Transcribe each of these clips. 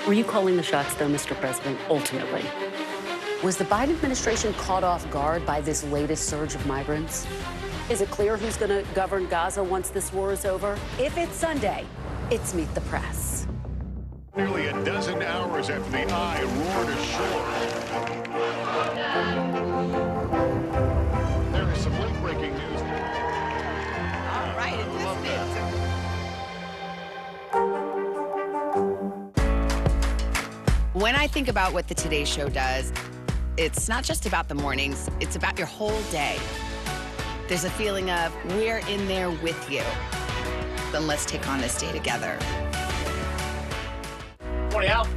Were you calling the shots, though, Mr. President, ultimately? Was the Biden administration caught off guard by this latest surge of migrants? Is it clear who's going to govern Gaza once this war is over? If it's Sunday, it's Meet the Press. Nearly a dozen hours after the eye roared ashore. There is some late-breaking news. All right, when I think about what the Today Show does, it's not just about the mornings, it's about your whole day. There's a feeling of, we're in there with you. Then let's take on this day together. Morning, Al.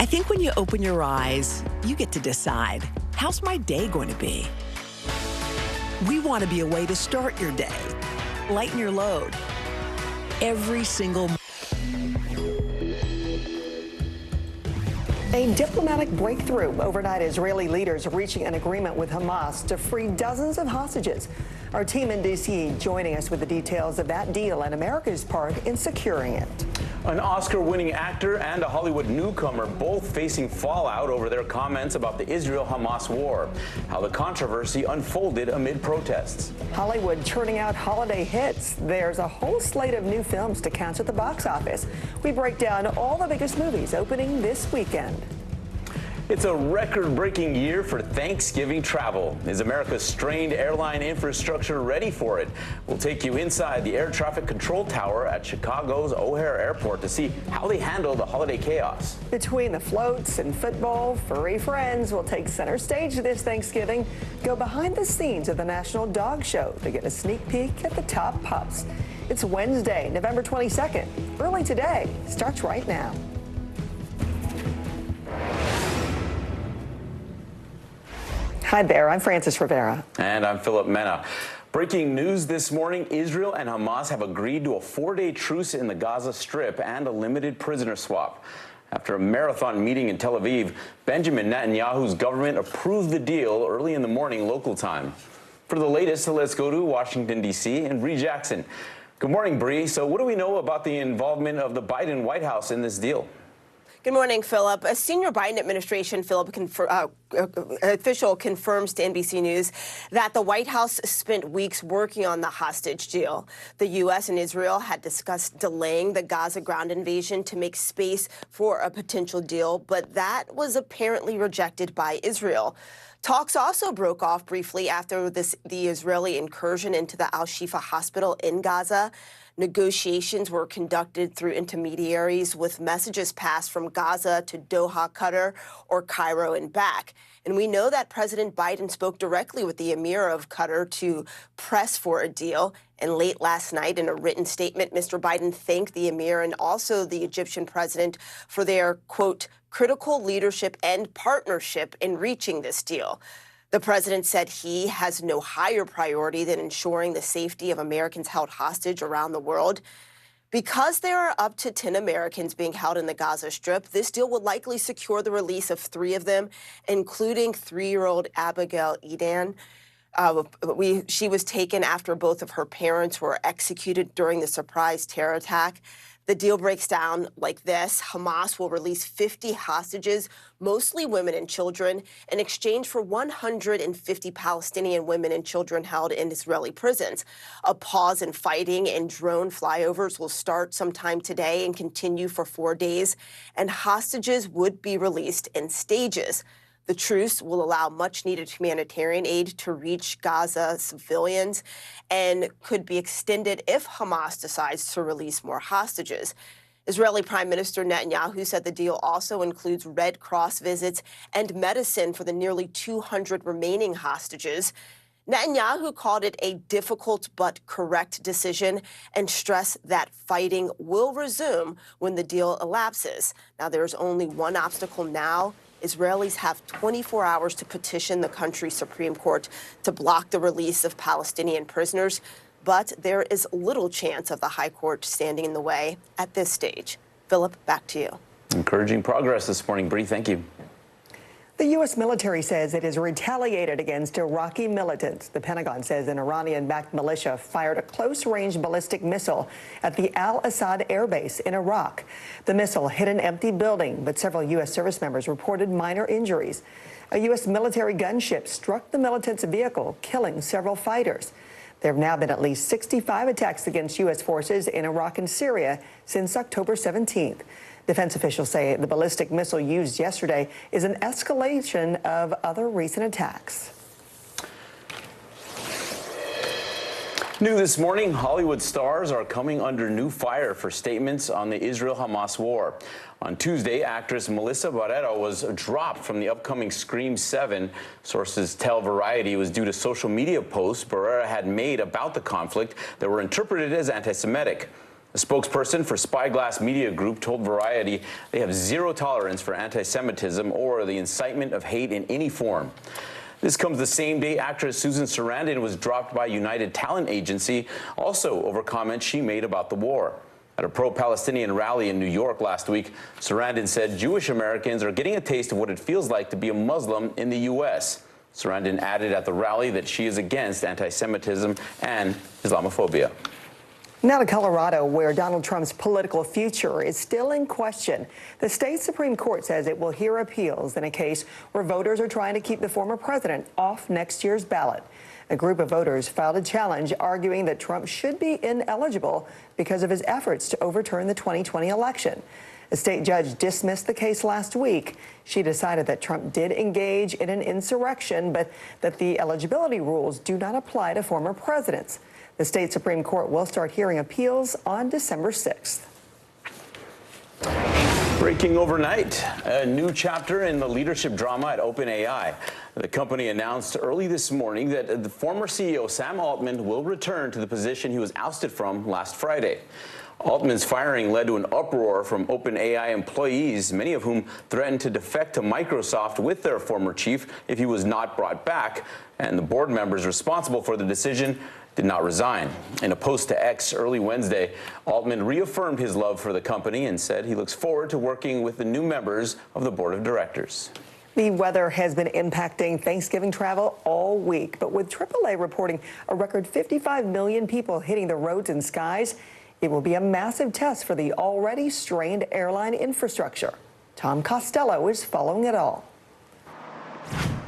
I think when you open your eyes, you get to decide, how's my day going to be? We want to be a way to start your day, lighten your load. Every single A diplomatic breakthrough. Overnight, Israeli leaders reaching an agreement with Hamas to free dozens of hostages. Our team in D.C. joining us with the details of that deal and America's part in securing it. An Oscar-winning actor and a Hollywood newcomer both facing fallout over their comments about the Israel-Hamas war. How the controversy unfolded amid protests. Hollywood churning out holiday hits. There's a whole slate of new films to catch at the box office. We break down all the biggest movies opening this weekend. It's a record-breaking year for Thanksgiving travel. Is America's strained airline infrastructure ready for it? We'll take you inside the air traffic control tower at Chicago's O'Hare Airport to see how they handle the holiday chaos. Between the floats and football, furry friends will take center stage this Thanksgiving. Go behind the scenes of the National Dog Show to get a sneak peek at the top pups. It's Wednesday, November 22nd. Early today starts right now. Hi there, I'm Frances Rivera. And I'm Philip Mena. Breaking news this morning, Israel and Hamas have agreed to a 4-day truce in the Gaza Strip and a limited prisoner swap. After a marathon meeting in Tel Aviv, Benjamin Netanyahu's government approved the deal early in the morning local time. For the latest, let's go to Washington, D.C. and Bree Jackson. Good morning, Bree. So what do we know about the involvement of the Biden White House in this deal? Good morning, Philip. A senior Biden administration official confirms to NBC News that the White House spent weeks working on the hostage deal. The U.S. and Israel had discussed delaying the Gaza ground invasion to make space for a potential deal, but that was apparently rejected by Israel. Talks also broke off briefly after the Israeli incursion into the Al-Shifa hospital in Gaza. Negotiations were conducted through intermediaries with messages passed from Gaza to Doha, Qatar, or Cairo and back. And we know that President Biden spoke directly with the Emir of Qatar to press for a deal. And late last night, in a written statement, Mr. Biden thanked the Emir and also the Egyptian president for their, quote, critical leadership and partnership in reaching this deal. The president said he has no higher priority than ensuring the safety of Americans held hostage around the world. Because there are up to 10 Americans being held in the Gaza Strip, this deal will likely secure the release of 3 of them, including 3-year-old Abigail Edan. She was taken after both of her parents were executed during the surprise terror attack. The deal breaks down like this. Hamas will release 50 hostages, mostly women and children, in exchange for 150 Palestinian women and children held in Israeli prisons. A pause in fighting and drone flyovers will start sometime today and continue for 4 days, and hostages would be released in stages. The truce will allow much-needed humanitarian aid to reach Gaza civilians and could be extended if Hamas decides to release more hostages. Israeli Prime Minister Netanyahu said the deal also includes Red Cross visits and medicine for the nearly 200 remaining hostages. Netanyahu called it a difficult but correct decision and stressed that fighting will resume when the deal elapses. Now, there's only one obstacle now. Israelis have 24 hours to petition the country's Supreme Court to block the release of Palestinian prisoners, but there is little chance of the High Court standing in the way at this stage. Philip, back to you. Encouraging progress this morning, Bree. Thank you. The U.S. military says it has retaliated against Iraqi militants. The Pentagon says an Iranian-backed militia fired a close-range ballistic missile at the Al-Assad air base in Iraq. The missile hit an empty building, but several U.S. service members reported minor injuries. A U.S. military gunship struck the militants' vehicle, killing several fighters. There have now been at least 65 attacks against U.S. forces in Iraq and Syria since October 17th. Defense officials say the ballistic missile used yesterday is an escalation of other recent attacks. New this morning, Hollywood stars are coming under new fire for statements on the Israel-Hamas war. On Tuesday, actress Melissa Barrera was dropped from the upcoming Scream 7. Sources tell Variety it was due to social media posts Barrera had made about the conflict that were interpreted as anti-Semitic. A spokesperson for Spyglass Media Group told Variety they have zero tolerance for anti-Semitism or the incitement of hate in any form. This comes the same day actress Susan Sarandon was dropped by United Talent Agency, also over comments she made about the war. At a pro-Palestinian rally in New York last week, Sarandon said Jewish Americans are getting a taste of what it feels like to be a Muslim in the U.S. Sarandon added at the rally that she is against anti-Semitism and Islamophobia. Now to Colorado, where Donald Trump's political future is still in question. The state Supreme Court says it will hear appeals in a case where voters are trying to keep the former president off next year's ballot. A group of voters filed a challenge arguing that Trump should be ineligible because of his efforts to overturn the 2020 election. A state judge dismissed the case last week. She decided that Trump did engage in an insurrection, but that the eligibility rules do not apply to former presidents. The state Supreme Court will start hearing appeals on December 6th. Breaking overnight, a new chapter in the leadership drama at OpenAI. The company announced early this morning that the former CEO Sam Altman will return to the position he was ousted from last Friday. Altman's firing led to an uproar from OpenAI employees, many of whom threatened to defect to Microsoft with their former chief if he was not brought back. And the board members responsible for the decision did not resign. In a post to X early Wednesday, Altman reaffirmed his love for the company and said he looks forward to working with the new members of the board of directors. The weather has been impacting Thanksgiving travel all week, but with AAA reporting a record 55 million people hitting the roads and skies, it will be a massive test for the already strained airline infrastructure. Tom Costello is following it all.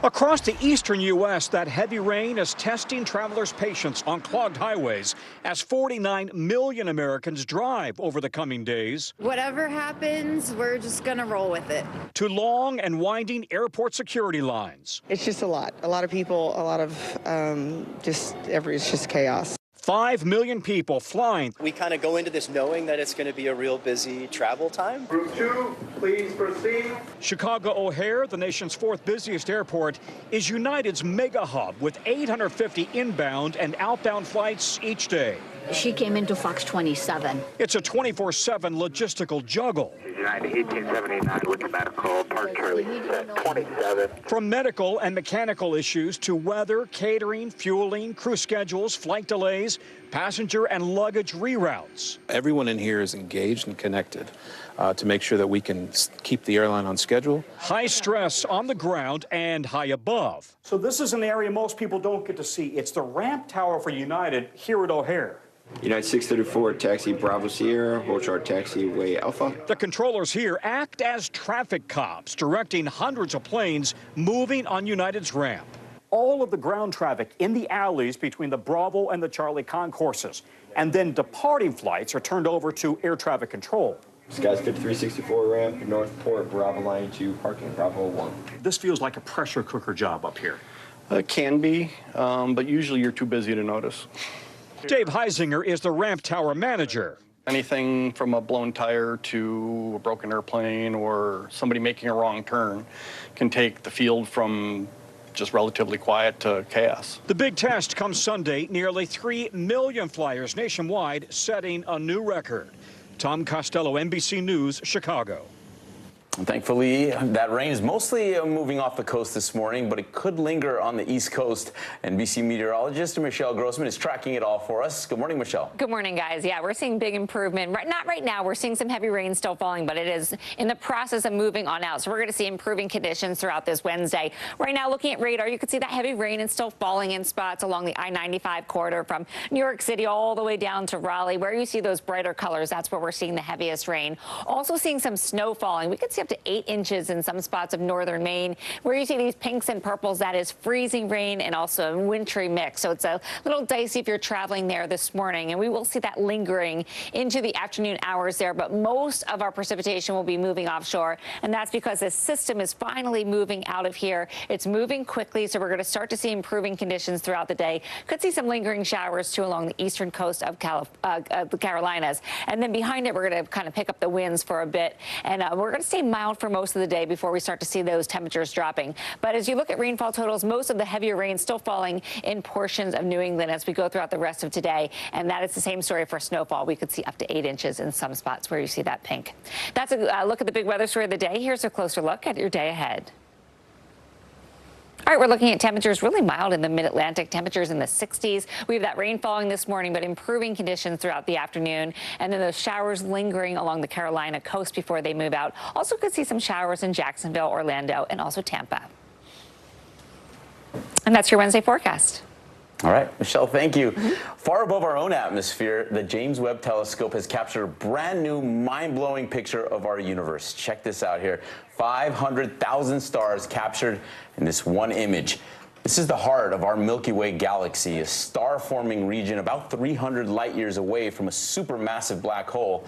Across the eastern U.S., that heavy rain is testing travelers' patience on clogged highways as 49 million Americans drive over the coming days. Whatever happens, we're just going to roll with it. To long and winding airport security lines. It's just a lot of people, a lot of it's just chaos. 5 million people flying. We kind of go into this knowing that it's going to be a real busy travel time. Group 2, please proceed. Chicago O'Hare, the nation's fourth busiest airport, is United's mega hub with 850 inbound and outbound flights each day. She came into Fox 27. It's a 24/7 logistical juggle. United 1879 with the medical, Park Charlie set 27. From medical and mechanical issues to weather, catering, fueling, crew schedules, flight delays, passenger and luggage reroutes. Everyone in here is engaged and connected to make sure that we can keep the airline on schedule. High stress on the ground and high above. So this is an area most people don't get to see. It's the ramp tower for United here at O'Hare. United 634, taxi Bravo Sierra, Volchar taxiway Alpha. The controllers here act as traffic cops, directing hundreds of planes moving on United's ramp. All of the ground traffic in the alleys between the Bravo and the Charlie concourses, and then departing flights are turned over to air traffic control. Skies 5364 ramp, Northport, Bravo Line 2, parking Bravo 1. This feels like a pressure cooker job up here. It can be, but usually you're too busy to notice. Dave Heisinger is the ramp tower manager. Anything from a blown tire to a broken airplane or somebody making a wrong turn can take the field from just relatively quiet to chaos. The big test comes Sunday, nearly 3 million flyers nationwide setting a new record. Tom Costello, NBC News, Chicago. Thankfully, that rain is mostly moving off the coast this morning, but it could linger on the East Coast. NBC meteorologist Michelle Grossman is tracking it all for us. Good morning, Michelle. Good morning, guys. Yeah, we're seeing big improvement. Not right now. We're seeing some heavy rain still falling, but it is in the process of moving on out. So we're going to see improving conditions throughout this Wednesday. Right now, looking at radar, you can see that heavy rain is still falling in spots along the I-95 corridor from New York City all the way down to Raleigh. Where you see those brighter colors, that's where we're seeing the heaviest rain. Also seeing some snow falling. We could see up to 8 inches in some spots of northern Maine. Where you see these pinks and purples, that is freezing rain and also a wintry mix. So it's a little dicey if you're traveling there this morning. And we will see that lingering into the afternoon hours there. But most of our precipitation will be moving offshore. And that's because this system is finally moving out of here. It's moving quickly. So we're going to start to see improving conditions throughout the day. Could see some lingering showers, too, along the eastern coast of the Carolinas. And then behind it, we're going to kind of pick up the winds for a bit. And we're going to stay mild for most of the day before we start to see those temperatures dropping. But as you look at rainfall totals, most of the heavier rain still falling in portions of New England as we go throughout the rest of today. And that is the same story for snowfall. We could see up to 8 inches in some spots where you see that pink. That's a look at the big weather story of the day. Here's a closer look at your day ahead. All right, we're looking at temperatures really mild in the mid-Atlantic, temperatures in the 60s. We have that rain falling this morning, but improving conditions throughout the afternoon. And then those showers lingering along the Carolina coast before they move out. Also could see some showers in Jacksonville, Orlando, and also Tampa. And that's your Wednesday forecast. All right, Michelle, thank you. Far above our own atmosphere, the James Webb Telescope has captured a brand new, mind-blowing picture of our universe. Check this out here. 500,000 stars captured in this one image. This is the heart of our Milky Way galaxy, a star-forming region about 300 light years away from a supermassive black hole.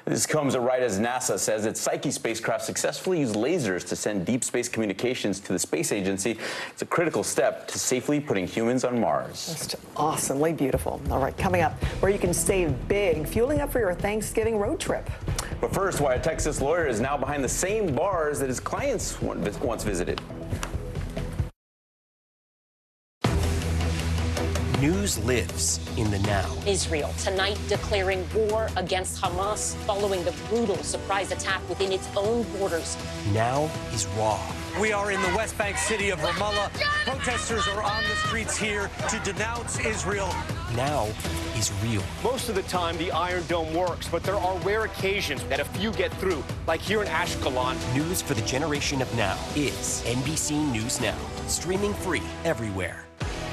This comes right as NASA says its Psyche spacecraft successfully used lasers to send deep space communications to the space agency. It's a critical step to safely putting humans on Mars. Just awesomely beautiful. All right, coming up, where you can save big, fueling up for your Thanksgiving road trip. But first, why a Texas lawyer is now behind the same bars that his clients once visited. News lives in the now. Israel tonight declaring war against Hamas following the brutal surprise attack within its own borders. Now is raw. We are in the West Bank city of Ramallah. Protesters are on the streets here to denounce Israel. Now is real. Most of the time, the Iron Dome works, but there are rare occasions that a few get through, like here in Ashkelon. News for the generation of now is NBC News Now, streaming free everywhere.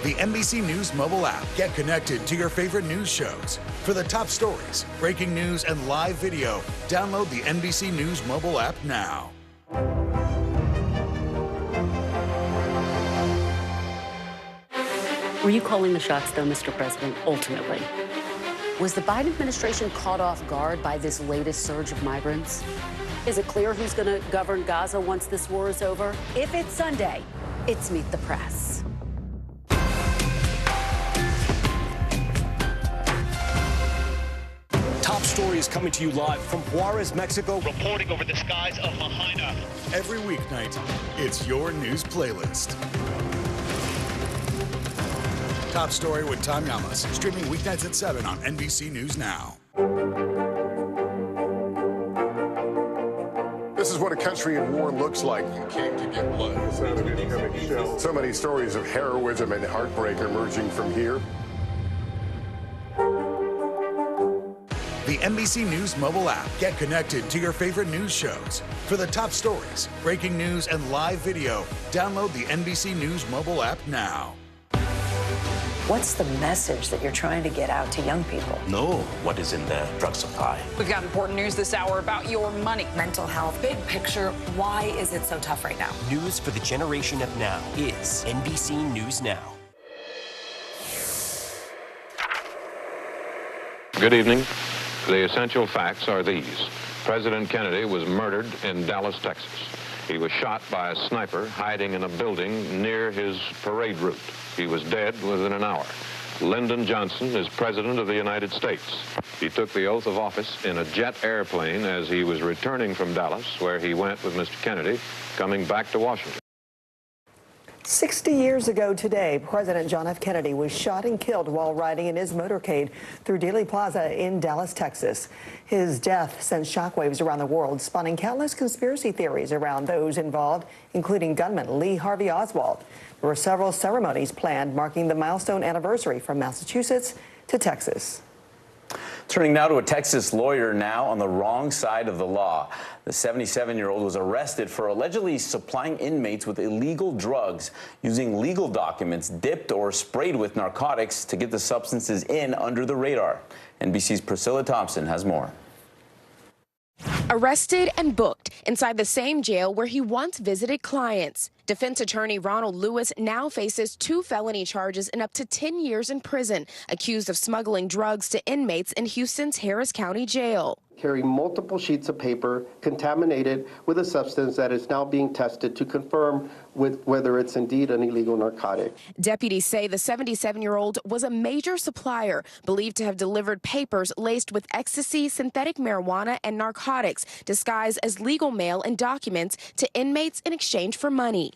The NBC News mobile app. Get connected to your favorite news shows. For the top stories, breaking news, and live video, download the NBC News mobile app now. Were you calling the shots, though, Mr. President, ultimately? Was the Biden administration caught off guard by this latest surge of migrants? Is it clear who's going to govern Gaza once this war is over? If it's Sunday, it's Meet the Press. Top stories coming to you live from Juarez, Mexico. Reporting over the skies of Lahaina. Every weeknight, it's your news playlist. Top Story with Tom Yamas, streaming weeknights at 7 on NBC News Now. This is what a country in war looks like. You came to get blood. So many stories of heroism and heartbreak emerging from here. The NBC News mobile app. Get connected to your favorite news shows. For the top stories, breaking news, and live video, download the NBC News mobile app now. What's the message that you're trying to get out to young people? Know what is in the drug supply. We've got important news this hour about your money. Mental health, big picture, why is it so tough right now? News for the generation of now is NBC News Now. Good evening. The essential facts are these. President Kennedy was murdered in Dallas, Texas. He was shot by a sniper hiding in a building near his parade route. He was dead within an hour. Lyndon Johnson is President of the United States. He took the oath of office in a jet airplane as he was returning from Dallas, where he went with Mr. Kennedy, coming back to Washington. 60 years ago today, President John F. Kennedy was shot and killed while riding in his motorcade through Dealey Plaza in Dallas, Texas. His death sent shockwaves around the world, spawning countless conspiracy theories around those involved, including gunman Lee Harvey Oswald. There were several ceremonies planned marking the milestone anniversary from Massachusetts to Texas. Turning now to a Texas lawyer now on the wrong side of the law. The 77-year-old was arrested for allegedly supplying inmates with illegal drugs using legal documents dipped or sprayed with narcotics to get the substances in under the radar. NBC's Priscilla Thompson has more. Arrested and booked inside the same jail where he once visited clients. Defense attorney Ronald Lewis now faces 2 felony charges and up to 10 years in prison, accused of smuggling drugs to inmates in Houston's Harris County Jail. Carry multiple sheets of paper contaminated with a substance that is now being tested to confirm whether it's indeed an illegal narcotic. Deputies say the 77-year-old was a major supplier, believed to have delivered papers laced with ecstasy, synthetic marijuana, and narcotics, disguised as legal mail and documents to inmates in exchange for money.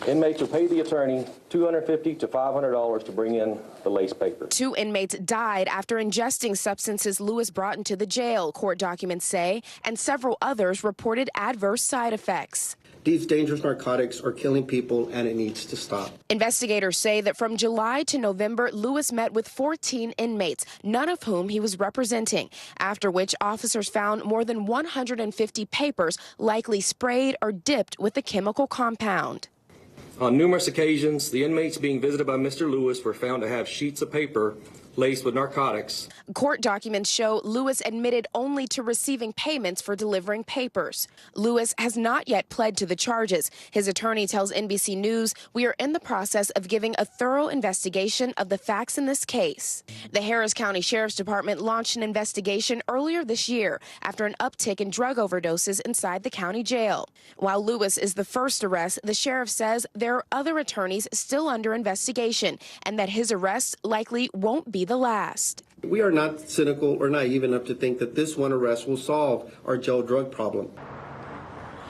Inmates will pay the attorney $250 to $500 to bring in the laced paper. 2 inmates died after ingesting substances Lewis brought into the jail, court documents say, and several others reported adverse side effects. These dangerous narcotics are killing people, and it needs to stop. Investigators say that from July to November, Lewis met with 14 inmates, none of whom he was representing, after which officers found more than 150 papers likely sprayed or dipped with the chemical compound. On numerous occasions, the inmates being visited by Mr. Lewis were found to have sheets of paper laced with narcotics. Court documents show Lewis admitted only to receiving payments for delivering papers. Lewis has not yet pled to the charges. His attorney tells NBC News, "We are in the process of giving a thorough investigation of the facts in this case." The Harris County Sheriff's Department launched an investigation earlier this year after an uptick in drug overdoses inside the county jail. While Lewis is the first arrest, the sheriff says there are other attorneys still under investigation and that his arrest likely won't be the last. We are not cynical or naive enough to think that this one arrest will solve our jail drug problem.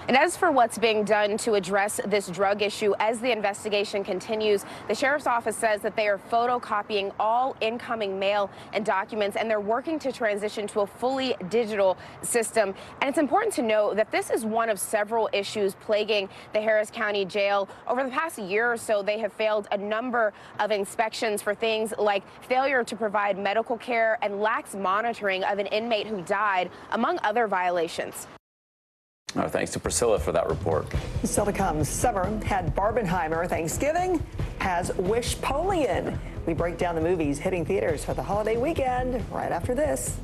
And as for what's being done to address this drug issue, as the investigation continues, the sheriff's office says that they are photocopying all incoming mail and documents, and they're working to transition to a fully digital system. And it's important to know that this is one of several issues plaguing the Harris County Jail. Over the past year or so, they have failed a number of inspections for things like failure to provide medical care and lax monitoring of an inmate who died, among other violations. Oh, thanks to Priscilla for that report. Still to come, summer had Barbenheimer, Thanksgiving has Wishpolian. We break down the movies hitting theaters for the holiday weekend right after this.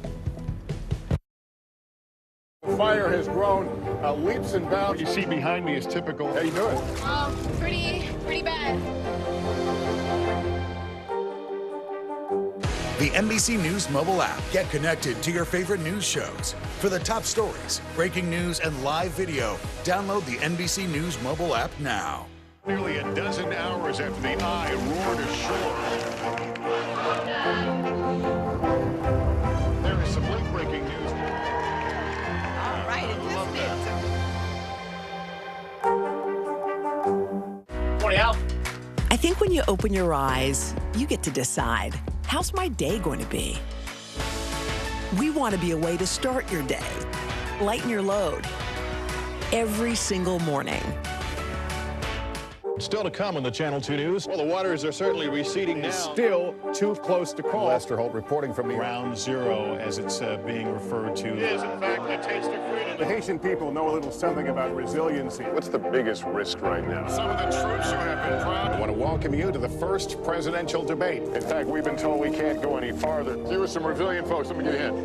The fire has grown leaps and bounds. What you see behind me is typical. How you doing? Pretty bad. The NBC News mobile app. Get connected to your favorite news shows. For the top stories, breaking news, and live video, download the NBC News mobile app now. Nearly a dozen hours after the eye roared ashore. There is some late-breaking news. All right, and Morning, Al. I think when you open your eyes, you get to decide, how's my day going to be? We want to be a way to start your day, lighten your load, every single morning. Still to come on the Channel 2 News. Well, the waters are certainly receding now. Still too close to call. Lester Holt reporting from Ground Zero, as it's being referred to. It is, in fact, a taste of freedom. The Haitian people know a little something about resiliency. What's the biggest risk right now? Some of the troops who have been proud. I want to welcome you to the first presidential debate. In fact, we've been told we can't go any farther. You with some resilient folks. Let me get a hint.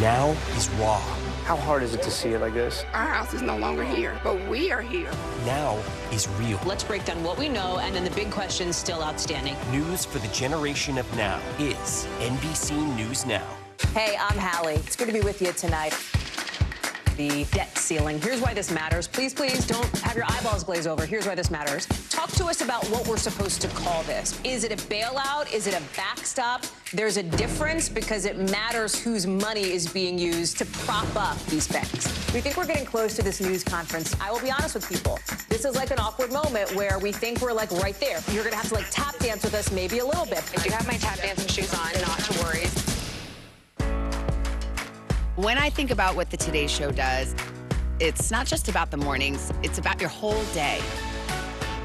Now is raw. How hard is it to see it like this? Our house is no longer here, but we are here. Now is real. Let's break down what we know and then the big questions still outstanding. News for the generation of now is NBC News Now. Hey, I'm Hallie. It's good to be with you tonight. the debt ceiling. Here's why this matters. Please, please don't have your eyeballs glaze over. Here's why this matters. Talk to us about what we're supposed to call this. Is it a bailout? Is it a backstop? There's a difference because it matters whose money is being used to prop up these banks. We think we're getting close to this news conference. I will be honest with people. This is like an awkward moment where we think we're like right there. You're going to have to like tap dance with us maybe a little bit. I do have my tap dancing shoes on, not to worry. When I think about what the Today Show does, it's not just about the mornings, it's about your whole day.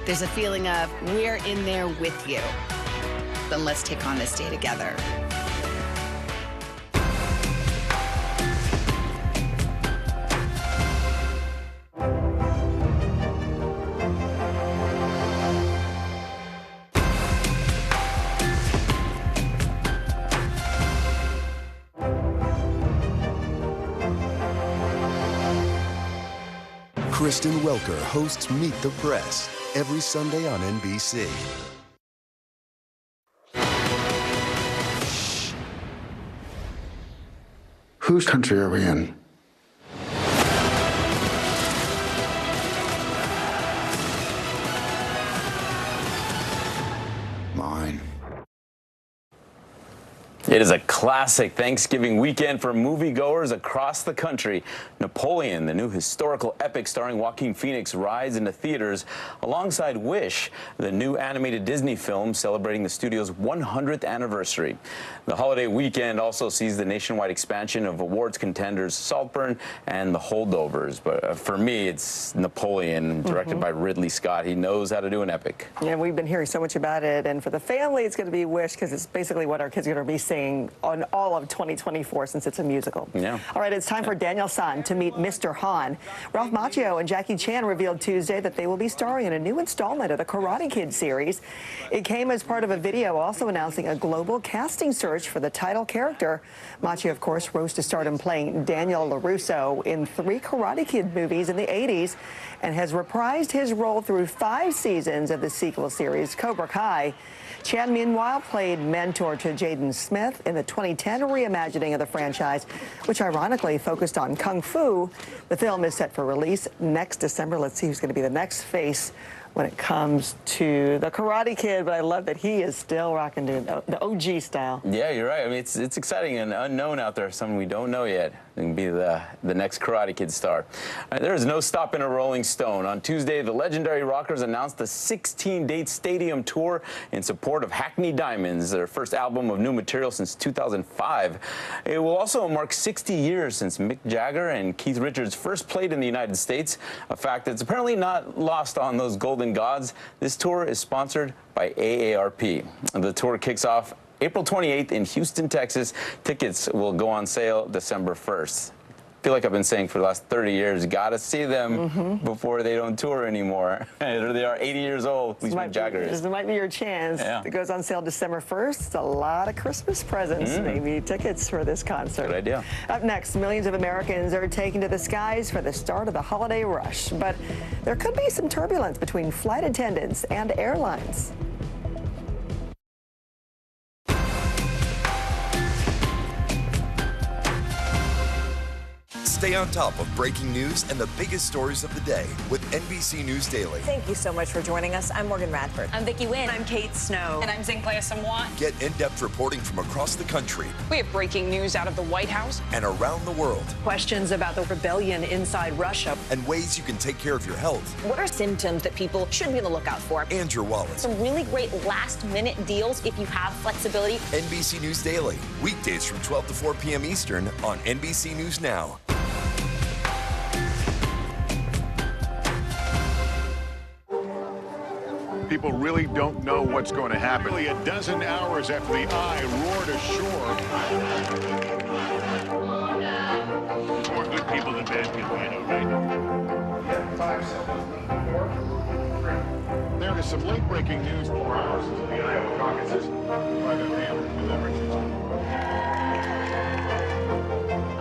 There's a feeling of we're in there with you. Then let's take on this day together. Kristen Welker hosts Meet the Press every Sunday on NBC. Whose country are we in? Mine. It is a classic Thanksgiving weekend for moviegoers across the country. Napoleon, the new historical epic starring Joaquin Phoenix, rides into theaters alongside Wish, the new animated Disney film celebrating the studio's 100th anniversary. The holiday weekend also sees the nationwide expansion of awards contenders Saltburn and The Holdovers. But for me, it's Napoleon, directed by Ridley Scott. He knows how to do an epic. Yeah, we've been hearing so much about it. And for the family, it's going to be Wish because it's basically what our kids are going to be seeing on all of 2024 since it's a musical. Yeah. All right, it's time for Daniel San to meet Mr. Han. Ralph Macchio and Jackie Chan revealed Tuesday that they will be starring in a new installment of the Karate Kid series. It came as part of a video also announcing a global casting search for the title character. Macchio, of course, rose to stardom playing Daniel LaRusso in 3 Karate Kid movies in the 80s and has reprised his role through 5 seasons of the sequel series, Cobra Kai. Chan, meanwhile, played mentor to Jaden Smith in the 2010 reimagining of the franchise, which ironically focused on Kung Fu. The film is set for release next December. Let's see who's going to be the next face when it comes to the Karate Kid, but I love that he is still rocking the OG style. Yeah, you're right. I mean, it's exciting and unknown out there, someone we don't know yet. It can be the next Karate Kid star. There is no stopping a Rolling Stone. On Tuesday, the legendary rockers announced a 16-date stadium tour in support of Hackney Diamonds, their first album of new material since 2005. It will also mark 60 years since Mick Jagger and Keith Richards first played in the United States, a fact that's apparently not lost on those golden gods. This tour is sponsored by AARP. The tour kicks off April 28th in Houston, Texas. Tickets will go on sale December 1st. I feel like I've been saying for the last 30 years, gotta see them before they don't tour anymore. They are 80 years old, at least Mick Jagger is. This might be your chance. Yeah. It goes on sale December 1st. It's a lot of Christmas presents, maybe tickets for this concert. Good idea. Up next, millions of Americans are taking to the skies for the start of the holiday rush. But there could be some turbulence between flight attendants and airlines. Stay on top of breaking news and the biggest stories of the day with NBC News Daily. Thank you so much for joining us. I'm Morgan Radford. I'm Vicki Wynn. I'm Kate Snow. And I'm Zinklaya Samwat. Get in-depth reporting from across the country. We have breaking news out of the White House and around the world. Questions about the rebellion inside Russia. And ways you can take care of your health. What are symptoms that people should be on the lookout for? And your wallet. Some really great last-minute deals if you have flexibility. NBC News Daily. Weekdays from 12 to 4 p.m. Eastern on NBC News Now. People really don't know what's going to happen. Nearly a dozen hours after the eye roared ashore. More good people than bad people, you know, right? There is some late-breaking news 4 hours into the Iowa caucuses by the mail delivered.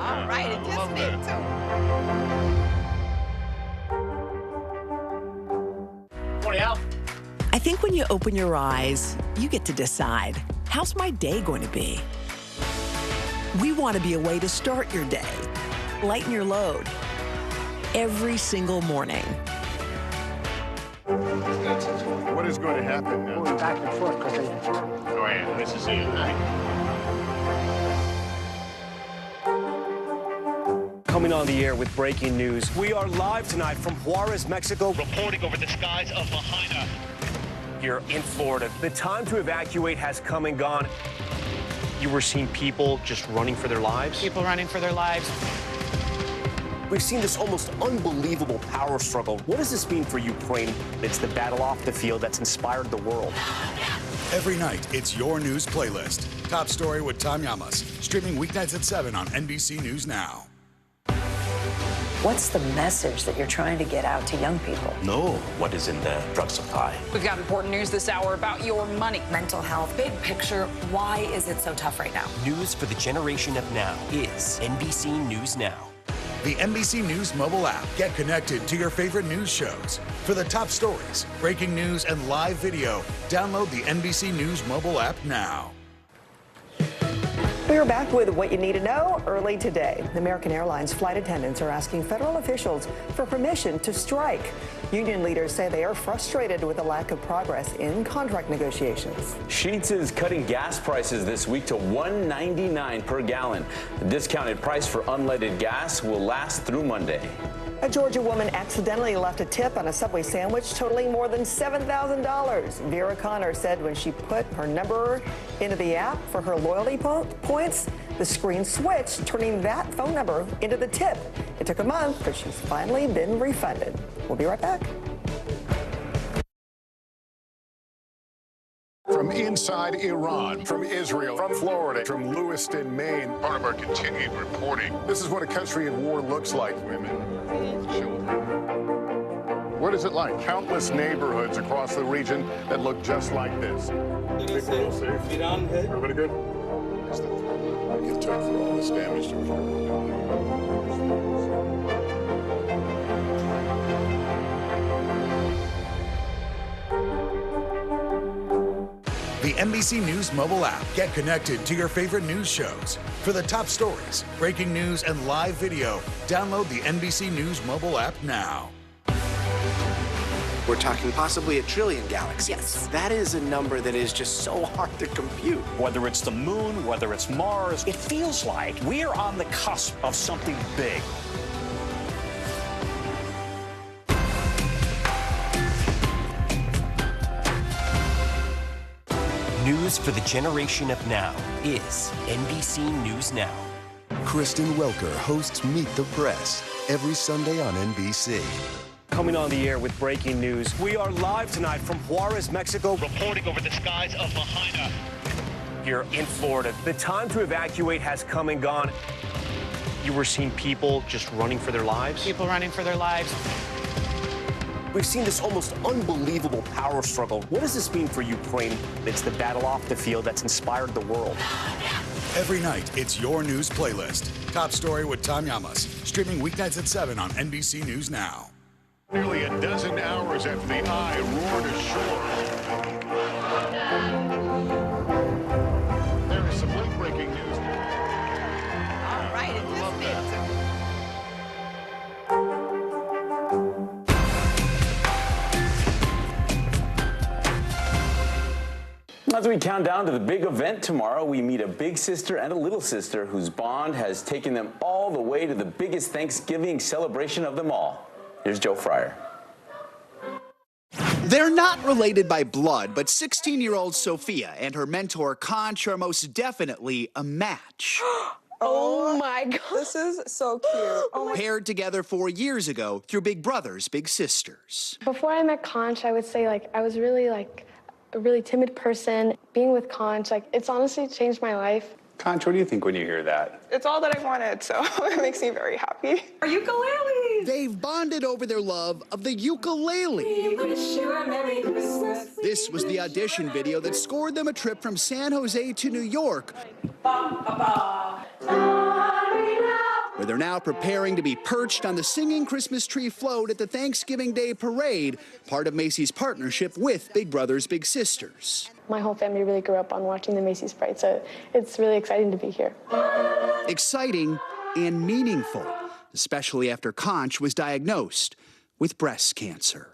All right, it just did too. Morning, Al. I think when you open your eyes, you get to decide, how's my day going to be? We want to be a way to start your day, lighten your load, every single morning. What is going to happen now? Going back and forth because they... Go ahead. Nice to see you. Coming on the air with breaking news. We are live tonight from Juarez, Mexico. Reporting over the skies of Lahaina. Here in Florida. The time to evacuate has come and gone. You were seeing people just running for their lives? People running for their lives. We've seen this almost unbelievable power struggle. What does this mean for Ukraine? It's the battle off the field that's inspired the world. Every night, it's your news playlist. Top Story with Tom Llamas. Streaming weeknights at 7 on NBC News Now. What's the message that you're trying to get out to young people? Know what is in the drug supply. We've got important news this hour about your money. Mental health, big picture, why is it so tough right now? News for the generation of now is NBC News Now. The NBC News mobile app. Get connected to your favorite news shows. For the top stories, breaking news, and live video, download the NBC News mobile app now. We're back with what you need to know early today. American Airlines flight attendants are asking federal officials for permission to strike. Union leaders say they are frustrated with the lack of progress in contract negotiations. Sheetz is cutting gas prices this week to $1.99 per gallon. The discounted price for unleaded gas will last through Monday. A Georgia woman accidentally left a tip on a Subway sandwich totaling more than $7,000. Vera Connor said when she put her number into the app for her loyalty points, the screen switched, turning that phone number into the tip. It took a month, but she's finally been refunded. We'll be right back. From inside Iran, from Israel, from Florida, from Lewiston, Maine, part of our continued reporting. This is what a country in war looks like. Women, children. What is it like? Countless neighborhoods across the region that look just like this. Everybody good? It took for all this damage to The NBC News mobile app. Get connected to your favorite news shows. For the top stories, breaking news, and live video, download the NBC News mobile app now. We're talking possibly 1 trillion galaxies. Yes. That is a number that is just so hard to compute. Whether it's the moon, whether it's Mars, it feels like we're on the cusp of something big. News for the generation of now is NBC News Now. Kristen Welker hosts Meet the Press every Sunday on NBC. Coming on the air with breaking news. We are live tonight from Juarez, Mexico. Reporting over the skies of Lahaina. Here in Florida. The time to evacuate has come and gone. You were seeing people just running for their lives? People running for their lives. We've seen this almost unbelievable power struggle. What does this mean for Ukraine? It's the battle off the field that's inspired the world. Every night, it's your news playlist. Top Story with Tom Llamas. Streaming weeknights at 7 on NBC News Now. Nearly a dozen hours after the eye roared ashore. There is some late-breaking news. All right, it just needs to. As we count down to the big event tomorrow, we meet a big sister and a little sister whose bond has taken them all the way to the biggest Thanksgiving celebration of them all. Here's Joe Fryer. They're not related by blood, but 16-year-old Sophia and her mentor Conch are most definitely a match. Oh my God. This is so cute. Paired together 4 years ago through Big Brothers Big Sisters. Before I met Conch, I would say I was really a really timid person. Being with Conch, it's honestly changed my life. Conch, what do you think when you hear that? It's all that I wanted, so it makes me very happy. Our ukuleles! They've bonded over their love of the ukulele. We wish you a Merry Christmas. This was the audition video that scored them a trip from San Jose to New York, where they're now preparing to be perched on the singing Christmas tree float at the Thanksgiving Day Parade, part of Macy's partnership with Big Brothers Big Sisters. My whole family really grew up on watching the Macy's Parade, so it's really exciting to be here. Exciting and meaningful. especially after Conch was diagnosed with breast cancer.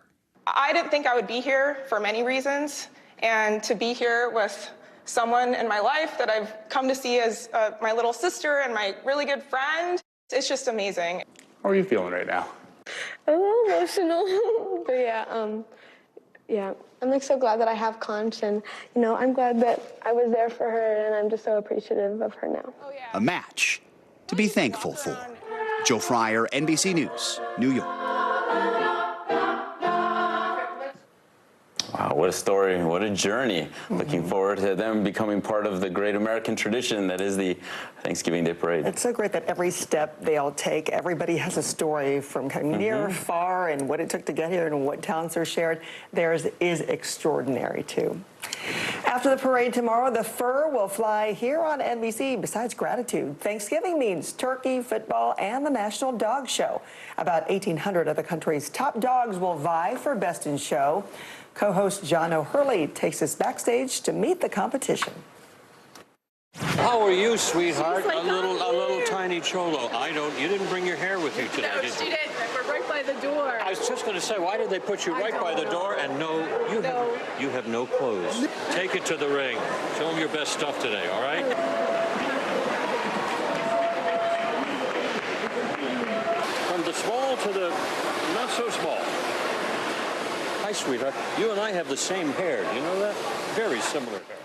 I didn't think I would be here for many reasons, and to be here with someone in my life that I've come to see as my little sister and my really good friend, it's just amazing. How are you feeling right now? A little emotional, but yeah, I'm like so glad that I have Conch, and I'm glad that I was there for her, and I'm just so appreciative of her now. A match to be thankful for. Joe Fryer, NBC News, New York. Wow, what a story, what a journey. Looking forward to them becoming part of the great American tradition that is the Thanksgiving Day Parade. It's so great that every step they all take, everybody has a story from kind of near, far, and what it took to get here and what talents are shared. Theirs is extraordinary, too. After the parade tomorrow, the fur will fly here on NBC. Besides gratitude, Thanksgiving means turkey, football, and the National Dog Show. About 1,800 of the country's top dogs will vie for Best in Show. Co-host John O'Hurley takes us backstage to meet the competition. How are you, sweetheart? Like, a little tiny cholo. You didn't bring your hair with you today, No, did she you? didn't. We're right by the door. I was just going to say, why did they put you right by the door? And you have no clothes. Take it to the ring. Show them your best stuff today, all right? From the small to the not so small. Hi, sweetheart. You and I have the same hair. Do you know that? Very similar hair.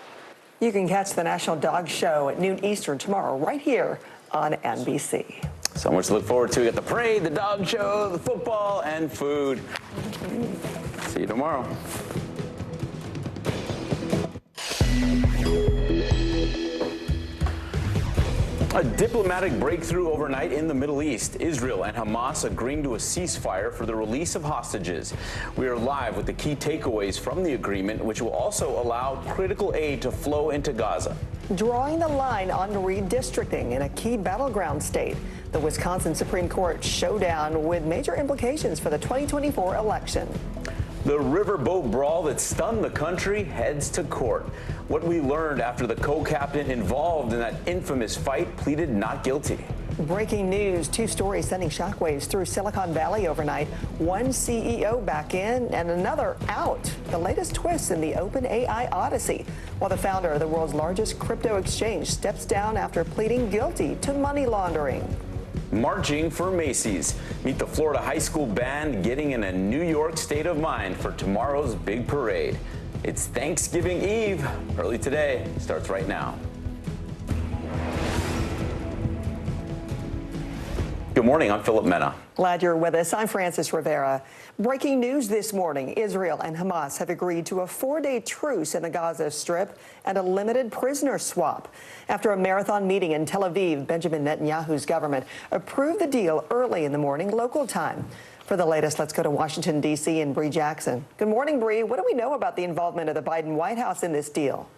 You can catch the National Dog Show at noon Eastern tomorrow right here on NBC. So much to look forward to. We got the parade, the dog show, the football, and food. See you tomorrow. A diplomatic breakthrough overnight in the Middle East. Israel and Hamas agreeing to a ceasefire for the release of hostages. We are live with the key takeaways from the agreement, which will also allow critical aid to flow into Gaza. Drawing the line on redistricting in a key battleground state. The Wisconsin Supreme Court showdown with major implications for the 2024 election. The riverboat brawl that stunned the country heads to court. What we learned after the co-captain involved in that infamous fight pleaded not guilty. Breaking news, 2 stories sending shockwaves through Silicon Valley overnight. One CEO back in and another out. The latest twist in the OpenAI odyssey, while the founder of the world's largest crypto exchange steps down after pleading guilty to money laundering. Marching for Macy's. Meet the Florida high school band getting in a New York state of mind for tomorrow's big parade. It's Thanksgiving Eve. Early today starts right now. Good morning, I'm Philip Mena. Glad you're with us. I'm Francis Rivera. Breaking news this morning, Israel and Hamas have agreed to a 4-day truce in the Gaza Strip and a limited prisoner swap. After a marathon meeting in Tel Aviv, Benjamin Netanyahu's government approved the deal early in the morning local time. For the latest, let's go to Washington, D.C. and Bree Jackson. Good morning, Bree. What do we know about the involvement of the Biden White House in this deal?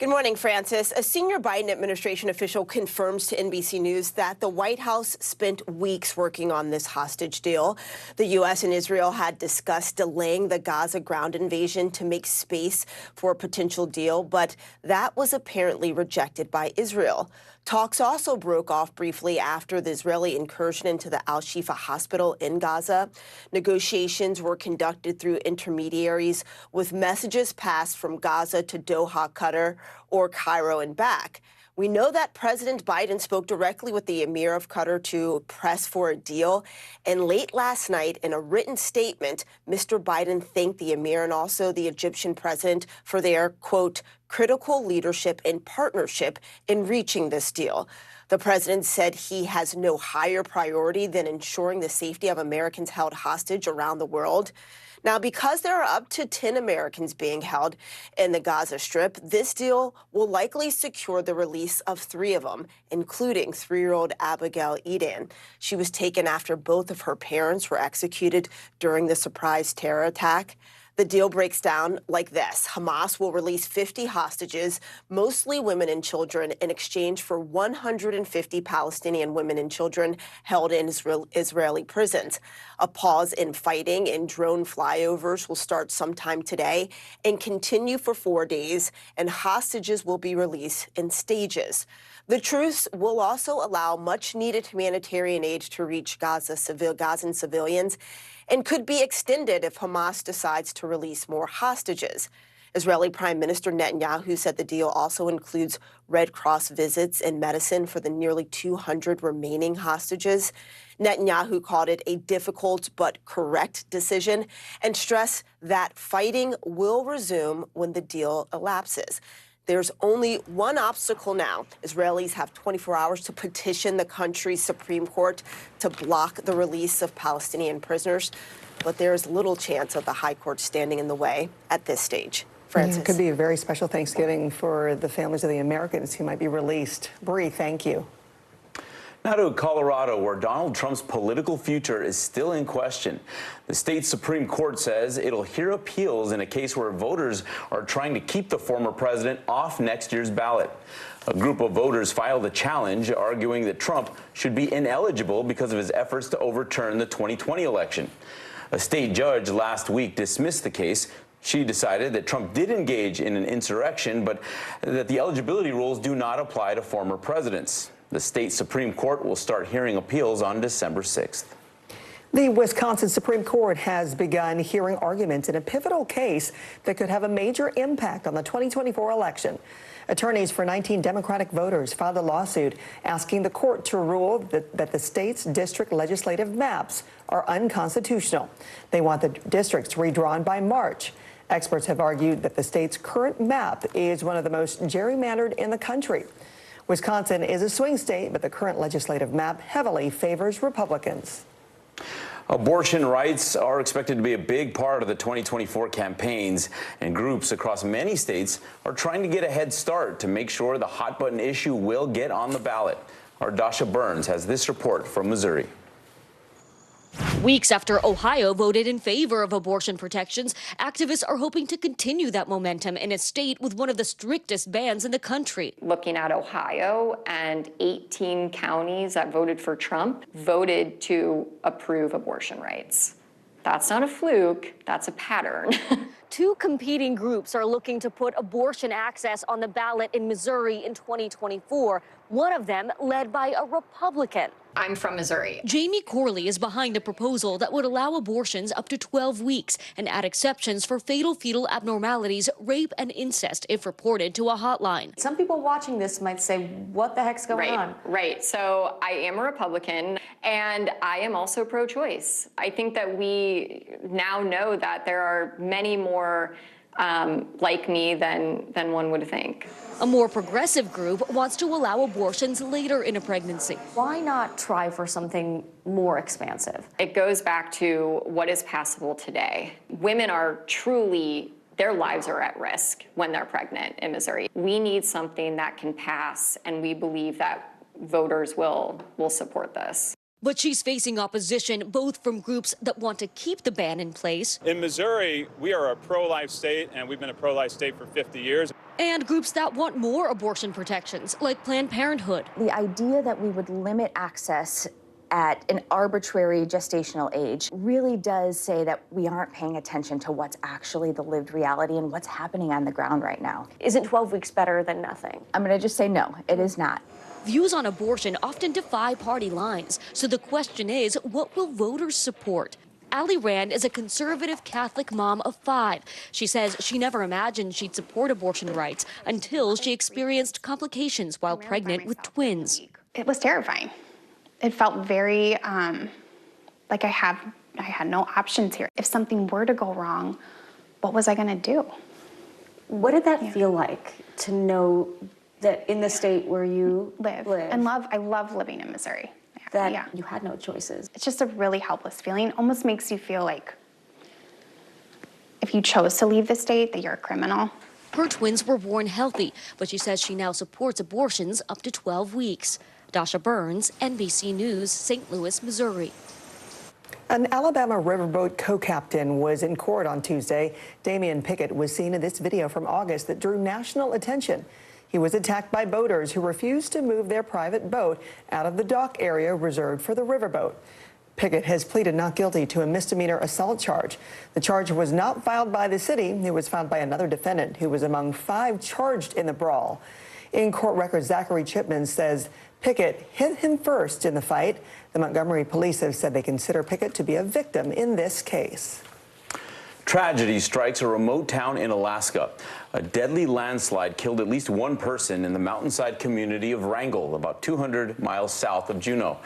Good morning, Francis. A senior Biden administration official confirms to NBC News that the White House spent weeks working on this hostage deal. The U.S. and Israel had discussed delaying the Gaza ground invasion to make space for a potential deal, but that was apparently rejected by Israel. Talks also broke off briefly after the Israeli incursion into the Al-Shifa hospital in Gaza. Negotiations were conducted through intermediaries with messages passed from Gaza to Doha, Qatar, or Cairo and back. We know that President Biden spoke directly with the Emir of Qatar to press for a deal. And late last night, in a written statement, Mr. Biden thanked the Emir and also the Egyptian president for their, quote, critical leadership and partnership in reaching this deal. The president said he has no higher priority than ensuring the safety of Americans held hostage around the world. Now, because there are up to 10 Americans being held in the Gaza Strip, this deal will likely secure the release of 3 of them, including 3-year-old Abigail Edan. She was taken after both of her parents were executed during the surprise terror attack. The deal breaks down like this. Hamas will release 50 hostages, mostly women and children, in exchange for 150 Palestinian women and children held in Israeli prisons. A pause in fighting and drone flyovers will start sometime today and continue for 4 days, and hostages will be released in stages. The truce will also allow much-needed humanitarian aid to reach Gazan civilians and could be extended if Hamas decides to release more hostages. Israeli Prime Minister Netanyahu said the deal also includes Red Cross visits and medicine for the nearly 200 remaining hostages. Netanyahu called it a difficult but correct decision and stressed that fighting will resume when the deal elapses. There's only one obstacle now. Israelis have 24 hours to petition the country's Supreme Court to block the release of Palestinian prisoners. But there is little chance of the High Court standing in the way at this stage. Francis. It could be a very special Thanksgiving for the families of the Americans who might be released. Bree, thank you. Now to Colorado, where Donald Trump's political future is still in question. The state Supreme Court says it'll hear appeals in a case where voters are trying to keep the former president off next year's ballot. A group of voters filed a challenge arguing that Trump should be ineligible because of his efforts to overturn the 2020 election. A state judge last week dismissed the case. She decided that Trump did engage in an insurrection, but that the eligibility rules do not apply to former presidents. The state Supreme Court will start hearing appeals on December 6th. The Wisconsin Supreme Court has begun hearing arguments in a pivotal case that could have a major impact on the 2024 election. Attorneys for 19 Democratic voters filed a lawsuit asking the court to rule that the state's district legislative maps are unconstitutional. They want the districts redrawn by March. Experts have argued that the state's current map is one of the most gerrymandered in the country. Wisconsin is a swing state, but the current legislative map heavily favors Republicans. Abortion rights are expected to be a big part of the 2024 campaigns, and groups across many states are trying to get a head start to make sure the hot-button issue will get on the ballot. Our Dasha Burns has this report from Missouri. Weeks after Ohio voted in favor of abortion protections, activists are hoping to continue that momentum in a state with one of the strictest bans in the country. Looking at Ohio, and 18 counties that voted for Trump voted to approve abortion rights. That's not a fluke, that's a pattern. Two competing groups are looking to put abortion access on the ballot in Missouri in 2024, one of them led by a Republican. I'm from Missouri. Jamie Corley is behind a proposal that would allow abortions up to 12 weeks and add exceptions for fatal fetal abnormalities, rape, and incest if reported to a hotline. Some people watching this might say, what the heck's going on? Right. So I am a Republican, and I am also pro-choice. I think that we now know that there are many more like me than one would think. A more progressive group wants to allow abortions later in a pregnancy. Why not try for something more expansive? It goes back to what is passable today. Women are truly, their lives are at risk when they're pregnant in Missouri. We need something that can pass, and we believe that voters will support this. But she's facing opposition both from groups that want to keep the ban in place. In Missouri, we are a pro-life state, and we've been a pro-life state for 50 years. And groups that want more abortion protections, like Planned Parenthood. The idea that we would limit access at an arbitrary gestational age really does say that we aren't paying attention to what's actually the lived reality and what's happening on the ground right now. Isn't 12 weeks better than nothing? I'm going to just say no, it is not. Views on abortion often defy party lines, so the question is, what will voters support? Allie Rand is a conservative Catholic mom of 5. She says she never imagined she'd support abortion rights until she experienced complications while pregnant with twins. It was terrifying. It felt very like I had no options here. If something were to go wrong, what was I going to do? What did that feel like to know that in the state where you live and love? I love living in Missouri. That you had no choices. It's just a really helpless feeling. It almost makes you feel like if you chose to leave the state, that you're a criminal. Her twins were born healthy, but she says she now supports abortions up to 12 weeks. Dasha Burns, NBC News, St. Louis, Missouri. An Alabama riverboat co-captain was in court on Tuesday. Damian Pickett was seen in this video from August that drew national attention. He was attacked by boaters who refused to move their private boat out of the dock area reserved for the riverboat. Pickett has pleaded not guilty to a misdemeanor assault charge. The charge was not filed by the city. It was filed by another defendant who was among 5 charged in the brawl. In court records, Zachary Chipman says Pickett hit him first in the fight. The Montgomery police have said they consider Pickett to be a victim in this case. Tragedy strikes a remote town in Alaska. A deadly landslide killed at least 1 person in the mountainside community of Wrangell, about 200 miles south of Juneau.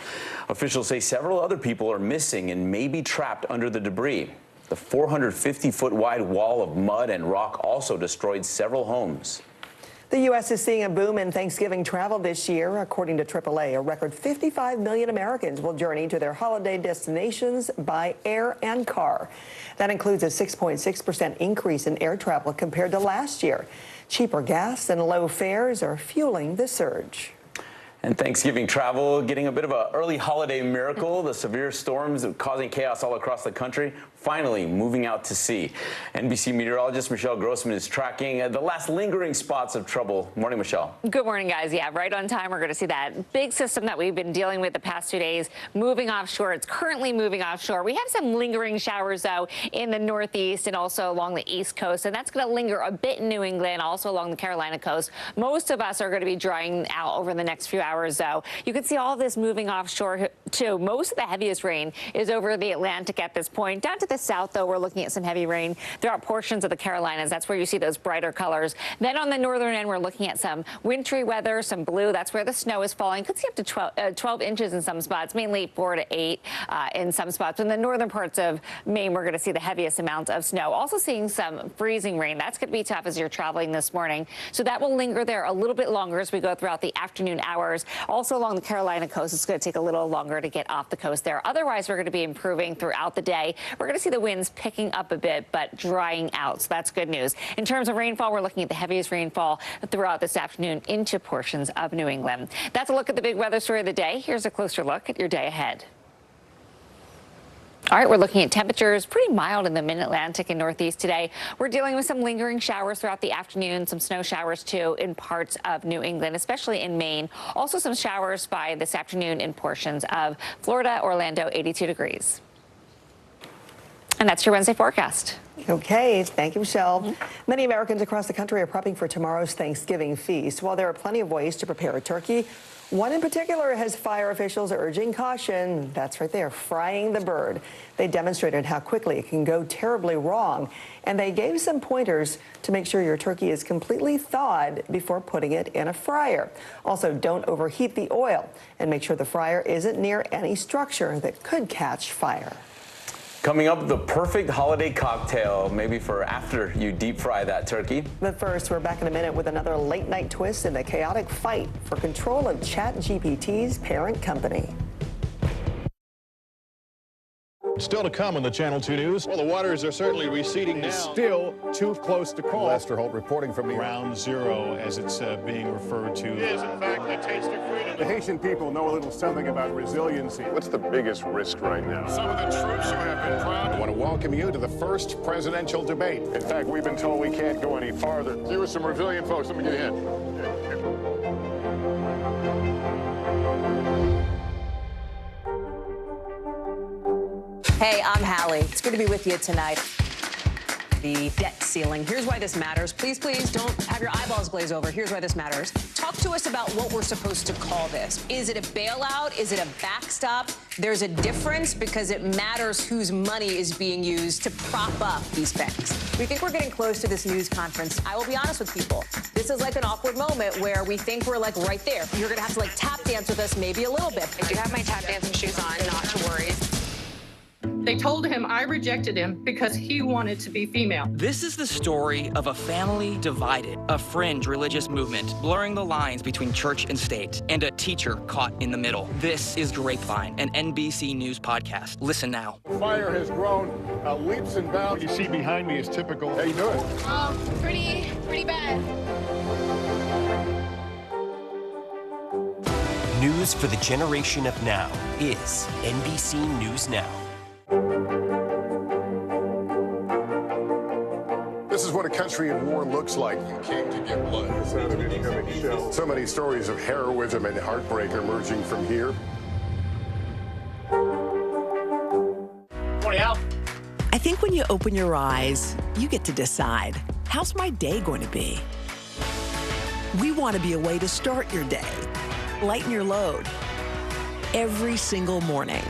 Officials say several other people are missing and may be trapped under the debris. The 450-foot wide wall of mud and rock also destroyed several homes. The U.S. is seeing a boom in Thanksgiving travel this year. According to AAA, a record 55 million Americans will journey to their holiday destinations by air and car. That includes a 6.6% increase in air travel compared to last year. Cheaper gas and low fares are fueling the surge. And Thanksgiving travel getting a bit of an early holiday miracle. The severe storms causing chaos all across the country finally moving out to sea. NBC meteorologist Michelle Grossman is tracking the last lingering spots of trouble. Morning, Michelle. Good morning, guys. Yeah, right on time. We're going to see that big system that we've been dealing with the past 2 days moving offshore. It's currently moving offshore. We have some lingering showers, though, in the northeast and also along the east coast. And that's going to linger a bit in New England, also along the Carolina coast. Most of us are going to be drying out over the next few hours, though. You can see all this moving offshore, too. Most of the heaviest rain is over the Atlantic at this point. Down to the south, though, we're looking at some heavy rain throughout portions of the Carolinas. That's where you see those brighter colors. Then on the northern end, we're looking at some wintry weather, some blue. That's where the snow is falling. Could see up to 12 inches in some spots, mainly 4 to 8 in some spots. In the northern parts of Maine, we're going to see the heaviest amounts of snow. Also seeing some freezing rain. That's going to be tough as you're traveling this morning. So that will linger there a little bit longer as we go throughout the afternoon hours. Also along the Carolina coast, it's going to take a little longer to get off the coast there. Otherwise, we're going to be improving throughout the day. We're going to see the winds picking up a bit, but drying out. So that's good news. In terms of rainfall, we're looking at the heaviest rainfall throughout this afternoon into portions of New England. That's a look at the big weather story of the day. Here's a closer look at your day ahead. All right, we're looking at temperatures pretty mild in the mid-Atlantic and northeast today. We're dealing with some lingering showers throughout the afternoon, some snow showers, too, in parts of New England, especially in Maine. Also some showers by this afternoon in portions of Florida, Orlando, 82 degrees. And that's your Wednesday forecast. Okay, thank you, Michelle. Many Americans across the country are prepping for tomorrow's Thanksgiving feast. While there are plenty of ways to prepare a turkey, one in particular has fire officials urging caution. That's right there, frying the bird. They demonstrated how quickly it can go terribly wrong, and they gave some pointers to make sure your turkey is completely thawed before putting it in a fryer. Also, don't overheat the oil, and make sure the fryer isn't near any structure that could catch fire. Coming up, the perfect holiday cocktail, maybe for after you deep fry that turkey. But first, we're back in a minute with another late night twist in the chaotic fight for control of ChatGPT's parent company. Still to come on the Channel 2 News. Well, the waters are certainly receding now. Still too close to call. Lester Holt reporting from Ground Zero, as it's being referred to. It is, in fact, the taste of freedom. The Haitian people know a little something about resiliency. What's the biggest risk right now? Some of the troops who have been proud. I want to welcome you to the first presidential debate. In fact, we've been told we can't go any farther. Here are some resilient folks. Let me get a hint. Hey, I'm Hallie. It's good to be with you tonight. The debt ceiling. Here's why this matters. Please, please don't have your eyeballs glaze over. Here's why this matters. Talk to us about what we're supposed to call this. Is it a bailout? Is it a backstop? There's a difference because it matters whose money is being used to prop up these banks. We think we're getting close to this news conference. I will be honest with people. This is like an awkward moment where we think we're like right there. You're going to have to like tap dance with us maybe a little bit. I do have my tap dancing shoes on, not to worry. They told him I rejected him because he wanted to be female. This is the story of a family divided, a fringe religious movement blurring the lines between church and state, and a teacher caught in the middle. This is Grapevine, an NBC News podcast. Listen now. Fire has grown leaps and bounds. What you see behind me is typical. How you doing? Pretty bad. News for the generation of now is NBC News Now. country in war looks like. You came to get blood. So many stories of heroism and heartbreak emerging from here. I think when you open your eyes, you get to decide, how's my day going to be? We want to be a way to start your day, lighten your load, every single morning.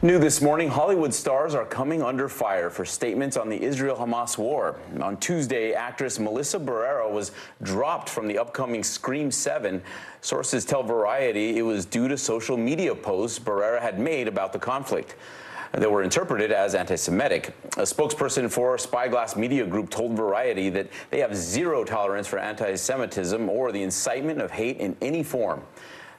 New this morning, Hollywood stars are coming under fire for statements on the Israel-Hamas war. On Tuesday, actress Melissa Barrera was dropped from the upcoming Scream 7. Sources tell Variety it was due to social media posts Barrera had made about the conflict. They were interpreted as anti-Semitic. A spokesperson for Spyglass Media Group told Variety that they have zero tolerance for anti-Semitism or the incitement of hate in any form.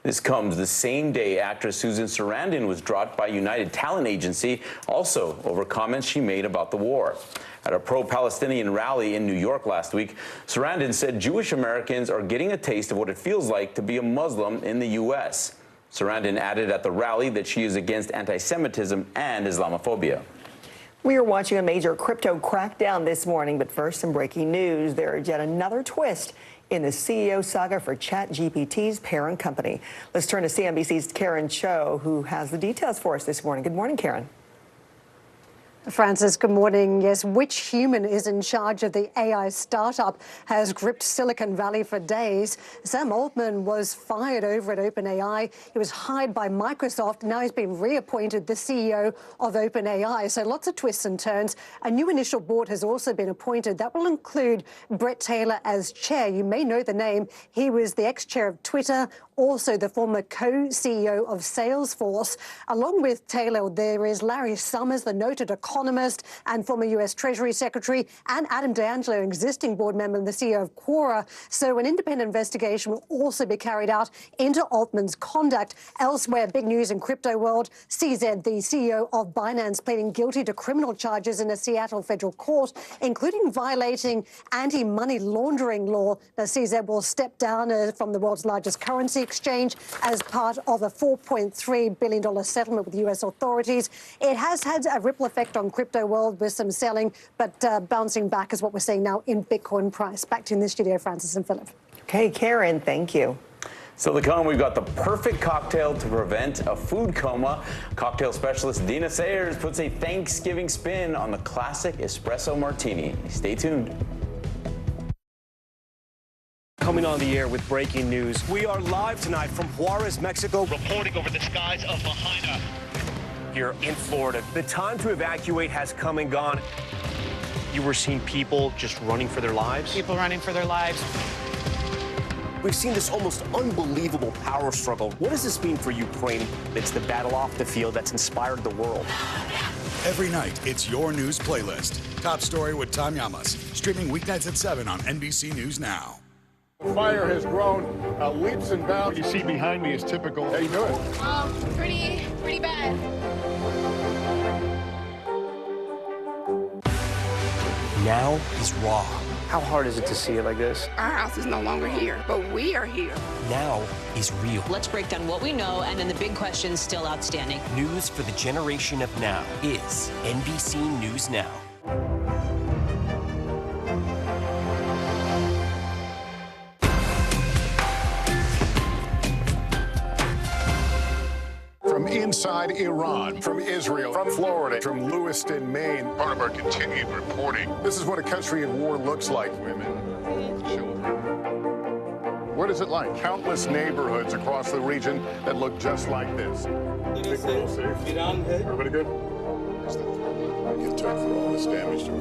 This comes the same day actress Susan Sarandon was dropped by United Talent Agency, also over comments she made about the war. At a pro-Palestinian rally in New York last week, Sarandon said Jewish Americans are getting a taste of what it feels like to be a Muslim in the U.S. Sarandon added at the rally that she is against anti-Semitism and Islamophobia. We are watching a major crypto crackdown this morning, but first, some breaking news. There is yet another twist in the CEO saga for ChatGPT's parent company. Let's turn to CNBC's Karen Cho, who has the details for us this morning. Good morning, Karen. Francis, good morning. Yes, which human is in charge of the AI startup has gripped Silicon Valley for days. Sam Altman was fired over at OpenAI. He was hired by Microsoft. Now he's been reappointed the CEO of OpenAI. So lots of twists and turns. A new initial board has also been appointed. That will include Brett Taylor as chair. You may know the name. He was the ex-chair of Twitter, also the former co-CEO of Salesforce. Along with Taylor, there is Larry Summers, the noted economist and former U.S. Treasury Secretary, and Adam D'Angelo, existing board member and the CEO of Quora. So an independent investigation will also be carried out into Altman's conduct. Elsewhere, big news in crypto world. CZ, the CEO of Binance, pleading guilty to criminal charges in a Seattle federal court, including violating anti-money laundering law. Now, CZ will step down from the world's largest currency exchange as part of a $4.3 billion settlement with U.S. authorities. It has had a ripple effect on crypto world with some selling, but bouncing back is what we're seeing now in Bitcoin price. Back to you in the studio, Francis and Philip. Okay, Karen, thank you. Still to come, we've got the perfect cocktail to prevent a food coma. Cocktail specialist Dina Sayers puts a Thanksgiving spin on the classic espresso martini. Stay tuned. Coming on the air with breaking news. We are live tonight from Juarez, Mexico. Reporting over the skies of Lahaina. Here in Florida. The time to evacuate has come and gone. You were seeing people just running for their lives? People running for their lives. We've seen this almost unbelievable power struggle. What does this mean for Ukraine? It's the battle off the field that's inspired the world. Every night, it's your news playlist. Top Story with Tom Llamas. Streaming weeknights at 7 on NBC News Now. The fire has grown leaps and bounds. What you see behind me is typical. How you doing? Pretty bad. Now is raw. How hard is it to see it like this? Our house is no longer here, but we are here. Now is real. Let's break down what we know and then the big questions still outstanding. News for the generation of now is NBC News Now. From inside Iran, from Israel, from Florida, from Lewiston, Maine, part of our continued reporting. This is what a country in war looks like. Women, children. What is it like? Countless neighborhoods across the region that look just like this. Everybody good? I get took for all this damage to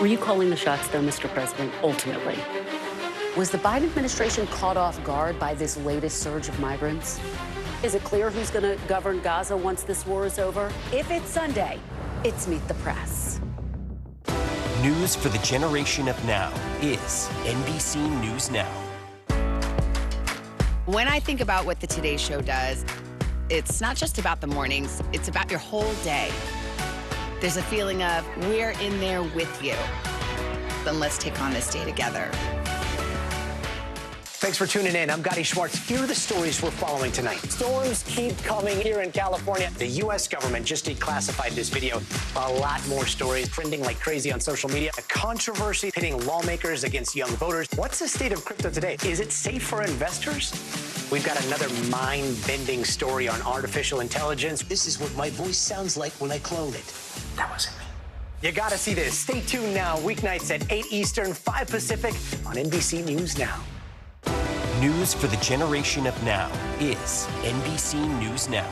Were you calling the shots, though, Mr. President, ultimately? Was the Biden administration caught off guard by this latest surge of migrants? Is it clear who's going to govern Gaza once this war is over? If it's Sunday, it's Meet the Press. News for the generation of now is NBC News Now. When I think about what the Today Show does, it's not just about the mornings, it's about your whole day. There's a feeling of we're in there with you. then let's take on this day together. Thanks for tuning in. I'm Gotti Schwartz. Here are the stories we're following tonight. Storms keep coming here in California. The U.S. government just declassified this video. A lot more stories trending like crazy on social media. A controversy pitting lawmakers against young voters. What's the state of crypto today? Is it safe for investors? We've got another mind-bending story on artificial intelligence. This is what my voice sounds like when I clone it. That wasn't me. You gotta see this. Stay tuned now. Weeknights at 8 Eastern, 5 Pacific on NBC News Now. News for the generation of now is NBC News Now.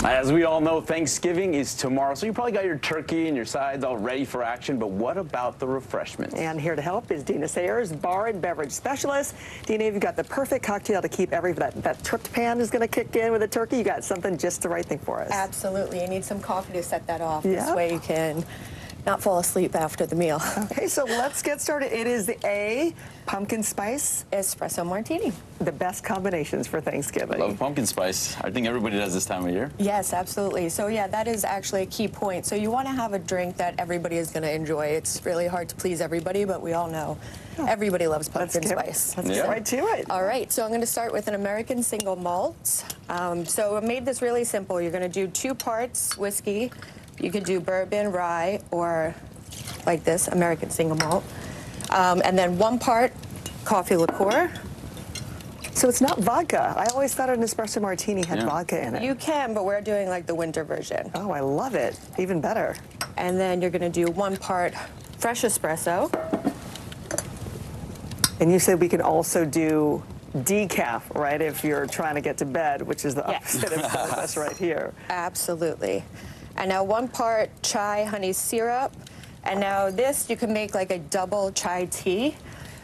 As we all know, Thanksgiving is tomorrow, so you probably got your turkey and your sides all ready for action, but what about the refreshments? And here to help is Dina Sayers, bar and beverage specialist. Dina, you've got the perfect cocktail to keep that tryptophan is going to kick in with the turkey. You got something just the right thing for us. Absolutely. You need some coffee to set that off. Yeah. This way you can not fall asleep after the meal. Okay, so let's get started. It is the A, pumpkin spice espresso martini. The best combinations for Thanksgiving. Love pumpkin spice. I think everybody does this time of year. Yes, absolutely. So yeah, that is actually a key point. So you want to have a drink that everybody is going to enjoy. It's really hard to please everybody, but we all know everybody loves pumpkin spice. Let's get right to it. All right, so I'm going to start with an American single malt. So I made this really simple. You're going to do 2 parts whiskey. You could do bourbon, rye, or like this, American single malt. And then 1 part coffee liqueur. So it's not vodka. I always thought an espresso martini had vodka in it. You can, but we're doing like the winter version. Oh, I love it. Even better. And then you're going to do 1 part fresh espresso. And you said we can also do decaf, right, if you're trying to get to bed, which is the opposite of us right here. Absolutely. And now 1 part chai honey syrup. And now this, you can make like a double chai tea.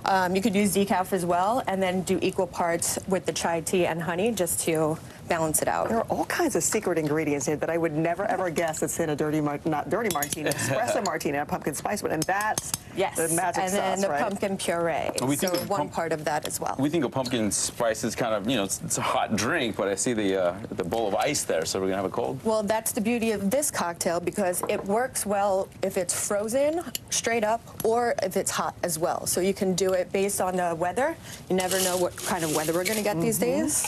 You could use decaf as well, and then do equal parts with the chai tea and honey just to balance it out. There are all kinds of secret ingredients here that I would never ever guess it's in a not dirty martini, espresso martini, a pumpkin spice one, and that's the magic sauce, and then the right? pumpkin puree. We So think 1 part of that as well. We think of pumpkin spice as kind of, you know, it's a hot drink, but I see the bowl of ice there, so we're gonna have it cold. Well, that's the beauty of this cocktail because it works well if it's frozen straight up or if it's hot as well. So you can do it based on the weather. You never know what kind of weather we're going to get these days.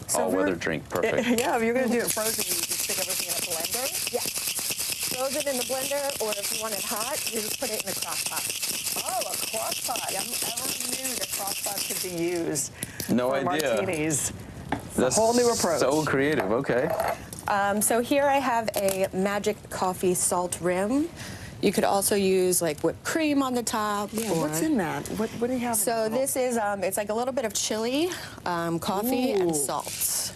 So all-weather drink, perfect. Yeah, if you're going to do it frozen, you just stick everything in a blender. Yeah. Frozen in the blender, or if you want it hot, you just put it in a crock pot. Oh, a crock pot. I never knew that crock pot could be used No for idea. martinis. That's a whole new approach. So creative, okay. So here I have a magic coffee salt rim. You could also use like whipped cream on the top. Yeah, what's in that? What do you have? So this is, it's like a little bit of chili, coffee, and salt.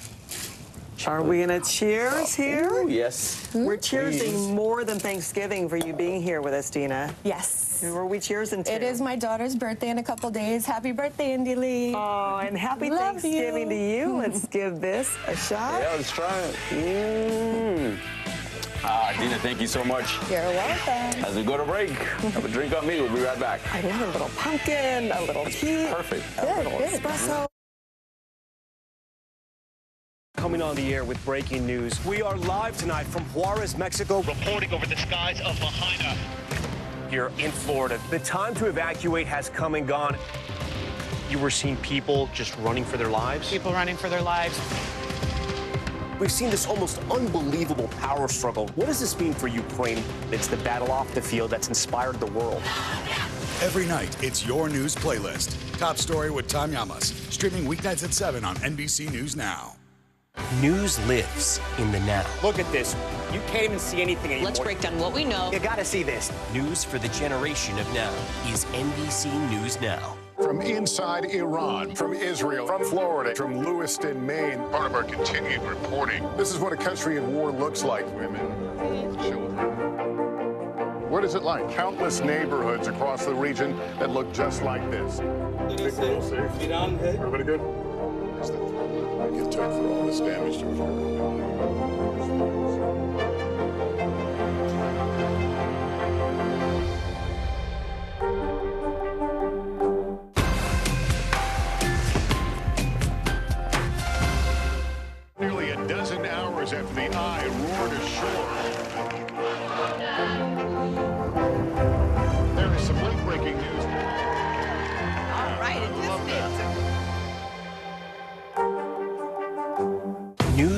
Are we going to cheers here? Ooh, yes. We're cheersing Please. more than Thanksgiving for you being here with us, Dina. Yes. Who are we cheersing to? It is my daughter's birthday in a couple days. Happy birthday, Indy Lee. Oh, and happy Love Thanksgiving you. to you. Let's give this a shot. Yeah, let's try it. Dina, thank you so much. You're welcome. As we go to break, have a drink on me. We'll be right back. I love a little pumpkin, a little tea. Perfect. A little espresso. Coming on the air with breaking news. We are live tonight from Juarez, Mexico. Reporting over the skies of Lahaina. Here in Florida. The time to evacuate has come and gone. You were seeing people just running for their lives? People running for their lives. We've seen this almost unbelievable power struggle. What does this mean for Ukraine? It's the battle off the field that's inspired the world. Every night, it's your news playlist. Top Story with Tom Llamas. Streaming weeknights at 7 on NBC News Now. News lives in the now. Look at this. You can't even see anything anymore. Let's break down what we know. You gotta see this. News for the generation of now is NBC News Now. From inside Iran, from Israel, from Florida, from Lewiston, Maine, part of our continued reporting. This is what a country in war looks like. Women, children. What is it like? Countless neighborhoods across the region that look just like this. Everybody good? I get took for all this damage to Nearly a dozen hours after the eye roared ashore,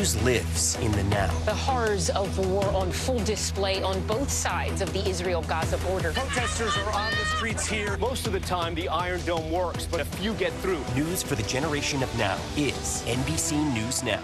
News lives in the now. The horrors of the war on full display on both sides of the Israel-Gaza border. Protesters are on the streets here. Most of the time, the Iron Dome works, but a few get through. News for the generation of now is NBC News Now.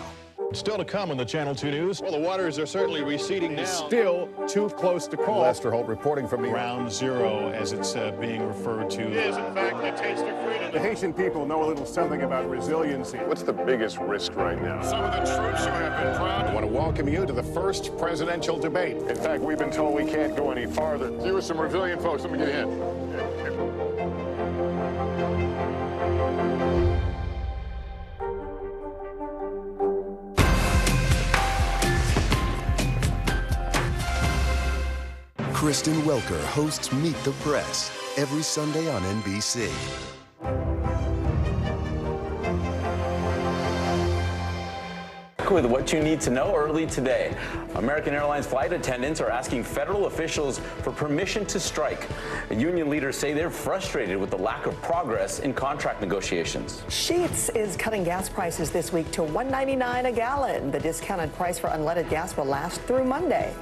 Still to come on the Channel 2 News. Well, the waters are certainly receding now. Still too close to call. Lester Holt reporting from Ground Zero, as it's being referred to. It is, in fact, a taste of freedom. The Haitian people know a little something about resiliency. What's the biggest risk right now? Some of the troops who have been proud. I want to welcome you to the first presidential debate. In fact, we've been told we can't go any farther. You with some resilient folks. Let me get a hint. Kristen Welker hosts Meet the Press every Sunday on NBC. With what you need to know early today. American Airlines flight attendants are asking federal officials for permission to strike. Union leaders say they're frustrated with the lack of progress in contract negotiations. Sheetz is cutting gas prices this week to $1.99 a gallon. The discounted price for unleaded gas will last through Monday.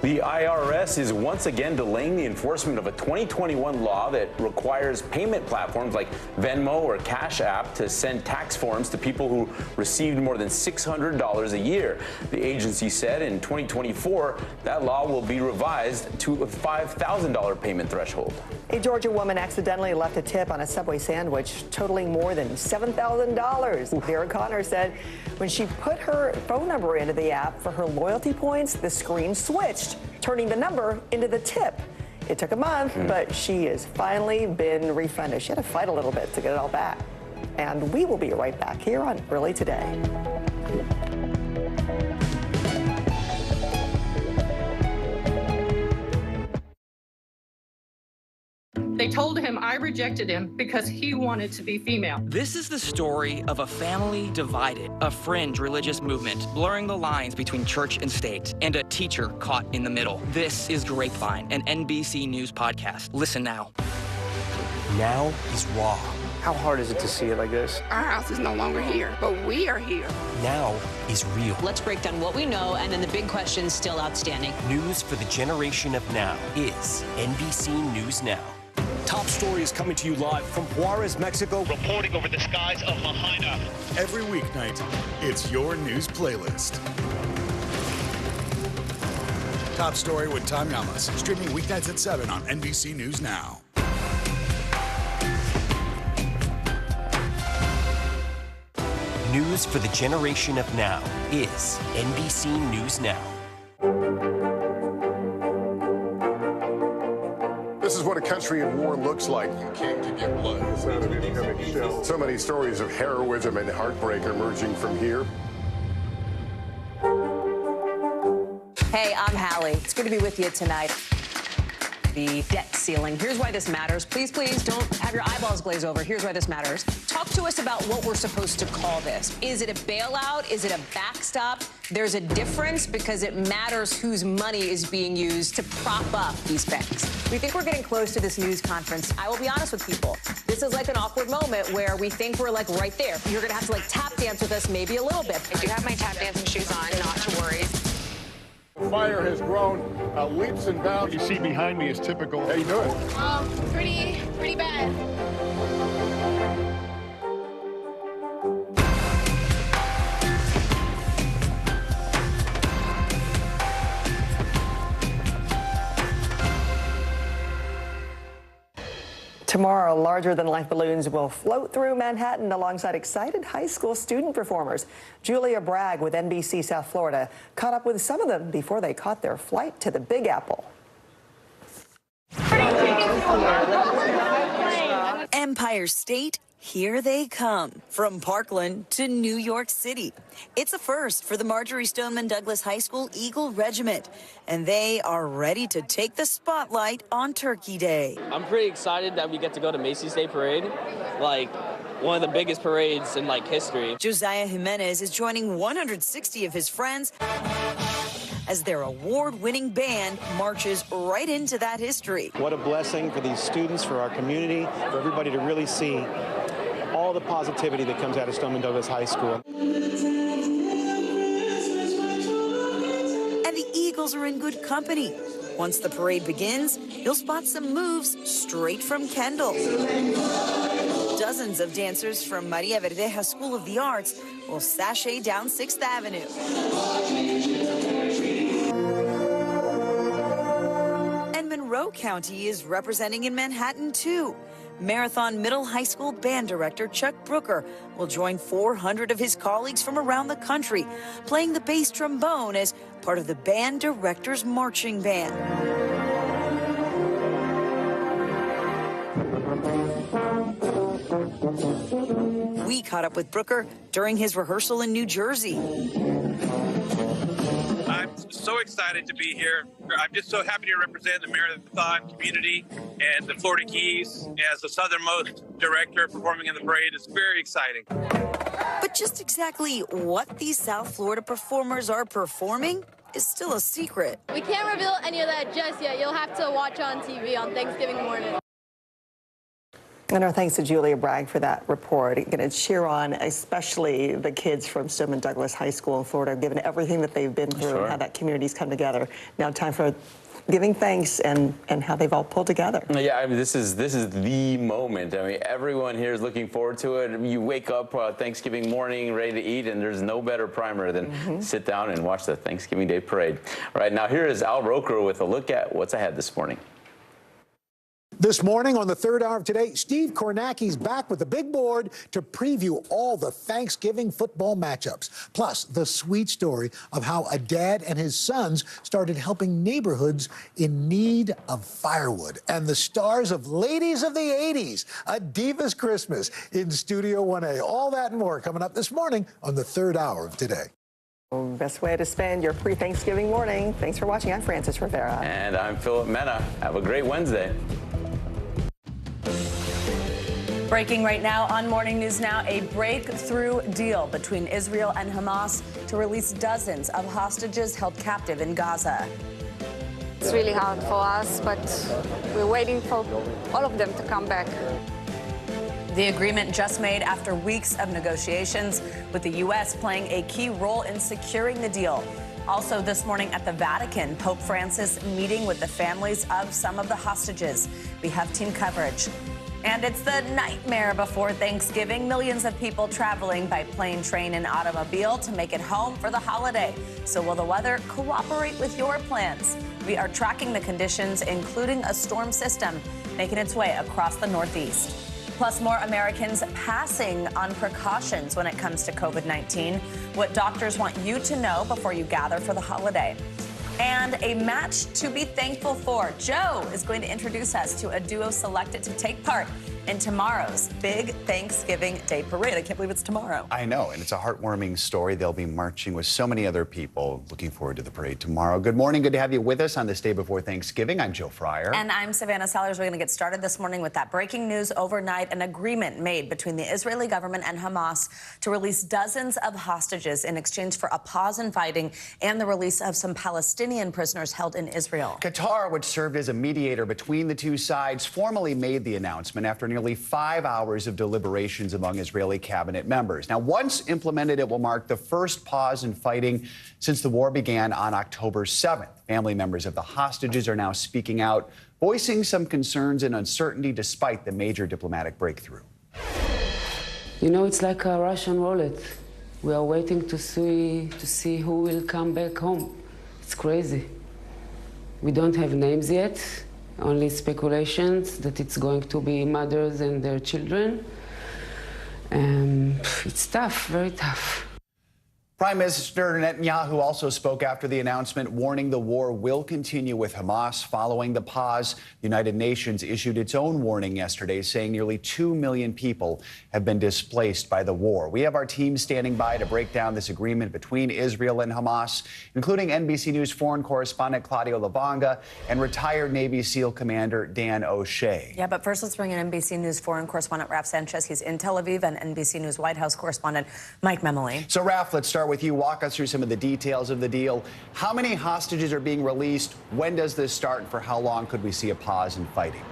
The IRS is once again delaying the enforcement of a 2021 law that requires payment platforms like Venmo or Cash App to send tax forms to people who received more than $600 a year. The agency said in 2024 that law will be revised to a $5,000 payment threshold. A Georgia woman accidentally left a tip on a Subway sandwich totaling more than $7,000. Vera Connor said when she put her phone number into the app for her loyalty points, the screen switched, turning the number into the tip. It took a month, but she has finally been refunded. She had to fight a little bit to get it all back. And we will be right back here on Early Today. They told him I rejected him because he wanted to be female. This is the story of a family divided, a fringe religious movement blurring the lines between church and state, and a teacher caught in the middle. This is Grapevine, an NBC News podcast. Listen now. Now is raw. How hard is it to see it like this? Our house is no longer here, but we are here. Now is real. Let's break down what we know and then the big questions still outstanding. News for the generation of now is NBC News Now. Top stories coming to you live from Juarez, Mexico. Reporting over the skies of Lahaina. Every weeknight, it's your news playlist. Top Story with Tom Yamas, streaming weeknights at 7 on NBC News Now. News for the generation of now is NBC News Now. This is what a country in war looks like. You came to get blood. The sound of incoming shells. So many stories of heroism and heartbreak emerging from here. Hey, I'm Hallie. It's good to be with you tonight. The debt ceiling. Here's why this matters. Please, please don't have your eyeballs glaze over. Here's why this matters. Talk to us about what we're supposed to call this. Is it a bailout? Is it a backstop? There's a difference because it matters whose money is being used to prop up these banks. We think we're getting close to this news conference. I will be honest with people. This is like an awkward moment where we think we're like right there. You're going to have to like tap dance with us maybe a little bit. I do have my tap dancing shoes on, not to worry. The fire has grown leaps and bounds. What you see behind me is typical. How you doing? Pretty bad. Tomorrow, larger-than-life balloons will float through Manhattan alongside excited high school student performers. Julia Bragg with NBC South Florida caught up with some of them before they caught their flight to the Big Apple. Empire State, here they come. From Parkland to New York City. It's a first for the Marjorie Stoneman Douglas High School Eagle Regiment, and they are ready to take the spotlight on Turkey Day. I'm pretty excited that we get to go to Macy's Day Parade, like one of the biggest parades in like history. Josiah Jimenez is joining 160 of his friends as their award-winning band marches right into that history. What a blessing for these students, for our community, for everybody to really see all the positivity that comes out of Stoneman Douglas High School. girls are in good company. Once the parade begins, you'll spot some moves straight from Kendall. Dozens of dancers from Maria Verdeja School of the Arts will sashay down 6th Avenue. And Monroe County is representing in Manhattan, too. Marathon Middle High School band director Chuck Brooker will join 400 of his colleagues from around the country, playing the bass trombone as part of the band director's marching band. We caught up with Brooker during his rehearsal in New Jersey. I'm so excited to be here. I'm just so happy to represent the marathon community and the Florida Keys as the southernmost director performing in the parade. It's very exciting. But just exactly what these South Florida performers are performing is still a secret. We can't reveal any of that just yet. You'll have to watch on TV on Thanksgiving morning. And our thanks to Julia Bragg for that report. Going to cheer on especially the kids from Stoneman Douglas High School in Florida, given everything that they've been through and how that community's come together. Now time for giving thanks and how they've all pulled together. Yeah, I mean, this is the moment. I mean, everyone here is looking forward to it. You wake up Thanksgiving morning ready to eat, and there's no better primer than sit down and watch the Thanksgiving Day parade. All right, now here is Al Roker with a look at what's ahead this morning. This morning on the third hour of Today, Steve Kornacki's back with the big board to preview all the Thanksgiving football matchups. Plus, the sweet story of how a dad and his sons started helping neighborhoods in need of firewood. And the stars of Ladies of the 80s, A Diva's Christmas in Studio 1A. All that and more coming up this morning on the third hour of Today. Best way to spend your pre-Thanksgiving morning. Thanks for watching. I'm Francis Rivera. And I'm Philip Mena. Have a great Wednesday. Breaking right now on Morning News Now, a breakthrough deal between Israel and Hamas to release dozens of hostages held captive in Gaza. It's really hard for us, but we're waiting for all of them to come back. The agreement just made after weeks of negotiations, with the U.S. playing a key role in securing the deal. Also this morning at the Vatican, Pope Francis meeting with the families of some of the hostages. We have team coverage. And it's the nightmare before Thanksgiving. Millions of people traveling by plane, train, and automobile to make it home for the holiday. So will the weather cooperate with your plans? We are tracking the conditions, including a storm system making its way across the Northeast. Plus, more Americans passing on precautions when it comes to COVID-19. What doctors want you to know before you gather for the holiday. And a match to be thankful for. Joe is going to introduce us to a duo selected to take part in tomorrow's big Thanksgiving Day parade. I can't believe it's tomorrow. I know, and it's a heartwarming story. They'll be marching with so many other people. Looking forward to the parade tomorrow. Good morning. Good to have you with us on this day before Thanksgiving. I'm Joe Fryer. And I'm Savannah Sellers. We're going to get started this morning with that breaking news overnight. An agreement made between the Israeli government and Hamas to release dozens of hostages in exchange for a pause in fighting and the release of some Palestinian prisoners held in Israel. Qatar, which served as a mediator between the two sides, formally made the announcement after nearly 5 hours of deliberations among Israeli cabinet members. Now, once implemented, it will mark the first pause in fighting since the war began on October 7th. Family members of the hostages are now speaking out, voicing some concerns and uncertainty despite the major diplomatic breakthrough. You know, it's like a Russian roulette. We are waiting to see who will come back home. It's crazy. We don't have names yet. Only speculations that it's going to be mothers and their children. It's tough, very tough. Prime Minister Netanyahu also spoke after the announcement, warning the war will continue with Hamas following the pause. The United Nations issued its own warning yesterday, saying nearly 2 million people have been displaced by the war. We have our team standing by to break down this agreement between Israel and Hamas, including NBC News foreign correspondent Claudio Lavanga and retired Navy SEAL Commander Dan O'Shea. Yeah, but first let's bring in NBC News foreign correspondent Raf Sanchez. He's in Tel Aviv, and NBC News White House correspondent Mike Memoli. So, Raf, let's start with you. Walk us through some of the details of the deal. How many hostages are being released? When does this start? And for how long could we see a pause in fighting?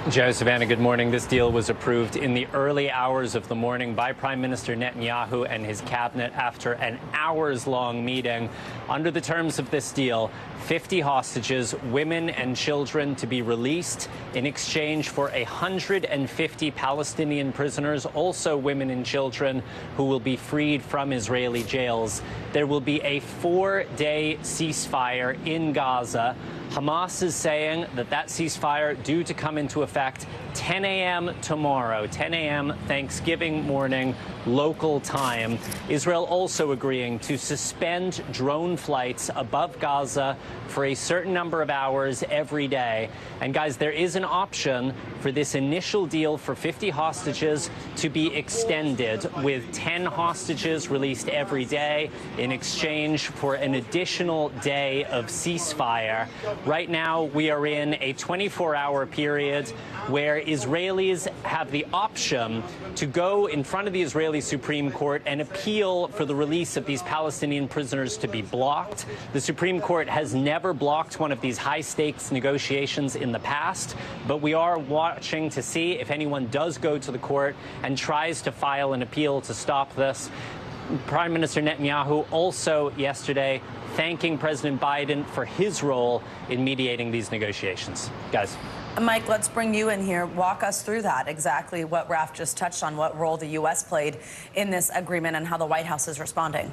Joe, Savannah, good morning. This deal was approved in the early hours of the morning by Prime Minister Netanyahu and his cabinet after an hours-long meeting. Under the terms of this deal, 50 hostages, women and children, to be released in exchange for 150 Palestinian prisoners, also women and children, who will be freed from Israeli jails. There will be a 4-day ceasefire in Gaza. Hamas is saying that ceasefire due to come into effect 10 a.m. tomorrow, 10 a.m. Thanksgiving morning, local time. Israel also agreeing to suspend drone flights above Gaza for a certain number of hours every day. And guys, there is an option for this initial deal for 50 hostages to be extended, with 10 hostages released every day in exchange for an additional day of ceasefire. Right now, we are in a 24-hour period where Israelis have the option to go in front of the Israeli Supreme Court and appeal for the release of these Palestinian prisoners to be blocked. The Supreme Court has never blocked one of these high-stakes negotiations in the past, but we are watching to see if anyone does go to the court and tries to file an appeal to stop this. Prime Minister Netanyahu also yesterday thanking President Biden for his role in mediating these negotiations. Guys. Mike, let's bring you in here. Walk us through that, exactly what Raf just touched on, what role the U.S. played in this agreement and how the White House is responding.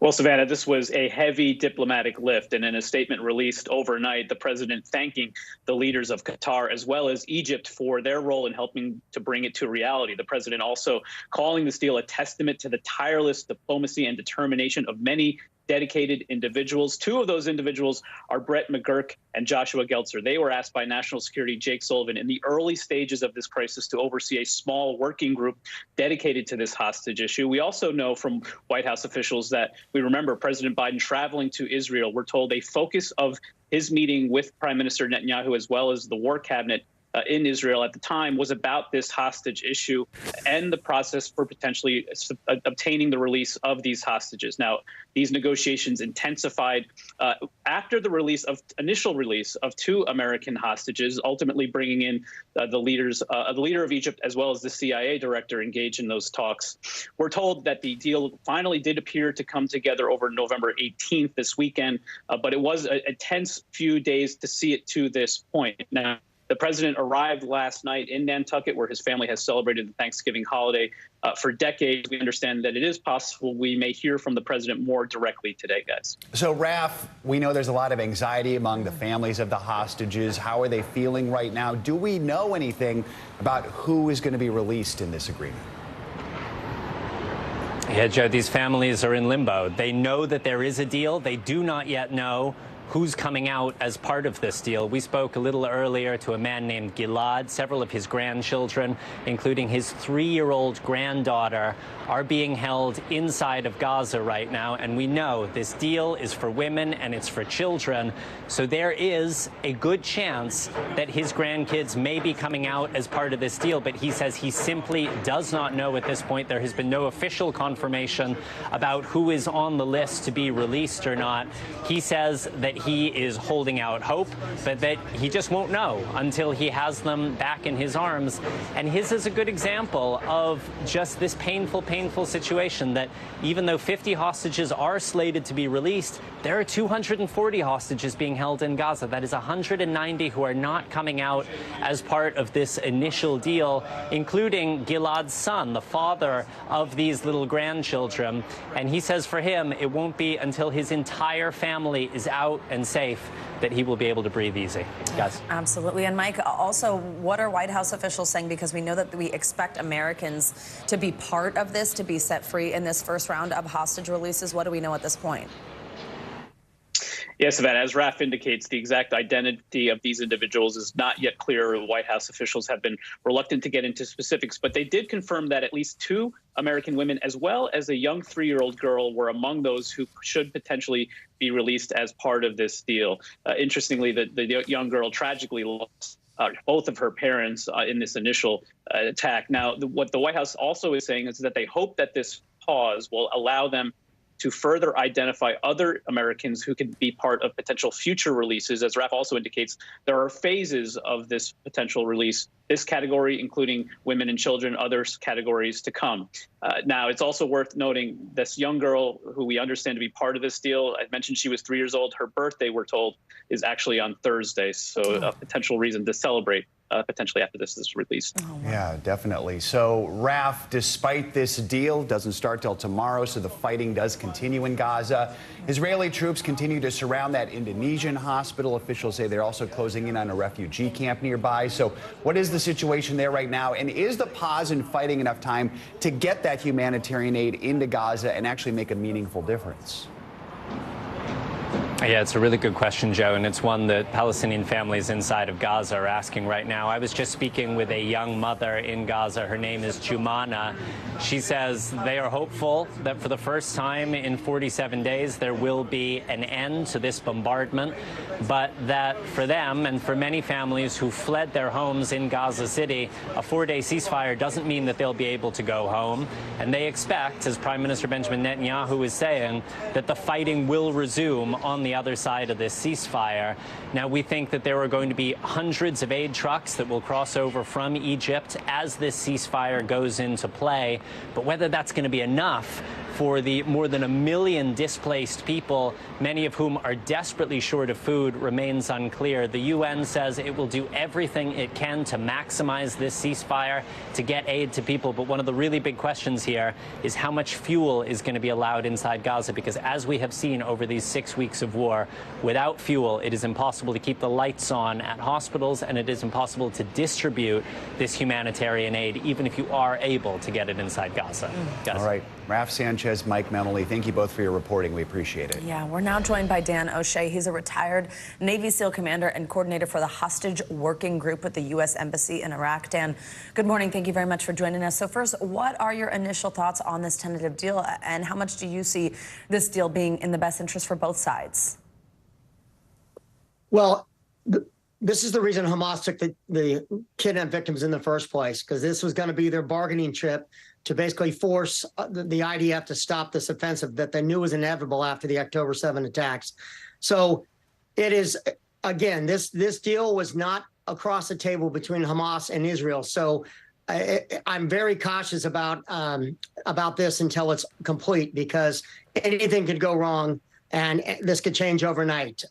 Well, Savannah, this was a heavy diplomatic lift, and in a statement released overnight, the president thanking the leaders of Qatar as well as Egypt for their role in helping to bring it to reality. The president also calling this deal a testament to the tireless diplomacy and determination of many dedicated individuals. Two of those individuals are Brett McGurk and Joshua Geltzer. They were asked by National Security Jake Sullivan in the early stages of this crisis to oversee a small working group dedicated to this hostage issue. We also know from White House officials that we remember President Biden traveling to Israel. We're told a focus of his meeting with Prime Minister Netanyahu as well as the war cabinet in Israel at the time was about this hostage issue and the process for potentially obtaining the release of these hostages. Now, these negotiations intensified after the initial release of 2 American hostages, ultimately bringing in the leader of Egypt as well as the CIA director engaged in those talks. We're told that the deal finally did appear to come together over November 18th this weekend, but it was a tense few days to see it to this point. Now, the president arrived last night in Nantucket, where his family has celebrated the Thanksgiving holiday for decades. We understand that it is possible we may hear from the president more directly today, guys. So, Raf, we know there's a lot of anxiety among the families of the hostages. How are they feeling right now? Do we know anything about who is going to be released in this agreement? Yeah, Joe, these families are in limbo. They know that there is a deal. They do not yet know who's coming out as part of this deal. We spoke a little earlier to a man named Gilad. Several of his grandchildren, including his 3-year-old granddaughter, are being held inside of Gaza right now. And we know this deal is for women and it's for children. So there is a good chance that his grandkids may be coming out as part of this deal. But he says he simply does not know at this point. There has been no official confirmation about who is on the list to be released or not. He says that he is holding out hope, but that he just won't know until he has them back in his arms. And his is a good example of just this painful situation that even though 50 hostages are slated to be released, there are 240 hostages being held in Gaza. That is 190 who are not coming out as part of this initial deal, including Gilad's son, the father of these little grandchildren. And he says for him, it won't be until his entire family is out and safe that he will be able to breathe easy. Guys. Absolutely. And Mike, also, what are White House officials saying? Because we know that we expect Americans to be part of this, to be set free in this first round of hostage releases. What do we know at this point? Yes, Savannah, as Raf indicates, the exact identity of these individuals is not yet clear. White House officials have been reluctant to get into specifics, but they did confirm that at least 2 American women, as well as a young 3-year-old girl, were among those who should potentially be released as part of this deal. Interestingly, the young girl tragically lost both of her parents in this initial attack. Now, what the White House also is saying is that they hope that this pause will allow them to further identify other Americans who could be part of potential future releases. As Raf also indicates, there are phases of this potential release, this category including women and children, other categories to come. Now, it's also worth noting this young girl who we understand to be part of this deal, I mentioned she was 3 years old. Her birthday, we're told, is actually on Thursday, so a potential reason to celebrate potentially after this is released. Yeah, definitely. So, Raf, despite this deal, doesn't start till tomorrow, so the fighting does continue in Gaza. Israeli troops continue to surround that Indonesian hospital. Officials say they're also closing in on a refugee camp nearby. So what is the situation there right now? And is the pause in fighting enough time to get that humanitarian aid into Gaza and actually make a meaningful difference? Yeah, it's a really good question, Joe, and it's one that Palestinian families inside of Gaza are asking right now. I was just speaking with a young mother in Gaza. Her name is Jumana. She says they are hopeful that for the first time in 47 days there will be an end to this bombardment, but that for them and for many families who fled their homes in Gaza City, a 4-day ceasefire doesn't mean that they'll be able to go home. And they expect, as Prime Minister Benjamin Netanyahu is saying, that the fighting will resume on the other side of this ceasefire. Now, we think that there are going to be hundreds of aid trucks that will cross over from Egypt as this ceasefire goes into play. But whether that's going to be enough for the more than 1 million displaced people, many of whom are desperately short of food, remains unclear. The UN says it will do everything it can to maximize this ceasefire, to get aid to people. But one of the really big questions here is how much fuel is going to be allowed inside Gaza, because as we have seen over these 6 weeks of war, without fuel, it is impossible to keep the lights on at hospitals, and it is impossible to distribute this humanitarian aid, even if you are able to get it inside Gaza. All right. Raf Sanchez, Mike Memoli, thank you both for your reporting. We appreciate it. Yeah, we're now joined by Dan O'Shea. He's a retired Navy SEAL commander and coordinator for the Hostage Working Group with the U.S. Embassy in Iraq. Dan, good morning. Thank you very much for joining us. So first, what are your initial thoughts on this tentative deal, and how much do you see this deal being in the best interest for both sides? Well, this is the reason Hamas took the kidnapped victims in the first place, because this was going to be their bargaining chip to basically force the IDF to stop this offensive that they knew was inevitable after the October 7 attacks. So it is, again, this deal was not across the table between Hamas and Israel. So I'm very cautious about this until it's complete, because anything could go wrong and this could change overnight.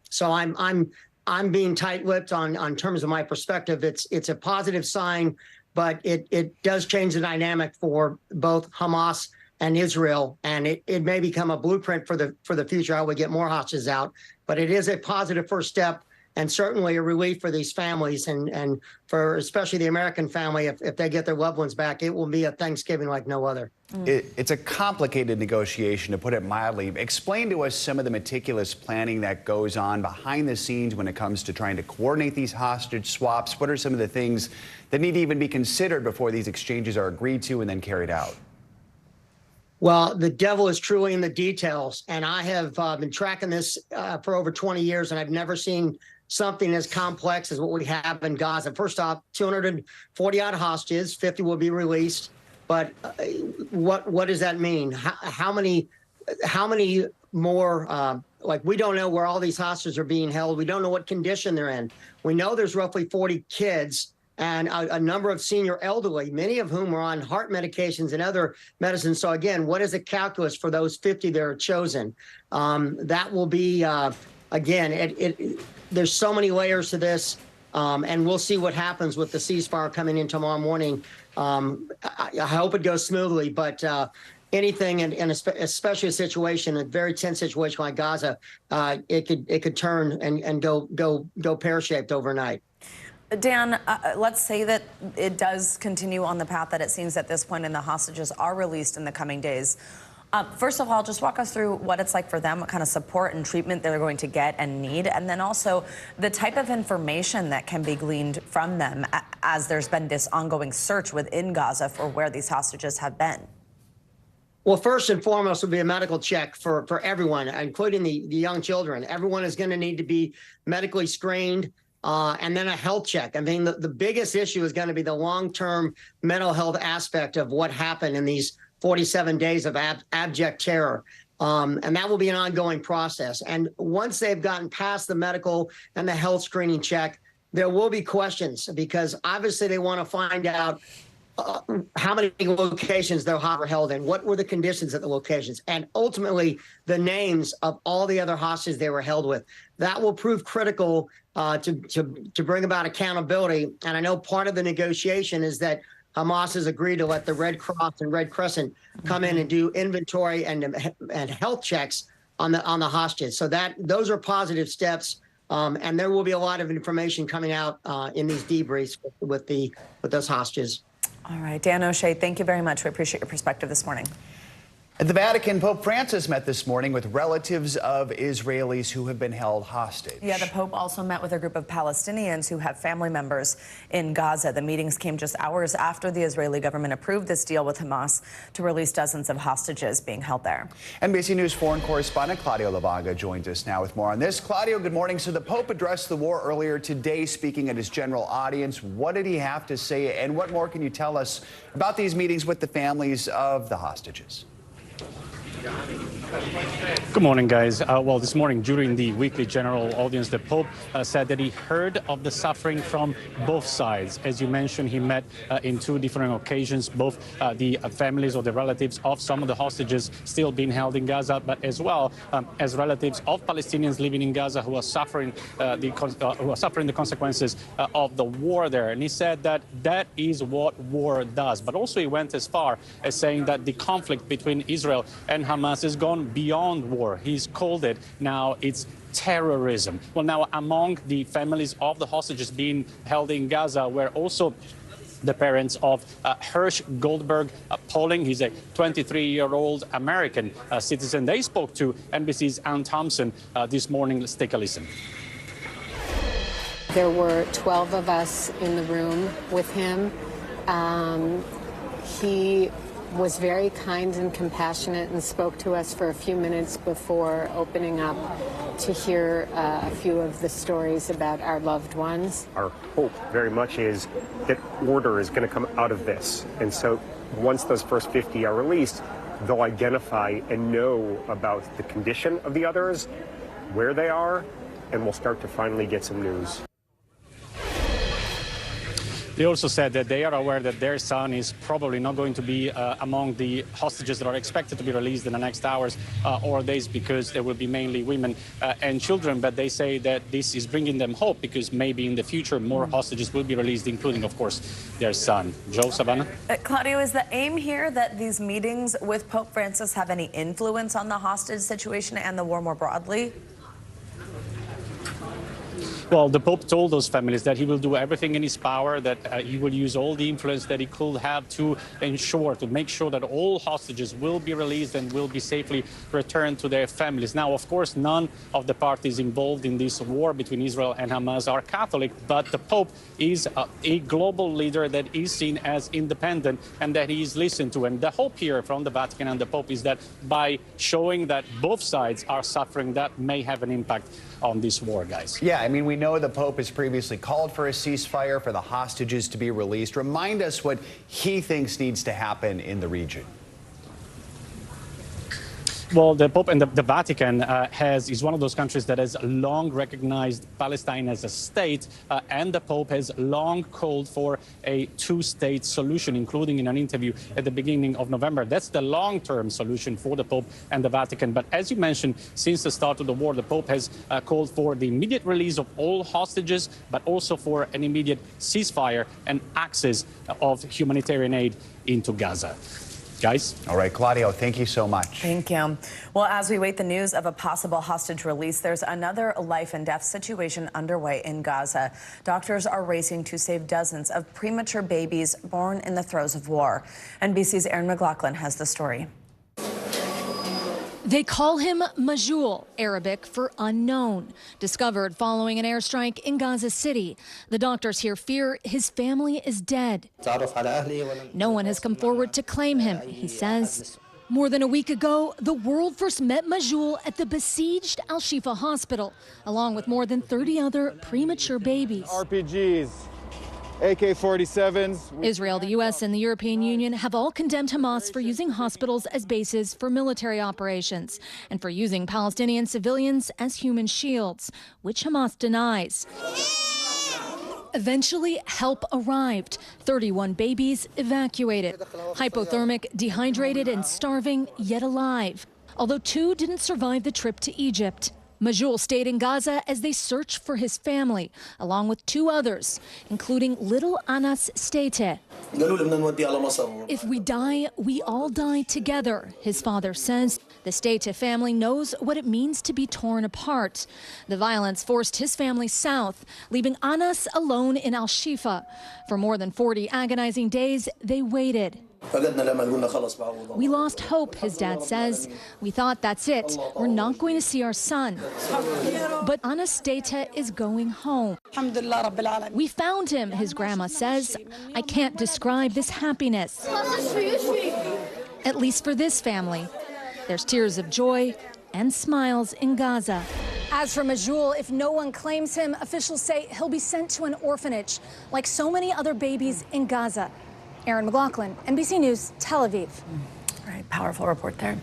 So I'm being tight-lipped on terms of my perspective. It's a positive sign, but it does change the dynamic for both Hamas and Israel, and it may become a blueprint for the future, how we get more hostages out. But it is a positive first step, and certainly a relief for these families, and for especially the American family, if they get their loved ones back, it will be a Thanksgiving like no other. It's a complicated negotiation, to put it mildly. Explain to us some of the meticulous planning that goes on behind the scenes when it comes to trying to coordinate these hostage swaps. What are some of the things that need to even be considered before these exchanges are agreed to and then carried out? Well, the devil is truly in the details, and I have been tracking this for over 20 years, and I've never seen something as complex as what we have in Gaza. First off, 240-odd hostages, 50 will be released. But what does that mean? How many more? Like, we don't know where all these hostages are being held. We don't know what condition they're in. We know there's roughly 40 kids and a number of senior elderly, many of whom are on heart medications and other medicines. So again, what is the calculus for those 50 that are chosen? That will be again. There's so many layers to this, and we'll see what happens with the ceasefire coming in tomorrow morning. I hope it goes smoothly, but anything, and especially a very tense situation like Gaza, it could turn and go pear-shaped overnight. Dan, let's say that it does continue on the path that it seems at this point, and the hostages are released in the coming days. First of all, just walk us through what it's like for them, what kind of support and treatment they're going to get and need, and then also the type of information that can be gleaned from them as there's been this ongoing search within Gaza for where these hostages have been. Well, first and foremost will be a medical check for everyone, including the young children. Everyone is going to need to be medically screened, and then a health check. I mean, the biggest issue is going to be the long-term mental health aspect of what happened in these 47 days of abject terror. And that will be an ongoing process. And once they've gotten past the medical and the health screening check, there will be questions, because obviously they want to find out how many locations they're held in, what were the conditions at the locations, and ultimately the names of all the other hostages they were held with. That will prove critical to bring about accountability. And I know part of the negotiation is that Hamas has agreed to let the Red Cross and Red Crescent come in and do inventory and health checks on the hostages. So those are positive steps. And there will be a lot of information coming out in these debriefs with those hostages. All right, Dan O'Shea, thank you very much. We appreciate your perspective this morning. At the Vatican, Pope Francis met this morning with relatives of Israelis who have been held hostage. Yeah, the Pope also met with a group of Palestinians who have family members in Gaza. The meetings came just hours after the Israeli government approved this deal with Hamas to release dozens of hostages being held there. NBC News foreign correspondent Claudio Lavaga joins us now with more on this. Claudio, good morning. So the Pope addressed the war earlier today, speaking at his general audience. What did he have to say, and what more can you tell us about these meetings with the families of the hostages? Good morning, guys. Well, this morning during the weekly general audience, the Pope said that he heard of the suffering from both sides. As you mentioned, he met in two different occasions, both the families or the relatives of some of the hostages still being held in Gaza, but as well as relatives of Palestinians living in Gaza who are suffering the consequences of the war there. And he said that that is what war does. But also he went as far as saying that the conflict between Israel and Hamas has gone beyond war. He's called it now, it's terrorism. Well, now among the families of the hostages being held in Gaza were also the parents of Hirsch Goldberg Pauling. He's a 23-year-old American citizen. They spoke to NBC's Ann Thompson this morning. Let's take a listen. There were 12 of us in the room with him. He was very kind and compassionate and spoke to us for a few minutes before opening up to hear a few of the stories about our loved ones. Our hope very much is that order is going to come out of this. And so once those first 50 are released, they'll identify and know about the condition of the others, where they are, and we'll start to finally get some news. They also said that they are aware that their son is probably not going to be among the hostages that are expected to be released in the next hours or days, because there will be mainly women and children. But they say that this is bringing them hope, because maybe in the future more hostages will be released, including, of course, their son. Joe, Savannah? Claudio, is the aim here that these meetings with Pope Francis have any influence on the hostage situation and the war more broadly? Well, the Pope told those families that he will do everything in his power, that he will use all the influence that he could have to ensure, to make sure that all hostages will be released and will be safely returned to their families. Now, of course, none of the parties involved in this war between Israel and Hamas are Catholic, but the Pope is a global leader that is seen as independent and that he is listened to. And the hope here from the Vatican and the Pope is that by showing that both sides are suffering, that may have an impact on this war, guys. Yeah, I mean, we know the Pope has previously called for a ceasefire, for the hostages to be released. Remind us what he thinks needs to happen in the region. Well, the Pope and the Vatican is one of those countries that has long recognized Palestine as a state, and the Pope has long called for a two-state solution, including in an interview at the beginning of November. That's the long-term solution for the Pope and the Vatican. But as you mentioned, since the start of the war, the Pope has called for the immediate release of all hostages, but also for an immediate ceasefire and access of humanitarian aid into Gaza. Guys? All right, Claudio, thank you so much. Thank you. Well, as we wait the news of a possible hostage release, there's another life and death situation underway in Gaza. Doctors are racing to save dozens of premature babies born in the throes of war. NBC's Erin McLaughlin has the story. They call him Majul, Arabic for unknown, discovered following an airstrike in Gaza City. The doctors here fear his family is dead. No one has come forward to claim him, he says. More than a week ago, the world first met Majul at the besieged Al-Shifa hospital, along with more than 30 other premature babies. RPGs. AK-47s. Israel, the U.S., and the European Union have all condemned Hamas for using hospitals as bases for military operations and for using Palestinian civilians as human shields, which Hamas denies. Eventually, help arrived. 31 babies evacuated. Hypothermic, dehydrated, and starving, yet alive. Although 2 didn't survive the trip to Egypt. Majul stayed in Gaza as they searched for his family, along with 2 others, including little Anas Stete. If we die, we all die together, his father says. The Stete family knows what it means to be torn apart. The violence forced his family south, leaving Anas alone in Al-Shifa. For more than 40 agonizing days, they waited. We lost hope, his dad says. We thought, that's it. We're not going to see our son. But Anas Stete is going home. We found him, his grandma says. I can't describe this happiness. At least for this family. There's tears of joy and smiles in Gaza. As for Majul, if no one claims him, officials say he'll be sent to an orphanage, like so many other babies in Gaza. Erin McLaughlin, NBC News, Tel Aviv. All right, powerful report there.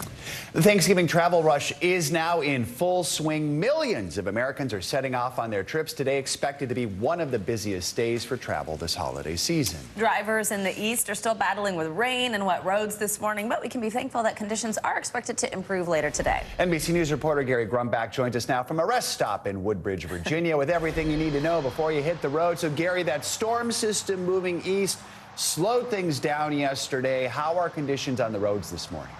The Thanksgiving travel rush is now in full swing. Millions of Americans are setting off on their trips today, expected to be one of the busiest days for travel this holiday season. Drivers in the east are still battling with rain and wet roads this morning, but we can be thankful that conditions are expected to improve later today. NBC News reporter Gary Grumbach joins us now from a rest stop in Woodbridge, Virginia, with everything you need to know before you hit the road. So, Gary, that storm system moving east slowed things down yesterday. How are conditions on the roads this morning?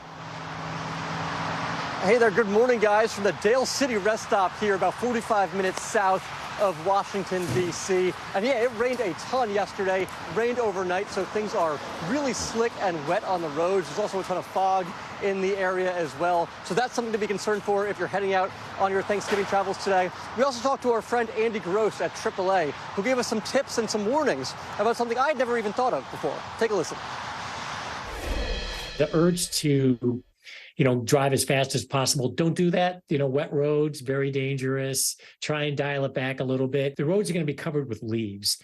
Hey there, good morning, guys, from the Dale City rest stop here, about 45 minutes south of Washington, D.C. And yeah, it rained a ton yesterday, rained overnight, so things are really slick and wet on the roads. There's also a ton of fog in the area as well. So that's something to be concerned for if you're heading out on your Thanksgiving travels today. We also talked to our friend Andy Gross at AAA, who gave us some tips and some warnings about something I'd never even thought of before. Take a listen. The urge to drive as fast as possible. Don't do that. Wet roads, very dangerous. Try and dial it back a little bit. The roads are going to be covered with leaves.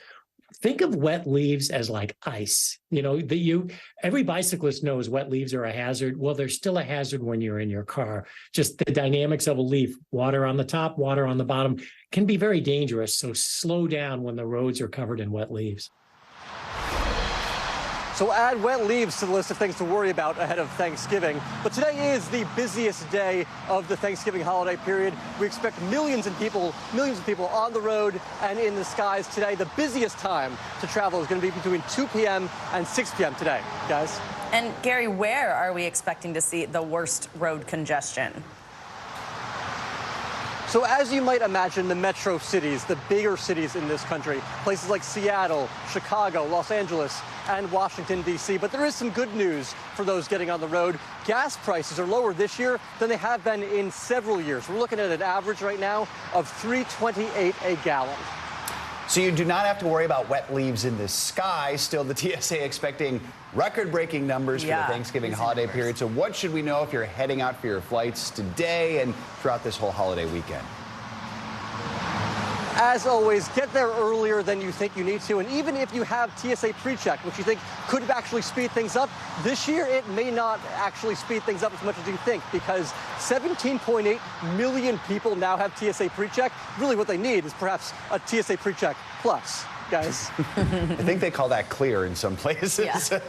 Think of wet leaves as like ice. Every bicyclist knows wet leaves are a hazard. Well, they're still a hazard when you're in your car. Just the dynamics of a leaf, water on the top, water on the bottom, can be very dangerous. So slow down when the roads are covered in wet leaves. So add wet leaves to the list of things to worry about ahead of Thanksgiving. But today is the busiest day of the Thanksgiving holiday period. We expect millions of people on the road and in the skies today. The busiest time to travel is going to be between 2 p.m. and 6 p.m. today, guys. And Gary, where are we expecting to see the worst road congestion? So as you might imagine, the metro cities, the bigger cities in this country, places like Seattle, Chicago, Los Angeles, and Washington, D.C. But there is some good news for those getting on the road. Gas prices are lower this year than they have been in several years. We're looking at an average right now of $3.28 a gallon. So you do not have to worry about wet leaves in the sky. Still, the TSA expecting record-breaking numbers for the Thanksgiving holiday period. So what should we know if you're heading out for your flights today and throughout this whole holiday weekend? As always, get there earlier than you think you need to. And even if you have TSA PreCheck, which you think could actually speed things up, this year it may not actually speed things up as much as you think, because 17.8 million people now have TSA PreCheck. Really what they need is perhaps a TSA PreCheck Plus. Guys. I think they call that clear in some places. Yeah.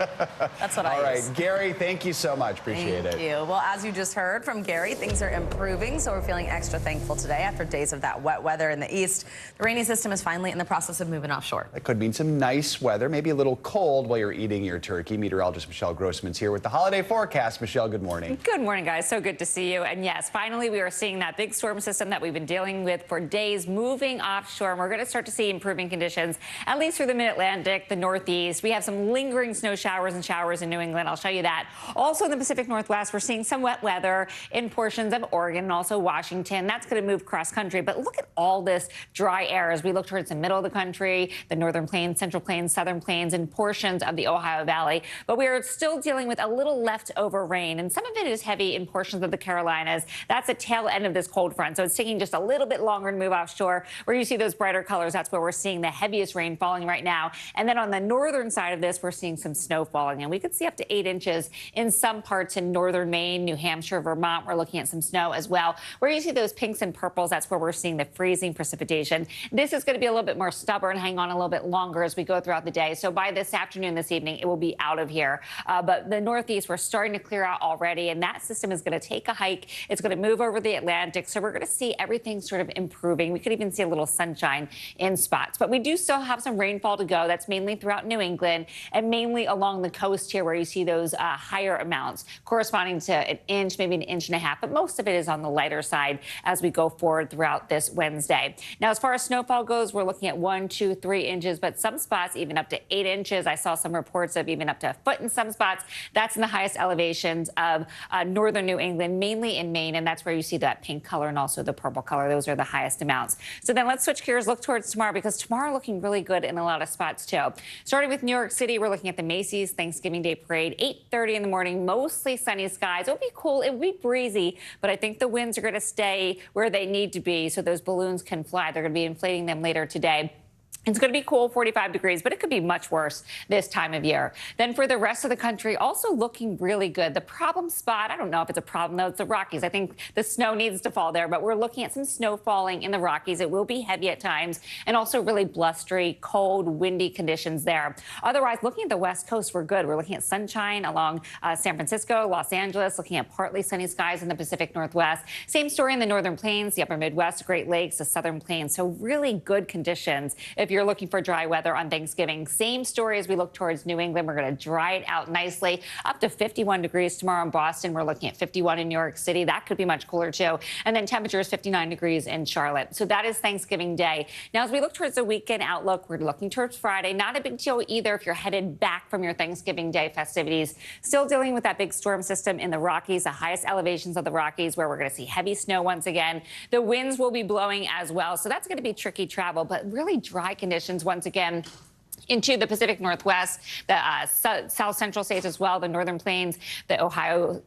That's what I use. All right, Gary, thank you so much. Appreciate it. Thank you. Well, as you just heard from Gary, things are improving, so we're feeling extra thankful today after days of that wet weather in the east. The rainy system is finally in the process of moving offshore. That could mean some nice weather, maybe a little cold while you're eating your turkey. Meteorologist Michelle Grossman's here with the holiday forecast. Michelle, good morning. Good morning, guys. So good to see you. And yes, finally, we are seeing that big storm system that we've been dealing with for days moving offshore. And we're going to start to see improving conditions, at least through the Mid-Atlantic, the Northeast. We have some lingering snow showers and showers in New England. I'll show you that. Also in the Pacific Northwest, we're seeing some wet weather in portions of Oregon and also Washington. That's going to move cross country. But look at all this dry air as we look towards the middle of the country, the Northern Plains, Central Plains, Southern Plains, and portions of the Ohio Valley. But we are still dealing with a little leftover rain, and some of it is heavy in portions of the Carolinas. That's the tail end of this cold front, so it's taking just a little bit longer to move offshore. Where you see those brighter colors, that's where we're seeing the heaviest rain falling right now. And then on the northern side of this, we're seeing some snow falling, and we could see up to 8 inches in some parts in northern Maine, New Hampshire, Vermont. We're looking at some snow as well. Where you see those pinks and purples, that's where we're seeing the freezing precipitation. This is going to be a little bit more stubborn, hang on a little bit longer as we go throughout the day. So by this afternoon, this evening, it will be out of here. But the Northeast, we're starting to clear out already, and that system is going to take a hike. It's going to move over the Atlantic. So we're going to see everything sort of improving. We could even see a little sunshine in spots. But we do still have some rainfall to go. That's mainly throughout New England and mainly along the coast here where you see those higher amounts corresponding to an inch, maybe an inch and a half. But most of it is on the lighter side as we go forward throughout this Wednesday. Now, as far as snowfall goes, we're looking at 1, 2, 3 inches, but some spots even up to 8 inches. I saw some reports of even up to a foot in some spots. That's in the highest elevations of northern New England, mainly in Maine, and that's where you see that pink color and also the purple color. Those are the highest amounts. So then let's switch gears, look towards tomorrow, because tomorrow looking really good in a lot of spots too. Starting with New York City, we're looking at the Macy's Thanksgiving Day Parade, 8:30 in the morning, mostly sunny skies. It'll be cool, it'll be breezy, but I think the winds are going to stay where they need to be so those balloons can fly. They're going to be inflating them later today. It's going to be cool, 45 degrees, but it could be much worse this time of year. Then for the rest of the country, also looking really good. The problem spot, I don't know if it's a problem, though, it's the Rockies. I think the snow needs to fall there, but we're looking at some snow falling in the Rockies. It will be heavy at times and also really blustery, cold, windy conditions there. Otherwise, looking at the West Coast, we're good. We're looking at sunshine along San Francisco, Los Angeles, looking at partly sunny skies in the Pacific Northwest. Same story in the Northern Plains, the Upper Midwest, Great Lakes, the Southern Plains. So really good conditions if you're looking for dry weather on Thanksgiving. Same story as we look towards New England. We're going to dry it out nicely. Up to 51 degrees tomorrow in Boston. We're looking at 51 in New York City. That could be much cooler too. And then temperatures 59 degrees in Charlotte. So that is Thanksgiving Day. Now, as we look towards the weekend outlook, we're looking towards Friday. Not a big deal either if you're headed back from your Thanksgiving Day festivities. Still dealing with that big storm system in the Rockies, the highest elevations of the Rockies, where we're going to see heavy snow once again. The winds will be blowing as well. So that's going to be tricky travel, but really dry conditions once again into the Pacific Northwest, the South Central states as well, the Northern Plains, the Ohio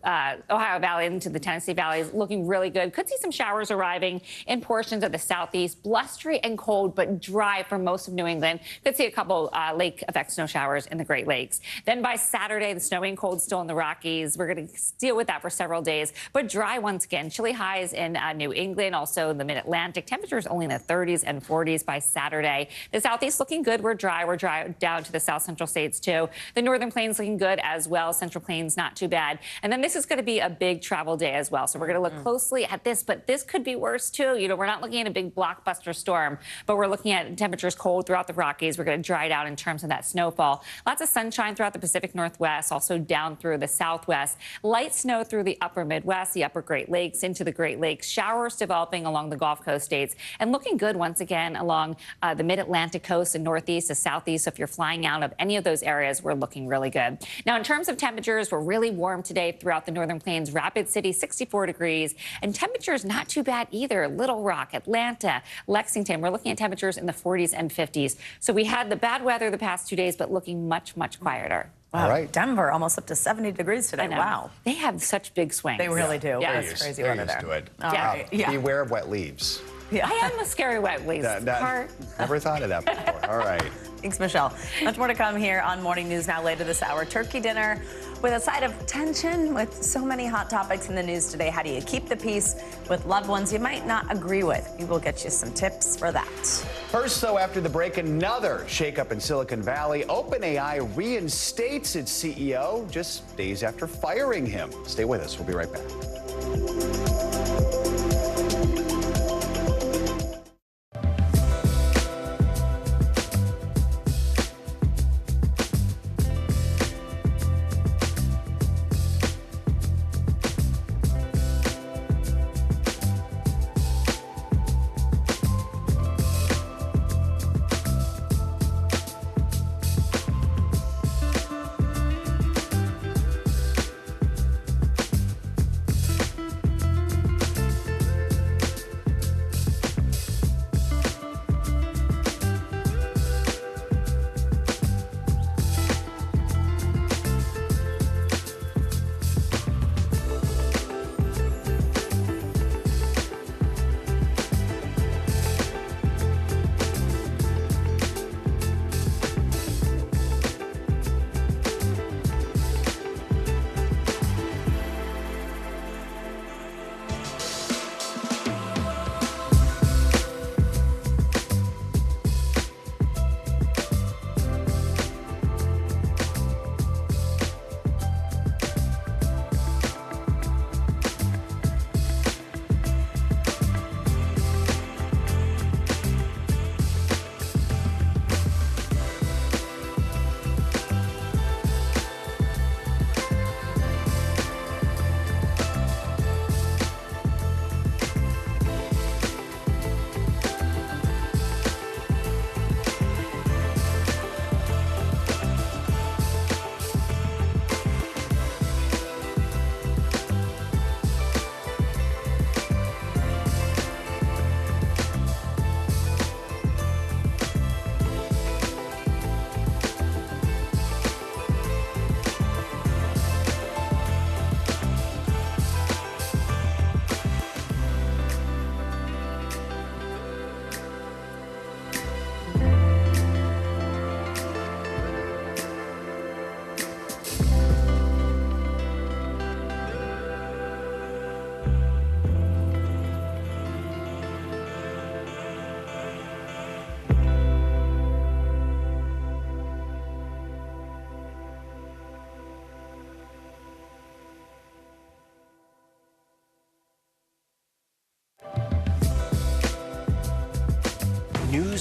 Valley into the Tennessee Valley is looking really good. Could see some showers arriving in portions of the Southeast. Blustery and cold, but dry for most of New England. Could see a couple lake effect snow showers in the Great Lakes. Then by Saturday, the snowy and cold still in the Rockies. We're going to deal with that for several days, but dry once again. Chilly highs in New England, also the Mid-Atlantic. Temperatures only in the 30s and 40s by Saturday. The Southeast looking good. We're dry down to the South Central states too. The Northern Plains looking good as well. Central Plains not too bad. And then this is going to be a big travel day as well. So we're going to look closely at this, but this could be worse too. You know, we're not looking at a big blockbuster storm, but we're looking at temperatures cold throughout the Rockies. We're going to dry it out in terms of that snowfall. Lots of sunshine throughout the Pacific Northwest, also down through the Southwest. Light snow through the Upper Midwest, the Upper Great Lakes, into the Great Lakes. Showers developing along the Gulf Coast states and looking good once again along the Mid-Atlantic coast and Northeast to Southeast. So if you're flying out of any of those areas, we're looking really good. Now, in terms of temperatures, we're really warm today throughout the Northern Plains. Rapid City, 64 degrees. And temperatures not too bad either. Little Rock, Atlanta, Lexington. We're looking at temperatures in the 40s and 50s. So we had the bad weather the past 2 days, but looking much, much quieter. Wow. All right. Denver almost up to 70 degrees today. Wow. They have such big swings. They really do. Yeah, it's crazy weather there. To it. Yeah. Beware of wet leaves. Yeah. I am a scary wet leaves part. Never thought of that before. All right. Thanks, Michelle. Much more to come here on Morning News Now later this hour. Turkey dinner with a side of tension with so many hot topics in the news today. How do you keep the peace with loved ones you might not agree with? We will get you some tips for that. First, though, after the break, another shakeup in Silicon Valley. OpenAI reinstates its CEO just days after firing him. Stay with us. We'll be right back.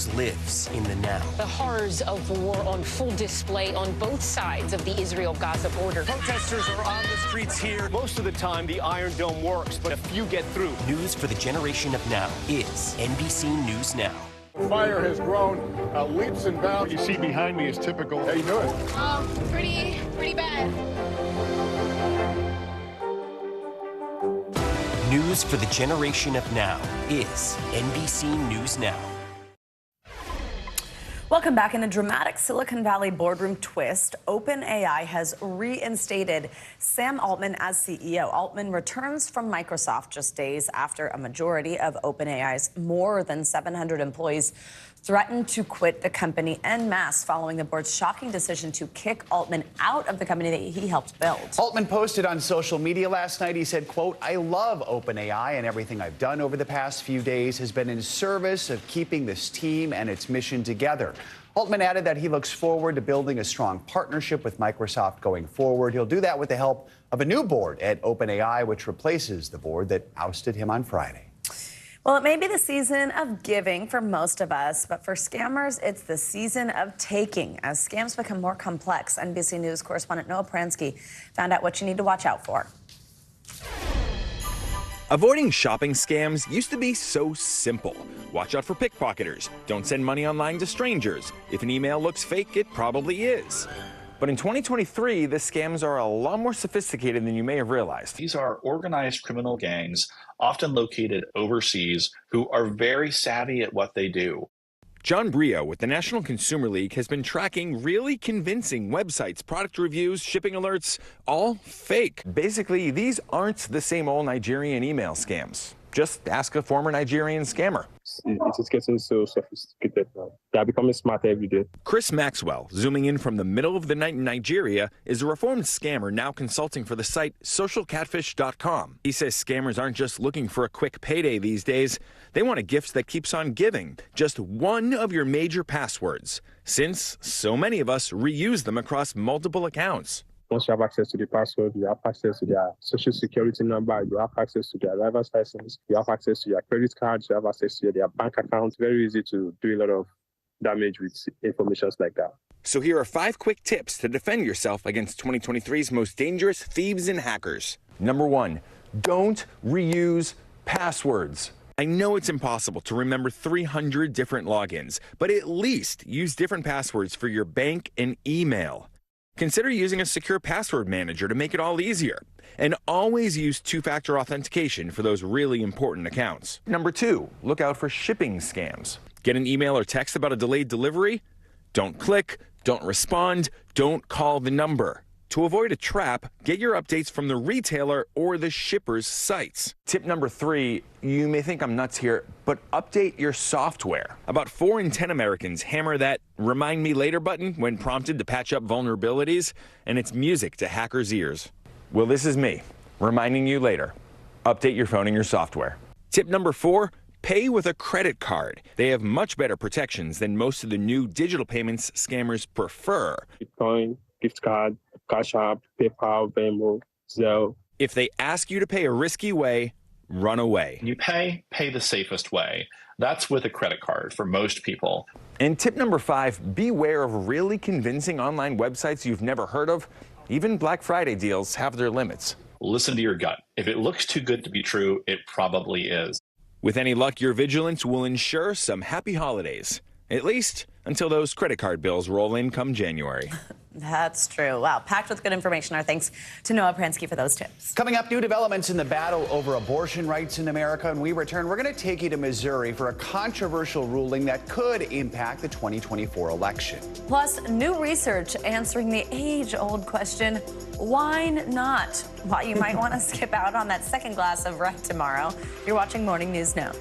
news lives in the now. The horrors of war on full display on both sides of the Israel-Gaza border. Protesters are on the streets here. Most of the time, the Iron Dome works, but a few get through. News for the generation of now is NBC News Now. Fire has grown leaps and bounds. What you see behind me is typical. How you doing? Pretty bad. News for the generation of now is NBC News Now. Welcome back. In a dramatic Silicon Valley boardroom twist, OpenAI has reinstated Sam Altman as CEO. Altman returns from Microsoft just days after a majority of OpenAI's more than 700 employees threatened to quit the company en masse following the board's shocking decision to kick Altman out of the company that he helped build. Altman posted on social media last night. He said, quote, "I love OpenAI, and everything I've done over the past few days has been in service of keeping this team and its mission together." Altman added that he looks forward to building a strong partnership with Microsoft going forward. He'll do that with the help of a new board at OpenAI, which replaces the board that ousted him on Friday. Well, it may be the season of giving for most of us, but for scammers, it's the season of taking. As scams become more complex, NBC News correspondent Noah Pransky found out what you need to watch out for. Avoiding shopping scams used to be so simple. Watch out for pickpocketers. Don't send money online to strangers. If an email looks fake, it probably is. But in 2023, the scams are a lot more sophisticated than you may have realized. These are organized criminal gangs, often located overseas, who are very savvy at what they do. John Brio with the National Consumer League has been tracking really convincing websites, product reviews, shipping alerts, all fake. Basically, these aren't the same old Nigerian email scams. Just ask a former Nigerian scammer. It is getting so sophisticated now. They are becoming smarter every day. Chris Maxwell, zooming in from the middle of the night in Nigeria, is a reformed scammer now consulting for the site socialcatfish.com. He says scammers aren't just looking for a quick payday these days. They want a gift that keeps on giving. Just one of your major passwords, since so many of us reuse them across multiple accounts. Once you have access to the password, you have access to their social security number, you have access to their driver's license, you have access to their credit cards, you have access to their bank account. Very easy to do a lot of damage with information like that. So here are 5 quick tips to defend yourself against 2023's most dangerous thieves and hackers. Number 1, don't reuse passwords. I know it's impossible to remember 300 different logins, but at least use different passwords for your bank and email. Consider using a secure password manager to make it all easier. And always use 2-factor authentication for those really important accounts. Number 2, look out for shipping scams. Get an email or text about a delayed delivery? Don't click, don't respond, don't call the number. To avoid a trap, get your updates from the retailer or the shipper's sites. Tip number 3, you may think I'm nuts here, but update your software. About 4 in 10 Americans hammer that remind me later button when prompted to patch up vulnerabilities, and it's music to hackers' ears. Well, this is me, reminding you later. Update your phone and your software. Tip number 4, pay with a credit card. They have much better protections than most of the new digital payments scammers prefer. Bitcoin, gift card, Cash App, PayPal, Venmo, Zelle. If they ask you to pay a risky way, run away. You pay the safest way. That's with a credit card for most people. And tip number 5, beware of really convincing online websites you've never heard of. Even Black Friday deals have their limits. Listen to your gut. If it looks too good to be true, it probably is. With any luck, your vigilance will ensure some happy holidays. At least until those credit card bills roll in come January. That's true. Wow, packed with good information. Our thanks to Noah Pransky for those tips. Coming up, new developments in the battle over abortion rights in America. When we return, we're going to take you to Missouri for a controversial ruling that could impact the 2024 election. Plus, new research answering the age-old question, why not? Why you might want to skip out on that second glass of red tomorrow. You're watching Morning News Now.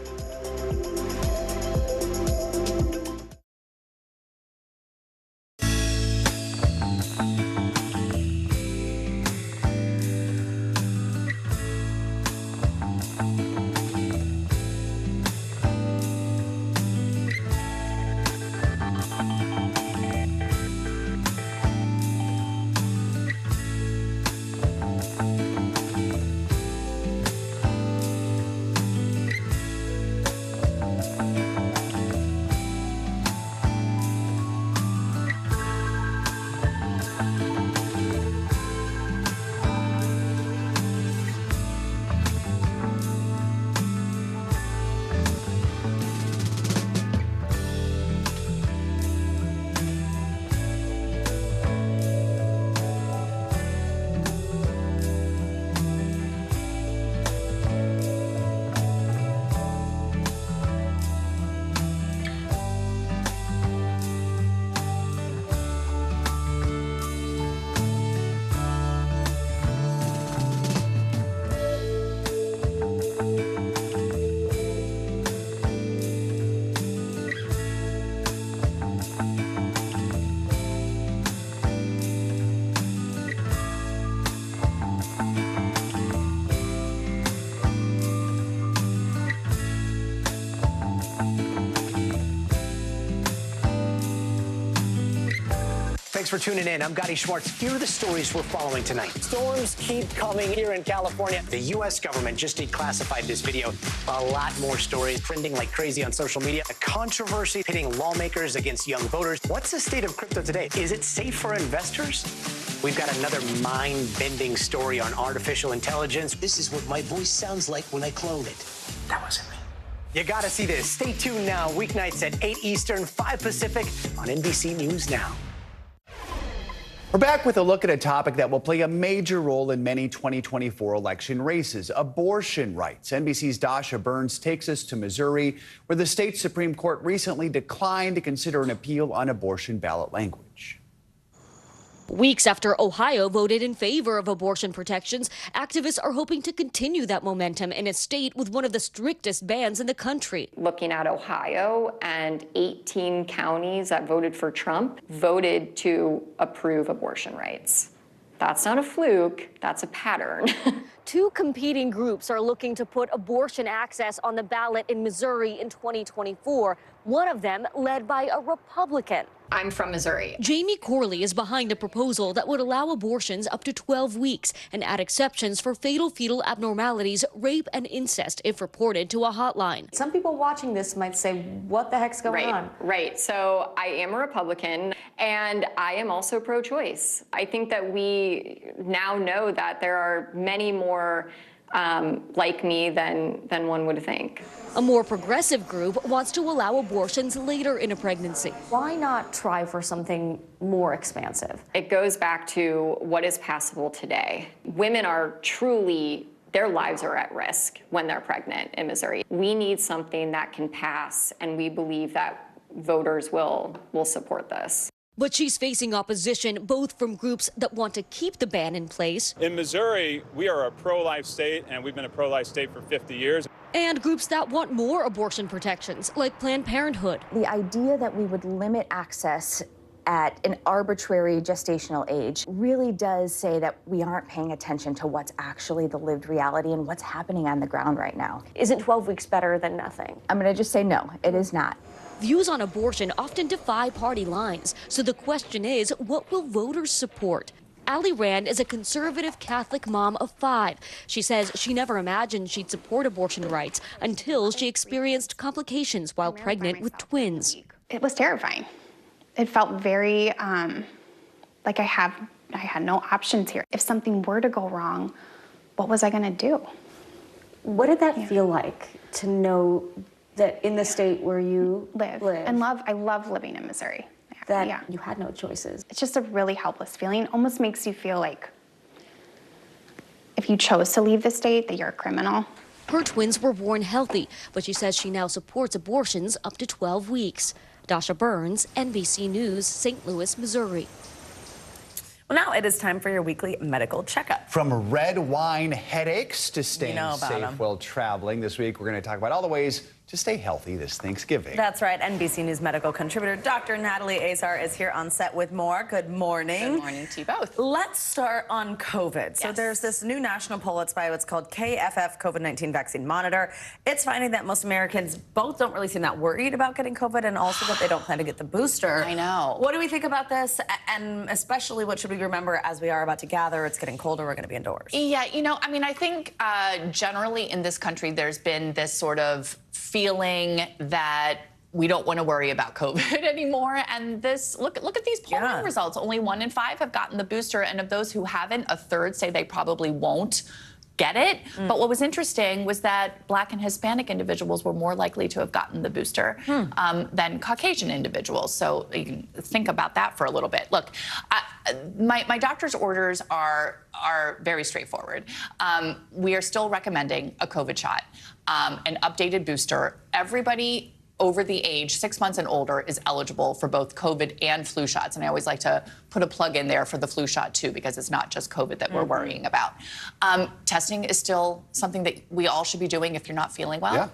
Thanks for tuning in. I'm Gotti Schwartz. Here are the stories we're following tonight. Storms keep coming here in California. The U.S. government just declassified this video. A lot more stories trending like crazy on social media. A controversy pitting lawmakers against young voters. What's the state of crypto today? Is it safe for investors? We've got another mind-bending story on artificial intelligence. This is what my voice sounds like when I clone it. That wasn't me. You gotta see this. Stay tuned now, weeknights at 8 Eastern, 5 Pacific on NBC News Now. We're back with a look at a topic that will play a major role in many 2024 election races, abortion rights. NBC's Dasha Burns takes us to Missouri, where the state Supreme Court recently declined to consider an appeal on abortion ballot language. Weeks after Ohio voted in favor of abortion protections, activists are hoping to continue that momentum in a state with one of the strictest bans in the country. Looking at Ohio, and 18 counties that voted for Trump voted to approve abortion rights. That's not a fluke, that's a pattern. Two competing groups are looking to put abortion access on the ballot in Missouri in 2024, one of them led by a Republican. I'm from Missouri. Jamie Corley is behind a proposal that would allow abortions up to 12 weeks and add exceptions for fatal fetal abnormalities, rape, and incest if reported to a hotline. Some people watching this might say, what the heck's going on? Right. So I am a Republican, and I am also pro-choice. I think that we now know that there are many more like me than one would think. A more progressive group wants to allow abortions later in a pregnancy. Why not try for something more expansive? It goes back to what is passable today. Women are truly, their lives are at risk when they're pregnant in Missouri. We need something that can pass, and we believe that voters will support this. But she's facing opposition both from groups that want to keep the ban in place. In Missouri, we are a pro-life state, and we've been a pro-life state for 50 years. And groups that want more abortion protections, like Planned Parenthood. The idea that we would limit access at an arbitrary gestational age really does say that we aren't paying attention to what's actually the lived reality and what's happening on the ground right now. Isn't 12 weeks better than nothing? I'm going to just say no, it is not. Views on abortion often defy party lines. So the question is, what will voters support? Allie Rand is a conservative Catholic mom of 5. She says she never imagined she'd support abortion rights until she experienced complications while pregnant with twins. It was terrifying. It felt very like I had no options here. If something were to go wrong, what was I going to do? What did that feel like to know that in the state where you live and love? I love living in Missouri. That you had no choices. It's just a really helpless feeling. Almost makes you feel like if you chose to leave the state, that you're a criminal. Her twins were born healthy, but she says she now supports abortions up to 12 weeks. Dasha Burns, NBC News, St. Louis, Missouri. Well, now it is time for your weekly medical checkup. From red wine headaches to staying safe them. while traveling, this week we're going to talk about all the ways to stay healthy this Thanksgiving. That's right. NBC News medical contributor Dr. Natalie Azar is here on set with more. Good morning. Good morning to you both. Let's start on COVID. So there's this new national poll. It's by what's called KFF COVID-19 Vaccine Monitor. It's finding that most Americans both don't really seem that worried about getting COVID and also that they don't plan to get the booster. I know. What do we think about this? And especially what should we remember as we are about to gather? It's getting colder. We're going to be indoors. Yeah, I mean, I think generally in this country, there's been this sort of feeling that we don't want to worry about COVID anymore. And this, look at these polling results. Only 1 in 5 have gotten the booster. And of those who haven't, a third say they probably won't get it. But what was interesting was that Black and Hispanic individuals were more likely to have gotten the booster than Caucasian individuals. So you can think about that for a little bit. Look, my doctor's orders are very straightforward. We are still recommending a COVID shot, an updated booster. Everybody over the age 6 months and older is eligible for both COVID and flu shots. And I always like to put a plug in there for the flu shot too, because it's not just COVID that we're worrying about. Testing is still something that we all should be doing if you're not feeling well.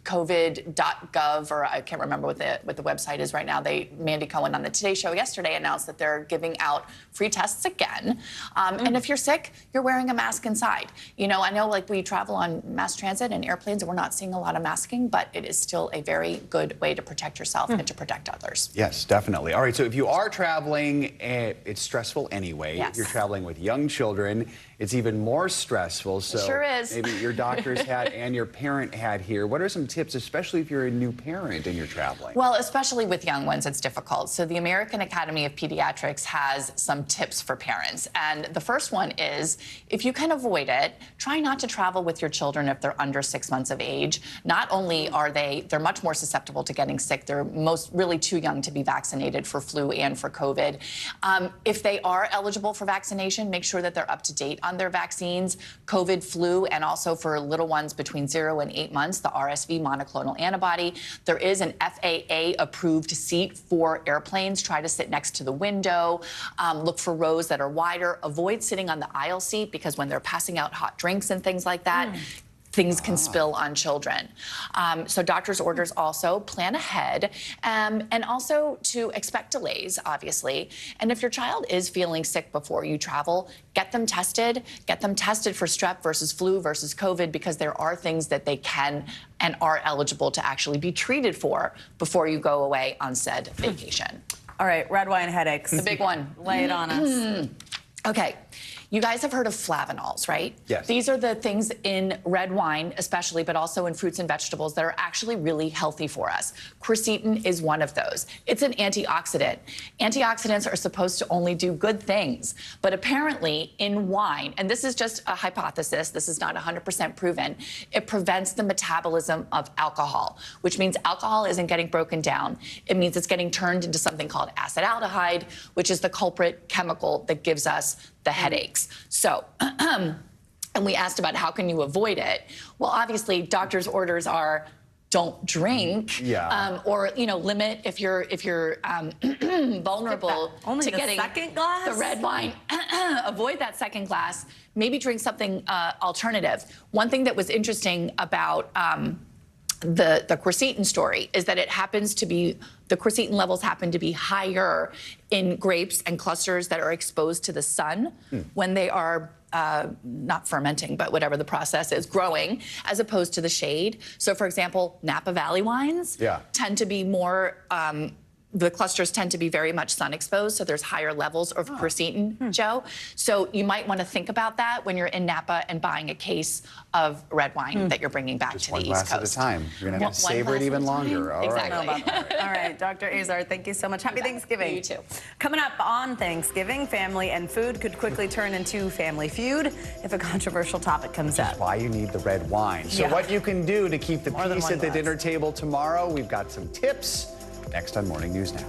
COVID.gov, or I can't remember what the website is right now. Mandy Cohen on the Today Show yesterday announced that they're giving out free tests again. And if you're sick, you're wearing a mask inside. I know like we travel on mass transit and airplanes and we're not seeing a lot of masking, but it is still a very good way to protect yourself and to protect others. Yes, definitely. All right, so if you are traveling, it's stressful anyway. Yes. If you're traveling with young children, it's even more stressful. So sure is. maybe your doctor's hat and your parent hat here. What are some tips, especially if you're a new parent and you're traveling? Well, especially with young ones, it's difficult. So the American Academy of Pediatrics has some tips for parents. And the first one is, if you can avoid it, try not to travel with your children if they're under 6 months of age. Not only are they're much more susceptible to getting sick, they're really too young to be vaccinated for flu and for COVID. If they are eligible for vaccination, make sure that they're up to date on their vaccines, COVID, flu, and also for little ones between 0 and 8 months, the RSV monoclonal antibody. There is an FAA-approved seat for airplanes. Try to sit next to the window. Look for rows that are wider. Avoid sitting on the aisle seat because when they're passing out hot drinks and things like that, things can spill on children. So doctor's orders also plan ahead and also to expect delays, obviously. And if your child is feeling sick before you travel, get them tested for strep versus flu versus COVID, because there are things that they can and are eligible to actually be treated for before you go away on said vacation. All right, red wine headaches. The big one. Lay it on us. Okay. You guys have heard of flavanols, right? Yes. These are the things in red wine, especially, but also in fruits and vegetables that are actually really healthy for us. Quercetin is one of those. It's an antioxidant. Antioxidants are supposed to only do good things, but apparently in wine, and this is just a hypothesis, this is not 100% proven, it prevents the metabolism of alcohol, which means alcohol isn't getting broken down. It means it's getting turned into something called acetaldehyde, which is the culprit chemical that gives us the headaches. So, and we asked about how can you avoid it? Well, obviously, doctor's orders are don't drink, or limit if you're vulnerable to getting second glass? the red wine. Avoid that second glass. Maybe drink something alternative. One thing that was interesting about the quercetin story is that it happens to be, the quercetin levels happen to be higher in grapes and clusters that are exposed to the sun when they are not fermenting, but whatever the process is, growing, as opposed to the shade. So, for example, Napa Valley wines tend to be more, the clusters tend to be very much sun exposed, so there's higher levels of quercetin, Joe. So you might want to think about that when you're in Napa and buying a case of red wine that you're bringing back to the East Coast. One glass at a time. You're going to have to savor it even longer. All right. Exactly. All right, Dr. Azar, thank you so much. Happy Thanksgiving. You too. Coming up on Thanksgiving, family and food could quickly turn into family feud if a controversial topic comes up. That's why you need the red wine. So what you can do to keep the peace at the dinner table tomorrow, we've got some tips next on Morning News Now.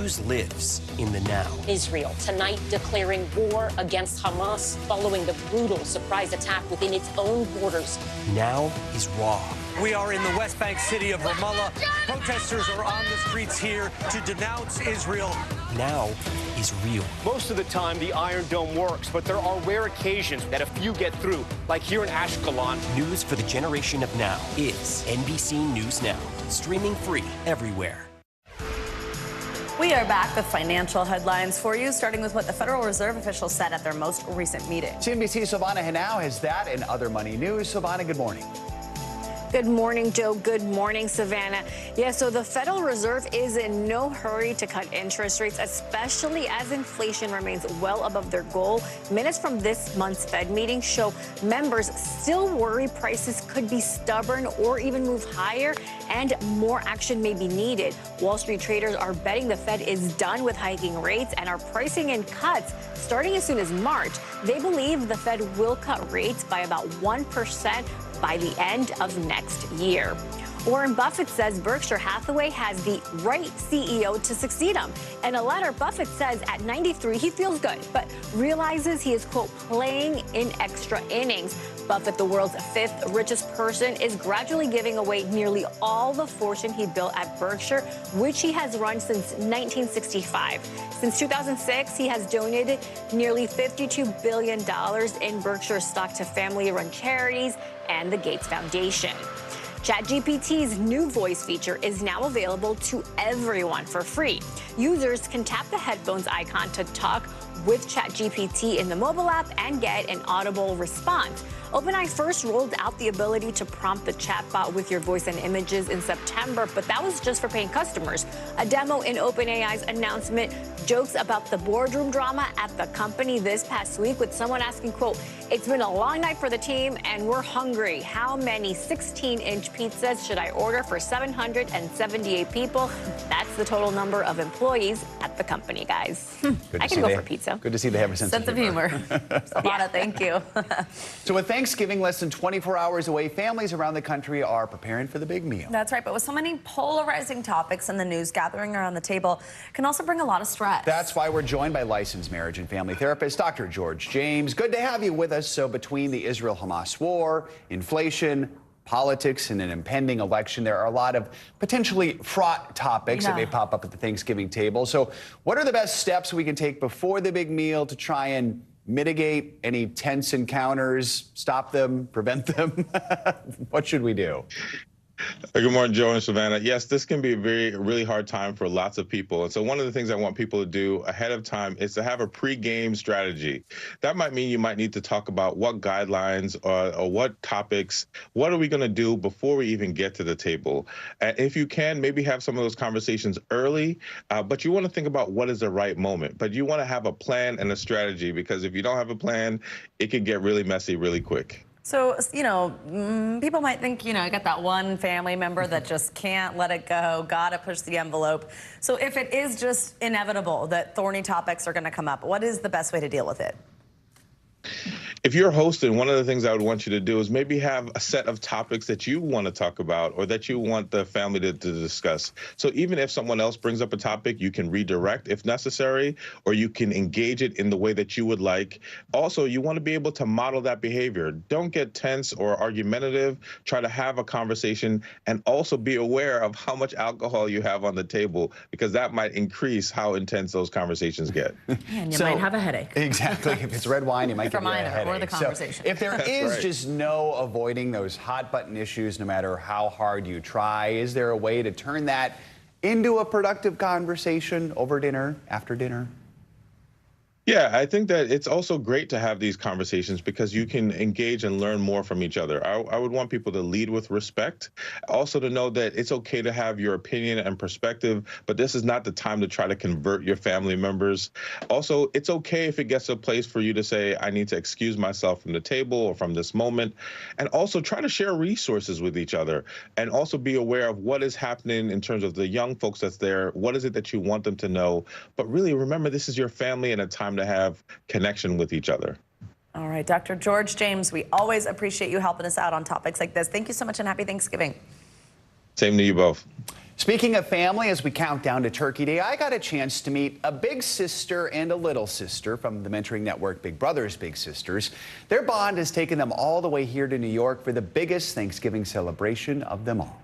news lives in the now. Israel tonight declaring war against Hamas following the brutal surprise attack within its own borders. Now is raw. We are in the West Bank city of Ramallah. Protesters are on the streets here to denounce Israel. Now is real. Most of the time, the Iron Dome works, but there are rare occasions that a few get through, like here in Ashkelon. News for the generation of now is NBC News Now, streaming free everywhere. We are back with financial headlines for you, starting with what the Federal Reserve officials said at their most recent meeting. CNBC's Silvana Henao has that and other money news. Silvana, good morning. Good morning, Joe. Good morning, Savannah. Yeah, so the Federal Reserve is in no hurry to cut interest rates, especially as inflation remains well above their goal. Minutes from this month's Fed meeting show members still worry prices could be stubborn or even move higher, and more action may be needed. Wall Street traders are betting the Fed is done with hiking rates and are pricing in cuts starting as soon as March. They believe the Fed will cut rates by about 1% by the end of next year. Warren Buffett says Berkshire Hathaway has the right CEO to succeed him. In a letter, Buffett says at 93, he feels good, but realizes he is, quote, playing in extra innings. Buffett, the world's fifth richest person, is gradually giving away nearly all the fortune he built at Berkshire, which he has run since 1965. Since 2006, he has donated nearly $52 billion in Berkshire stock to family-run charities and the Gates Foundation. ChatGPT's new voice feature is now available to everyone for free. Users can tap the headphones icon to talk with ChatGPT in the mobile app and get an audible response. OpenAI first rolled out the ability to prompt the chatbot with your voice and images in September, but that was just for paying customers. A demo in OpenAI's announcement jokes about the boardroom drama at the company this past week, with someone asking, quote, "It's been a long night for the team and we're hungry. How many 16-inch pizzas should I order for 778 people?" That's the total number of employees at the company, guys. I can go for pizza. Good to see they have a sense of humor. Savannah, thank you. So with Thanksgiving less than 24 hours away, families around the country are preparing for the big meal. That's right, but with so many polarizing topics in the news, gathering around the table can also bring a lot of stress. That's why we're joined by licensed marriage and family therapist Dr. George James. Good to have you with us. So between the Israel-Hamas war, inflation, politics, and an impending election, there are a lot of potentially fraught topics that may pop up at the Thanksgiving table. So what are the best steps we can take before the big meal to try and mitigate any tense encounters, stop them, prevent them? What should we do? Good morning, Joe and Savannah. Yes, this can be a really hard time for lots of people. And so one of the things I want people to do ahead of time is to have a pre-game strategy. That might mean you might need to talk about what guidelines or what topics, what are we going to do before we even get to the table? If you can, maybe have some of those conversations early, but you want to think about what is the right moment. But you want to have a plan and a strategy, because if you don't have a plan, it can get really messy really quick. So, people might think, I got that one family member that just can't let it go, gotta push the envelope. So if it is just inevitable that thorny topics are gonna come up, what is the best way to deal with it? If you're hosting, one of the things I would want you to do is maybe have a set of topics that you want to talk about or that you want the family to discuss. So even if someone else brings up a topic, you can redirect if necessary, or you can engage it in the way that you would like. Also, you want to be able to model that behavior. Don't get tense or argumentative. Try to have a conversation, and also be aware of how much alcohol you have on the table, because that might increase how intense those conversations get. And you might have a headache. Exactly. If it's red wine, you might get a headache. Or the conversation. So if there is just no avoiding those hot button issues, no matter how hard you try, is there a way to turn that into a productive conversation over dinner, after dinner? Yeah, I think that it's also great to have these conversations because you can engage and learn more from each other. I would want people to lead with respect. Also to know that it's okay to have your opinion and perspective, but this is not the time to try to convert your family members. Also, it's okay if it gets to a place for you to say, I need to excuse myself from the table or from this moment. And also try to share resources with each other, and also be aware of what is happening in terms of the young folks that's there. What is it that you want them to know? But really remember, this is your family and a time to have connection with each other. All right, Dr. George James, we always appreciate you helping us out on topics like this. Thank you so much, and happy Thanksgiving. Same to you both. Speaking of family, as we count down to Turkey Day, I got a chance to meet a big sister and a little sister from the mentoring network Big Brothers Big Sisters. Their bond has taken them all the way here to New York for the biggest Thanksgiving celebration of them all.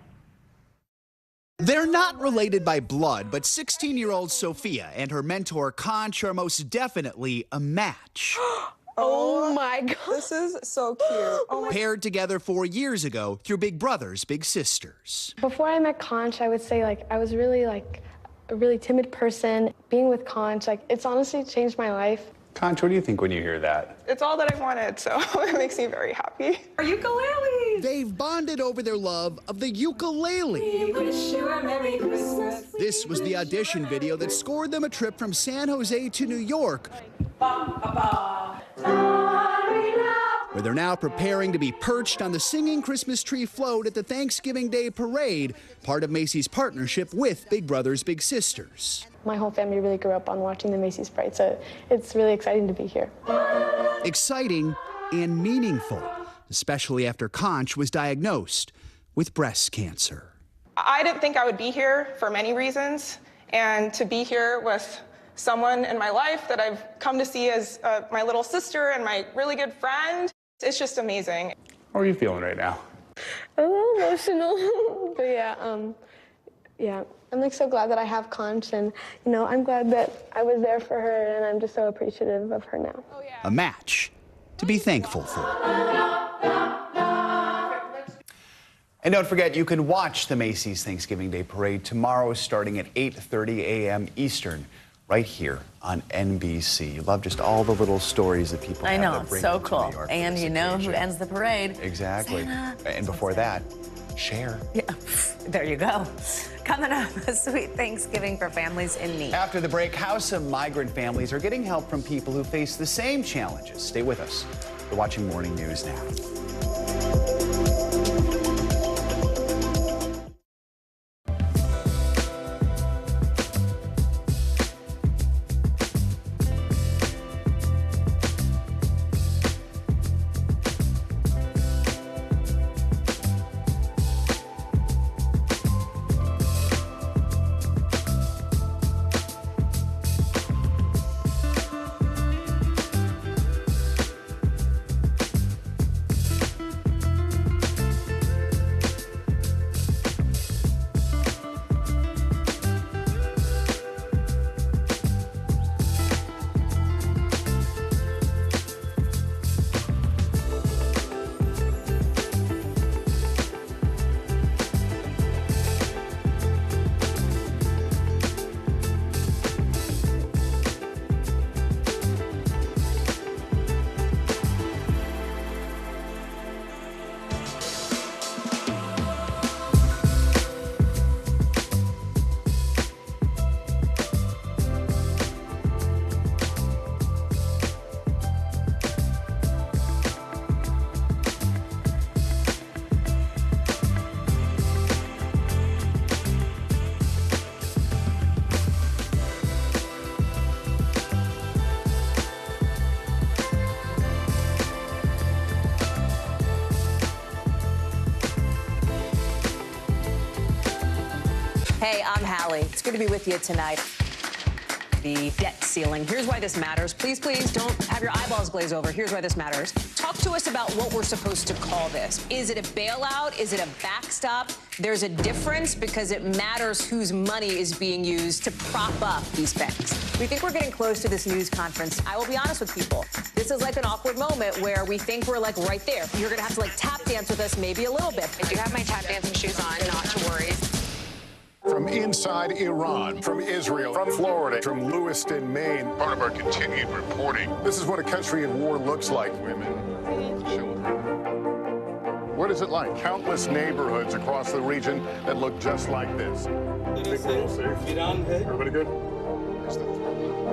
They're not related by blood, but 16-year-old Sophia and her mentor Conch are most definitely a match. Oh my God. This is so cute. Oh Paired together 4 years ago through Big Brothers Big Sisters. Before I met Conch, I would say I was really a really timid person. Being with Conch, it's honestly changed my life. Conch, what do you think when you hear that? It's all that I wanted, so it makes me very happy. Our ukulele! They've bonded over their love of the ukulele. We wish you a Merry Christmas. This was the audition video that scored them a trip from San Jose to New York, where they're now preparing to be perched on the singing Christmas tree float at the Thanksgiving Day parade, part of Macy's partnership with Big Brothers Big Sisters. My whole family really grew up on watching the Macy's Parade, so it's really exciting to be here. Exciting and meaningful, especially after Conch was diagnosed with breast cancer. I didn't think I would be here for many reasons, and to be here with someone in my life that I've come to see as my little sister and my really good friend, it's just amazing. How are you feeling right now? A little emotional, but yeah, I'm so glad that I have Conch, and I'm glad that I was there for her, and I'm just so appreciative of her now. A match to be thankful for. And don't forget, you can watch the Macy's Thanksgiving Day Parade tomorrow starting at 8:30 a.m. Eastern, right here on NBC. You love just all the little stories that people have. I know, that it's bring so them to cool. New York And you know who ends the parade. Exactly. Santa. And before that, Cher. Yeah, there you go. Coming up, a sweet Thanksgiving for families in need. After the break, how some migrant families are getting help from people who face the same challenges. Stay with us. You're watching Morning News Now. Hey, I'm Hallie. It's good to be with you tonight. The debt ceiling. Here's why this matters. Please, please don't have your eyeballs glaze over. Here's why this matters. Talk to us about what we're supposed to call this. Is it a bailout? Is it a backstop? There's a difference because it matters whose money is being used to prop up these banks. We think we're getting close to this news conference. I will be honest with people. This is like an awkward moment where we think we're right there. You're going to have to tap dance with us maybe a little bit. I do have my tap dancing shoes on, not to worry. From inside Iran, from Israel, from Florida, from Lewiston, Maine. Part of our continued reporting. This is what a country in war looks like. Women, children. What is it like? Countless neighborhoods across the region that look just like this. Everybody good?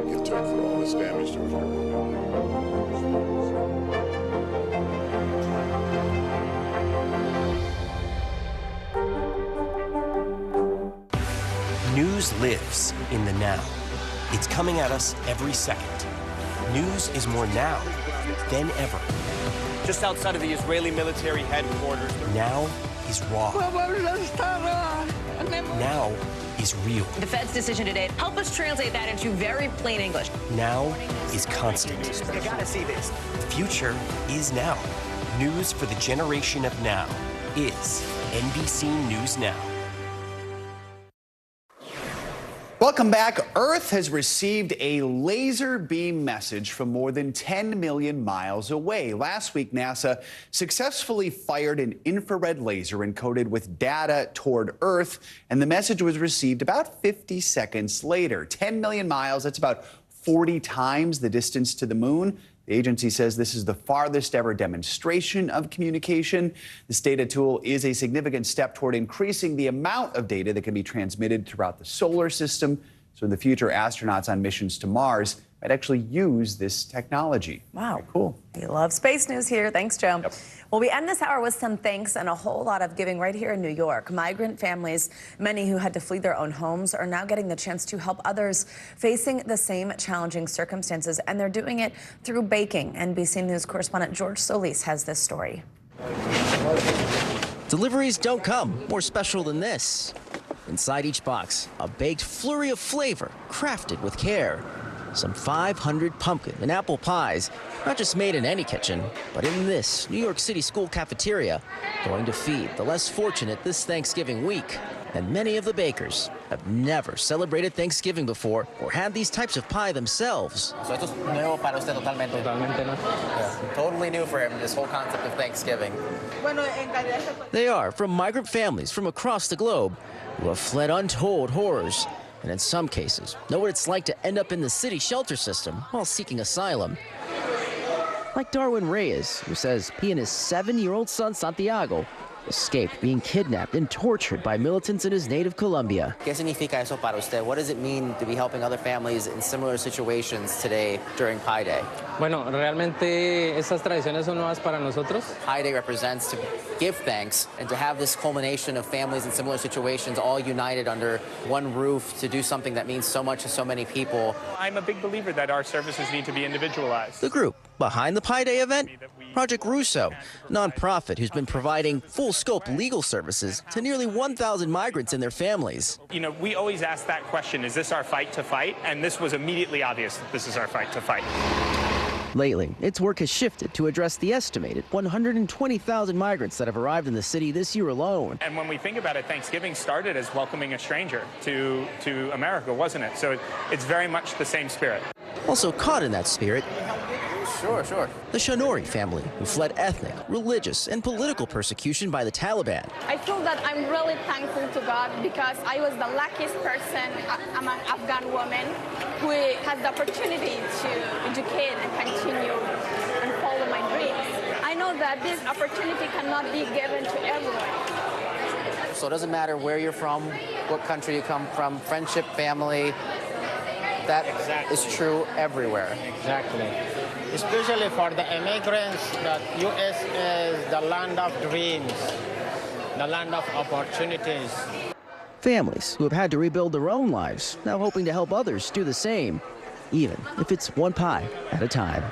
Get took for all this damage to it. News lives in the now. It's coming at us every second. News is more now than ever. Just outside of the Israeli military headquarters. Now is raw. Now is real. The Fed's decision today, help us translate that into very plain English. Now is constant. You gotta see this. The future is now. News for the generation of now is NBC News Now. Welcome back. Earth has received a laser beam message from more than 10 million miles away. Last week, NASA successfully fired an infrared laser encoded with data toward Earth, and the message was received about 50 seconds later. 10 million miles, that's about 40 times the distance to the moon. The agency says this is the farthest ever demonstration of communication. This data tool is a significant step toward increasing the amount of data that can be transmitted throughout the solar system. So in the future, astronauts on missions to Mars might actually use this technology. Wow. Very cool. We love space news here. Thanks, Joe. Yep. Well, we end this hour with some thanks and a whole lot of giving right here in New York. Migrant families, many who had to flee their own homes, are now getting the chance to help others facing the same challenging circumstances, and they're doing it through baking. NBC News correspondent George Solis has this story. Deliveries don't come more special than this. Inside each box, a baked flurry of flavor crafted with care. Some 500 pumpkin and apple pies, not just made in any kitchen, but in this New York City school cafeteria, going to feed the less fortunate this Thanksgiving week. And many of the bakers have never celebrated Thanksgiving before or had these types of pie themselves. So esto es nuevo para usted totalmente. Totalmente, ¿no? Yeah. Totally new for him, this whole concept of Thanksgiving. They are from migrant families from across the globe who have fled untold horrors, and in some cases know what it's like to end up in the city shelter system while seeking asylum. Like Darwin Reyes, who says he and his 7-year-old son Santiago escaped being kidnapped and tortured by militants in his native Colombia. ¿Qué significa eso para usted? What does it mean to be helping other families in similar situations today during Pi Day? Bueno, realmente estas tradiciones son nuevas para nosotros. Pi Day represents to give thanks and to have this culmination of families in similar situations all united under one roof to do something that means so much to so many people. I'm a big believer that our services need to be individualized. The group behind the Pi Day event, Project Russo, a nonprofit who's been providing full-scope legal services to nearly 1,000 migrants and their families. You know, we always ask that question, is this our fight to fight? And this was immediately obvious that this is our fight to fight. Lately, its work has shifted to address the estimated 120,000 migrants that have arrived in the city this year alone. And when we think about it, Thanksgiving started as welcoming a stranger to America, wasn't it? So it's very much the same spirit. Also caught in that spirit, Sure. the Shanori family, who fled ethnic, religious, and political persecution by the Taliban. I feel that I'm really thankful to God because I was the luckiest person among Afghan women who has the opportunity to educate and continue and follow my dreams. I know that this opportunity cannot be given to everyone. So it doesn't matter where you're from, what country you come from, friendship, family, that is true everywhere. Exactly. Especially for the immigrants, that U.S. is the land of dreams, the land of opportunities. Families who have had to rebuild their own lives, now hoping to help others do the same, even if it's one pie at a time.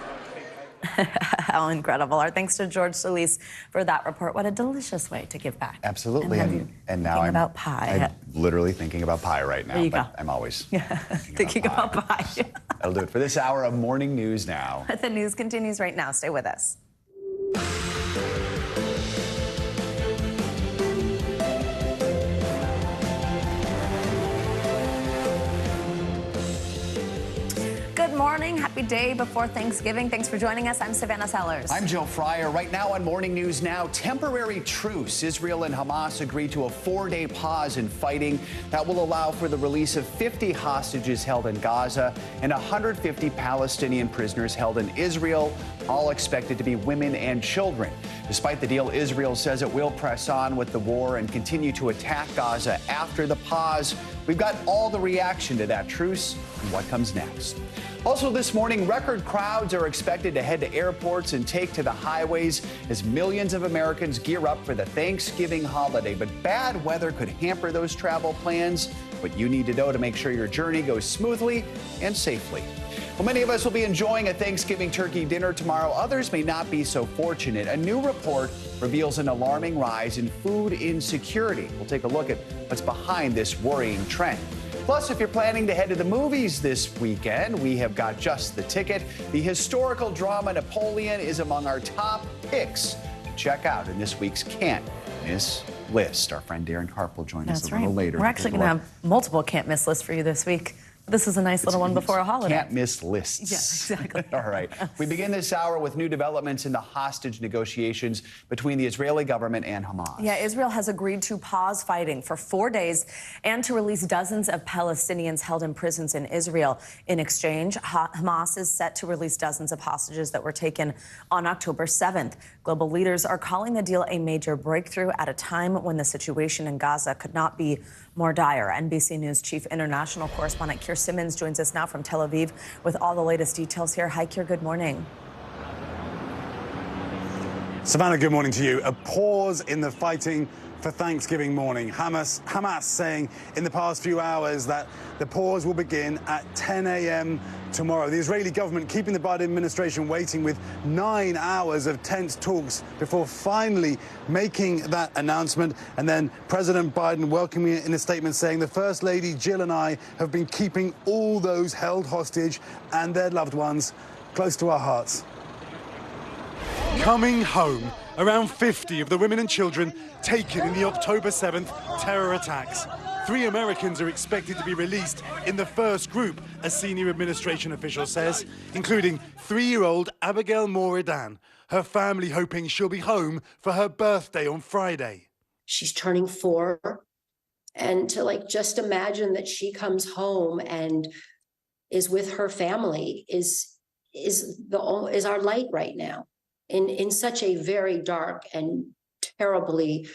How incredible. Our thanks to George Solis for that report. What a delicious way to give back. Absolutely. And now I'm about pie. I'm literally thinking about pie right now. There you but go. I'm always thinking about pie. That'll do it for this hour of Morning News Now. The news continues right now. Stay with us. Good morning. Happy day before Thanksgiving. Thanks for joining us. I'm Savannah Sellers. I'm Joe Fryer. Right now on Morning News Now, temporary truce. Israel and Hamas agreed to a 4-day pause in fighting that will allow for the release of 50 hostages held in Gaza and 150 Palestinian prisoners held in Israel, all expected to be women and children. Despite the deal, Israel says it will press on with the war and continue to attack Gaza after the pause. We've got all the reaction to that truce and what comes next. Also this morning, record crowds are expected to head to airports and take to the highways as millions of Americans gear up for the Thanksgiving holiday. But bad weather could hamper those travel plans. What you need to know to make sure your journey goes smoothly and safely. Well, many of us will be enjoying a Thanksgiving turkey dinner tomorrow. Others may not be so fortunate. A new report reveals an alarming rise in food insecurity. We'll take a look at what's behind this worrying trend. Plus, if you're planning to head to the movies this weekend, we have got just the ticket. The historical drama Napoleon is among our top picks to check out in this week's Can't Miss list. Our friend Darren Karp will join us a little later. We're actually going to have multiple can't miss lists for you this week. This is a nice little one before a holiday. Can't miss lists. Yeah, exactly. All right. We begin this hour with new developments in the hostage negotiations between the Israeli government and Hamas. Yeah, Israel has agreed to pause fighting for 4 days and to release dozens of Palestinians held in prisons in Israel. In exchange, Hamas is set to release dozens of hostages that were taken on October 7th. Global leaders are calling the deal a major breakthrough at a time when the situation in Gaza could not be more dire. NBC News chief international correspondent Keir Simmons joins us now from Tel Aviv with all the latest details here. Hi, Keir, good morning. Savannah, good morning to you. A pause in the fighting for Thanksgiving morning. Hamas saying in the past few hours that the pause will begin at 10 a.m. tomorrow. The Israeli government keeping the Biden administration waiting with 9 hours of tense talks before finally making that announcement. And then President Biden welcoming it in a statement saying the First Lady Jill and I have been keeping all those held hostage and their loved ones close to our hearts. Coming home, around 50 of the women and children taken in the October 7th terror attacks. 3 Americans are expected to be released in the first group, a senior administration official says, including 3-year-old Abigail Moridan, her family hoping she'll be home for her birthday on Friday. She's turning 4, and to just imagine that she comes home and is with her family is our light right now in such a very dark and terribly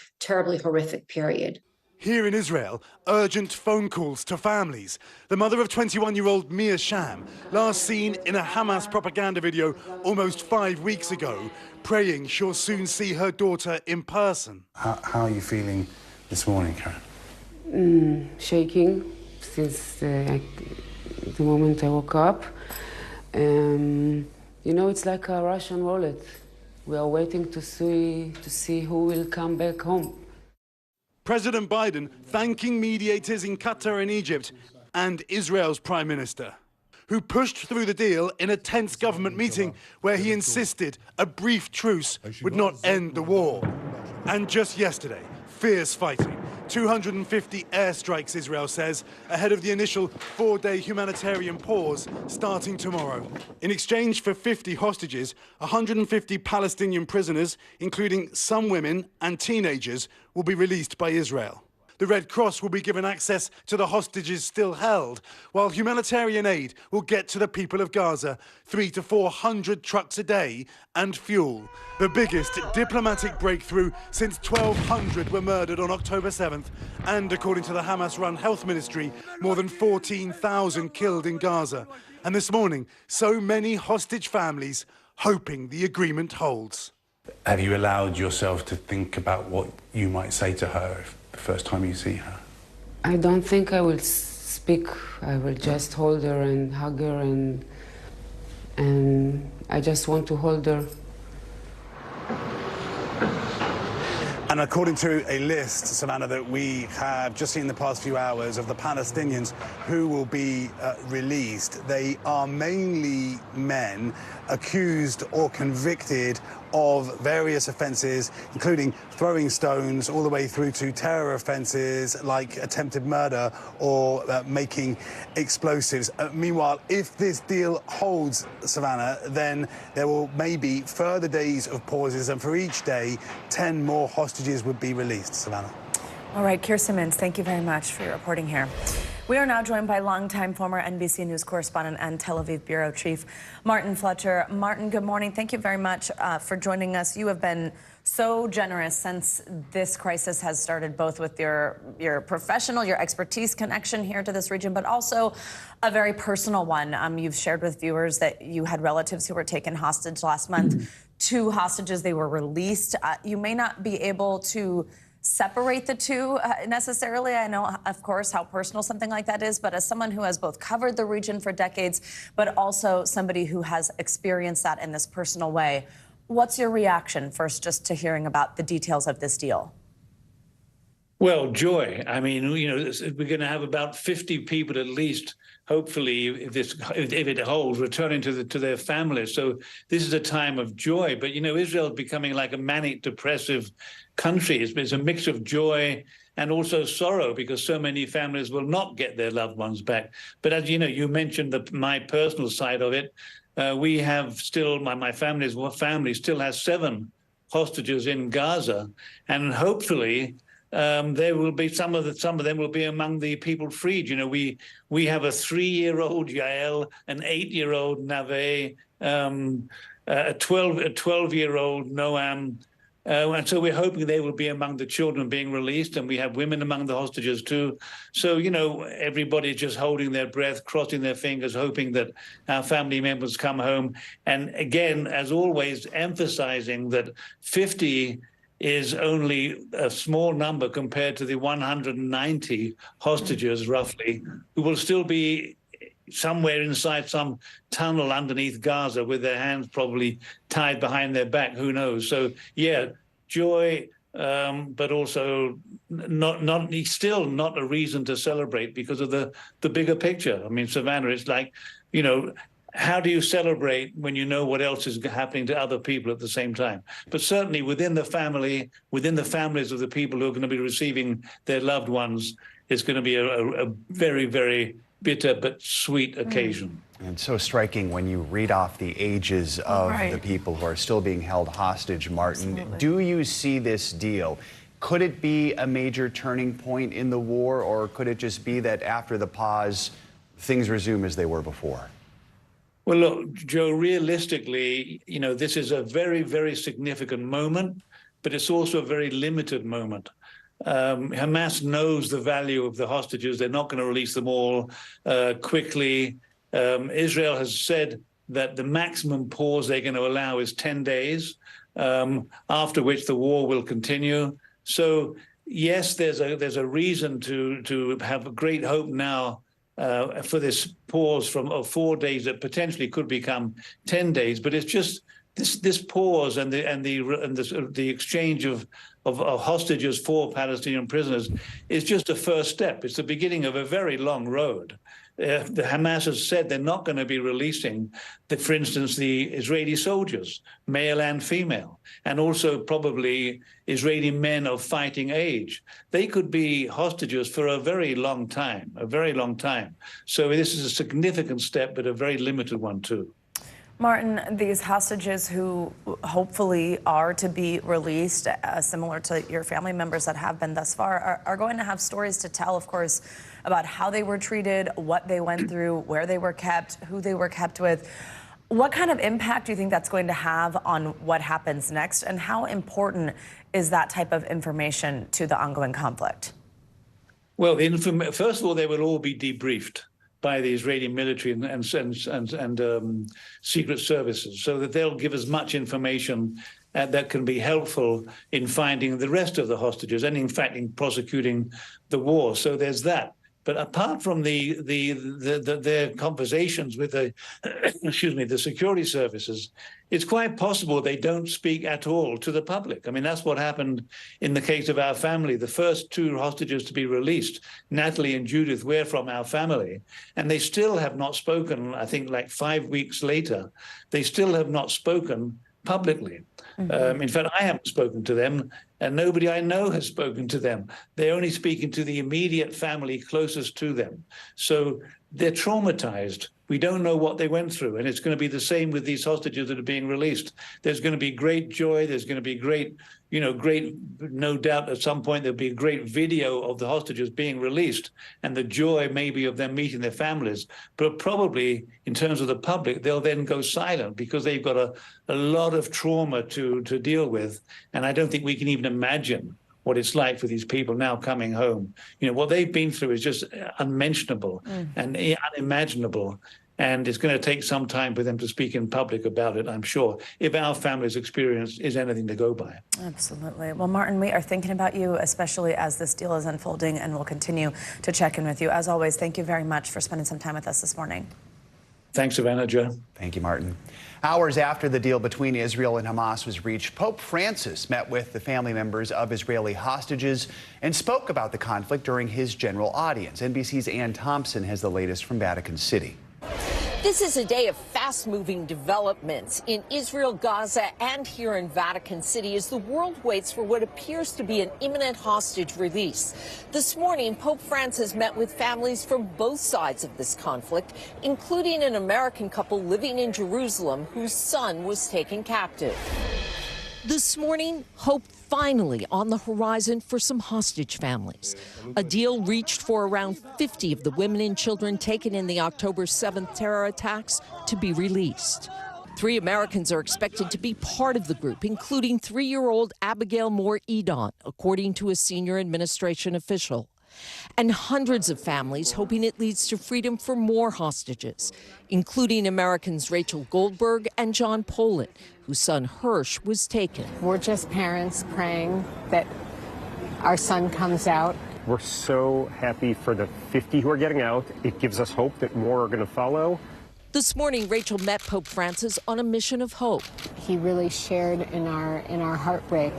horrific period. Here in Israel, urgent phone calls to families. The mother of 21-year-old Mia Sham, last seen in a Hamas propaganda video almost 5 weeks ago, praying she'll soon see her daughter in person. How are you feeling this morning, Karen? Shaking since the moment I woke up. It's like a Russian roulette. We are waiting to see who will come back home. President Biden thanking mediators in Qatar and Egypt and Israel's Prime Minister, who pushed through the deal in a tense government meeting where he insisted a brief truce would not end the war. And just yesterday, fierce fighting. 250 airstrikes, Israel says, ahead of the initial 4-day humanitarian pause starting tomorrow. In exchange for 50 hostages, 150 Palestinian prisoners, including some women and teenagers, will be released by Israel. The Red Cross will be given access to the hostages still held, while humanitarian aid will get to the people of Gaza, 300 to 400 trucks a day, and fuel. The biggest diplomatic breakthrough since 1,200 were murdered on October 7th, and according to the Hamas-run health ministry, more than 14,000 killed in Gaza. And this morning, so many hostage families hoping the agreement holds. Have you allowed yourself to think about what you might say to her the first time you see her? I don't think I will speak. I will just hold her and hug her, and I just want to hold her. And according to a list, Savannah, that we have just seen in the past few hours of the Palestinians who will be released, they are mainly men accused or convicted of various offences, including throwing stones all the way through to terror offences like attempted murder or making explosives. Meanwhile, if this deal holds, Savannah, then there will maybe further days of pauses, and for each day, 10 more hostages would be released, Savannah. All right, Keir Simmons, thank you very much for your reporting here. We are now joined by longtime former NBC News correspondent and Tel Aviv bureau chief, Martin Fletcher. Martin, good morning. Thank you very much for joining us. You have been so generous since this crisis has started, both with your professional, your expertise connection here to this region, but also a very personal one. You've shared with viewers that you had relatives who were taken hostage last month. 2 hostages, they were released. You may not be able to separate the two necessarily. I know, of course, how personal something like that is, but as someone who has both covered the region for decades, but also somebody who has experienced that in this personal way, what's your reaction first just to hearing about the details of this deal? Well, joy. I mean, you know, we're going to have about 50 people at least, hopefully, if it holds, returning to their families. So this is a time of joy. But, you know, Israel is becoming like a manic depressive country. It's a mix of joy and also sorrow, because so many families will not get their loved ones back. But as you know, you mentioned my personal side of it. We have still, my family still has 7 hostages in Gaza, and hopefully there will be some of them will be among the people freed. You know, we have a 3-year-old Yael, an 8-year-old Nave, a 12-year-old Noam. And so we're hoping they will be among the children being released, and we have women among the hostages too. So, you know, everybody's just holding their breath, crossing their fingers, hoping that our family members come home. And again, as always, emphasizing that 50 is only a small number compared to the 190 hostages, roughly, who will still be somewhere inside some tunnel underneath Gaza with their hands probably tied behind their back. Who knows? So, yeah, joy, but also still not a reason to celebrate because of the bigger picture. I mean, Savannah, it's like, you know, how do you celebrate when you know what else is happening to other people at the same time? But certainly within the families of the people who are going to be receiving their loved ones, it's going to be a very, very bitter but sweet occasion. And so striking when you read off the ages of the people who are still being held hostage, Martin. Absolutely. Do you see this deal? Could it be a major turning point in the war, or could it just be that after the pause, things resume as they were before? Well, look, Joe, realistically, you know, this is a very, very significant moment, but it's also a very limited moment. Hamas knows the value of the hostages. They're not going to release them all quickly. Israel has said that the maximum pause they're going to allow is 10 days, after which the war will continue. So, yes, there's a reason to have a great hope now for this pause from 4 days that potentially could become 10 days. But it's just this pause and the exchange of hostages for Palestinian prisoners is just a first step. It's the beginning of a very long road. The Hamas has said they're not going to be releasing, for instance, the Israeli soldiers, male and female, and also probably Israeli men of fighting age. They could be hostages for a very long time, So this is a significant step, but a very limited one too. Martin, these hostages who hopefully are to be released, similar to your family members that have been thus far, are going to have stories to tell, of course, about how they were treated, what they went through, where they were kept, who they were kept with. What kind of impact do you think that's going to have on what happens next, and how important is that type of information to the ongoing conflict? Well, first of all, they will all be debriefed by the Israeli military and secret services, so that they'll give as much information that can be helpful in finding the rest of the hostages and, in fact, in prosecuting the war. So there's that. But apart from their conversations with the security services, it's quite possible they don't speak at all to the public. I mean, that's what happened in the case of our family. The first 2 hostages to be released, Natalie and Judith, were from our family, and they still have not spoken. I think like 5 weeks later, they still have not spoken publicly. In fact, I haven't spoken to them, and nobody I know has spoken to them. They're only speaking to the immediate family closest to them. So they're traumatized. We don't know what they went through, and it's going to be the same with these hostages that are being released. There's going to be great joy. There's going to be great, no doubt at some point there'll be a great video of the hostages being released and the joy maybe of them meeting their families. But probably in terms of the public, they'll then go silent because they've got a lot of trauma to deal with. And I don't think we can even imagine what it's like for these people now coming home. You know, what they've been through is just unmentionable and unimaginable. And it's going to take some time for them to speak in public about it, I'm sure, if our family's experience is anything to go by. Absolutely. Well, Martin, we are thinking about you, especially as this deal is unfolding, and we'll continue to check in with you. As always, thank you very much for spending some time with us this morning. Thanks, Savannah, Joe. Thank you, Martin. Hours after the deal between Israel and Hamas was reached, Pope Francis met with the family members of Israeli hostages and spoke about the conflict during his general audience. NBC's Ann Thompson has the latest from Vatican City. This is a day of fast-moving developments in Israel, Gaza, and here in Vatican City as the world waits for what appears to be an imminent hostage release. This morning, Pope Francis met with families from both sides of this conflict, including an American couple living in Jerusalem whose son was taken captive. This morning, hope finally on the horizon for some hostage families. A deal reached for around 50 of the women and children taken in the October 7th terror attacks to be released. 3 Americans are expected to be part of the group, including 3-year-old Abigail Moore Edon, according to a senior administration official. And hundreds of families hoping it leads to freedom for more hostages, including Americans Rachel Goldberg and John Poland, whose son Hirsch was taken. We're just parents praying that our son comes out. We're so happy for the 50 who are getting out. It gives us hope that more are going to follow. This morning, Rachel met Pope Francis on a mission of hope. He really shared in our heartbreak,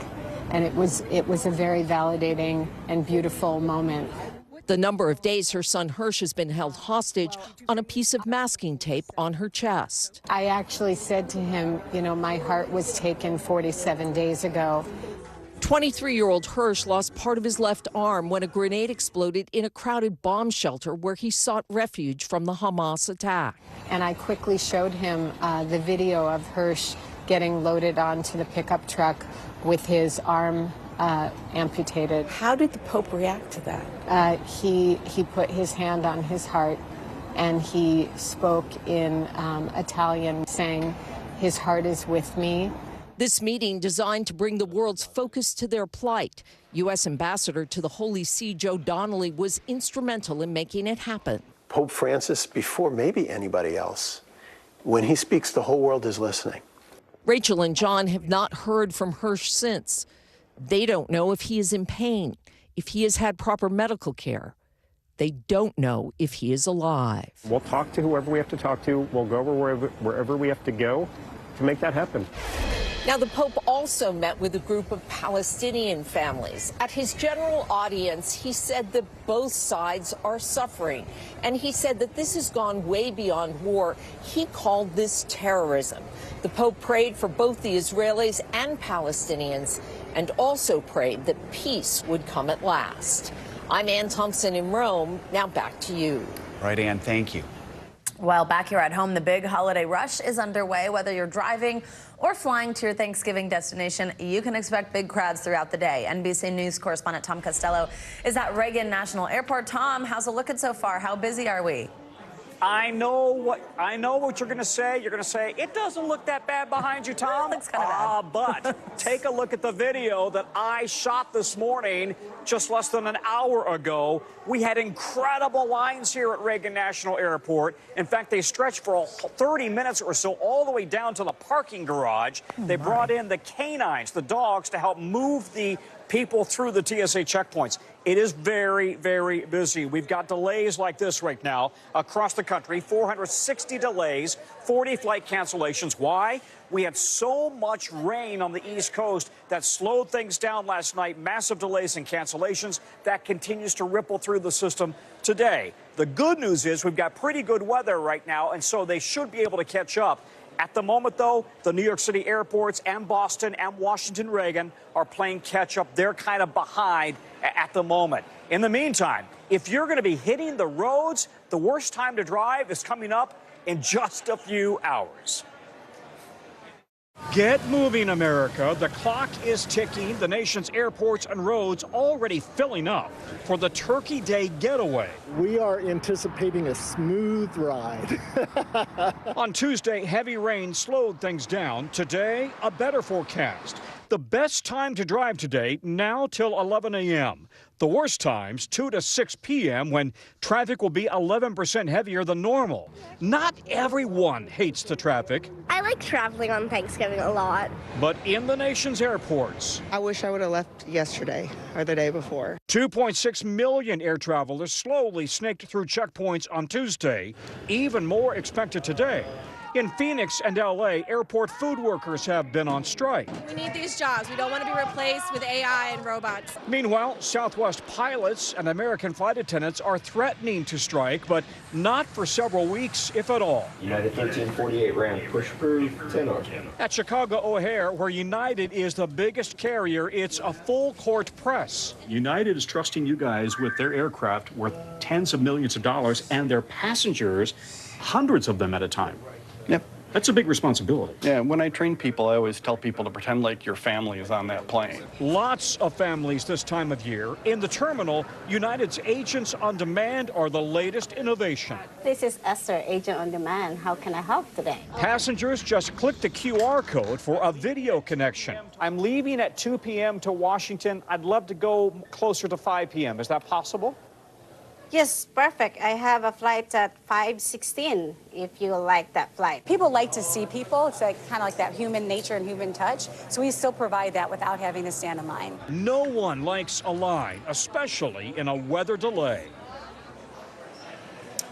and it was a very validating and beautiful moment. The number of days her son Hirsch has been held hostage on a piece of masking tape on her chest. I actually said to him, you know, my heart was taken 47 days ago. 23-year-old Hirsch lost part of his left arm when a grenade exploded in a crowded bomb shelter where he sought refuge from the Hamas attack. And I quickly showed him the video of Hirsch getting loaded onto the pickup truck with his arm amputated. How did the Pope react to that? He put his hand on his heart and he spoke in Italian, saying, "His heart is with me." This meeting designed to bring the world's focus to their plight. U.S. Ambassador to the Holy See, Joe Donnelly, was instrumental in making it happen. Pope Francis, before maybe anybody else, when he speaks, the whole world is listening. Rachel and John have not heard from Hirsch since. They don't know if he is in pain, if he has had proper medical care. They don't know if he is alive. We'll talk to whoever we have to talk to. We'll go wherever we have to go to make that happen. Now, the Pope also met with a group of Palestinian families. At his general audience, he said that both sides are suffering. And he said that this has gone way beyond war. He called this terrorism. The Pope prayed for both the Israelis and Palestinians and also prayed that peace would come at last. I'm Ann Thompson in Rome. Now back to you. Right, Ann, thank you. Well, back here at home, the big holiday rush is underway. Whether you're driving or flying to your Thanksgiving destination, you can expect big crowds throughout the day. NBC News correspondent Tom Costello is at Reagan National Airport. Tom, how's it looking so far? How busy are we? I know what you're going to say. You're going to say, it doesn't look that bad behind you, Tom. It looks kind of bad. But take a look at the video that I shot this morning, just less than an hour ago. We had incredible lines here at Reagan National Airport. In fact, they stretched for 30 minutes or so all the way down to the parking garage. They brought in the canines, the dogs, to help move the people through the TSA checkpoints. It is very, very busy. We've got delays like this right now across the country, 460 delays, 40 flight cancellations. Why? We had so much rain on the East Coast that slowed things down last night, massive delays and cancellations. That continues to ripple through the system today. The good news is we've got pretty good weather right now, and so they should be able to catch up. At the moment, though, the New York City airports and Boston and Washington Reagan are playing catch-up. They're kind of behind at the moment. In the meantime, if you're going to be hitting the roads, the worst time to drive is coming up in just a few hours. Get moving, America. The clock is ticking. The nation's airports and roads already filling up for the Turkey Day getaway. We are anticipating a smooth ride. On Tuesday, heavy rain slowed things down. Today, a better forecast. The best time to drive today, now till 11 a.m. The worst times, 2 to 6 p.m., when traffic will be 11% heavier than normal. Not everyone hates the traffic. I like traveling on Thanksgiving a lot. But in the nation's airports, I wish I would have left yesterday or the day before. 2.6 million air travelers slowly snaked through checkpoints on Tuesday. Even more expected today. In Phoenix and L.A., airport food workers have been on strike. We need these jobs. We don't want to be replaced with AI and robots. Meanwhile, Southwest pilots and American flight attendants are threatening to strike, but not for several weeks, if at all. United 1348 ran push approved 10 on. At Chicago O'Hare, where United is the biggest carrier, it's a full-court press. United is trusting you guys with their aircraft worth tens of millions of dollars and their passengers, hundreds of them at a time. Yep. That's a big responsibility. Yeah, when I train people, I always tell people to pretend like your family is on that plane. Lots of families this time of year. In the terminal, United's Agents on Demand are the latest innovation. This is Esther, Agent on Demand. How can I help today? Passengers just click the QR code for a video connection. I'm leaving at 2 p.m. to Washington. I'd love to go closer to 5 p.m. Is that possible? Yes, perfect. I have a flight at 5:16 if you like that flight. People like to see people. It's like kind of like that human nature and human touch. So we still provide that without having to stand in line. No one likes a line, especially in a weather delay.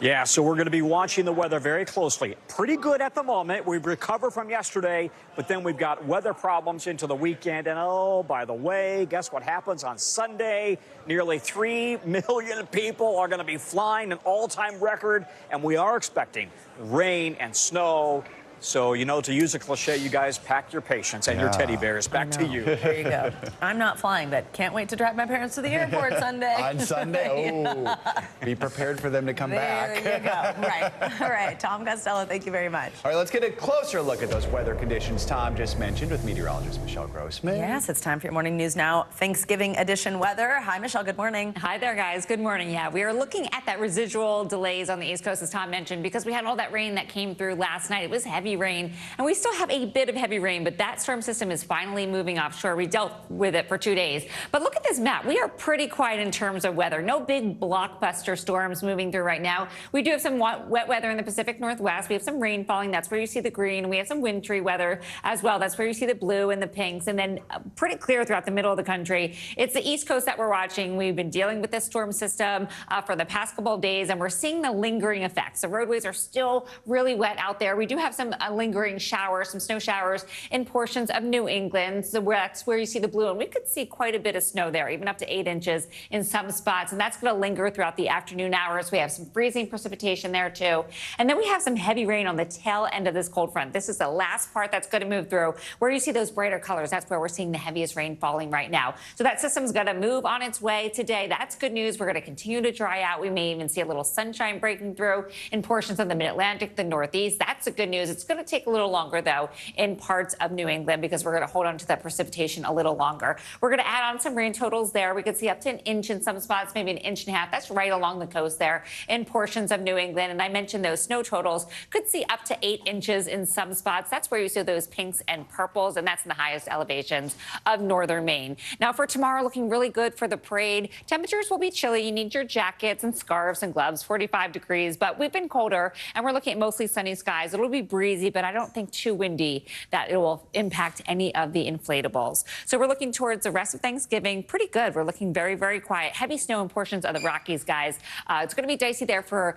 Yeah, so we're going to be watching the weather very closely. Pretty good at the moment. We've recovered from yesterday, but then we've got weather problems into the weekend. And oh, by the way, guess what happens on Sunday? Nearly 3 million people are going to be flying, an all-time record, and we are expecting rain and snow. So, you know, to use a cliche, you guys pack your patience and your teddy bears. Back to you. There you go. I'm not flying, but can't wait to drive my parents to the airport Sunday. On Sunday? Oh, be prepared for them to come back. There you go. Right. All right. Tom Costello, thank you very much. All right, let's get a closer look at those weather conditions Tom just mentioned with meteorologist Michelle Grossman. Yes, it's time for your Morning News Now Thanksgiving edition weather. Hi, Michelle. Good morning. Hi there, guys. Good morning. Yeah, we are looking at that residual delays on the East Coast, as Tom mentioned, because we had all that rain that came through last night. It was heavy rain, and we still have a bit of heavy rain, but that storm system is finally moving offshore. We dealt with it for 2 days. But look at this map. We are pretty quiet in terms of weather. No big blockbuster storms moving through right now. We do have some wet weather in the Pacific Northwest. We have some rain falling. That's where you see the green. We have some wintry weather as well. That's where you see the blue and the pinks. And then pretty clear throughout the middle of the country. It's the East Coast that we're watching. We've been dealing with this storm system for the past couple of days, and we're seeing the lingering effects. The roadways are still really wet out there. We do have some lingering showers, some snow showers in portions of New England. So that's where you see the blue, and we could see quite a bit of snow there, even up to 8 inches in some spots. And that's going to linger throughout the afternoon hours. We have some freezing precipitation there too. And then we have some heavy rain on the tail end of this cold front. This is the last part that's going to move through. Where you see those brighter colors, that's where we're seeing the heaviest rain falling right now. So that system's going to move on its way today. That's good news. We're going to continue to dry out. We may even see a little sunshine breaking through in portions of the Mid-Atlantic, the Northeast. That's the good news. It's going to take a little longer, though, in parts of New England, because we're going to hold on to that precipitation a little longer. We're going to add on some rain totals there. We could see up to 1 inch in some spots, maybe 1.5 inches. That's right along the coast there in portions of New England. And I mentioned those snow totals could see up to 8 inches in some spots. That's where you see those pinks and purples, and that's in the highest elevations of northern Maine. Now for tomorrow, looking really good for the parade. Temperatures will be chilly. You need your jackets and scarves and gloves, 45 degrees, but we've been colder, and we're looking at mostly sunny skies. It'll be breezy, but I don't think too windy that it will impact any of the inflatables. So we're looking towards the rest of Thanksgiving. Pretty good. We're looking very, very quiet. Heavy snow in portions of the Rockies, guys. It's going to be dicey there for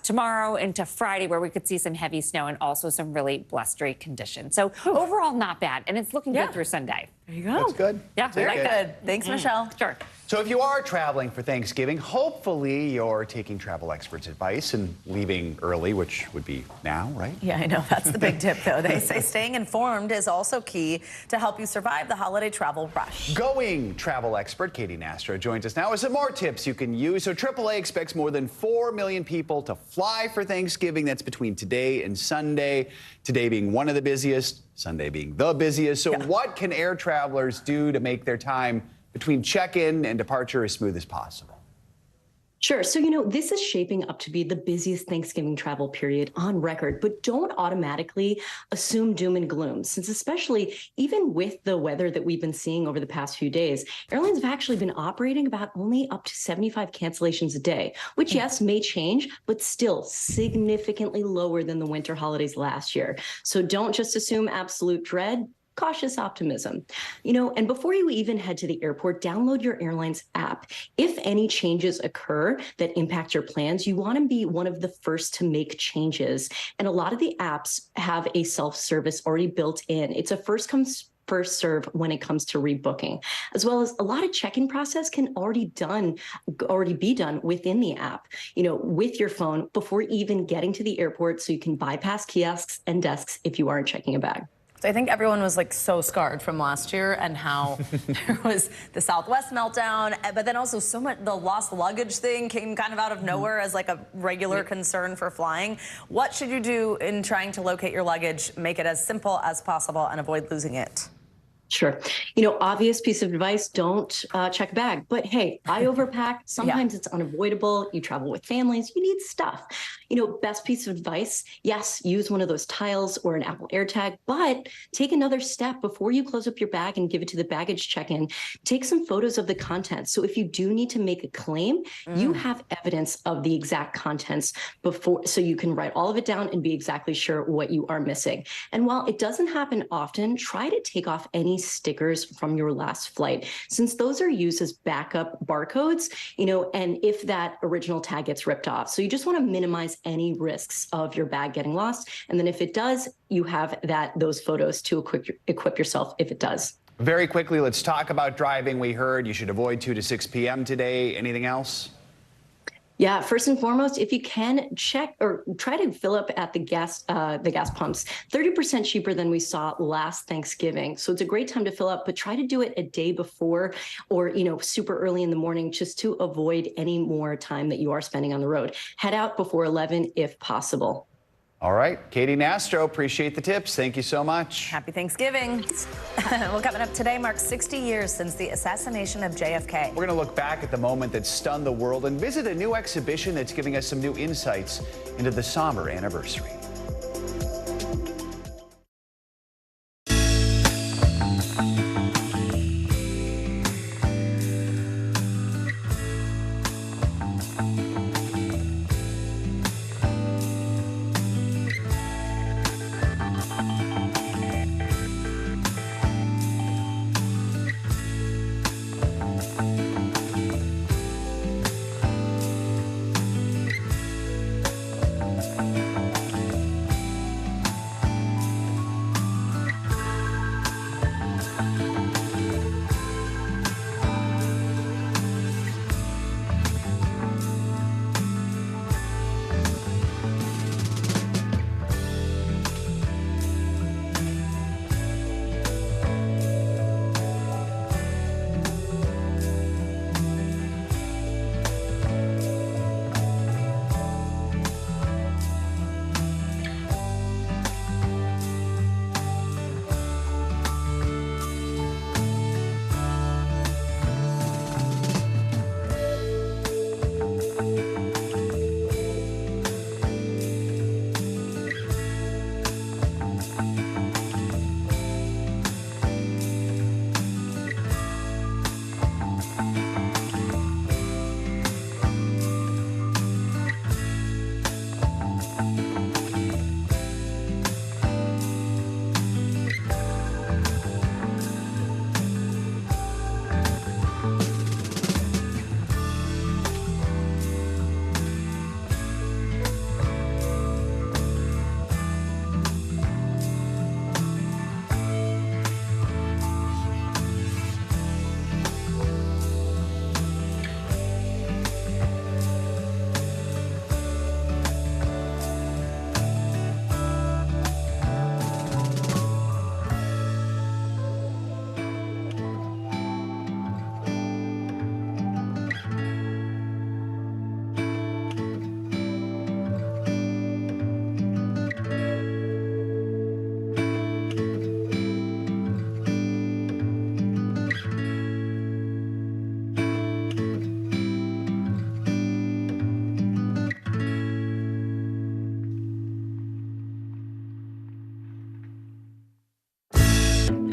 tomorrow into Friday, where we could see some heavy snow and also some really blustery conditions. So overall, not bad. And it's looking good through Sunday. There you go. That's good. Yeah, very good. Thanks, Michelle. Sure. So if you are traveling for Thanksgiving, hopefully you're taking travel experts' advice and leaving early, which would be now, right? Yeah, I know. That's the big tip, though. They say staying informed is also key to help you survive the holiday travel rush. Going travel expert Katie Nastro joins us now with some more tips you can use. So AAA expects more than 4 million people to fly for Thanksgiving. That's between today and Sunday. Today being one of the busiest, Sunday being the busiest. So what can air travelers do to make their time between check-in and departure as smooth as possible? Sure. So, this is shaping up to be the busiest Thanksgiving travel period on record, but don't automatically assume doom and gloom, since especially even with the weather that we've been seeing over the past few days, airlines have actually been operating about only up to 75 cancellations a day, which, yes, may change, but still significantly lower than the winter holidays last year. So don't just assume absolute dread. Cautious optimism. And before you even head to the airport, download your airline's app. If any changes occur that impact your plans, you want to be one of the first to make changes. And a lot of the apps have a self-service already built in. It's a first come first serve when it comes to rebooking, as well as a lot of check-in process can already be done within the app, with your phone before even getting to the airport, so you can bypass kiosks and desks if you aren't checking a bag. So I think everyone was so scarred from last year and how there was the Southwest meltdown, but then also so much the lost luggage thing came kind of out of nowhere as a regular concern for flying. What should you do in trying to locate your luggage, make it as simple as possible and avoid losing it? Sure. Obvious piece of advice, don't check a bag. But hey, I overpack. Sometimes it's unavoidable. You travel with families. You need stuff. Best piece of advice, yes, use one of those tiles or an Apple AirTag, but take another step before you close up your bag and give it to the baggage check-in. Take some photos of the contents. So if you do need to make a claim, you have evidence of the exact contents so you can write all of it down and be exactly sure what you are missing. And while it doesn't happen often, try to take off any stickers from your last flight, since those are used as backup barcodes, and if that original tag gets ripped off. So you just want to minimize any risks of your bag getting lost. And then if it does, you have those photos to equip yourself if it does. Very quickly, let's talk about driving. We heard you should avoid 2 to 6 p.m. today. Anything else? Yeah, first and foremost, if you can, check or try to fill up at the gas pumps. 30% cheaper than we saw last Thanksgiving. So it's a great time to fill up, but try to do it a day before or, super early in the morning, just to avoid any more time that you are spending on the road. Head out before 11 if possible. All right, Katie Nastro, appreciate the tips. Thank you so much. Happy Thanksgiving. Well, coming up today marks 60 years since the assassination of JFK. We're going to look back at the moment that stunned the world and visit a new exhibition that's giving us some new insights into the somber anniversary.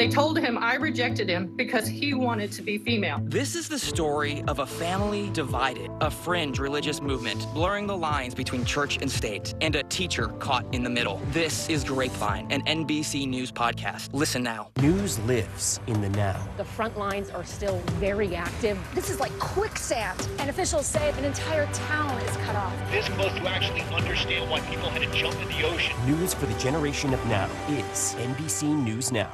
They told him I rejected him because he wanted to be female. This is the story of a family divided, a fringe religious movement blurring the lines between church and state, and a teacher caught in the middle. This is Grapevine, an NBC News podcast. Listen now. News lives in the now. The front lines are still very active. This is like quicksand, and officials say an entire town is cut off. This close to actually understand why people had to jump in the ocean. News for the generation of now is NBC News Now.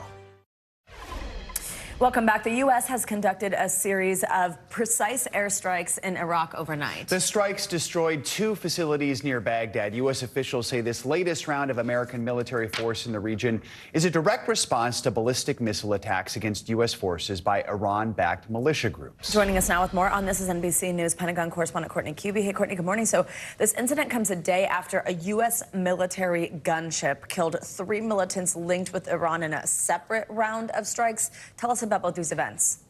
Welcome back. The U.S. has conducted a series of precise airstrikes in Iraq overnight. The strikes destroyed 2 facilities near Baghdad. U.S. officials say this latest round of American military force in the region is a direct response to ballistic missile attacks against U.S. forces by Iran-backed militia groups. Joining us now with more on this is NBC News Pentagon correspondent Courtney Cubie. Hey, Courtney, good morning. So this incident comes a day after a U.S. military gunship killed 3 militants linked with Iran in a separate round of strikes. Tell us about both these events.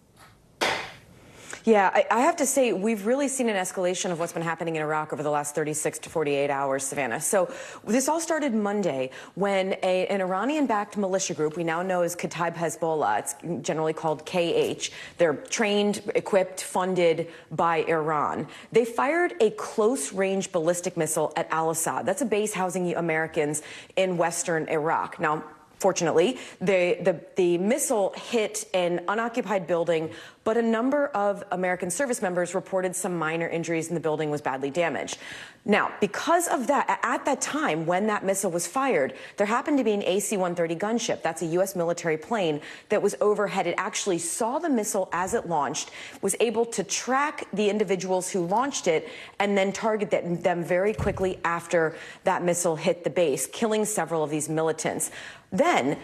Yeah, I have to say, we've really seen an escalation of what's been happening in Iraq over the last 36 to 48 hours, Savannah. So this all started Monday when an Iranian-backed militia group we now know as Kataib Hezbollah, it's generally called KH, they're trained, equipped, funded by Iran. They fired a close-range ballistic missile at Al-Assad. That's a base housing Americans in western Iraq. Now, fortunately, the missile hit an unoccupied building, but a number of American service members reported some minor injuries and the building was badly damaged. Now, because of that, at that time when that missile was fired, there happened to be an AC-130 gunship. That's a U.S. military plane that was overhead. It actually saw the missile as it launched, was able to track the individuals who launched it, and then target them very quickly after that missile hit the base, killing several of these militants. Then,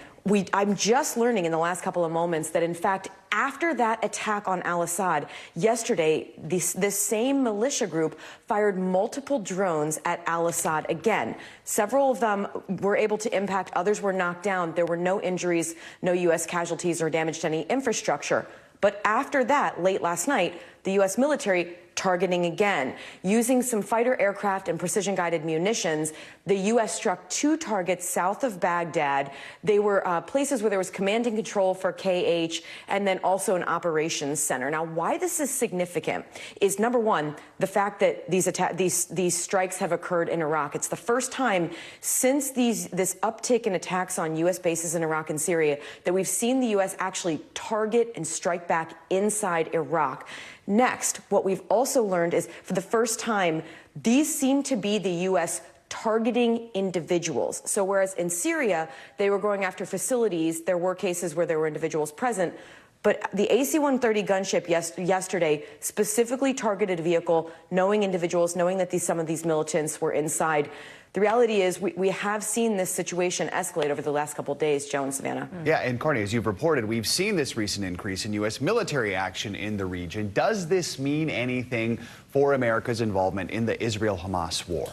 I'm just learning in the last couple of moments that, in fact, after that attack on Al-Assad, yesterday, this same militia group fired multiple drones at Al-Assad again. Several of them were able to impact, others were knocked down. There were no injuries, no U.S. casualties or damage to any infrastructure. But after that, late last night, the U.S. military targeting again. Using some fighter aircraft and precision-guided munitions, the U.S. struck 2 targets south of Baghdad. They were places where there was command and control for KH and then also an operations center. Now, why this is significant is, number one, the fact that these strikes have occurred in Iraq. It's the first time since this uptick in attacks on U.S. bases in Iraq and Syria that we've seen the U.S. actually target and strike back inside Iraq. Next, what we've also learned is, for the first time, these seem to be the U.S. targeting individuals. So whereas in Syria, they were going after facilities, there were cases where there were individuals present, but the AC-130 gunship yesterday specifically targeted a vehicle, knowing individuals, knowing that some of these militants were inside. The reality is we have seen this situation escalate over the last couple of days, Joe and Savannah. Yeah, and Courtney, as you've reported, we've seen this recent increase in U.S. military action in the region. Does this mean anything for America's involvement in the Israel-Hamas war?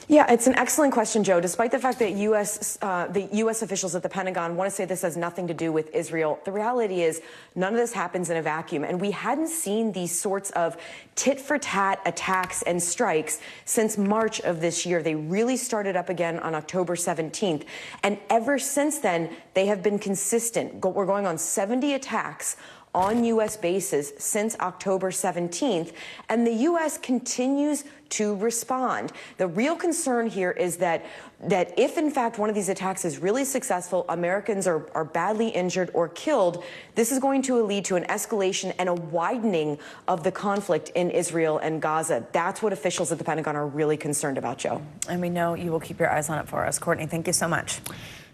Yeah, it's an excellent question, Joe. Despite the fact that the U.S. officials at the Pentagon want to say this has nothing to do with Israel, the reality is none of this happens in a vacuum. And we hadn't seen these sorts of tit-for-tat attacks and strikes since March of this year. They really started up again on October 17th. And ever since then, they have been consistent. We're going on 70 attacks on U.S. bases since October 17th, and the U.S. continues to respond. The real concern here is that if, in fact, one of these attacks is really successful, Americans are badly injured or killed, this is going to lead to an escalation and a widening of the conflict in Israel and Gaza. That's what officials at the Pentagon are really concerned about, Joe. And we know you will keep your eyes on it for us. Courtney, thank you so much.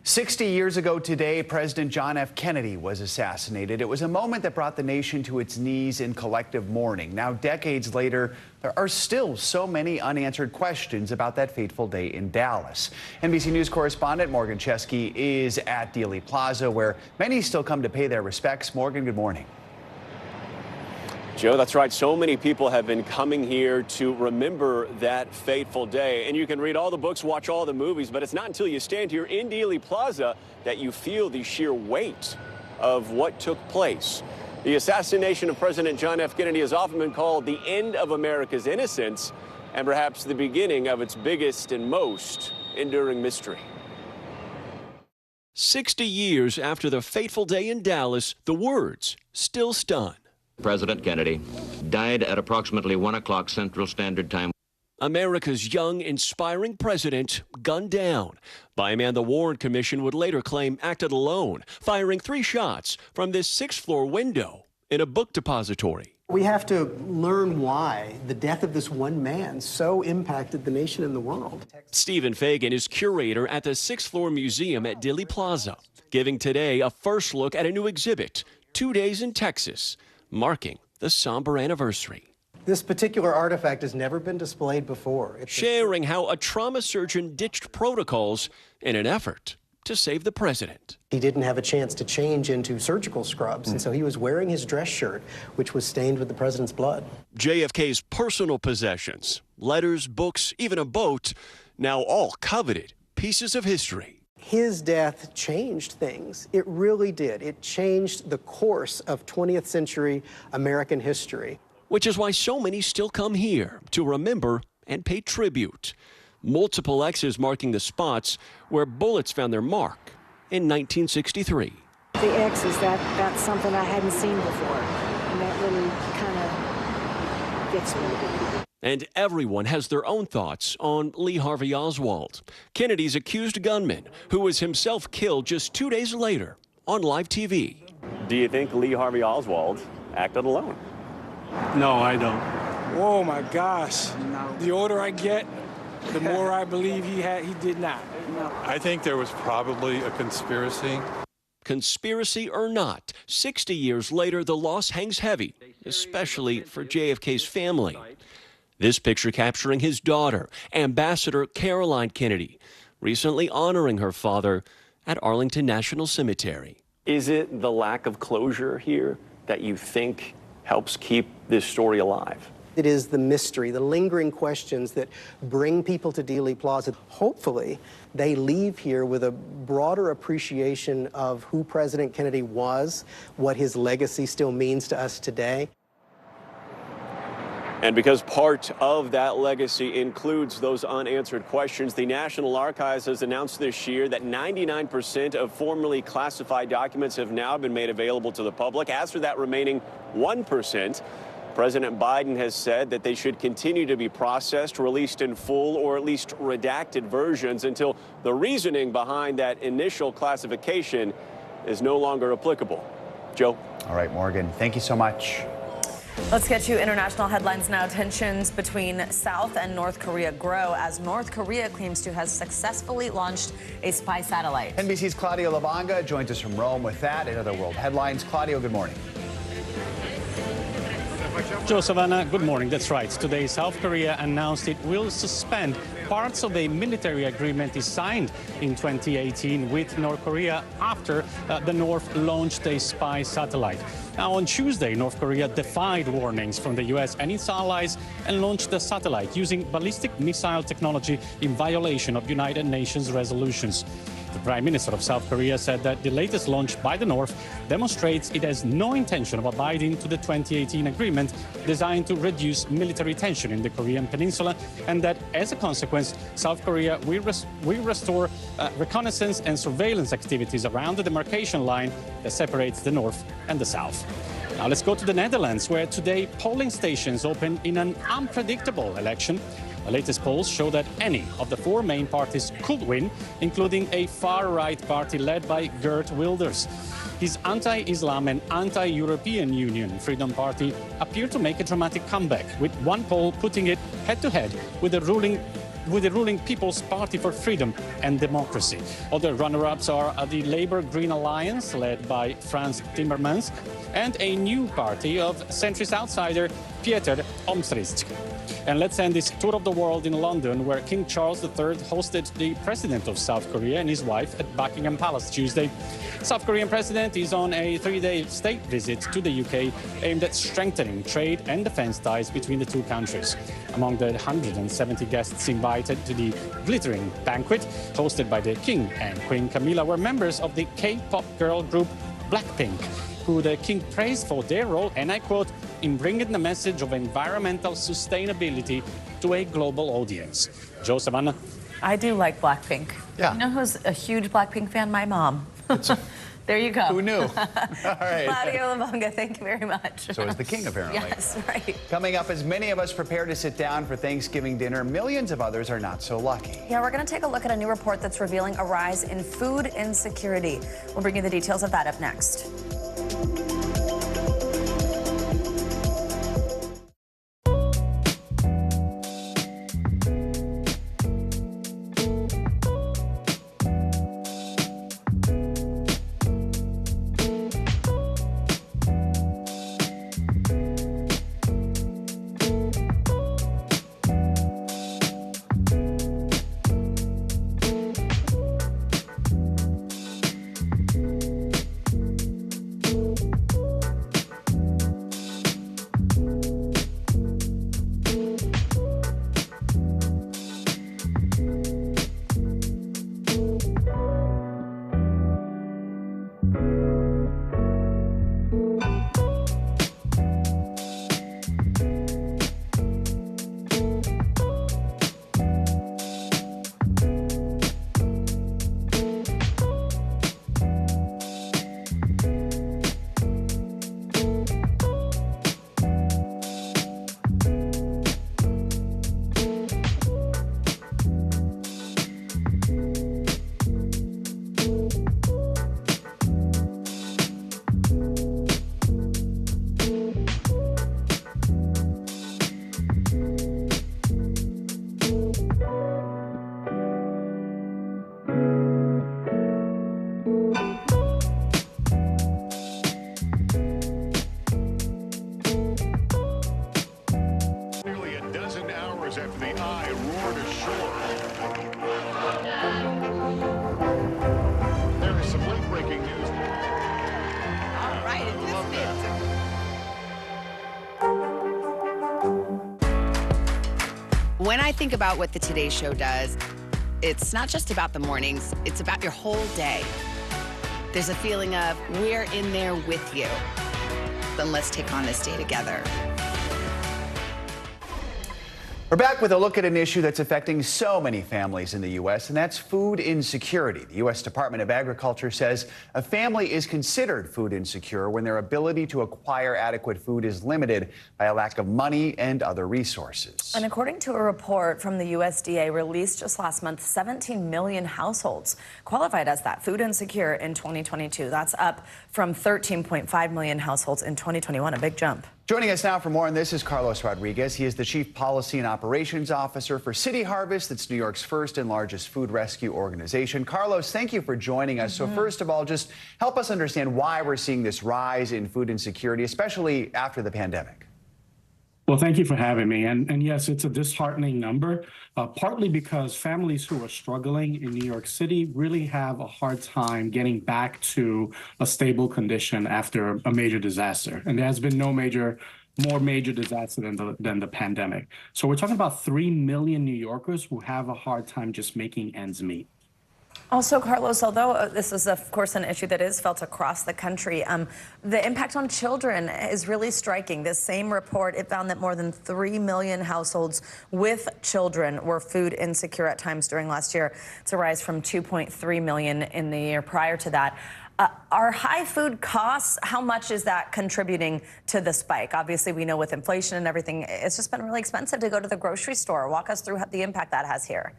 60 years ago today, President John F. Kennedy was assassinated. It was a moment that brought the nation to its knees in collective mourning. Now, decades later, there are still so many unanswered questions about that fateful day in Dallas. NBC News correspondent Morgan Chesky is at Dealey Plaza, where many still come to pay their respects. Morgan, good morning. Joe, that's right. So many people have been coming here to remember that fateful day. And you can read all the books, watch all the movies, but it's not until you stand here in Dealey Plaza that you feel the sheer weight of what took place. The assassination of President John F. Kennedy has often been called the end of America's innocence and perhaps the beginning of its biggest and most enduring mystery. 60 years after the fateful day in Dallas, the words still stun. President Kennedy died at approximately 1 o'clock Central Standard Time. America's young, inspiring president gunned down by a man the Warren Commission would later claim acted alone, firing 3 shots from this 6th-floor window in a book depository. We have to learn why the death of this one man so impacted the nation and the world. Stephen Fagan is curator at the 6th-floor museum at Dealey Plaza, giving today a first look at a new exhibit, 2 days in Texas, marking the somber anniversary. This particular artifact has never been displayed before. Sharing how a trauma surgeon ditched protocols in an effort to save the president. He didn't have a chance to change into surgical scrubs, and so he was wearing his dress shirt, which was stained with the president's blood. JFK's personal possessions, letters, books, even a boat, now all coveted pieces of history. His death changed things. It really did. It changed the course of 20th century American history. Which is why so many still come here to remember and pay tribute. Multiple X's marking the spots where bullets found their mark in 1963. The X's, that's something I hadn't seen before, and that really kind of gets me. And everyone has their own thoughts on Lee Harvey Oswald, Kennedy's accused gunman, who was himself killed just 2 days later on live TV. Do you think Lee Harvey Oswald acted alone? No, I don't. Oh my gosh. The older I get, the more I believe he did not. I think there was probably a conspiracy. Conspiracy or not, 60 years later, the loss hangs heavy, especially for JFK's family. This picture capturing his daughter, Ambassador Caroline Kennedy, recently honoring her father at Arlington National Cemetery. Is it the lack of closure here that you think helps keep this story alive? It is the mystery, the lingering questions that bring people to Dealey Plaza. Hopefully, they leave here with a broader appreciation of who President Kennedy was, what his legacy still means to us today. And because part of that legacy includes those unanswered questions, the National Archives has announced this year that 99% of formerly classified documents have now been made available to the public. As for that remaining 1%, President Biden has said that they should continue to be processed, released in full, or at least redacted versions until the reasoning behind that initial classification is no longer applicable. Joe? All right, Morgan, thank you so much. Let's get you international headlines now. Tensions between South and North Korea grow as North Korea claims to have successfully launched a spy satellite. NBC's Claudio Lavanga joins us from Rome with that and other world headlines. Claudio, good morning. Joe, Savannah, good morning. That's right. Today, South Korea announced it will suspend parts of a military agreement it signed in 2018 with North Korea after the North launched a spy satellite. Now, on Tuesday, North Korea defied warnings from the U.S. and its allies and launched the satellite using ballistic missile technology in violation of United Nations resolutions. The Prime Minister of South Korea said that the latest launch by the North demonstrates it has no intention of abiding to the 2018 agreement designed to reduce military tension in the Korean peninsula, and that, as a consequence, South Korea will restore reconnaissance and surveillance activities around the demarcation line that separates the North and the South. Now let's go to the Netherlands, where today polling stations opened in an unpredictable election. The latest polls show that any of the 4 main parties could win, including a far-right party led by Geert Wilders. His anti-Islam and anti-European Union Freedom Party appear to make a dramatic comeback, with one poll putting it head-to-head with the ruling People's Party for Freedom and Democracy. Other runner-ups are the Labour Green Alliance, led by Frans Timmermans, and a new party of centrist outsider Pieter Omtzigt. And let's end this tour of the world in London, where King Charles III hosted the president of South Korea and his wife at Buckingham Palace Tuesday. South Korean president is on a 3-day state visit to the UK aimed at strengthening trade and defense ties between the two countries. Among the 170 guests invited to the glittering banquet hosted by the King and Queen Camilla were members of the K-pop girl group Blackpink, who the King praised for their role, and I quote, in bringing the message of environmental sustainability to a global audience. Joe, Savannah. I do like Blackpink. Yeah. You know who's a huge Blackpink fan? My mom. There you go. Who knew? All right. Claudio Lubanga, thank you very much. So is the king, apparently. Yes, right. Coming up, as many of us prepare to sit down for Thanksgiving dinner, millions of others are not so lucky. Yeah, we're going to take a look at a new report that's revealing a rise in food insecurity. We'll bring you the details of that up next. When I think about what the Today Show does, it's not just about the mornings, it's about your whole day. There's a feeling of we're in there with you. Then let's take on this day together. We're back with a look at an issue that's affecting so many families in the U.S., and that's food insecurity. The U.S. Department of Agriculture says a family is considered food insecure when their ability to acquire adequate food is limited by a lack of money and other resources. And according to a report from the USDA released just last month, 17 million households qualified as that food insecure in 2022. That's up from 13.5 million households in 2021, a big jump. Joining us now for more on this is Carlos Rodriguez. He is the Chief Policy and Operations Officer for City Harvest. That's New York's first and largest food rescue organization. Carlos, thank you for joining us. So first of all, just help us understand why we're seeing this rise in food insecurity, especially after the pandemic. Well, thank you for having me. And yes, it's a disheartening number, partly because families who are struggling in New York City really have a hard time getting back to a stable condition after a major disaster. And there has been no more major disaster than the pandemic. So we're talking about 3 million New Yorkers who have a hard time just making ends meet. Also, Carlos, although this is, of course, an issue that is felt across the country, the impact on children is really striking. This same report, it found that more than 3 million households with children were food insecure at times during last year. It's a rise from 2.3 million in the year prior to that. Are high food costs, how much is that contributing to the spike? Obviously, we know with inflation and everything, it's just been really expensive to go to the grocery store. Walk us through the impact that has here.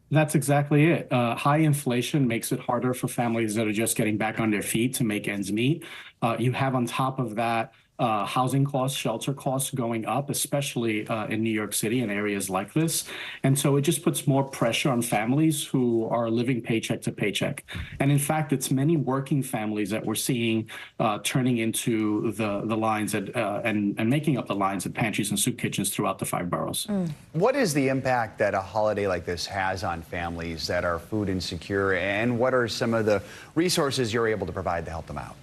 That's exactly it. High inflation makes it harder for families that are just getting back on their feet to make ends meet. You have on top of that housing costs, shelter costs going up, especially in New York City and areas like this. And so it just puts more pressure on families who are living paycheck to paycheck. And in fact, it's many working families that we're seeing turning into the lines and making up the lines at pantries and soup kitchens throughout the 5 boroughs. What is the impact that a holiday like this has on families that are food insecure, and what are some of the resources you're able to provide to help them out?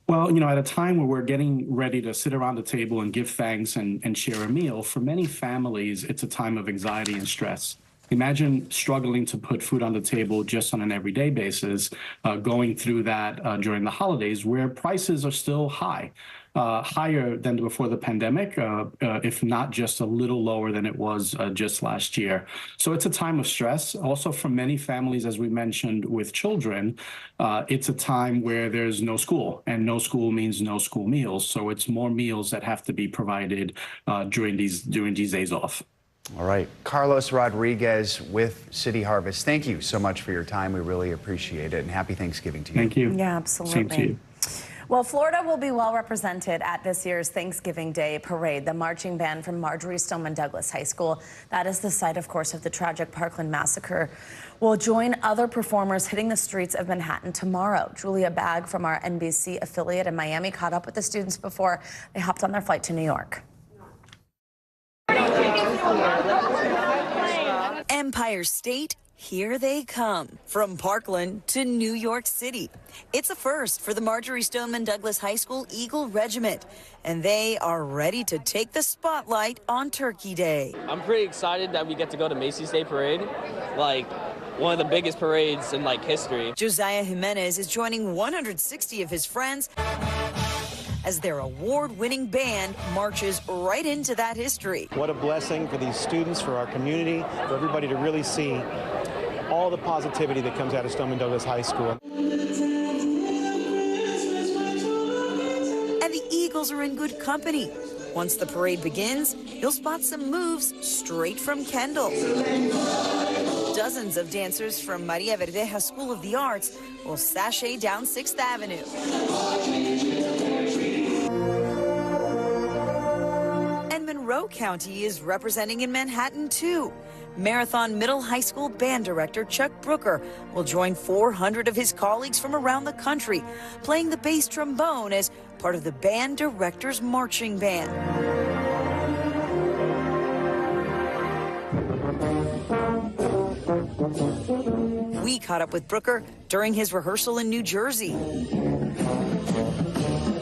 Well, at a time where we're getting ready to sit around the table and give thanks and share a meal, for many families, it's a time of anxiety and stress. Imagine struggling to put food on the table just on an everyday basis, going through that during the holidays where prices are still high. higher than before the pandemic, if not just a little lower than it was just last year. So it's a time of stress. Also, for many families, as we mentioned, with children, it's a time where there's no school, and no school means no school meals. So it's more meals that have to be provided during these days off. All right. Carlos Rodriguez with City Harvest, thank you so much for your time. We really appreciate it, and happy Thanksgiving to you. Thank you. Yeah, absolutely. Same to you. Well, Florida will be well represented at this year's Thanksgiving Day parade. The marching band from Marjorie Stoneman Douglas High School, that is the site, of course, of the tragic Parkland massacre, will join other performers hitting the streets of Manhattan tomorrow. Julia Bagg from our NBC affiliate in Miami caught up with the students before they hopped on their flight to New York. Empire State, here they come. From Parkland to New York City. It's a first for the Marjorie Stoneman Douglas High School Eagle Regiment, and they are ready to take the spotlight on Turkey Day. I'm pretty excited that we get to go to Macy's Day Parade, like one of the biggest parades in history. Josiah Jimenez is joining 160 of his friends as their award-winning band marches right into that history. What a blessing for these students, for our community, for everybody to really see all the positivity that comes out of Stoneman Douglas High School. And the Eagles are in good company. Once the parade begins, you'll spot some moves straight from Kendall. Dozens of dancers from Maria Verdeja School of the Arts will sashay down 6th Avenue. And Monroe County is representing in Manhattan, too. Marathon Middle High School band director Chuck Brooker will join 400 of his colleagues from around the country, playing the bass trombone as part of the band director's marching band. We caught up with Brooker during his rehearsal in New Jersey.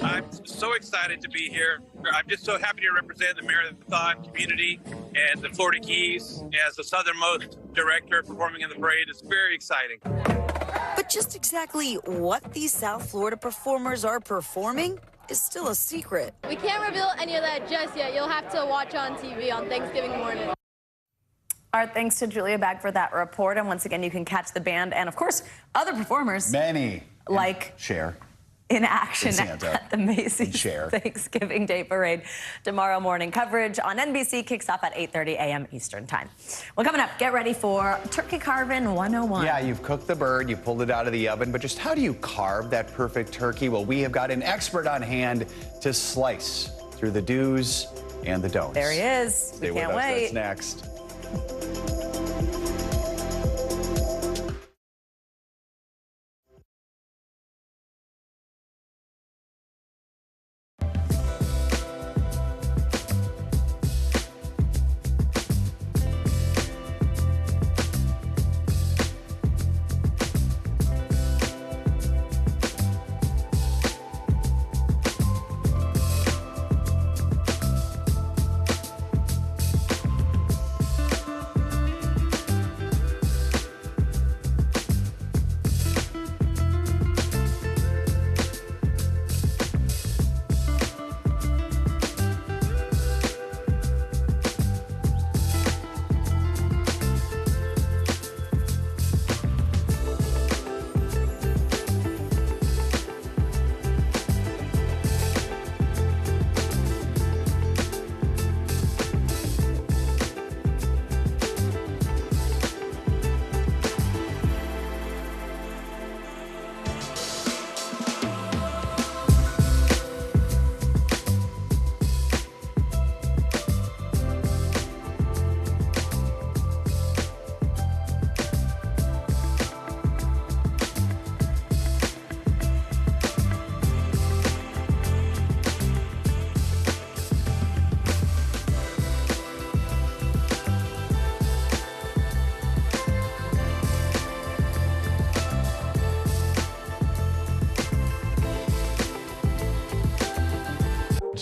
I'm so excited to be here. I'm just so happy to represent the marathon community and the Florida Keys as the southernmost director performing in the parade. It's very exciting. But just exactly what these South Florida performers are performing is still a secret. We can't reveal any of that just yet. You'll have to watch on TV on Thanksgiving morning. All right, thanks to Julia Bagg for that report. And once again, you can catch the band and, of course, other performers. Many. Like Cher. In action at the Macy's Thanksgiving Day Parade tomorrow morning. Coverage on NBC kicks off at 8:30 a.m. Eastern Time. Well, coming up, get ready for Turkey Carving 101. Yeah, you've cooked the bird, you pulled it out of the oven, but just how do you carve that perfect turkey? Well, we have got an expert on hand to slice through the do's and the don'ts. There he is. Stay we can't with us. wait. That's next.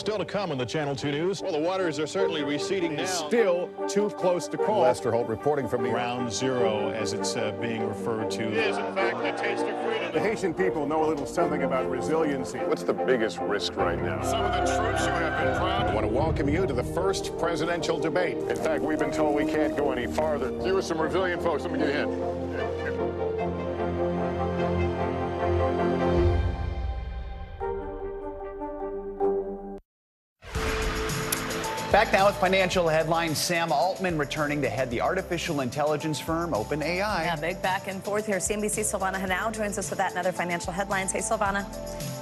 Still to come on the Channel 2 News. Well, the waters are certainly receding now. Still too close to call. Lester Holt reporting from New York. Ground zero, as it's being referred to. It is, in fact, the taste of freedom. The Haitian people know a little something about resiliency. What's the biggest risk right now? Some of the troops who have been proud. I want to welcome you to the first presidential debate. In fact, we've been told we can't go any farther. You were some resilient folks. Let me get a hint. Back now with financial headlines. Sam Altman returning to head the artificial intelligence firm OpenAI. Yeah, big back and forth here. CNBC's Silvana Henao joins us with that and other financial headlines. Hey, Silvana.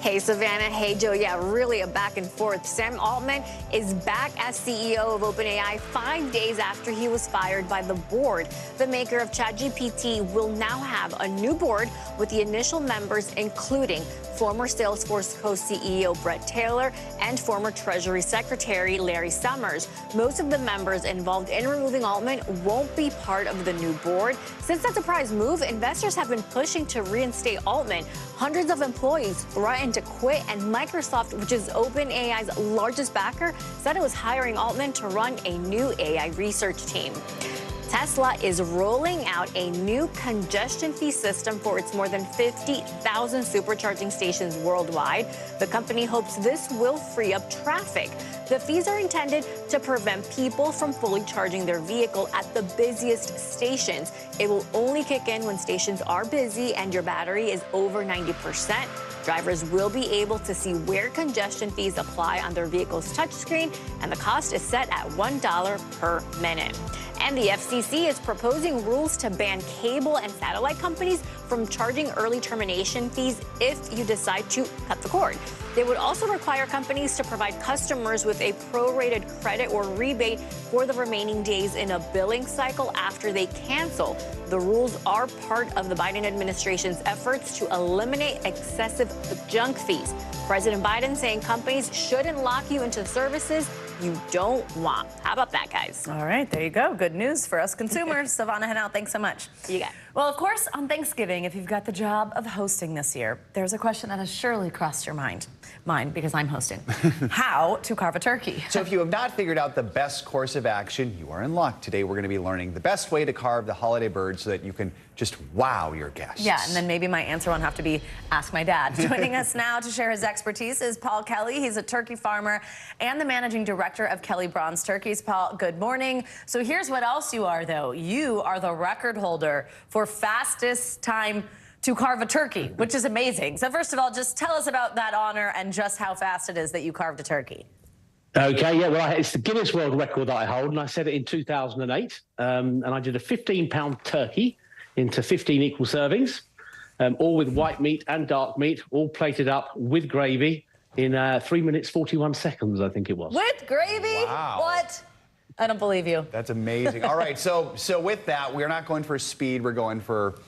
Hey, Savannah. Hey, Joe. Yeah, really a back and forth. Sam Altman is back as CEO of OpenAI 5 days after he was fired by the board. The maker of ChatGPT will now have a new board with the initial members including former Salesforce co-CEO Bret Taylor and former Treasury Secretary Larry Summers. Most of the members involved in removing Altman won't be part of the new board. Since that surprise move, investors have been pushing to reinstate Altman. Hundreds of employees threatened to quit, and Microsoft, which is OpenAI's largest backer, said it was hiring Altman to run a new AI research team. Tesla is rolling out a new congestion fee system for its more than 50,000 supercharging stations worldwide. The company hopes this will free up traffic. The fees are intended to prevent people from fully charging their vehicle at the busiest stations. It will only kick in when stations are busy and your battery is over 90%. Drivers will be able to see where congestion fees apply on their vehicle's touchscreen, and the cost is set at $1 per minute. And the FCC is proposing rules to ban cable and satellite companies from charging early termination fees if you decide to cut the cord. They would also require companies to provide customers with a prorated credit or rebate for the remaining days in a billing cycle after they cancel. The rules are part of the Biden administration's efforts to eliminate excessive junk fees. President Biden saying companies shouldn't lock you into services you don't want. How about that, guys? All right, there you go. Good news for us consumers. Savannah Henao, thanks so much. You got it. Well, of course, on Thanksgiving, if you've got the job of hosting this year, there's a question that has surely crossed your mind. Mine, because I'm hosting. How to carve a turkey. So if you have not figured out the best course of action, you are in luck. Today, we're going to be learning the best way to carve the holiday bird so that you can just wow your guests. Yeah, and then maybe my answer won't have to be ask my dad. Joining us now to share his expertise is Paul Kelly. He's a turkey farmer and the managing director of Kelly Bronze Turkeys. Paul, good morning. So here's what else you are, though. You are the record holder for fastest time to carve a turkey, which is amazing. So first of all, just tell us about that honor and just how fast it is that you carved a turkey. Okay, yeah, well, it's the Guinness World Record that I hold, and I set it in 2008, and I did a 15-pound turkey into 15 equal servings, all with white meat and dark meat, all plated up with gravy in 3 minutes, 41 seconds, I think it was. With gravy? Wow. What? I don't believe you. That's amazing. All right, so with that, we're not going for speed. We're going for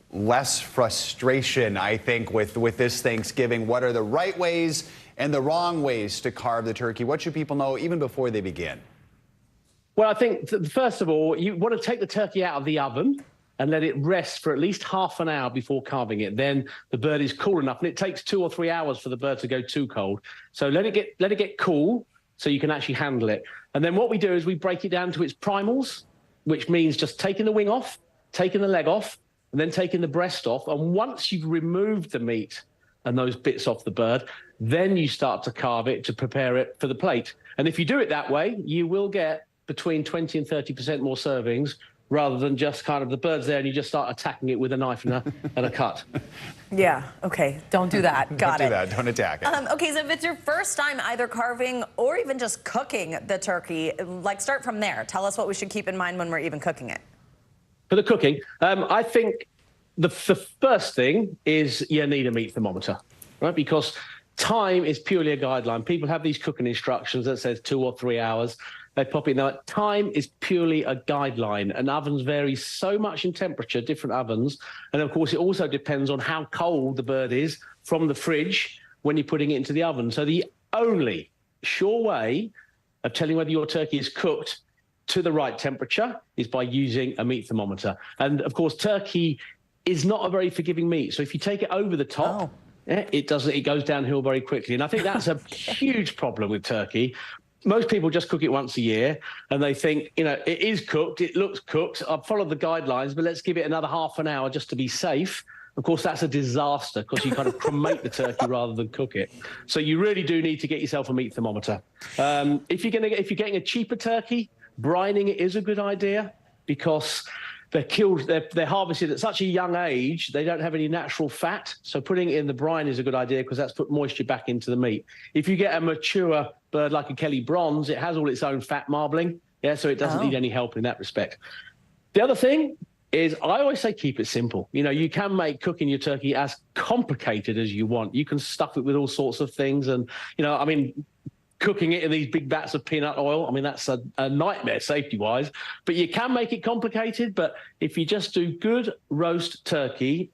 less frustration, I think, with this Thanksgiving. What are the right ways and the wrong ways to carve the turkey? What should people know even before they begin? Well, I think, first of all, you want to take the turkey out of the oven and let it rest for at least half an hour before carving it. Then the bird is cool enough, and it takes 2 or 3 hours for the bird to go too cold. So let it get cool so you can actually handle it. And then what we do is we break it down to its primals, which means just taking the wing off, taking the leg off, and then taking the breast off. And once you've removed the meat and those bits off the bird, then you start to carve it to prepare it for the plate. And if you do it that way, you will get between 20 and 30% more servings, rather than just kind of the bird's there and you just start attacking it with a knife and a cut. Yeah, okay, don't do that. Got it. Don't do that, don't attack it. Okay, so if it's your first time either carving or even just cooking the turkey, like start from there. Tell us what we should keep in mind when we're even cooking it. For the cooking, I think the first thing is you need a meat thermometer, right? Because time is purely a guideline. People have these cooking instructions that says 2 or 3 hours. They pop it now. Time is purely a guideline, and ovens vary so much in temperature, different ovens. And of course, it also depends on how cold the bird is from the fridge when you're putting it into the oven. So the only sure way of telling whether your turkey is cooked to the right temperature is by using a meat thermometer. And of course, turkey is not a very forgiving meat. So if you take it over the top, it doesn't. It goes downhill very quickly. And I think that's a huge problem with turkey. Most people just cook it once a year and they think, it is cooked, it looks cooked. I've followed the guidelines, but let's give it another half an hour just to be safe. Of course, that's a disaster because you kind of cremate the turkey rather than cook it. So you really do need to get yourself a meat thermometer. If you're getting a cheaper turkey, brining it is a good idea because they're harvested at such a young age, they don't have any natural fat. So putting it in the brine is a good idea because that's put moisture back into the meat. If you get a mature bird like a Kelly Bronze, it has all its own fat marbling. So it doesn't need any help in that respect. The other thing is I always say keep it simple. You can make cooking your turkey as complicated as you want. You can stuff it with all sorts of things. And, cooking it in these big vats of peanut oil, that's a nightmare safety-wise. But you can make it complicated. But if you just do good roast turkey,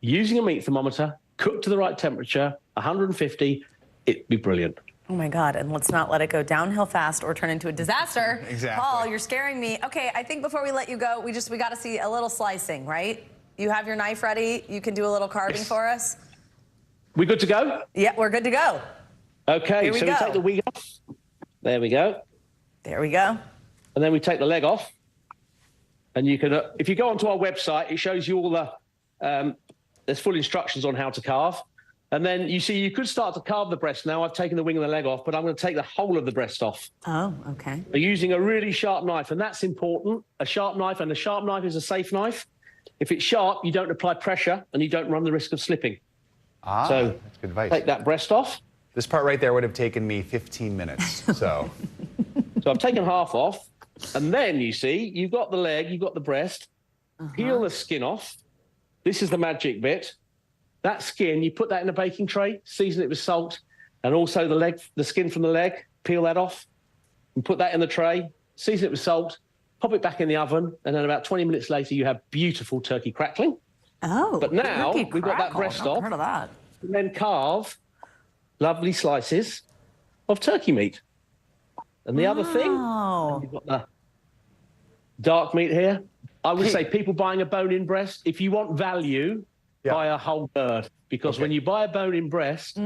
using a meat thermometer, cooked to the right temperature, 150, it'd be brilliant. Oh, my God. And let's not let it go downhill fast or turn into a disaster. Exactly. Paul, you're scaring me. Okay, I think before we let you go, we got to see a little slicing, right? You have your knife ready. You can do a little carving for us. We good to go? Yeah, we're good to go. Okay, we take the wing off. There we go. There we go. And then we take the leg off. And you can, if you go onto our website, it shows you all the, there's full instructions on how to carve. And then you see you could start to carve the breast now. I've taken the wing and the leg off, but I'm going to take the whole of the breast off. Oh, okay. Using a really sharp knife, and that's important. A sharp knife, and a sharp knife is a safe knife. If it's sharp, you don't apply pressure and you don't run the risk of slipping. So that's good advice. Take that breast off. This part right there would have taken me 15 minutes, so. So I've taken half off, and then you see, you've got the leg, you've got the breast. Peel the skin off. This is the magic bit. That skin, you put that in a baking tray, season it with salt, and also the skin from the leg, peel that off, and put that in the tray, season it with salt, pop it back in the oven, and then about 20 minutes later, you have beautiful turkey crackling. Oh, but now we've got that breast off. Heard of that. And then carve lovely slices of turkey meat. And the other thing, you've got the dark meat here. I would say people buying a bone-in breast, if you want value, buy a whole bird. Because when you buy a bone-in breast,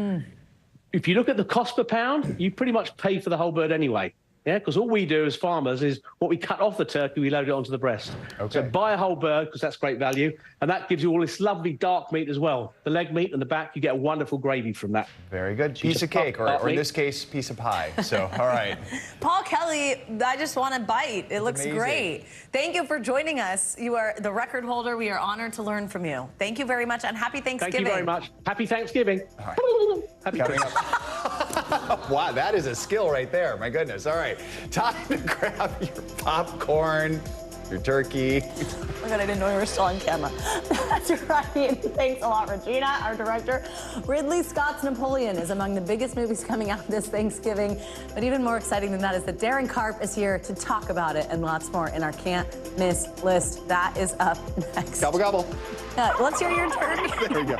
if you look at the cost per pound, you pretty much pay for the whole bird anyway. Yeah, because all we do as farmers is what we cut off the turkey, we load it onto the breast. So buy a whole bird because that's great value. And that gives you all this lovely dark meat as well. The leg meat and the back, you get a wonderful gravy from that. Very good. Piece of cake, or in this case, piece of pie. So, all right. Paul Kelly, I just want to bite. It looks great. Thank you for joining us. You are the record holder. We are honored to learn from you. Thank you very much, and happy Thanksgiving. Thank you very much. Happy Thanksgiving. All right. Happy Wow, that is a skill right there. My goodness. All right. Time to grab your popcorn, your turkey. Oh my God, I didn't know we were still on camera. That's right. Thanks a lot, Regina, our director. Ridley Scott's Napoleon is among the biggest movies coming out this Thanksgiving. But even more exciting than that is that Darren Karp is here to talk about it and lots more in our can't miss list. That is up next. Gobble, gobble. Let's hear your turn. There we go.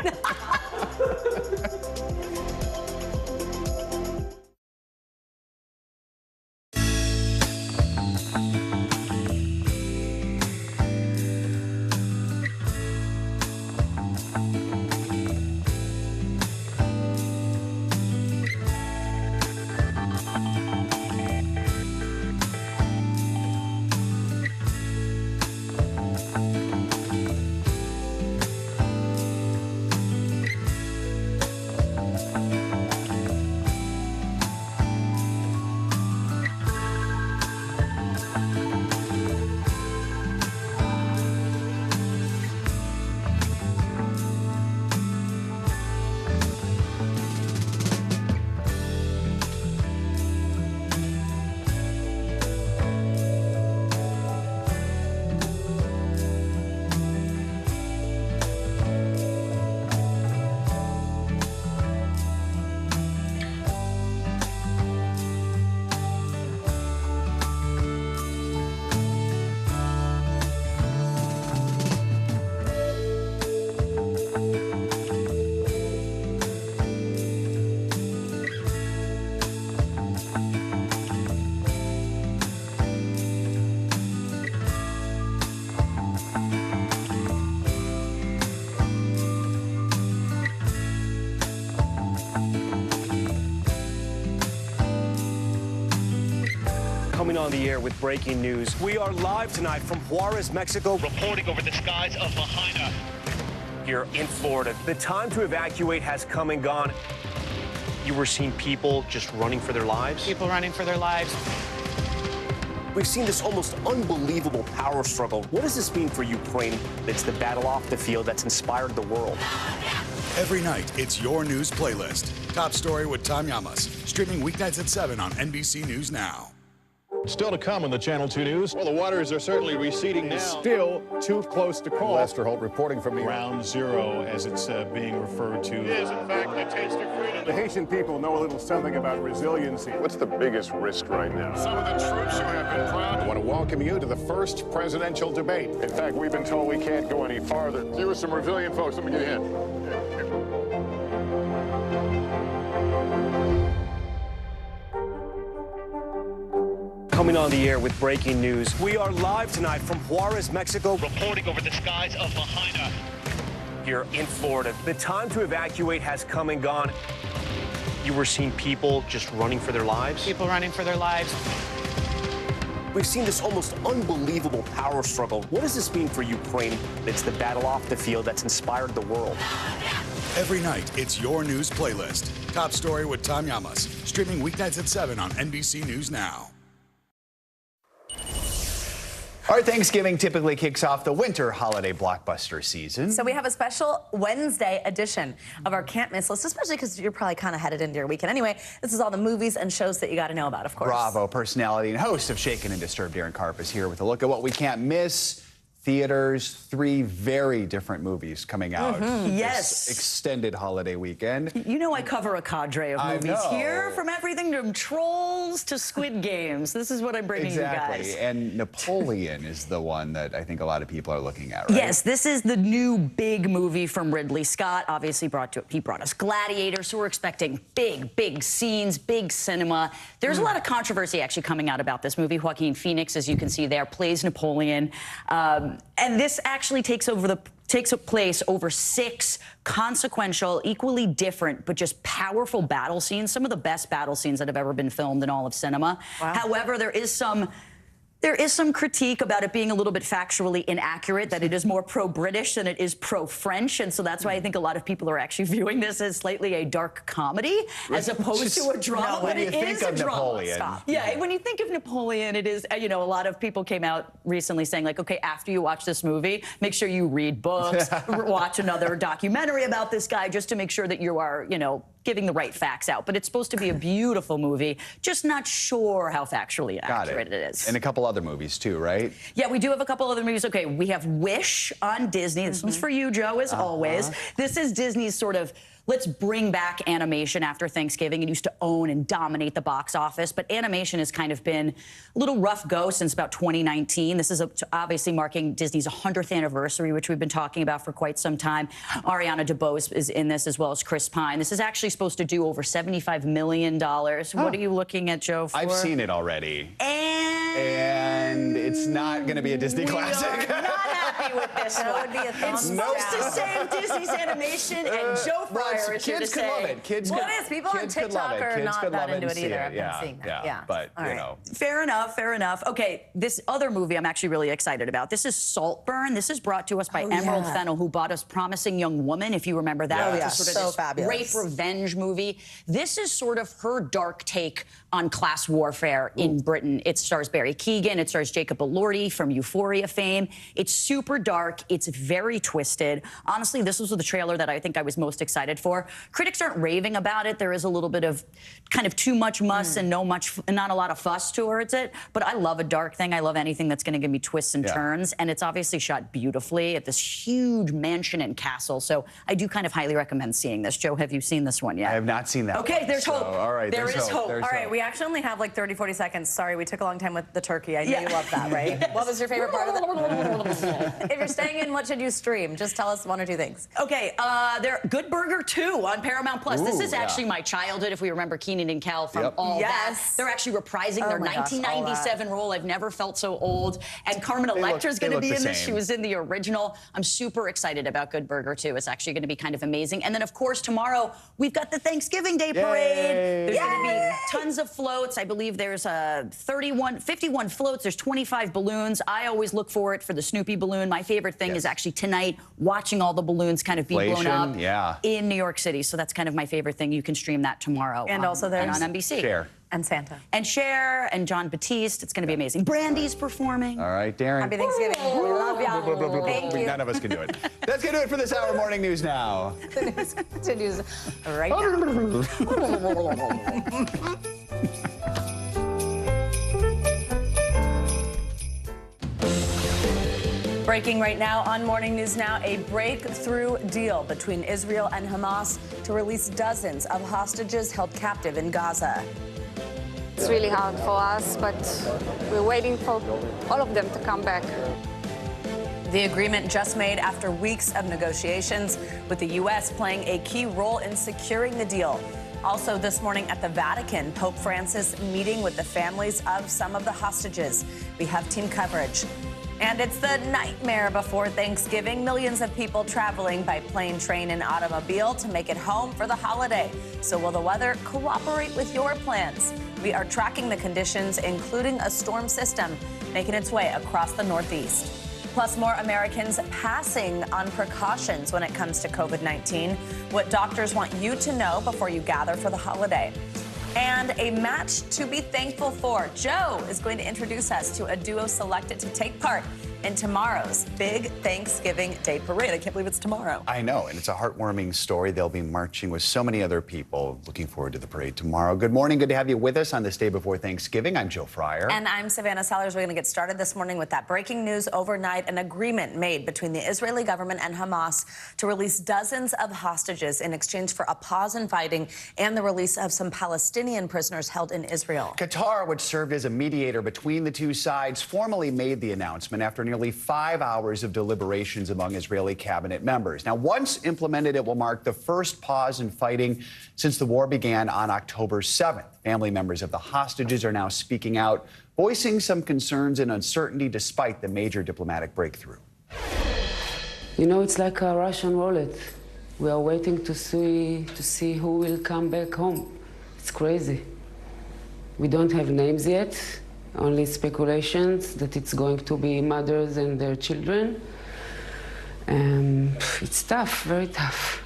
Coming on the air with breaking news. We are live tonight from Juarez, Mexico, reporting over the skies of Lahaina here in Florida. The time to evacuate has come and gone. You were seeing people just running for their lives? People running for their lives. We've seen this almost unbelievable power struggle. What does this mean for Ukraine? It's the battle off the field that's inspired the world. Every night, it's your news playlist. Top Story with Tom Llamas. Streaming weeknights at 7 on NBC News Now. Still to come on the Channel 2 News. Well, the waters are certainly receding now. Still too close to call. Lester Holt reporting from the Ground Zero, as it's being referred to. It is, in fact, the taste of freedom. The Haitian people know a little something about resiliency. What's the biggest risk right now? Some of the troops who have been proud. I want to welcome you to the first presidential debate. In fact, we've been told we can't go any farther. Here are some resilient folks. Let me give you a hint. Coming on the air with breaking news. We are live tonight from Juarez, Mexico, reporting over the skies of Lahaina here in Florida. The time to evacuate has come and gone. You were seeing people just running for their lives? People running for their lives. We've seen this almost unbelievable power struggle. What does this mean for Ukraine? It's the battle off the field that's inspired the world. Every night, it's your news playlist. Top Story with Tom Llamas. Streaming weeknights at 7 on NBC News Now. Our Thanksgiving typically kicks off the winter holiday blockbuster season. So we have a special Wednesday edition of our can't miss list, especially because you're probably kind of headed into your weekend anyway. This is all the movies and shows that you got to know about, of course. Bravo personality and host of Shaken and Disturbed, Darren Karp, is here with a look at what we can't miss. Theaters, 3 very different movies coming out Yes. this extended holiday weekend. You know I cover a cadre of movies here, from everything from Trolls to Squid Games. This is what I'm bringing you guys. Exactly, and Napoleon is the one that I think a lot of people are looking at, right? Yes, this is the new big movie from Ridley Scott. Obviously, he brought us Gladiator, so we're expecting big scenes, big cinema. There's a lot of controversy actually coming out about this movie. Joaquin Phoenix, as you can see there, plays Napoleon. And this actually takes place over 6 consequential, equally different, but just powerful battle scenes. Some of the best battle scenes that have ever been filmed in all of cinema. Wow. However, there is some critique about it being a little bit factually inaccurate, that it is more pro-British than it is pro-French, and so that's why I think a lot of people are actually viewing this as slightly a dark comedy as opposed to a drama. When you think of Napoleon. Yeah, when you think of Napoleon, it is, you know, a lot of people came out recently saying, like, okay, after you watch this movie, make sure you read books, watch another documentary about this guy, just to make sure that you are, you know, giving the right facts out. But it's supposed to be a beautiful movie, just not sure how factually accurate it is. And a couple other movies too, right? Yeah, we do have a couple other movies. Okay, we have Wish on Disney. This one's for you, Joe, as always. This is Disney's sort of, let's bring back animation after Thanksgiving. It used to own and dominate the box office, but animation has kind of been a little rough go since about 2019. This is obviously marking Disney's 100th anniversary, which we've been talking about for quite some time. Ariana DeBose is in this, as well as Chris Pine. This is actually supposed to do over $75 million. What are you looking at, Joe, for? I've seen it already. And it's not going to be a Disney classic. Not happy with this one. That would be a It's supposed to save Disney's animation, and Joe Fryer is here to say. Love it. Kids well, it is. People on TikTok are not that into it either. I've been seeing that. Yeah. But, All you right. know. Fair enough, fair enough. Okay, this other movie I'm actually really excited about. This is Saltburn. This is brought to us by Emerald Fennell, who bought us Promising Young Woman, if you remember that. Yeah. It's sort of So this fabulous. rape revenge movie. This is sort of her dark take on class warfare in Britain. It stars Barry Keoghan. It stars Jacob Elordi from Euphoria fame. It's super dark. It's very twisted. Honestly, this was the trailer that I think I was most excited for. Critics aren't raving about it. There is a little bit of kind of too much muss and not a lot of fuss towards it. But I love a dark thing. I love anything that's going to give me twists and turns. And it's obviously shot beautifully at this huge mansion and castle. So I do kind of highly recommend seeing this. Joe, have you seen this one yet? I have not seen that Okay, one, there's hope. All right, there is hope. All right, we actually only have like 30, 40 seconds. Sorry, we took a long time with the turkey. I know you love that, right? What was your favorite part of that? If you're staying in, what should you stream? Just tell us one or two things. Okay, Good Burger 2 on Paramount Plus. This is actually my childhood, if we remember Keenan and Kel from all that. They're actually reprising their 1997 role. I've never felt so old. And Carmen Electra's going to be in this. She was in the original. I'm super excited about Good Burger 2. It's actually going to be kind of amazing. And then, of course, tomorrow we've got the Thanksgiving Day Parade. There's going to be tons of floats. I believe there's 51 floats. There's 25 balloons. I always look for it for the Snoopy balloon. My favorite thing is actually tonight watching all the balloons kind of be blown up in New York City. So that's kind of my favorite thing. You can stream that tomorrow. And also there's on NBC. Cher. And Santa. And Cher and John Batiste. It's going to be amazing. Brandy's performing. All right, Darren. Happy Thanksgiving. We love y'all. Thank you. None of us can do it. That's going to do it for this hour Morning News Now. The news continues right now. Breaking right now on Morning News Now, a breakthrough deal between Israel and Hamas to release dozens of hostages held captive in Gaza. It's really hard for us, but we're waiting for all of them to come back. The agreement just made after weeks of negotiations, with the U.S. playing a key role in securing the deal. Also this morning at the Vatican, Pope Francis meeting with the families of some of the hostages. We have team coverage. And it's the nightmare before Thanksgiving. Millions of people traveling by plane, train, and automobile to make it home for the holiday. So will the weather cooperate with your plans? We are tracking the conditions, including a storm system making its way across the Northeast. Plus, more Americans passing on precautions when it comes to COVID-19. What doctors want you to know before you gather for the holiday. And a match to be thankful for. Joe is going to introduce us to a duo selected to take part in tomorrow's big Thanksgiving Day Parade. I can't believe it's tomorrow. I know, and it's a heartwarming story. They'll be marching with so many other people. Looking forward to the parade tomorrow. Good morning. Good to have you with us on this day before Thanksgiving. I'm Joe Fryer. And I'm Savannah Sellers. We're going to get started this morning with that breaking news overnight. An agreement made between the Israeli government and Hamas to release dozens of hostages in exchange for a pause in fighting and the release of some Palestinian prisoners held in Israel. Qatar, which served as a mediator between the two sides, formally made the announcement after nearly 5 hours of deliberations among Israeli cabinet members. Now, once implemented, it will mark the first pause in fighting since the war began on October 7th. Family members of the hostages are now speaking out, voicing some concerns and uncertainty despite the major diplomatic breakthrough. You know, it's like a Russian roulette. We are waiting to see who will come back home. It's crazy. We don't have names yet. Only speculations that it's going to be mothers and their children. It's tough, very tough.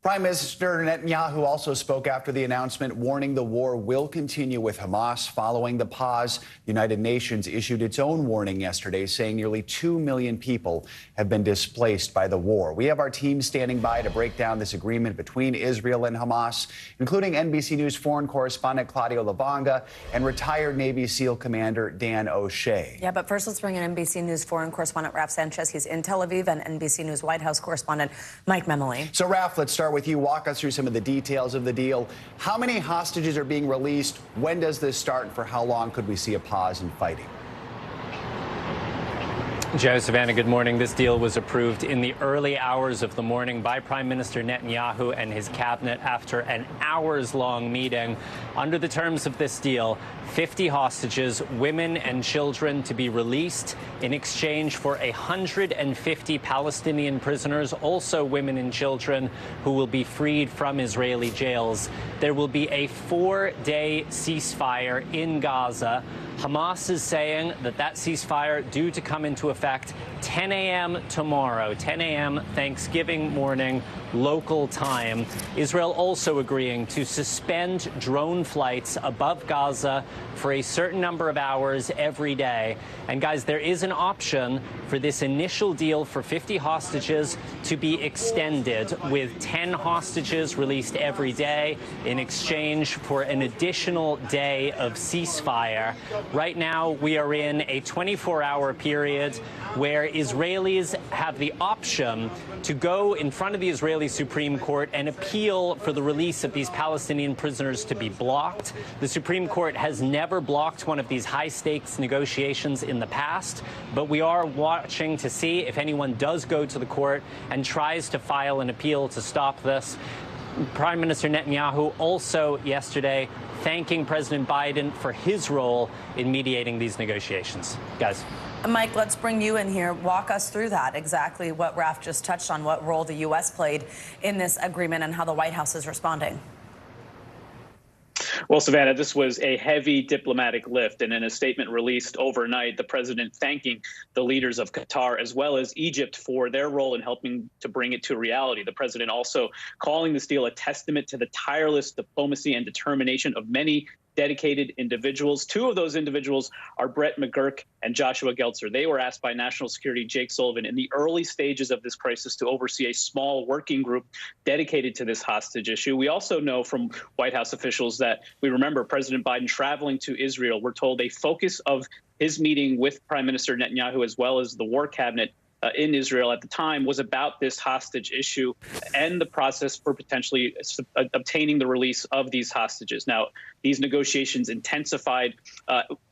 Prime Minister Netanyahu also spoke after the announcement, warning the war will continue with Hamas following the pause. The United Nations issued its own warning yesterday, saying nearly 2 million people have been displaced by the war. We have our team standing by to break down this agreement between Israel and Hamas, including NBC News foreign correspondent Claudio Lavanga and retired Navy SEAL Commander Dan O'Shea. Yeah, but first let's bring in NBC News foreign correspondent Raf Sanchez. He's in Tel Aviv, and NBC News White House correspondent Mike Memoli. So, Raf, let's start with you. Walk us through some of the details of the deal. How many hostages are being released? When does this start? And for how long could we see a pause in fighting? Joe, Savannah, good morning. This deal was approved in the early hours of the morning by Prime Minister Netanyahu and his cabinet after an hours-long meeting. Under the terms of this deal, 50 hostages, women and children, to be released in exchange for 150 Palestinian prisoners, also women and children, who will be freed from Israeli jails. There will be a 4-day ceasefire in Gaza. Hamas is saying that ceasefire due to come into effect 10 a.m. tomorrow, 10 a.m. Thanksgiving morning, local time. Israel also agreeing to suspend drone flights above Gaza for a certain number of hours every day. And guys, there is an option for this initial deal for 50 hostages to be extended, with 10 hostages released every day in exchange for an additional day of ceasefire. Right now, we are in a 24-hour period where Israelis have the option to go in front of the Israeli Supreme Court and appeal for the release of these Palestinian prisoners to be blocked. The Supreme Court has never blocked one of these high-stakes negotiations in the past, but we are watching to see if anyone does go to the court and tries to file an appeal to stop this. Prime Minister Netanyahu also yesterday thanking President Biden for his role in mediating these negotiations. Guys. Mike, let's bring you in here. Walk us through that, exactly what Raf just touched on, what role the U.S. played in this agreement and how the White House is responding. Well, Savannah, this was a heavy diplomatic lift, and in a statement released overnight, the president thanking the leaders of Qatar as well as Egypt for their role in helping to bring it to reality. The president also calling this deal a testament to the tireless diplomacy and determination of many dedicated individuals. Two of those individuals are Brett McGurk and Joshua Geltzer. They were asked by National Security Jake Sullivan in the early stages of this crisis to oversee a small working group dedicated to this hostage issue. We also know from White House officials that we remember President Biden traveling to Israel. We're told a focus of his meeting with Prime Minister Netanyahu as well as the war cabinet in Israel at the time was about this hostage issue and the process for potentially obtaining the release of these hostages. Now, these negotiations intensified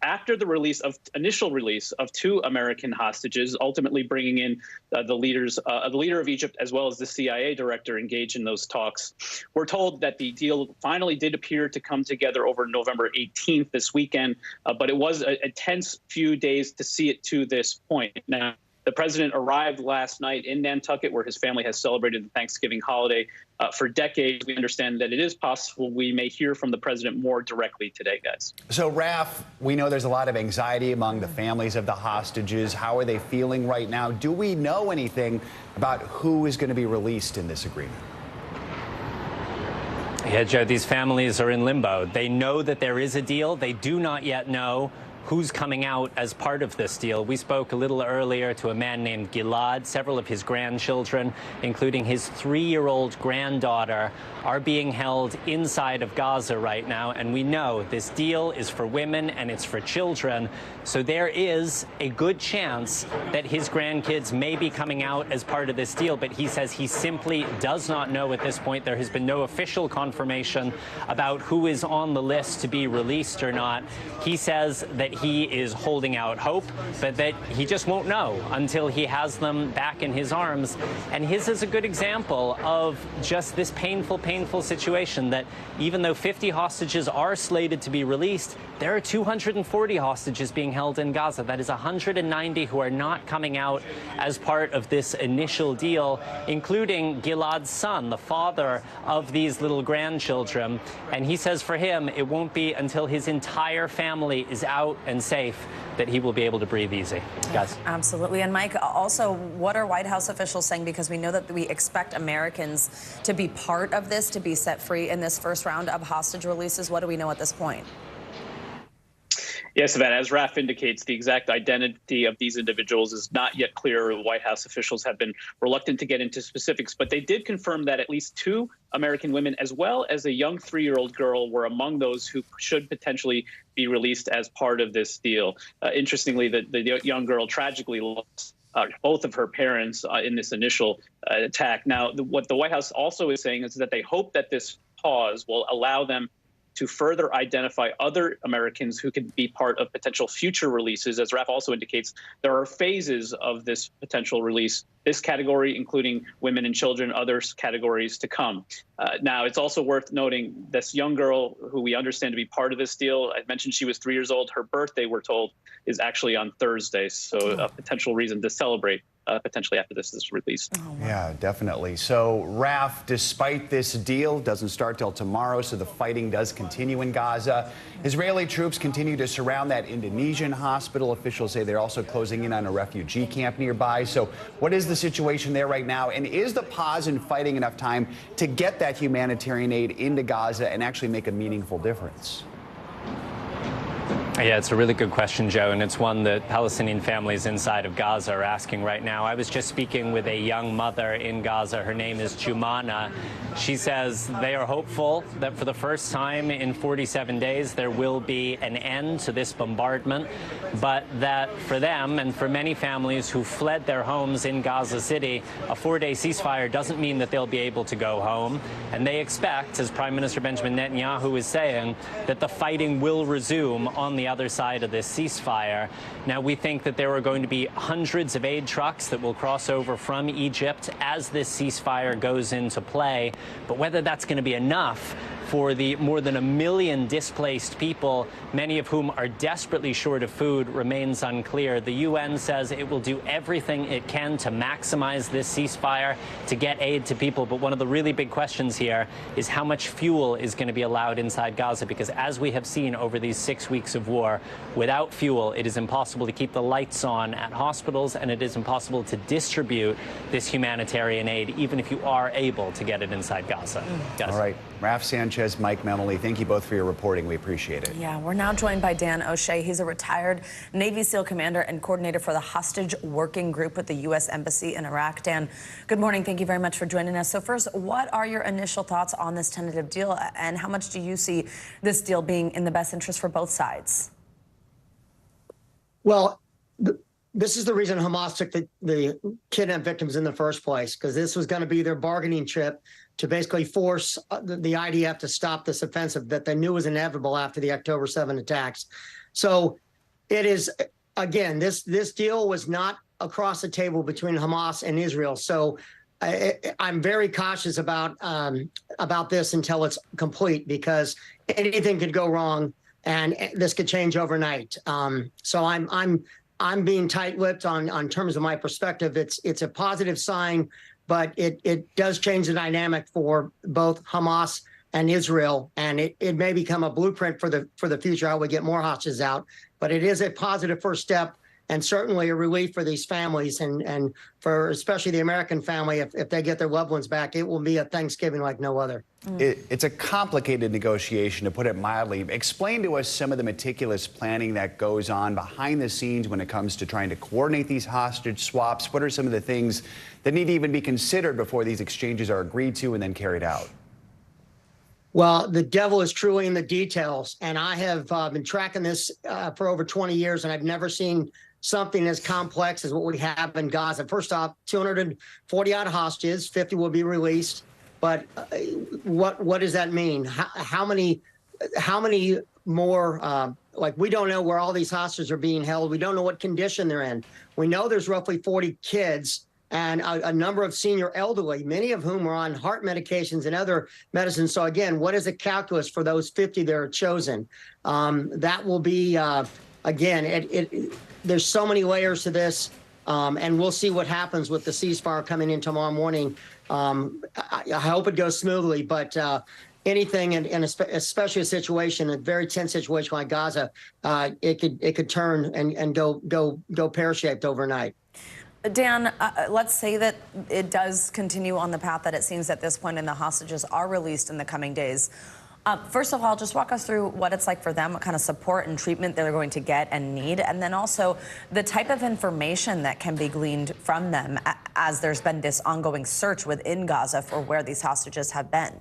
after the initial release of 2 American hostages, ultimately bringing in the leader of Egypt as well as the CIA director engaged in those talks. We're told that the deal finally did appear to come together over November 18th this weekend, but it was a tense few days to see it to this point. Now, the president arrived last night in Nantucket, where his family has celebrated the Thanksgiving holiday for decades. We understand that it is possible we may hear from the president more directly today, guys. So, Raf, we know there's a lot of anxiety among the families of the hostages. How are they feeling right now? Do we know anything about who is going to be released in this agreement? Yeah, Joe, these families are in limbo. They know that there is a deal. They do not yet know who's coming out as part of this deal. We spoke a little earlier to a man named Gilad. Several of his grandchildren, including his 3-year-old granddaughter, are being held inside of Gaza right now. And we know this deal is for women and it's for children. So there is a good chance that his grandkids may be coming out as part of this deal. But he says he simply does not know at this point. There has been no official confirmation about who is on the list to be released or not. He says that he is holding out hope, but that he just won't know until he has them back in his arms. And his is a good example of just this painful situation that even though 50 hostages are slated to be released, there are 240 hostages being held in Gaza. That is 190 who are not coming out as part of this initial deal, including Gilad's son, the father of these little grandchildren. And he says for him, it won't be until his entire family is out and safe that he will be able to breathe easy. Guys. Absolutely. And Mike, also, what are White House officials saying? Because we know that we expect Americans to be part of this, to be set free in this first round of hostage releases. What do we know at this point? Yes, Savannah, as Raf indicates, the exact identity of these individuals is not yet clear. White House officials have been reluctant to get into specifics, but they did confirm that at least 2 American women, as well as a young 3-year-old girl, were among those who should potentially be released as part of this deal. Interestingly, the young girl tragically lost both of her parents in this initial attack. Now, what the White House also is saying is that they hope that this pause will allow them to further identify other Americans who could be part of potential future releases. As Raf also indicates, there are phases of this potential release, this category including women and children, other categories to come. Now, it's also worth noting this young girl who we understand to be part of this deal, I mentioned she was 3 years old. Her birthday, we're told, is actually on Thursday, so a potential reason to celebrate potentially after this is released. Oh, wow. Yeah, definitely. So, Raf, despite this deal, doesn't start till tomorrow, so the fighting does continue in Gaza. Israeli troops continue to surround that Indonesian hospital. Officials say they're also closing in on a refugee camp nearby. So what is the situation there right now? And is the pause in fighting enough time to get that humanitarian aid into Gaza and actually make a meaningful difference? Yeah, it's a really good question, Joe, and it's one that Palestinian families inside of Gaza are asking right now. I was just speaking with a young mother in Gaza. Her name is Jumana. She says they are hopeful that for the first time in 47 days there will be an end to this bombardment, but that for them and for many families who fled their homes in Gaza City, a 4-day ceasefire doesn't mean that they'll be able to go home. And they expect, as Prime Minister Benjamin Netanyahu is saying, that the fighting will resume on the other side of this ceasefire. Now, we think that there are going to be hundreds of aid trucks that will cross over from Egypt as this ceasefire goes into play. But whether that's going to be enough for the more than 1 million displaced people, many of whom are desperately short of food, remains unclear. The UN says it will do everything it can to maximize this ceasefire, to get aid to people. But one of the really big questions here is how much fuel is going to be allowed inside Gaza, because as we have seen over these 6 weeks of war, without fuel, it is impossible to keep the lights on at hospitals, and it is impossible to distribute this humanitarian aid, even if you are able to get it inside Gaza. All right. Raf Sanchez, Mike Memoli, thank you both for your reporting. We appreciate it. Yeah, we're now joined by Dan O'Shea. He's a retired Navy SEAL commander and coordinator for the Hostage Working Group at the U.S. Embassy in Iraq. Dan, good morning. Thank you very much for joining us. So first, what are your initial thoughts on this tentative deal, and how much do you see this deal being in the best interest for both sides? Well, this is the reason Hamas took the kidnapped victims in the first place, because this was going to be their bargaining chip to basically force the IDF to stop this offensive that they knew was inevitable after the October 7 attacks. So it is, again, this deal was not across the table between Hamas and Israel. So I'm very cautious about this until it's complete, because anything could go wrong and this could change overnight. So I'm being tight-lipped on terms of my perspective. It's a positive sign, but it does change the dynamic for both Hamas and Israel, and it may become a blueprint for the future, how we get more hostages out. But it is a positive first step, and certainly a relief for these families, and for especially the American family, if they get their loved ones back, it will be a Thanksgiving like no other. It's a complicated negotiation, to put it mildly. Explain to us some of the meticulous planning that goes on behind the scenes when it comes to trying to coordinate these hostage swaps. What are some of the things that need to even be considered before these exchanges are agreed to and then carried out? Well, the devil is truly in the details, and I have been tracking this for over 20 years, and I've never seen something as complex as what we have in Gaza. First off, 240 odd hostages, 50 will be released. But what does that mean? How many more? Like, we don't know where all these hostages are being held. We don't know what condition they're in. We know there's roughly 40 kids and a number of senior elderly, many of whom are on heart medications and other medicines. So again, what is the calculus for those 50 that are chosen? That will be, again, there's so many layers to this, and we'll see what happens with the ceasefire coming in tomorrow morning. I hope it goes smoothly, but anything, and especially a situation, a very tense situation like Gaza, it could turn and go pear-shaped overnight. Dan, let's say that it does continue on the path that it seems at this point, and the hostages are released in the coming days. First of all, just walk us through what it's like for them, what kind of support and treatment they're going to get and need, and then also the type of information that can be gleaned from them as there's been this ongoing search within Gaza for where these hostages have been.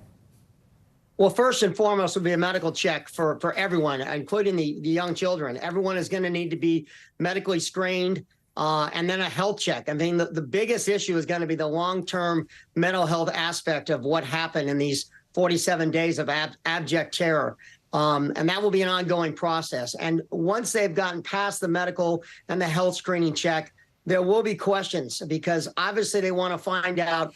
Well, first and foremost would be a medical check for everyone, including the young children. Everyone is going to need to be medically screened. And then a health check. I mean, the biggest issue is going to be the long-term mental health aspect of what happened in these 47 days of abject terror. And that will be an ongoing process. And once they've gotten past the medical and the health screening check, there will be questions, because obviously they want to find out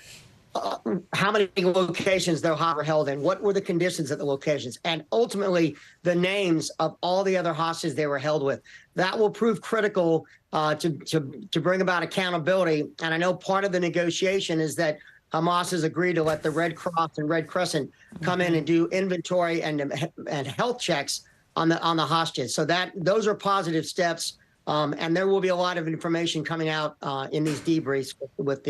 how many locations they're held in, what were the conditions at the locations, and ultimately the names of all the other hostages they were held with. That will prove critical to bring about accountability. And I know part of the negotiation is that Hamas has agreed to let the Red Cross and Red Crescent come in and do inventory and health checks on the hostages. So those are positive steps. And there will be a lot of information coming out in these debriefs with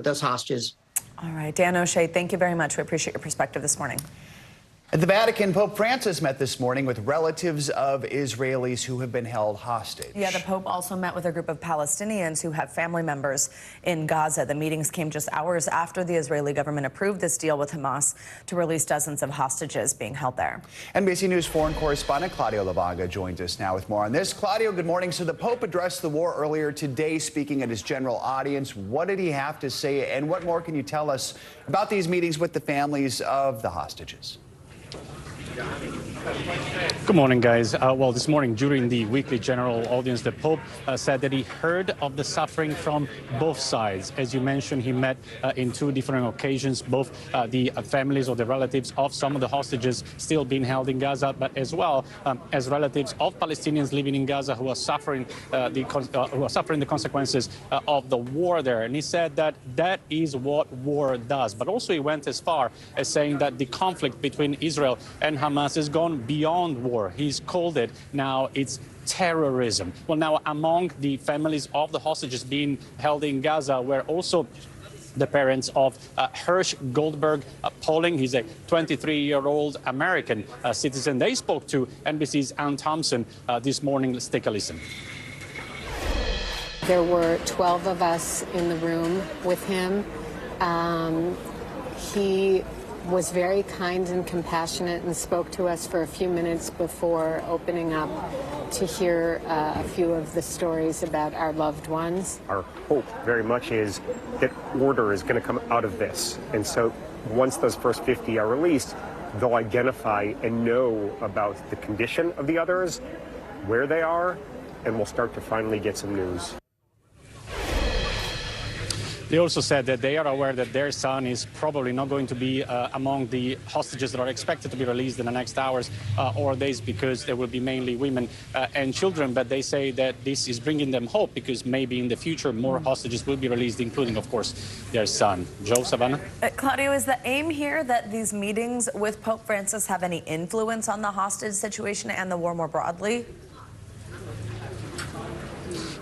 those hostages. All right, Dan O'Shea, thank you very much. We appreciate your perspective this morning. At the Vatican, Pope Francis met this morning with relatives of Israelis who have been held hostage. Yeah, the Pope also met with a group of Palestinians who have family members in Gaza. The meetings came just hours after the Israeli government approved this deal with Hamas to release dozens of hostages being held there. NBC News foreign correspondent Claudio Lavaga joins us now with more on this. Claudio, good morning. So the Pope addressed the war earlier today, speaking at his general audience. What did he have to say, and what more can you tell us about these meetings with the families of the hostages? Good morning, guys. Well, this morning during the weekly general audience, the Pope said that he heard of the suffering from both sides. As you mentioned, he met in two different occasions, both the families or the relatives of some of the hostages still being held in Gaza, but as well as relatives of Palestinians living in Gaza who are suffering the consequences of the war there. And he said that that is what war does. But also he went as far as saying that the conflict between Israel and Hamas has gone beyond war. He's called it now it's terrorism. Well, now among the families of the hostages being held in Gaza were also the parents of Hirsch Goldberg Pauling. He's a 23-year-old American citizen. They spoke to NBC's Ann Thompson this morning. Let's take a listen. There were 12 of us in the room with him. He was very kind and compassionate and spoke to us for a few minutes before opening up to hear a few of the stories about our loved ones. Our hope very much is that order is going to come out of this. And so once those first 50 are released, they'll identify and know about the condition of the others, where they are, and we'll start to finally get some news. They also said that they are aware that their son is probably not going to be among the hostages that are expected to be released in the next hours or days, because there will be mainly women and children. But they say that this is bringing them hope, because maybe in the future more hostages will be released, including, of course, their son. Joe, Savannah? Claudio, is the aim here that these meetings with Pope Francis have any influence on the hostage situation and the war more broadly?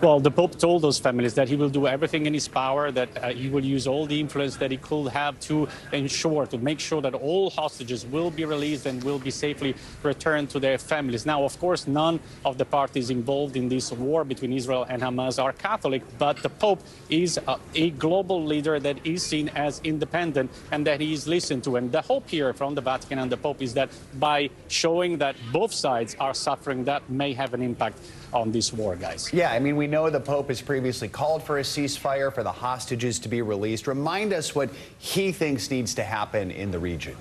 Well, the Pope told those families that he will do everything in his power, that he will use all the influence that he could have to ensure, to make sure that all hostages will be released and will be safely returned to their families. Now, of course, none of the parties involved in this war between Israel and Hamas are Catholic, but the Pope is a global leader that is seen as independent and that he is listened to. And the hope here from the Vatican and the Pope is that by showing that both sides are suffering, that may have an impact on this war, guys. Yeah, I mean, we know the Pope has previously called for a ceasefire, for the hostages to be released. Remind us what he thinks needs to happen in the region.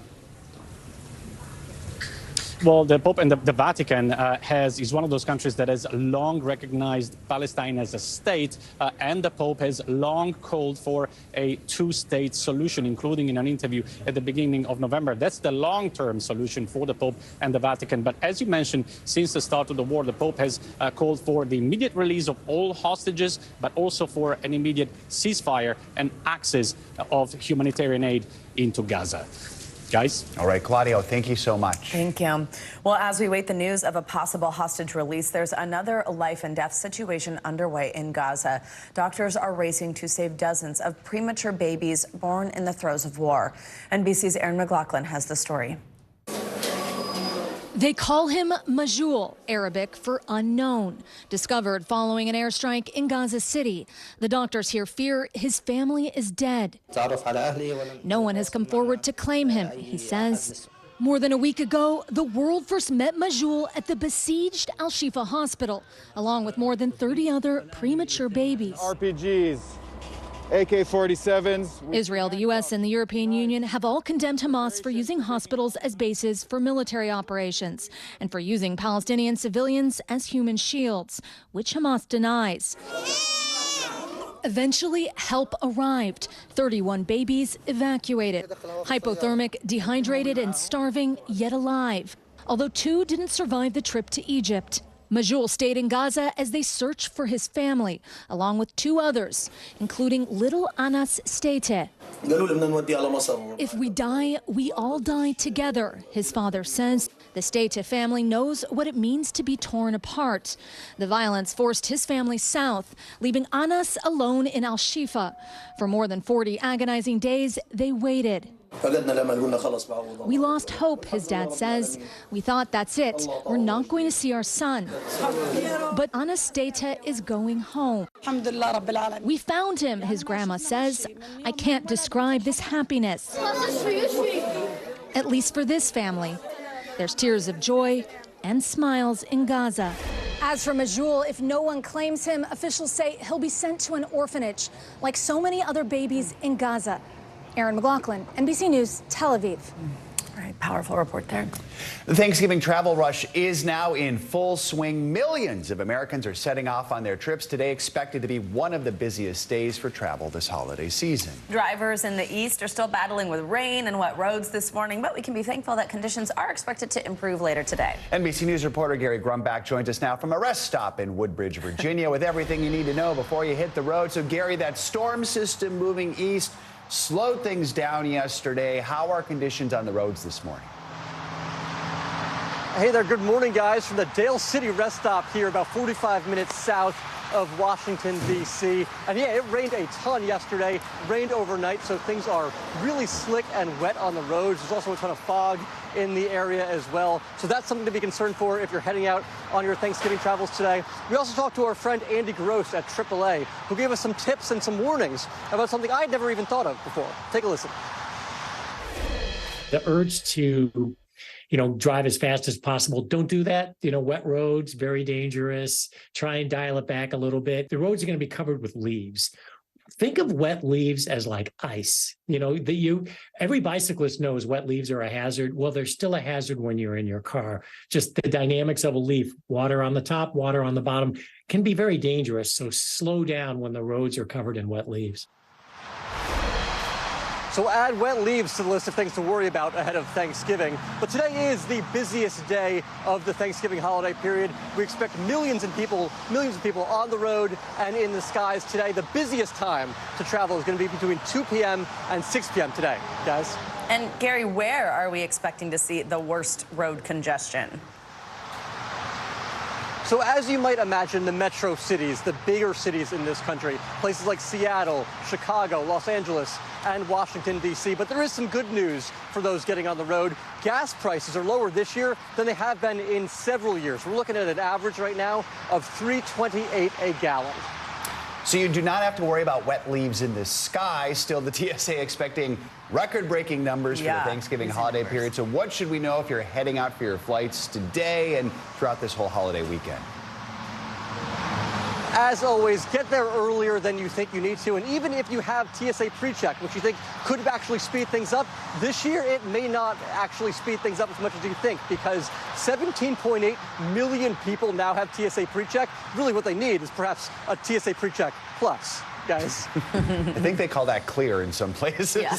Well, the Pope and the Vatican is one of those countries that has long recognized Palestine as a state, and the Pope has long called for a two-state solution, including in an interview at the beginning of November. That's the long-term solution for the Pope and the Vatican. But as you mentioned, since the start of the war, the Pope has called for the immediate release of all hostages, but also for an immediate ceasefire and access of humanitarian aid into Gaza. Guys? All right, Claudio, thank you so much. Thank you. Well, as we wait the news of a possible hostage release, there's another life and death situation underway in Gaza. Doctors are racing to save dozens of premature babies born in the throes of war. NBC's Erin McLaughlin has the story. They call him Majul, Arabic for unknown, discovered following an airstrike in Gaza City. The doctors here fear his family is dead. No one has come forward to claim him, he says. More than a week ago, the world first met Majul at the besieged Al-Shifa hospital, along with more than 30 other premature babies. RPGs. AK-47s. Israel, the U.S., and the European Union have all condemned Hamas for using hospitals as bases for military operations and for using Palestinian civilians as human shields, which Hamas denies. Eventually, help arrived. 31 babies evacuated. Hypothermic, dehydrated, and starving, yet alive. Although 2 didn't survive the trip to Egypt. Majul stayed in Gaza as they searched for his family, along with 2 others, including little Anas Stete. If we die, we all die together, his father says. The Stete family knows what it means to be torn apart. The violence forced his family south, leaving Anas alone in Al-Shifa. For more than 40 agonizing days, they waited. We lost hope, his dad says. We thought that's it. We're not going to see our son. But Anastasia is going home. We found him, his grandma says. I can't describe this happiness. At least for this family. There's tears of joy and smiles in Gaza. As for Majul, if no one claims him, officials say he'll be sent to an orphanage, like so many other babies in Gaza. Erin McLaughlin, NBC News, Tel Aviv. All right, powerful report there. The Thanksgiving travel rush is now in full swing. Millions of Americans are setting off on their trips today, expected to be one of the busiest days for travel this holiday season. Drivers in the east are still battling with rain and wet roads this morning, but we can be thankful that conditions are expected to improve later today. NBC News reporter Gary Grumbach joins us now from a rest stop in Woodbridge, Virginia, with everything you need to know before you hit the road. So, Gary, that storm system moving east slowed things down yesterday. How are conditions on the roads this morning? Hey there, good morning, guys, from the Dale City rest stop here, about 45 minutes south of Washington, D.C. And yeah, it rained a ton yesterday, rained overnight, so things are really slick and wet on the roads. There's also a ton of fog in the area as well. So that's something to be concerned for if you're heading out on your Thanksgiving travels today. We also talked to our friend Andy Gross at AAA, who gave us some tips and some warnings about something I'd never even thought of before. Take a listen. The urge to drive as fast as possible. Don't do that. Wet roads, very dangerous. Try and dial it back a little bit. The roads are going to be covered with leaves. Think of wet leaves as like ice. Every bicyclist knows wet leaves are a hazard. Well, they're still a hazard when you're in your car. Just the dynamics of a leaf, water on the top, water on the bottom, can be very dangerous. So slow down when the roads are covered in wet leaves. So add wet leaves to the list of things to worry about ahead of Thanksgiving. But today is the busiest day of the Thanksgiving holiday period. We expect millions of people on the road and in the skies today. The busiest time to travel is going to be between 2 p.m. and 6 p.m. today, guys. And Gary, where are we expecting to see the worst road congestion? So as you might imagine, the metro cities, the bigger cities in this country, places like Seattle, Chicago, Los Angeles, and Washington, D.C. But there is some good news for those getting on the road. Gas prices are lower this year than they have been in several years. We're looking at an average right now of $3.28 a gallon. So you do not have to worry about wet leaves in the sky. Still, the TSA expecting record-breaking numbers for the Thanksgiving holiday period. So what should we know if you're heading out for your flights today and throughout this whole holiday weekend? As always, get there earlier than you think you need to. And even if you have TSA PreCheck, which you think could actually speed things up, this year it may not actually speed things up as much as you think, because 17.8 million people now have TSA PreCheck. Really what they need is perhaps a TSA PreCheck Plus. Guys. I think they call that clear in some places. Yeah.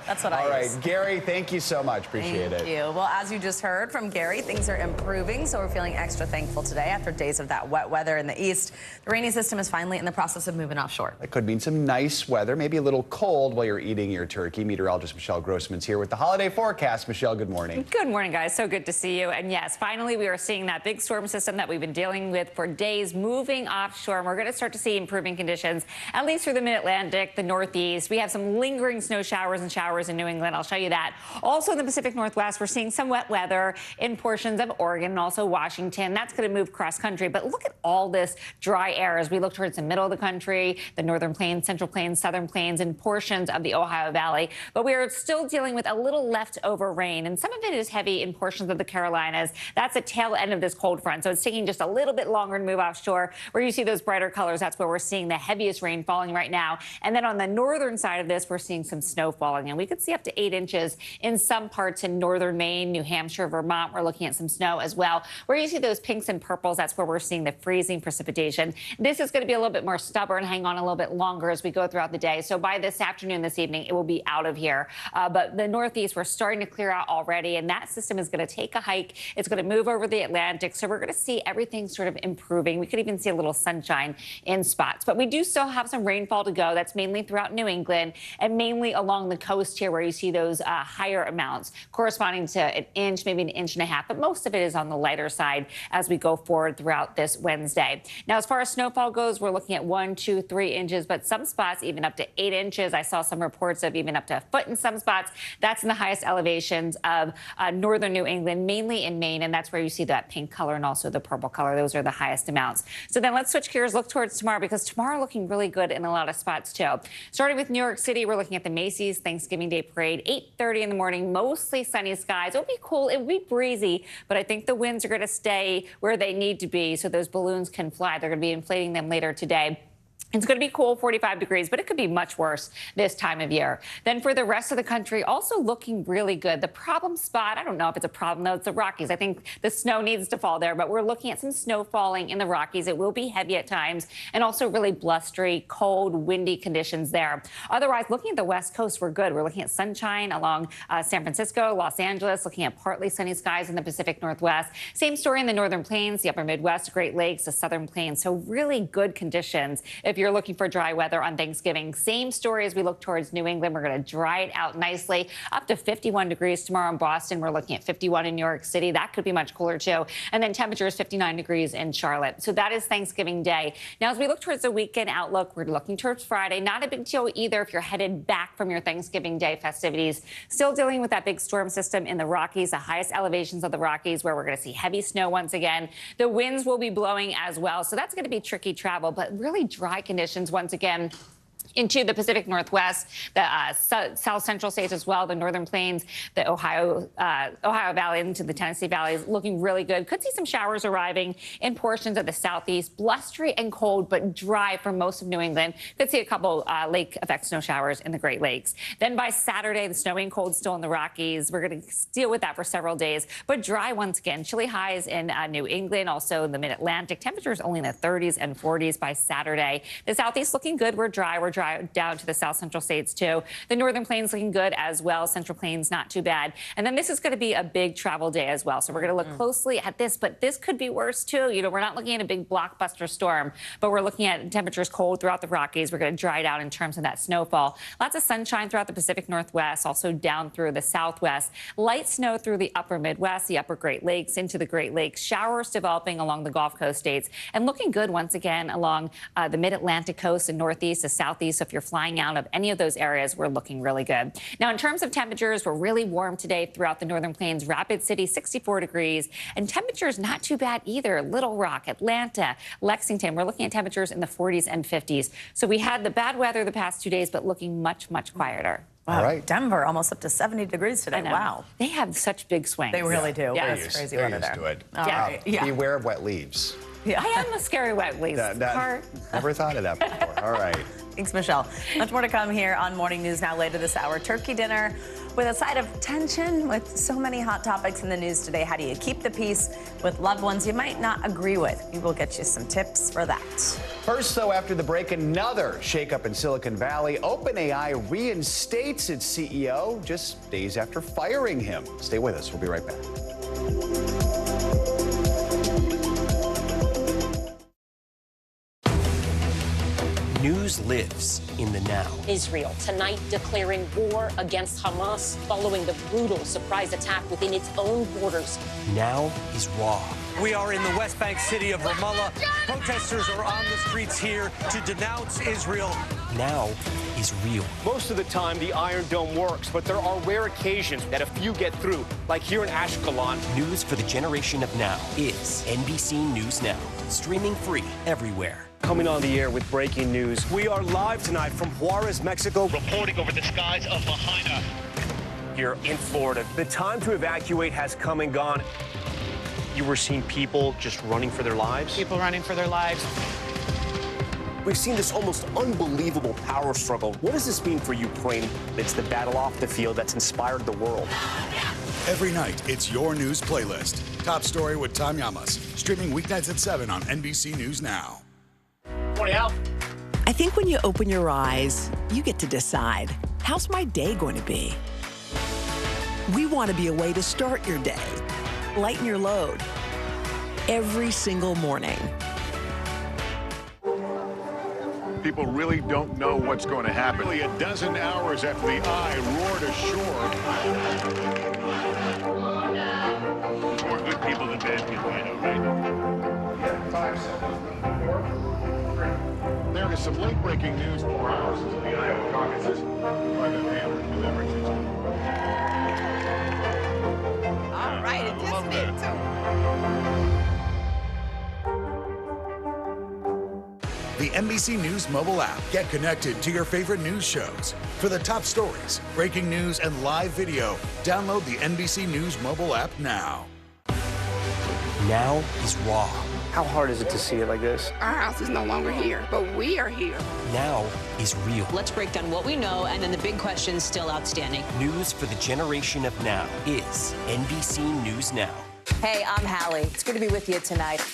That's what I use. All right, Gary, thank you so much. Appreciate it. Thank you. Well, as you just heard from Gary, things are improving, so we're feeling extra thankful today after days of that wet weather in the east. The rainy system is finally in the process of moving offshore. It could mean some nice weather, maybe a little cold while you're eating your turkey. Meteorologist Michelle Grossman's here with the holiday forecast. Michelle, good morning. Good morning, guys. So good to see you. And yes, finally, we are seeing that big storm system that we've been dealing with for days moving offshore. And we're going to start to see improving conditions, at least through the Mid-Atlantic, the Northeast. We have some lingering snow showers and showers in New England. I'll show you that. Also in the Pacific Northwest, we're seeing some wet weather in portions of Oregon and also Washington. That's going to move cross country. But look at all this dry air as we look towards the middle of the country, the Northern Plains, Central Plains, Southern Plains, and portions of the Ohio Valley. But we are still dealing with a little leftover rain, and some of it is heavy in portions of the Carolinas. That's the tail end of this cold front, so it's taking just a little bit longer to move offshore. Where you see those brighter colors, that's where we're seeing the heaviest rain falling right now. And then on the northern side of this, we're seeing some snow falling, and we could see up to 8 inches in some parts in northern Maine, New Hampshire, Vermont. We're looking at some snow as well. Where you see those pinks and purples, that's where we're seeing the freezing precipitation. This is going to be a little bit more stubborn, hang on a little bit longer as we go throughout the day. So by this afternoon, this evening, it will be out of here. But the Northeast, we're starting to clear out already, and that system is going to take a hike. It's going to move over the Atlantic. So we're going to see everything sort of improving. We could even see a little sunshine in spots. But we do still have some rainfall to go. That's mainly throughout New England and mainly along the coast here where you see those higher amounts corresponding to an inch, maybe an inch and a half. But most of it is on the lighter side as we go forward throughout this Wednesday. Now, as far as snowfall goes, we're looking at 1, 2, 3 inches, but some spots even up to 8 inches. I saw some reports of even up to a foot in some spots. That's in the highest elevations of northern New England, mainly in Maine, and that's where you see that pink color and also the purple color. Those are the highest amounts. So then let's switch gears, look towards tomorrow, because tomorrow looking really good in a lot of spots too. Starting with New York City, we're looking at the Macy's Thanksgiving Day Parade, 8:30 in the morning, mostly sunny skies. It'll be cool, it'll be breezy, but I think the winds are going to stay where they need to be so those balloons can fly. They're going to be inflating them later today. It's going to be cool, 45 degrees, but it could be much worse this time of year. Then for the rest of the country, also looking really good. The problem spot, I don't know if it's a problem, though, it's the Rockies. I think the snow needs to fall there, but we're looking at some snow falling in the Rockies. It will be heavy at times and also really blustery, cold, windy conditions there. Otherwise, looking at the West Coast, we're good. We're looking at sunshine along San Francisco, Los Angeles, looking at partly sunny skies in the Pacific Northwest. Same story in the Northern Plains, the Upper Midwest, Great Lakes, the Southern Plains. So really good conditions if you're looking for dry weather on Thanksgiving. Same story as we look towards New England. We're going to dry it out nicely. Up to 51 degrees tomorrow in Boston. We're looking at 51 in New York City. That could be much cooler too. And then temperatures 59 degrees in Charlotte. So that is Thanksgiving Day. Now, as we look towards the weekend outlook, we're looking towards Friday. Not a big deal either if you're headed back from your Thanksgiving Day festivities. Still dealing with that big storm system in the Rockies, the highest elevations of the Rockies, where we're going to see heavy snow once again. The winds will be blowing as well. So that's going to be tricky travel, but really dry conditions once again into the Pacific Northwest, the South Central states as well, the Northern Plains, the Ohio Valley into the Tennessee Valley is looking really good. Could see some showers arriving in portions of the Southeast. Blustery and cold, but dry for most of New England. Could see a couple lake effect snow showers in the Great Lakes. Then by Saturday, the snowy and cold still in the Rockies. We're going to deal with that for several days, but dry once again. Chilly highs in New England, also in the Mid-Atlantic. Temperatures only in the 30s and 40s by Saturday. The Southeast looking good. We're dry down to the South Central states too. The Northern Plains looking good as well. Central Plains not too bad. And then this is going to be a big travel day as well. So we're going to look closely at this, but this could be worse too. You know, we're not looking at a big blockbuster storm, but we're looking at temperatures cold throughout the Rockies. We're going to dry it out in terms of that snowfall. Lots of sunshine throughout the Pacific Northwest, also down through the Southwest. Light snow through the Upper Midwest, the Upper Great Lakes, into the Great Lakes. Showers developing along the Gulf Coast states and looking good once again along the Mid-Atlantic coast and Northeast, the Southeast. So if you're flying out of any of those areas, we're looking really good. Now, in terms of temperatures, we're really warm today throughout the Northern Plains. Rapid City, 64 degrees, and temperatures not too bad either. Little Rock, Atlanta, Lexington, we're looking at temperatures in the 40s and 50s. So we had the bad weather the past 2 days, but looking much, much quieter. Wow. All right. Denver, almost up to 70 degrees today. Wow. They have such big swings. They really do. Yeah. It's crazy weather there. To it. Yeah. Beware of wet leaves. Yeah. I am a scary wet leaves. Never thought of that before. All right. Thanks, Michelle. Much more to come here on Morning News Now later this hour. Turkey dinner with a side of tension with so many hot topics in the news today. How do you keep the peace with loved ones you might not agree with? We will get you some tips for that. First, though, after the break, another shakeup in Silicon Valley. OpenAI reinstates its CEO just days after firing him. Stay with us. We'll be right back. News lives in the now. Israel tonight declaring war against Hamas following the brutal surprise attack within its own borders. Now is raw. We are in the West Bank city of Ramallah. Protesters are on the streets here to denounce Israel. Now is real. Most of the time, the Iron Dome works, but there are rare occasions that a few get through, like here in Ashkelon. News for the generation of now is NBC News Now, streaming free everywhere. Coming on the air with breaking news. We are live tonight from Juarez, Mexico, reporting over the skies of Lahaina here in Florida. The time to evacuate has come and gone. You were seeing people just running for their lives? People running for their lives. We've seen this almost unbelievable power struggle. What does this mean for Ukraine? It's the battle off the field that's inspired the world. Every night, it's your news playlist. Top Story with Tom Llamas. Streaming weeknights at 7 on NBC News Now. Morning, Al. I think when you open your eyes, you get to decide, how's my day going to be? We want to be a way to start your day, lighten your load, every single morning. people really don't know what's going to happen. Nearly a dozen hours after the eye roared ashore. More good people than bad people, you know, right? Yeah, 5 seconds. 4, 3. There is some late-breaking news 4 hours into the Iowa caucuses. All right, it just did too. The NBC News mobile app. Get connected to your favorite news shows. For the top stories, breaking news, and live video, download the NBC News mobile app now. Now is raw. How hard is it to see it like this? Our house is no longer here, but we are here. Now is real. Let's break down what we know and then the big questions still outstanding. News for the generation of now is NBC News Now. Hey, I'm Hallie. It's good to be with you tonight.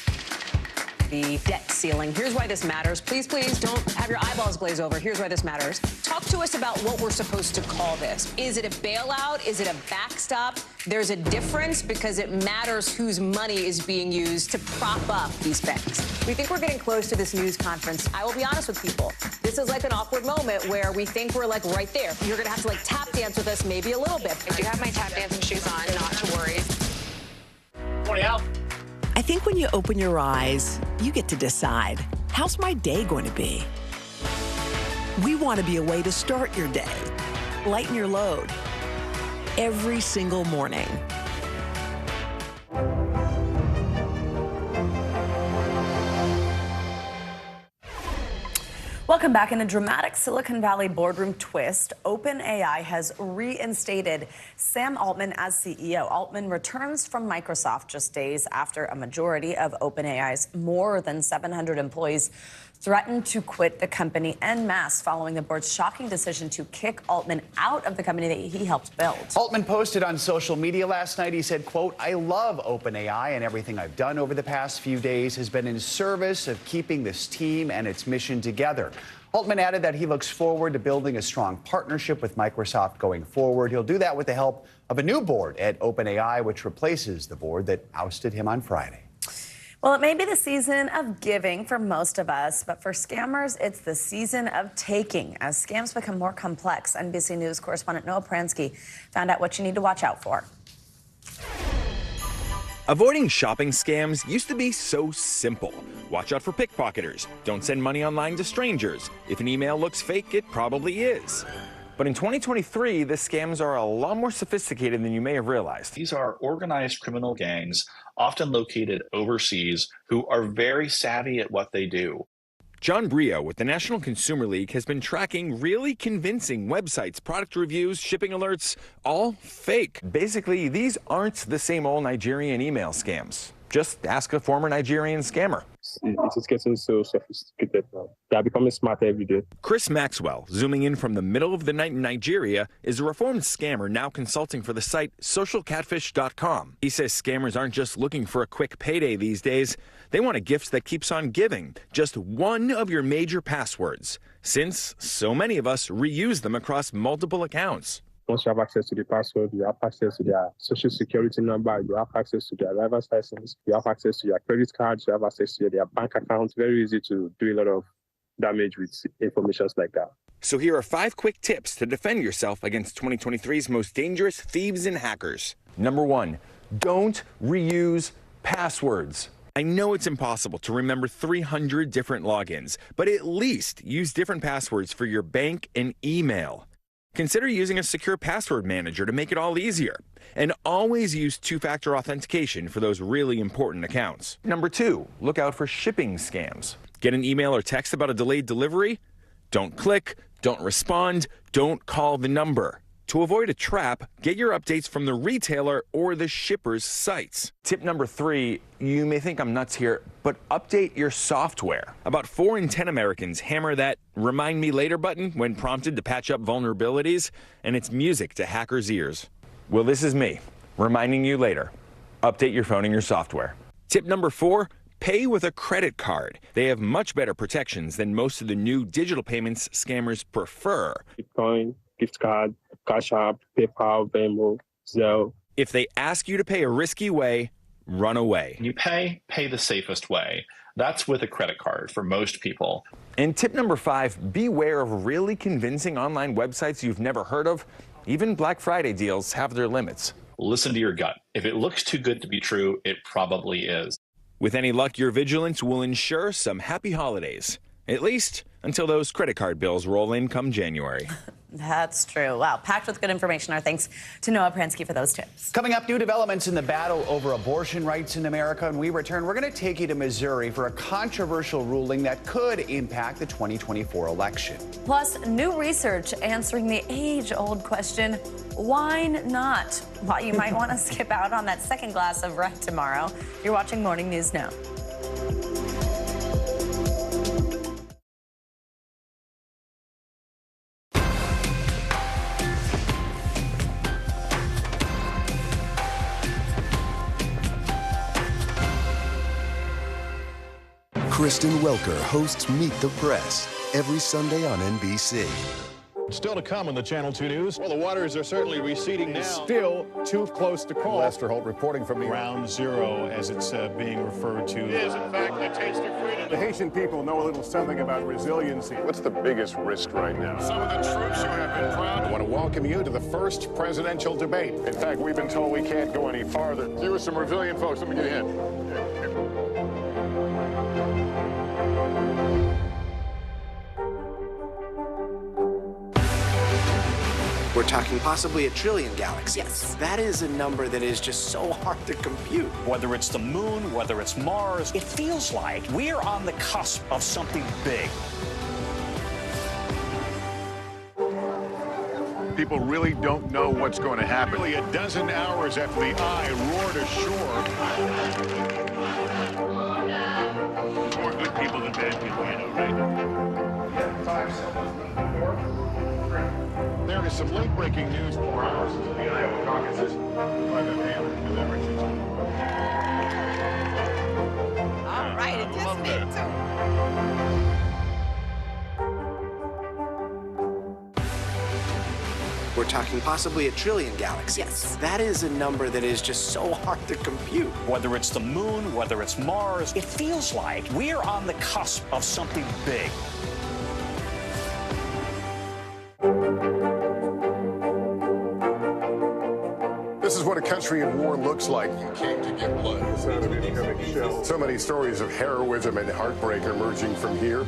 The debt ceiling. Here's why this matters. Please, please don't have your eyeballs glaze over. Here's why this matters. Talk to us about what we're supposed to call this. Is it a bailout? Is it a backstop? There's a difference because it matters whose money is being used to prop up these banks. We think we're getting close to this news conference. I will be honest with people. This is like an awkward moment where we think we're like right there. You're going to have to like tap dance with us maybe a little bit. I do have my tap dancing shoes on, not to worry. Morning, Al. I think when you open your eyes, you get to decide, how's my day going to be? We want to be a way to start your day, lighten your load, every single morning. Welcome back. In a dramatic Silicon Valley boardroom twist, OpenAI has reinstated Sam Altman as CEO. Altman returns from Microsoft just days after a majority of OpenAI's more than 700 employees threatened to quit the company en masse following the board's shocking decision to kick Altman out of the company that he helped build. Altman posted on social media last night. He said, quote, "I love OpenAI, and everything I've done over the past few days has been in service of keeping this team and its mission together." Altman added that he looks forward to building a strong partnership with Microsoft going forward. He'll do that with the help of a new board at OpenAI, which replaces the board that ousted him on Friday. Well, it may be the season of giving for most of us, but for scammers, it's the season of taking as scams become more complex. NBC News correspondent Noah Pransky found out what you need to watch out for. Avoiding shopping scams used to be so simple. Watch out for pickpocketers. Don't send money online to strangers. If an email looks fake, it probably is. But in 2023, the scams are a lot more sophisticated than you may have realized. These are organized criminal gangs, often located overseas, who are very savvy at what they do. John Brio with the National Consumer League has been tracking really convincing websites, product reviews, shipping alerts, all fake. Basically, these aren't the same old Nigerian email scams. Just ask a former Nigerian scammer. It is getting so sophisticated now. They are becoming smarter every day. Chris Maxwell, zooming in from the middle of the night in Nigeria, is a reformed scammer now consulting for the site socialcatfish.com. He says scammers aren't just looking for a quick payday these days. They want a gift that keeps on giving. Just one of your major passwords, since so many of us reuse them across multiple accounts. Once you have access to the password, you have access to their social security number, you have access to their driver's license, you have access to their credit cards, you have access to their bank account. Very easy to do a lot of damage with information like that. So here are 5 quick tips to defend yourself against 2023's most dangerous thieves and hackers. Number 1, don't reuse passwords. I know it's impossible to remember 300 different logins, but at least use different passwords for your bank and email. Consider using a secure password manager to make it all easier. And always use 2-factor authentication for those really important accounts. Number 2, look out for shipping scams. Get an email or text about a delayed delivery? Don't click, don't respond, don't call the number. To avoid a trap, get your updates from the retailer or the shipper's sites. Tip number 3, you may think I'm nuts here, but update your software. About 4 in 10 Americans hammer that remind me later button when prompted to patch up vulnerabilities, and it's music to hackers' ears. Well, this is me, reminding you later. Update your phone and your software. Tip number 4, pay with a credit card. They have much better protections than most of the new digital payments scammers prefer. Bitcoin, gift card, Cash App, PayPal, Venmo, Zelle. If they ask you to pay a risky way, run away. You pay the safest way. That's with a credit card for most people. And tip number 5, beware of really convincing online websites you've never heard of. Even Black Friday deals have their limits. Listen to your gut. If it looks too good to be true, it probably is. With any luck, your vigilance will ensure some happy holidays. At least until those credit card bills roll in come January. That's true. Wow, packed with good information. Our thanks to Noah Pransky for those tips. Coming up, new developments in the battle over abortion rights in America. When we return, we're going to take you to Missouri for a controversial ruling that could impact the 2024 election. Plus, new research answering the age-old question, why not? Why you might want to skip out on that second glass of red tomorrow. You're watching Morning News Now. Kristen Welker hosts Meet the Press every Sunday on NBC. Still to come on the Channel 2 News. Well, the waters are certainly receding now. Still too close to call. Lester Holt reporting from the Ground Zero, as it's being referred to. It is, in fact, a taste of freedom. The Haitian people know a little something about resiliency. What's the biggest risk right now? Some of the troops who have been proud. I want to welcome you to the first presidential debate. In fact, we've been told we can't go any farther. You with some resilient folks. Let me get a hint. We're talking possibly a trillion galaxies. Yes. That is a number that is just so hard to compute. Whether it's the moon, whether it's Mars, it feels like we're on the cusp of something big. People really don't know what's going to happen. Nearly a dozen hours after the eye roared ashore. More good people than bad people, you know, right? 5 seconds. 4, 3. There is some late-breaking news 4 hours into the Iowa caucuses. All right, anticipate too. We're talking possibly a trillion galaxies. Yes. That is a number that is just so hard to compute. Whether it's the moon, whether it's Mars, it feels like we're on the cusp of something big. This is what a country in war looks like. You came to get blood. So many stories of heroism and heartbreak emerging from here.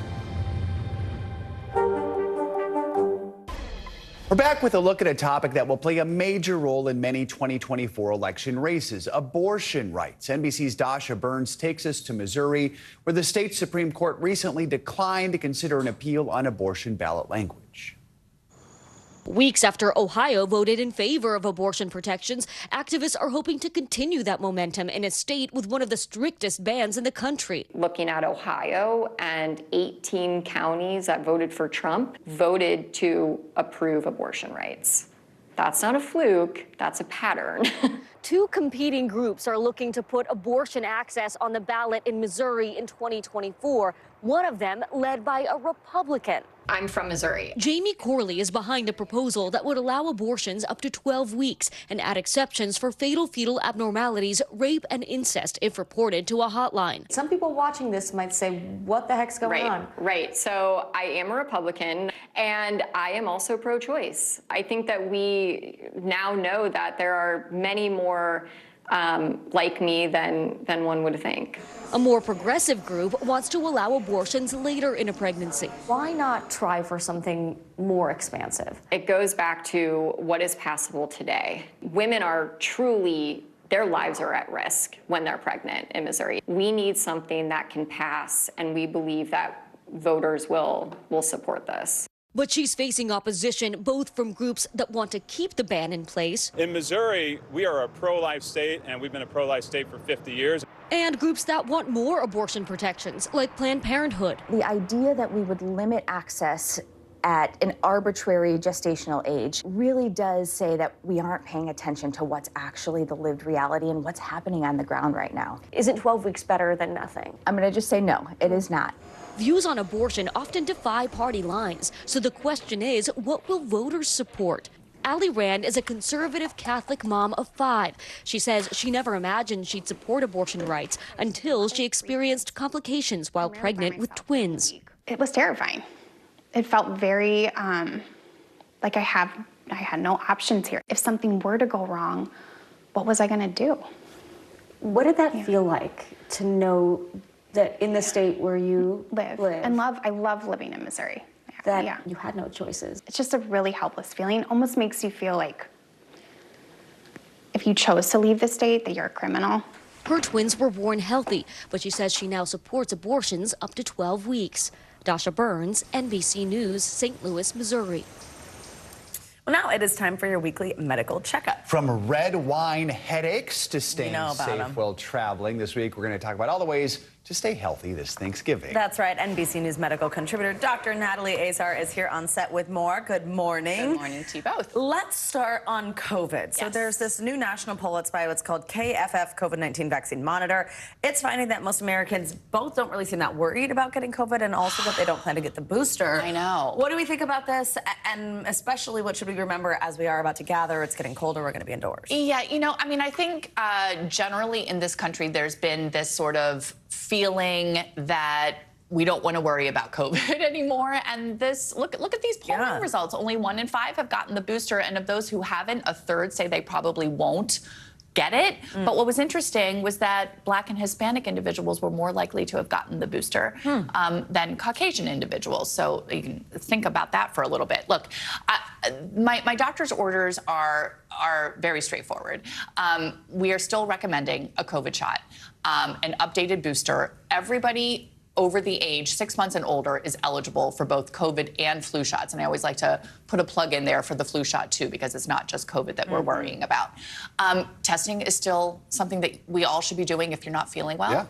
We're back with a look at a topic that will play a major role in many 2024 election races, abortion rights. NBC's Dasha Burns takes us to Missouri, where the state Supreme Court recently declined to consider an appeal on abortion ballot language. Weeks after Ohio voted in favor of abortion protections, activists are hoping to continue that momentum in a state with one of the strictest bans in the country. Looking at Ohio, and 18 counties that voted for Trump voted to approve abortion rights. That's not a fluke, that's a pattern. Two competing groups are looking to put abortion access on the ballot in Missouri in 2024, one of them led by a Republican. I'm from Missouri. Jamie Corley is behind a proposal that would allow abortions up to 12 weeks and add exceptions for fatal fetal abnormalities, rape, and incest if reported to a hotline. Some people watching this might say, what the heck's going on? Right. So I am a Republican, and I am also pro-choice. I think that we now know that there are many more like me than one would think. A more progressive group wants to allow abortions later in a pregnancy. Why not try for something more expansive? It goes back to what is passable today. Women are truly, their lives are at risk when they're pregnant in Missouri. We need something that can pass, and we believe that voters will support this. But she's facing opposition both from groups that want to keep the ban in place. In Missouri, we are a pro-life state, and we've been a pro-life state for 50 years. And groups that want more abortion protections, like Planned Parenthood. The idea that we would limit access at an arbitrary gestational age really does say that we aren't paying attention to what's actually the lived reality and what's happening on the ground right now. Isn't 12 weeks better than nothing? I'm going to just say no, it is not. Views on abortion often defy party lines. So the question is, what will voters support? Allie Rand is a conservative Catholic mom of 5. She says she never imagined she'd support abortion rights until she experienced complications while pregnant with twins. It was terrifying. It felt very like I had no options here. If something were to go wrong, what was I going to do? What did that feel like to know that in the state where you live and love? I love living in Missouri. That you had no choices. It's just a really helpless feeling. Almost makes you feel like if you chose to leave the state, that you're a criminal. Her twins were born healthy, but she says she now supports abortions up to 12 weeks. Dasha Burns, NBC News, St. Louis, Missouri. Well, now it is time for your weekly medical checkup. From red wine headaches to staying safe while traveling, this week we're going to talk about all the ways to stay healthy this Thanksgiving. That's right. NBC News medical contributor Dr. Natalie Azar is here on set with more. Good morning. Good morning to you both. Let's start on COVID. Yes. So there's this new national poll that's by what's called KFF COVID-19 Vaccine Monitor. It's finding that most Americans both don't really seem that worried about getting COVID and also that they don't plan to get the booster. I know. What do we think about this? And especially what should we remember as we are about to gather? It's getting colder. We're going to be indoors. Yeah, you know, I mean, I think generally in this country, there's been this sort of feeling that we don't want to worry about COVID anymore. And this, look at these polling results. Only 1 in 5 have gotten the booster. And of those who haven't, a third say they probably won't get it. But what was interesting was that Black and Hispanic individuals were more likely to have gotten the booster than Caucasian individuals. So you can think about that for a little bit. Look, my doctor's orders are very straightforward. We are still recommending a COVID shot, an updated booster. Everybody over the age 6 months and older is eligible for both COVID and flu shots. And I always like to put a plug in there for the flu shot too, because it's not just COVID that we're worrying about. Testing is still something that we all should be doing if you're not feeling well.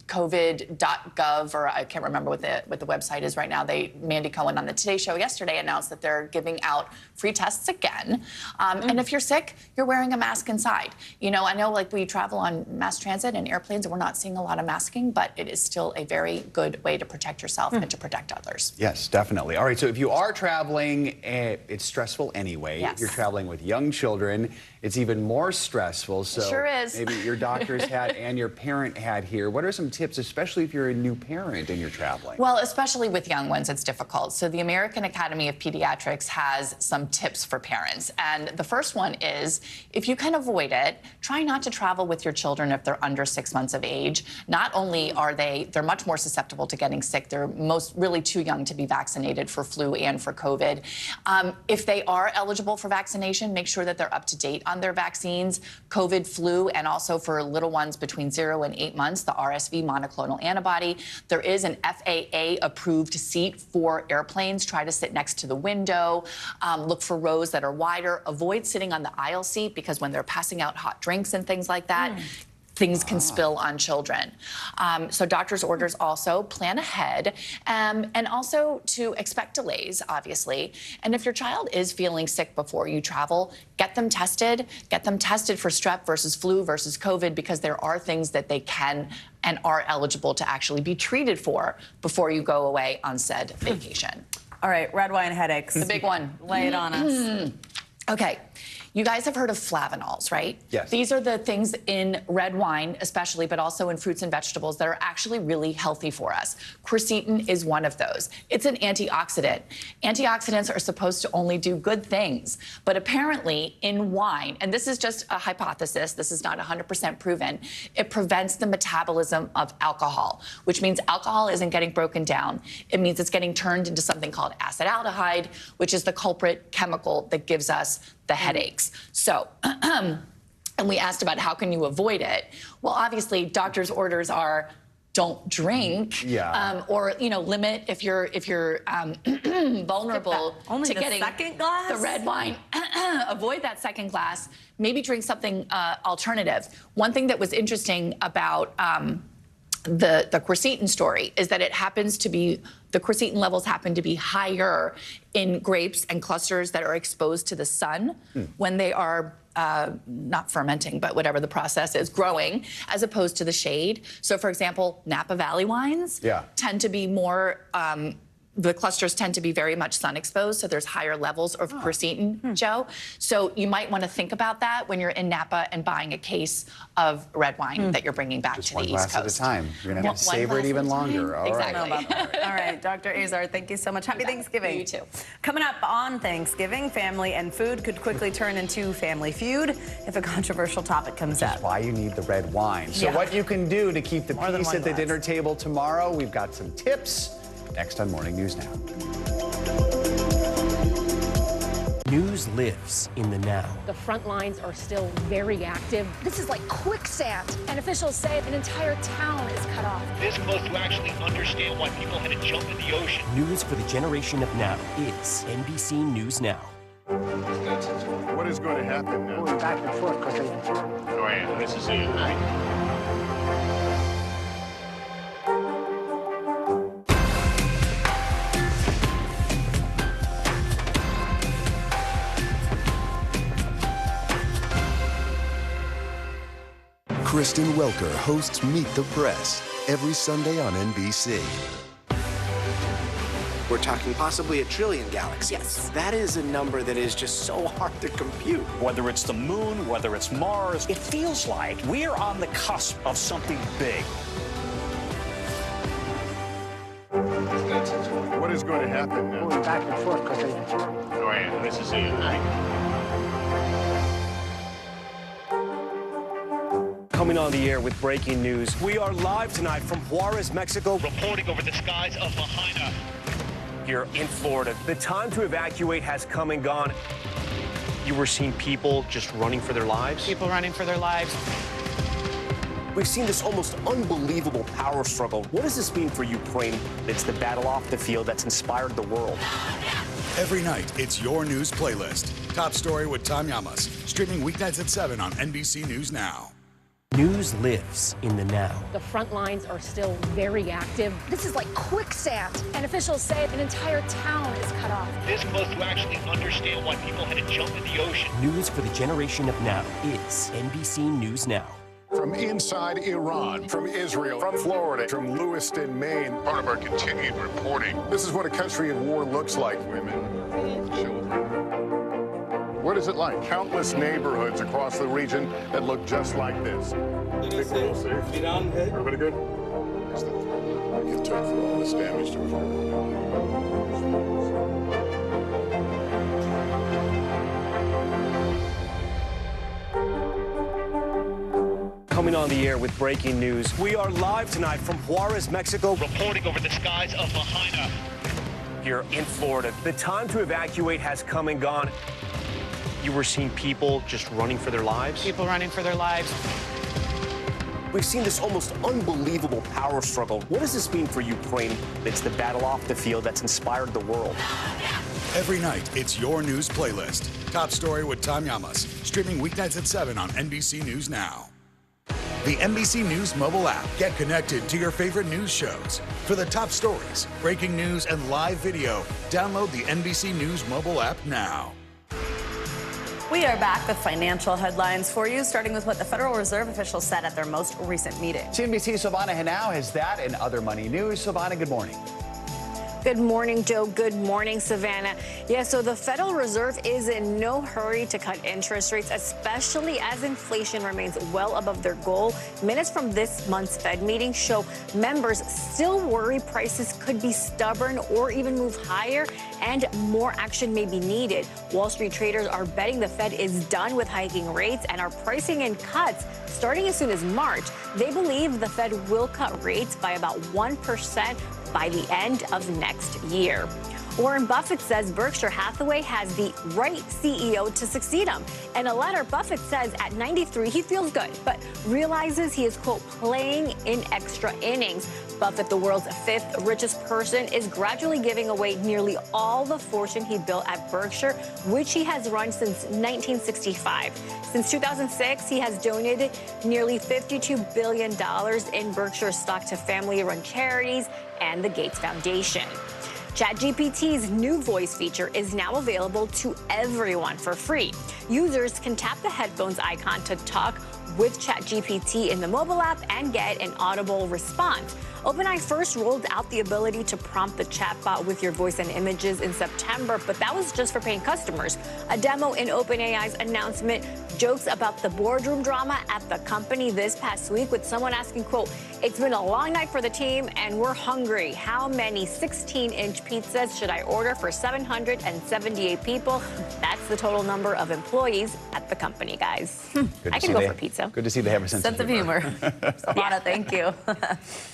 COVID.gov, or I can't remember what the website is right now. Mandy Cohen on the Today Show yesterday announced that they're giving out free tests again. And if you're sick, you're wearing a mask inside. You know, I know like we travel on mass transit and airplanes and we're not seeing a lot of masking, but it is still a very good way to protect yourself and to protect others. Yes, definitely. All right, so if you are traveling, it's stressful anyway. Yes. You're traveling with young children. It's even more stressful. So sure is. Maybe your doctor's hat and your parent hat here. What are some tips, especially if you're a new parent and you're traveling? Well, especially with young ones, it's difficult. So the American Academy of Pediatrics has some tips for parents. And the first one is, if you can avoid it, try not to travel with your children if they're under 6 months of age. Not only are they're much more susceptible to getting sick, they're really too young to be vaccinated for flu and for COVID. If they are eligible for vaccination, make sure that they're up to date on their vaccines, COVID, flu, and also for little ones between 0 and 8 months, the RSV monoclonal antibody. There is an FAA-approved seat for airplanes. Try to sit next to the window. Look for rows that are wider. Avoid sitting on the aisle seat because when they're passing out hot drinks and things like that, things can spill on children. So doctor's orders also plan ahead and also to expect delays, obviously. And if your child is feeling sick before you travel, get them tested for strep versus flu versus COVID, because there are things that they can and are eligible to actually be treated for before you go away on said vacation. All right, red wine headaches. The big one. Lay it on us. Okay. You guys have heard of flavanols, right? Yes. These are the things in red wine, especially, but also in fruits and vegetables that are actually really healthy for us. Quercetin is one of those. It's an antioxidant. Antioxidants are supposed to only do good things, but apparently in wine, and this is just a hypothesis, this is not 100% proven, it prevents the metabolism of alcohol, which means alcohol isn't getting broken down. It means it's getting turned into something called acetaldehyde, which is the culprit chemical that gives us the headaches. So, and we asked about how can you avoid it? Well, obviously, doctor's orders are don't drink, or limit if you're vulnerable Only to the getting second glass? the red wine. Avoid that second glass. Maybe drink something alternative. One thing that was interesting about the quercetin story is that the quercetin levels happen to be higher in grapes and clusters that are exposed to the sun when they are not fermenting, but whatever the process is, growing, as opposed to the shade. So, for example, Napa Valley wines tend to be more the clusters tend to be very much sun exposed, so there's higher levels of quercetin, Joe. So you might want to think about that when you're in Napa and buying a case of red wine that you're bringing back to the East Coast. One glass at a time. You're going to have to savor it even longer. All right. Exactly. All right, Dr. Azar, thank you so much. Happy Thanksgiving. You too. Coming up on Thanksgiving, family and food could quickly turn into family feud if a controversial topic comes up. That's why you need the red wine. So what you can do to keep the peace at the dinner table tomorrow, we've got some tips next on Morning News Now. News lives in the now. The front lines are still very active. This is like quicksand, and officials say an entire town is cut off. This close to actually understand why people had to jump in the ocean. News for the generation of now is NBC News Now. What is going to happen now? Going back and forth because they... Oh, yeah, this is it, right? Kristen Welker hosts Meet the Press every Sunday on NBC. We're talking possibly 1 trillion galaxies. Yes. That is a number that is just so hard to compute. Whether it's the moon, whether it's Mars, it feels like we're on the cusp of something big. What is going to happen now? Going back and forth because they... Oh, yeah, this is it, right? Coming on the air with breaking news. We are live tonight from Juarez, Mexico. Reporting over the skies of Lahaina. Here in Florida. The time to evacuate has come and gone. You were seeing people just running for their lives? People running for their lives. We've seen this almost unbelievable power struggle. What does this mean for Ukraine? It's the battle off the field that's inspired the world. Every night, it's your news playlist. Top Story with Tom Llamas. Streaming weeknights at 7 on NBC News Now. News lives in the now. The front lines are still very active. This is like quicksand, and officials say an entire town is cut off. This close to actually understand why people had to jump in the ocean. News for the generation of now is NBC News Now. From inside Iran, from Israel, from Florida, from Lewiston, Maine. Part of our continued reporting. This is what a country in war looks like. Women, children. What is it like? Countless neighborhoods across the region that look just like this. Everybody good? It took for all this damage to occur. Coming on the air with breaking news. We are live tonight from Juarez, Mexico. Reporting over the skies of Lahaina. Here in Florida. The time to evacuate has come and gone. You were seeing people just running for their lives? People running for their lives. We've seen this almost unbelievable power struggle. What does this mean for Ukraine? It's the battle off the field that's inspired the world. Every night, it's your news playlist. Top Story with Tom Llamas. Streaming weeknights at 7 on NBC News Now. The NBC News mobile app. Get connected to your favorite news shows. For the top stories, breaking news, and live video, download the NBC News mobile app now. We are back with financial headlines for you, starting with what the Federal Reserve officials said at their most recent meeting. CNBC's Silvana Henao has that and other money news. Silvana, good morning. Good morning, Joe. Good morning, Savannah. Yeah, so the Federal Reserve is in no hurry to cut interest rates, especially as inflation remains well above their goal. Minutes from this month's Fed meeting show members still worry prices could be stubborn or even move higher, and more action may be needed. Wall Street traders are betting the Fed is done with hiking rates and are pricing in cuts starting as soon as March. They believe the Fed will cut rates by about 1% by the end of next year. Warren Buffett says Berkshire Hathaway has the right CEO to succeed him. In a letter, Buffett says at 93, he feels good, but realizes he is, quote, playing in extra innings. Buffett, the world's fifth richest person, is gradually giving away nearly all the fortune he built at Berkshire, which he has run since 1965. Since 2006, he has donated nearly $52 billion in Berkshire stock to family-run charities and the Gates Foundation. ChatGPT's new voice feature is now available to everyone for free. Users can tap the headphones icon to talk with ChatGPT in the mobile app and get an audible response. OpenAI first rolled out the ability to prompt the chatbot with your voice and images in September, but that was just for paying customers. A demo in OpenAI's announcement jokes about the boardroom drama at the company this past week, with someone asking, quote, "It's been a long night for the team and we're hungry. How many 16-inch pizzas should I order for 778 people?" That's the total number of employees at the company, guys. I can go for pizza. Good to see they have a sense of humor. Savannah, thank you.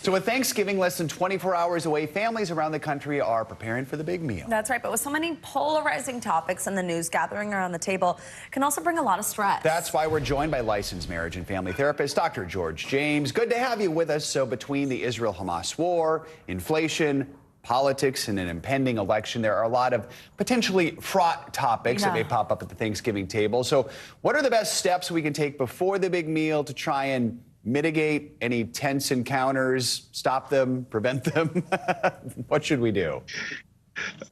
So with Thanksgiving less than 24 hours away, families around the country are preparing for the big meal. That's right, but with so many polarizing topics in the news, gathering around the table can also bring a lot of stress. That's why we're joined by licensed marriage and family therapist Dr. George James. Good to have you with us. So between the Israel-Hamas war, inflation, politics, and an impending election, there are a lot of potentially fraught topics that may pop up at the Thanksgiving table. So what are the best steps we can take before the big meal to try and mitigate any tense encounters, stop them, prevent them? What should we do?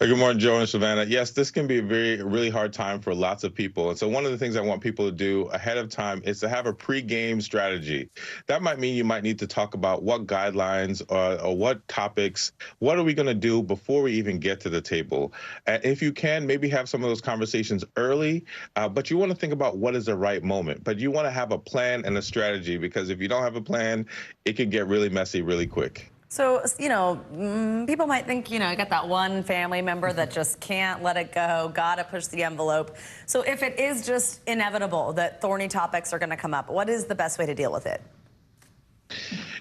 Good morning, Joe and Savannah. Yes, this can be a really hard time for lots of people. And so one of the things I want people to do ahead of time is to have a pre-game strategy. That might mean you might need to talk about what guidelines or what topics, what are we going to do before we even get to the table? If you can, maybe have some of those conversations early, but you want to think about what is the right moment. But you want to have a plan and a strategy, because if you don't have a plan, it can get really messy really quick. So, you know, people might think, you know, I got that one family member that just can't let it go, gotta push the envelope. So if it is just inevitable that thorny topics are gonna come up, what is the best way to deal with it?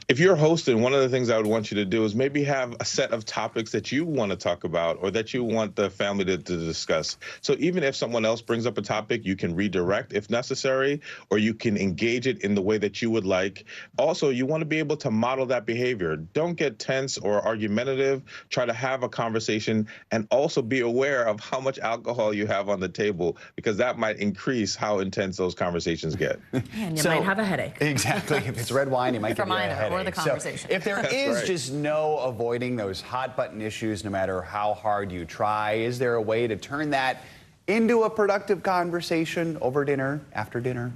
If you're hosting, one of the things I would want you to do is maybe have a set of topics that you want to talk about or that you want the family to discuss. So even if someone else brings up a topic, you can redirect if necessary, or you can engage it in the way that you would like. Also, you want to be able to model that behavior. Don't get tense or argumentative. Try to have a conversation, and also be aware of how much alcohol you have on the table, because that might increase how intense those conversations get. And you might have a headache. Exactly. If it's red wine, you might get a headache. Or the conversation. So if there is just no avoiding those hot button issues, no matter how hard you try, is there a way to turn that into a productive conversation over dinner, after dinner?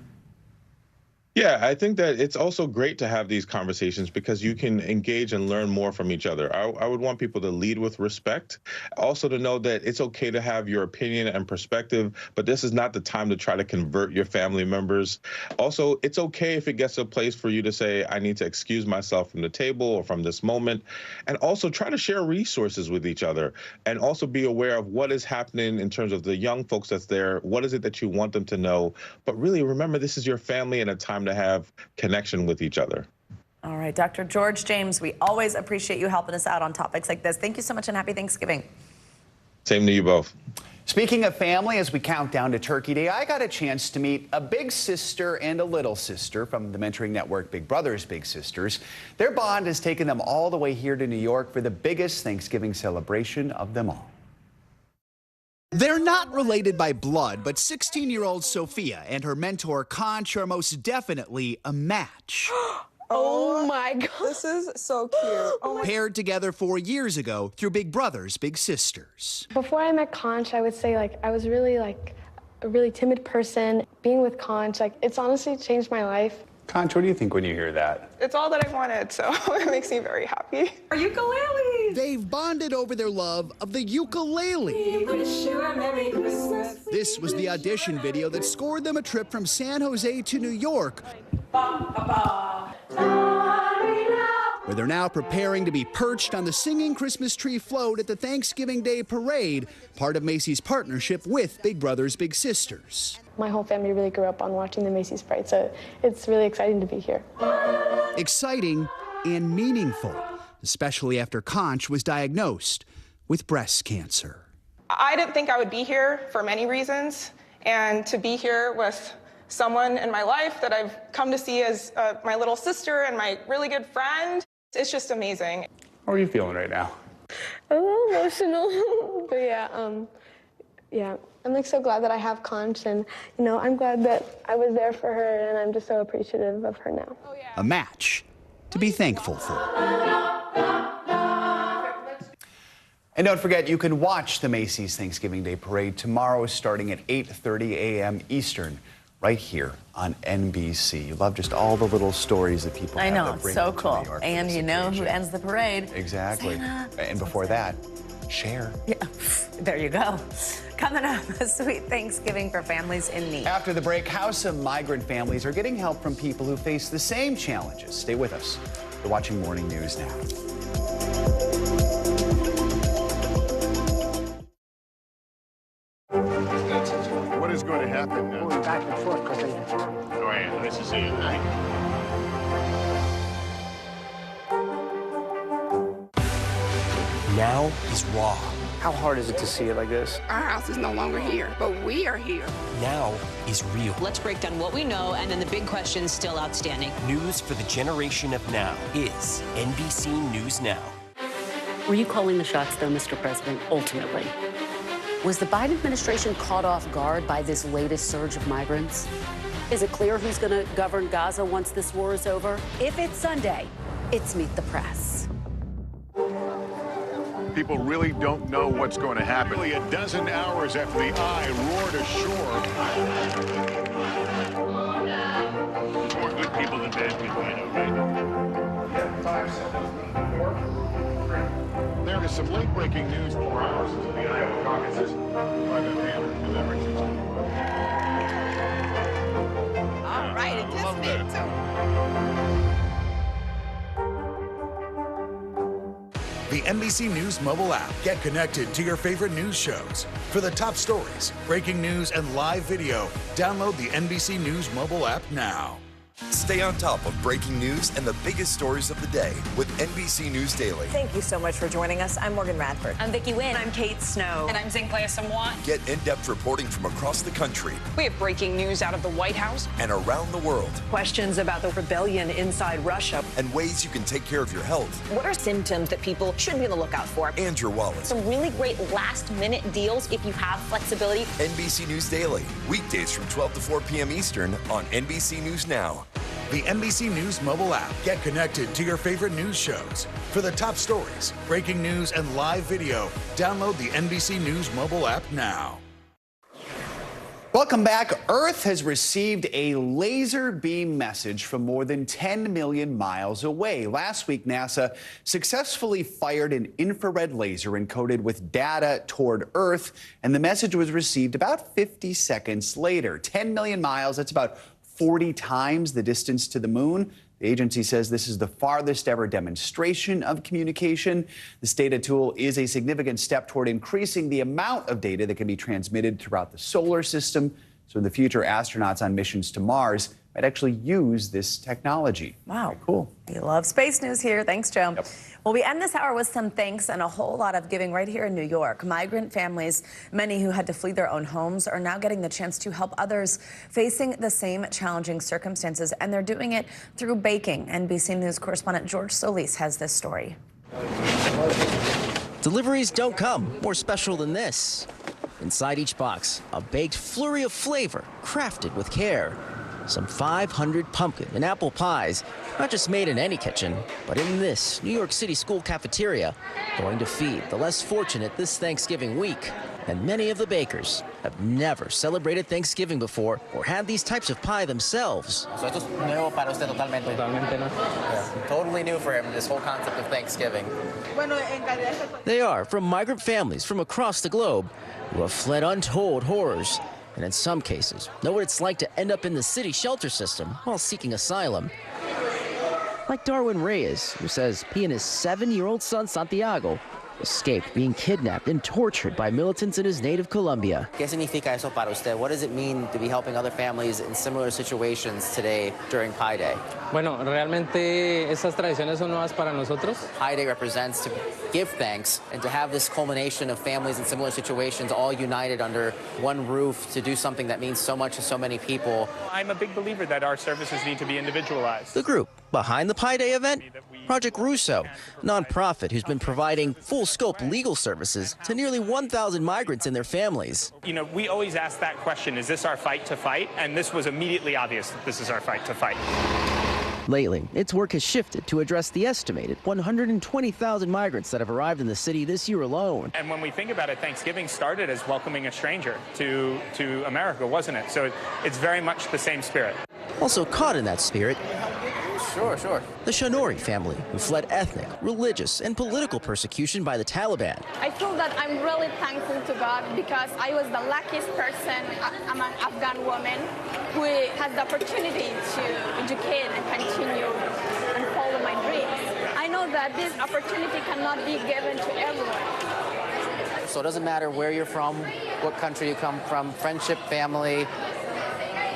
Yeah, I think that it's also great to have these conversations because you can engage and learn more from each other. I would want people to lead with respect. Also to know that it's okay to have your opinion and perspective, but this is not the time to try to convert your family members. Also, it's okay if it gets to a place for you to say, I need to excuse myself from the table or from this moment. And also try to share resources with each other, and also be aware of what is happening in terms of the young folks that's there. What is it that you want them to know? But really remember, this is your family and a time to have connection with each other. All right, Dr. George James, we always appreciate you helping us out on topics like this. Thank you so much, and happy Thanksgiving. Same to you both. Speaking of family, as we count down to Turkey Day, I got a chance to meet a big sister and a little sister from the mentoring network Big Brothers Big Sisters. Their bond has taken them all the way here to New York for the biggest Thanksgiving celebration of them all. They're not related by blood, but 16-year-old Sophia and her mentor Conch are most definitely a match. Oh my God. This is so cute. Paired together 4 years ago through Big Brothers Big Sisters. Before I met Conch, I would say I was really a really timid person. Being with Conch, it's honestly changed my life. Conch, what do you think when you hear that? It's all that I wanted, so it makes me very happy. Our ukulele! They've bonded over their love of the ukulele. We wish you a Merry Christmas. This was the audition video that scored them a trip from San Jose to New York, where they're now preparing to be perched on the singing Christmas tree float at the Thanksgiving Day parade, part of Macy's partnership with Big Brothers Big Sisters. My whole family really grew up on watching the Macy's Parade, so it's really exciting to be here. Exciting and meaningful, especially after Conch was diagnosed with breast cancer. I didn't think I would be here for many reasons, and to be here with someone in my life that I've come to see as my little sister and my really good friend, it's just amazing. How are you feeling right now? A little emotional, but yeah. I'm so glad that I have Conch, and I'm glad that I was there for her, and I'm just so appreciative of her now. A match to be thankful for. And don't forget, you can watch the Macy's Thanksgiving Day Parade tomorrow starting at 8:30 a.m. Eastern right here on NBC. You love just all the little stories that people have. I know, that it's bring so them to cool. New York for And this you know occasion. who ends the parade? Exactly. Santa. And before that, Cher. Yeah, there you go. Coming up, a sweet Thanksgiving for families in need. After the break, how some migrant families are getting help from people who face the same challenges. Stay with us. You're watching Morning News Now. What is going to happen now? Going back and forth because Go ahead. Nice to see you. Now is raw. How hard is it to see it like this? Our house is no longer here, but we are here. Now is real. Let's break down what we know and then the big questions still outstanding. News for the generation of now is NBC News Now. Were you calling the shots, though, Mr. President, ultimately? Was the Biden administration caught off guard by this latest surge of migrants? Is it clear who's going to govern Gaza once this war is over? If it's Sunday, it's Meet the Press. People really don't know what's going to happen. Nearly a dozen hours after the eye roared ashore. More good people than bad people, you know, right? There is some late-breaking news 4 hours into the Iowa caucuses. All right, it just me too. The NBC News mobile app. Get connected to your favorite news shows. For the top stories, breaking news, and live video, download the NBC News mobile app now. Stay on top of breaking news and the biggest stories of the day with NBC News Daily. Thank you so much for joining us. I'm Morgan Radford. I'm Vicki Wynn. I'm Kate Snow. And I'm Zinclair Samwa. Get in-depth reporting from across the country We have breaking news out of the White House. and around the world, Questions about the rebellion inside Russia. and ways you can take care of your health. What are symptoms that people should be on the lookout for? Andrew Wallace, Some really great last-minute deals if you have flexibility. NBC News Daily, weekdays from 12 to 4 p.m. Eastern on NBC News Now. The NBC News mobile app. Get connected to your favorite news shows. For the top stories, breaking news, and live video, download the NBC News mobile app now. Welcome back. Earth has received a laser beam message from more than 10 million miles away. Last week, NASA successfully fired an infrared laser encoded with data toward Earth, and the message was received about 50 seconds later. 10 million miles, that's about 40 times the distance to the moon. The agency says this is the farthest ever demonstration of communication. This data tool is a significant step toward increasing the amount of data that can be transmitted throughout the solar system. So in the future, astronauts on missions to Mars might actually use this technology. Wow. Very cool. We love space news here. Thanks, Joe. Yep. Well, we end this hour with some thanks and a whole lot of giving right here in New York. Migrant families, many who had to flee their own homes, are now getting the chance to help others facing the same challenging circumstances, and they're doing it through baking. NBC News correspondent George Solis has this story. Deliveries don't come more special than this. Inside each box, a baked flurry of flavor crafted with care. Some 500 pumpkin and apple pies, not just made in any kitchen, but in this New York City school cafeteria, going to feed the less fortunate this Thanksgiving week. And many of the bakers have never celebrated Thanksgiving before or had these types of pie themselves. So esto es nuevo para usted totalmente. Totalmente, ¿no? Yeah. Totally new for him, this whole concept of Thanksgiving. They are from migrant families from across the globe who have fled untold horrors, and in some cases know what it's like to end up in the city shelter system while seeking asylum. Like Darwin Reyes, who says he and his 7-year-old son Santiago escaped being kidnapped and tortured by militants in his native Colombia. ¿Qué significa eso para usted? What does it mean to be helping other families in similar situations today during Pi Day? Bueno, realmente estas tradiciones son nuevas para nosotros. Pi Day represents to give thanks and to have this culmination of families in similar situations all united under one roof to do something that means so much to so many people. I'm a big believer that our services need to be individualized. The group behind the Pi Day event, Project Russo, a nonprofit who's been providing full-scope legal services to nearly 1,000 migrants and their families. You know, we always ask that question, is this our fight to fight? And this was immediately obvious that this is our fight to fight. Lately, its work has shifted to address the estimated 120,000 migrants that have arrived in the city this year alone. And when we think about it, Thanksgiving started as welcoming a stranger to America, wasn't it? So it's very much the same spirit. Also caught in that spirit, Sure. the Shanori family, who fled ethnic, religious, and political persecution by the Taliban. I feel that I'm really thankful to God because I was the luckiest person among Afghan women who has the opportunity to educate and continue and follow my dreams. I know that this opportunity cannot be given to everyone. So it doesn't matter where you're from, what country you come from, friendship, family,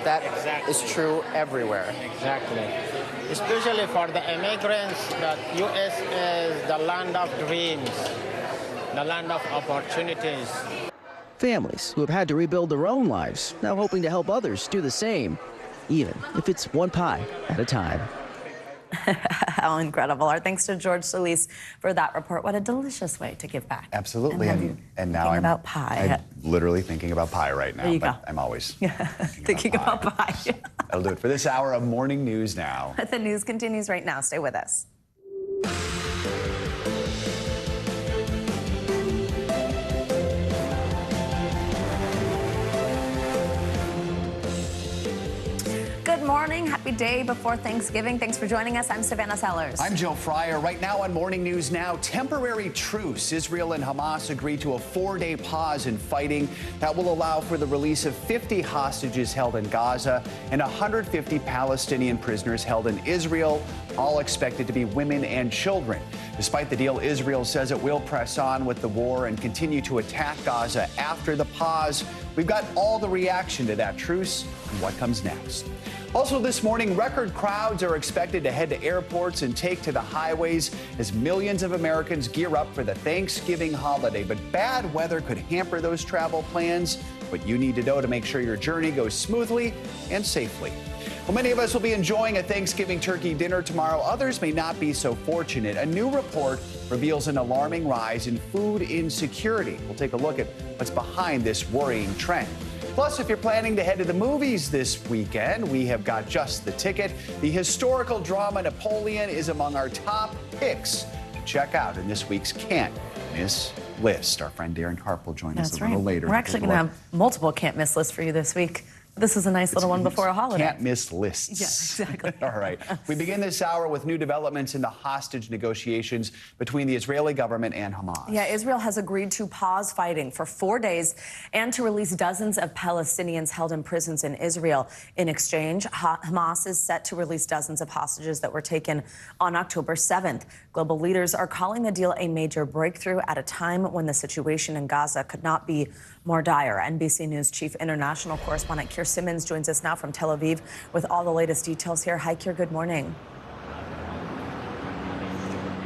that is true everywhere. Exactly. Especially for the immigrants, that U.S. is the land of dreams, the land of opportunities. Families who have had to rebuild their own lives, now hoping to help others do the same, even if it's one pie at a time. How incredible. Our thanks to George Solis for that report. What a delicious way to give back. Absolutely. And now I'm about pie. I'm literally thinking about pie right now. There you go. I'm always thinking about pie. That'll do it for this hour of Morning News Now. The news continues right now. Stay with us. Good morning. Happy day before Thanksgiving. Thanks for joining us. I'm Savannah Sellers. I'm Joe Fryer. Right now on Morning News Now, temporary truce. Israel and Hamas agreed to a 4-day pause in fighting that will allow for the release of 50 hostages held in Gaza and 150 Palestinian prisoners held in Israel, all expected to be women and children. Despite the deal, Israel says it will press on with the war and continue to attack Gaza after the pause. We've got all the reaction to that truce and what comes next. Also this morning, record crowds are expected to head to airports and take to the highways as millions of Americans gear up for the Thanksgiving holiday. But bad weather could hamper those travel plans. What you need to know to make sure your journey goes smoothly and safely. Well, many of us will be enjoying a Thanksgiving turkey dinner tomorrow. Others may not be so fortunate. A new report reveals an alarming rise in food insecurity. We'll take a look at what's behind this worrying trend. Plus, if you're planning to head to the movies this weekend, we have got just the ticket. The historical drama Napoleon is among our top picks to check out in this week's Can't Miss list. Our friend Darren Karp will join us a little later. We're actually going to have multiple can't miss lists for you this week. This is a nice little one before a holiday. Can't miss lists. Yeah, exactly. All right. We begin this hour with new developments in the hostage negotiations between the Israeli government and Hamas. Yeah, Israel has agreed to pause fighting for 4 days and to release dozens of Palestinians held in prisons in Israel. In exchange, Hamas is set to release dozens of hostages that were taken on October 7th. Global leaders are calling the deal a major breakthrough at a time when the situation in Gaza could not be more dire. NBC News chief international correspondent Keir Simmons joins us now from Tel Aviv with all the latest details here. Hi, Keir, good morning.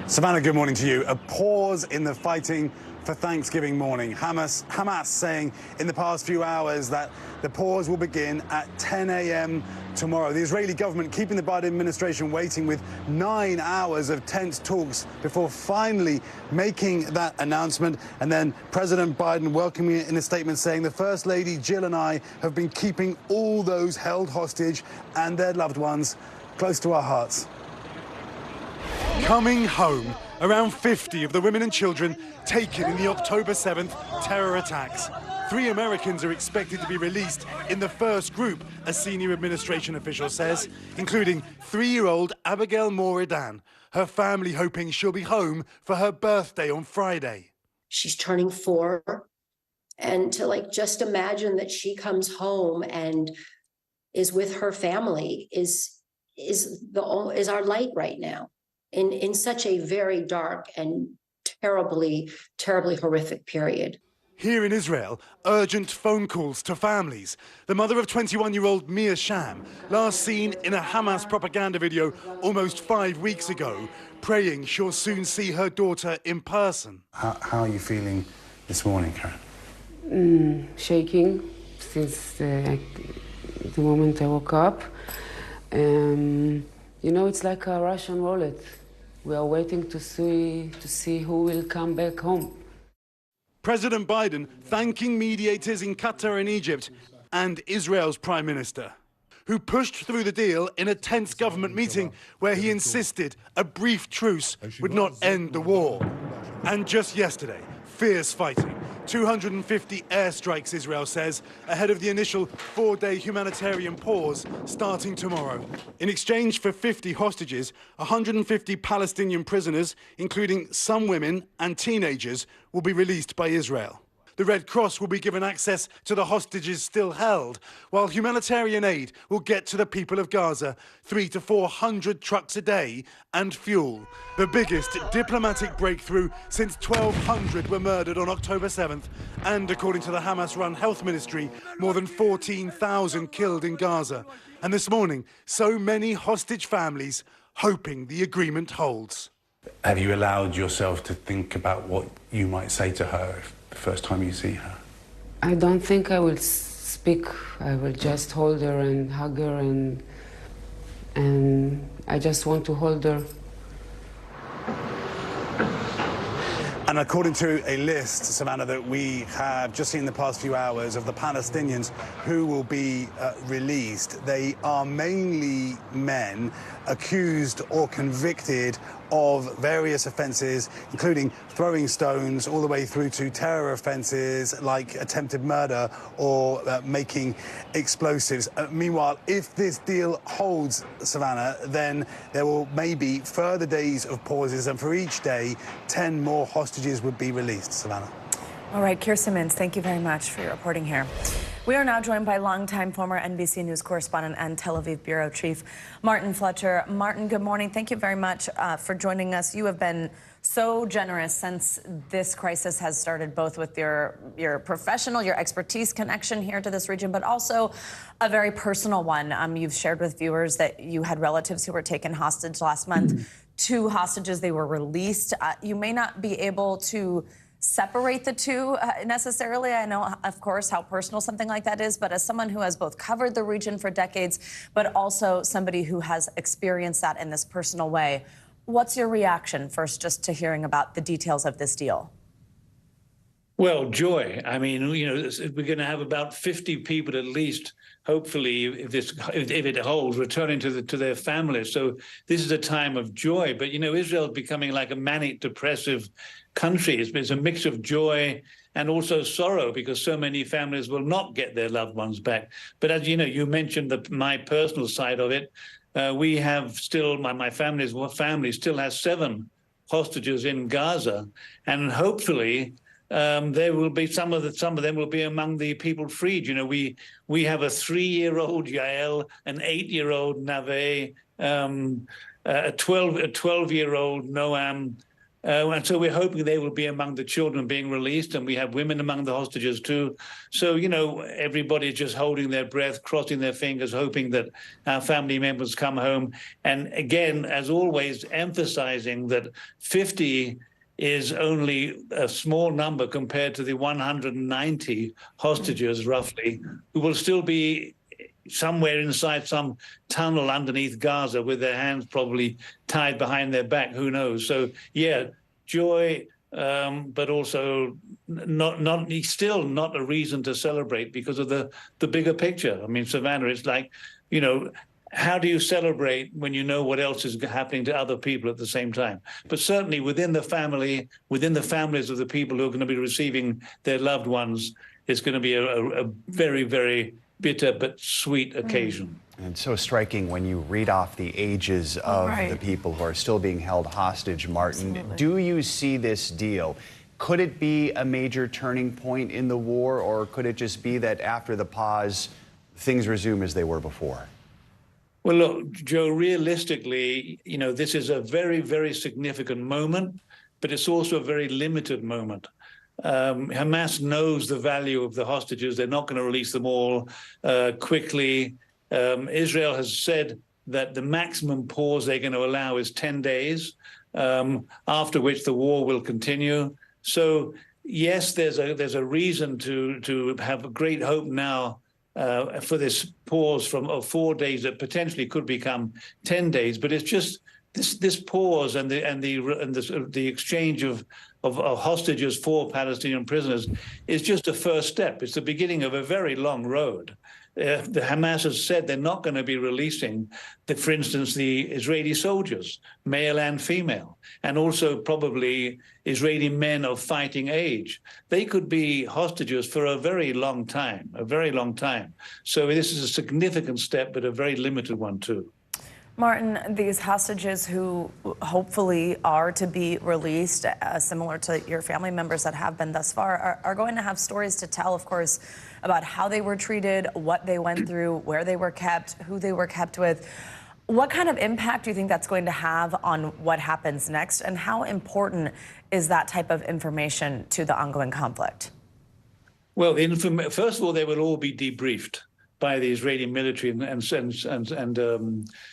Savannah, good morning to you. A pause in the fighting for Thanksgiving morning. Hamas saying in the past few hours that the pause will begin at 10 a.m. tomorrow. The Israeli government keeping the Biden administration waiting with 9 hours of tense talks before finally making that announcement. And then President Biden welcoming it in a statement saying the First Lady Jill and I have been keeping all those held hostage and their loved ones close to our hearts. Coming home, around 50 of the women and children taken in the October 7th terror attacks. 3 Americans are expected to be released in the first group, a senior administration official says, including 3-year-old Abigail Moridan, her family hoping she'll be home for her birthday on Friday. She's turning 4, and to just imagine that she comes home and is with her family is our light right now. In such a very dark and terribly horrific period. Here in Israel, urgent phone calls to families. The mother of 21-year-old Mia Sham, last seen in a Hamas propaganda video almost 5 weeks ago, praying she'll soon see her daughter in person. How are you feeling this morning, Karen? Shaking since the moment I woke up. It's like a Russian roulette. We are waiting to see who will come back home. President Biden thanking mediators in Qatar and Egypt and Israel's Prime Minister. who pushed through the deal in a tense government meeting where he insisted a brief truce would not end the war. And just yesterday, fierce fighting. 250 airstrikes, Israel says, ahead of the initial 4-day humanitarian pause starting tomorrow. In exchange for 50 hostages, 150 Palestinian prisoners, including some women and teenagers, will be released by Israel. The Red Cross will be given access to the hostages still held, while humanitarian aid will get to the people of Gaza, 300 to 400 trucks a day, and fuel. The biggest diplomatic breakthrough since 1,200 were murdered on October 7th, and according to the Hamas-run health ministry, more than 14,000 killed in Gaza. And this morning, so many hostage families hoping the agreement holds. Have you allowed yourself to think about what you might say to her if the first time you see her? I don't think I will speak. I will just hold her and hug her, and I just want to hold her. And according to a list, Savannah, that we have just seen in the past few hours of the Palestinians who will be released, they are mainly men accused or convicted of various offences, including throwing stones, all the way through to terror offences like attempted murder or making explosives. Meanwhile, if this deal holds, Savannah, then there will maybe further days of pauses, and for each day, 10 more hostages would be released, Savannah. All right, Keir Simmons, thank you very much for your reporting here. We are now joined by longtime former NBC News correspondent and Tel Aviv bureau chief, Martin Fletcher. Martin, good morning. Thank you very much for joining us. You have been so generous since this crisis has started, both with your professional, your expertise connection here to this region, but also a very personal one. You've shared with viewers that you had relatives who were taken hostage last month. 2 hostages, they were released. You may not be able to separate the two necessarily. I know, of course, how personal something like that is, but as someone who has both covered the region for decades, but also somebody who has experienced that in this personal way, what's your reaction first just to hearing about the details of this deal? Well, joy. I mean, you know, we're going to have about 50 people at least, hopefully, if it holds, returning to their families. So this is a time of joy. But, you know, Israel is becoming like a manic depressive country. It's a mix of joy and also sorrow, because so many families will not get their loved ones back. But as you know, you mentioned my personal side of it. We have still, my family still has 7 hostages in Gaza, and hopefully there will be some of them will be among the people freed. You know, we have a 3-year-old Yael, an 8-year-old Naveh, a 12-year-old Noam. And so we're hoping they will be among the children being released, and we have women among the hostages too. So, you know, everybody's just holding their breath, crossing their fingers, hoping that our family members come home. And again, as always, emphasizing that 50 is only a small number compared to the 190 hostages, roughly, who will still be somewhere inside some tunnel underneath Gaza with their hands probably tied behind their back. Who knows? So, yeah, joy, but also still not a reason to celebrate because of the bigger picture. I mean, Savannah, it's like, you know, how do you celebrate when you know what else is happening to other people at the same time? But certainly within the families of the people who are going to be receiving their loved ones, it's going to be a very, very bitter but sweet occasion. And it's so striking when you read off the ages of the people who are still being held hostage, Martin. Absolutely. Do you see this deal? Could it be a major turning point in the war, or could it just be that after the pause, things resume as they were before? Well, look, Joe, realistically, you know, this is a very, very significant moment, but it's also a very limited moment. Hamas knows the value of the hostages. They're not going to release them all quickly. Israel has said that the maximum pause they're going to allow is 10 days, after which the war will continue. So, yes, there's a reason to have a great hope now for this pause of 4 days that potentially could become 10 days. But it's just this pause and the exchange of hostages for Palestinian prisoners is just a first step. It's the beginning of a very long road. the Hamas has said they're not going to be releasing, for instance, the Israeli soldiers, male and female, and also probably Israeli men of fighting age. They could be hostages for a very long time, So this is a significant step, but a very limited one too. Martin, these hostages who hopefully are to be released, similar to your family members that have been thus far, are going to have stories to tell, of course, about how they were treated, what they went through, where they were kept, who they were kept with. What kind of impact do you think that's going to have on what happens next, and how important is that type of information to the ongoing conflict? Well, first of all, they will all be debriefed by the Israeli military and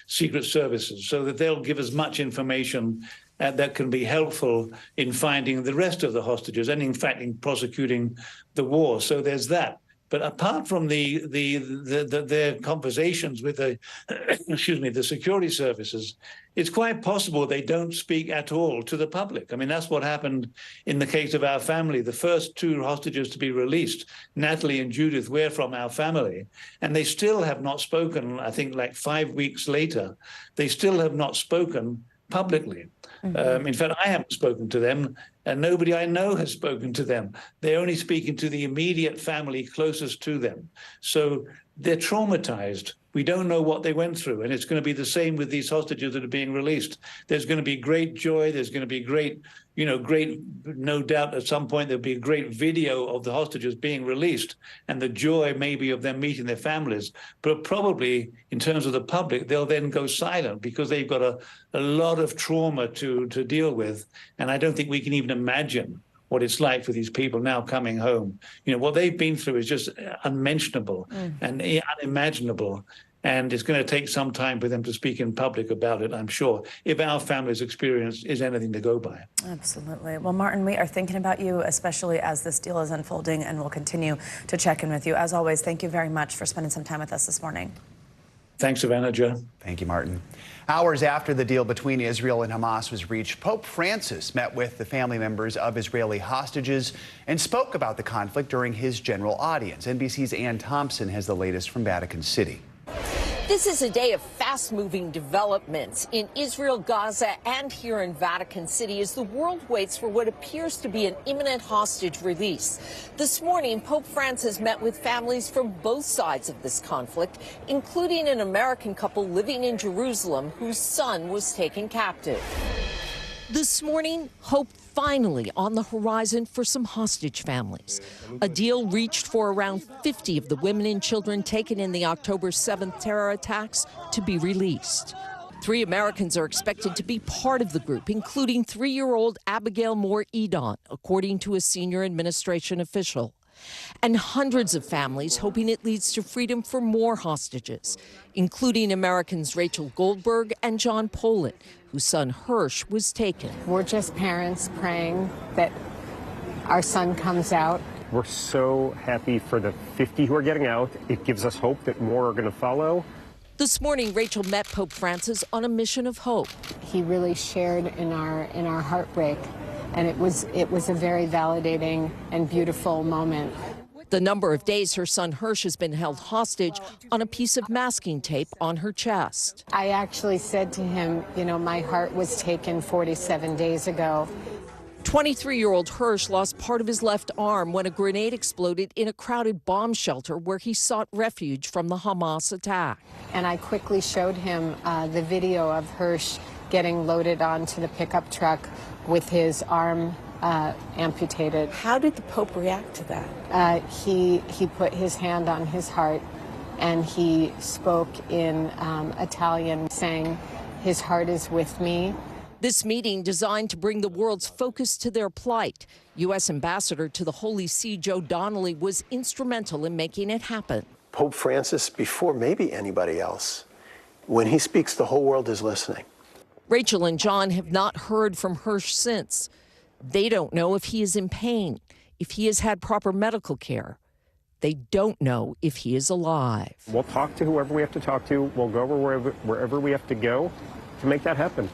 secret services, so that they'll give as much information that can be helpful in finding the rest of the hostages and, in fact, in prosecuting the war. So there's that. But apart from their conversations with the the security services, it's quite possible they don't speak at all to the public. I mean, that's what happened in the case of our family. The first two hostages to be released, Natalie and Judith, were from our family, and they still have not spoken. I think like 5 weeks later, they still have not spoken publicly. In fact, I haven't spoken to them, and nobody I know has spoken to them. They're only speaking to the immediate family closest to them. So they're traumatized. We don't know what they went through, and it's going to be the same with these hostages that are being released. There's going to be great joy. There's going to be great, no doubt at some point there'll be a great video of the hostages being released and the joy maybe of them meeting their families. But probably in terms of the public, they'll then go silent because they've got a lot of trauma to deal with. And I don't think we can even imagine what it's like for these people now coming home. What they've been through is just unmentionable and unimaginable. And it's going to take some time for them to speak in public about it, I'm sure, if our family's experience is anything to go by. Absolutely. Well, Martin, we are thinking about you, especially as this deal is unfolding, and we'll continue to check in with you. As always, thank you very much for spending some time with us this morning. Thanks, Savannah, Joe. Thank you, Martin. Hours after the deal between Israel and Hamas was reached, Pope Francis met with the family members of Israeli hostages and spoke about the conflict during his general audience. NBC's Ann Thompson has the latest from Vatican City. This is a day of fast-moving developments in Israel, Gaza, and here in Vatican City as the world waits for what appears to be an imminent hostage release. This morning, Pope Francis met with families from both sides of this conflict, including an American couple living in Jerusalem whose son was taken captive. This morning, hope finally on the horizon for some hostage families. A deal reached for around 50 of the women and children taken in the October 7th terror attacks to be released. 3 Americans are expected to be part of the group, including 3-year-old Abigail Moore Edon, according to a senior administration official. And hundreds of families hoping it leads to freedom for more hostages, including Americans Rachel Goldberg and John Poland, whose son Hirsch was taken. We're just parents praying that our son comes out. We're so happy for the 50 who are getting out. It gives us hope that more are going to follow. This morning, Rachel met Pope Francis on a mission of hope. He really shared in our heartbreak, and it was a very validating and beautiful moment. The number of days her son Hirsch has been held hostage on a piece of masking tape on her chest. I actually said to him, my heart was taken 47 days ago. 23-year-old Hirsch lost part of his left arm when a grenade exploded in a crowded bomb shelter where he sought refuge from the Hamas attack. And I quickly showed him the video of Hirsch getting loaded onto the pickup truck with his arm amputated. How did the Pope react to that? He put his hand on his heart and he spoke in Italian, saying, "His heart is with me." This meeting designed to bring the world's focus to their plight. U.S. Ambassador to the Holy See, Joe Donnelly, was instrumental in making it happen. Pope Francis, before maybe anybody else, when he speaks, the whole world is listening. Rachel and John have not heard from Hirsch since. They don't know if he is in pain, if he has had proper medical care. They don't know if he is alive. We'll talk to whoever we have to talk to. We'll go wherever we have to go to make that happen.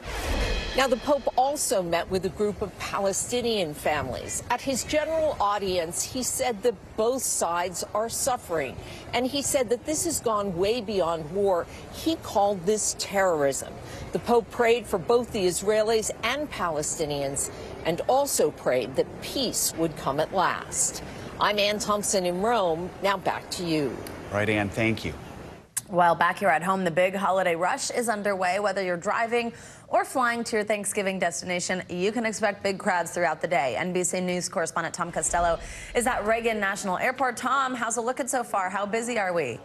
Now, the Pope also met with a group of Palestinian families. At his general audience, he said that both sides are suffering. And he said that this has gone way beyond war. He called this terrorism. The Pope prayed for both the Israelis and Palestinians and also prayed that peace would come at last. I'm Ann Thompson in Rome. Now back to you. Right, Ann, thank you. Well, back here at home, the big holiday rush is underway. Whether you're driving or flying to your Thanksgiving destination, you can expect big crowds throughout the day. NBC News correspondent Tom Costello is at Reagan National Airport. Tom, how's it looking so far? How busy are we?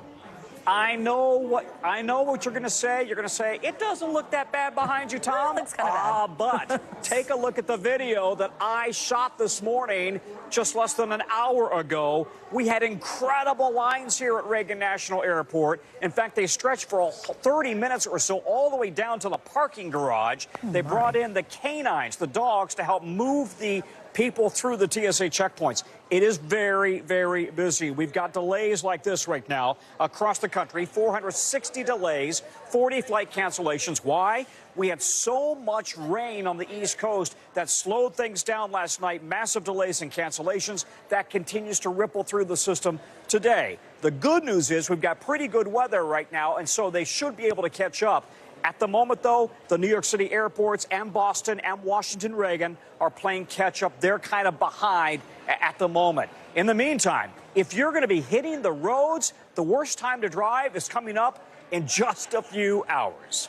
I know what you're going to say. You're going to say, it doesn't look that bad behind you, Tom. It looks kind of bad. But take a look at the video that I shot this morning, just less than an hour ago. We had incredible lines here at Reagan National Airport. In fact, they stretched for 30 minutes or so all the way down to the parking garage. They brought in the canines, the dogs, to help move the people through the TSA checkpoints. It is very, very busy. We've got delays like this right now across the country, 460 delays, 40 flight cancellations. Why? We had so much rain on the East Coast that slowed things down last night. Massive delays and cancellations. That continues to ripple through the system today. The good news is we've got pretty good weather right now, and so they should be able to catch up. At the moment, though, the New York City airports and Boston and Washington Reagan are playing catch-up. They're kind of behind at the moment. In the meantime, if you're going to be hitting the roads, the worst time to drive is coming up in just a few hours.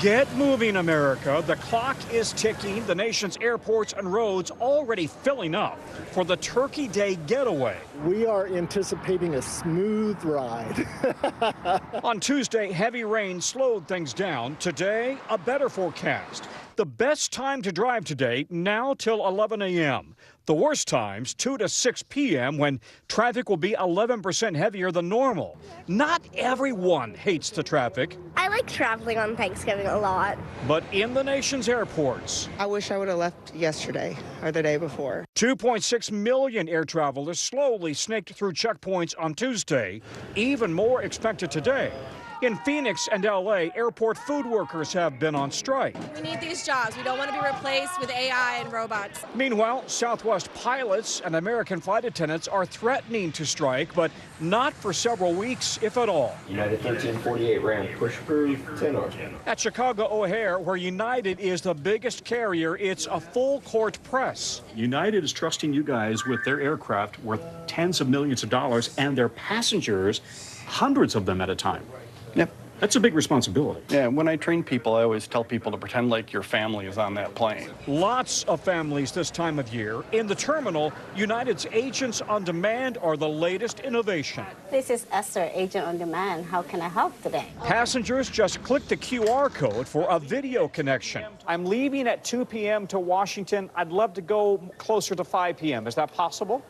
Get moving, America. The clock is ticking. The nation's airports and roads already filling up for the Turkey Day getaway. We are anticipating a smooth ride. On Tuesday, heavy rain slowed things down. Today, a better forecast. The best time to drive today, now till 11 a.m. The worst times, 2 to 6 p.m., when traffic will be 11% heavier than normal. Not everyone hates the traffic. I like traveling on Thanksgiving a lot. But in the nation's airports, I wish I would have left yesterday or the day before. 2.6 million air travelers slowly snaked through checkpoints on Tuesday. Even more expected today. In Phoenix and L.A., airport food workers have been on strike. We need these jobs. We don't want to be replaced with AI and robots. Meanwhile, Southwest pilots and American flight attendants are threatening to strike, but not for several weeks, if at all. United 1348 ran push approved 10 or 10. At Chicago O'Hare, where United is the biggest carrier, it's a full court press. United is trusting you guys with their aircraft worth tens of millions of dollars and their passengers, hundreds of them at a time. Yep. That's a big responsibility. Yeah, when I train people, I always tell people to pretend like your family is on that plane. Lots of families this time of year. In the terminal, United's Agents on Demand are the latest innovation. This is Esther, Agent on Demand. How can I help today? Passengers just click the QR code for a video connection. I'm leaving at 2 p.m. to Washington. I'd love to go closer to 5 p.m. Is that possible?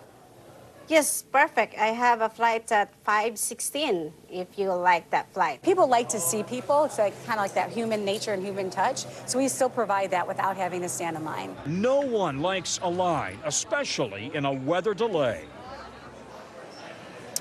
Yes, perfect. I have a flight at 5:16 if you like that flight. People like to see people. It's like kind of like that human nature and human touch. So we still provide that without having to stand in line. No one likes a line, especially in a weather delay.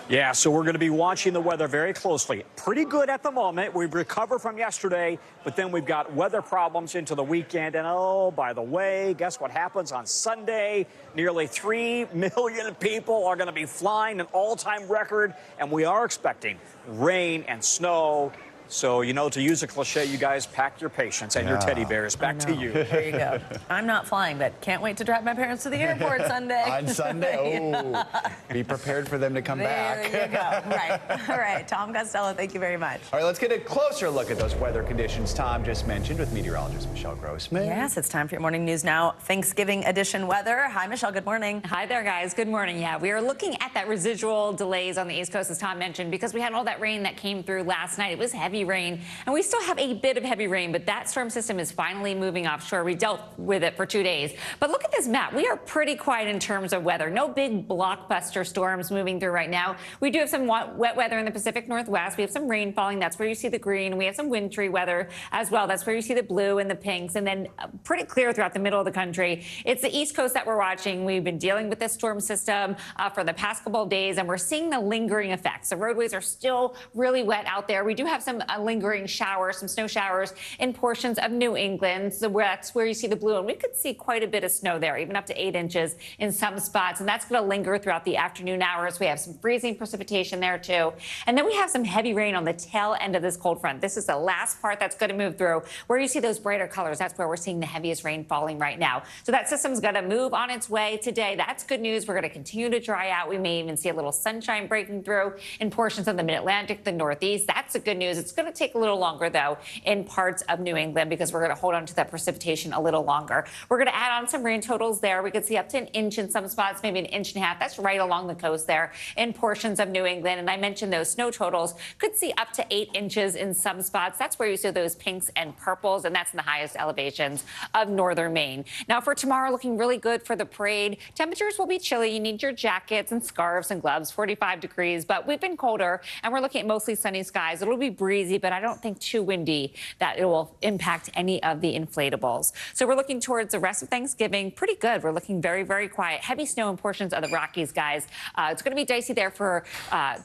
Yeah, so we're going to be watching the weather very closely. Pretty good at the moment. We've recovered from yesterday, but then we've got weather problems into the weekend. And oh, by the way, guess what happens on Sunday? Nearly 3 million people are going to be flying, an all-time record, and we are expecting rain and snow. So, you know, to use a cliche, you guys pack your patience and your teddy bears. Back to you. There you go. I'm not flying, but can't wait to drive my parents to the airport Sunday. On Sunday? Oh, be prepared for them to come back. There you go. Right. All right. Tom Costello, thank you very much. All right, let's get a closer look at those weather conditions Tom just mentioned with meteorologist Michelle Grossman. Yes, it's time for your morning news now. Thanksgiving edition weather. Hi, Michelle. Good morning. Hi there, guys. Good morning. Yeah, we are looking at that residual delays on the East Coast, as Tom mentioned, because we had all that rain that came through last night. It was heavy rain, and we still have a bit of heavy rain, but that storm system is finally moving offshore. We dealt with it for 2 days. But look at this map. We are pretty quiet in terms of weather. No big blockbuster storms moving through right now. We do have some wet weather in the Pacific Northwest. We have some rain falling. That's where you see the green. We have some wintry weather as well. That's where you see the blue and the pinks, and then pretty clear throughout the middle of the country. It's the East Coast that we're watching. We've been dealing with this storm system for the past couple of days, and we're seeing the lingering effects. The roadways are still really wet out there. We do have some lingering showers, some snow showers in portions of New England. So that's where you see the blue, and we could see quite a bit of snow there, even up to 8 inches in some spots. And that's going to linger throughout the afternoon hours. We have some freezing precipitation there, too. And then we have some heavy rain on the tail end of this cold front. This is the last part that's going to move through. Where you see those brighter colors, that's where we're seeing the heaviest rain falling right now. So that system's going to move on its way today. That's good news. We're going to continue to dry out. We may even see a little sunshine breaking through in portions of the mid-Atlantic, the Northeast. That's the good news. It's going to take a little longer, though, in parts of New England because we're going to hold on to that precipitation a little longer. We're going to add on some rain totals there. We could see up to an inch in some spots, maybe an inch and a half. That's right along the coast there in portions of New England. And I mentioned those snow totals could see up to 8 inches in some spots. That's where you see those pinks and purples, and that's in the highest elevations of northern Maine. Now, for tomorrow, looking really good for the parade. Temperatures will be chilly. You need your jackets and scarves and gloves, 45 degrees, but we've been colder, and we're looking at mostly sunny skies. It'll be breezy, but I don't think too windy that it will impact any of the inflatables. So we're looking towards the rest of Thanksgiving. Pretty good. We're looking very, very quiet. Heavy snow in portions of the Rockies, guys. It's going to be dicey there for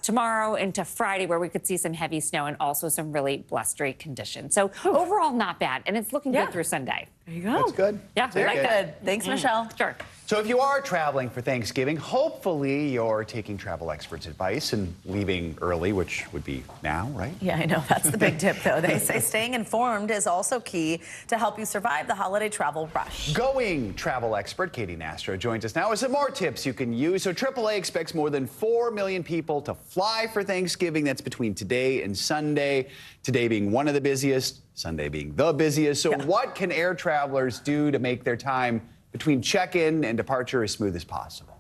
tomorrow into Friday, where we could see some heavy snow and also some really blustery conditions. So overall, not bad, and it's looking good through Sunday. There you go. That's good. Yeah, Very good. Thanks, Michelle. Sure. So if you are traveling for Thanksgiving, hopefully you're taking travel experts' advice and leaving early, which would be now, right? Yeah, I know. That's the big tip, though. They say staying informed is also key to help you survive the holiday travel rush. Going travel expert Katie Nastro joins us now with some more tips you can use. So AAA expects more than 4 million people to fly for Thanksgiving. That's between today and Sunday. Today being one of the busiest, Sunday being the busiest. So what can air travelers do to make their time between check-in and departure as smooth as possible?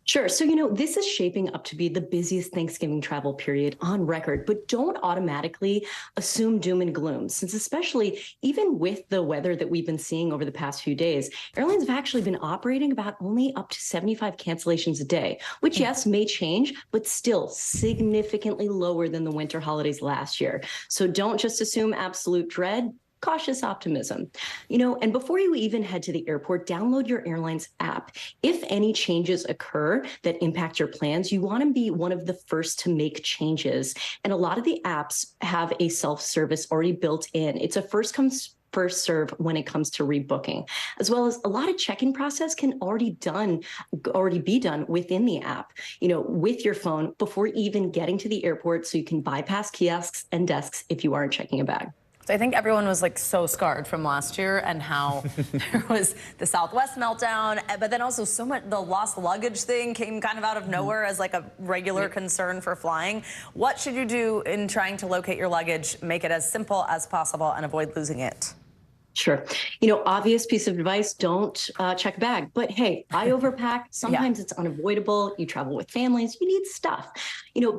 Sure. So, this is shaping up to be the busiest Thanksgiving travel period on record, but don't automatically assume doom and gloom, since especially even with the weather that we've been seeing over the past few days, airlines have actually been operating about only up to 75 cancellations a day, which, yes, may change, but still significantly lower than the winter holidays last year. So don't just assume absolute dread. Cautious optimism. And before you even head to the airport, download your airline's app. If any changes occur that impact your plans, you want to be one of the first to make changes. And a lot of the apps have a self-service already built in. It's a first come first serve when it comes to rebooking, as well as a lot of check-in process can already be done within the app, with your phone before even getting to the airport, so you can bypass kiosks and desks if you aren't checking a bag. So I think everyone was so scarred from last year and how there was the Southwest meltdown, but then also so much the lost luggage thing came kind of out of nowhere as a regular concern for flying. What should you do in trying to locate your luggage? Make it as simple as possible and avoid losing it. Sure. Obvious piece of advice, don't check a bag. But hey, I overpack. Sometimes it's unavoidable. You travel with families. You need stuff.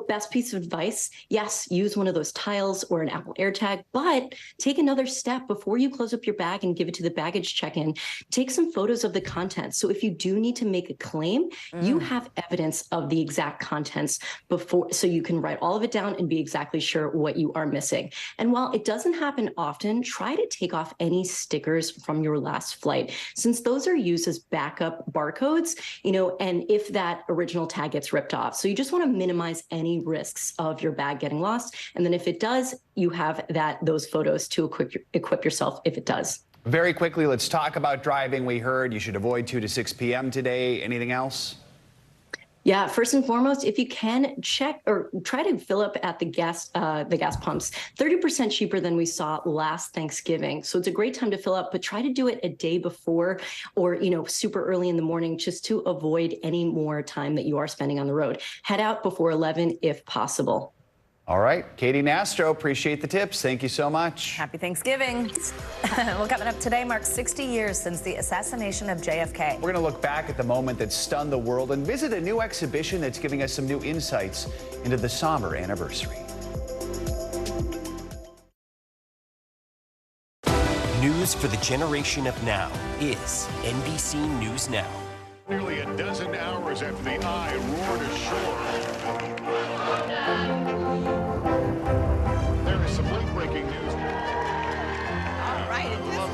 Best piece of advice, yes, use one of those tiles or an Apple AirTag, but take another step before you close up your bag and give it to the baggage check-in. Take some photos of the contents. So if you do need to make a claim, you have evidence of the exact contents before, so you can write all of it down and be exactly sure what you are missing. And while it doesn't happen often, try to take off any stickers from your last flight, since those are used as backup barcodes, and if that original tag gets ripped off. So you just want to minimize any risks of your bag getting lost. And then if it does, you have those photos to equip yourself if it does. Very quickly, let's talk about driving. We heard you should avoid 2 to 6 p.m. today. Anything else? Yeah, first and foremost, if you can, check or try to fill up at the gas pumps. 30% cheaper than we saw last Thanksgiving. So it's a great time to fill up, but try to do it a day before or, super early in the morning, just to avoid any more time that you are spending on the road. Head out before 11 if possible. All right. Katie Nastro, appreciate the tips. Thank you so much. Happy Thanksgiving. Well, coming up today marks 60 years since the assassination of JFK. We're going to look back at the moment that stunned the world and visit a new exhibition that's giving us some new insights into the somber anniversary. News for the generation of now is NBC News Now. Nearly a dozen hours after the eye roared ashore. There is some late-breaking news. All right, it is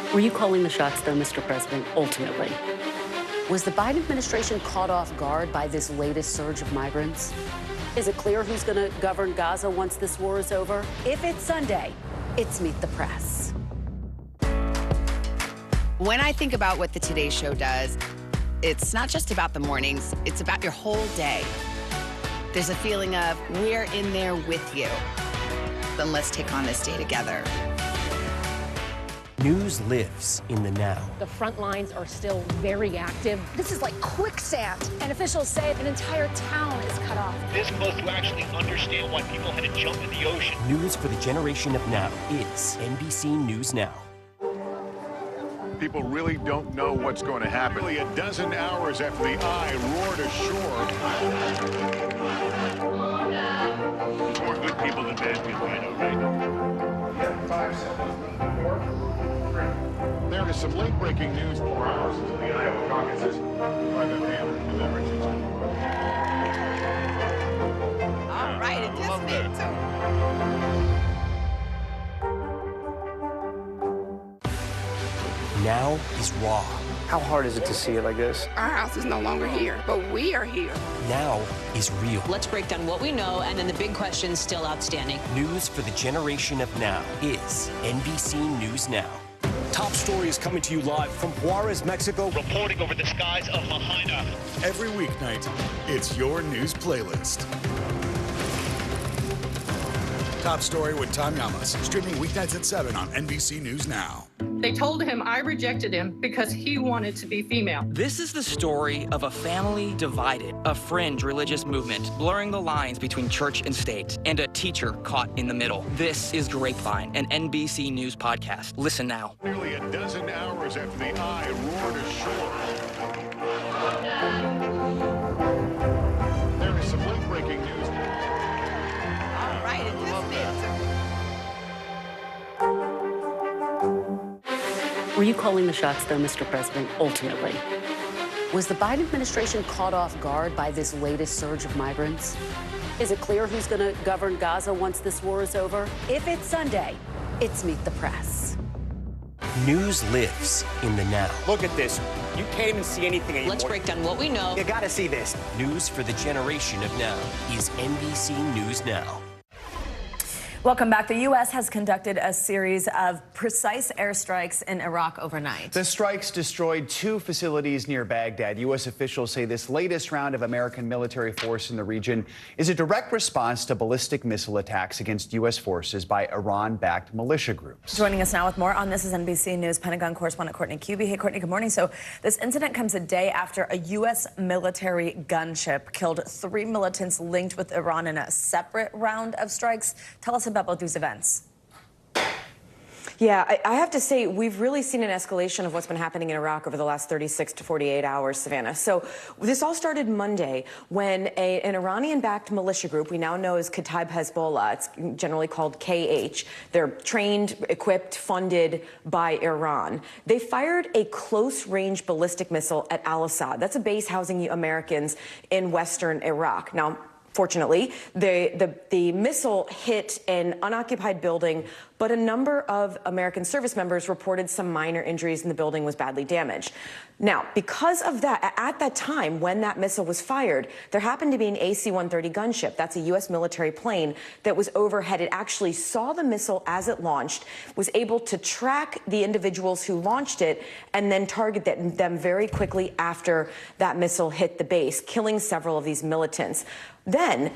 it. Were you calling the shots, though, Mr. President, ultimately? Was the Biden administration caught off guard by this latest surge of migrants? Is it clear who's going to govern Gaza once this war is over? If it's Sunday, it's Meet the Press. When I think about what the Today Show does, it's not just about the mornings, it's about your whole day. There's a feeling of we're in there with you. Then let's take on this day together. News lives in the now. The front lines are still very active. This is like quicksand, and officials say an entire town is cut off. This close to actually understand why people had to jump in the ocean. News for the generation of now is NBC News Now. People really don't know what's going to happen. Nearly a dozen hours after the eye roared ashore. More good people than bad people, I know, right? Yeah, 5 seconds. 4, 3. There is some late-breaking news 4 hours into the Iowa caucuses by the Hampton deliberations. All right, it just made Now is raw. How hard is it to see it like this? Our house is no longer here, but we are here. Now is real. Let's break down what we know and then the big questions still outstanding. News for the generation of now is NBC News Now. Top story is coming to you live from Juarez, Mexico. Reporting over the skies of Lahaina. Every weeknight, it's your news playlist. Top Story with Tom Llamas, streaming weeknights at 7 on NBC News Now. They told him I rejected him because he wanted to be female. This is the story of a family divided, a fringe religious movement blurring the lines between church and state, and a teacher caught in the middle. This is Grapevine, an NBC News podcast. Listen now. Nearly a dozen hours after the eye roared ashore. There is some late-breaking news. All right, it just made Were you calling the shots, though, Mr. President, ultimately? Was the Biden administration caught off guard by this latest surge of migrants? Is it clear who's going to govern Gaza once this war is over? If it's Sunday, it's Meet the Press. News lives in the now. Look at this. You can't even see anything anymore. Let's break down what we know. You gotta see this. News for the generation of now is NBC News Now. Welcome back. The U.S. has conducted a series of precise airstrikes in Iraq overnight. The strikes destroyed 2 facilities near Baghdad. U.S. officials say this latest round of American military force in the region is a direct response to ballistic missile attacks against U.S. forces by Iran-backed militia groups. Joining us now with more on this is NBC News Pentagon correspondent Courtney Cubie. Hey, Courtney, good morning. So this incident comes a day after a U.S. military gunship killed 3 militants linked with Iran in a separate round of strikes. Tell us about both these events. Yeah, I have to say, we've really seen an escalation of what's been happening in Iraq over the last 36 to 48 hours, Savannah. So this all started Monday when an Iranian-backed militia group, we now know as Kataib Hezbollah, it's generally called KH, they're trained, equipped, funded by Iran. They fired a close-range ballistic missile at Al-Assad. That's a base housing Americans in western Iraq. Now, fortunately, the missile hit an unoccupied building, but a number of American service members reported some minor injuries and the building was badly damaged. Now, because of that, at that time when that missile was fired, there happened to be an AC-130 gunship. That's a U.S. military plane that was overhead. It actually saw the missile as it launched, was able to track the individuals who launched it, and then target them very quickly after that missile hit the base, killing several of these militants. Then,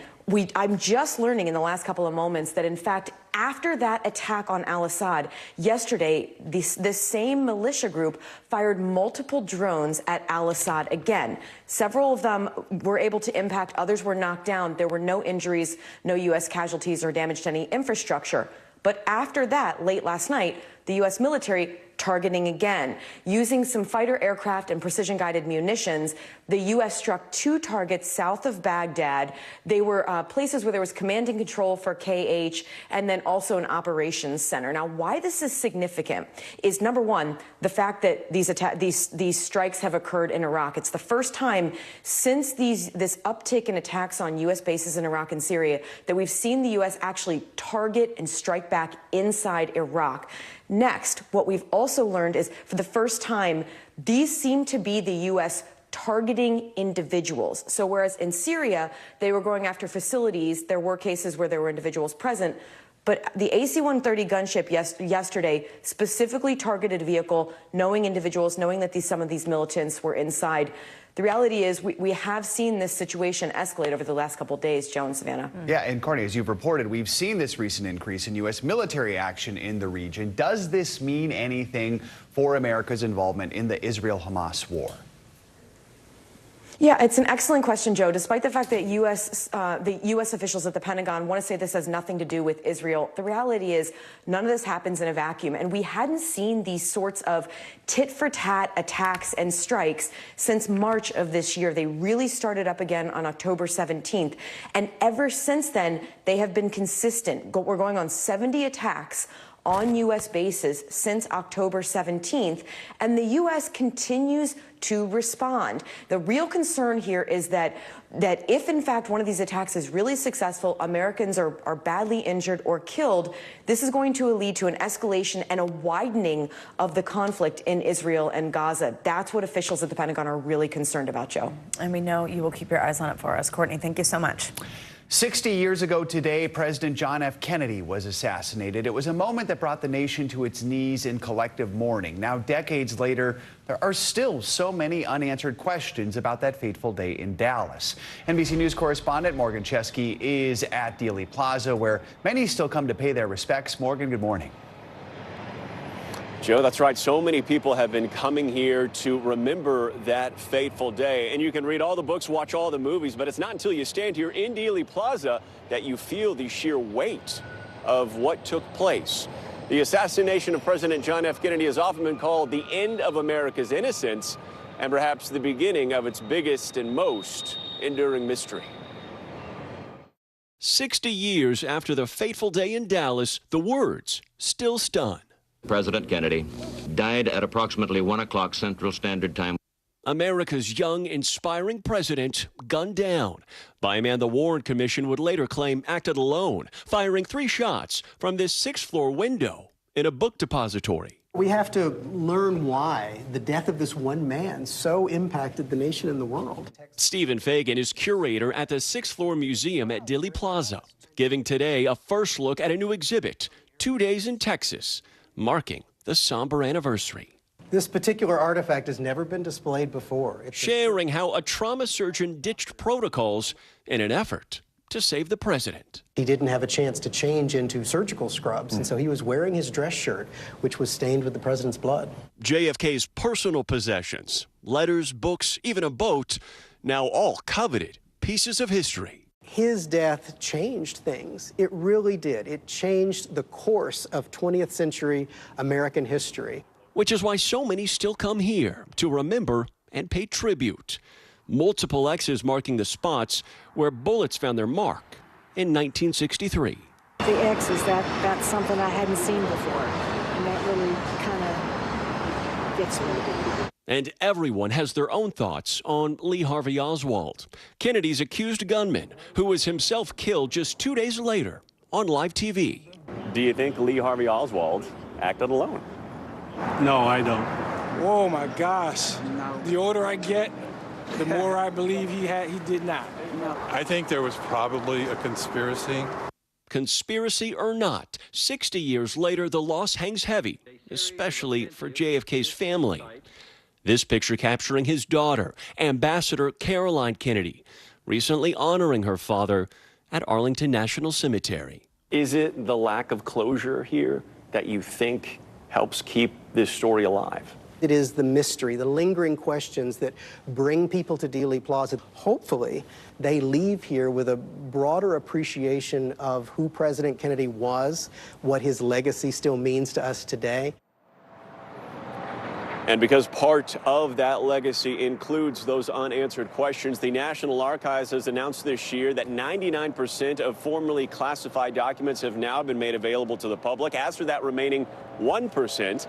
I'm just learning in the last couple of moments that, in fact, after that attack on Al-Assad, yesterday, this same militia group fired multiple drones at Al-Assad again. Several of them were able to impact, others were knocked down. There were no injuries, no U.S. casualties or damage to any infrastructure. But after that, late last night, the U.S. military targeting again. Using some fighter aircraft and precision-guided munitions, the U.S. struck 2 targets south of Baghdad. They were places where there was command and control for KH and then also an operations center. Now, why this is significant is, number one, the fact that these strikes have occurred in Iraq. It's the first time since this uptick in attacks on U.S. bases in Iraq and Syria that we've seen the U.S. actually target and strike back inside Iraq. Next, what we've also learned is, for the first time, these seem to be the U.S. targeting individuals. So whereas in Syria, they were going after facilities, there were cases where there were individuals present. But the AC-130 gunship yesterday specifically targeted a vehicle, knowing individuals, knowing that some of these militants were inside. The reality is we have seen this situation escalate over the last couple of days, Joe and Savannah. Yeah, and Courtney, as you've reported, we've seen this recent increase in U.S. military action in the region. Does this mean anything for America's involvement in the Israel-Hamas war? Yeah, it's an excellent question, Joe. Despite the fact that the U.S. officials at the Pentagon want to say this has nothing to do with Israel, the reality is none of this happens in a vacuum. And we hadn't seen these sorts of tit-for-tat attacks and strikes since March of this year. They really started up again on October 17th. And ever since then, they have been consistent. We're going on 70 attacks on U.S. bases since October 17th, and the U.S. continues to respond. The real concern here is that if, in fact, one of these attacks is really successful, Americans are badly injured or killed, this is going to lead to an escalation and a widening of the conflict in Israel and Gaza. That's what officials at the Pentagon are really concerned about, Joe. And we know you will keep your eyes on it for us. Courtney, thank you so much. 60 years ago today, President John F. Kennedy was assassinated. It was a moment that brought the nation to its knees in collective mourning. Now, decades later, there are still so many unanswered questions about that fateful day in Dallas. NBC News correspondent Morgan Chesky is at Dealey Plaza, where many still come to pay their respects. Morgan, good morning. Joe, that's right. So many people have been coming here to remember that fateful day. And you can read all the books, watch all the movies, but it's not until you stand here in Dealey Plaza that you feel the sheer weight of what took place. The assassination of President John F. Kennedy has often been called the end of America's innocence and perhaps the beginning of its biggest and most enduring mystery. 60 years after the fateful day in Dallas, the words still stun. President Kennedy died at approximately 1 o'clock Central Standard Time. America's young, inspiring president gunned down by a man the Warren Commission would later claim acted alone, firing 3 shots from this 6th-floor window in a book depository. We have to learn why the death of this one man so impacted the nation and the world. Stephen Fagan is curator at the 6th-floor museum at Dealey Plaza, giving today a first look at a new exhibit, 2 days in Texas, marking the somber anniversary. This particular artifact has never been displayed before. Sharing how a trauma surgeon ditched protocols in an effort to save the president. He didn't have a chance to change into surgical scrubs, and so he was wearing his dress shirt, which was stained with the president's blood. JFK's personal possessions, letters, books, even a boat, now all coveted pieces of history. His death changed things. It really did. It changed the course of 20th century American history. Which is why so many still come here to remember and pay tribute. Multiple X's marking the spots where bullets found their mark in 1963. The X's, that's something I hadn't seen before, and that really kind of gets me. And everyone has their own thoughts on Lee Harvey Oswald, Kennedy's accused gunman, who was himself killed just 2 days later on live TV. Do you think Lee Harvey Oswald acted alone? No, I don't. Oh my gosh. The older I get, the more I believe he did not. I think there was probably a conspiracy. Conspiracy or not, 60 years later, the loss hangs heavy, especially for JFK's family. This picture capturing his daughter, Ambassador Caroline Kennedy, recently honoring her father at Arlington National Cemetery. Is it the lack of closure here that you think helps keep this story alive? It is the mystery, the lingering questions that bring people to Dealey Plaza. Hopefully, they leave here with a broader appreciation of who President Kennedy was, what his legacy still means to us today. And because part of that legacy includes those unanswered questions, the National Archives has announced this year that 99% of formerly classified documents have now been made available to the public. As for that remaining 1%,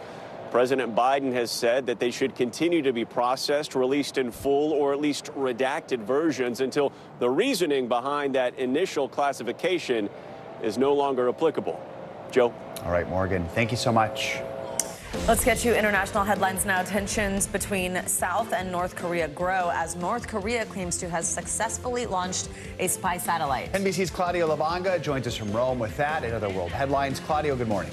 President Biden has said that they should continue to be processed, released in full, or at least redacted versions until the reasoning behind that initial classification is no longer applicable. Joe? All right, Morgan, thank you so much. Let's get you international headlines now. Tensions between South and North Korea grow as North Korea claims to have successfully launched a spy satellite. NBC's Claudio Lavanga joins us from Rome with that and other world headlines. Claudio, good morning.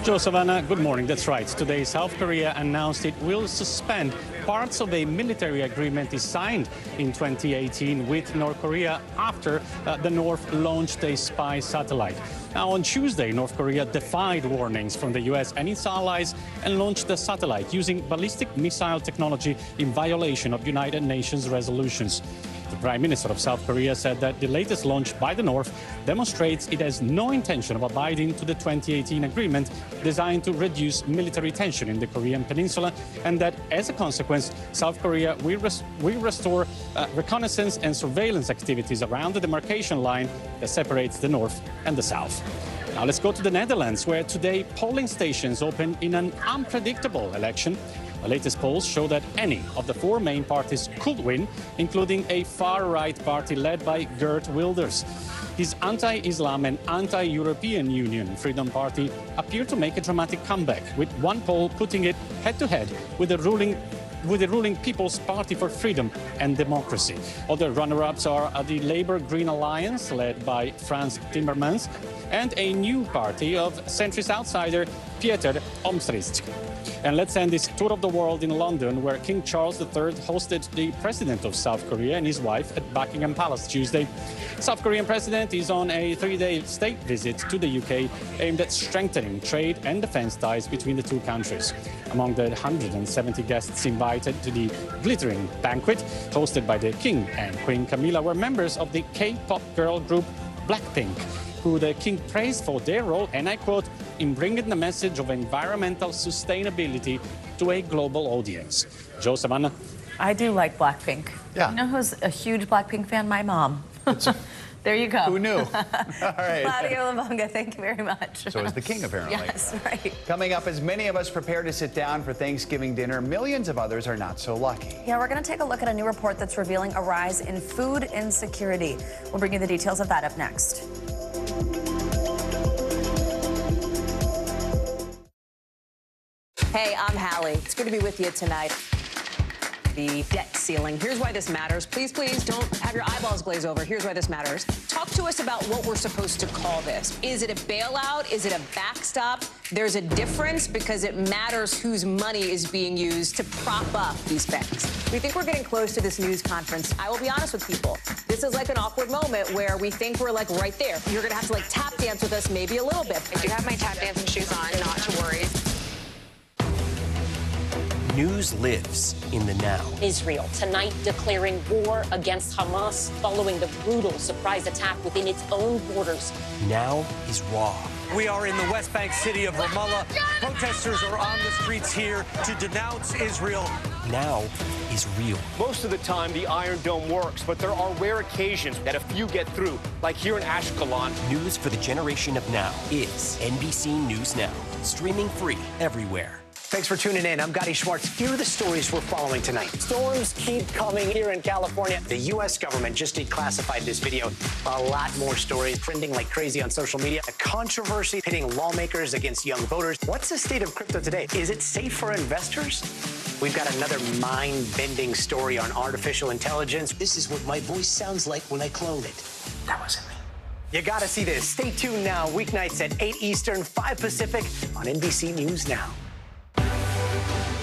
Joe, Savannah, good morning. That's right. Today, South Korea announced it will suspend parts of a military agreement it signed in 2018 with North Korea after the North launched a spy satellite. Now, on Tuesday, North Korea defied warnings from the U.S. and its allies and launched the satellite using ballistic missile technology in violation of United Nations resolutions. The Prime Minister of South Korea said that the latest launch by the North demonstrates it has no intention of abiding to the 2018 agreement designed to reduce military tension in the Korean peninsula, and that as a consequence, South Korea will restore reconnaissance and surveillance activities around the demarcation line that separates the North and the South. Now let's go to the Netherlands, where today polling stations opened in an unpredictable election. The latest polls show that any of the four main parties could win, including a far-right party led by Geert Wilders. His anti-Islam and anti-European Union Freedom Party appear to make a dramatic comeback, with one poll putting it head-to-head with the ruling People's Party for Freedom and Democracy. Other runner-ups are the Labour Green Alliance, led by Frans Timmermans, and a new party of centrist outsider Pieter Omtzigt. And let's end this tour of the world in London, where King Charles III hosted the president of South Korea and his wife at Buckingham Palace Tuesday. South Korean president is on a 3-day state visit to the UK aimed at strengthening trade and defense ties between the two countries. Among the 170 guests invited to the glittering banquet hosted by the King and Queen Camilla were members of the K-pop girl group Blackpink, who the King praised for their role, and I quote, in bringing the message of environmental sustainability to a global audience. Joe, Savannah? I do like Blackpink. Yeah. You know who's a huge Blackpink fan? My mom. There you go. Who knew? All right. Claudio Lavanga, thank you very much. So is the King, apparently. Yes, right. Coming up, as many of us prepare to sit down for Thanksgiving dinner, millions of others are not so lucky. Yeah, we're going to take a look at a new report that's revealing a rise in food insecurity. We'll bring you the details of that up next. Hey, I'm Hallie. It's good to be with you tonight. The debt ceiling. Here's why this matters. Please, please don't have your eyeballs glaze over. Here's why this matters. Talk to us about what we're supposed to call this. Is it a bailout? Is it a backstop? There's a difference because it matters whose money is being used to prop up these banks. We think we're getting close to this news conference. I will be honest with people. This is like an awkward moment where we think we're like right there. You're going to have to like tap dance with us maybe a little bit. I do have my tap dancing shoes on, not to worry. News lives in the now. Israel tonight declaring war against Hamas following the brutal surprise attack within its own borders. Now is raw. We are in the West Bank city of Ramallah. Protesters are on the streets here to denounce Israel. Now is real. Most of the time, the Iron Dome works, but there are rare occasions that a few get through, like here in Ashkelon. News for the generation of now is NBC News Now, streaming free everywhere. Thanks for tuning in. I'm Gotti Schwartz. Here are the stories we're following tonight. Storms keep coming here in California. The U.S. government just declassified this video. A lot more stories trending like crazy on social media. A controversy pitting lawmakers against young voters. What's the state of crypto today? Is it safe for investors? We've got another mind-bending story on artificial intelligence. This is what my voice sounds like when I clone it. That wasn't me. You gotta see this. Stay tuned now. Weeknights at 8 Eastern, 5 Pacific on NBC News Now.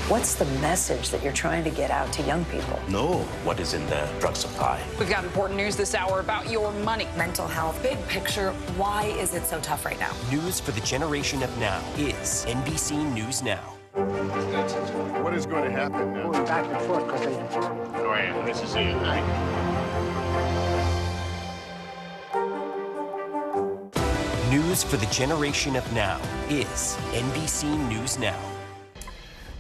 What's the message that you're trying to get out to young people? Know what is in the drug supply. We've got important news this hour about your money. Mental health, big picture. Why is it so tough right now? News for the generation of now is NBC News Now. What is going to happen now? Going back and forth because Go ahead. This is it. News for the generation of now is NBC News Now.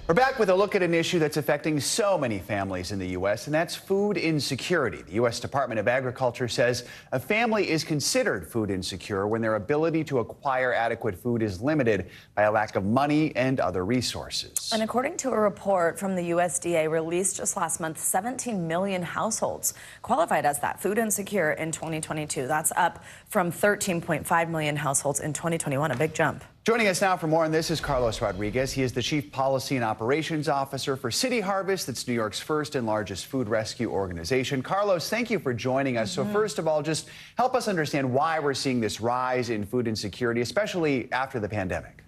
We're back with a look at an issue that's affecting so many families in the U.S., and that's food insecurity. The U.S. Department of Agriculture says a family is considered food insecure when their ability to acquire adequate food is limited by a lack of money and other resources. And according to a report from the USDA released just last month, 17 million households qualified as that food insecure in 2022. That's up from 13.5 million households in 2021, a big jump. Joining us now for more on this is Carlos Rodriguez. He is the Chief Policy and Operations Officer for City Harvest. That's New York's first and largest food rescue organization. Carlos, thank you for joining us. So first of all, just help us understand why we're seeing this rise in food insecurity, especially after the pandemic.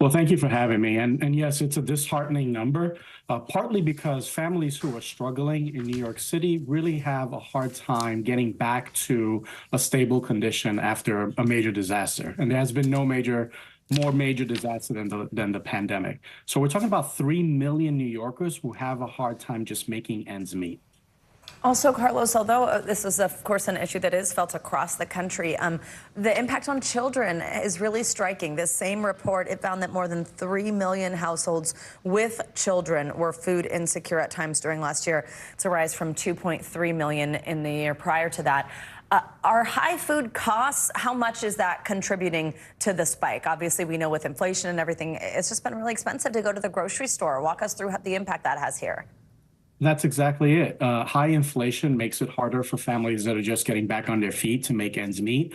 Well, thank you for having me. And yes, it's a disheartening number, partly because families who are struggling in New York City really have a hard time getting back to a stable condition after a major disaster. And there has been no more major disaster than the pandemic. So we're talking about 3 million New Yorkers who have a hard time just making ends meet. Also, Carlos, although this is, of course, an issue that is felt across the country, the impact on children is really striking. This same report, it found that more than 3 million households with children were food insecure at times during last year. It's a rise from 2.3 million in the year prior to that. Are high food costs, how much is that contributing to the spike? Obviously, we know with inflation and everything, it's just been really expensive to go to the grocery store. Walk us through the impact that has here. That's exactly it. High inflation makes it harder for families that are just getting back on their feet to make ends meet.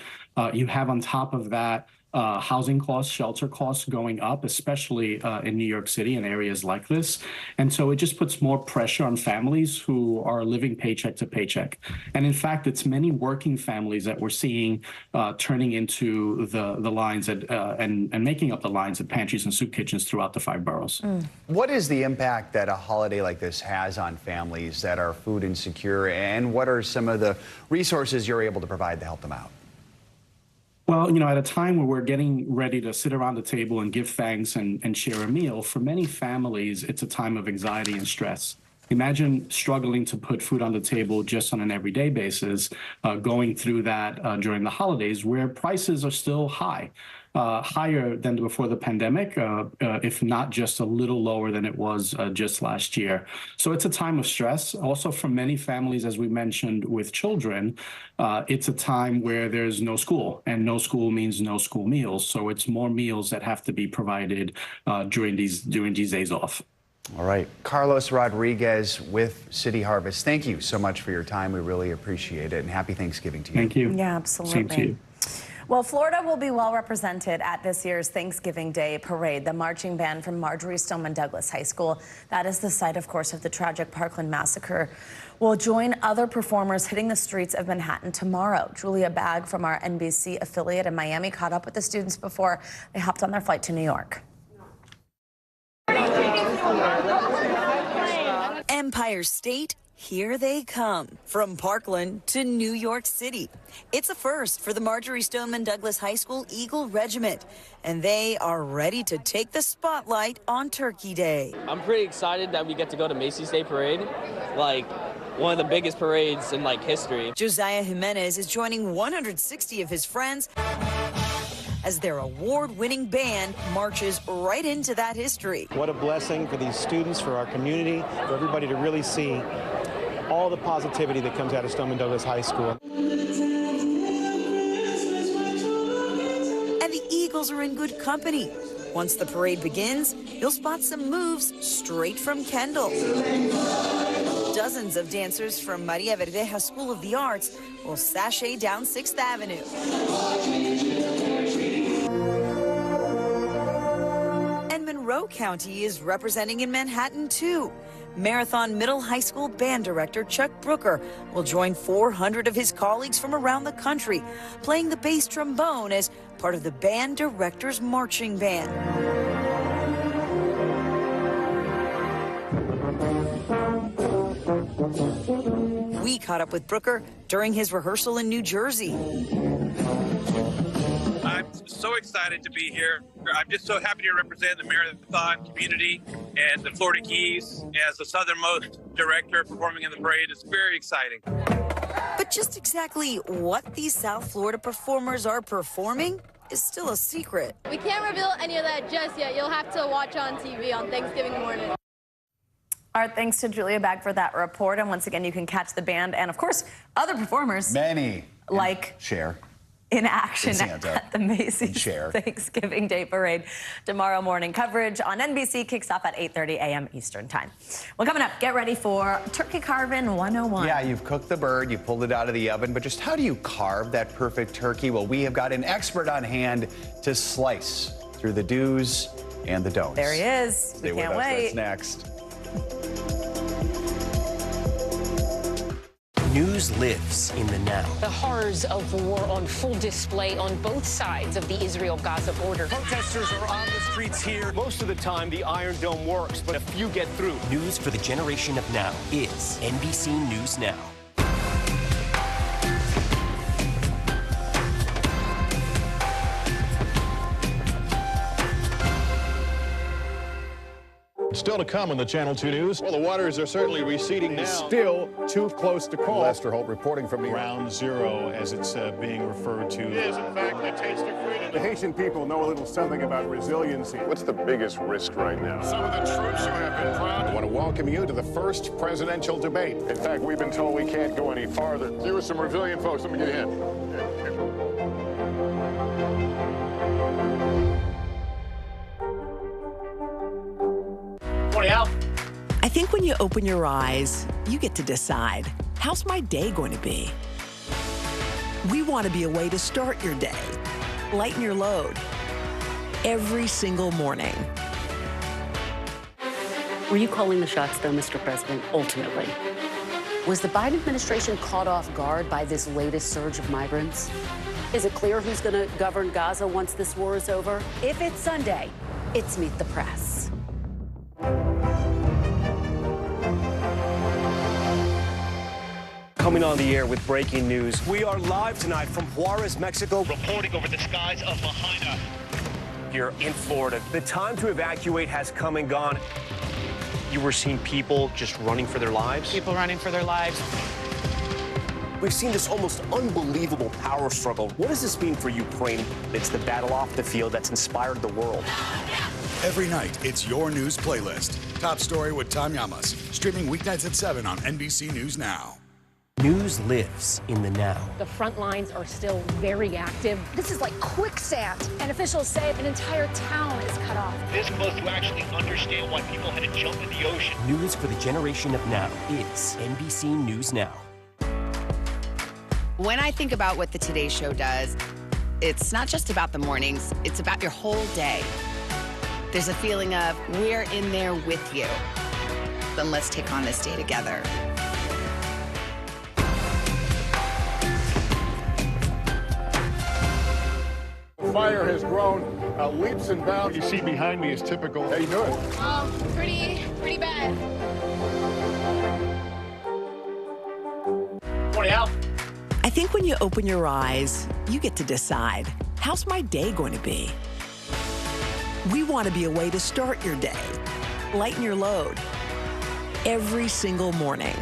You have on top of that housing costs, shelter costs going up, especially in New York City and areas like this. And so it just puts more pressure on families who are living paycheck to paycheck. And in fact, it's many working families that we're seeing turning into the lines and making up the lines at pantries and soup kitchens throughout the 5 boroughs. What is the impact that a holiday like this has on families that are food insecure, and what are some of the resources you're able to provide to help them out? Well, you know, at a time where we're getting ready to sit around the table and give thanks and share a meal, for many families, it's a time of anxiety and stress. Imagine struggling to put food on the table just on an everyday basis, going through that during the holidays where prices are still high. Higher than before the pandemic, if not just a little lower than it was just last year. So it's a time of stress. Also, for many families, as we mentioned, with children, it's a time where there's no school, and no school means no school meals. So it's more meals that have to be provided during these days off. All right. Carlos Rodriguez with City Harvest, thank you so much for your time. We really appreciate it, and happy Thanksgiving to you. Thank you. Yeah, absolutely. Same to you. Well, Florida will be well represented at this year's Thanksgiving Day parade. The marching band from Marjorie Stoneman Douglas High School, that is the site, of course, of the tragic Parkland massacre, will join other performers hitting the streets of Manhattan tomorrow. Julia Bagg from our NBC affiliate in Miami caught up with the students before they hopped on their flight to New York. Empire State, here they come, from Parkland to New York City. It's a first for the Marjorie Stoneman Douglas High School Eagle Regiment, and they are ready to take the spotlight on Turkey Day. I'm pretty excited that we get to go to Macy's Day Parade, like one of the biggest parades in history. Josiah Jimenez is joining 160 of his friends as their award-winning band marches right into that history. What a blessing for these students, for our community, for everybody to really see all the positivity that comes out of Stoneman Douglas High School. And the Eagles are in good company. Once the parade begins, you'll spot some moves straight from Kendall. Dozens of dancers from Maria Verdeja School of the Arts will sashay down 6th Avenue. And Monroe County is representing in Manhattan, too. Marathon Middle High School band director Chuck Brooker will join 400 of his colleagues from around the country, playing the bass trombone as part of the band director's marching band. We caught up with Brooker during his rehearsal in New Jersey. I'm so excited to be here. I'm just so happy to represent the marathon community and the Florida Keys as the southernmost director performing in the parade. It's very exciting. But just exactly what these South Florida performers are performing is still a secret. We can't reveal any of that just yet. You'll have to watch on TV on Thanksgiving morning. All right, thanks to Julia Bagg for that report. And once again, you can catch the band and, of course, other performers. Many. Like Cher. In action at the Macy's Thanksgiving Day Parade tomorrow morning. Coverage on NBC kicks off at 8:30 a.m. Eastern Time. Well, coming up, get ready for Turkey Carving 101. Yeah, you've cooked the bird, you pulled it out of the oven, but just how do you carve that perfect turkey? Well, we have got an expert on hand to slice through the do's and the don'ts. There he is. We can't wait. That's next. News lives in the now. The horrors of war on full display on both sides of the Israel-Gaza border. Protesters are on the streets here. Most of the time, the Iron Dome works, but a few get through. News for the generation of now is NBC News Now. Still to come on the Channel 2 News. Well, the waters are certainly receding now. Still too close to call. Lester Holt reporting from Ground Zero, as it's being referred to. It is, in fact, a taste of freedom. The Haitian people know a little something about resiliency. What's the biggest risk right now? Some of the troops who have been proud. I want to welcome you to the first presidential debate. In fact, we've been told we can't go any farther. Here are some resilient folks. Let me get a hint. I think when you open your eyes, you get to decide, how's my day going to be? We want to be a way to start your day, lighten your load, every single morning. Were you calling the shots, though, Mr. President, ultimately? Was the Biden administration caught off guard by this latest surge of migrants? Is it clear who's going to govern Gaza once this war is over? If it's Sunday, it's Meet the Press. Coming on the air with breaking news. We are live tonight from Juarez, Mexico. Reporting over the skies of Lahaina. Here in Florida. The time to evacuate has come and gone. You were seeing people just running for their lives? People running for their lives. We've seen this almost unbelievable power struggle. What does this mean for Ukraine? It's the battle off the field that's inspired the world. Every night, it's your news playlist. Top Story with Tom Llamas. Streaming weeknights at 7 on NBC News Now. News lives in the now. The front lines are still very active. This is like quicksand, and officials say an entire town is cut off. This close to actually understand why people had to jump in the ocean. News for the generation of now is NBC News Now. When I think about what the Today Show does, it's not just about the mornings, it's about your whole day. There's a feeling of, we're in there with you. Then let's take on this day together. Fire has grown leaps and bounds. What you see behind me is typical. How you doing? Pretty bad. Morning, Al. I think when you open your eyes, you get to decide, how's my day going to be? We want to be a way to start your day, lighten your load, every single morning.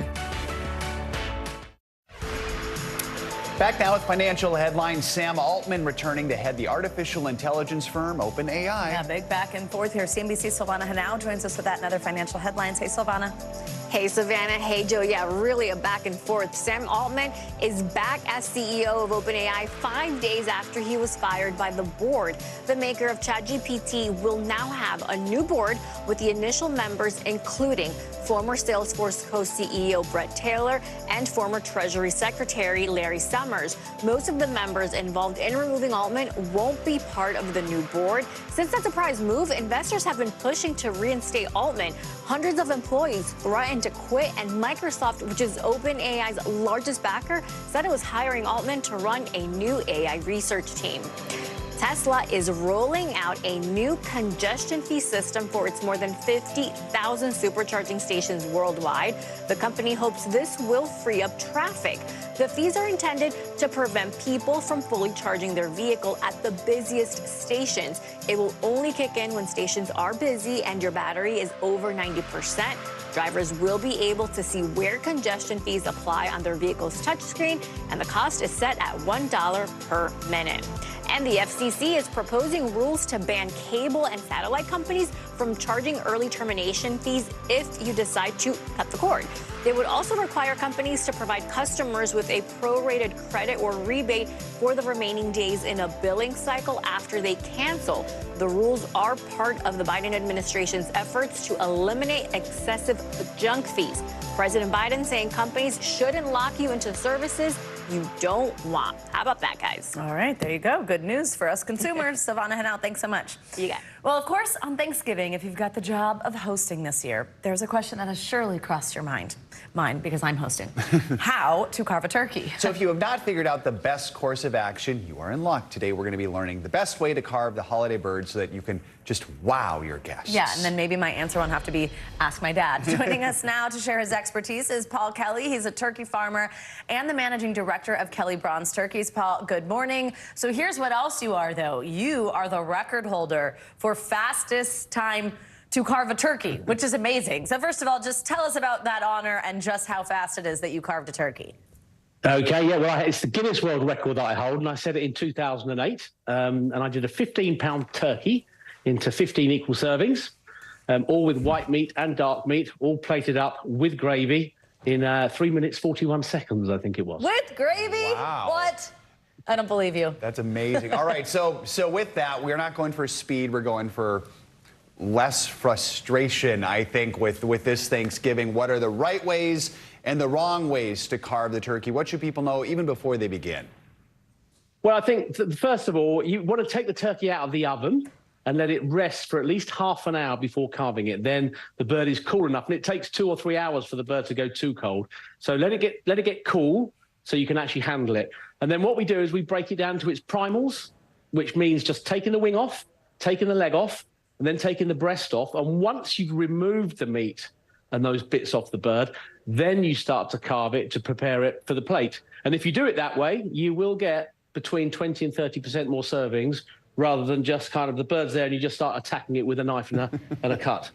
Back now with financial headlines. Sam Altman returning to head the artificial intelligence firm OpenAI. Yeah, big back and forth here. CNBC's Silvana Henao joins us with that and other financial headlines. Hey, Silvana. Hey, Savannah. Hey, Joe. Yeah, really a back and forth. Sam Altman is back as CEO of OpenAI 5 days after he was fired by the board. The maker of ChatGPT will now have a new board with the initial members including former Salesforce co-CEO Bret Taylor and former Treasury Secretary Larry Summers. Most of the members involved in removing Altman won't be part of the new board. Since that surprise move, investors have been pushing to reinstate Altman. Hundreds of employees threatened to quit, and Microsoft, which is OpenAI's largest backer, said it was hiring Altman to run a new AI research team. Tesla is rolling out a new congestion fee system for its more than 50,000 supercharging stations worldwide. The company hopes this will free up traffic. The fees are intended to prevent people from fully charging their vehicle at the busiest stations. It will only kick in when stations are busy and your battery is over 90%. Drivers will be able to see where congestion fees apply on their vehicle's touchscreen, and the cost is set at $1 per minute. And the FCC is proposing rules to ban cable and satellite companies from charging early termination fees if you decide to cut the cord. They would also require companies to provide customers with a prorated credit or rebate for the remaining days in a billing cycle after they cancel. The rules are part of the Biden administration's efforts to eliminate excessive junk fees. President Biden saying companies shouldn't lock you into services you don't want. How about that, guys? All right, there you go. Good news for us consumers. Savannah Henao, thanks so much. You got it. Well, of course, on Thanksgiving, if you've got the job of hosting this year, there's a question that has surely crossed your mind. Mine, because I'm hosting. How to carve a turkey. So if you have not figured out the best course of action, you are in luck. Today, we're going to be learning the best way to carve the holiday bird so that you can just wow your guests. Yeah, and then maybe my answer won't have to be ask my dad. Joining us now to share his expertise is Paul Kelly. He's a turkey farmer and the managing director of Kelly Bronze Turkeys. Paul, good morning. So here's what else you are, though. You are the record holder for fastest time to carve a turkey, which is amazing. So first of all, just tell us about that honor and just how fast it is that you carved a turkey. Okay, yeah, well, it's the Guinness World Record that I hold, and I set it in 2008, and I did a 15-pound turkey into 15 equal servings, all with white meat and dark meat, all plated up with gravy in 3 minutes, 41 seconds, I think it was. With gravy? Wow. What? I don't believe you. That's amazing. All right, so with that, we're not going for speed. We're going for less frustration, I think, with this Thanksgiving. What are the right ways and the wrong ways to carve the turkey? What should people know even before they begin? Well, I think, first of all, you want to take the turkey out of the oven and let it rest for at least half an hour before carving it. Then the bird is cool enough, and it takes 2 or 3 hours for the bird to go too cold. So let it get cool so you can actually handle it. And then what we do is we break it down to its primals, which means just taking the wing off, taking the leg off, and then taking the breast off. And once you've removed the meat and those bits off the bird, then you start to carve it to prepare it for the plate. And if you do it that way, you will get between 20 and 30% more servings, rather than just kind of the bird's there and you just start attacking it with a knife and a cut.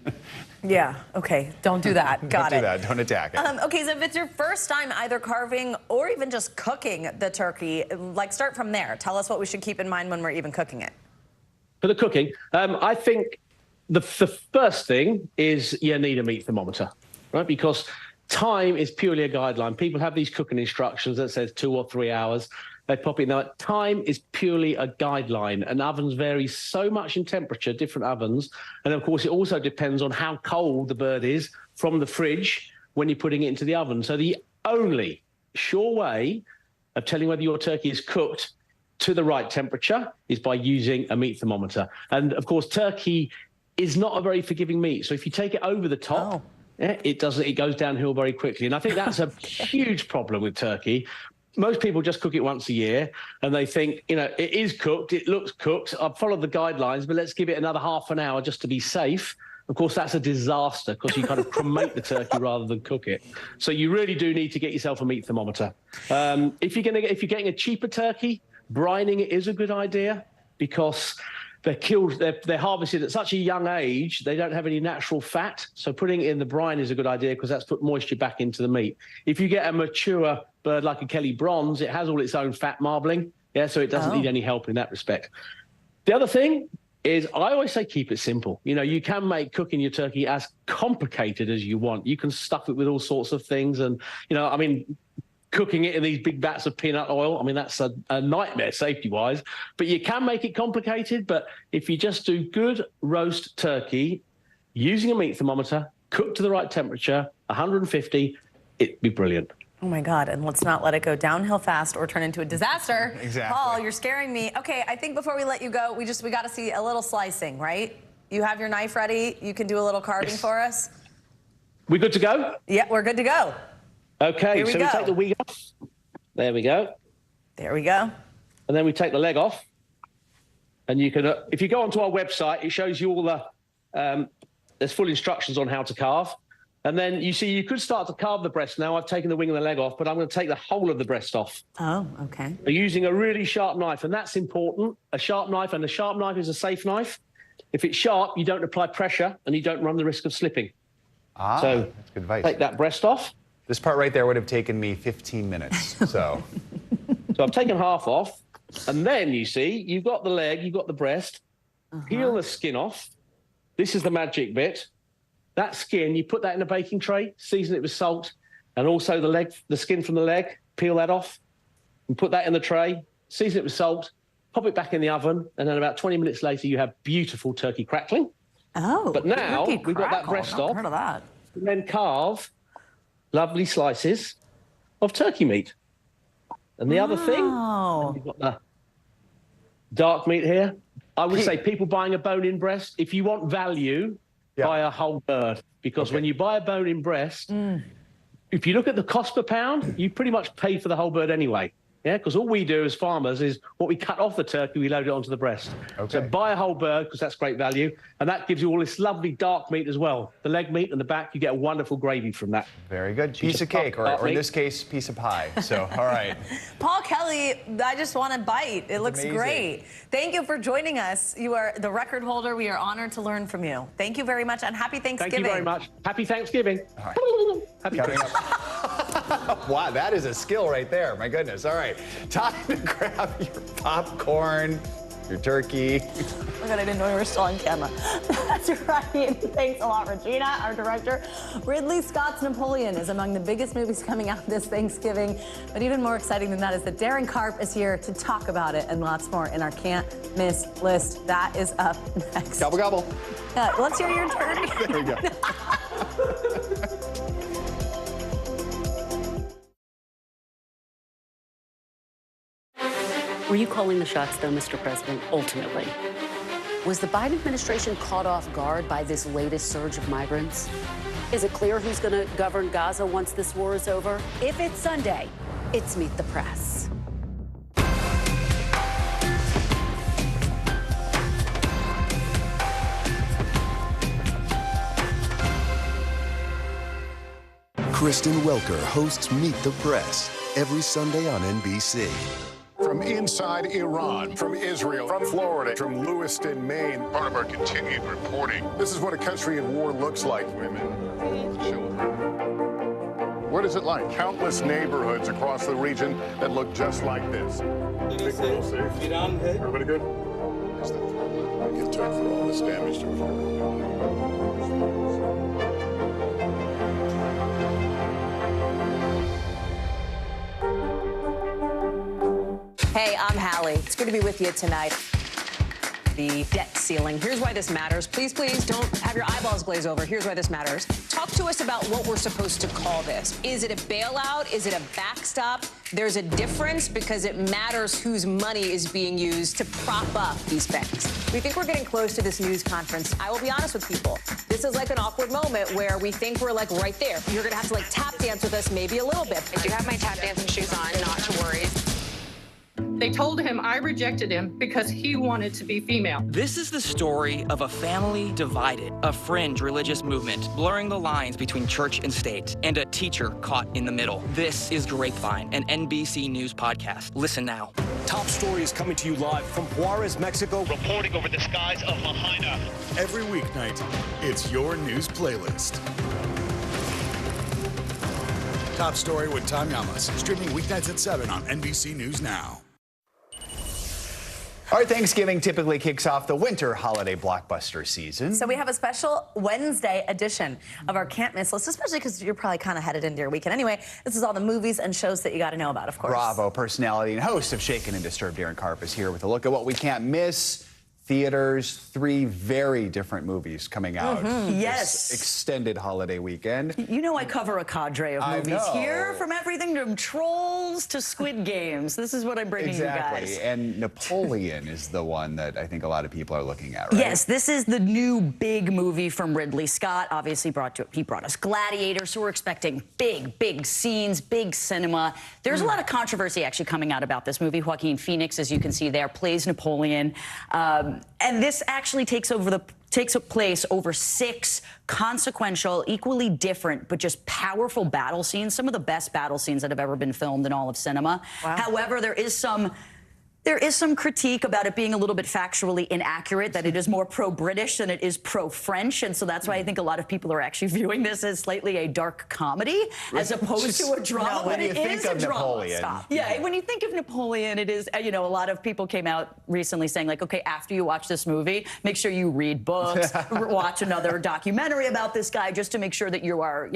Yeah, okay, don't do that. Got it. Don't do that, don't attack it. Okay, so if it's your first time either carving or even just cooking the turkey, like start from there. Tell us what we should keep in mind when we're even cooking it. For the cooking, I think the first thing is you need a meat thermometer, right? Because time is purely a guideline. People have these cooking instructions that says 2 or 3 hours. They pop it. Now, time is purely a guideline, and ovens vary so much in temperature, different ovens. And of course, it also depends on how cold the bird is from the fridge when you're putting it into the oven. So the only sure way of telling whether your turkey is cooked to the right temperature is by using a meat thermometer. And of course, turkey is not a very forgiving meat. So if you take it over the top, it goes downhill very quickly. And I think that's a huge problem with turkey. Most people just cook it once a year and they think, you know, it is cooked, it looks cooked, I've followed the guidelines, but let's give it another half an hour just to be safe. Of course, that's a disaster because you kind of cremate the turkey rather than cook it. So you really do need to get yourself a meat thermometer. If you're getting a cheaper turkey, brining it is a good idea because they're harvested at such a young age, they don't have any natural fat. So putting it in the brine is a good idea because that's put moisture back into the meat. If you get a mature bird like a Kelly Bronze, it has all its own fat marbling. Yeah, so it doesn't need any help in that respect. The other thing is I always say keep it simple. You know, you can make cooking your turkey as complicated as you want. You can stuff it with all sorts of things. And, you know, I mean, cooking it in these big vats of peanut oil, I mean, that's a nightmare safety-wise. But you can make it complicated. But if you just do good roast turkey, using a meat thermometer, cooked to the right temperature, 150, it'd be brilliant. Oh, my God. And let's not let it go downhill fast or turn into a disaster. Exactly. Paul, you're scaring me. Okay, I think before we let you go, we got to see a little slicing, right? You have your knife ready. You can do a little carving for us. We good to go? Yeah, we're good to go. Okay, so we take the wing off. There we go. There we go. And then we take the leg off. And you can, if you go onto our website, it shows you all the, there's full instructions on how to carve. And then you see you could start to carve the breast now. I've taken the wing and the leg off, but I'm going to take the whole of the breast off. Oh, okay. So using a really sharp knife, and that's important. A sharp knife, and a sharp knife is a safe knife. If it's sharp, you don't apply pressure and you don't run the risk of slipping. So that's good advice. Take that breast off. This part right there would have taken me 15 minutes, so. So I've taken half off, and then you see, you've got the leg, you've got the breast. Peel the skin off. This is the magic bit. That skin, you put that in a baking tray, season it with salt, and also the skin from the leg, peel that off, and put that in the tray, season it with salt, pop it back in the oven, and then about 20 minutes later, you have beautiful turkey crackling. Oh, but now we've got that breast off. Heard of that. And then carve lovely slices of turkey meat. And the other thing, and you've got the dark meat here. I would say people buying a bone-in breast, if you want value, buy a whole bird. Because when you buy a bone-in breast, if you look at the cost per pound, you pretty much pay for the whole bird anyway. Yeah, because all we do as farmers is what we cut off the turkey, we load it onto the breast. So buy a whole bird because that's great value. And that gives you all this lovely dark meat as well. The leg meat and the back, you get a wonderful gravy from that. Very good. Piece of cake, or in this case, piece of pie. So, all right. Paul Kelly, I just want to bite. It looks great. Thank you for joining us. You are the record holder. We are honored to learn from you. Thank you very much, and happy Thanksgiving. Thank you very much. Happy Thanksgiving. All right. Happy Wow, that is a skill right there. My goodness. All right. Time to grab your popcorn, your turkey. Oh my God, I didn't know we were still on camera. That's right. Thanks a lot, Regina, our director. Ridley Scott's Napoleon is among the biggest movies coming out this Thanksgiving. But even more exciting than that is that Darren Karp is here to talk about it and lots more in our can't miss list. That is up next. Gobble, gobble. Let's hear your turkey. There we go. Were you calling the shots, though, Mr. President, ultimately? Was the Biden administration caught off guard by this latest surge of migrants? Is it clear who's going to govern Gaza once this war is over? If it's Sunday, it's Meet the Press. Kristen Welker hosts Meet the Press every Sunday on NBC. From inside Iran, from Israel, from Florida, from Lewiston, Maine. Part of our continued reporting. This is what a country at war looks like. Women, children. What is it like? Countless neighborhoods across the region that look just like this. Everybody good? Get took for all this damage to Hey, I'm Hallie. It's good to be with you tonight. The debt ceiling. Here's why this matters. Please, please don't have your eyeballs glaze over. Here's why this matters. Talk to us about what we're supposed to call this. Is it a bailout? Is it a backstop? There's a difference because it matters whose money is being used to prop up these banks. We think we're getting close to this news conference. I will be honest with people. This is like an awkward moment where we think we're like right there. You're going to have to like tap dance with us maybe a little bit. I do have my tap dancing shoes on, not to worry. They told him I rejected him because he wanted to be female. This is the story of a family divided, a fringe religious movement blurring the lines between church and state, and a teacher caught in the middle. This is Grapevine, an NBC News podcast. Listen now. Top Story is coming to you live from Juarez, Mexico. Reporting over the skies of Lahaina. Every weeknight, it's your news playlist. Top Story with Tom Llamas, streaming weeknights at 7 on NBC News Now. All right, Thanksgiving typically kicks off the winter holiday blockbuster season. So we have a special Wednesday edition of our can't miss list, especially because you're probably kind of headed into your weekend anyway. This is all the movies and shows that you got to know about, of course. Bravo personality and host of Shaken and Disturbed, Darren Karp, is here with a look at what we can't miss. Theaters, 3 very different movies coming out Yes. this extended holiday weekend. You know I cover a cadre of movies here, from everything from Trolls to Squid Games. This is what I'm bringing you guys. And Napoleon is the one that I think a lot of people are looking at, right? Yes, this is the new big movie from Ridley Scott. Obviously, he brought us Gladiator, so we're expecting big scenes, big cinema. There's a lot of controversy actually coming out about this movie. Joaquin Phoenix, as you can see there, plays Napoleon. And this actually takes place over 6 consequential, equally different, but just powerful battle scenes. Some of the best battle scenes that have ever been filmed in all of cinema. Wow. However, there is some critique about it being a little bit factually inaccurate, that it is more pro-British than it is pro-French, and so that's why I think a lot of people are actually viewing this as slightly a dark comedy as opposed to a drama. When you think of Napoleon. Yeah, when you think of Napoleon, it is, a lot of people came out recently saying, like, okay, after you watch this movie, make sure you read books, watch another documentary about this guy, just to make sure that you are,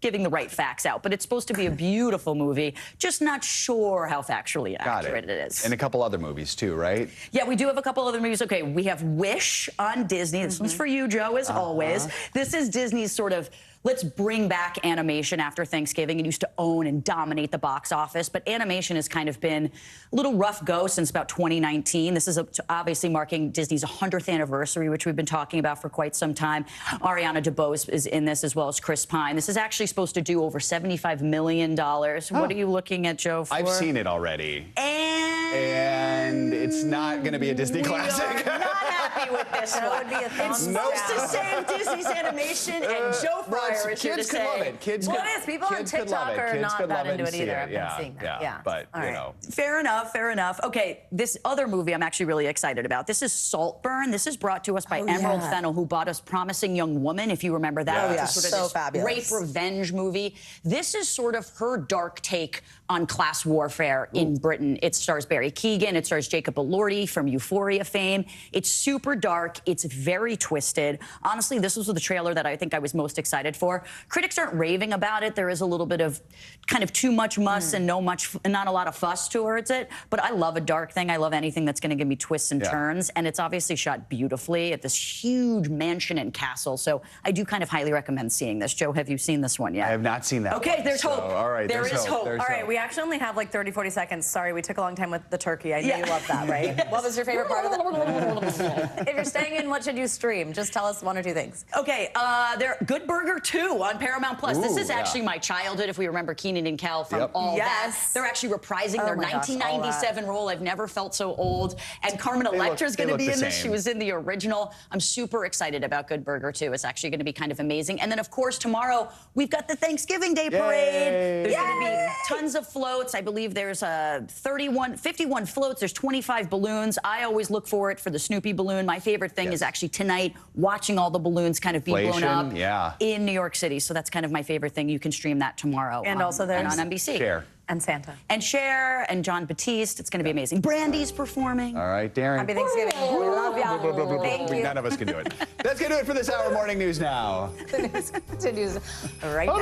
giving the right facts out. But it's supposed to be a beautiful movie, just not sure how factually accurate it is. And a couple other movies too, right? Yeah, we do have a couple other movies. Okay, we have Wish on Disney. This one's for you, Joe, as always. This is Disney's sort of let's bring back animation after Thanksgiving. It used to own and dominate the box office, but animation has kind of been a little rough go since about 2019. This is obviously marking Disney's 100th anniversary, which we've been talking about for quite some time. Ariana DeBose is in this, as well as Chris Pine. This is actually supposed to do over $75 million. What are you looking at, Joe, for? I've seen it already. And it's not going to be a Disney classic. Not happy with this one. That would be a It's supposed to say Disney's animation, and Joe Fryer is here to kids could say. love it. Kids Well, could, it is. People on kids could love TikTok it. are Kids not could that love into it and see either. I've been seeing that. Yeah. But, All you right. know. Fair enough, fair enough. Okay, this other movie I'm actually really excited about. This is Saltburn. This is brought to us by Emerald Fennell, who bought us Promising Young Woman, if you remember that. Yeah. It's sort of So this fabulous. rape revenge movie. This is sort of her dark take on class warfare in Britain. It stars Barry Keoghan. It stars Jacob Elordi from Euphoria fame. It's super dark. It's very twisted. Honestly, this was the trailer that I think I was most excited for. Critics aren't raving about it. There is a little bit of kind of too much muss and not a lot of fuss towards it. But I love a dark thing. I love anything that's going to give me twists and turns. And it's obviously shot beautifully at this huge mansion and castle. So I do kind of highly recommend seeing this. Joe, have you seen this one yet? I have not seen that Okay, one, there's so, hope. all right, There is hope. All right, we actually only have like 30, 40 seconds. Sorry, we took a long time with the turkey. I know you love that, right? What was your favorite part of that? If you're staying in, what should you stream? Just tell us one or two things. Okay, Good Burger 2 on Paramount Plus. This is actually my childhood, if we remember Keenan and Kel from all that. They're actually reprising their 1997 role. I've never felt so old. And Carmen Electra's going to be in this. She was in the original. I'm super excited about Good Burger 2. It's actually going to be kind of amazing. And then, of course, tomorrow, we've got the Thanksgiving Day Parade. There's going to be tons of floats. I believe there's 51 floats. There's 25 balloons. I always look for it for the Snoopy balloon. My favorite thing is actually tonight watching all the balloons kind of be blown up in New York City. So that's kind of my favorite thing. You can stream that tomorrow. And also there's on NBC. Cher. And Santa. And Cher and John Batiste. It's going to be amazing. Brandy's performing. All right, Darren. Happy Thanksgiving. We love y'all. Thank you. None of us can do it. That's going to do it for this hour of Morning News Now. The news continues right now.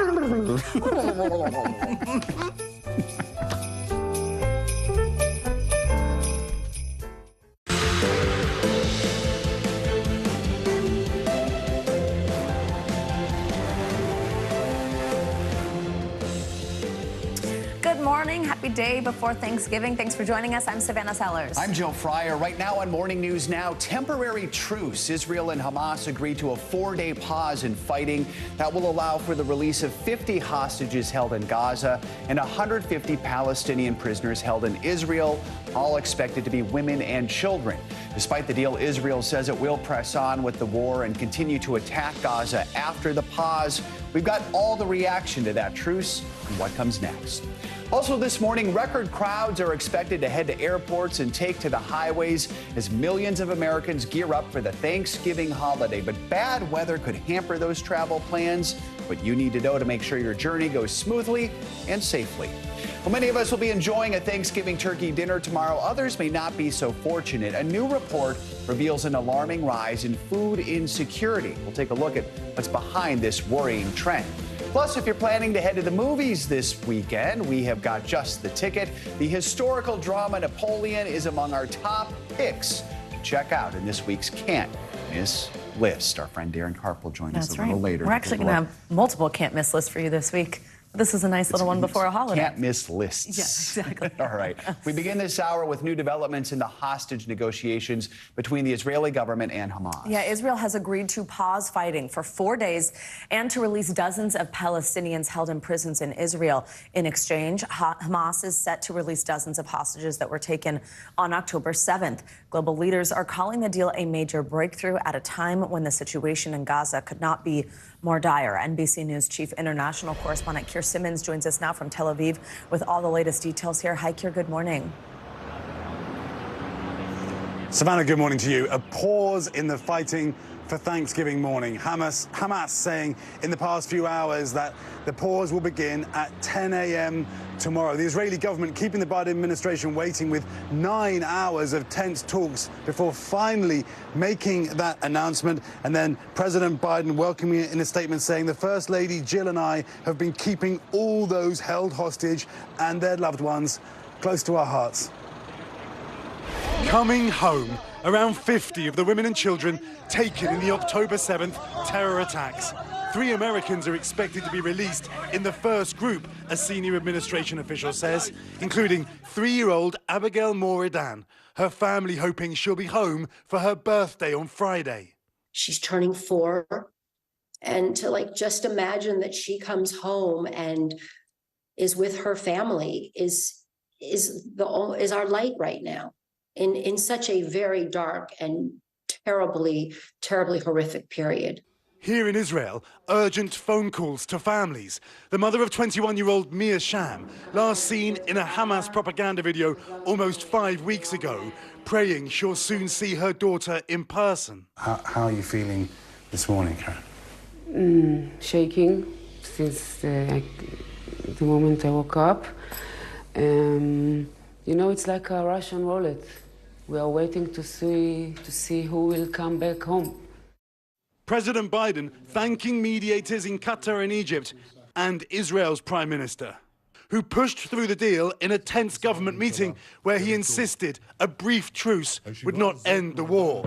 Good morning. Happy day before Thanksgiving. Thanks for joining us. I'm Savannah Sellers. I'm Joe Fryer. Right now on Morning News Now, temporary truce. Israel and Hamas agreed to a 4-day pause in fighting that will allow for the release of 50 hostages held in Gaza and 150 Palestinian prisoners held in Israel, all expected to be women and children. Despite the deal, Israel says it will press on with the war and continue to attack Gaza after the pause. We've got all the reaction to that truce and what comes next. Also this morning, record crowds are expected to head to airports and take to the highways as millions of Americans gear up for the Thanksgiving holiday. But bad weather could hamper those travel plans. What you need to know to make sure your journey goes smoothly and safely. Well, many of us will be enjoying a Thanksgiving turkey dinner tomorrow. Others may not be so fortunate. A new report reveals an alarming rise in food insecurity. We'll take a look at what's behind this worrying trend. Plus, if you're planning to head to the movies this weekend, we have got just the ticket. The historical drama Napoleon is among our top picks to check out in this week's Can't Miss list. Our friend Darren Karp will join us a little later. We're actually going to have multiple can't miss lists for you this week. This is a nice little one before a holiday. Can't miss lists. Yeah, exactly. All right. We begin this hour with new developments in the hostage negotiations between the Israeli government and Hamas. Yeah, Israel has agreed to pause fighting for 4 days and to release dozens of Palestinians held in prisons in Israel. In exchange, Hamas is set to release dozens of hostages that were taken on October 7th. Global leaders are calling the deal a major breakthrough at a time when the situation in Gaza could not be more dire. NBC News chief international correspondent Keir Simmons joins us now from Tel Aviv with all the latest details here. Hi, Keir, good morning. Savannah, good morning to you. A pause in the fighting for Thanksgiving morning. Hamas saying in the past few hours that the pause will begin at 10 a.m. tomorrow. The Israeli government keeping the Biden administration waiting with 9 hours of tense talks before finally making that announcement. And then President Biden welcoming it in a statement saying the First Lady Jill and I have been keeping all those held hostage and their loved ones close to our hearts. Coming home Around 50 of the women and children taken in the October 7th terror attacks. 3 Americans are expected to be released in the first group, a senior administration official says, including 3-year-old Abigail Moridan, her family hoping she'll be home for her birthday on Friday. She's turning 4, and to just imagine that she comes home and is with her family is our light right now in such a very dark and terribly horrific period. Here in Israel, urgent phone calls to families. The mother of 21-year-old Mia Sham, last seen in a Hamas propaganda video almost 5 weeks ago, praying she'll soon see her daughter in person. How are you feeling this morning, Karen? Shaking since the moment I woke up. You know, it's like a Russian roulette. We are waiting to see who will come back home. President Biden thanking mediators in Qatar and Egypt and Israel's Prime Minister, who pushed through the deal in a tense government meeting where he insisted a brief truce would not end the war.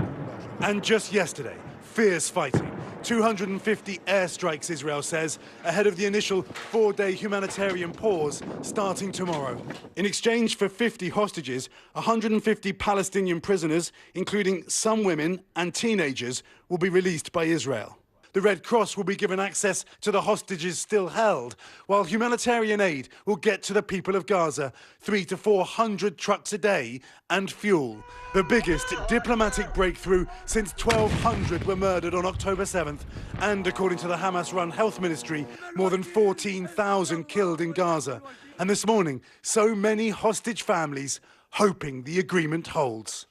And just yesterday, fierce fighting. 250 airstrikes, Israel says, ahead of the initial 4-day humanitarian pause starting tomorrow. In exchange for 50 hostages, 150 Palestinian prisoners, including some women and teenagers, will be released by Israel. The Red Cross will be given access to the hostages still held, while humanitarian aid will get to the people of Gaza, 300 to 400 trucks a day, and fuel. The biggest diplomatic breakthrough since 1,200 were murdered on October 7th, and according to the Hamas-run health ministry, more than 14,000 killed in Gaza. And this morning, so many hostage families hoping the agreement holds.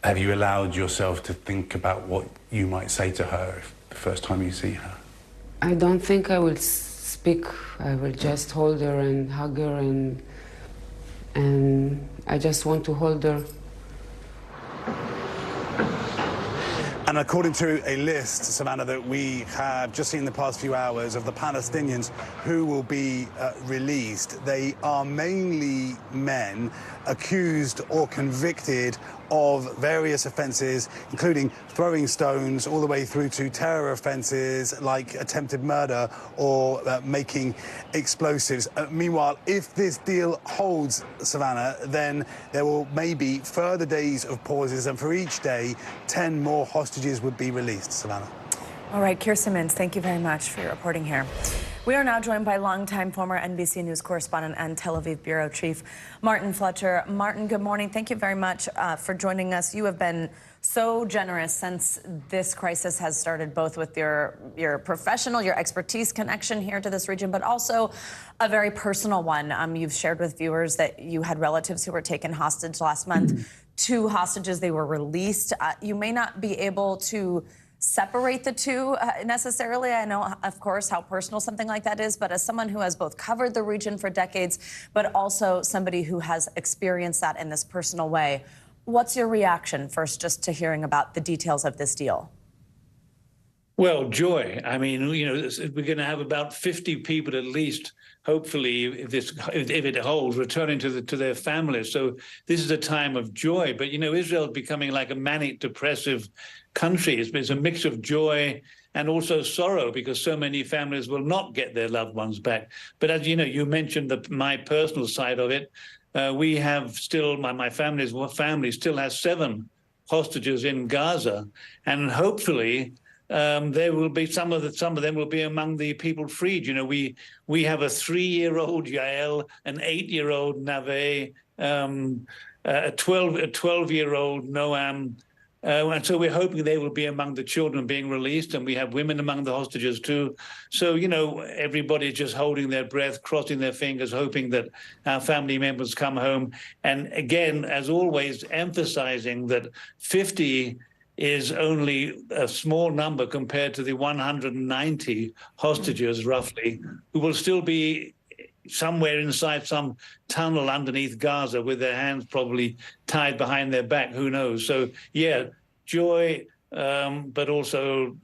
Have you allowed yourself to think about what you might say to her the first time you see her? I don't think I will speak. I will just hold her and hug her, and I just want to hold her. And according to a list, Savannah, that we have just seen in the past few hours of the Palestinians who will be released, they are mainly men accused or convicted of various offences, including throwing stones all the way through to terror offences like attempted murder or making explosives. Meanwhile, if this deal holds, Savannah, then there will maybe further days of pauses, and for each day, 10 more hostages would be released, Savannah. All right, Keir Simmons, thank you very much for your reporting here. We are now joined by longtime former NBC News correspondent and Tel Aviv bureau chief, Martin Fletcher. Martin, good morning. Thank you very much for joining us. You have been so generous since this crisis has started, both with your professional, your expertise connection here to this region, but also a very personal one. You've shared with viewers that you had relatives who were taken hostage last month. 2 hostages, they were released. You may not be able to separate the two necessarily. I know, of course, how personal something like that is, but as someone who has both covered the region for decades, but also somebody who has experienced that in this personal way, what's your reaction first just to hearing about the details of this deal? Well, joy. I mean, you know, we're going to have about 50 people at least, hopefully, if it holds, returning to their families. So this is a time of joy. But, you know, Israel is becoming like a manic depressive country. It's a mix of joy and also sorrow, because so many families will not get their loved ones back. But as you know, you mentioned my personal side of it. We have still, my family still has 7 hostages in Gaza, and hopefully there will be some of them will be among the people freed. You know, we have a 3-year-old Yael, an 8-year-old Nave, a 12-year-old Noam. And so we're hoping they will be among the children being released, and we have women among the hostages too. So, you know, everybody's just holding their breath, crossing their fingers, hoping that our family members come home. And again, as always, emphasizing that 50 is only a small number compared to the 190 hostages, roughly, who will still be somewhere inside some tunnel underneath Gaza with their hands probably tied behind their back. Who knows? So, yeah, joy, but also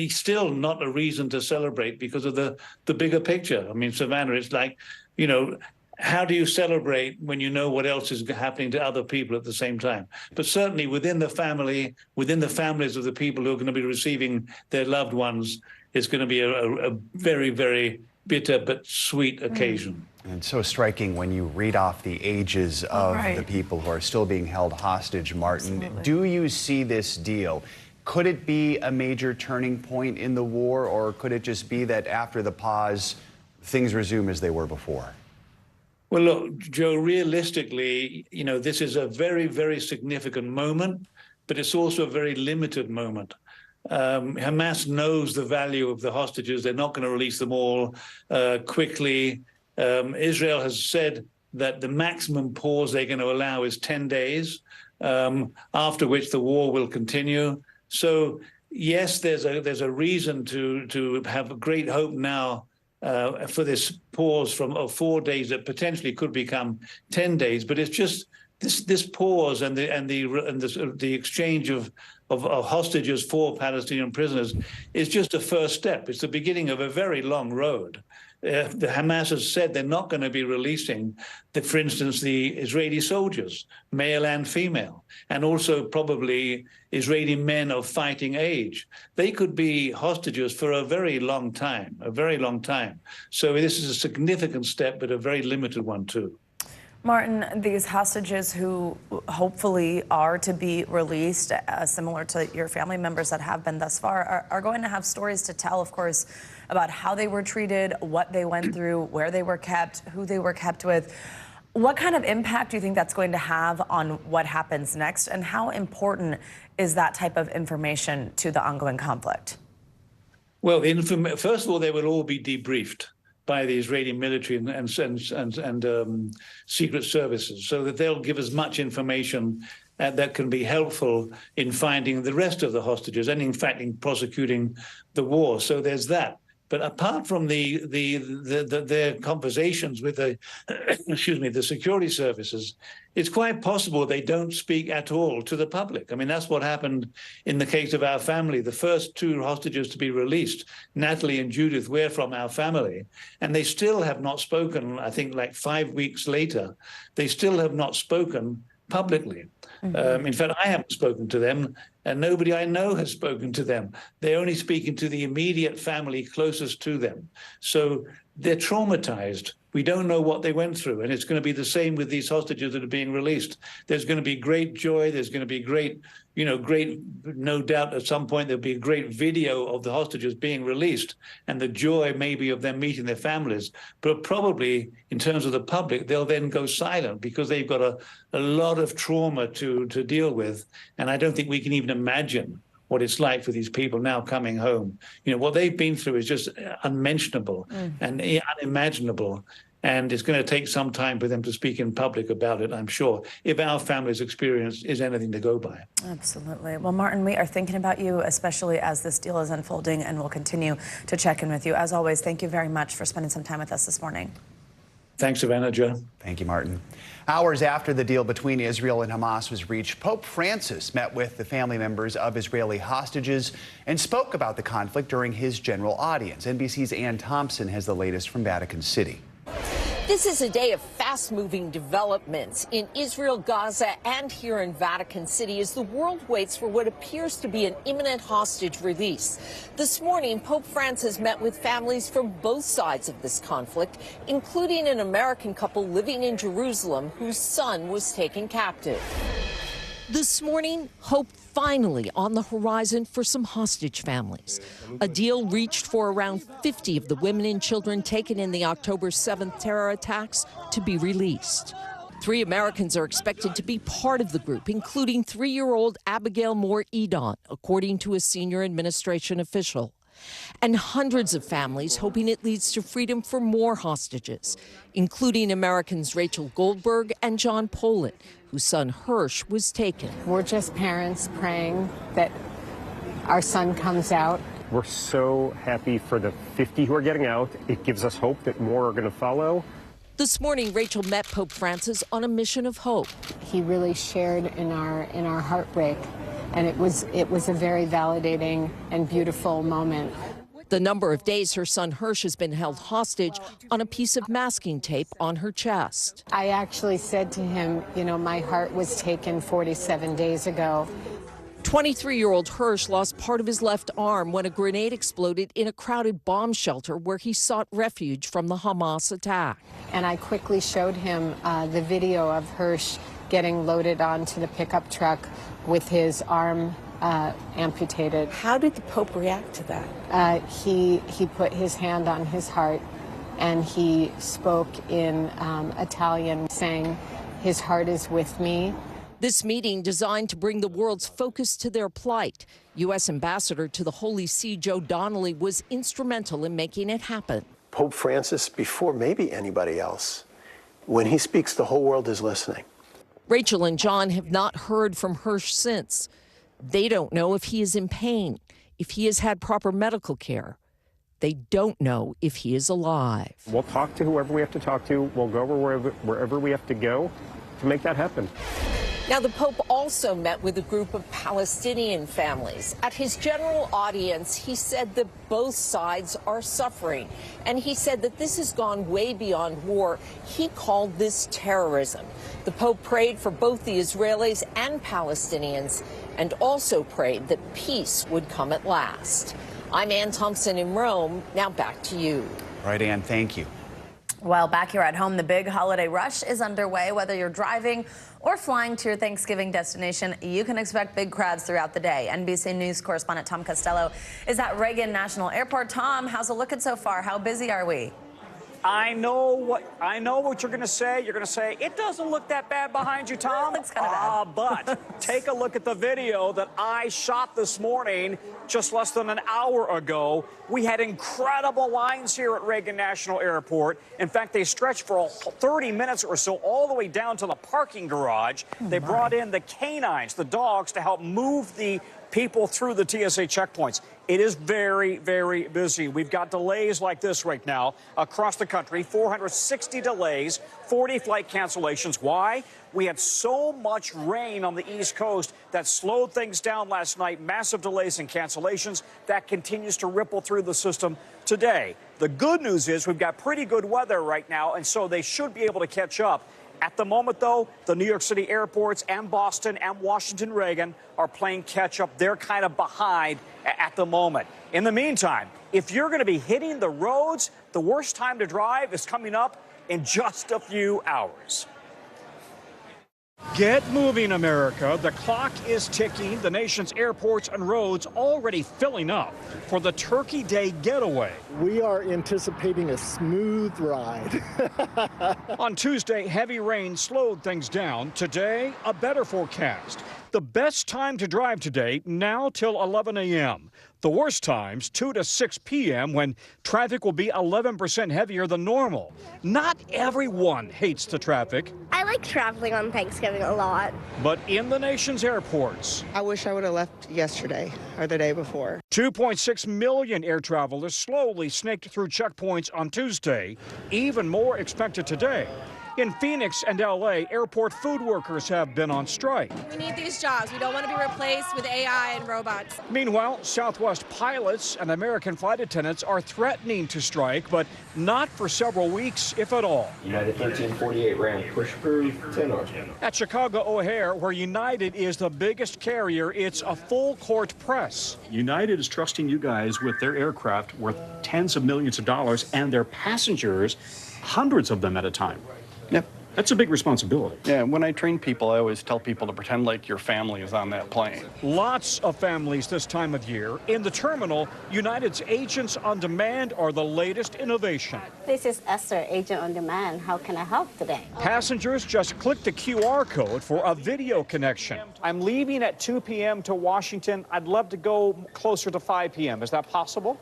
still not a reason to celebrate because of the bigger picture. I mean, Savannah, it's like, you know, how do you celebrate when you know what else is happening to other people at the same time? But certainly within the family, within the families of the people who are going to be receiving their loved ones, it's going to be a very, very bitter but sweet occasion. And so striking when you read off the ages of the people who are still being held hostage, Martin. Absolutely. Do you see this deal? Could it be a major turning point in the war, or could it just be that after the pause, things resume as they were before? Well, look, Joe, realistically, you know, this is a very, very significant moment, but it's also a very limited moment. Hamas knows the value of the hostages. They're not going to release them all quickly. Israel has said that the maximum pause they're going to allow is 10 days, after which the war will continue. So, yes, there's a reason to have a great hope now for this pause from 4 days that potentially could become 10 days. But it's just this pause and the exchange of hostages for Palestinian prisoners is just a first step. It's the beginning of a very long road. The Hamas has said they're not going to be releasing, for instance, the Israeli soldiers, male and female, and also probably Israeli men of fighting age. They could be hostages for a very long time, So this is a significant step, but a very limited one too. Martin, these hostages who hopefully are to be released, similar to your family members that have been thus far, are going to have stories to tell, of course, about how they were treated, what they went through, where they were kept, who they were kept with. What kind of impact do you think that's going to have on what happens next, and how important is that type of information to the ongoing conflict? Well, first of all, they will all be debriefed by the Israeli military and secret services, so that they'll give as much information that can be helpful in finding the rest of the hostages and, in fact, in prosecuting the war. So there's that. But apart from their conversations with the security services, it's quite possible they don't speak at all to the public. I mean, that's what happened in the case of our family. The first two hostages to be released, Natalie and Judith, were from our family, and they still have not spoken. I think like 5 weeks later, they still have not spoken publicly. In fact, I haven't spoken to them, and nobody I know has spoken to them. They're only speaking to the immediate family closest to them. So they're traumatized. We don't know what they went through, and it's going to be the same with these hostages that are being released. There's going to be great joy. There's going to be great, no doubt at some point there'll be a great video of the hostages being released and the joy maybe of them meeting their families. But probably in terms of the public, they'll then go silent because they've got a lot of trauma to deal with. And I don't think we can even imagine what it's like for these people now coming home. What they've been through is just unmentionable and unimaginable. And it's going to take some time for them to speak in public about it, I'm sure, if our family's experience is anything to go by. Absolutely. Well, Martin, we are thinking about you, especially as this deal is unfolding, and we'll continue to check in with you. As always, thank you very much for spending some time with us this morning. Thanks, Savannah, Joe. Thank you, Martin. Hours after the deal between Israel and Hamas was reached, Pope Francis met with the family members of Israeli hostages and spoke about the conflict during his general audience. NBC's Ann Thompson has the latest from Vatican City. This is a day of fast-moving developments in Israel, Gaza, and here in Vatican City as the world waits for what appears to be an imminent hostage release. This morning, Pope Francis met with families from both sides of this conflict, including an American couple living in Jerusalem whose son was taken captive. This morning, hope finally on the horizon for some hostage families. A deal reached for around 50 of the women and children taken in the October 7th terror attacks to be released. 3 Americans are expected to be part of the group, including 3-year-old Abigail Moore Edon, according to a senior administration official. And hundreds of families hoping it leads to freedom for more hostages, including Americans Rachel Goldberg and John Poland, whose son Hirsch was taken. We're just parents praying that our son comes out. We're so happy for the 50 who are getting out. It gives us hope that more are going to follow. This morning, Rachel met Pope Francis on a mission of hope. He really shared in our heartbreak, and it was a very validating and beautiful moment. The number of days her son Hirsch has been held hostage on a piece of masking tape on her chest. I actually said to him, you know, my heart was taken 47 days ago. 23-year-old Hirsch lost part of his left arm when a grenade exploded in a crowded bomb shelter where he sought refuge from the Hamas attack. And I quickly showed him the video of Hirsch getting loaded onto the pickup truck with his arm amputated. How did the Pope react to that? He put his hand on his heart and he spoke in Italian, saying, "His heart is with me." This meeting designed to bring the world's focus to their plight. U.S. Ambassador to the Holy See, Joe Donnelly, was instrumental in making it happen. Pope Francis, before maybe anybody else, when he speaks, the whole world is listening. Rachel and John have not heard from Hirsch since. They don't know if he is in pain, if he has had proper medical care. They don't know if he is alive. We'll talk to whoever we have to talk to. We'll go wherever we have to go to make that happen. Now, the Pope also met with a group of Palestinian families. At his general audience, he said that both sides are suffering. And he said that this has gone way beyond war. He called this terrorism. The Pope prayed for both the Israelis and Palestinians and also prayed that peace would come at last. I'm Ann Thompson in Rome. Now back to you. Right, Ann, thank you. Well, back here at home, the big holiday rush is underway. Whether you're driving or flying to your Thanksgiving destination, you can expect big crowds throughout the day. NBC News correspondent Tom Costello is at Reagan National Airport. Tom, how's it looking so far? How busy are we? I know what you're going to say. You're going to say, it doesn't look that bad behind you, Tom. It looks kind of bad. But take a look at the video that I shot this morning, just less than an hour ago. We had incredible lines here at Reagan National Airport. In fact, they stretched for 30 minutes or so all the way down to the parking garage. They brought in the canines, the dogs, to help move the people through the TSA checkpoints. It is very, very busy. We've got delays like this right now across the country, 460 delays, 40 flight cancellations. Why? We had so much rain on the East Coast that slowed things down last night. Massive delays and cancellations. That continues to ripple through the system today. The good news is we've got pretty good weather right now, and so they should be able to catch up. At the moment, though, the New York City airports and Boston and Washington Reagan are playing catch up. They're kind of behind at the moment. In the meantime, if you're going to be hitting the roads, the worst time to drive is coming up in just a few hours. Get moving, America. The clock is ticking. The nation's airports and roads already filling up for the Turkey Day getaway. We are anticipating a smooth ride. On Tuesday, heavy rain slowed things down. Today, a better forecast. The best time to drive today, now till 11 a.m. The worst times, 2 to 6 p.m., when traffic will be 11% heavier than normal. Not everyone hates the traffic. I like traveling on Thanksgiving a lot. But in the nation's airports, I wish I would have left yesterday or the day before. 2.6 million air travelers slowly snaked through checkpoints on Tuesday. Even more expected today. In Phoenix and L.A., airport food workers have been on strike. We need these jobs. We don't want to be replaced with AI and robots. Meanwhile, Southwest pilots and American flight attendants are threatening to strike, but not for several weeks, if at all. United 1348 ran push approved 10 or. At Chicago O'Hare, where United is the biggest carrier, it's a full-court press. United is trusting you guys with their aircraft worth tens of millions of dollars and their passengers, hundreds of them at a time. Yep. That's a big responsibility. Yeah, when I train people, I always tell people to pretend like your family is on that plane. Lots of families this time of year. In the terminal, United's Agents on Demand are the latest innovation. This is Esther, Agent on Demand. How can I help today? Passengers just click the QR code for a video connection. I'm leaving at 2 p.m. to Washington. I'd love to go closer to 5 p.m. Is that possible?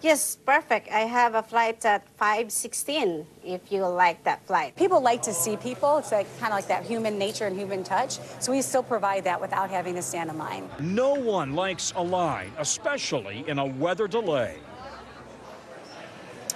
Yes, perfect. I have a flight at 5:16 if you like that flight. People like to see people. It's like kind of like that human nature and human touch. So we still provide that without having to stand in line. No one likes a line, especially in a weather delay.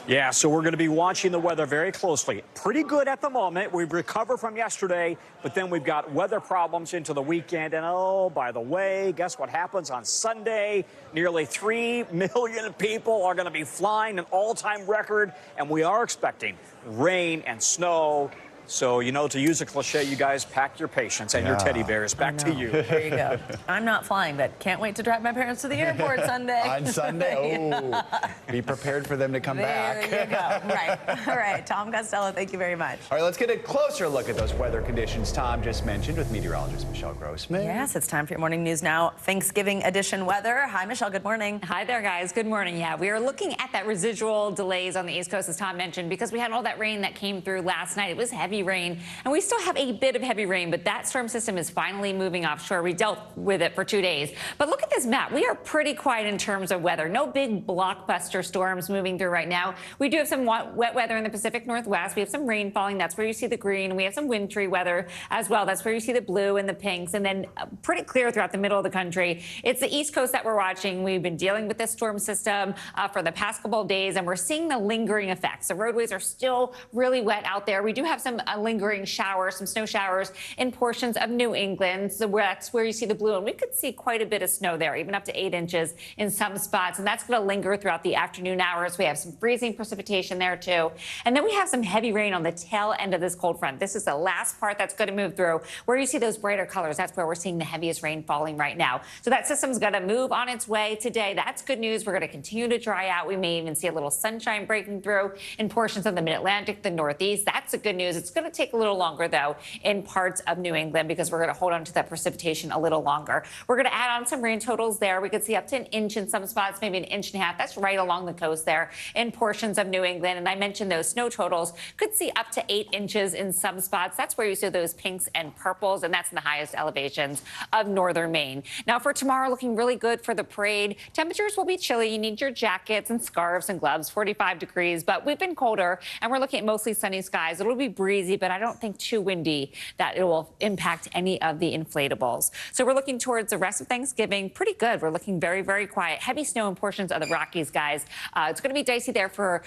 Yeah, so we're going to be watching the weather very closely. Pretty good at the moment. We've recovered from yesterday, but then we've got weather problems into the weekend. And oh, by the way, guess what happens on Sunday? Nearly 3 million people are going to be flying, an all-time record, and we are expecting rain and snow. So, you know, to use a cliche, you guys pack your patience and your teddy bears. Back to you. There you go. I'm not flying, but can't wait to drive my parents to the airport Sunday. On Sunday? Oh, be prepared for them to come back. There you go. Right. All right. Tom Costello, thank you very much. All right, let's get a closer look at those weather conditions Tom just mentioned with meteorologist Michelle Grossman. Yes, it's time for your Morning News Now Thanksgiving edition weather. Hi, Michelle. Good morning. Hi there, guys. Good morning. Yeah, we are looking at that residual delays on the East Coast, as Tom mentioned, because we had all that rain that came through last night. It was heavy rain, and we still have a bit of heavy rain, but that storm system is finally moving offshore. We dealt with it for 2 days. But look at this map. We are pretty quiet in terms of weather. No big blockbuster storms moving through right now. We do have some wet weather in the Pacific Northwest. We have some rain falling. That's where you see the green. We have some wintry weather as well. That's where you see the blue and the pinks. And then pretty clear throughout the middle of the country. It's the East Coast that we're watching. We've been dealing with this storm system for the past couple of days, and we're seeing the lingering effects. The roadways are still really wet out there. We do have some lingering showers, some snow showers in portions of New England. So that's where you see the blue, and we could see quite a bit of snow there, even up to 8 inches in some spots. And that's going to linger throughout the afternoon hours. We have some freezing precipitation there too. And then we have some heavy rain on the tail end of this cold front. This is the last part that's going to move through. Where you see those brighter colors, that's where we're seeing the heaviest rain falling right now. So that system's going to move on its way today. That's good news. We're going to continue to dry out. We may even see a little sunshine breaking through in portions of the Mid-Atlantic, the Northeast. That's the good news. It's going to take a little longer, though, in parts of New England, because we're going to hold on to that precipitation a little longer. We're going to add on some rain totals there. We could see up to 1 inch in some spots, maybe 1.5 inches. That's right along the coast there in portions of New England. And I mentioned those snow totals could see up to 8 inches in some spots. That's where you see those pinks and purples, and that's in the highest elevations of northern Maine. Now for tomorrow, looking really good for the parade. Temperatures will be chilly. You need your jackets and scarves and gloves, 45 degrees, but we've been colder, and we're looking at mostly sunny skies. It'll be breezy, but I don't think too windy that it will impact any of the inflatables. So we're looking towards the rest of Thanksgiving. Pretty good. We're looking very, very quiet. Heavy snow in portions of the Rockies, guys. It's going to be dicey there for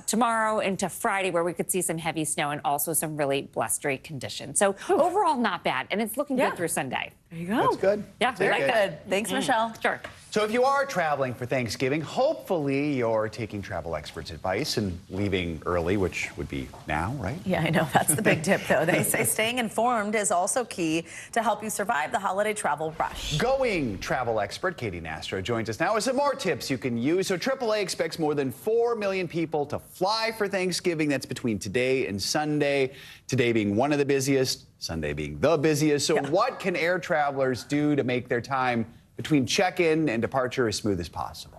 tomorrow into Friday, where we could see some heavy snow and also some really blustery conditions. So overall, not bad. And it's looking good through Sunday. There you go. That's good. Yeah, we like good. Thanks, Michelle. Sure. So if you are traveling for Thanksgiving, hopefully you're taking travel experts' advice and leaving early, which would be now, right? Yeah, I know. That's the big tip, though. They say staying informed is also key to help you survive the holiday travel rush. Going travel expert Katie Nastro joins us now with some more tips you can use. So AAA expects more than 4 million people to fly for Thanksgiving. That's between today and Sunday. Today being one of the busiest, Sunday being the busiest. So what can air travelers do to make their time between check-in and departure as smooth as possible?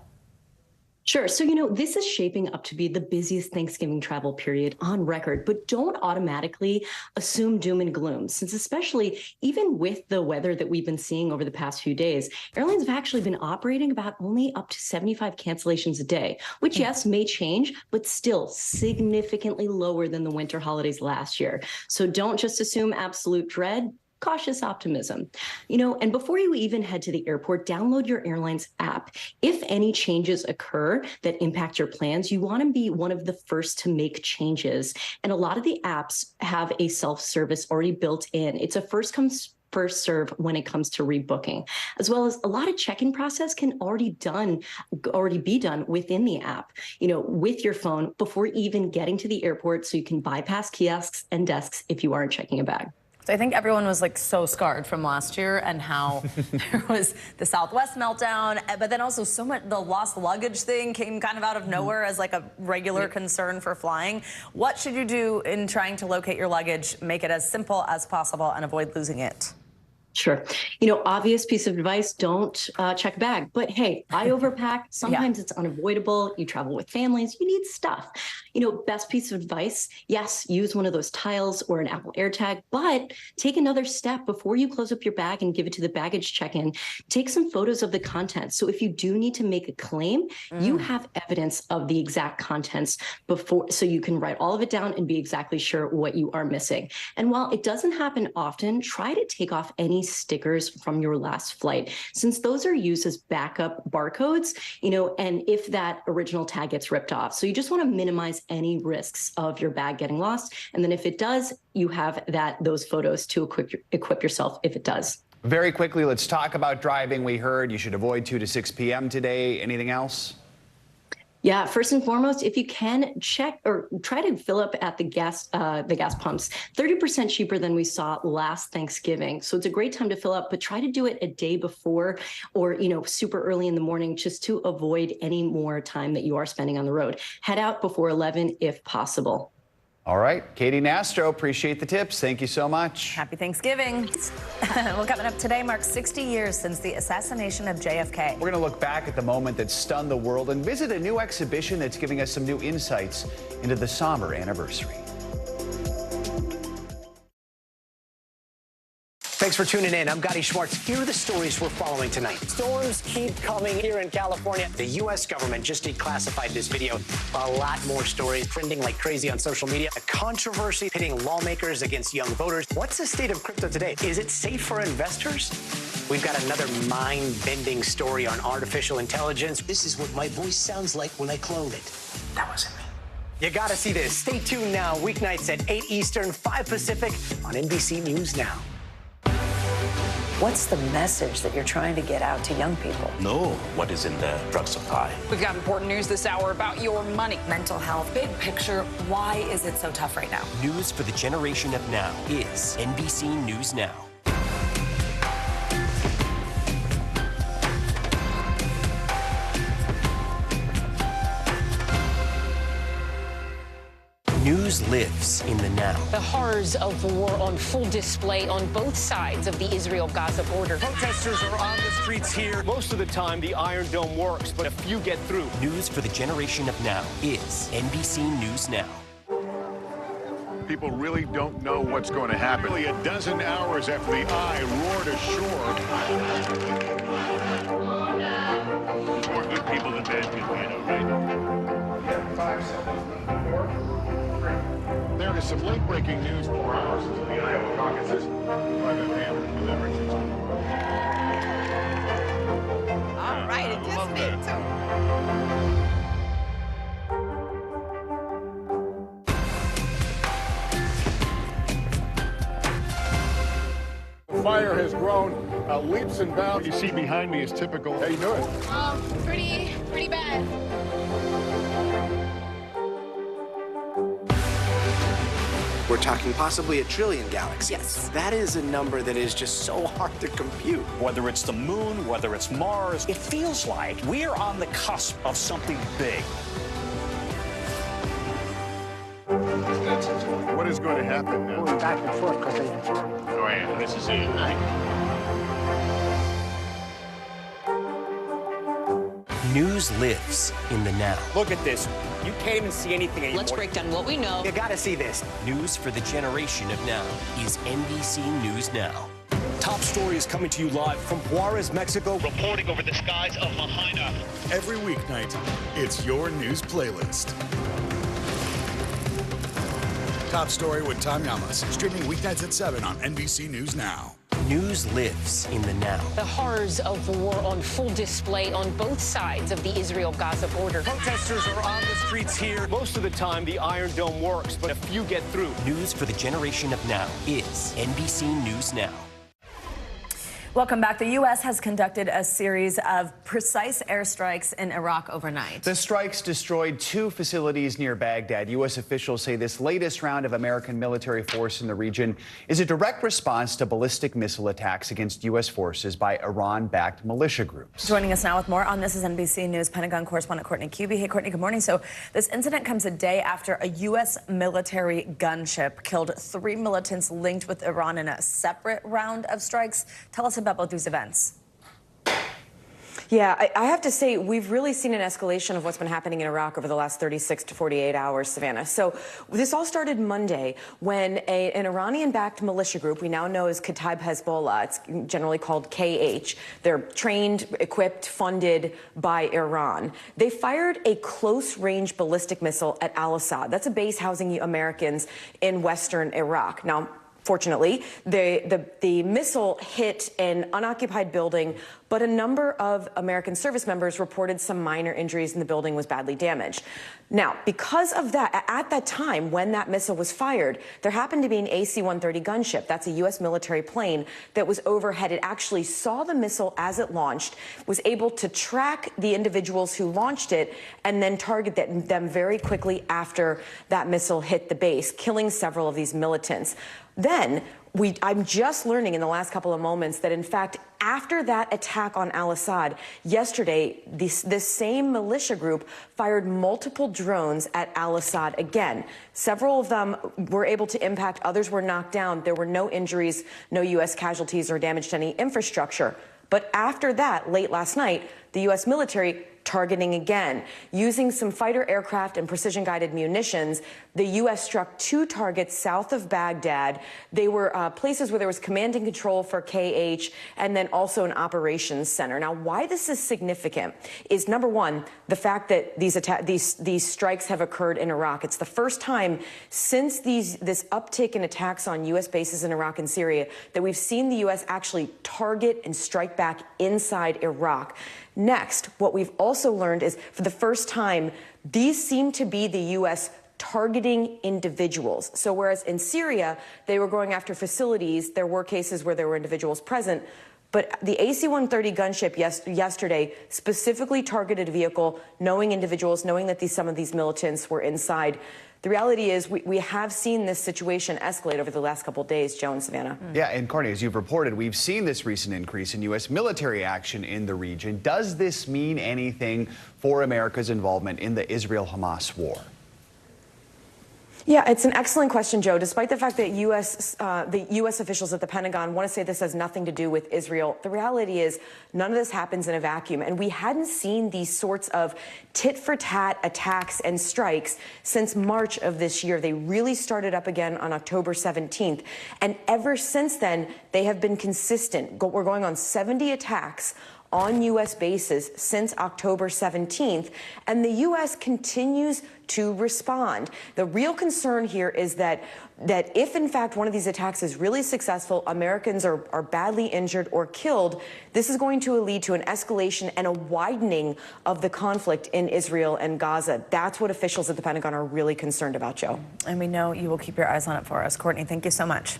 Sure. So, this is shaping up to be the busiest Thanksgiving travel period on record, but don't automatically assume doom and gloom, since especially even with the weather that we've been seeing over the past few days, airlines have actually been operating about only up to 75 cancellations a day, which, yes, may change, but still significantly lower than the winter holidays last year. So don't just assume absolute dread. Cautious optimism. And before you even head to the airport, download your airline's app. If any changes occur that impact your plans, you want to be one of the first to make changes. And a lot of the apps have a self-service already built in. It's a first come, first serve when it comes to rebooking, as well as a lot of check-in process can already be done within the app, with your phone before even getting to the airport, so you can bypass kiosks and desks if you aren't checking a bag. So I think everyone was so scarred from last year and how there was the Southwest meltdown, but then also so much the lost luggage thing came kind of out of nowhere as a regular concern for flying. What should you do in trying to locate your luggage? Make it as simple as possible and avoid losing it. Sure. Obvious piece of advice, don't check a bag. But hey, I overpack. Sometimes it's unavoidable. You travel with families. You need stuff. Best piece of advice, yes, use one of those tiles or an Apple AirTag, but take another step before you close up your bag and give it to the baggage check-in. Take some photos of the contents. So if you do need to make a claim, you have evidence of the exact contents before, so you can write all of it down and be exactly sure what you are missing. And while it doesn't happen often, try to take off any any stickers from your last flight, since those are used as backup barcodes, and if that original tag gets ripped off. So you just want to minimize any risks of your bag getting lost. And then if it does, you have those photos to equip yourself if it does. Very quickly, let's talk about driving. We heard you should avoid 2 to 6 p.m. today. Anything else? Yeah, first and foremost, if you can, check or try to fill up at the gas pumps. 30% cheaper than we saw last Thanksgiving. So it's a great time to fill up, but try to do it a day before or, super early in the morning, just to avoid any more time that you are spending on the road. Head out before 11 if possible. All right, Katie Nastro, appreciate the tips. Thank you so much. Happy Thanksgiving. Well, coming up today marks 60 years since the assassination of JFK. We're going to look back at the moment that stunned the world and visit a new exhibition that's giving us some new insights into the somber anniversary. Thanks for tuning in. I'm Gotti Schwartz. Here are the stories we're following tonight. Storms keep coming here in California. The U.S. government just declassified this video. A lot more stories trending like crazy on social media. A controversy pitting lawmakers against young voters. What's the state of crypto today? Is it safe for investors? We've got another mind-bending story on artificial intelligence. This is what my voice sounds like when I clone it. That wasn't me. You gotta see this. Stay tuned now. Weeknights at 8 Eastern, 5 Pacific on NBC News Now. What's the message that you're trying to get out to young people? Know what is in the drug supply. We've got important news this hour about your money. Mental health, big picture, why is it so tough right now? News for the generation of now is NBC News Now. News lives in the now. The horrors of the war on full display on both sides of the Israel-Gaza border. Protesters are on the streets here. Most of the time, the Iron Dome works, but a few get through. News for the generation of now is NBC News Now. People really don't know what's going to happen. Nearly a dozen hours after the eye roared ashore. More good people than bad people, right? 5 seconds. 4. There is some late-breaking news 4 hours into the Iowa caucuses. By the hand delivered. All right, it just made it too. The fire has grown leaps and bounds. You see behind me is typical. How you doing? Pretty bad. We're talking possibly a trillion galaxies. Yes. That is a number that is just so hard to compute. Whether it's the moon, whether it's Mars, it feels like we're on the cusp of something big. What is going to happen now? Going back and forth because Oh, yeah, this is it, right? News lives in the now. Look at this. You can't even see anything anymore. Let's break down what we know. You gotta see this. News for the generation of now is NBC News Now. Top story is coming to you live from Juarez, Mexico. Reporting over the skies of Lahaina. Every weeknight, it's your news playlist. Top Story with Tom Llamas, streaming weeknights at 7 on NBC News Now. News lives in the now. The horrors of the war on full display on both sides of the Israel-Gaza border. Protesters are on the streets here. Most of the time, the Iron Dome works, but a few get through. News for the generation of now is NBC News Now. Welcome back. The U.S. has conducted a series of precise airstrikes in Iraq overnight. The strikes destroyed 2 facilities near Baghdad. U.S. officials say this latest round of American military force in the region is a direct response to ballistic missile attacks against U.S. forces by Iran-backed militia groups. Joining us now with more on this is NBC News Pentagon correspondent Courtney Cubie. Hey, Courtney, good morning. So this incident comes a day after a U.S. military gunship killed 3 militants linked with Iran in a separate round of strikes. Tell us about both these events. Yeah, I have to say, we've really seen an escalation of what's been happening in Iraq over the last 36 to 48 hours, Savannah. So this all started Monday when an Iranian-backed militia group we now know as Kataib Hezbollah, it's generally called KH, they're trained, equipped, funded by Iran. They fired a close-range ballistic missile at Al-Assad. That's a base housing Americans in western Iraq. Now, Fortunately, the missile hit an unoccupied building, but a number of American service members reported some minor injuries and the building was badly damaged. Now, because of that, at that time when that missile was fired, there happened to be an AC-130 gunship. That's a U.S. military plane that was overhead. It actually saw the missile as it launched, was able to track the individuals who launched it, and then target them very quickly after that missile hit the base, killing several of these militants. Then, I'm just learning in the last couple of moments that, in fact, after that attack on al-Assad yesterday, this same militia group fired multiple drones at al-Assad again. Several of them were able to impact, others were knocked down. There were no injuries, no U.S. casualties or damage to any infrastructure. But after that, late last night, the U.S. military targeting again. Using some fighter aircraft and precision-guided munitions, the U.S. struck 2 targets south of Baghdad. They were places where there was command and control for KH and then also an operations center. Now, why this is significant is, number one, the fact that these strikes have occurred in Iraq. It's the first time since this uptick in attacks on U.S. bases in Iraq and Syria that we've seen the U.S. actually target and strike back inside Iraq. Next, what we've also learned is, for the first time, these seem to be the U.S. targeting individuals. So whereas in Syria, they were going after facilities, there were cases where there were individuals present, but the AC-130 gunship yesterday specifically targeted a vehicle, knowing individuals, knowing that some of these militants were inside. The reality is we have seen this situation escalate over the last couple of days, Joe and Savannah. Yeah, and Courtney, as you've reported, we've seen this recent increase in U.S. military action in the region. Does this mean anything for America's involvement in the Israel-Hamas war? Yeah, it's an excellent question, Joe. Despite the fact that the U.S. officials at the Pentagon want to say this has nothing to do with Israel, the reality is none of this happens in a vacuum. And we hadn't seen these sorts of tit-for-tat attacks and strikes since March of this year. They really started up again on October 17th. And ever since then, they have been consistent. We're going on 70 attacks on U.S. bases since October 17th, and the U.S. continues to respond. The real concern here is that if, in fact, one of these attacks is really successful, Americans are badly injured or killed, this is going to lead to an escalation and a widening of the conflict in Israel and Gaza. That's what officials at the Pentagon are really concerned about, Joe. And we know you will keep your eyes on it for us. Courtney, thank you so much.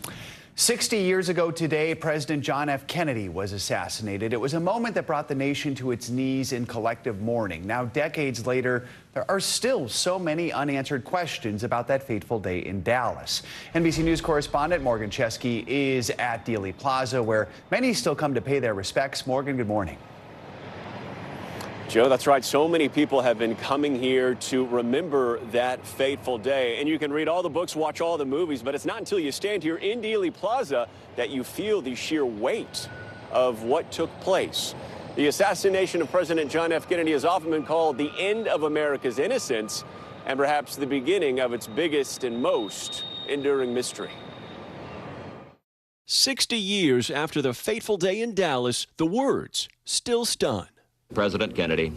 60 years ago today, President John F. Kennedy was assassinated. It was a moment that brought the nation to its knees in collective mourning. Now, decades later, there are still so many unanswered questions about that fateful day in Dallas. NBC News correspondent Morgan Chesky is at Dealey Plaza, where many still come to pay their respects. Morgan, good morning. Joe, that's right. So many people have been coming here to remember that fateful day. And you can read all the books, watch all the movies, but it's not until you stand here in Dealey Plaza that you feel the sheer weight of what took place. The assassination of President John F. Kennedy has often been called the end of America's innocence and perhaps the beginning of its biggest and most enduring mystery. 60 years after the fateful day in Dallas, the words still stun. President Kennedy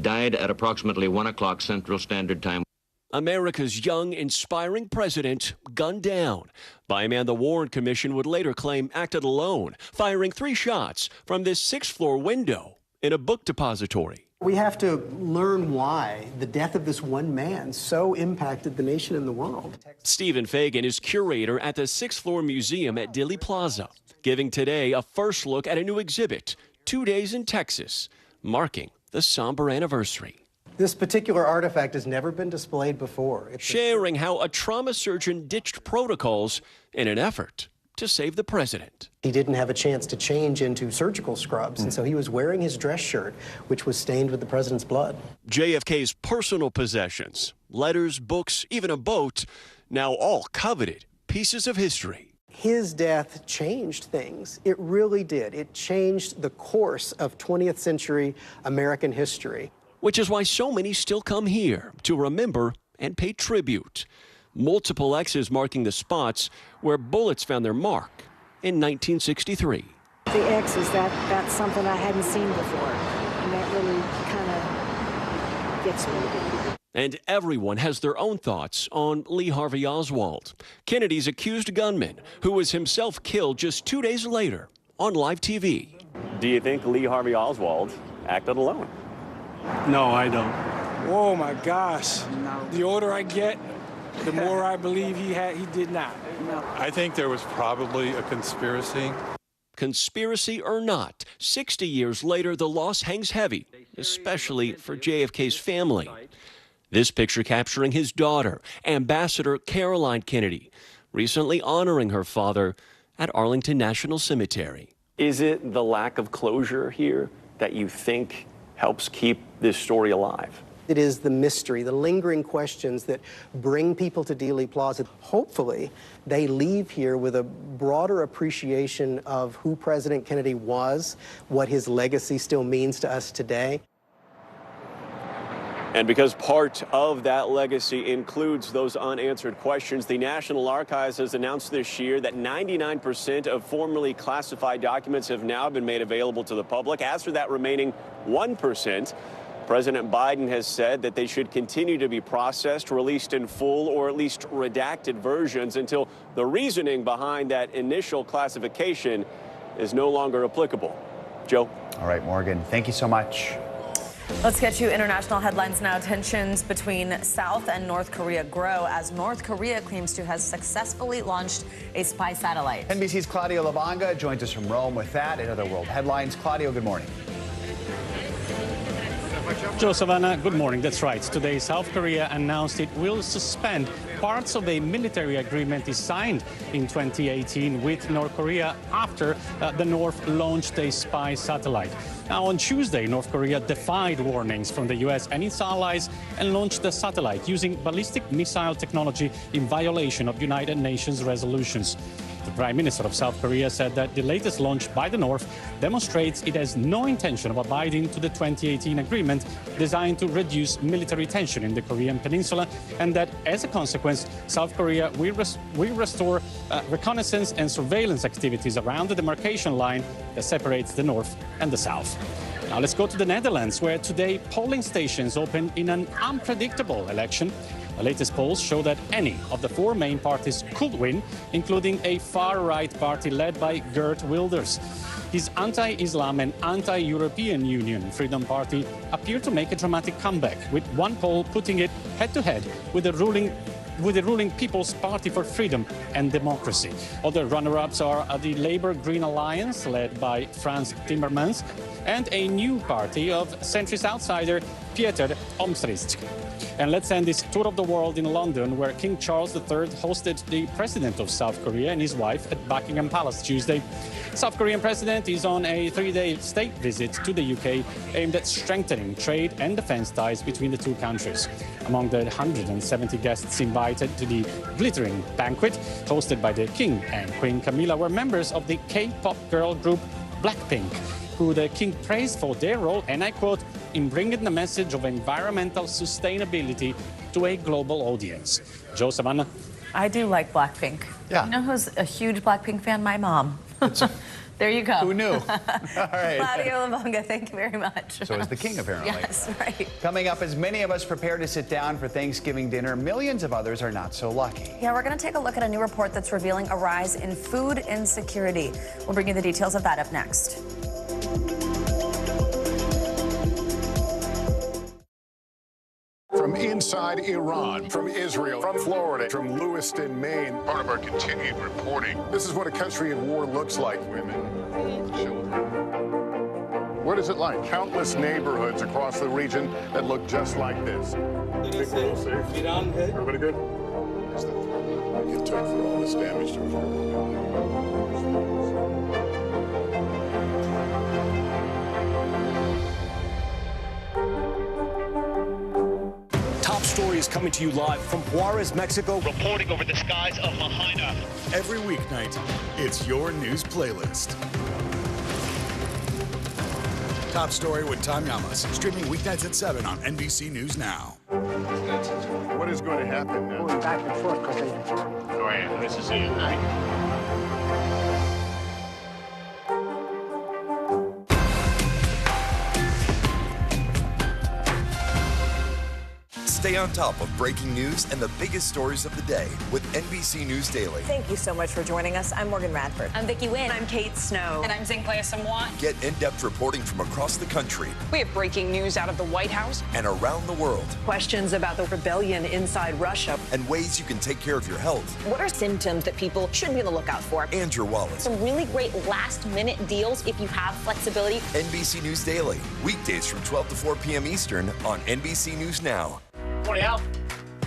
died at approximately 1 o'clock Central Standard Time. America's young, inspiring president gunned down by a man the Warren Commission would later claim acted alone, firing 3 shots from this 6th-floor window in a book depository. We have to learn why the death of this one man so impacted the nation and the world. Stephen Fagan is curator at the 6th-floor museum at Dealey Plaza, giving today a first look at a new exhibit, 2 days in Texas, marking the somber anniversary. This particular artifact has never been displayed before. Sharing how a trauma surgeon ditched protocols in an effort to save the president. He didn't have a chance to change into surgical scrubs, and so he was wearing his dress shirt, which was stained with the president's blood. JFK's personal possessions, letters, books, even a boat, now all coveted pieces of history. His death changed things. It really did. It changed the course of 20th century American history. Which is why so many still come here to remember and pay tribute. Multiple X's marking the spots where bullets found their mark in 1963. The X's, that's something I hadn't seen before, and that really kind of gets me. And everyone has their own thoughts on Lee Harvey Oswald, Kennedy's accused gunman, who was himself killed just 2 days later on live TV. Do you think Lee Harvey Oswald acted alone? No, I don't. Oh my gosh. The older I get, the more I believe he did not. I think there was probably a conspiracy. Conspiracy or not, 60 years later, the loss hangs heavy, especially for JFK's family. This picture capturing his daughter, Ambassador Caroline Kennedy, recently honoring her father at Arlington National Cemetery. Is it the lack of closure here that you think helps keep this story alive? It is the mystery, the lingering questions that bring people to Dealey Plaza. Hopefully, they leave here with a broader appreciation of who President Kennedy was, what his legacy still means to us today. And because part of that legacy includes those unanswered questions, the National Archives has announced this year that 99% of formerly classified documents have now been made available to the public. As for that remaining 1%, President Biden has said that they should continue to be processed, released in full, or at least redacted versions until the reasoning behind that initial classification is no longer applicable. Joe? All right, Morgan, thank you so much. Let's get you international headlines now. Tensions between South and North Korea grow as North Korea claims to have successfully launched a spy satellite. NBC's Claudio Lavanga joins us from Rome with that and other world headlines. Claudio, good morning. Joe, Savannah, good morning. That's right. Today, South Korea announced it will suspend parts of a military agreement it signed in 2018 with North Korea after the North launched a spy satellite. Now, on Tuesday, North Korea defied warnings from the U.S. and its allies and launched the satellite using ballistic missile technology in violation of United Nations resolutions. The Prime Minister of South Korea said that the latest launch by the North demonstrates it has no intention of abiding to the 2018 agreement designed to reduce military tension in the Korean peninsula, and that as a consequence, South Korea will restore reconnaissance and surveillance activities around the demarcation line that separates the North and the South. Now let's go to the Netherlands, where today polling stations opened in an unpredictable election. The latest polls show that any of the four main parties could win, including a far-right party led by Geert Wilders. His anti-Islam and anti-European Union Freedom Party appear to make a dramatic comeback, with one poll putting it head-to-head with the ruling People's Party for Freedom and Democracy. Other runner-ups are the Labour Green Alliance, led by Frans Timmermans, and a new party of centrist outsider Pieter Omtzigt. And let's end this tour of the world in London, where King Charles III hosted the president of South Korea and his wife at Buckingham Palace Tuesday. South Korean president is on a 3-day state visit to the UK aimed at strengthening trade and defense ties between the two countries. Among the 170 guests invited to the glittering banquet hosted by the King and Queen Camilla were members of the K-pop girl group Blackpink, who the King praised for their role, and I quote, in bringing the message of environmental sustainability to a global audience. Joe, Savannah? I do like Blackpink. Yeah. You know who's a huge Blackpink fan? My mom. There you go. Who knew? All right. Claudio Lavanga, thank you very much. So is the king, apparently. Yes, right. Coming up, as many of us prepare to sit down for Thanksgiving dinner, millions of others are not so lucky. Yeah, we're going to take a look at a new report that's revealing a rise in food insecurity. We'll bring you the details of that up next. From inside Iran, from Israel, from Florida, from Lewiston, Maine. Part of our continued reporting. This is what a country in war looks like. Women, children. What is it like? Countless neighborhoods across the region that look just like this. Everybody good? What's the threat it took for all this damage to occur? Story is coming to you live from Juarez, Mexico. Reporting over the skies of Lahaina. Every weeknight, it's your news playlist. Top Story with Tom Llamas, streaming weeknights at 7 on NBC News Now. What is going to happen now? Going back and forth because Go ahead. This is it, right? Stay Stay on top of breaking news and the biggest stories of the day with NBC News Daily. Thank you so much for joining us. I'm Morgan Radford. I'm Vicki Wynn. I'm Kate Snow. And I'm Zinklaya Samwat. Get in-depth reporting from across the country. We have breaking news out of the White House And around the world. Questions about the rebellion inside Russia. And ways you can take care of your health. What are symptoms that people should be on the lookout for? And your wallet. Some really great last-minute deals if you have flexibility. NBC News Daily. Weekdays from 12 to 4 p.m. Eastern on NBC News Now. Morning, Al.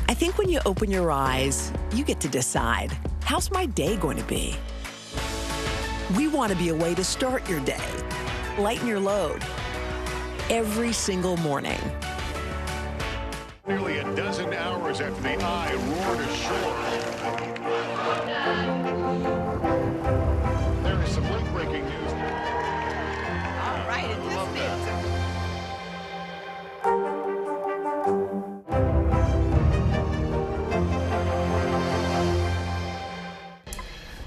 I think when you open your eyes, you get to decide, how's my day going to be? We want to be a way to start your day, lighten your load, every single morning. Nearly a dozen hours after the eye roared ashore. There is some late-breaking news. All right, it is it.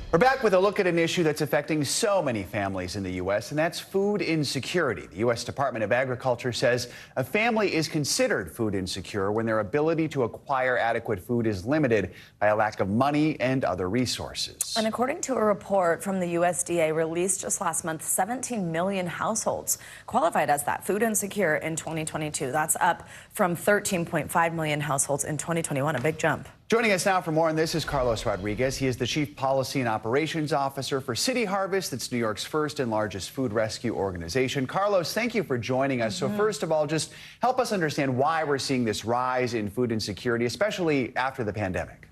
We're back with a look at an issue that's affecting so many families in the U.S., and that's food insecurity. The U.S. Department of Agriculture says a family is considered food insecure when their ability to acquire adequate food is limited by a lack of money and other resources. And according to a report from the USDA released just last month, 17 million households qualified as that food insecure in 2022. That's up from 13.5 million households in 2021, a big jump. Joining us now for more on this is Carlos Rodriguez. He is the Chief Policy and Operations Officer for City Harvest. That's New York's first and largest food rescue organization. Carlos, thank you for joining us. So first of all, just help us understand why we're seeing this rise in food insecurity, especially after the pandemic.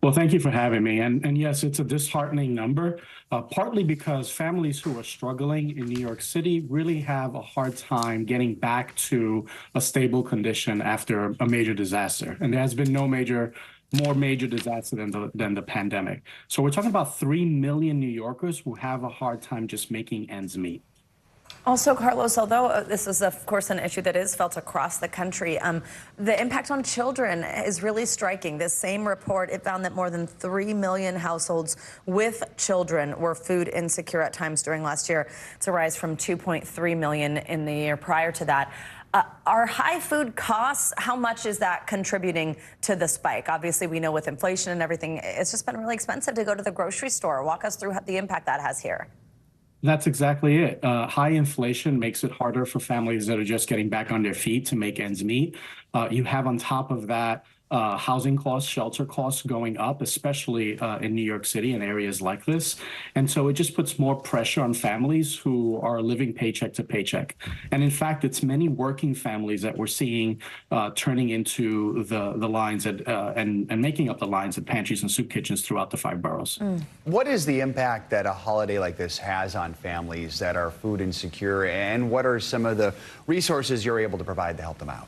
Well, thank you for having me. And yes, it's a disheartening number, partly because families who are struggling in New York City really have a hard time getting back to a stable condition after a major disaster. And there has been no more major disaster than the pandemic. So we're talking about 3 million New Yorkers who have a hard time just making ends meet. Also, Carlos, although this is, of course, an issue that is felt across the country, the impact on children is really striking. This same report, it found that more than 3 million households with children were food insecure at times during last year. It's a rise from 2.3 million in the year prior to that. Are high food costs, how much is that contributing to the spike? Obviously, we know with inflation and everything, it's just been really expensive to go to the grocery store. Walk us through the impact that has here. That's exactly it. High inflation makes it harder for families that are just getting back on their feet to make ends meet. You have on top of that housing costs, shelter costs going up, especially in New York City and areas like this. And so it just puts more pressure on families who are living paycheck to paycheck. And in fact, it's many working families that we're seeing turning into the lines and making up the lines at pantries and soup kitchens throughout the 5 boroughs. What is the impact that a holiday like this has on families that are food insecure, and what are some of the resources you're able to provide to help them out?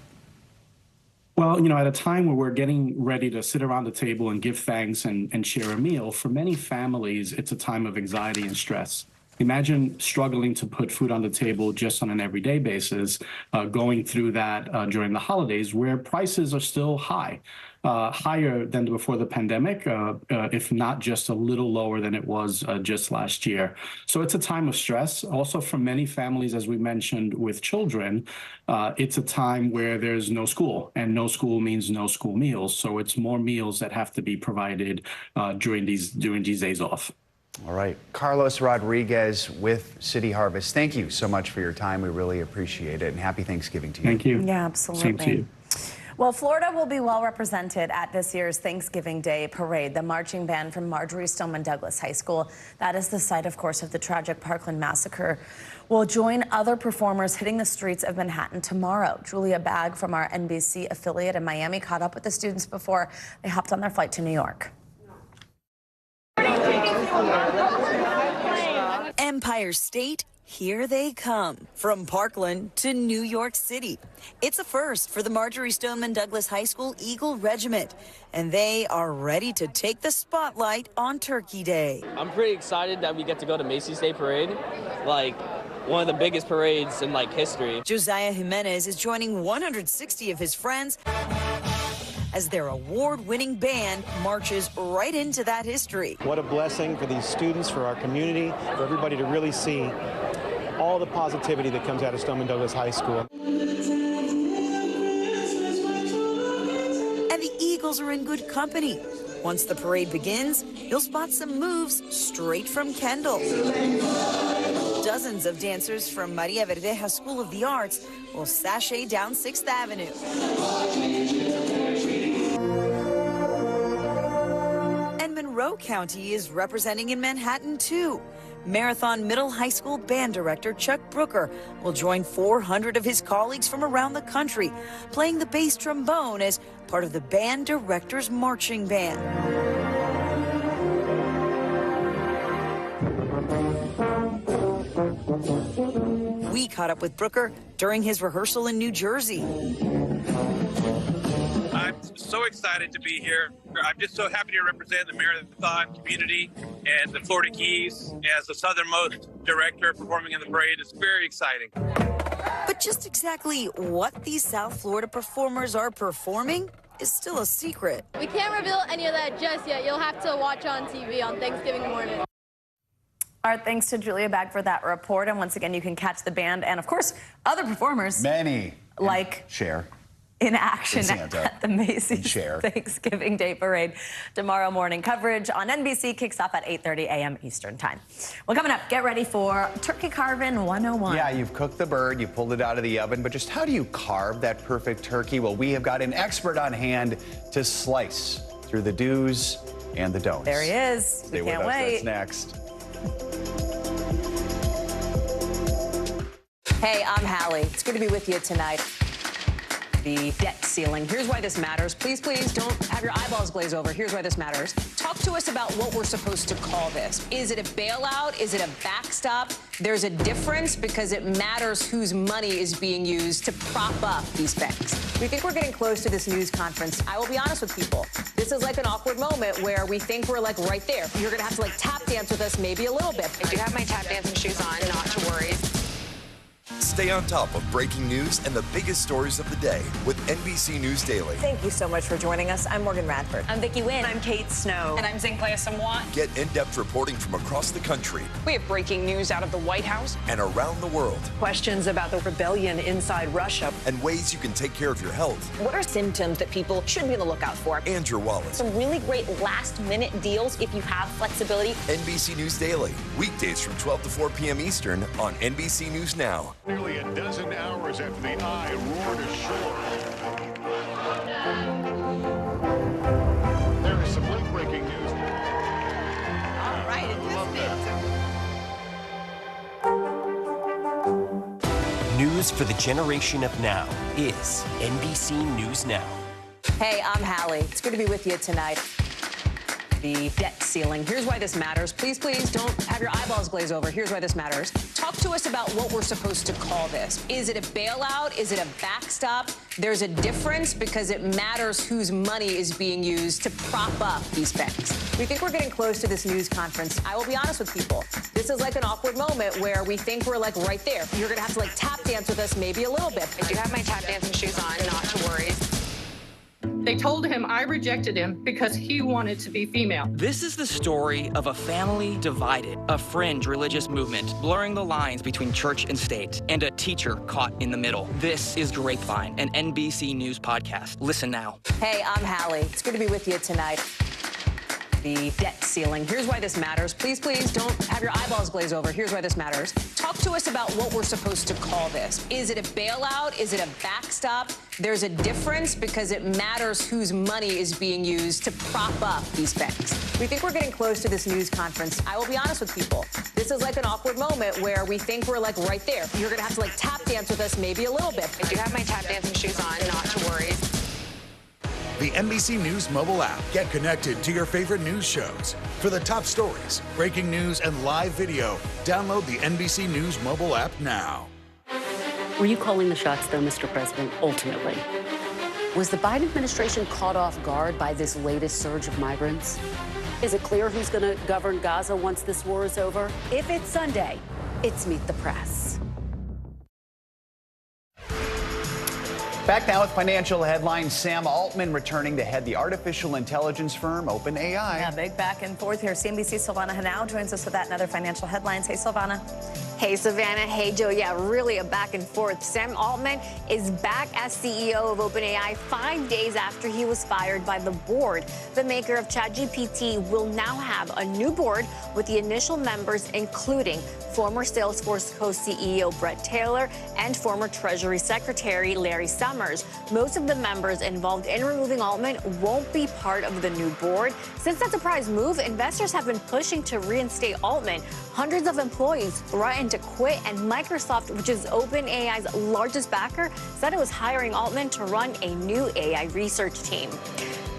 Well, you know, at a time where we're getting ready to sit around the table and give thanks and share a meal, for many families, it's a time of anxiety and stress. Imagine struggling to put food on the table just on an everyday basis, going through that during the holidays where prices are still high, higher than before the pandemic, if not just a little lower than it was just last year. So it's a time of stress. Also for many families, as we mentioned with children, it's a time where there's no school, and no school means no school meals. So it's more meals that have to be provided during these days off. All right. Carlos Rodriguez with City Harvest, thank you so much for your time. We really appreciate it, and happy Thanksgiving to you. Thank you. Yeah, absolutely. Same to you. Well, Florida will be well represented at this year's Thanksgiving Day Parade. The marching band from Marjorie Stoneman Douglas High School, that is the site, of course, of the tragic Parkland massacre, will join other performers hitting the streets of Manhattan tomorrow. Julia Bagg from our NBC affiliate in Miami caught up with the students before they hopped on their flight to New York. Empire State, here they come. From Parkland to New York City. It's a first for the Marjorie Stoneman Douglas High School Eagle Regiment, and they are ready to take the spotlight on Turkey Day. I'm pretty excited that we get to go to Macy's Day Parade, like one of the biggest parades in history. Josiah Jimenez is joining 160 of his friends as their award-winning band marches right into that history. What a blessing for these students, for our community, for everybody to really see all the positivity that comes out of Stoneman Douglas High School. and the Eagles are in good company. Once the parade begins, you'll spot some moves straight from Kendall. Dozens of dancers from Maria Verdeja School of the Arts will sashay down 6th Avenue. And Monroe County is representing in Manhattan, too. Marathon Middle High School band director Chuck Brooker will join 400 of his colleagues from around the country, playing the bass trombone as part of the band director's marching band. We caught up with Brooker during his rehearsal in New Jersey. I'm so excited to be here. I'm just so happy to represent the marathon community and the Florida Keys as the southernmost director performing in the parade. It's very exciting. But just exactly what these South Florida performers are performing is still a secret. We can't reveal any of that just yet. You'll have to watch on TV on Thanksgiving morning. Our thanks to Julia Bag for that report. And once again, you can catch the band and, of course, other performers. Many. Like Cher. In action at the Macy's Thanksgiving Day Parade tomorrow morning. Coverage on NBC kicks off at 8:30 a.m. Eastern Time. Well, coming up, get ready for Turkey Carving 101. Yeah, you've cooked the bird, you pulled it out of the oven, but just how do you carve that perfect turkey? Well, we have got an expert on hand to slice through the do's and the don'ts. There he is. Stay we can't with us. wait. That's next. Hey, I'm Hallie. It's good to be with you tonight. The debt ceiling. Here's why this matters. Please, please don't have your eyeballs glaze over. Here's why this matters. Talk to us about what we're supposed to call this. Is it a bailout? Is it a backstop? There's a difference because it matters whose money is being used to prop up these banks. We think we're getting close to this news conference. I will be honest with people. This is like an awkward moment where we think we're like right there. You're going to have to like tap dance with us maybe a little bit. I do have my tap dancing shoes on, not to worry. Stay on top of breaking news and the biggest stories of the day with NBC News Daily. Thank you so much for joining us. I'm Morgan Radford. I'm Vicki Wynn. I'm Kate Snow. And I'm Zinklea Samwat. Get in-depth reporting from across the country. We have breaking news out of the White House and around the world. Questions about the rebellion inside Russia. And ways you can take care of your health. What are symptoms that people should be on the lookout for? And your wallet. Some really great last-minute deals if you have flexibility. NBC News Daily. Weekdays from 12 to 4 p.m. Eastern on NBC News Now. Nearly a dozen hours after the eye roared ashore. There is some late-breaking news. All right, News for the generation of now is NBC News Now. Hey, I'm Hallie. It's good to be with you tonight. The debt ceiling. Here's why this matters. Please, please don't have your eyeballs glaze over. Here's why this matters. Talk to us about what we're supposed to call this. Is it a bailout? Is it a backstop? There's a difference because it matters whose money is being used to prop up these banks. We think we're getting close to this news conference. I will be honest with people. This is like an awkward moment where we think we're like right there. You're going to have to like tap dance with us maybe a little bit. I do have my tap dancing shoes on, not to worry. They told him I rejected him because he wanted to be female. This is the story of a family divided, a fringe religious movement blurring the lines between church and state, and a teacher caught in the middle. This is Grapevine, an NBC News podcast. Listen now. Hey, I'm Hallie. It's good to be with you tonight. The debt ceiling. Here's why this matters. Please, please don't have your eyeballs glaze over. Here's why this matters. Talk to us about what we're supposed to call this. Is it a bailout? Is it a backstop? There's a difference because it matters whose money is being used to prop up these banks. We think we're getting close to this news conference. I will be honest with people. This is like an awkward moment where we think we're like right there. You're going to have to like tap dance with us maybe a little bit. I do have my tap dancing shoes on, not to worry. The NBC News mobile app. Get connected to your favorite news shows. For the top stories, breaking news, and live video, download the NBC News mobile app now. Were you calling the shots, though, Mr. President, ultimately? Was the Biden administration caught off guard by this latest surge of migrants? Is it clear who's going to govern Gaza once this war is over? If it's Sunday, it's Meet the Press. Back now with financial headlines. Sam Altman returning to head the artificial intelligence firm OpenAI. Yeah, big back and forth here. CNBC's Silvana Henao joins us with that and other financial headlines. Hey, Silvana. Hey, Savannah. Hey, Joe. Yeah, really a back and forth. Sam Altman is back as CEO of OpenAI 5 days after he was fired by the board. The maker of ChatGPT will now have a new board with the initial members including former Salesforce co-CEO Bret Taylor and former Treasury Secretary Larry Summers. Most of the members involved in removing Altman won't be part of the new board. Since that surprise move, investors have been pushing to reinstate Altman. Hundreds of employees threatened to quit, and Microsoft, which is OpenAI's largest backer, said it was hiring Altman to run a new AI research team.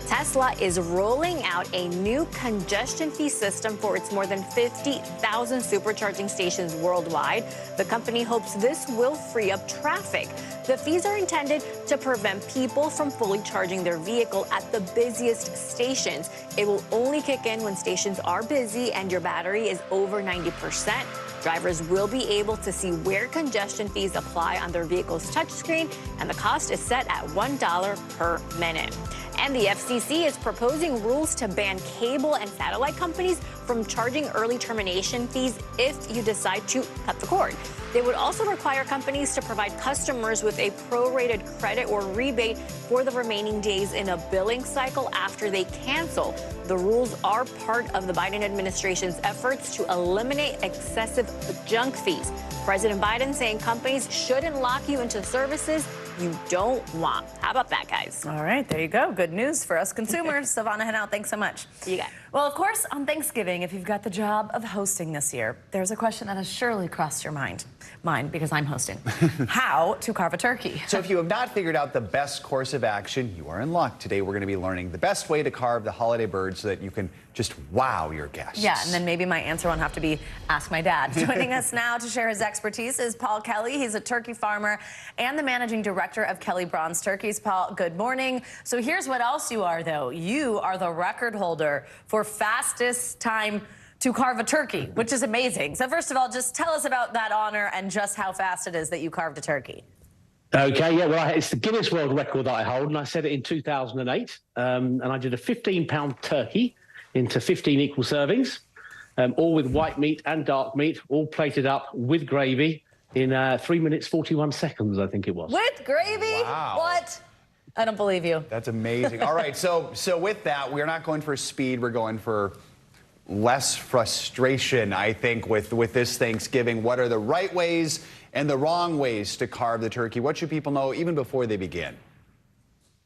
Tesla is rolling out a new congestion fee system for its more than 50,000 supercharging stations worldwide. The company hopes this will free up traffic. The fees are intended to prevent people from fully charging their vehicle at the busiest stations. It will only kick in when stations are busy and your battery is over 90%. Drivers will be able to see where congestion fees apply on their vehicle's touchscreen, and the cost is set at $1 per minute. And the FCC is proposing rules to ban cable and satellite companies from charging early termination fees if you decide to cut the cord. They would also require companies to provide customers with a prorated credit or rebate for the remaining days in a billing cycle after they cancel. The rules are part of the Biden administration's efforts to eliminate excessive junk fees. President Biden saying companies shouldn't lock you into services you don't want. How about that, guys? All right, there you go. Good news for us consumers. Savannah Henao, thanks so much. You got it. Well, of course, on Thanksgiving, if you've got the job of hosting this year, there's a question that has surely crossed your mind. Mine, because I'm hosting. How to carve a turkey. So if you have not figured out the best course of action, you are in luck. Today, we're going to be learning the best way to carve the holiday bird so that you can just wow your guests. Yeah, and then maybe my answer won't have to be ask my dad. Joining us now to share his expertise is Paul Kelly. He's a turkey farmer and the managing director of Kelly Bronze Turkeys. Paul, good morning. So here's what else you are, though. You are the record holder for fastest time to carve a turkey, which is amazing. So first of all, just tell us about that honor and just how fast it is that you carved a turkey. Okay, yeah, well, it's the Guinness World Record that I hold, and I set it in 2008, and I did a 15-pound turkey into 15 equal servings, all with white meat and dark meat, all plated up with gravy in 3 minutes, 41 seconds, I think it was. With gravy? Wow. What? I don't believe you. That's amazing. All right, so with that, we're not going for speed. We're going for less frustration, I think, with this Thanksgiving. What are the right ways and the wrong ways to carve the turkey? What should people know even before they begin?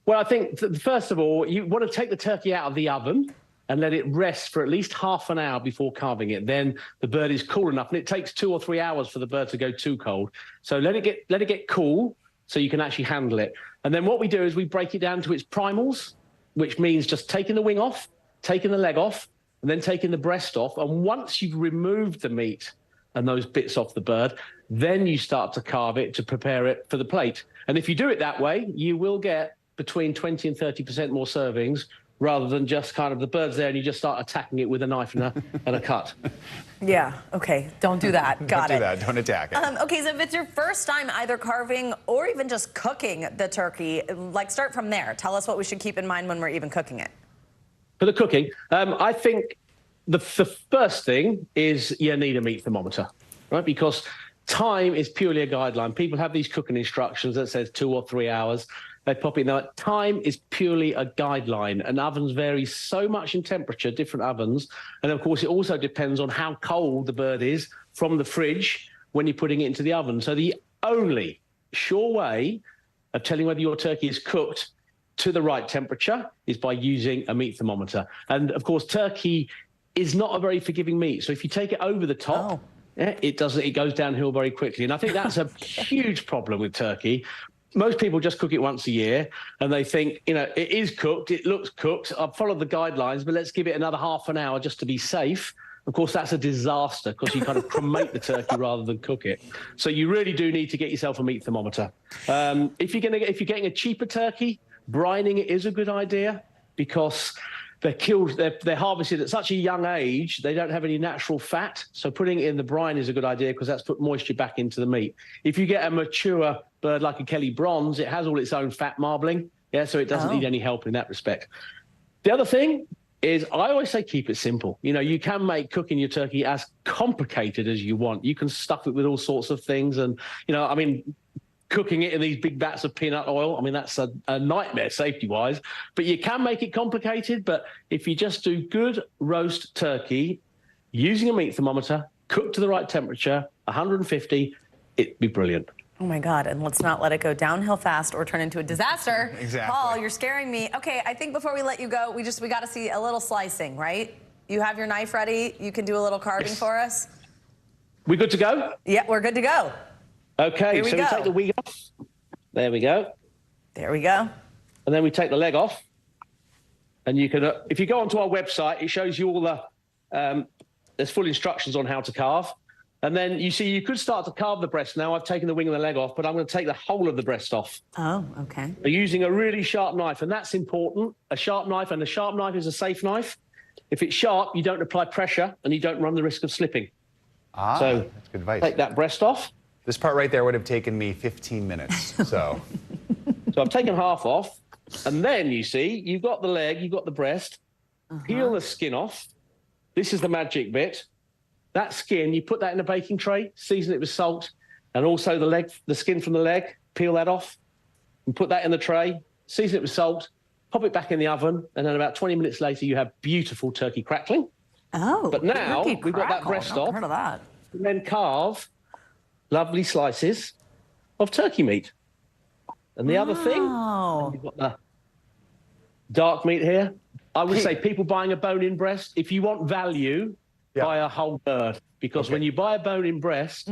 Well, I think, first of all, you want to take the turkey out of the oven and let it rest for at least half an hour before carving it. Then the bird is cool enough, and it takes 2 or 3 hours for the bird to go too cold. So let it get cool so you can actually handle it. And then what we do is we break it down to its primals, which means just taking the wing off, taking the leg off, and then taking the breast off. And once you've removed the meat and those bits off the bird, then you start to carve it to prepare it for the plate. And if you do it that way, you will get between 20 and 30% more servings, rather than just kind of the bird's there and you just start attacking it with a knife and a cut. Yeah, okay, don't do that. Got it. Don't do that, don't attack it. Okay, so if it's your first time either carving or even just cooking the turkey, like start from there. Tell us what we should keep in mind when we're even cooking it. For the cooking, I think the first thing is you need a meat thermometer, right? Because time is purely a guideline. People have these cooking instructions that says 2 or 3 hours. They pop it in there. Time is purely a guideline, and ovens vary so much in temperature, different ovens. And of course, it also depends on how cold the bird is from the fridge when you're putting it into the oven. So the only sure way of telling whether your turkey is cooked to the right temperature is by using a meat thermometer. And of course, turkey is not a very forgiving meat. So if you take it over the top, it goes downhill very quickly. And I think that's a huge problem with turkey. Most people just cook it once a year and they think, it is cooked, it looks cooked, I've followed the guidelines, but let's give it another half an hour just to be safe. Of course, that's a disaster because you kind of cremate the turkey rather than cook it. So you really do need to get yourself a meat thermometer. If you're getting a cheaper turkey, brining it is a good idea because they're harvested at such a young age, they don't have any natural fat. So putting it in the brine is a good idea because that's put moisture back into the meat. If you get a mature bird like a Kelly Bronze, it has all its own fat marbling. Yeah, so it doesn't need any help in that respect. The other thing is I always say keep it simple. You know, you can make cooking your turkey as complicated as you want. You can stuff it with all sorts of things. And, you know, I mean, cooking it in these big vats of peanut oil, I mean, that's a nightmare safety-wise. But you can make it complicated. But if you just do good roast turkey using a meat thermometer, cooked to the right temperature, 150, it'd be brilliant. Oh, my God. And let's not let it go downhill fast or turn into a disaster. Exactly. Paul, you're scaring me. Okay, I think before we let you go, we got to see a little slicing, right? You have your knife ready. You can do a little carving for us. We good to go? Yeah, we're good to go. Okay, so we take the wing off. There we go. There we go. And then we take the leg off. And you can, if you go onto our website, it shows you all the, there's full instructions on how to carve. And then you see you could start to carve the breast now. I've taken the wing and the leg off, but I'm going to take the whole of the breast off. Oh, okay. Using a really sharp knife, and that's important. A sharp knife, and a sharp knife is a safe knife. If it's sharp, you don't apply pressure, and you don't run the risk of slipping. So that's good advice. Take that breast off. This part right there would have taken me 15 minutes, so. So I've taken half off, and then you see, you've got the leg, you've got the breast. Peel the skin off. This is the magic bit. That skin, you put that in a baking tray, season it with salt, and also the skin from the leg, peel that off, and put that in the tray, season it with salt, pop it back in the oven, and then about 20 minutes later, you have beautiful turkey crackling. Oh, but now we've got that breast off. Heard of that. And then carve lovely slices of turkey meat. And the other thing, you've got the dark meat here. I would say people buying a bone-in breast, if you want value, buy a whole bird. Because when you buy a bone-in breast,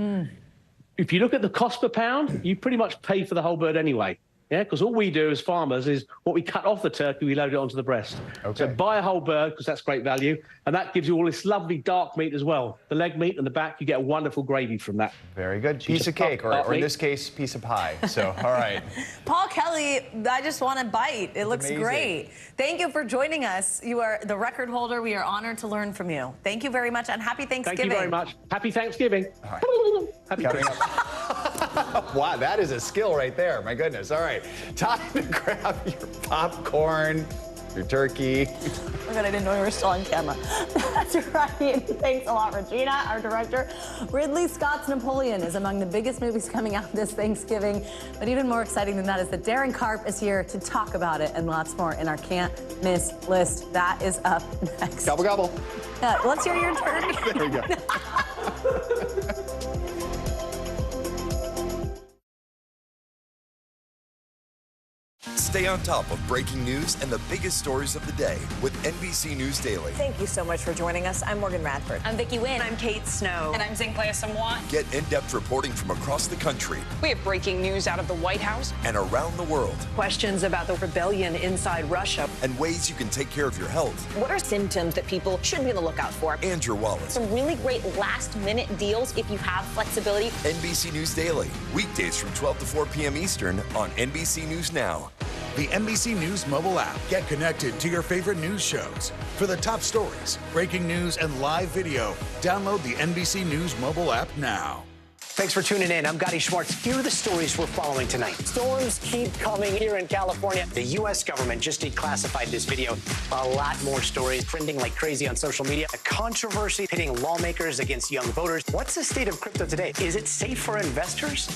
if you look at the cost per pound, you pretty much pay for the whole bird anyway. Yeah, because all we do as farmers is what we cut off the turkey, we load it onto the breast. So buy a whole bird because that's great value. And that gives you all this lovely dark meat as well. The leg meat and the back, you get a wonderful gravy from that. Very good. Piece of cake, or in this case, piece of pie. So, all right. Paul Kelly, I just want to bite. It looks great. Thank you for joining us. You are the record holder. We are honored to learn from you. Thank you very much, and happy Thanksgiving. Thank you very much. Happy Thanksgiving. All right. Happy Thanksgiving. Wow, that is a skill right there. My goodness. All right. Time to grab your popcorn, your turkey. Oh my God, I didn't know we were still on camera. That's right. Thanks a lot, Regina, our director. Ridley Scott's Napoleon is among the biggest movies coming out this Thanksgiving. But even more exciting than that is that Darren Karp is here to talk about it and lots more in our can't miss list. That is up next. Gobble, gobble. Let's hear your turn. There we go. Stay on top of breaking news and the biggest stories of the day with NBC News Daily. Thank you so much for joining us. I'm Morgan Radford. I'm Vicki Wynn. I'm Kate Snow. And I'm Zinklea Samwat. Get in-depth reporting from across the country. We have breaking news out of the White House and around the world. Questions about the rebellion inside Russia. And ways you can take care of your health. What are symptoms that people should be on the lookout for? And your wallet. Some really great last-minute deals if you have flexibility. NBC News Daily. Weekdays from 12 to 4 p.m. Eastern on NBC News Now. The NBC News mobile app. Get connected to your favorite news shows. For the top stories, breaking news, and live video, download the NBC News mobile app now. Thanks for tuning in. I'm Gotti Schwartz. Here are the stories we're following tonight. Storms keep coming here in California. The U.S. government just declassified this video. A lot more stories trending like crazy on social media. A controversy pitting lawmakers against young voters. What's the state of crypto today? Is it safe for investors?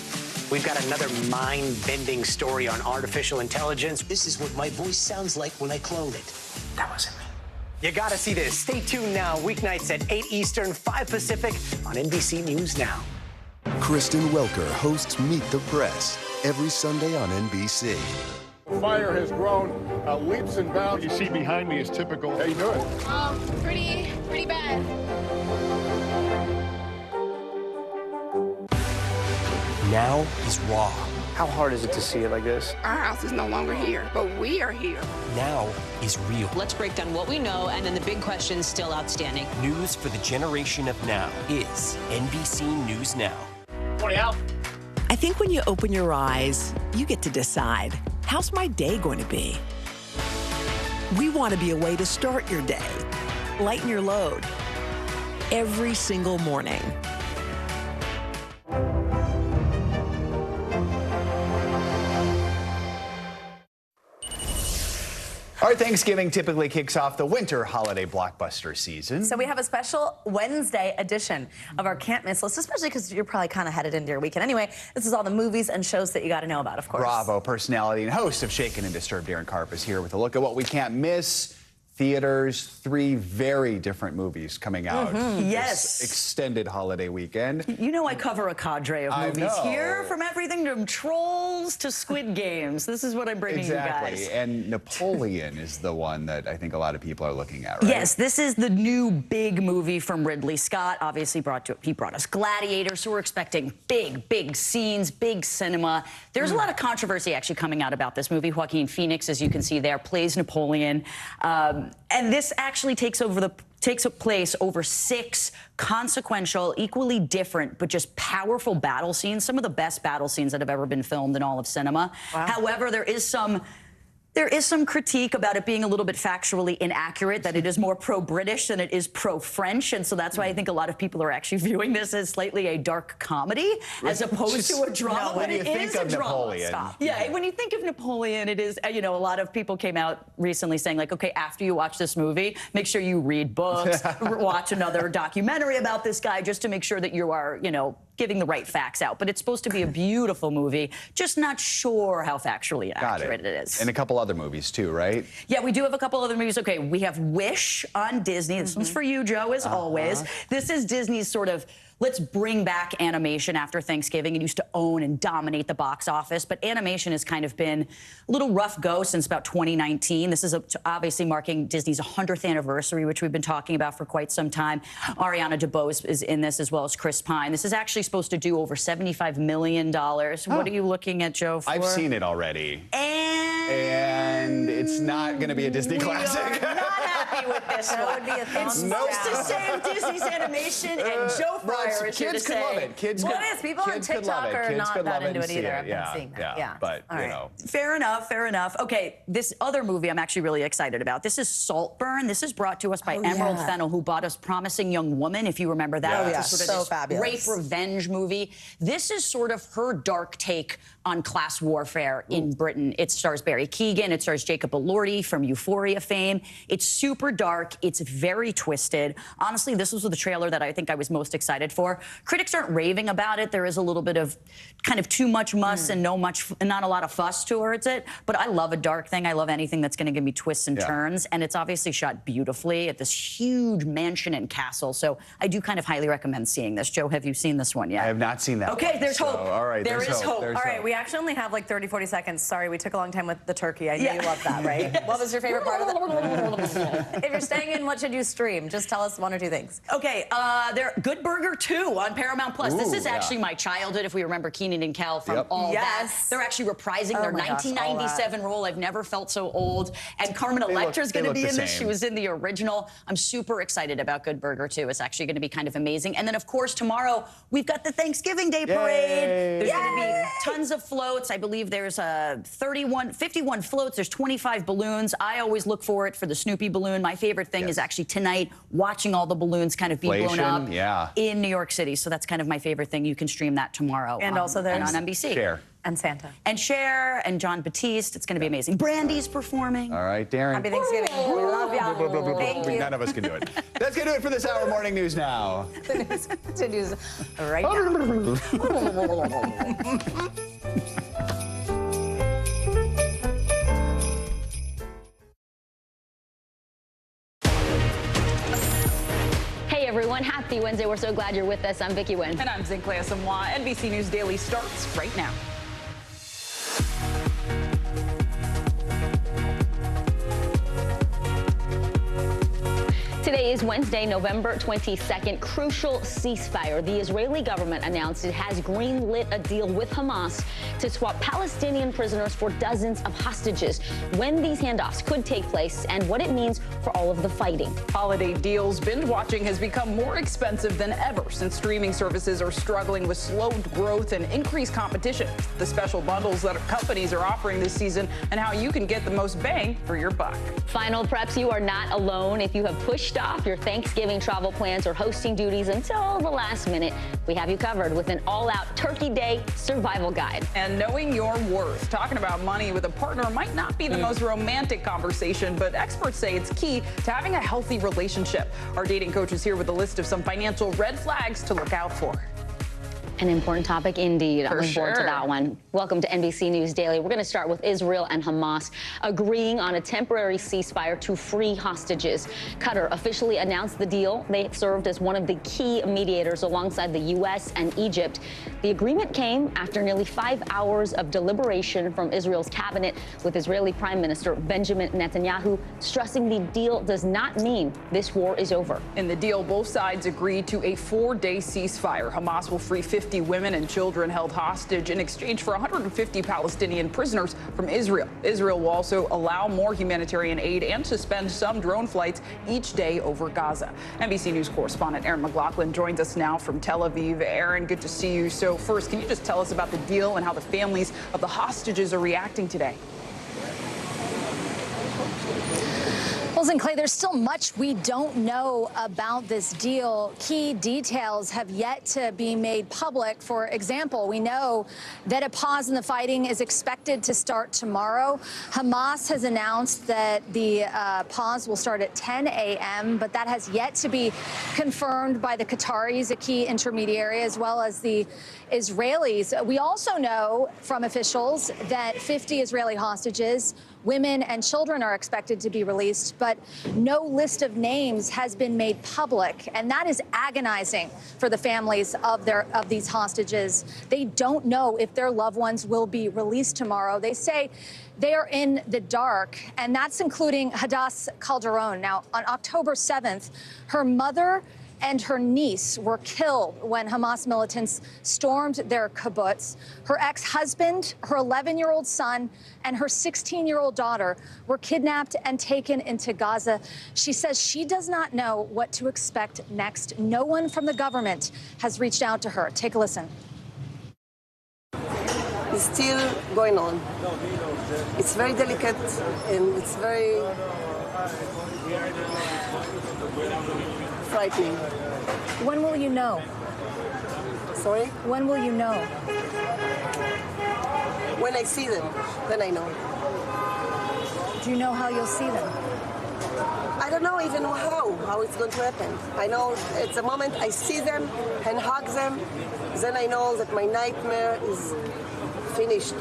We've got another mind-bending story on artificial intelligence. This is what my voice sounds like when I clone it. That wasn't me. You gotta see this. Stay tuned now, weeknights at 8 Eastern, 5 Pacific on NBC News Now. Kristen Welker hosts Meet the Press every Sunday on NBC. Fire has grown leaps and bounds. You see behind me is typical. How you doing? Pretty bad. Now is raw. How hard is it to see it like this? Our house is no longer here, but we are here. Now is real. Let's break down what we know and then the big questions still outstanding. News for the generation of now is NBC News Now. Morning, Al. I think when you open your eyes, you get to decide, how's my day going to be? We want to be a way to start your day, lighten your load, every single morning. Our Thanksgiving typically kicks off the winter holiday blockbuster season. So we have a special Wednesday edition of our can't miss list, especially because you're probably kind of headed into your weekend anyway. This is all the movies and shows that you got to know about, of course. Bravo personality and host of Shaken and Disturbed, Aaron Karp, is here with a look at what we can't miss. Theaters, 3 very different movies coming out. Yes. This extended holiday weekend. You know I cover a cadre of movies here, from everything from Trolls to Squid Games. This is what I'm bringing you guys. Exactly, and Napoleon is the one that I think a lot of people are looking at, right? Yes, this is the new big movie from Ridley Scott. Obviously, he brought us Gladiator, so we're expecting big scenes, big cinema. There's a lot of controversy actually coming out about this movie. Joaquin Phoenix, as you can see there, plays Napoleon. And this actually takes place over 6 consequential, equally different, but just powerful battle scenes. Some of the best battle scenes that have ever been filmed in all of cinema. Wow. However, there is some critique about it being a little bit factually inaccurate, that it is more pro-British than it is pro-French, and so that's why I think a lot of people are actually viewing this as slightly a dark comedy as opposed to a drama. When you think of Napoleon. Yeah, when you think of Napoleon, it is, you know, a lot of people came out recently saying, like, okay, after you watch this movie, make sure you read books, watch another documentary about this guy, just to make sure that you are, you know, giving the right facts out. But it's supposed to be a beautiful movie, just not sure how factually accurate it is. And a couple other movies too, right? Yeah, we do have a couple other movies. Okay, we have Wish on Disney. This one's for you, Joe, as always. This is Disney's sort of, let's bring back animation after Thanksgiving. It used to own and dominate the box office, but animation has kind of been a little rough go since about 2019. This is obviously marking Disney's 100th anniversary, which we've been talking about for quite some time. Ariana DeBose is in this, as well as Chris Pine. This is actually supposed to do over $75 million. What are you looking at, Joe, for? I've seen it already. And it's not going to be a Disney classic. Not happy with this one. Would be a It's supposed to save Disney's animation, and Joe Fryer is here to say. Kids could love it. Kids could, people on TikTok are not that into it either. I've been seeing that. Yeah. But, you know. Fair enough. Okay, this other movie I'm actually really excited about. This is Saltburn. This is brought to us by Emerald Fennell, who bought us Promising Young Woman, if you remember that. It's sort of so fabulous. Rape revenge movie. This is sort of her dark take on class warfare in Britain. It stars Barry Keoghan. It stars Jacob Elordi from Euphoria fame. It's super dark. It's very twisted. Honestly, this was the trailer that I think I was most excited for. Critics aren't raving about it. There is a little bit of kind of too much muss and not a lot of fuss towards it. But I love a dark thing. I love anything that's going to give me twists and turns. And it's obviously shot beautifully at this huge mansion and castle. So I do kind of highly recommend seeing this. Joe, have you seen this one yet? I have not seen that Okay, one. there's hope. All right, there is hope. All right, we actually only have like 30, 40 seconds. Sorry, we took a long time with the turkey. I know you love that, right? What was your favorite part of it? If you're staying in, what should you stream? Just tell us 1 or 2 things. Okay, Good Burger 2 on Paramount Plus. This is actually my childhood, if we remember Keenan and Kel from all that. They're actually reprising their 1997 role. I've never felt so old. And Carmen Electra's going to be in this. She was in the original. I'm super excited about Good Burger 2. It's actually going to be kind of amazing. And then, of course, tomorrow, we've got the Thanksgiving Day Parade. There's going to be tons of floats. I believe there's 51 floats. There's 25 balloons. I always look for it for the Snoopy balloon. My favorite thing is actually tonight watching all the balloons kind of be blown up in New York City. So that's kind of my favorite thing. You can stream that tomorrow. And also there's on NBC. Cher. And Santa. And Cher and John Batiste. It's going to be amazing. Brandy's perforing. All right, Darren. Happy Thanksgiving. We love y'all. Thank you. None of us can do it. That's going to do it for this hour Morning News Now. The news continues right now. Everyone, happy Wednesday. We're so glad you're with us. I'm Vicky Nguyen. And I'm Zinklea Samoa. NBC News Daily starts right now. Today is Wednesday, November 22nd. Crucial ceasefire. The Israeli government announced it has greenlit a deal with Hamas to swap Palestinian prisoners for dozens of hostages. When these handoffs could take place and what it means for all of the fighting. Holiday deals. Binge watching has become more expensive than ever since streaming services are struggling with slowed growth and increased competition. The special bundles that companies are offering this season and how you can get the most bang for your buck. Final preps, you are not alone. If you have pushed pushed off your Thanksgiving travel plans or hosting duties until the last minute, we have you covered with an all-out Turkey Day survival guide. And knowing your worth. Talking about money with a partner might not be the most romantic conversation, but experts say it's key to having a healthy relationship. Our dating coach is here with a list of some financial red flags to look out for. An important topic indeed. I'm looking forward to sure. that one. Welcome to NBC News Daily. We're going to start with Israel and Hamas agreeing on a temporary ceasefire to free hostages. Qatar officially announced the deal. They served as one of the key mediators alongside the U.S. and Egypt. The agreement came after nearly 5 hours of deliberation from Israel's cabinet, with Israeli Prime Minister Benjamin Netanyahu stressing the deal does not mean this war is over. In the deal, both sides agreed to a 4-day ceasefire. Hamas will free 50 women and children held hostage in exchange for 150 Palestinian prisoners from Israel. Israel will also allow more humanitarian aid and suspend some drone flights each day over Gaza. NBC News correspondent Aaron McLaughlin joins us now from Tel Aviv. Aaron, good to see you. So first, can you just tell us about the deal and how the families of the hostages are reacting today? Well, Clay, there's still much we don't know about this deal. Key details have yet to be made public. For example, we know that a pause in the fighting is expected to start tomorrow. Hamas has announced that the pause will start at 10 a.m., but that has yet to be confirmed by the Qataris, a key intermediary, as well as the Israelis. We also know from officials that 50 Israeli hostages, women and children, are expected to be released, but no list of names has been made public, and that is agonizing for the families of these hostages. They don't know if their loved ones will be released tomorrow. They say they are in the dark, and that's including Hadass Calderon. Now, on October 7th, her mother and her niece were killed when Hamas militants stormed their kibbutz. Her ex-husband, her 11-year-old son, and her 16-year-old daughter were kidnapped and taken into Gaza. She says she does not know what to expect next. No one from the government has reached out to her. Take a listen. It's still going on. It's very delicate and it's very frightening. When will you know? Sorry? When will you know? When I see them, then I know. Do you know how you'll see them? I don't know even how it's going to happen. I know it's a moment I see them and hug them, then I know that my nightmare is finished.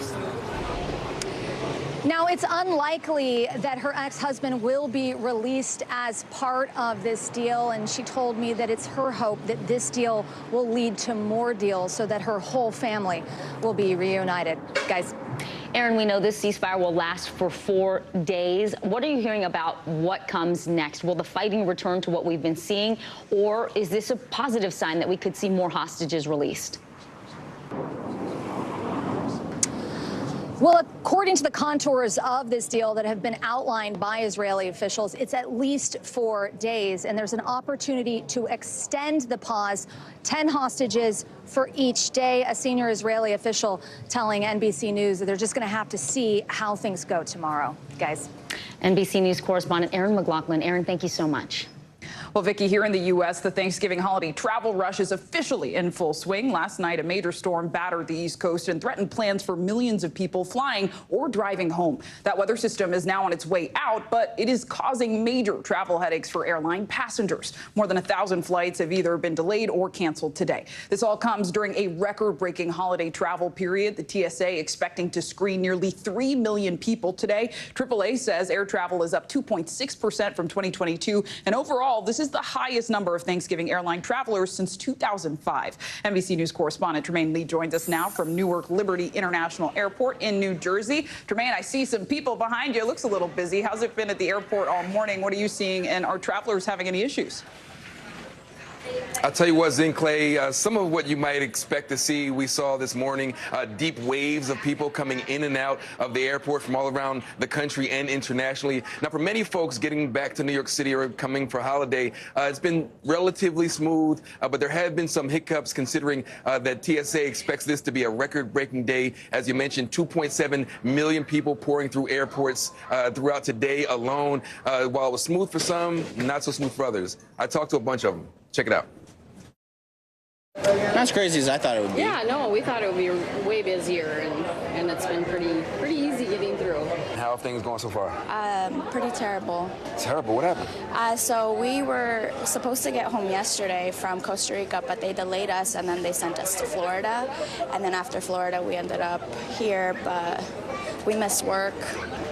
Now, it's unlikely that her ex-husband will be released as part of this deal, and she told me that it's her hope that this deal will lead to more deals so that her whole family will be reunited. Guys. Aaron, we know this ceasefire will last for 4 days. What are you hearing about what comes next? Will the fighting return to what we've been seeing, or is this a positive sign that we could see more hostages released? Well, according to the contours of this deal that have been outlined by Israeli officials, it's at least 4 days, and there's an opportunity to extend the pause, 10 hostages for each day. A senior Israeli official telling NBC News that they're just going to have to see how things go tomorrow. Guys. NBC News correspondent Aaron McLaughlin. Aaron, thank you so much. Well, Vicki, here in the U.S., the Thanksgiving holiday travel rush is officially in full swing. Last night, a major storm battered the East Coast and threatened plans for millions of people flying or driving home. That weather system is now on its way out, but it is causing major travel headaches for airline passengers. More than 1,000 flights have either been delayed or canceled today. This all comes during a record-breaking holiday travel period. The TSA expecting to screen nearly 3 million people today. AAA says air travel is up 2.6% from 2022, and overall, this is the highest number of Thanksgiving airline travelers since 2005. NBC News correspondent Tremaine Lee joins us now from Newark Liberty International Airport in New Jersey. Tremaine, I see some people behind you. It looks a little busy. How's it been at the airport all morning? What are you seeing? And are travelers having any issues? I'll tell you what, Zinkley, some of what you might expect to see, we saw this morning, deep waves of people coming in and out of the airport from all around the country and internationally. Now, for many folks getting back to New York City or coming for holiday, it's been relatively smooth, but there have been some hiccups considering that TSA expects this to be a record-breaking day. As you mentioned, 2.7 million people pouring through airports throughout today alone. While it was smooth for some, not so smooth for others. I talked to a bunch of them. Check it out. Not as crazy as I thought it would be. Yeah, no, we thought it would be way busier, and it's been pretty easy getting through. How are things going so far? Pretty terrible. Terrible? What happened? So we were supposed to get home yesterday from Costa Rica, but they delayed us, and then they sent us to Florida. And then after Florida, we ended up here, but we missed work.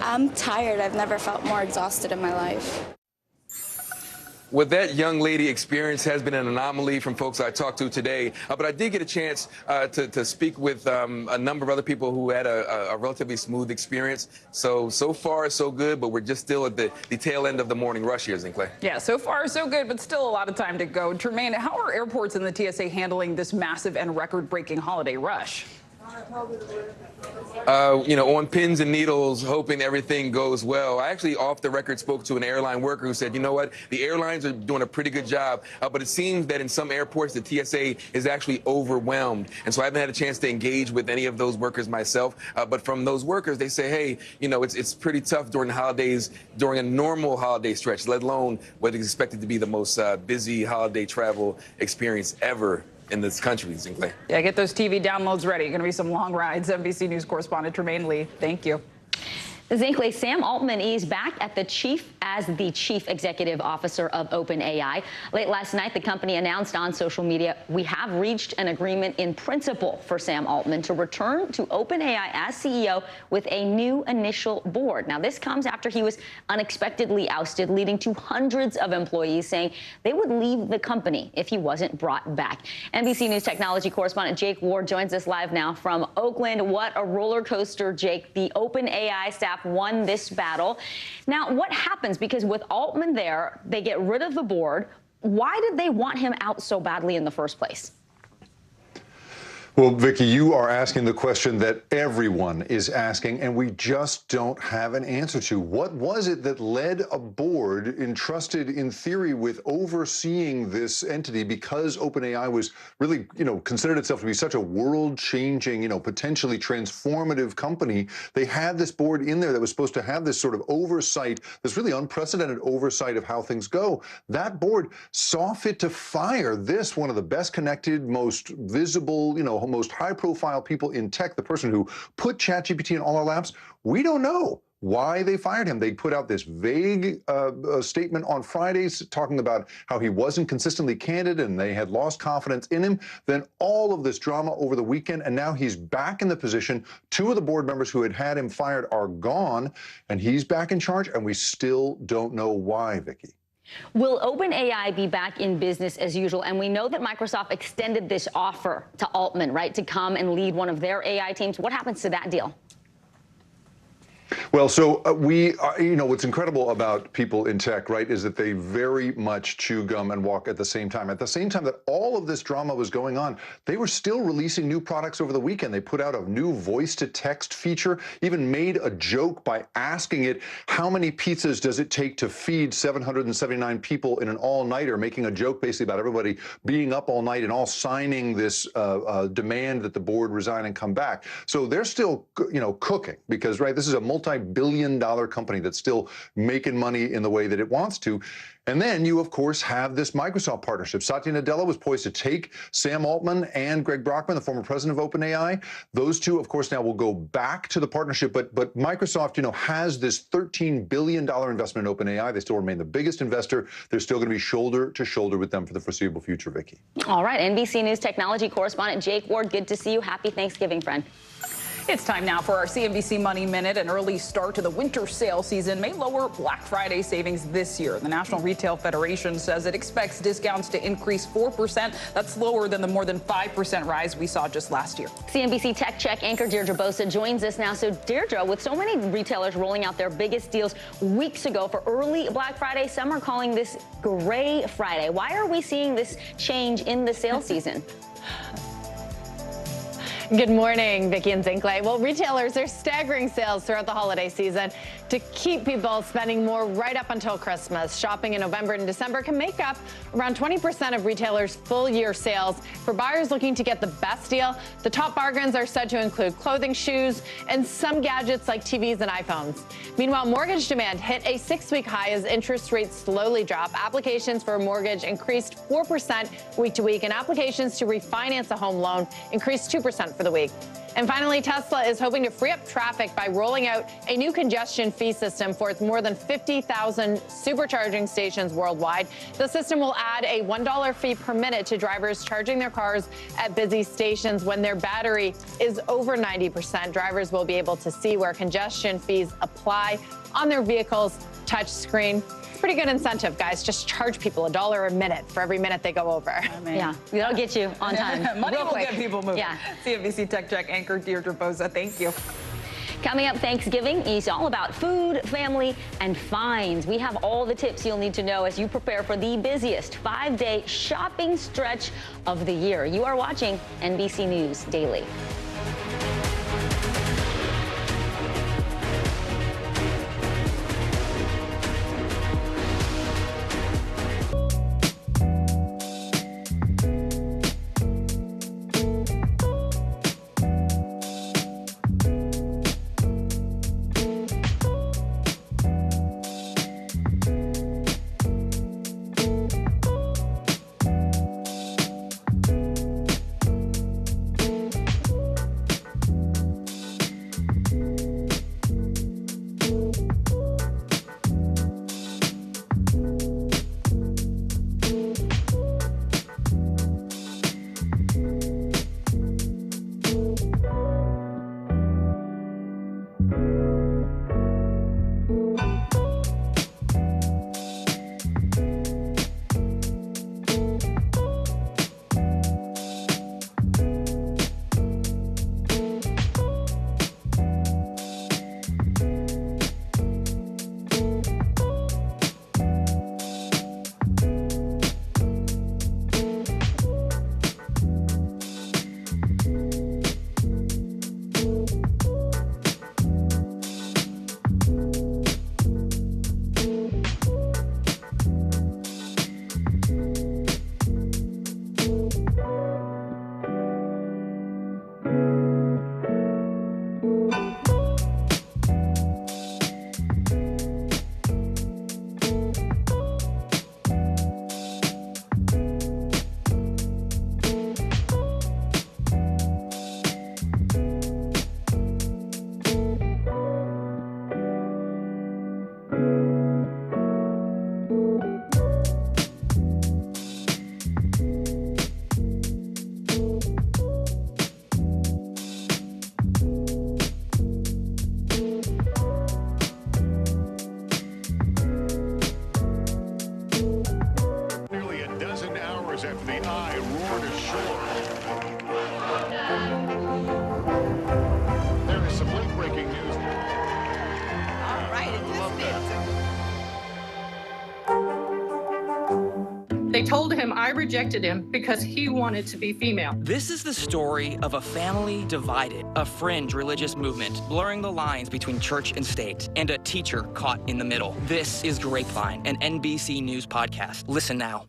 I'm tired. I've never felt more exhausted in my life. What that young lady experienced has been an anomaly from folks I talked to today. But I did get a chance to speak with a number of other people who had a relatively smooth experience. So far, so good, but we're just still at the tail end of the morning rush here, Zinkley. Yeah, so far, so good, but still a lot of time to go. Tremaine, how are airports and the TSA handling this massive and record-breaking holiday rush? On pins and needles, hoping everything goes well. I actually, off the record, spoke to an airline worker who said, you know what, the airlines are doing a pretty good job, but it seems that in some airports, the TSA is actually overwhelmed. And so I haven't had a chance to engage with any of those workers myself. But from those workers, they say, hey, it's pretty tough during the holidays, during a normal holiday stretch, let alone what is expected to be the most busy holiday travel experience ever in this country, Zinkley. Yeah, get those TV downloads ready. Going to be some long rides. NBC News correspondent Tremaine Lee, thank you. Zinkley, Sam Altman is back at the chief executive officer of OpenAI. Late last night, the company announced on social media, we have reached an agreement in principle for Sam Altman to return to OpenAI as CEO with a new initial board. Now, this comes after he was unexpectedly ousted, leading to hundreds of employees saying they would leave the company if he wasn't brought back. NBC News technology correspondent Jake Ward joins us live now from Oakland. What a roller coaster, Jake. The OpenAI staff won this battle. Now, what happens? Because with Altman there, they get rid of the board. Why did they want him out so badly in the first place? Well, Vicki, you are asking the question that everyone is asking, and we just don't have an answer to. What was it that led a board entrusted, in theory, with overseeing this entity because OpenAI was really, considered itself to be such a world-changing, potentially transformative company? They had this board in there that was supposed to have this sort of oversight, this really unprecedented oversight of how things go. That board saw fit to fire this, one of the best connected, most visible, most high-profile people in tech, the person who put ChatGPT in all our laps. We don't know why they fired him. They put out this vague statement on Fridays talking about how he wasn't consistently candid and they had lost confidence in him. Then all of this drama over the weekend, and now he's back in the position. Two of the board members who had him fired are gone, and he's back in charge, and we still don't know why, Vicki. Will OpenAI be back in business as usual? And we know that Microsoft extended this offer to Altman, right, to come and lead one of their AI teams. What happens to that deal? Well, so what's incredible about people in tech, right, is that they very much chew gum and walk at the same time. At the same time that all of this drama was going on, they were still releasing new products over the weekend. They put out a new voice-to-text feature, even made a joke by asking it, how many pizzas does it take to feed 779 people in an all-nighter, making a joke basically about everybody being up all night and all signing this demand that the board resign and come back. So they're still, cooking because, right, this is a multi-billion-dollar company that's still making money in the way that it wants to. And then you, of course, have this Microsoft partnership. Satya Nadella was poised to take Sam Altman and Greg Brockman, the former president of OpenAI. Those two, of course, now will go back to the partnership. But Microsoft, has this $13 billion investment in OpenAI. They still remain the biggest investor. They're still going to be shoulder to shoulder with them for the foreseeable future, Vicki. All right. NBC News technology correspondent Jake Ward, good to see you. Happy Thanksgiving, friend. It's time now for our CNBC Money Minute. An early start to the winter sale season may lower Black Friday savings this year. The National Retail Federation says it expects discounts to increase 4%. That's lower than the more than 5% rise we saw just last year. CNBC Tech Check anchor Deirdre Bosa joins us now. So, Deirdre, with so many retailers rolling out their biggest deals weeks ago for early Black Friday, some are calling this Gray Friday. Why are we seeing this change in the sale season? Good morning, Vicki and Zinkley. Well, retailers are staggering sales throughout the holiday season to keep people spending more right up until Christmas. Shopping in November and December can make up around 20% of retailers' full-year sales. For buyers looking to get the best deal, the top bargains are said to include clothing, shoes, and some gadgets like TVs and iPhones. Meanwhile, mortgage demand hit a 6-week high as interest rates slowly drop. Applications for a mortgage increased 4% week to week, and applications to refinance a home loan increased 2% for the week. And finally, Tesla is hoping to free up traffic by rolling out a new congestion fee system for its more than 50,000 supercharging stations worldwide. The system will add a $1 fee per minute to drivers charging their cars at busy stations. When their battery is over 90%, drivers will be able to see where congestion fees apply on their vehicle's touch screen. Pretty good incentive, guys. Just charge people $1 a minute for every minute they go over. Yeah, that'll get you on time. Money will get people moving. Yeah. CNBC Tech Check anchor Deirdre Bosa, thank you. Coming up, Thanksgiving is all about food, family, and finds. We have all the tips you'll need to know as you prepare for the busiest 5-day shopping stretch of the year. You are watching NBC News Daily. After the eye roared ashore. There is some late-breaking news. All right, They told him I rejected him because he wanted to be female. This is the story of a family divided, a fringe religious movement blurring the lines between church and state, and a teacher caught in the middle. This is Grapevine, an NBC News podcast. Listen now.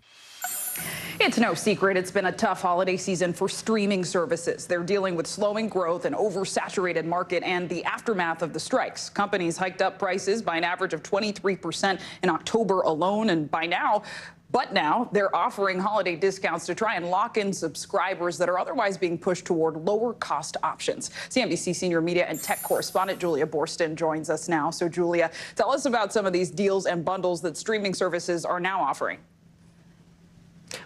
It's no secret it's been a tough holiday season for streaming services. They're dealing with slowing growth, an oversaturated market, and the aftermath of the strikes. Companies hiked up prices by an average of 23% in October alone, and now they're offering holiday discounts to try and lock in subscribers that are otherwise being pushed toward lower cost options. CNBC senior media and tech correspondent Julia Borston joins us now. So Julia, tell us about some of these deals and bundles that streaming services are now offering.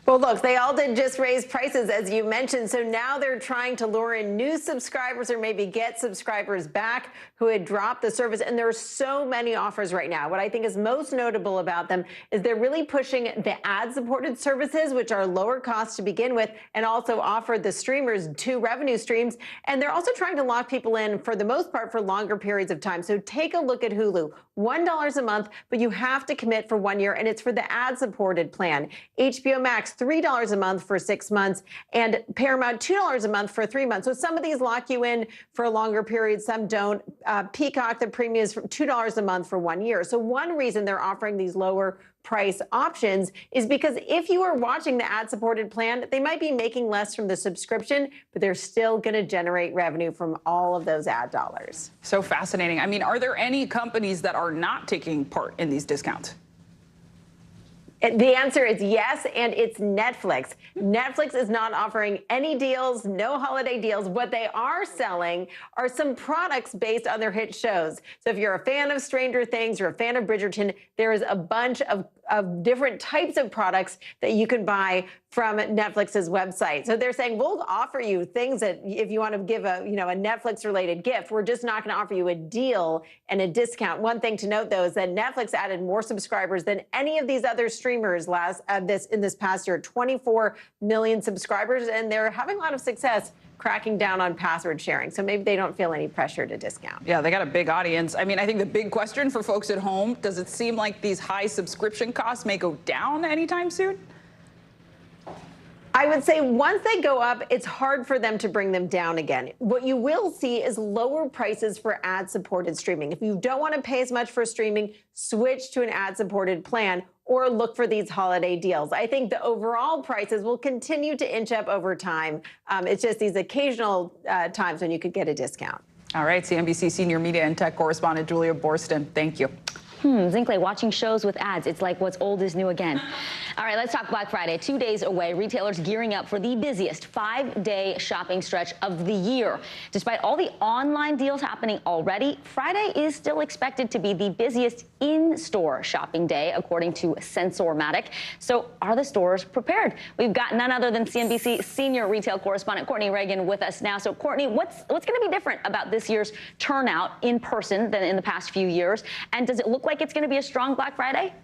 Well, Well, look, they all did just raise prices, as you mentioned. So now they're trying to lure in new subscribers or maybe get subscribers back who had dropped the service. And there are so many offers right now. What I think is most notable about them is they're really pushing the ad-supported services, which are lower cost to begin with, and also offer the streamers 2 revenue streams. And they're also trying to lock people in, for the most part, for longer periods of time. So take a look at Hulu. $1 a month, but you have to commit for 1 year, and it's for the ad-supported plan. HBO Max, $3 a month for 6 months, and Paramount, $2 a month for 3 months. So some of these lock you in for a longer period, some don't. Peacock, the premium is $2 a month for 1 year. So one reason they're offering these lower price options is because if you are watching the ad-supported plan, they might be making less from the subscription, but they're still going to generate revenue from all of those ad dollars. So fascinating. I mean, are there any companies that are not taking part in these discounts? The answer is yes, and it's Netflix. Netflix is not offering any deals, no holiday deals. What they are selling are some products based on their hit shows. So if you're a fan of Stranger Things, you're a fan of Bridgerton, there is a bunch of different types of products that you can buy from Netflix's website. So they're saying, we'll offer you things that if you want to give a Netflix related gift, we're just not going to offer you a deal and a discount. One thing to note, though, is that Netflix added more subscribers than any of these other streamers in this past year, 24 million subscribers, and they're having a lot of success cracking down on password sharing. So maybe they don't feel any pressure to discount. Yeah, they got a big audience. I mean, I think the big question for folks at home, does it seem like these high subscription costs may go down anytime soon? I would say once they go up, it's hard for them to bring them down again. What you will see is lower prices for ad-supported streaming. If you don't want to pay as much for streaming, switch to an ad-supported plan or look for these holiday deals. I think the overall prices will continue to inch up over time. It's just these occasional times when you could get a discount. All right, CNBC senior media and tech correspondent Julia Borston, thank you. Zinkley, watching shows with ads, it's like what's old is new again. All right, let's talk Black Friday. 2 days away, retailers gearing up for the busiest 5-day shopping stretch of the year. Despite all the online deals happening already, Friday is still expected to be the busiest in-store shopping day, according to Sensormatic. So are the stores prepared? We've got none other than CNBC senior retail correspondent Courtney Reagan with us now. So Courtney, what's going to be different about this year's turnout in person than in the past few years? And does it look like it's going to be a strong Black Friday?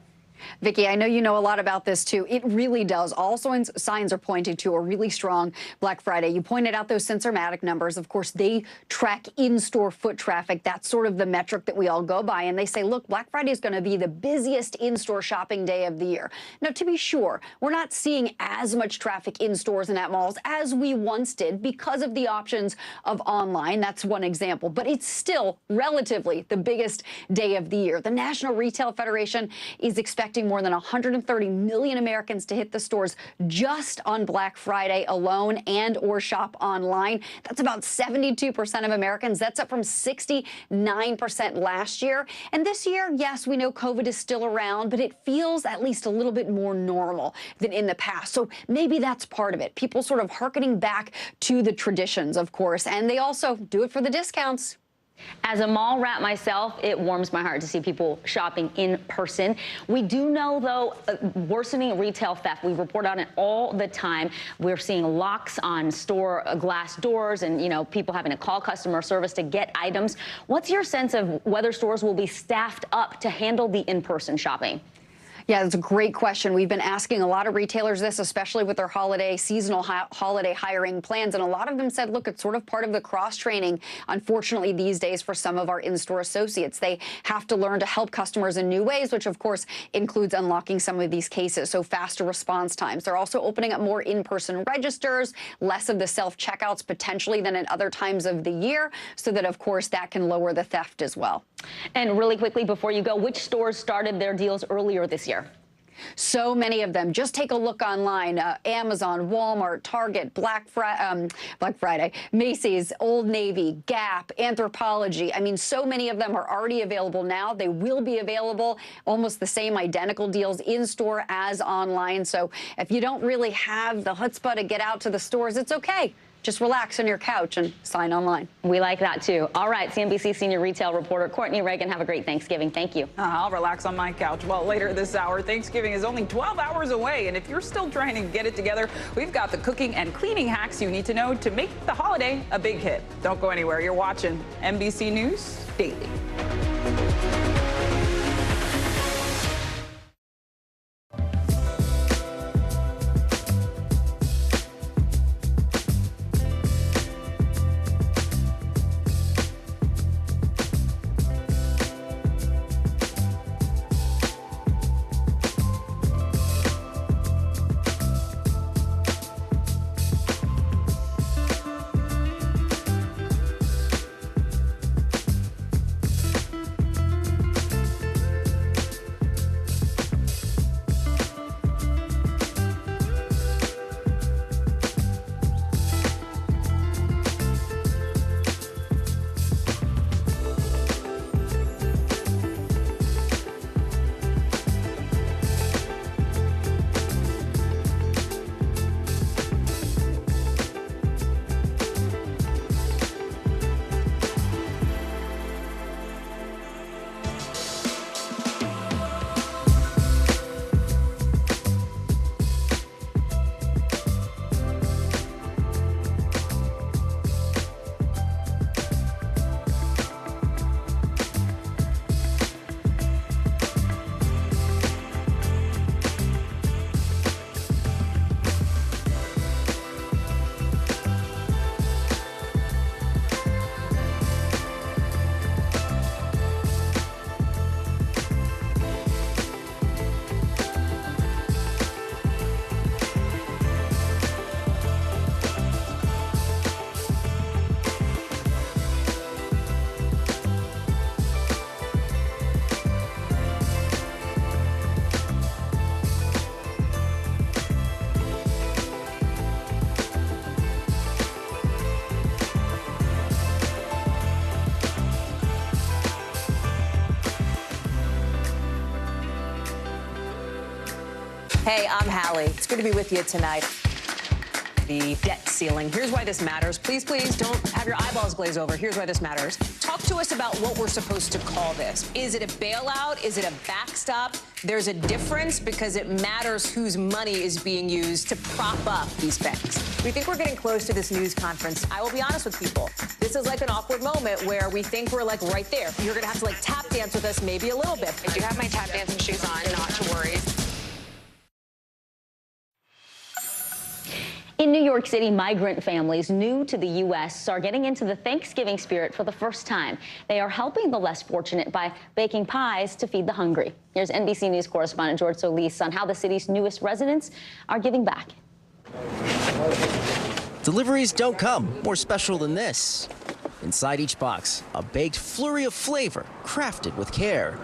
Vicki, I know you know a lot about this, too. It really does. All signs are pointing to a really strong Black Friday. You pointed out those Sensormatic numbers. Of course, they track in-store foot traffic. That's sort of the metric that we all go by. And they say, look, Black Friday is going to be the busiest in-store shopping day of the year. Now, to be sure, we're not seeing as much traffic in stores and at malls as we once did because of the options of online. That's one example. But it's still relatively the biggest day of the year. The National Retail Federation is expecting more than 130 million Americans to hit the stores just on Black Friday alone and or shop online. That's about 72% of Americans. That's up from 69% last year. And this year, yes, we know COVID is still around, but it feels at least a little bit more normal than in the past. So maybe that's part of it. People sort of hearkening back to the traditions, of course, and they also do it for the discounts. As a mall rat myself, it warms my heart to see people shopping in person. We do know, though, worsening retail theft. We report on it all the time. We're seeing locks on store glass doors and, people having to call customer service to get items. What's your sense of whether stores will be staffed up to handle the in-person shopping? Yeah, that's a great question. We've been asking a lot of retailers this, especially with their seasonal holiday hiring plans. And a lot of them said, look, it's sort of part of the cross-training, unfortunately, these days for some of our in-store associates. They have to learn to help customers in new ways, which, of course, includes unlocking some of these cases, so faster response times. They're also opening up more in-person registers, less of the self-checkouts potentially than at other times of the year, so that, of course, that can lower the theft as well. And really quickly, before you go, which stores started their deals earlier this year? So many of them. Just take a look online. Amazon, Walmart, Target, Black Friday, Macy's, Old Navy, Gap, Anthropologie. I mean, so many of them are already available now. They will be available, almost the same identical deals in store as online. So if you don't really have the chutzpah to get out to the stores, it's okay. just relax on your couch and sign online. We like that, too. All right, CNBC senior retail reporter Courtney Reagan, have a great Thanksgiving. Thank you. I'll relax on my couch. Well, later this hour, Thanksgiving is only 12 hours away. And if you're still trying to get it together, we've got the cooking and cleaning hacks you need to know to make the holiday a big hit. Don't go anywhere. You're watching NBC News Daily. Hey, I'm Hallie. It's good to be with you tonight. The debt ceiling. Here's why this matters. Please, please don't have your eyeballs glaze over. Here's why this matters. Talk to us about what we're supposed to call this. Is it a bailout? Is it a backstop? There's a difference because it matters whose money is being used to prop up these banks. We think we're getting close to this news conference. I will be honest with people. This is like an awkward moment where we think we're like right there. You're going to have to like tap dance with us maybe a little bit. I do have my tap dancing shoes on, not to worry. In New York City, migrant families new to the U.S. are getting into the Thanksgiving spirit for the first time. They are helping the less fortunate by baking pies to feed the hungry. Here's NBC News correspondent George Solis on how the city's newest residents are giving back. Deliveries don't come more special than this. Inside each box, a baked flurry of flavor crafted with care.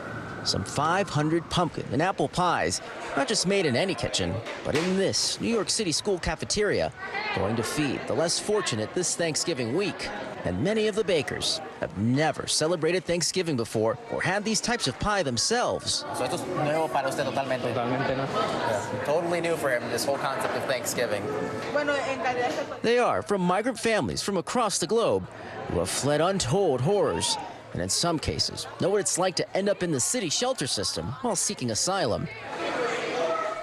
Some 500 pumpkin and apple pies, not just made in any kitchen, but in this New York City school cafeteria, going to feed the less fortunate this Thanksgiving week. And many of the bakers have never celebrated Thanksgiving before or had these types of pie themselves. So esto es nuevo para usted totalmente. Totalmente, no? Yeah. Totally new for him, this whole concept of Thanksgiving. They are from migrant families from across the globe who have fled untold horrors, and in some cases know what it's like to end up in the city shelter system while seeking asylum.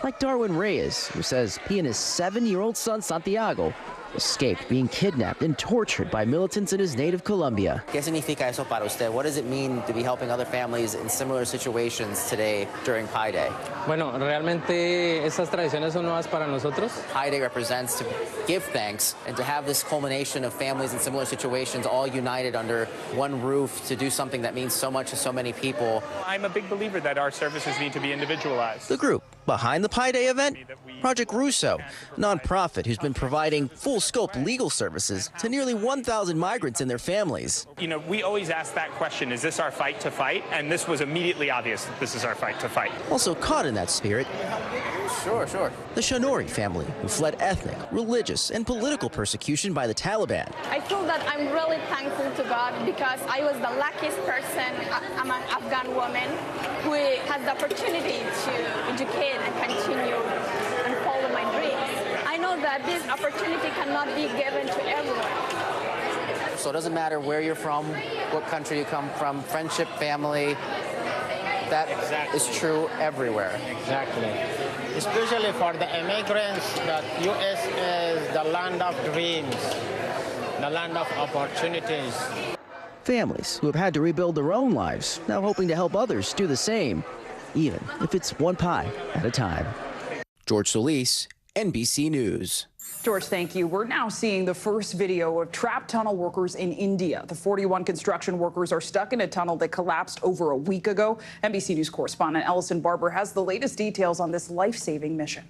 Like Darwin Reyes, who says he and his 7-year-old son Santiago escaped being kidnapped and tortured by militants in his native Colombia. ¿Qué significa eso para usted? What does it mean to be helping other families in similar situations today during Pi Day? Bueno, realmente esas tradiciones son nuevas para nosotros. Pi Day represents to give thanks and to have this culmination of families in similar situations all united under one roof to do something that means so much to so many people. I'm a big believer that our services need to be individualized. The group behind the Pi Day event, Project Russo, a nonprofit who's been providing full-scope legal services to nearly 1,000 migrants and their families. You know, we always ask that question, is this our fight to fight? And this was immediately obvious that this is our fight to fight. Also caught in that spirit, Sure. the Shanori family, who fled ethnic, religious, and political persecution by the Taliban. I feel that I'm really thankful to God because I was the luckiest person among Afghan women who has the opportunity to educate and continue and follow my dreams. I know that that this opportunity cannot be given to everyone. So it doesn't matter where you're from, what country you come from, friendship, family, that is true everywhere. Exactly. Especially for the immigrants, that U.S. is the land of dreams, the land of opportunities. Families who have had to rebuild their own lives now hoping to help others do the same, even if it's one pie at a time. George Solis, NBC News. George, thank you. We're now seeing the first video of trapped tunnel workers in India. The 41 construction workers are stuck in a tunnel that collapsed over a week ago. NBC News correspondent Ellison Barber has the latest details on this life-saving mission.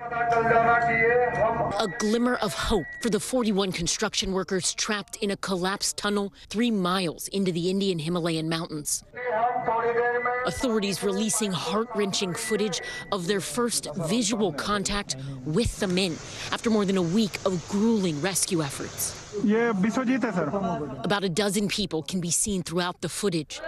A glimmer of hope for the 41 construction workers trapped in a collapsed tunnel 3 miles into the Indian Himalayan mountains. Authorities releasing heart-wrenching footage of their first visual contact with the men after more than a week of grueling rescue efforts. About a dozen people can be seen throughout the footage.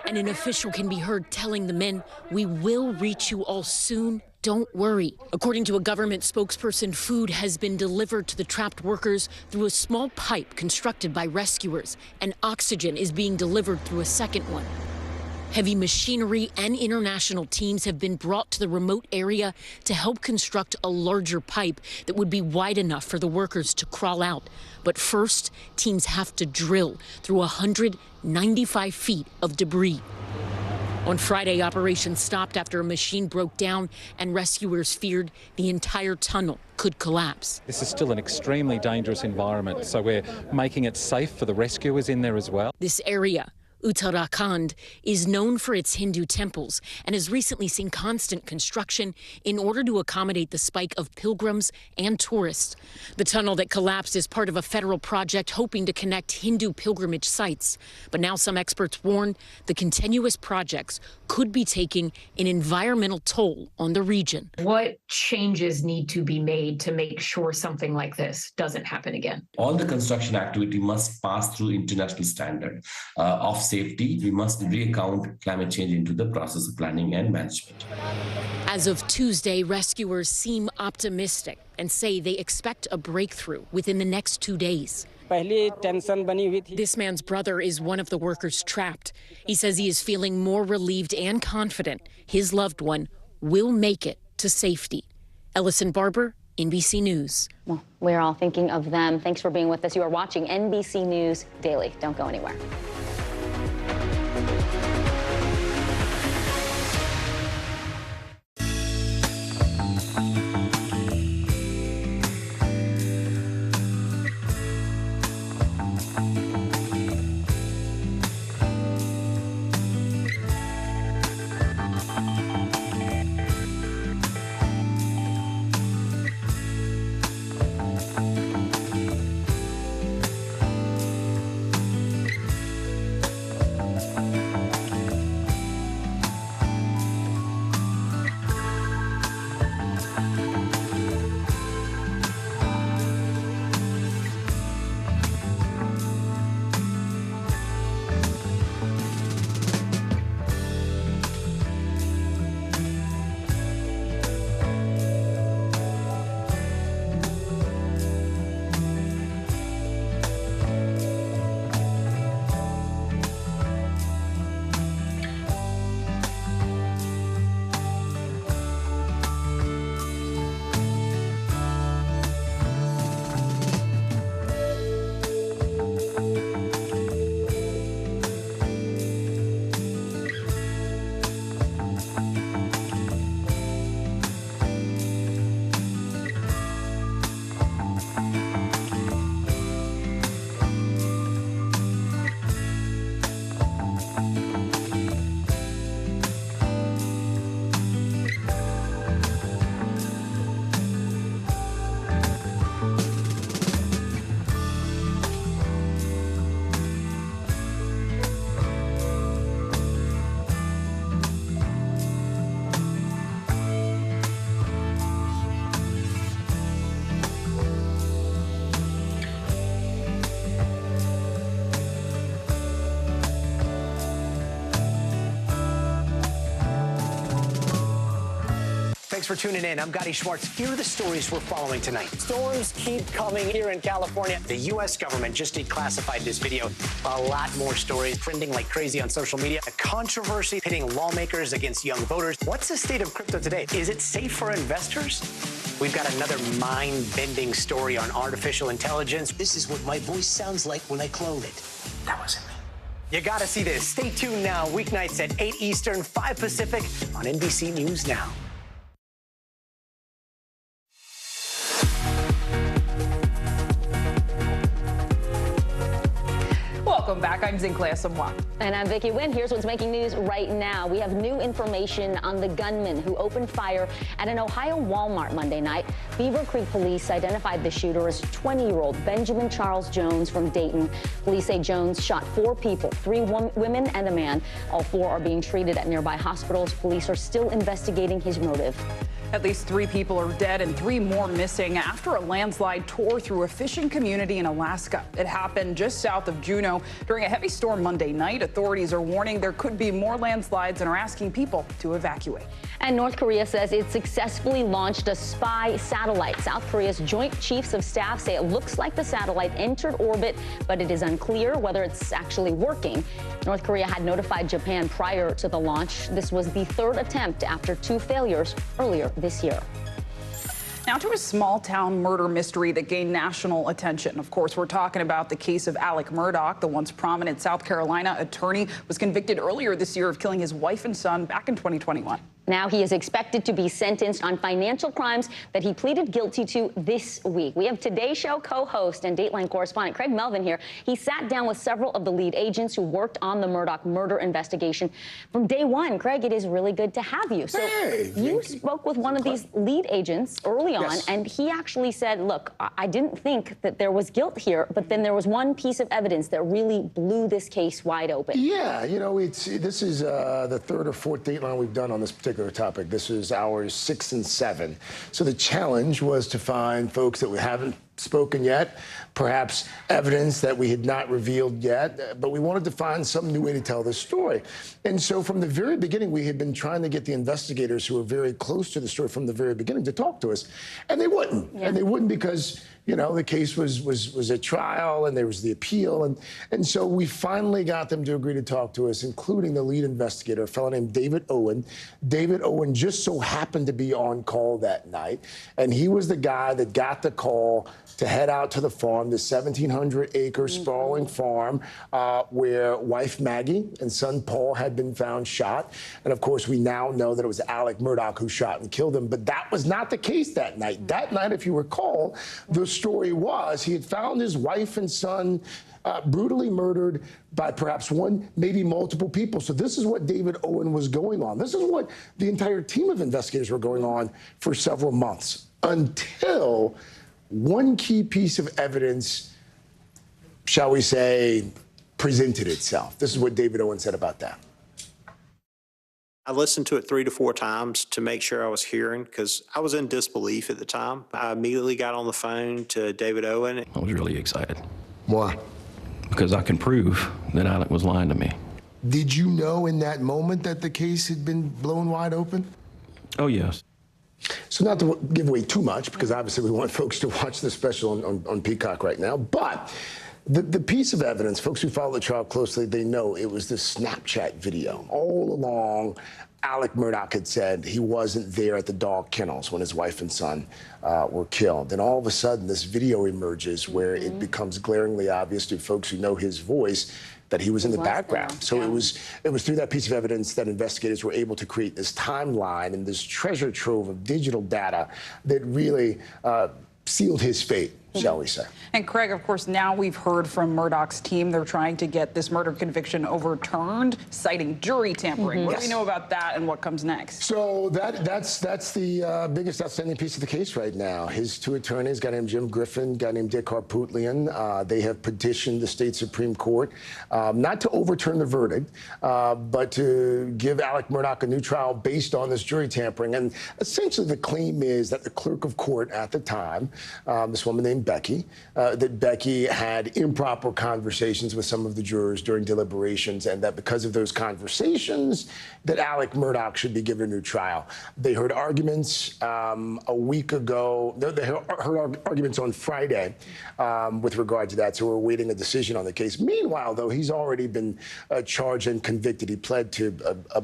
And an official can be heard telling the men, "We will reach you all soon. Don't worry." According to a government spokesperson, food has been delivered to the trapped workers through a small pipe constructed by rescuers, and oxygen is being delivered through a second one. Heavy machinery and international teams have been brought to the remote area to help construct a larger pipe that would be wide enough for the workers to crawl out. But first, teams have to drill through 195 feet of debris. On Friday, operations stopped after a machine broke down and rescuers feared the entire tunnel could collapse. This is still an extremely dangerous environment, so we're making it safe for the rescuers in there as well. This area, Uttarakhand, is known for its Hindu temples and has recently seen constant construction in order to accommodate the spike of pilgrims and tourists. The tunnel that collapsed is part of a federal project hoping to connect Hindu pilgrimage sites. But now some experts warn the continuous projects could be taking an environmental toll on the region. What changes need to be made to make sure something like this doesn't happen again? All the construction activity must pass through international standard of safety. We must re-account climate change into the process of planning and management. As of Tuesday, rescuers seem optimistic and say they expect a breakthrough within the next 2 days. This man's brother is one of the workers trapped. He says he is feeling more relieved and confident his loved one will make it to safety. Ellison Barber, NBC News. Well, we're all thinking of them. Thanks for being with us. You are watching NBC News Daily. Don't go anywhere. Thanks for tuning in. I'm Gotti Schwartz. Here are the stories we're following tonight. Storms keep coming here in California. The U.S. government just declassified this video. A lot more stories trending like crazy on social media. A controversy pitting lawmakers against young voters. What's the state of crypto today? Is it safe for investors? We've got another mind-bending story on artificial intelligence. This is what my voice sounds like when I clone it. That wasn't me. You gotta see this. Stay tuned now, weeknights at 8 Eastern, 5 Pacific on NBC News Now. Welcome back. I'm Zinklea Samwa. And I'm Vicki Wynn. Here's what's making news right now. We have new information on the gunman who opened fire at an Ohio Walmart Monday night. Beaver Creek police identified the shooter as 20-year-old Benjamin Charles Jones from Dayton. Police say Jones shot 4 people, 3 women and a man. All 4 are being treated at nearby hospitals. Police are still investigating his motive. At least 3 people are dead and 3 more missing after a landslide tore through a fishing community in Alaska. It happened just south of Juneau during a heavy storm Monday night. Authorities are warning there could be more landslides and are asking people to evacuate. And North Korea says it successfully launched a spy satellite. South Korea's Joint Chiefs of Staff say it looks like the satellite entered orbit, but it is unclear whether it's actually working. North Korea had notified Japan prior to the launch. This was the 3rd attempt after 2 failures earlier this year. Now to a small-town murder mystery that gained national attention. Of course, we're talking about the case of Alec Murdaugh. The once prominent South Carolina attorney was convicted earlier this year of killing his wife and son back in 2021. Now he is expected to be sentenced on financial crimes that he pleaded guilty to this week. We have Today Show co-host and Dateline correspondent Craig Melvin here. He sat down with several of the lead agents who worked on the Murdaugh murder investigation from day one. Craig, it is really good to have you. So you spoke with one of these lead agents early on, and he actually said, look, I didn't think that there was guilt here, but then there was one piece of evidence that really blew this case wide open. Yeah, you know, this is the 3rd or 4th Dateline we've done on this particular topic. This is hours 6 and 7. So the challenge was to find folks that we haven't spoken yet, perhaps evidence that we had not revealed yet, but we wanted to find some new way to tell this story. And so from the very beginning, we had been trying to get the investigators who were very close to the story from the very beginning to talk to us, and they wouldn't. Yeah. And they wouldn't because, you know, the case was at trial and there was the appeal. And so we finally got them to agree to talk to us, including the lead investigator, a fellow named David Owen. David Owen just so happened to be on call that night, and he was the guy that got the call to head out to the farm, the 1,700-acre sprawling farm where wife Maggie and son Paul had been found shot. And of course, we now know that it was Alec Murdaugh who shot and killed him. But that was not the case that night. That night, if you recall, the story was he had found his wife and son brutally murdered by perhaps one, maybe multiple people. So this is what David Owen was going on. This is what the entire team of investigators were going on for several months until one key piece of evidence, shall we say, presented itself. This is what David Owen said about that. I listened to it 3 to 4 times to make sure I was hearing, because I was in disbelief at the time. I immediately got on the phone to David Owen. I was really excited. Why? Because I can prove that Alec was lying to me. Did you know in that moment that the case had been blown wide open? Oh, yes. So not to give away too much, because obviously we want folks to watch the special on Peacock right now, but the piece of evidence, folks who follow the trial closely, they know it was this Snapchat video. All along, Alec Murdaugh had said he wasn't there at the dog kennels when his wife and son were killed. And all of a sudden, this video emerges where it becomes glaringly obvious to folks who know his voice that he was in the background. So it was through that piece of evidence that investigators were able to create this timeline and this treasure trove of digital data that really sealed his fate, shall we say. And Craig, of course, now we've heard from Murdaugh's team. They're trying to get this murder conviction overturned, citing jury tampering. What do we know about that and what comes next? So that's the biggest outstanding piece of the case right now. His 2 attorneys, a guy named Jim Griffin, a guy named Dick Harpootlian, they have petitioned the state Supreme Court not to overturn the verdict, but to give Alec Murdaugh a new trial based on this jury tampering. And essentially the claim is that the clerk of court at the time, this woman named Becky, that Becky had improper conversations with some of the jurors during deliberations, and that because of those conversations, that Alec Murdaugh should be given a new trial. They heard arguments a week ago. They heard arguments on Friday with regard to that, so we're awaiting a decision on the case. Meanwhile, though, he's already been charged and convicted. He pled to a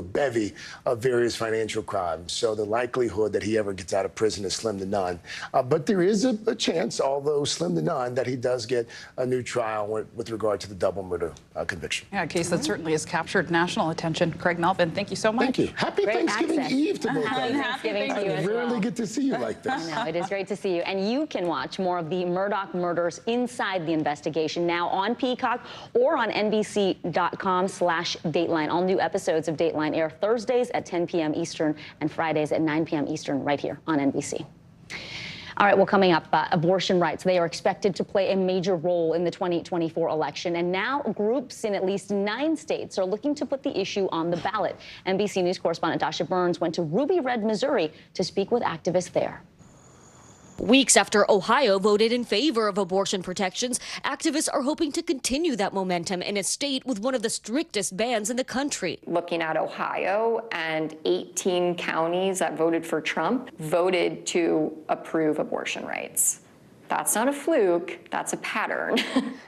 bevy of various financial crimes. So the likelihood that he ever gets out of prison is slim to none. But there is a chance, although slim to none, that he does get a new trial with regard to the double murder conviction. Yeah, a case that certainly has captured national attention. Craig Melvin, thank you so much. Thank you. Happy Thanksgiving Eve to both of you. Happy Thanksgiving to you as well. I rarely get to see you like this. I know, it is great to see you. And you can watch more of the Murdaugh murders inside the investigation now on Peacock or on NBC.com/Dateline. All new episodes of Dateline air Thursdays at 10 p.m. Eastern and Fridays at 9 p.m. Eastern right here on NBC. All right, well, coming up, abortion rights. They are expected to play a major role in the 2024 election. And now groups in at least 9 states are looking to put the issue on the ballot. NBC News correspondent Dasha Burns went to Ruby Red, Missouri to speak with activists there. Weeks after Ohio voted in favor of abortion protections, activists are hoping to continue that momentum in a state with one of the strictest bans in the country. Looking at Ohio, and 18 counties that voted for Trump voted to approve abortion rights. That's not a fluke, that's a pattern.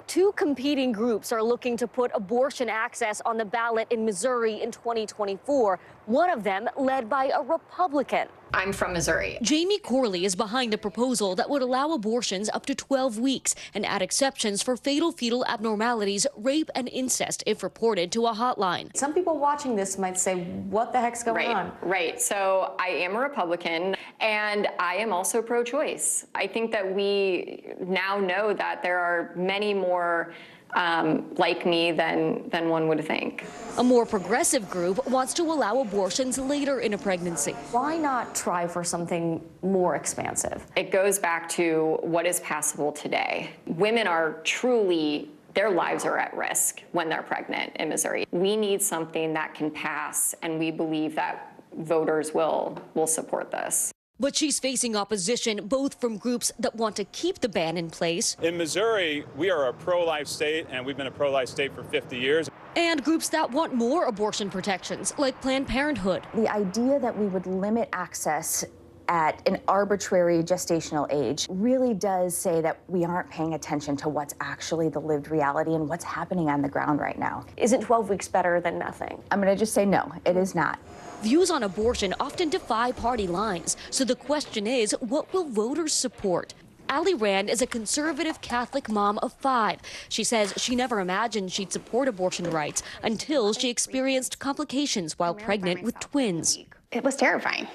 2 competing groups are looking to put abortion access on the ballot in Missouri in 2024, one of them led by a Republican. I'm from Missouri. Jamie Corley is behind a proposal that would allow abortions up to 12 weeks and add exceptions for fatal fetal abnormalities, rape, and incest if reported to a hotline. Some people watching this might say, what the heck's going on? Right. So I am a Republican, and I am also pro-choice. I think that we now know that there are many more like me than one would think. A more progressive group wants to allow abortions later in a pregnancy. Why not try for something more expansive? It goes back to what is passable today. Women are truly, their lives are at risk when they're pregnant in Missouri. We need something that can pass, and we believe that voters will support this. But she's facing opposition both from groups that want to keep the ban in place. In Missouri, we are a pro-life state, and we've been a pro-life state for 50 years. And groups that want more abortion protections, like Planned Parenthood. The idea that we would limit access at an arbitrary gestational age really does say that we aren't paying attention to what's actually the lived reality and what's happening on the ground right now. Isn't 12 weeks better than nothing? I'm going to just say no, it is not. Views on abortion often defy party lines, so the question is, what will voters support? Allie Rand is a conservative Catholic mom of 5. She says she never imagined she'd support abortion rights until she experienced complications while pregnant with twins. It was terrifying.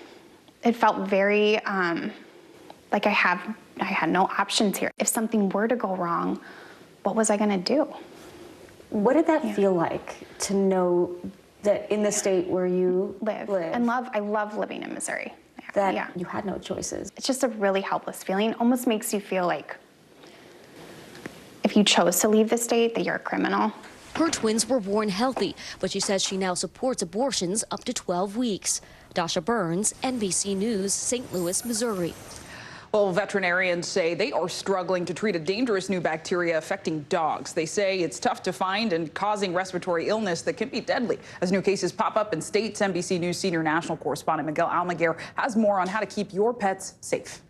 It felt very like I had no options here. If something were to go wrong, what was I going to do? What did that feel like to know that in the state where you live and love, I love living in Missouri. That you had no choices. It's just a really helpless feeling. It almost makes you feel like if you chose to leave the state, that you're a criminal. Her twins were born healthy, but she says she now supports abortions up to 12 weeks. Dasha Burns, NBC News, St. Louis, Missouri. Well, veterinarians say they are struggling to treat a dangerous new bacteria affecting dogs. They say it's tough to find and causing respiratory illness that can be deadly. As new cases pop up in states, NBC News senior national correspondent Miguel Almaguer has more on how to keep your pets safe.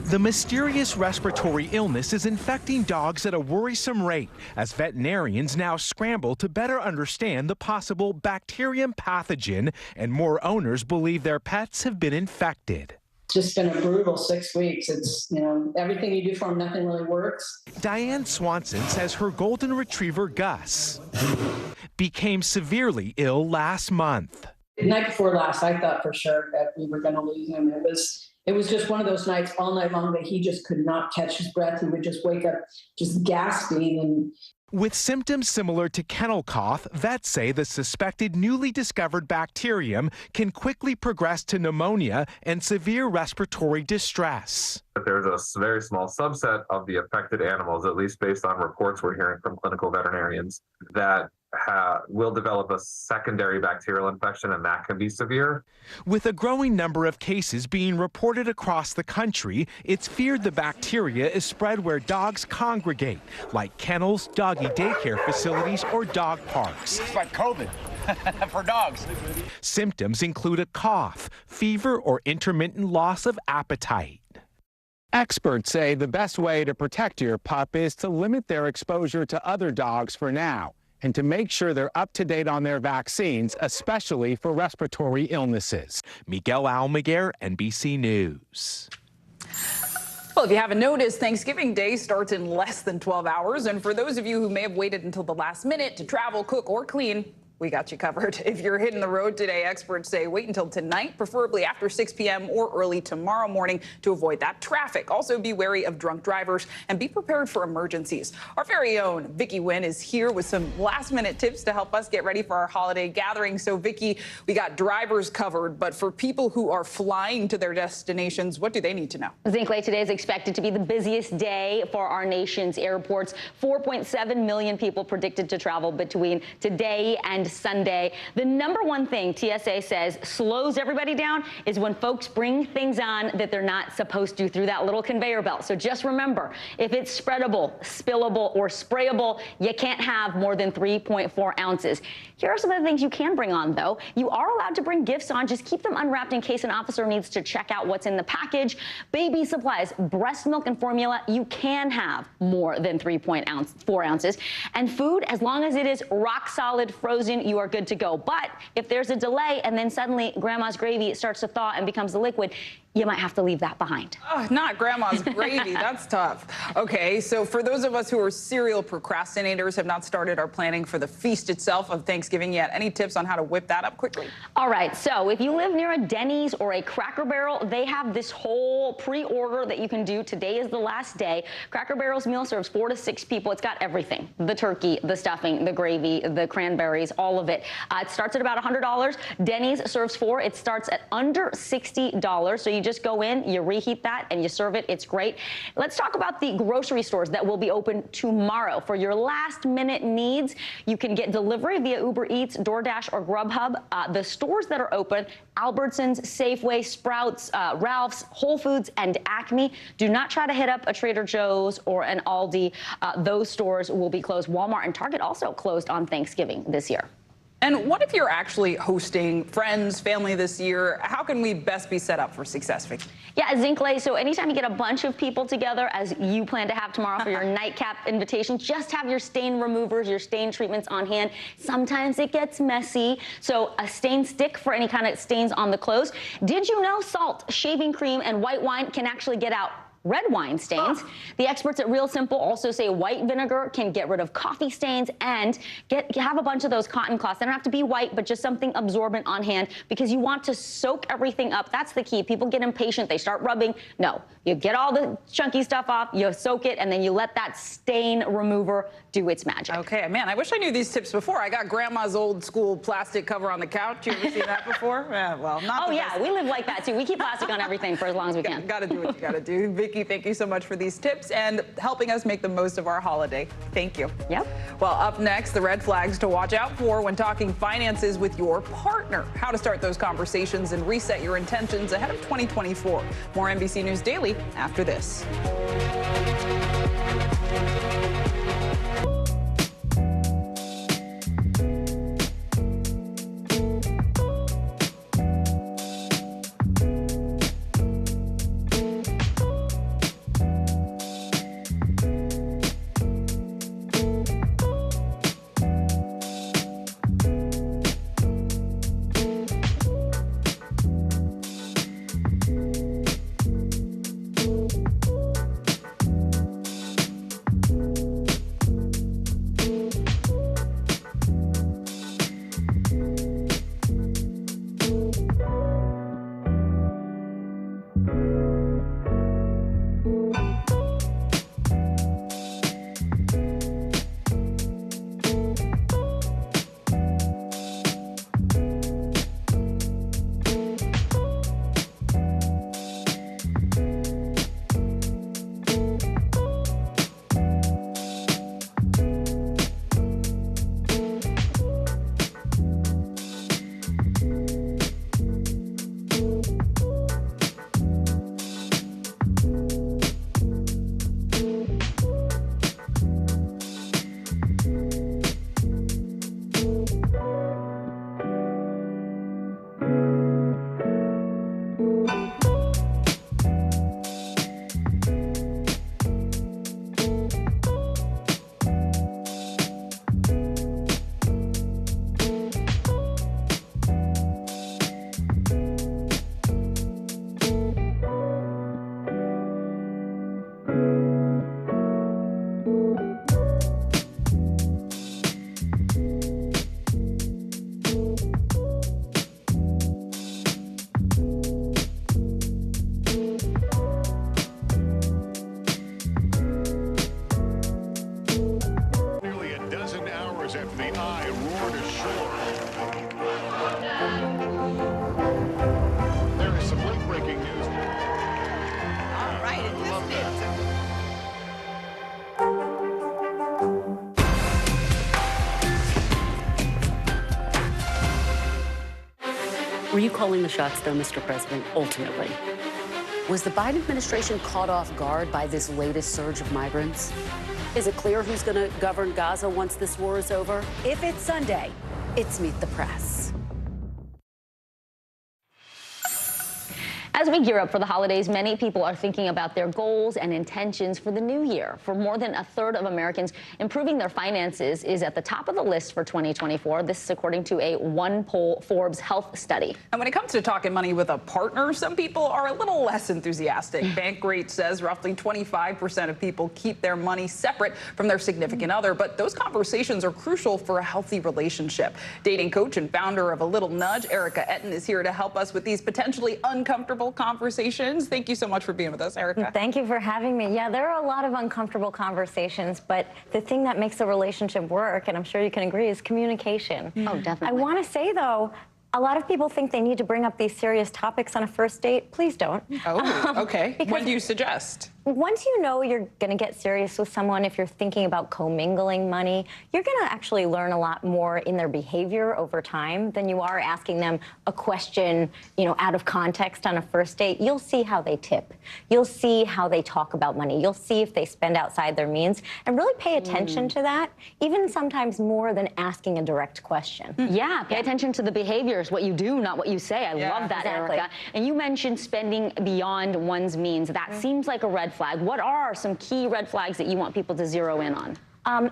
The mysterious respiratory illness is infecting dogs at a worrisome rate as veterinarians now scramble to better understand the possible bacterium pathogen, and more owners believe their pets have been infected. It's just been a brutal 6 weeks. It's, everything you do for them, nothing really works. Diane Swanson says her golden retriever, Gus, became severely ill last month. The night before last, I thought for sure that we were going to lose him. It was just one of those nights all night long that he just could not catch his breath. He would just wake up just gasping. And with symptoms similar to kennel cough, vets say the suspected newly discovered bacterium can quickly progress to pneumonia and severe respiratory distress. There's a very small subset of the affected animals, at least based on reports we're hearing from clinical veterinarians, that will develop a secondary bacterial infection, and that can be severe. With a growing number of cases being reported across the country, it's feared the bacteria is spread where dogs congregate, like kennels, doggy daycare facilities, or dog parks. It's like COVID for dogs. Symptoms include a cough, fever, or intermittent loss of appetite. Experts say the best way to protect your pup is to limit their exposure to other dogs for now, and to make sure they're up to date on their vaccines, especially for respiratory illnesses. Miguel Almaguer, NBC News. Well, if you haven't noticed, Thanksgiving Day starts in less than 12 hours. And for those of you who may have waited until the last minute to travel, cook, or clean, we got you covered. If you're hitting the road today, experts say wait until tonight, preferably after 6 p.m. or early tomorrow morning to avoid that traffic. Also, be wary of drunk drivers and be prepared for emergencies. Our very own Vicki Wynn is here with some last-minute tips to help us get ready for our holiday gathering. So, Vicki, we got drivers covered, but for people who are flying to their destinations, what do they need to know? Zinkley, today is expected to be the busiest day for our nation's airports. 4.7 million people predicted to travel between today and Sunday. The number one thing TSA says slows everybody down is when folks bring things on that they're not supposed to through that little conveyor belt. So just remember, if it's spreadable, spillable, or sprayable, you can't have more than 3.4 ounces. Here are some of the things you can bring on, though. You are allowed to bring gifts on. Just keep them unwrapped in case an officer needs to check out what's in the package. Baby supplies, breast milk and formula, you can have more than 3.4 ounces. And food, as long as it is rock solid frozen, you are good to go. But if there's a delay and then suddenly grandma's gravy starts to thaw and becomes a liquid, you might have to leave that behind. Oh, not grandma's gravy. That's tough. Okay, so for those of us who are serial procrastinators, have not started our planning for the feast itself of Thanksgiving yet, any tips on how to whip that up quickly? All right, so if you live near a Denny's or a Cracker Barrel, they have this whole pre-order that you can do. Today is the last day. Cracker Barrel's meal serves 4 to 6 people. It's got everything: the turkey, the stuffing, the gravy, the cranberries, all of it. It starts at about $100. Denny's serves 4. It starts at under $60. So you just go in, you reheat that, and you serve it. It's great. Let's talk about the grocery stores that will be open tomorrow. For your last-minute needs, you can get delivery via Uber Eats, DoorDash, or Grubhub. The stores that are open: Albertsons, Safeway, Sprouts, Ralph's, Whole Foods, and Acme. Do not try to hit up a Trader Joe's or an Aldi. Those stores will be closed. Walmart and Target also closed on Thanksgiving this year. And what if you're actually hosting friends, family this year? How can we best be set up for success, Vicki? Yeah, Zinkley, so anytime you get a bunch of people together, as you plan to have tomorrow for your nightcap invitation, just have your stain removers, your stain treatments on hand. Sometimes it gets messy, so a stain stick for any kind of stains on the clothes. Did you know salt, shaving cream, and white wine can actually get out red wine stains? The experts at Real Simple also say white vinegar can get rid of coffee stains and have a bunch of those cotton cloths. They don't have to be white, but just something absorbent on hand, because you want to soak everything up. That's the key. People get impatient. They start rubbing. No, you get all the chunky stuff off, you soak it, and then you let that stain remover do its magic. Okay, man, I wish I knew these tips before. I got grandma's old school plastic cover on the couch. You ever seen that before? Yeah, well, not Oh, the yeah, best. we live like that, too. We keep plastic on everything for as long as we can. Gotta do what you gotta do. Vicki, thank you so much for these tips and helping us make the most of our holiday. Thank you. Yep. Well, up next, the red flags to watch out for when talking finances with your partner. How to start those conversations and reset your intentions ahead of 2024. More NBC News Daily after this. Were you calling the shots, though, Mr. President, ultimately? Was the Biden administration caught off guard by this latest surge of migrants? Is it clear who's going to govern Gaza once this war is over? If it's Sunday, it's Meet the Press. As we gear up for the holidays, many people are thinking about their goals and intentions for the new year. For more than a third of Americans, improving their finances is at the top of the list for 2024. This is according to a one-poll Forbes health study. And when it comes to talking money with a partner, some people are a little less enthusiastic. Bankrate says roughly 25% of people keep their money separate from their significant other, but those conversations are crucial for a healthy relationship. Dating coach and founder of A Little Nudge, Erica Etten, is here to help us with these potentially uncomfortable conversations. Thank you so much for being with us, Erica. Thank you for having me. Yeah, there are a lot of uncomfortable conversations, but the thing that makes a relationship work, and I'm sure you can agree, is communication. Oh, definitely. I want to say, though, a lot of people think they need to bring up these serious topics on a first date. Please don't. Oh, okay. When do you suggest? Once you know you're going to get serious with someone, if you're thinking about commingling money, you're going to actually learn a lot more in their behavior over time than you are asking them a question, out of context on a first date. You'll see how they tip. You'll see how they talk about money. You'll see if they spend outside their means, and really pay attention to that, even sometimes more than asking a direct question. Yeah, pay attention to the behaviors, what you do, not what you say. I love that, exactly. Erica. And you mentioned spending beyond one's means. That seems like a red flag. What are some key red flags that you want people to zero in on?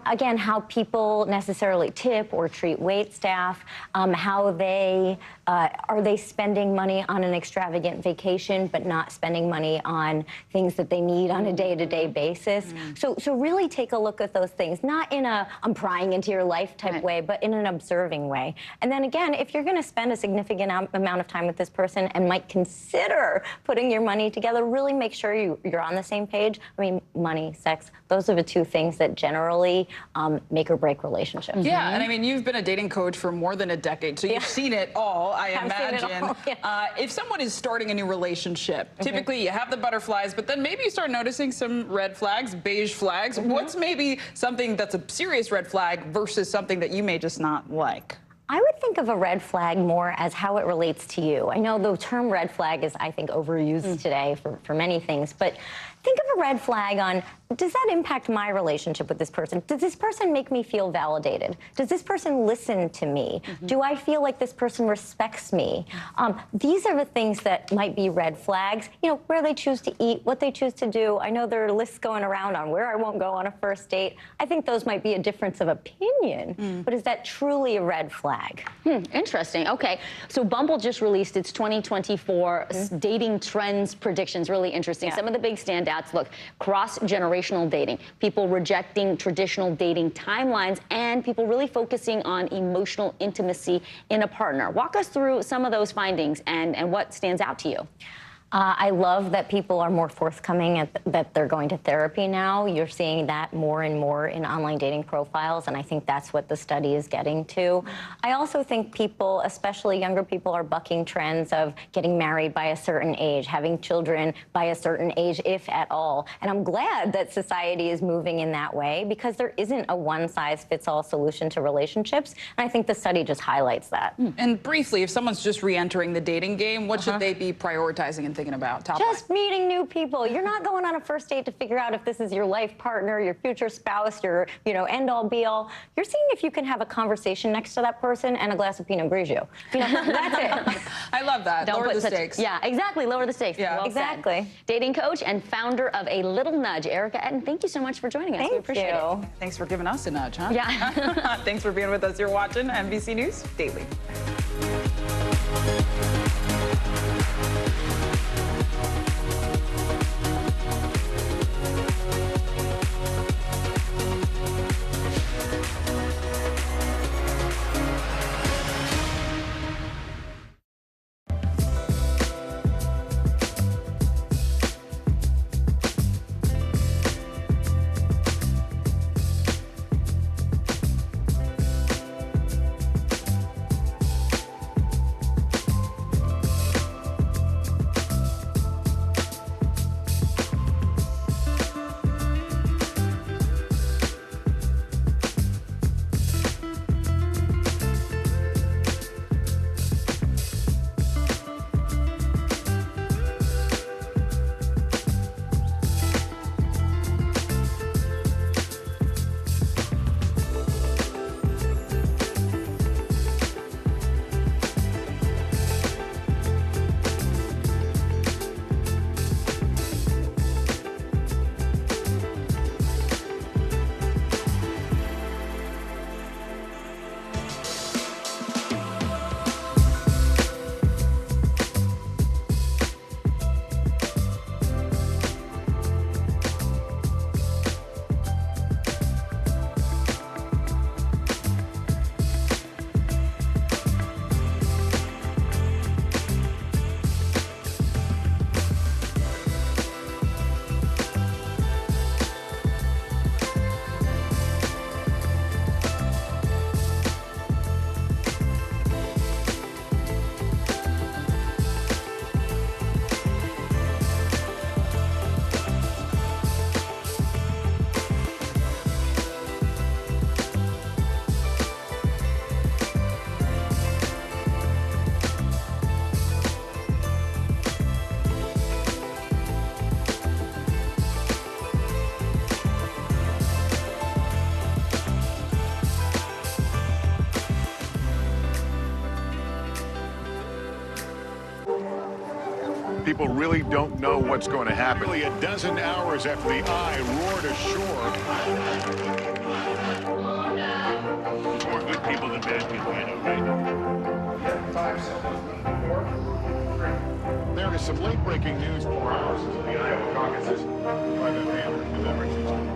Again, how people necessarily tip or treat wait staff, how they are they spending money on an extravagant vacation but not spending money on things that they need on a day-to-day basis. So really take a look at those things, not in a I'm prying into your life type way, but in an observing way. And then again, if you're going to spend a significant amount of time with this person and might consider putting your money together, really make sure you're on the same page. I mean, money, sex, those are the two things that generally make or break relationships. Yeah, and I mean, you've been a dating coach for more than a decade, so you've seen it all, I imagine. If someone is starting a new relationship, typically you have the butterflies, but then maybe you start noticing some red flags, beige flags. What's maybe something that's a serious red flag versus something that you may just not like? I would think of a red flag more as how it relates to you. I know the term red flag is, I think, overused today for many things, but think of a red flag on, does that impact my relationship with this person? Does this person make me feel validated? Does this person listen to me? Do I feel like this person respects me? These are the things that might be red flags. Where they choose to eat, what they choose to do. I know there are lists going around on where I won't go on a first date. I think those might be a difference of opinion, but is that truly a red flag? Interesting. Okay. So Bumble just released its 2024 dating trends predictions. Really interesting. Some of the big standouts, look, cross-generational dating, people rejecting traditional dating timelines, and people really focusing on emotional intimacy in a partner. Walk us through some of those findings and what stands out to you. I love that people are more forthcoming that they're going to therapy now. You're seeing that more and more in online dating profiles, and I think that's what the study is getting to. I also think people, especially younger people, are bucking trends of getting married by a certain age, having children by a certain age, if at all. And I'm glad that society is moving in that way, because there isn't a one-size-fits-all solution to relationships, and I think the study just highlights that. And briefly, if someone's just re-entering the dating game, what should they be prioritizing and thinking about? Just meeting new people. You're not going on a first date to figure out if this is your life partner, your future spouse, your end-all be-all. You're seeing if you can have a conversation next to that person and a glass of Pinot Grigio. That's it. I love that. Don't lower put the stakes. Yeah, exactly. Lower the stakes. Yeah, well exactly. Said. Dating coach and founder of A Little Nudge, Erica Etten. Thank you so much for joining us. We appreciate it. Thanks for giving us a nudge, huh? Yeah. Thanks for being with us. You're watching NBC News Daily. people really don't know what's going to happen. Nearly a dozen hours after the eye roared ashore. More good people than bad people, you know, right? 5 seconds. 4, 3. There is some late-breaking news 4 hours into the Iowa caucuses by the November 2nd.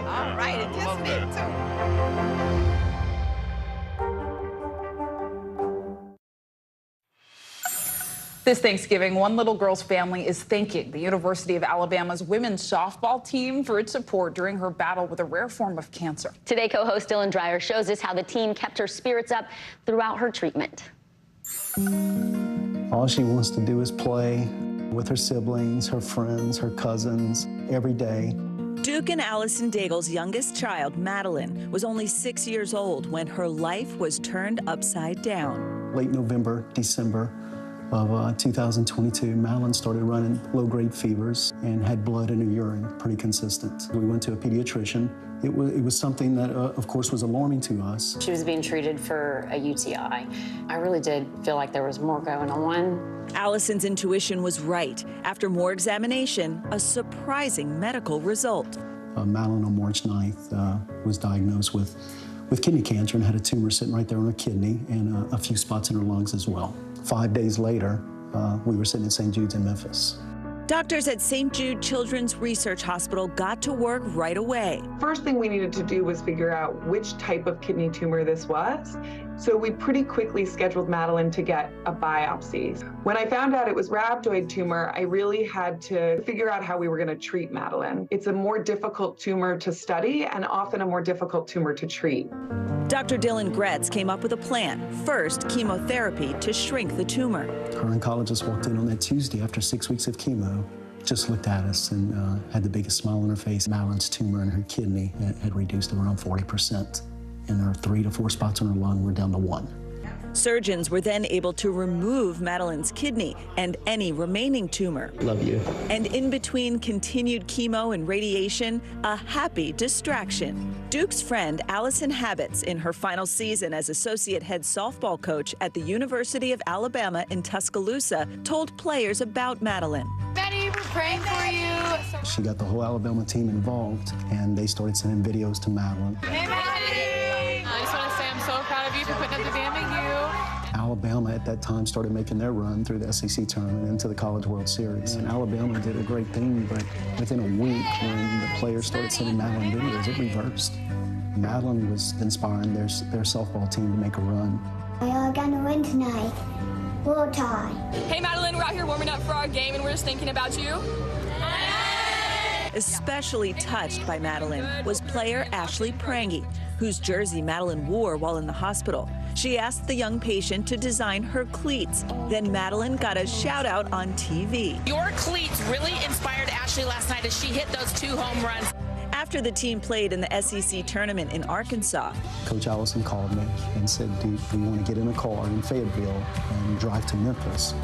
All right, it just made it too. This Thanksgiving, one little girl's family is thanking the University of Alabama's women's softball team for its support during her battle with a rare form of cancer. Today, co-host Dylan Dreyer shows us how the team kept her spirits up throughout her treatment. All she wants to do is play with her siblings, her friends, her cousins, every day. Duke and Allison Daigle's youngest child, Madeline, was only 6 years old when her life was turned upside down. Late November, December of 2022, Madeline started running low-grade fevers and had blood in her urine, pretty consistent. We went to a pediatrician. It was something that, of course, was alarming to us. She was being treated for a UTI. I really did feel like there was more going on. Allison's intuition was right. After more examination, a surprising medical result. Madeline on March 9th was diagnosed with kidney cancer and had a tumor sitting right there on her kidney and a few spots in her lungs as well. 5 days later, we were sitting at St. Jude's in Memphis. Doctors at St. Jude Children's Research Hospital got to work right away. First thing we needed to do was figure out which type of kidney tumor this was. So we pretty quickly scheduled Madeline to get a biopsy. When I found out it was rhabdoid tumor, I really had to figure out how we were going to treat Madeline. It's a more difficult tumor to study and often a more difficult tumor to treat. Dr. Dylan Gretz came up with a plan. First, chemotherapy to shrink the tumor. Her oncologist walked in on that Tuesday after 6 weeks of chemo, just looked at us and had the biggest smile on her face. Madeline's tumor in her kidney had reduced to around 40%, and her 3 to 4 spots on her lung were down to 1. Surgeons were then able to remove Madeline's kidney and any remaining tumor. Love you. And in between continued chemo and radiation, a happy distraction. Duke's friend Allison Habits, in her final season as associate head softball coach at the University of Alabama in Tuscaloosa, told players about Madeline. Betty, we're praying for you. She got the whole Alabama team involved, and they started sending videos to Madeline. Hey, Maddie! I just want to say I'm so proud of you for putting up the damn you. Alabama at that time started making their run through the SEC tournament into the College World Series. And Alabama did a great thing, but within a week, when the players started sending Madeline videos, it reversed. Madeline was inspiring their softball team to make a run. We are gonna win tonight. We'll tie. Hey, Madeline, we're out here warming up for our game, and we're just thinking about you. Especially touched by Madeline was player Ashley Prangy, whose jersey Madeline wore while in the hospital. She asked the young patient to design her cleats. Then Madeline got a shout out on TV. Your cleats really inspired Ashley last night as she hit those 2 home runs. After the team played in the SEC tournament in Arkansas, Coach Allison called me and said, Duke, we want to get in a car in Fayetteville and drive to Memphis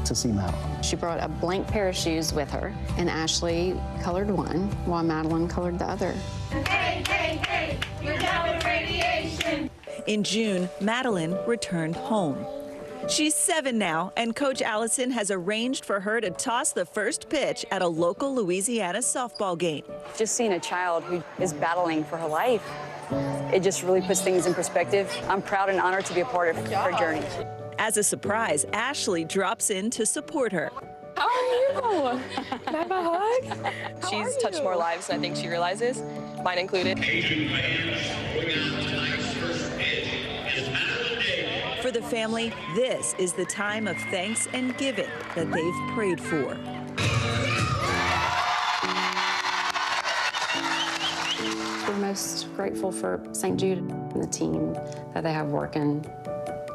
to see Madeline. She brought a blank pair of shoes with her, and Ashley colored one while Madeline colored the other. Hey, hey, hey, you're down with radiation. In June, Madeline returned home. She's 7 now, and Coach Allison has arranged for her to toss the first pitch at a local Louisiana softball game. Just seeing a child who is battling for her life, it just really puts things in perspective. I'm proud and honored to be a part of her journey. As a surprise, Ashley drops in to support her. How are you? Can I have a hug? She's touched more lives than I think she realizes, mine included. For the family, this is the time of thanks and giving that they've prayed for. We're most grateful for St. Jude and the team that they have working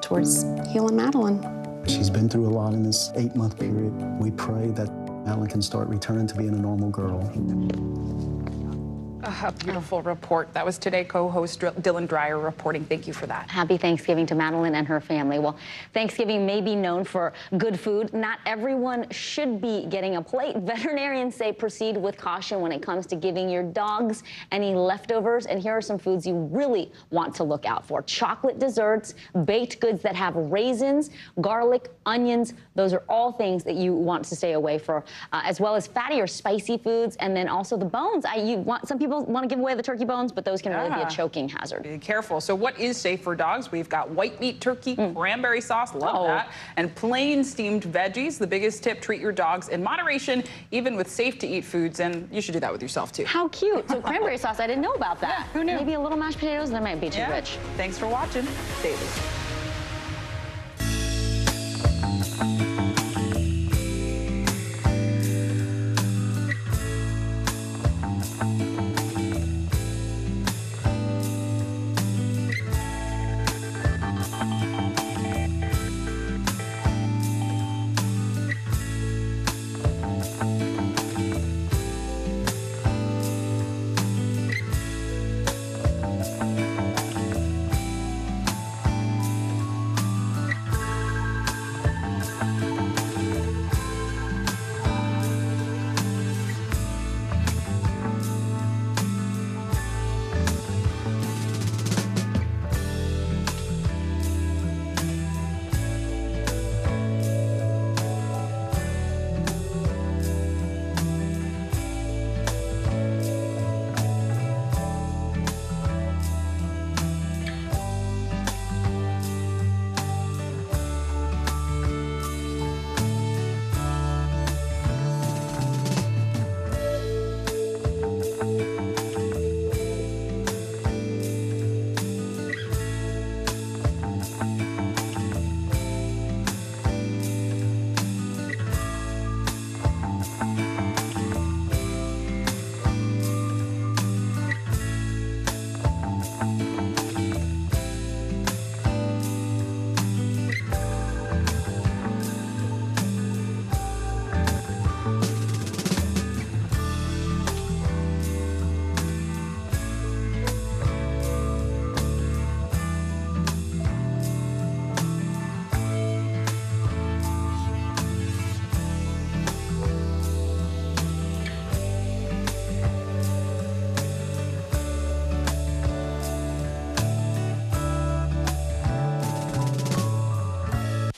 towards healing Madeline. She's been through a lot in this 8-month period. We pray that Madeline can start returning to being a normal girl. A beautiful report. That was Today co-host Dylan Dreyer reporting. Thank you for that. Happy Thanksgiving to Madeline and her family. Well, Thanksgiving may be known for good food. Not everyone should be getting a plate. Veterinarians say proceed with caution when it comes to giving your dogs any leftovers. And here are some foods you really want to look out for. Chocolate desserts, baked goods that have raisins, garlic, onions. Those are all things that you want to stay away from, as well as fatty or spicy foods. And then also the bones. Some people want to give away the turkey bones, but those can really be a choking hazard. Be careful. So what is safe for dogs? We've got white meat turkey, cranberry sauce, love that, and plain steamed veggies. The biggest tip, treat your dogs in moderation, even with safe-to-eat foods, and you should do that with yourself, too. How cute. So cranberry sauce, I didn't know about that. Yeah, who knew? Maybe a little mashed potatoes, that might be too rich. Thanks for watching Daily.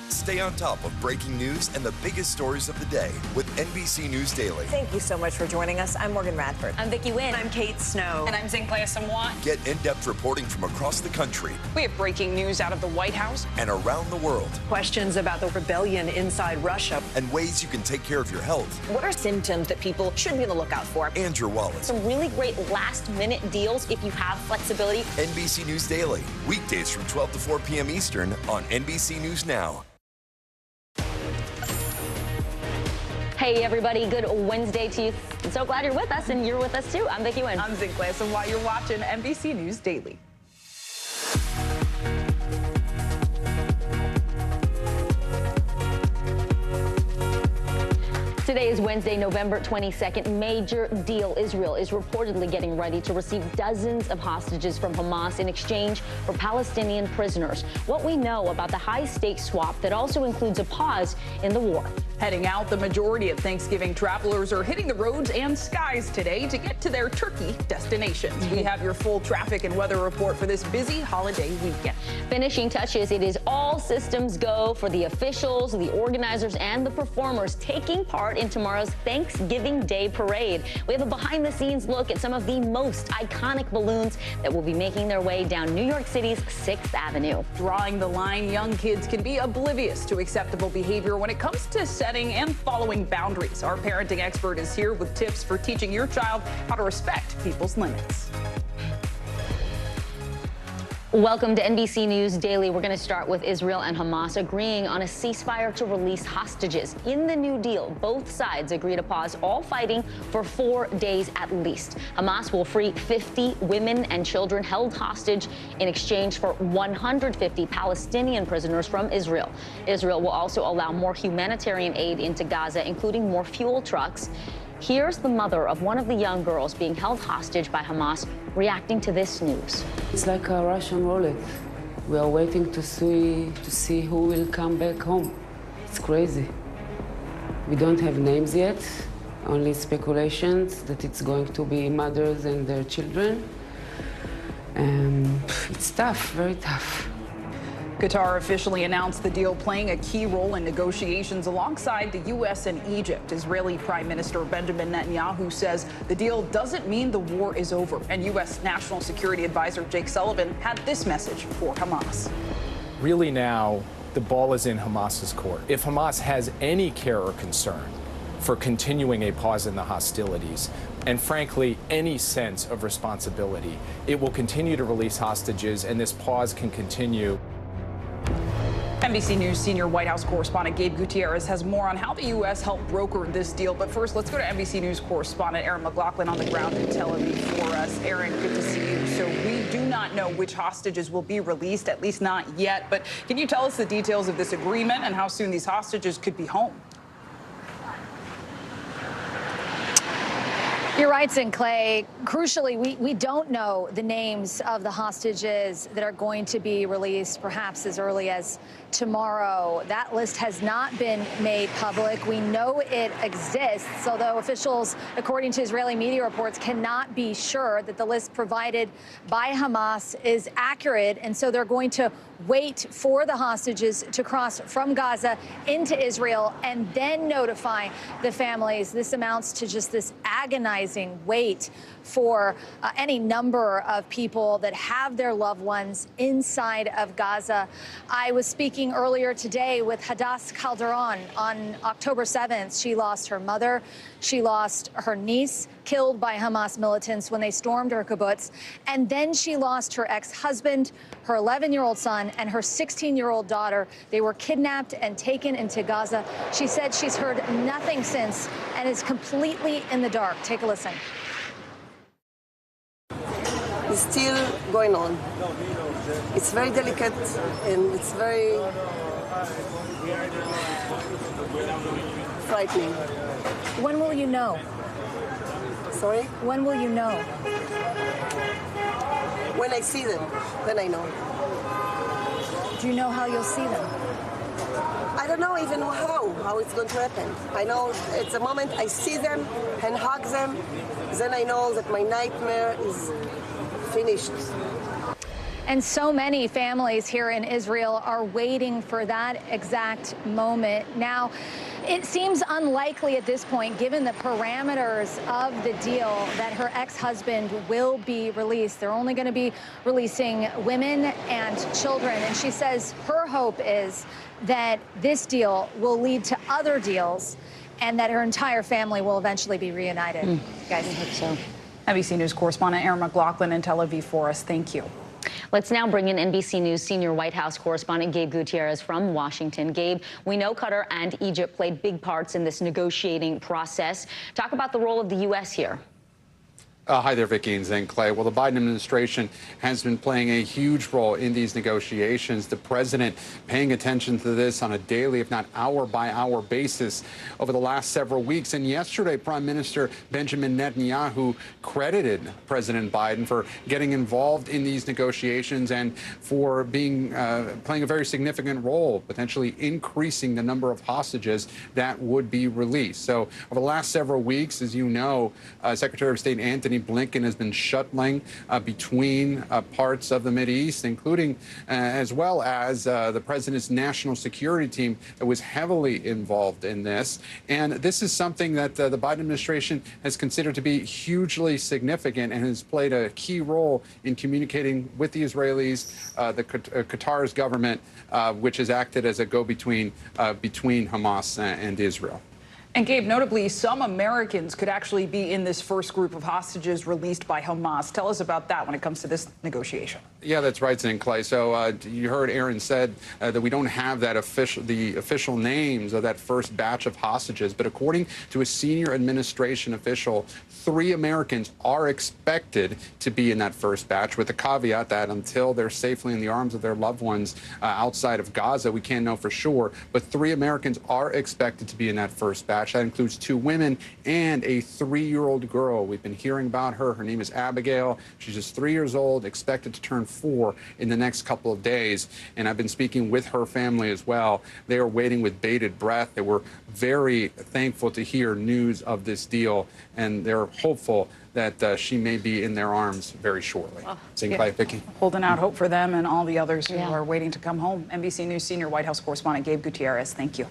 Stay on top of breaking news and the biggest stories of the day with NBC News Daily. Thank you so much for joining us. I'm Morgan Radford. I'm Vicki Wynn. I'm Kate Snow. And I'm Zinklea Samwat. Get in-depth reporting from across the country. We have breaking news out of the White House and around the world. Questions about the rebellion inside Russia. And ways you can take care of your health. What are symptoms that people should be on the lookout for? And your wallet. Some really great last-minute deals if you have flexibility. NBC News Daily. Weekdays from 12 to 4 p.m. Eastern on NBC News Now. Hey, everybody. Good Wednesday to you. I'm so glad you're with us, and you're with us, too. I'm Vicki Wynn. I'm Zinklea Samwat. You're watching NBC News Daily. Today is Wednesday, November 22nd. Major deal. Israel is reportedly getting ready to receive dozens of hostages from Hamas in exchange for Palestinian prisoners. What we know about the high-stakes swap that also includes a pause in the war. Heading out, the majority of Thanksgiving travelers are hitting the roads and skies today to get to their turkey destinations. We have your full traffic and weather report for this busy holiday weekend. Finishing touches, it is all systems go for the officials, the organizers, and the performers taking part in tomorrow's Thanksgiving Day parade. We have a behind-the-scenes look at some of the most iconic balloons that will be making their way down New York City's 6th Avenue. Drawing the line, young kids can be oblivious to acceptable behavior when it comes to setting and following boundaries. Our parenting expert is here with tips for teaching your child how to respect people's limits. Welcome to NBC News Daily. We're going to start with Israel and Hamas agreeing on a ceasefire to release hostages. In the new deal, both sides agree to pause all fighting for 4 days at least. Hamas will free 50 women and children held hostage in exchange for 150 Palestinian prisoners from Israel. Israel will also allow more humanitarian aid into Gaza, including more fuel trucks. Here's the mother of one of the young girls being held hostage by Hamas reacting to this news. It's like a Russian roulette. We are waiting to see who will come back home. It's crazy. We don't have names yet, only speculations that it's going to be mothers and their children. It's tough, very tough. Qatar officially announced the deal playing a key role in negotiations alongside the U.S. and Egypt. Israeli Prime Minister Benjamin Netanyahu says the deal doesn't mean the war is over. And U.S. National Security Advisor Jake Sullivan had this message for Hamas. Really now, the ball is in Hamas's court. If Hamas has any care or concern for continuing a pause in the hostilities, and frankly, any sense of responsibility, it will continue to release hostages, and this pause can continue. NBC News senior White House correspondent Gabe Gutierrez has more on how the U.S. helped broker this deal. But first, let's go to NBC News correspondent Aaron McLaughlin on the ground in Tel Aviv for us. Aaron, good to see you. So we do not know which hostages will be released, at least not yet. But can you tell us the details of this agreement and how soon these hostages could be home? You're right, Sinclair. Crucially, we don't know the names of the hostages that are going to be released, perhaps as early as tomorrow. That list has not been made public. We know it exists, although officials, according to Israeli media reports, cannot be sure that the list provided by Hamas is accurate. And so they're going to wait for the hostages to cross from Gaza into Israel and then notify the families. This amounts to just this agonizing wait for any number of people that have their loved ones inside of Gaza. I was speaking earlier today with Hadass Calderon on October 7th. She lost her mother. She lost her niece, killed by Hamas militants when they stormed her kibbutz. And then she lost her ex-husband, her 11-year-old son, and her 16-year-old daughter. They were kidnapped and taken into Gaza. She said she's heard nothing since and is completely in the dark. Take a listen. It's still going on. It's very delicate and it's very frightening. When will you know? Sorry? When will you know? When I see them, then I know. Do you know how you'll see them? I don't know even how it's going to happen. I know it's a moment I see them and hug them, then I know that my nightmare is finished. And so many families here in Israel are waiting for that exact moment. Now, it seems unlikely at this point, given the parameters of the deal, that her ex-husband will be released. They're only going to be releasing women and children. And she says her hope is that this deal will lead to other deals and that her entire family will eventually be reunited. Guys, I hope so. NBC News correspondent Aaron McLaughlin in Tel Aviv for us. Thank you. Let's now bring in NBC News senior White House correspondent Gabe Gutierrez from Washington. Gabe, we know Qatar and Egypt played big parts in this negotiating process. Talk about the role of the U.S. here. Hi there, Vicki and Sinclair. Well, the Biden administration has been playing a huge role in these negotiations. The president paying attention to this on a daily, if not hour-by-hour basis over the last several weeks. And yesterday, Prime Minister Benjamin Netanyahu credited President Biden for getting involved in these negotiations and for being playing a very significant role, potentially increasing the number of hostages that would be released. So over the last several weeks, as you know, Secretary of State Antony Blinken has been shuttling between parts of the Mideast, including as well as the president's national security team that was heavily involved in this. And this is something that the Biden administration has considered to be hugely significant and has played a key role in communicating with the Israelis, the Qatar's government, which has acted as a go-between between Hamas and Israel. And Gabe, notably, some Americans could actually be in this first group of hostages released by Hamas. Tell us about that when it comes to this negotiation. Yeah, that's right, Zane Clay. So you heard Aaron said that we don't have the official names of that first batch of hostages, but according to a senior administration official, 3 Americans are expected to be in that first batch, with the caveat that until they're safely in the arms of their loved ones outside of Gaza, we can't know for sure. But 3 Americans are expected to be in that first batch. That includes 2 women and a 3-year-old girl. We've been hearing about her. Her name is Abigail. She's just 3 years old, expected to turn 4 in the next couple of days. And I've been speaking with her family as well. They are waiting with bated breath. They were very thankful to hear news of this deal, and they're hopeful that she may be in their arms very shortly. Zane Clay, Vicky. Holding out hope for them and all the others who are waiting to come home. NBC News senior White House correspondent Gabe Gutierrez, thank you.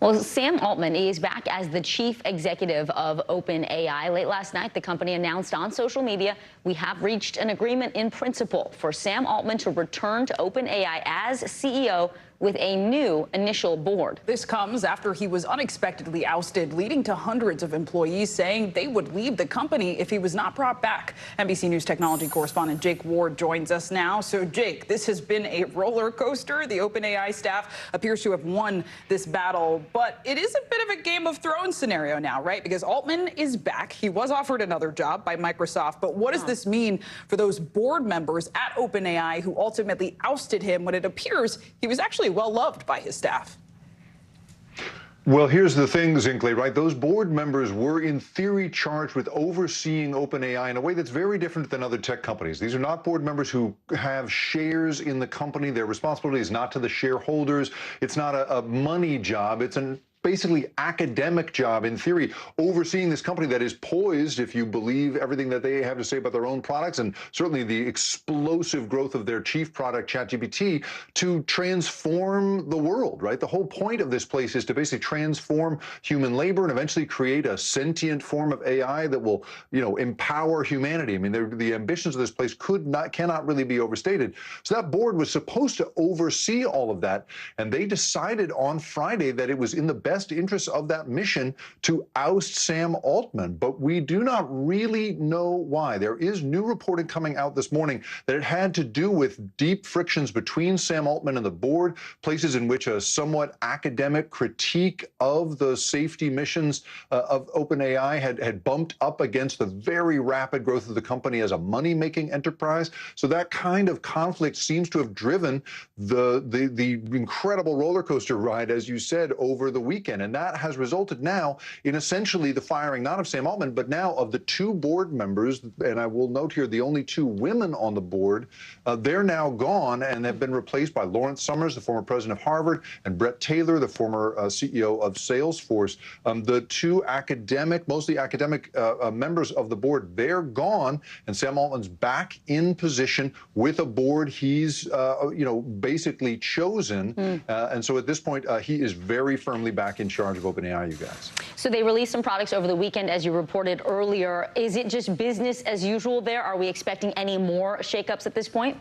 Well, Sam Altman is back as the chief executive of OpenAI. Late last night, the company announced on social media, we have reached an agreement in principle for Sam Altman to return to OpenAI as CEO with a new initial board. This comes after he was unexpectedly ousted, leading to hundreds of employees saying they would leave the company if he was not brought back. NBC News technology correspondent Jake Ward joins us now. So, Jake, this has been a roller coaster. The OpenAI staff appears to have won this battle, but it is a bit of a Game of Thrones scenario now, right? Because Altman is back. He was offered another job by Microsoft, but what does this mean for those board members at OpenAI who ultimately ousted him when it appears he was actually well loved by his staff? Well, here's the thing, Zinkley, right? Those board members were, in theory, charged with overseeing OpenAI in a way that's very different than other tech companies. These are not board members who have shares in the company. Their responsibility is not to the shareholders. It's not a money job. It's an basically academic job, in theory, overseeing this company that is poised, if you believe everything that they have to say about their own products, and certainly the explosive growth of their chief product, ChatGPT, to transform the world, right? The whole point of this place is to basically transform human labor and eventually create a sentient form of AI that will, empower humanity. I mean, the ambitions of this place cannot really be overstated. So that board was supposed to oversee all of that, and they decided on Friday that it was in the best interests of that mission to oust Sam Altman, but we do not really know why. There is new reporting coming out this morning that it had to do with deep frictions between Sam Altman and the board, places in which a somewhat academic critique of the safety missions of OpenAI had bumped up against the very rapid growth of the company as a money-making enterprise. So that kind of conflict seems to have driven the incredible roller coaster ride, as you said, over the weekend. And that has resulted now in essentially the firing, not of Sam Altman, but now of the 2 board members. And I will note here, the only 2 women on the board, they're now gone and have been replaced by Lawrence Summers, the former president of Harvard, and Brett Taylor, the former CEO of Salesforce. The 2 mostly academic members of the board, they're gone. And Sam Altman's back in position with a board he's, basically chosen. And so at this point, he is very firmly back in charge of OpenAI, you guys. So they released some products over the weekend, as you reported earlier. Is it just business as usual there? Are we expecting any more shakeups at this point?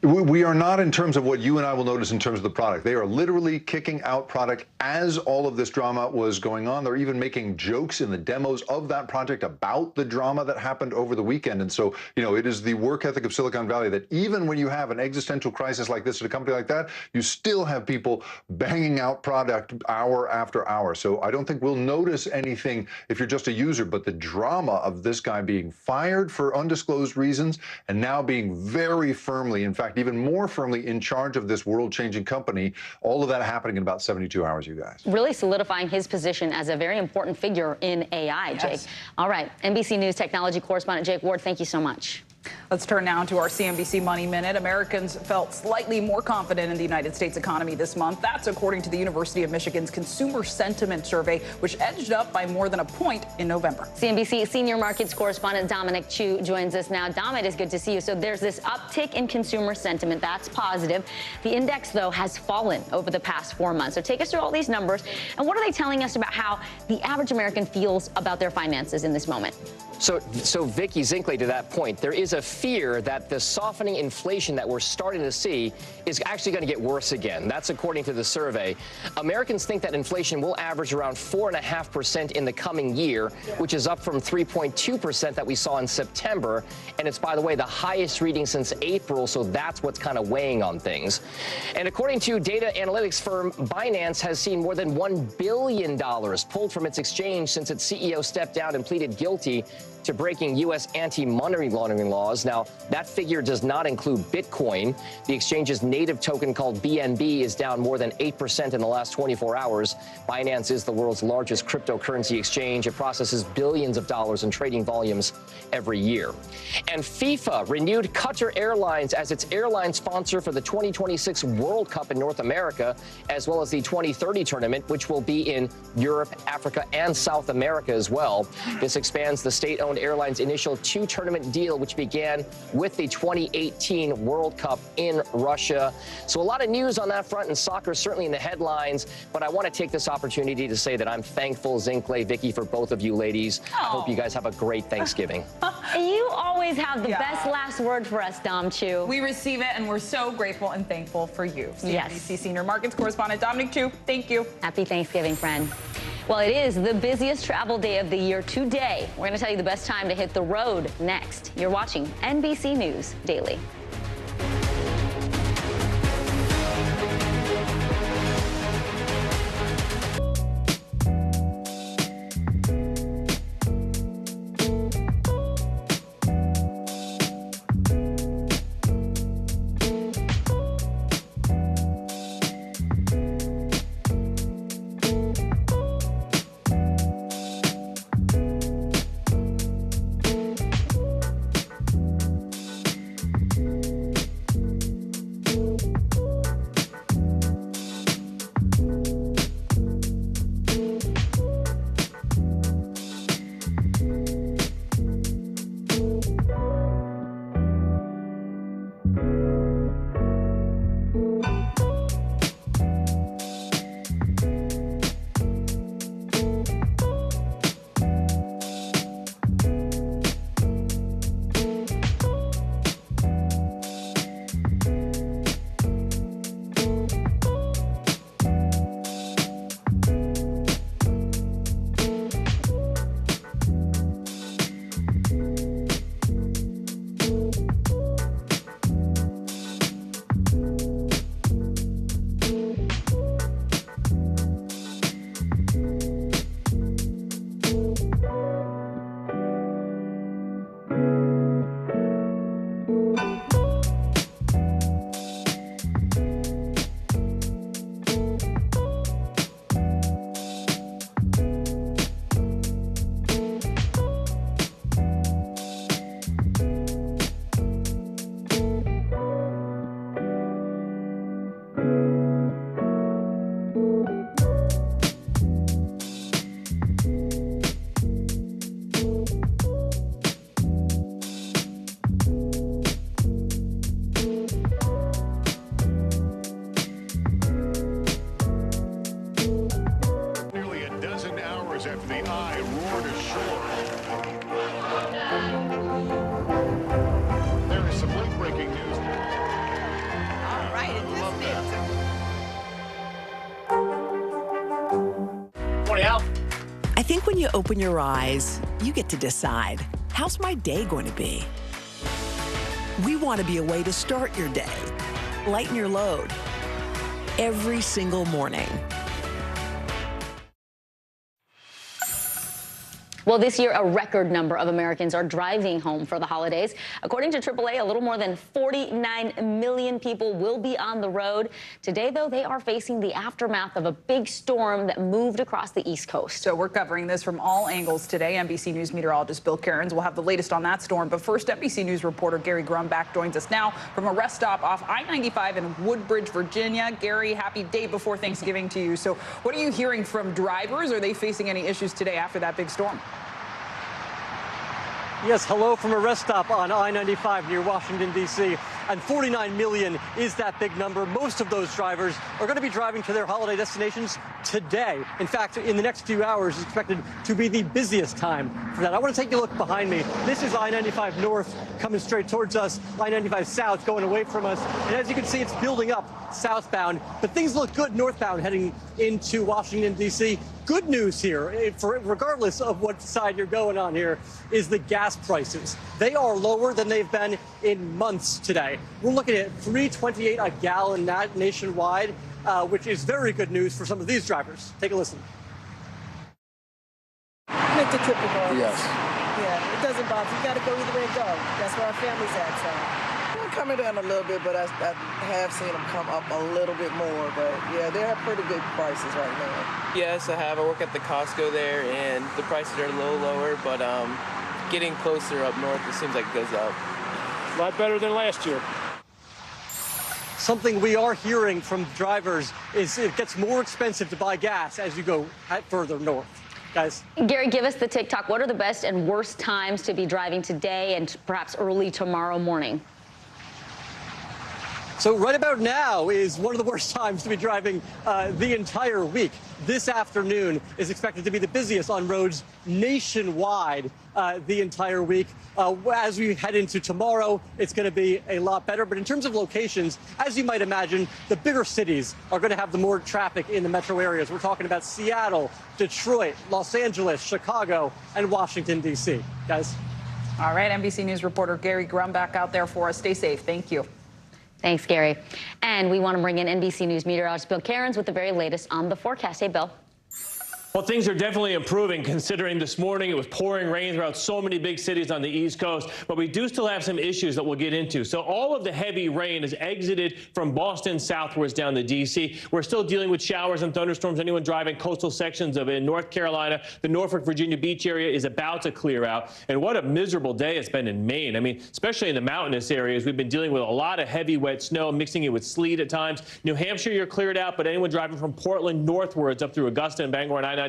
We are not in terms of what you and I will notice in terms of the product. They are literally kicking out product as all of this drama was going on. They're even making jokes in the demos of that project about the drama that happened over the weekend. And so, it is the work ethic of Silicon Valley that even when you have an existential crisis like this at a company like that, you still have people banging out product hour after hour. So I don't think we'll notice anything if you're just a user, but the drama of this guy being fired for undisclosed reasons and now being very firmly, in fact, even more firmly in charge of this world-changing company, all of that happening in about 72 hours, you guys. Really solidifying his position as a very important figure in AI, Jake. All right, NBC News technology correspondent Jake Ward, thank you so much. Let's turn now to our CNBC Money Minute. Americans felt slightly more confident in the United States economy this month. That's according to the University of Michigan's Consumer Sentiment Survey, which edged up by more than a point in November. CNBC senior markets correspondent Dominic Chu joins us now. Dom, it is good to see you. So there's this uptick in consumer sentiment. That's positive. The index, though, has fallen over the past 4 months. So take us through all these numbers. And what are they telling us about how the average American feels about their finances in this moment? So Vicky, Zinkley, to that point, there is a fear that the softening inflation that we're starting to see is actually going to get worse again. That's according to the survey. Americans think that inflation will average around 4.5% in the coming year, which is up from 3.2% that we saw in September. And it's, by the way, the highest reading since April, so that's what's kind of weighing on things. And according to data analytics firm Binance has seen more than $1 billion pulled from its exchange since its CEO stepped down and pleaded guilty to breaking U.S. anti-money laundering laws. Now, that figure does not include Bitcoin. The exchange's native token called BNB is down more than 8% in the last 24 hours. Binance is the world's largest cryptocurrency exchange. It processes billions of dollars in trading volumes every year. And FIFA renewed Qatar Airlines as its airline sponsor for the 2026 World Cup in North America, as well as the 2030 tournament, which will be in Europe, Africa, and South America as well. This expands the state-owned airline's initial two-tournament deal, which began with the 2018 World Cup in Russia. So a lot of news on that front, and soccer certainly in the headlines. But I want to take this opportunity to say that I'm thankful, Zinkley, Vicky, for both of you ladies. I hope you guys have a great Thanksgiving. You always have the best last word for us, Dom Chu. We receive it, and we're so grateful and thankful for you. Yes. NBC Senior Markets Correspondent Dominic Chu, thank you. Happy Thanksgiving, friend. Well, it is the busiest travel day of the year today. We're going to tell you the best time to hit the road next. You're watching NBC News Daily. I think when you open your eyes, you get to decide, how's my day going to be? We want to be a way to start your day, lighten your load, every single morning. Well, this year, a record number of Americans are driving home for the holidays. According to AAA, a little more than 49 million people will be on the road. Today, though, they are facing the aftermath of a big storm that moved across the East Coast. So we're covering this from all angles today. NBC News meteorologist Bill Cairns will have the latest on that storm. But first, NBC News reporter Gary Grumbach joins us now from a rest stop off I-95 in Woodbridge, Virginia. Gary, happy day before Thanksgiving to you. So what are you hearing from drivers? Are they facing any issues today after that big storm? Yes, hello from a rest stop on I-95 near Washington, D.C. and 49 million is that big number. Most of those drivers are going to be driving to their holiday destinations today. In fact, in the next few hours is expected to be the busiest time for that. I want to take a look behind me. This is I-95 North coming straight towards us, I-95 South going away from us. And as you can see, it's building up southbound, but things look good northbound heading into Washington, D.C. Good news here, regardless of what side you're going on here, is the gas prices. They are lower than they've been in months today. We're looking at $3.28 a gallon nationwide, which is very good news for some of these drivers. Take a listen. Make the trip regardless. Yes. Yeah, it doesn't bother. You got to go either way and go. That's where our family's at, so. They're coming down a little bit, but I have seen them come up a little bit more. But, yeah, they have pretty good prices right now. Yes, I have. I work at the Costco there, and the prices are a little lower, but getting closer up north, it seems like it goes up. A lot better than last year. Something we are hearing from drivers is it gets more expensive to buy gas as you go further north. Guys. Gary, give us the TikTok. What are the best and worst times to be driving today and perhaps early tomorrow morning? So right about now is one of the worst times to be driving the entire week. This afternoon is expected to be the busiest on roads nationwide the entire week. As we head into tomorrow, it's going to be a lot better. But in terms of locations, as you might imagine, the bigger cities are going to have the more traffic in the metro areas. We're talking about Seattle, Detroit, Los Angeles, Chicago, and Washington, D.C. Guys. All right, NBC News reporter Gary Grumbach out there for us. Stay safe. Thank you. Thanks, Gary. And we want to bring in NBC News meteorologist Bill Cairns with the very latest on the forecast. Hey, Bill. Well, things are definitely improving considering this morning it was pouring rain throughout so many big cities on the East Coast, but we do still have some issues that we'll get into. So all of the heavy rain has exited from Boston southwards down to D.C. We're still dealing with showers and thunderstorms. Anyone driving coastal sections of in North Carolina, the Norfolk, Virginia beach area is about to clear out. And what a miserable day it's been in Maine. I mean, especially in the mountainous areas, we've been dealing with a lot of heavy, wet snow, mixing it with sleet at times. New Hampshire, you're cleared out, but anyone driving from Portland northwards up through Augusta and Bangor and I-95,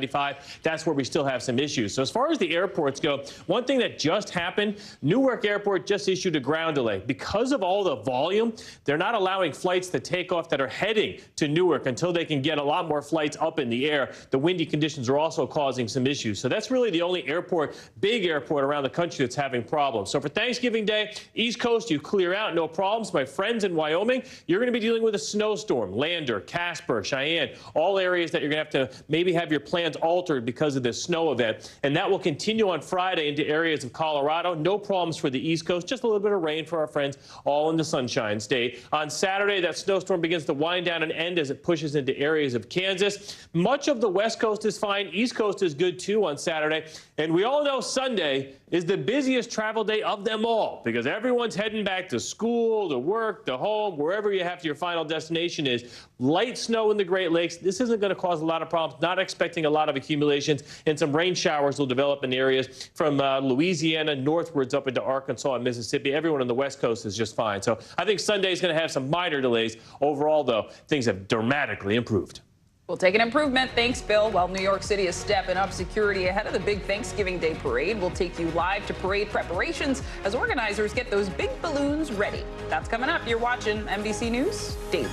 that's where we still have some issues. So as far as the airports go, one thing that just happened, Newark Airport just issued a ground delay. Because of all the volume, they're not allowing flights to take off that are heading to Newark until they can get a lot more flights up in the air. The windy conditions are also causing some issues. So that's really the only airport, big airport around the country that's having problems. So for Thanksgiving Day, East Coast, you clear out, no problems. My friends in Wyoming, you're going to be dealing with a snowstorm. Lander, Casper, Cheyenne, all areas that you're going to have to maybe have your plans altered because of this snow event. And that will continue on Friday into areas of Colorado. No problems for the East Coast, just a little bit of rain for our friends all in the Sunshine State. On Saturday, that snowstorm begins to wind down and end as it pushes into areas of Kansas. Much of the West Coast is fine. East Coast is good too on Saturday. And we all know Sunday is the busiest travel day of them all because everyone's heading back to school, to work, to home, wherever you have your final destination is. Light snow in the Great Lakes. This isn't going to cause a lot of problems. Not expecting a lot of accumulations, and some rain showers will develop in areas from Louisiana northwards up into Arkansas and Mississippi. Everyone on the West Coast is just fine. So I think Sunday is going to have some minor delays. Overall, though, things have dramatically improved. We'll take an improvement. Thanks, Bill. While New York City is stepping up security ahead of the big Thanksgiving Day parade, we'll take you live to parade preparations as organizers get those big balloons ready. That's coming up. You're watching NBC News Daily.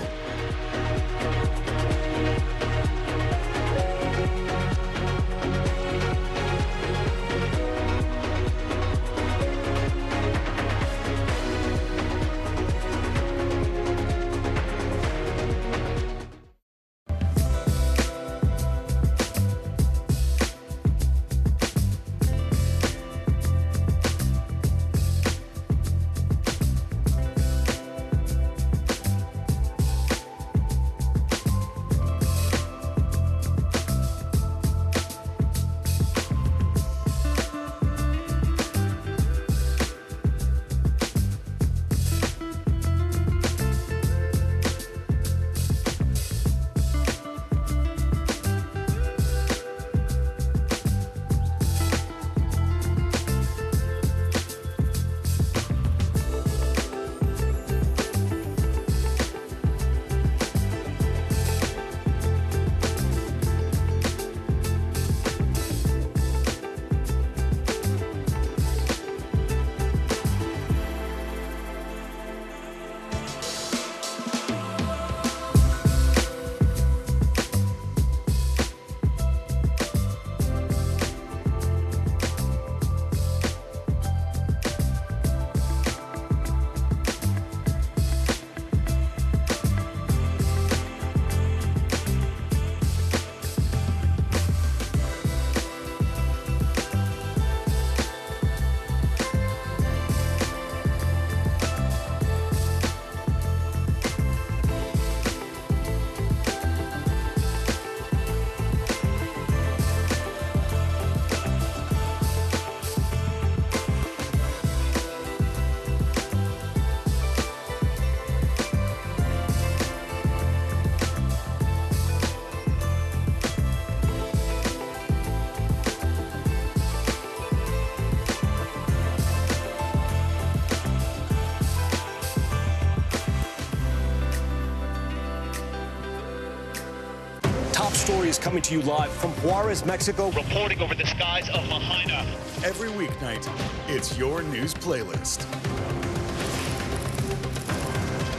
Stories coming to you live from Juarez, Mexico. Reporting over the skies of Lahaina. Every weeknight, it's your news playlist.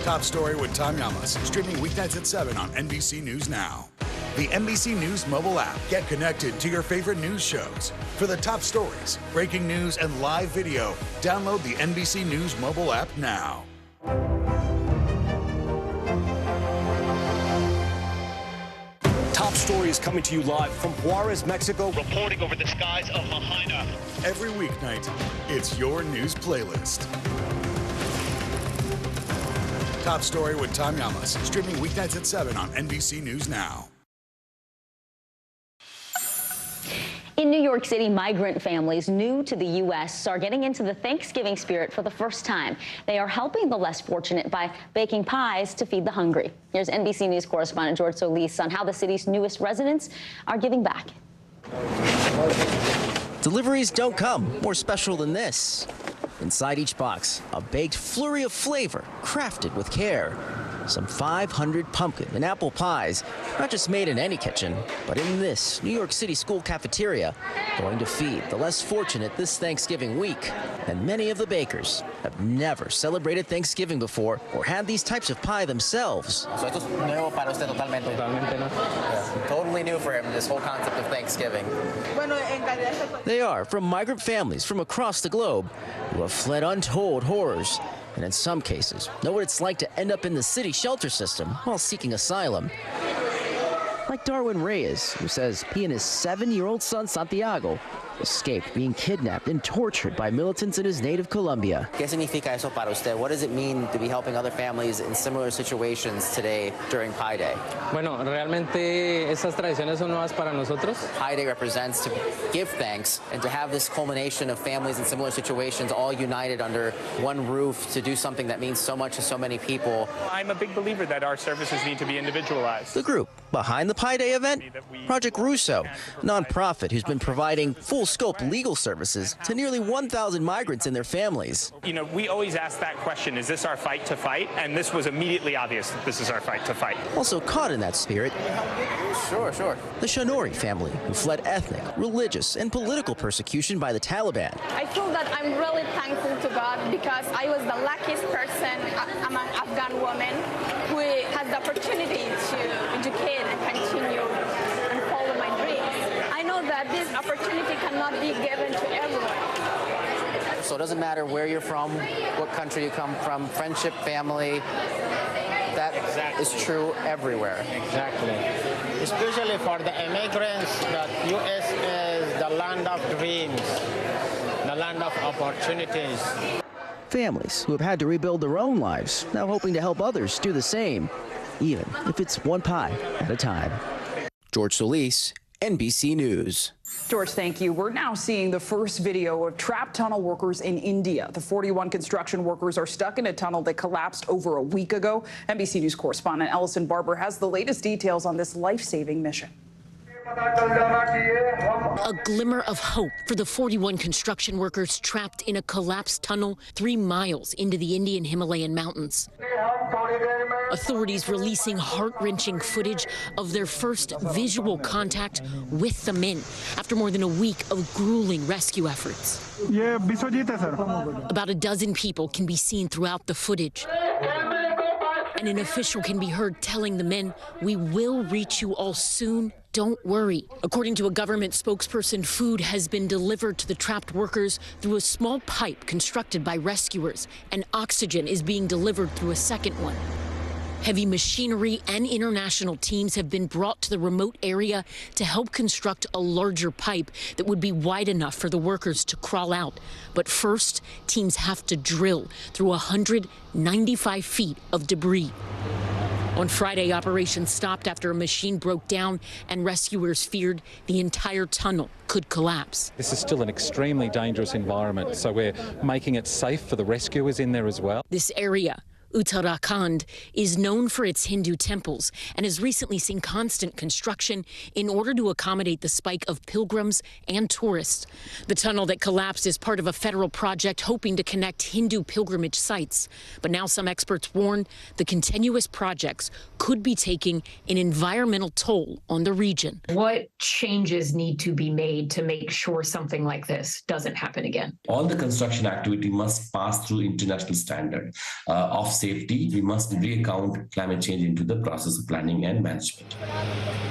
Top Story with Tom Llamas, streaming weeknights at 7 on NBC News Now. The NBC News mobile app. Get connected to your favorite news shows. For the top stories, breaking news, and live video, download the NBC News mobile app now. Top Stories coming to you live from Juarez, Mexico. Reporting over the skies of Lahaina. Every weeknight, it's your news playlist. Top Story with Tom Llamas, streaming weeknights at 7 on NBC News Now. In New York City, migrant families new to the U.S. are getting into the Thanksgiving spirit for the first time. They are helping the less fortunate by baking pies to feed the hungry. Here's NBC News correspondent George Solis on how the city's newest residents are giving back. Deliveries don't come more special than this. Inside each box, a baked flurry of flavor crafted with care. Some 500 pumpkin and apple pies, not just made in any kitchen, but in this New York City school cafeteria, going to feed the less fortunate this Thanksgiving week. And many of the bakers have never celebrated Thanksgiving before or had these types of pie themselves. So esto es nuevo para usted totalmente. Totalmente, ¿no? Yeah. Totally new for him, this whole concept of Thanksgiving. They are from migrant families from across the globe who have fled untold horrors, and in some cases know what it's like to end up in the city shelter system while seeking asylum. Like Darwin Reyes, who says he and his 7-year-old son Santiago escaped being kidnapped and tortured by militants in his native Colombia. ¿Qué significa eso para usted? What does it mean to be helping other families in similar situations today during Pi Day? Bueno, realmente esas tradiciones son nuevas para nosotros. Pi Day represents to give thanks and to have this culmination of families in similar situations all united under one roof to do something that means so much to so many people. I'm a big believer that our services need to be individualized. The group behind the Pi Day event, Project Russo, a nonprofit who's been providing full-scope legal services to nearly 1,000 migrants and their families. You know, we always ask that question, is this our fight to fight? And this was immediately obvious that this is our fight to fight. Also caught in that spirit, Sure. the Shanori family, who fled ethnic, religious, and political persecution by the Taliban. I feel that I'm really thankful to God because I was the luckiest person among Afghan women who has the opportunity to educate and continue and follow my dreams. I know that this opportunity cannot be given to everyone. So it doesn't matter where you're from, what country you come from, friendship, family, that is true everywhere. Exactly. Especially for the immigrants, the U.S. is the land of dreams, the land of opportunities. Families who have had to rebuild their own lives, now hoping to help others do the same, even if it's one pie at a time. George Solis, NBC News. George, thank you. We're now seeing the first video of trapped tunnel workers in India. The 41 construction workers are stuck in a tunnel that collapsed over a week ago. NBC News correspondent Ellison Barber has the latest details on this life-saving mission. A glimmer of hope for the 41 construction workers trapped in a collapsed tunnel 3 miles into the Indian Himalayan mountains. Authorities releasing heart-wrenching footage of their first visual contact with the men after more than a week of grueling rescue efforts. About a dozen people can be seen throughout the footage. And an official can be heard telling the men, "We will reach you all soon. Don't worry." According to a government spokesperson, food has been delivered to the trapped workers through a small pipe constructed by rescuers, and oxygen is being delivered through a second one. Heavy machinery and international teams have been brought to the remote area to help construct a larger pipe that would be wide enough for the workers to crawl out. But first, teams have to drill through 195 feet of debris. On Friday, operations stopped after a machine broke down and rescuers feared the entire tunnel could collapse. This is still an extremely dangerous environment, so we're making it safe for the rescuers in there as well. This area, Uttarakhand is known for its Hindu temples and has recently seen constant construction in order to accommodate the spike of pilgrims and tourists. The tunnel that collapsed is part of a federal project hoping to connect Hindu pilgrimage sites. But now some experts warn the continuous projects could be taking an environmental toll on the region. What changes need to be made to make sure something like this doesn't happen again? All the construction activity must pass through international standard of safety. We must re-account climate change into the process of planning and management.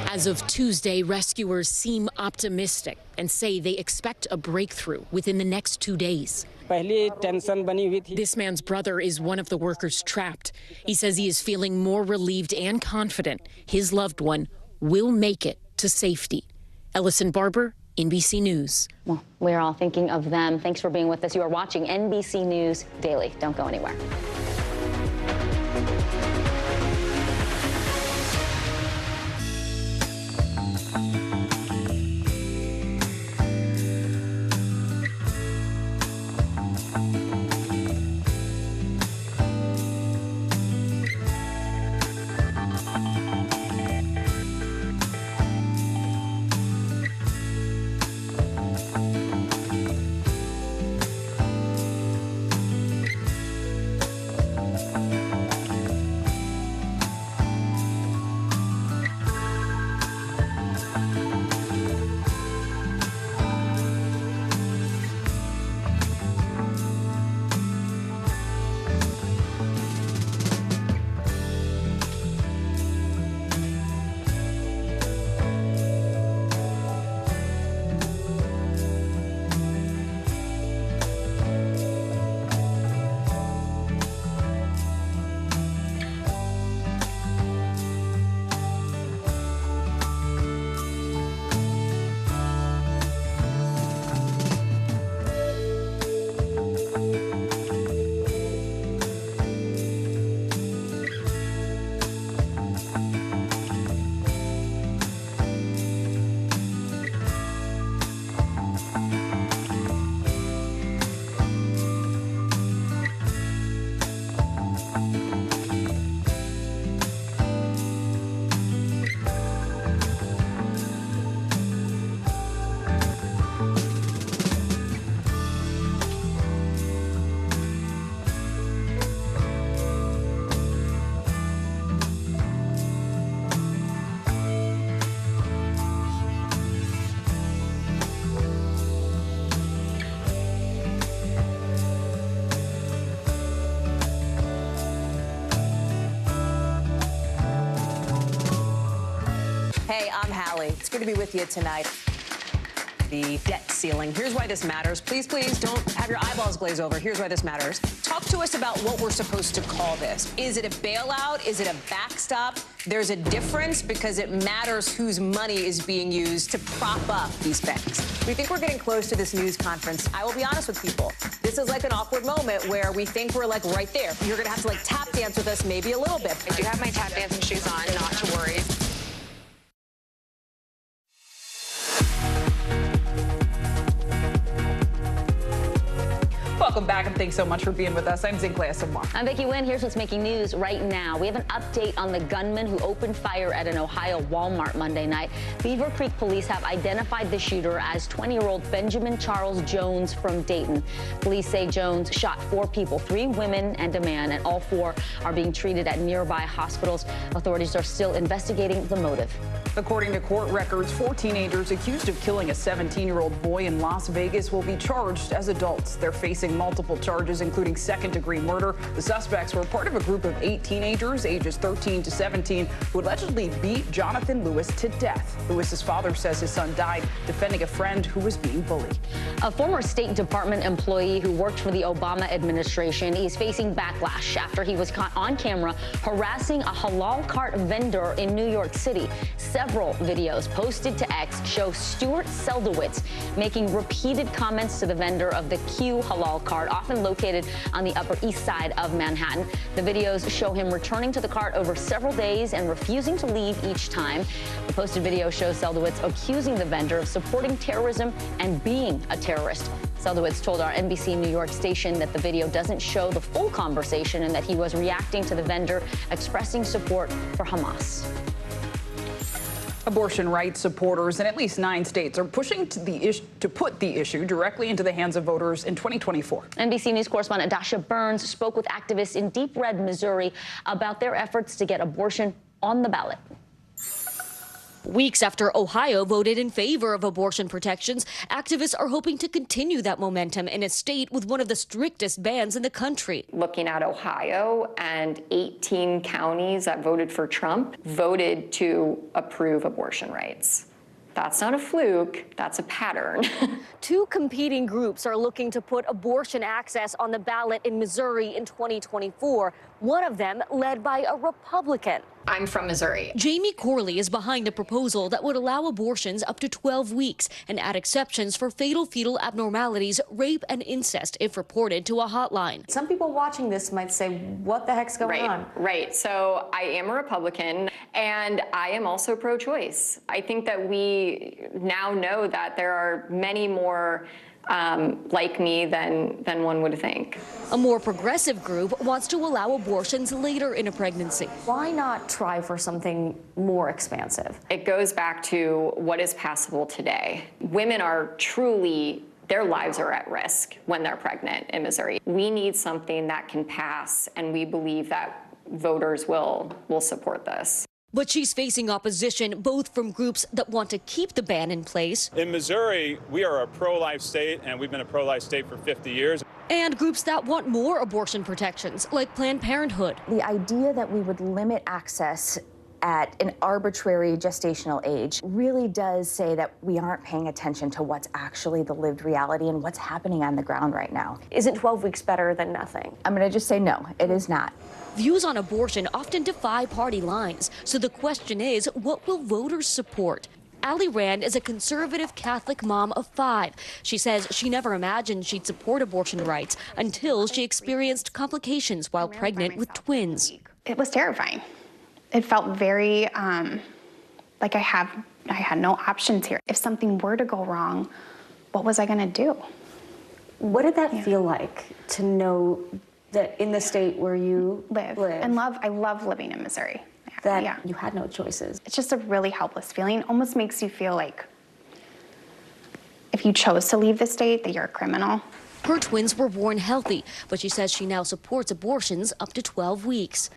As of Tuesday, rescuers seem optimistic and say they expect a breakthrough within the next 2 days. This man's brother is one of the workers trapped. He says he is feeling more relieved and confident his loved one will make it to safety. Ellison Barber, NBC News. Well, we're all thinking of them. Thanks for being with us. You are watching NBC News Daily. Don't go anywhere. Hey, I'm Hallie. It's good to be with you tonight. The debt ceiling. Here's why this matters. Please, please don't have your eyeballs glaze over. Here's why this matters. Talk to us about what we're supposed to call this. Is it a bailout? Is it a backstop? There's a difference because it matters whose money is being used to prop up these banks. We think we're getting close to this news conference. I will be honest with people. This is like an awkward moment where we think we're like right there. You're going to have to like tap dance with us maybe a little bit. I do have my tap dancing shoes on, not to worry. Welcome back, and thanks so much for being with us. I'm Zinklea Samar. I'm Vicki Wynn. Here's what's making news right now. We have an update on the gunman who opened fire at an Ohio Walmart Monday night. Beaver Creek police have identified the shooter as 20-year-old Benjamin Charles Jones from Dayton. Police say Jones shot 4 people, 3 women and a man, and all 4 are being treated at nearby hospitals. Authorities are still investigating the motive. According to court records, 4 teenagers accused of killing a 17-year-old boy in Las Vegas will be charged as adults. They're facing multiple charges, including second-degree murder. The suspects were part of a group of 8 teenagers, ages 13 to 17, who allegedly beat Jonathan Lewis to death. Lewis's father says his son died defending a friend who was being bullied. A former State Department employee who worked for the Obama administration is facing backlash after he was caught on camera harassing a halal cart vendor in New York City. Several videos posted to X show Stuart Seldowitz making repeated comments to the vendor of the Q halal cart, often located on the Upper East Side of Manhattan. The videos show him returning to the cart over several days and refusing to leave each time. The posted video shows Seldowitz accusing the vendor of supporting terrorism and being a terrorist. Seldowitz told our NBC New York station that the video doesn't show the full conversation and that he was reacting to the vendor expressing support for Hamas. Abortion rights supporters in at least 9 states are pushing to put the issue directly into the hands of voters in 2024. NBC News correspondent Dasha Burns spoke with activists in Deep Red, Missouri, about their efforts to get abortion on the ballot. Weeks after Ohio voted in favor of abortion protections, activists are hoping to continue that momentum in a state with one of the strictest bans in the country. Looking at Ohio, and 18 counties that voted for Trump voted to approve abortion rights. That's not a fluke, that's a pattern. 2 competing groups are looking to put abortion access on the ballot in Missouri in 2024, one of them led by a Republican. I'm from Missouri. Jamie Corley is behind a proposal that would allow abortions up to 12 weeks and add exceptions for fatal fetal abnormalities, rape, and incest if reported to a hotline. Some people watching this might say, what the heck's going on? Right. So I am a Republican, and I am also pro-choice. I think that we now know that there are many more like me than one would think. A more progressive group wants to allow abortions later in a pregnancy. Why not try for something more expansive? It goes back to what is passable today. Women are truly, their lives are at risk when they're pregnant in Missouri. We need something that can pass, and we believe that voters will support this. But she's facing opposition both from groups that want to keep the ban in place. In Missouri, we are a pro-life state, and we've been a pro-life state for 50 years. And groups that want more abortion protections, like Planned Parenthood. The idea that we would limit access at an arbitrary gestational age really does say that we aren't paying attention to what's actually the lived reality and what's happening on the ground right now. Isn't 12 weeks better than nothing? I'm going to just say no, it is not. Views on abortion often defy party lines. So the question is, what will voters support? Allie Rand is a conservative Catholic mom of 5. She says she never imagined she'd support abortion rights until she experienced complications while pregnant with twins. It was terrifying. It felt very like I had no options here. If something were to go wrong, what was I going to do? What did that feel like to know that in the state where you live and love? I love living in Missouri. That you had no choices. It's just a really helpless feeling. Almost makes you feel like if you chose to leave the state, that you're a criminal. Her twins were born healthy, but she says she now supports abortions up to 12 weeks.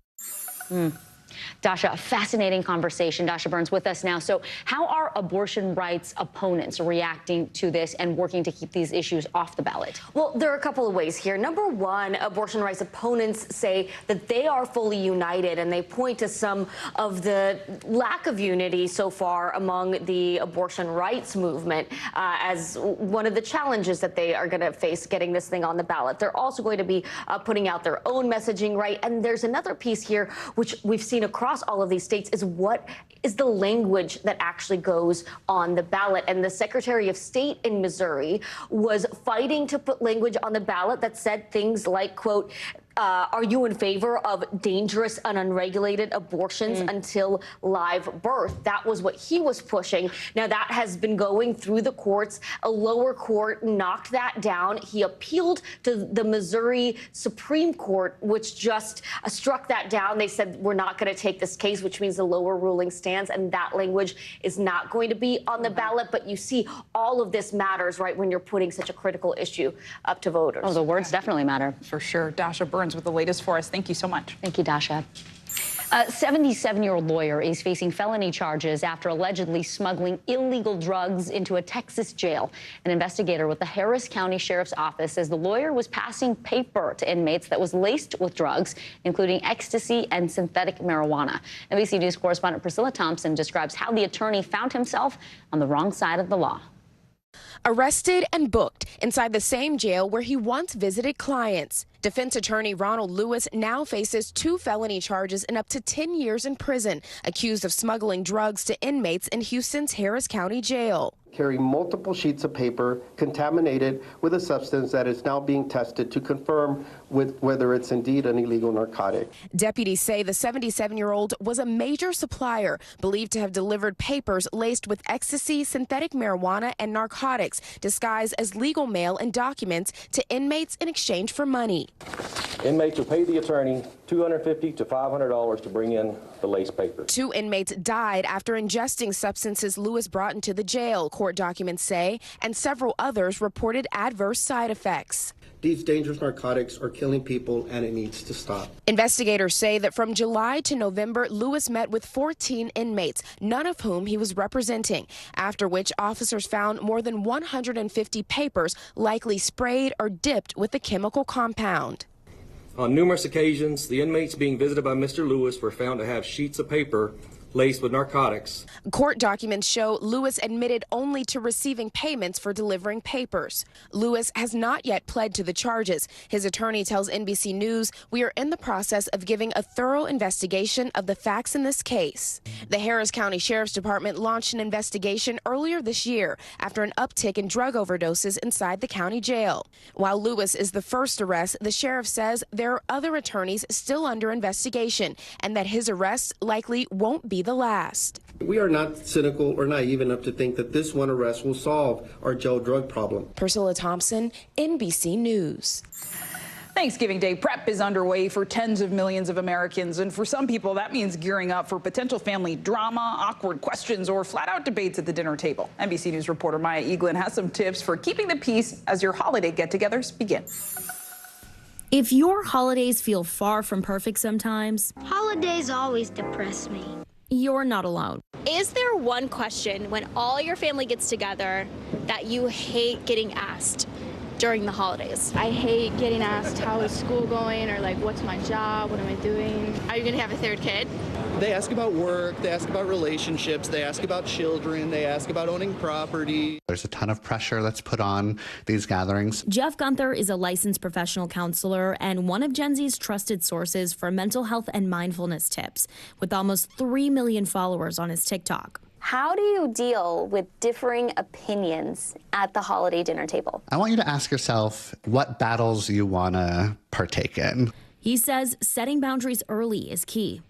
Dasha, a fascinating conversation. Dasha Burns with us now. So how are abortion rights opponents reacting to this and working to keep these issues off the ballot? Well, there are a couple of ways here. Number one, abortion rights opponents say that they are fully united, and they point to some of the lack of unity so far among the abortion rights movement as one of the challenges that they are going to face getting this thing on the ballot. They're also going to be putting out their own messaging, right? And there's another piece here, which we've seen across all of these states, is what is the language that actually goes on the ballot. And the Secretary of State in Missouri was fighting to put language on the ballot that said things like, quote, are you in favor of dangerous and unregulated abortions until live birth? That was what he was pushing. Now, that has been going through the courts. A lower court knocked that down. He appealed to the Missouri Supreme Court, which just struck that down. They said, we're not going to take this case, which means the lower ruling stands, and that language is not going to be on the ballot. But you see, all of this matters, right, when you're putting such a critical issue up to voters. Oh, the words definitely matter. For sure. Dasha Burns with the latest for us. Thank you so much. Thank you, Dasha. A 77-year-old lawyer is facing felony charges after allegedly smuggling illegal drugs into a Texas jail. An investigator with the Harris County Sheriff's Office says the lawyer was passing paper to inmates that was laced with drugs, including ecstasy and synthetic marijuana. NBC News correspondent Priscilla Thompson describes how the attorney found himself on the wrong side of the law. Arrested and booked inside the same jail where he once visited clients. Defense attorney Ronald Lewis now faces 2 felony charges and up to 10 years in prison, accused of smuggling drugs to inmates in Houston's Harris County Jail. carry multiple sheets of paper contaminated with a substance that is now being tested to confirm whether it's indeed an illegal narcotic. Deputies say the 77-year-old was a major supplier, believed to have delivered papers laced with ecstasy, synthetic marijuana, and narcotics, disguised as legal mail and documents to inmates in exchange for money. Inmates will pay the attorney $250 to $500 to bring in the lace papers. 2 inmates died after ingesting substances Lewis brought into the jail, court documents say, and several others reported adverse side effects. These dangerous narcotics are killing people, and it needs to stop. Investigators say that from July to November, Lewis met with 14 inmates, none of whom he was representing, after which officers found more than 150 papers likely sprayed or dipped with the chemical compound. On numerous occasions, the inmates being visited by Mr. Lewis were found to have sheets of paper laced with narcotics. Court documents show Lewis admitted only to receiving payments for delivering papers. Lewis has not yet pled to the charges. His attorney tells NBC News, "We are in the process of giving a thorough investigation of the facts in this case." The Harris County Sheriff's Department launched an investigation earlier this year after an uptick in drug overdoses inside the county jail. While Lewis is the first arrest, the sheriff says there are other attorneys still under investigation and that his arrest likely won't be the last. We are not cynical or naive enough to think that this one arrest will solve our jail drug problem. Priscilla Thompson, NBC News. Thanksgiving Day prep is underway for tens of millions of Americans, and for some people that means gearing up for potential family drama, awkward questions, or flat-out debates at the dinner table. NBC News reporter Maya Eaglin has some tips for keeping the peace as your holiday get-togethers begin. If your holidays feel far from perfect sometimes, holidays always depress me. You're not alone. Is there one question when all your family gets together that you hate getting asked during the holidays? I hate getting asked how is school going, or like what's my job, what am I doing? Are you gonna have a third kid? They ask about work, they ask about relationships, they ask about children, they ask about owning property. There's a ton of pressure that's put on these gatherings. Jeff Gunther is a licensed professional counselor and one of Gen Z's trusted sources for mental health and mindfulness tips, with almost 3 million followers on his TikTok. How do you deal with differing opinions at the holiday dinner table? I want you to ask yourself what battles you want to partake in. He says setting boundaries early is key.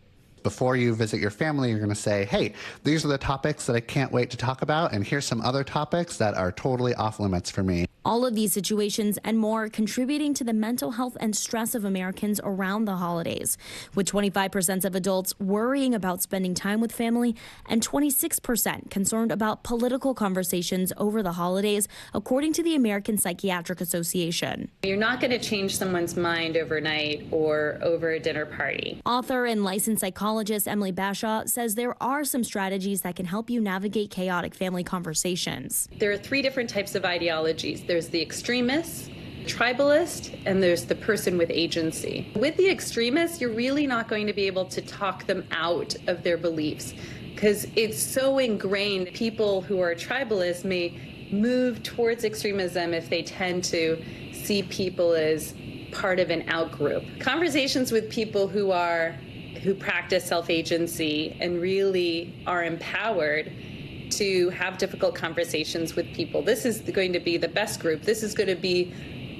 Before you visit your family, you're going to say, hey, these are the topics that I can't wait to talk about, and here's some other topics that are totally off limits for me. All of these situations and more contributing to the mental health and stress of Americans around the holidays, with 25% of adults worrying about spending time with family and 26% concerned about political conversations over the holidays, according to the American Psychiatric Association. You're not going to change someone's mind overnight or over a dinner party. Author and licensed psychologist Emily Bashaw says there are some strategies that can help you navigate chaotic family conversations. There are 3 different types of ideologies. There's the extremist, tribalist, and there's the person with agency. With the extremists, you're really not going to be able to talk them out of their beliefs because it's so ingrained. People who are tribalists may move towards extremism if they tend to see people as part of an out-group. Conversations with people who practice self-agency and really are empowered to have difficult conversations with people. This is going to be the best group. This is going to be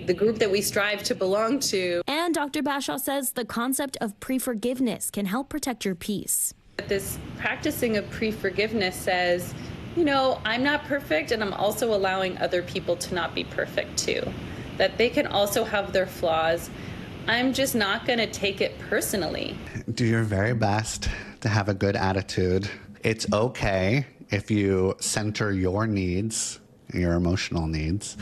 the group that we strive to belong to. And Dr. Bashaw says the concept of pre-forgiveness can help protect your peace. This practicing of pre-forgiveness says, you know, I'm not perfect, and I'm also allowing other people to not be perfect too. That they can also have their flaws. I'm just not going to take it personally. Do your very best to have a good attitude. It's okay if you center your needs, your emotional needs,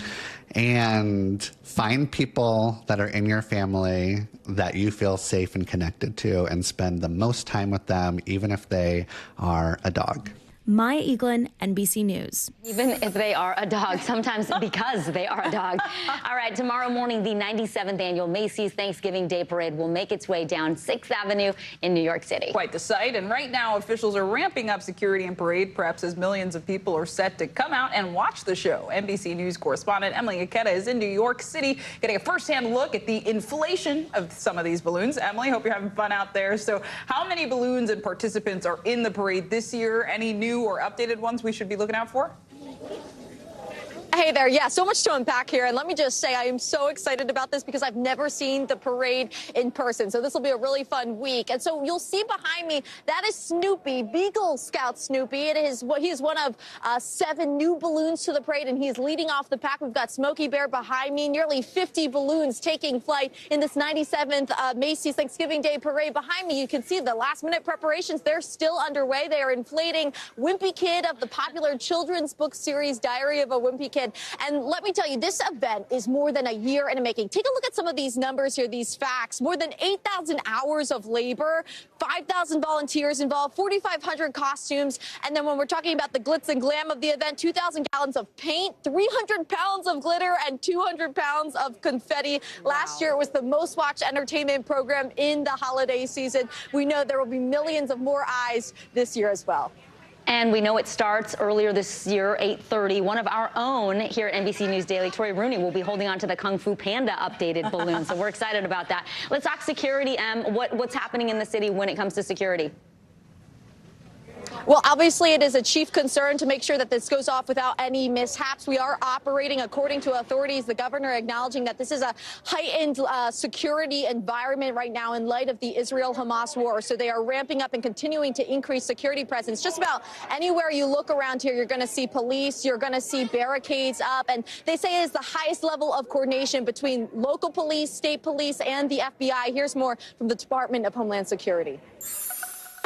and find people that are in your family that you feel safe and connected to and spend the most time with them, even if they are a dog. Maya Eaglin, NBC News. Even if they are a dog, sometimes because they are a dog. All right, tomorrow morning, the 97th annual Macy's Thanksgiving Day Parade will make its way down 6th Avenue in New York City. Quite the sight, and right now officials are ramping up security and parade preps as millions of people are set to come out and watch the show. NBC News correspondent Emily Aketa is in New York City getting a first-hand look at the inflation of some of these balloons. Emily, hope you're having fun out there. So how many balloons and participants are in the parade this year? Any new or updated ones we should be looking out for? Hey there. Yeah, so much to unpack here. And let me just say, I am so excited about this because I've never seen the parade in person. So this will be a really fun week. And so you'll see behind me, that is Snoopy, Beagle Scout Snoopy. He is one of 7 new balloons to the parade, and he is leading off the pack. We've got Smokey Bear behind me, nearly 50 balloons taking flight in this 97th Macy's Thanksgiving Day Parade. Behind me, you can see the last-minute preparations. They're still underway. They are inflating Wimpy Kid of the popular children's book series, Diary of a Wimpy Kid. And let me tell you, this event is more than a year in the making. Take a look at some of these numbers here, these facts. More than 8,000 hours of labor, 5,000 volunteers involved, 4,500 costumes. And then when we're talking about the glitz and glam of the event, 2,000 gallons of paint, 300 pounds of glitter, and 200 pounds of confetti. Wow. Last year, it was the most watched entertainment program in the holiday season. We know there will be millions of more eyes this year as well. And we know it starts earlier this year, 8:30. One of our own here at NBC News Daily, Tori Rooney, will be holding on to the Kung Fu Panda updated balloon. So we're excited about that. Let's talk security, Em. What's happening in the city when it comes to security? Well, obviously, it is a chief concern to make sure that this goes off without any mishaps. We are operating according to authorities. The governor acknowledging that this is a heightened security environment right now in light of the Israel-Hamas war. So they are ramping up and continuing to increase security presence. Just about anywhere you look around here, you're going to see police, you're going to see barricades up. And they say it is the highest level of coordination between local police, state police, and the FBI. Here's more from the Department of Homeland Security.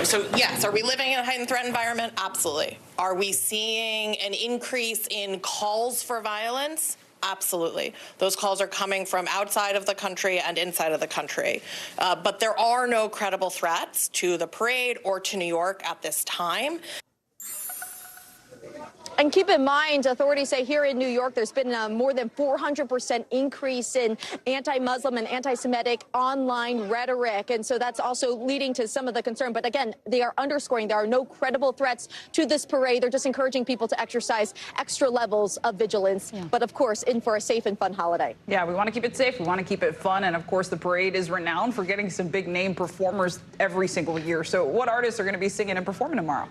So, yes, are we living in a heightened threat environment? Absolutely. Are we seeing an increase in calls for violence? Absolutely. Those calls are coming from outside of the country and inside of the country. But there are no credible threats to the parade or to New York at this time. And keep in mind, authorities say here in New York, there's been a more than 400% increase in anti-Muslim and anti-Semitic online rhetoric. And so that's also leading to some of the concern. But again, they are underscoring there are no credible threats to this parade. They're just encouraging people to exercise extra levels of vigilance. Yeah. But of course, in for a safe and fun holiday. Yeah, we want to keep it safe. We want to keep it fun. And of course, the parade is renowned for getting some big name performers every single year. So what artists are going to be singing and performing tomorrow?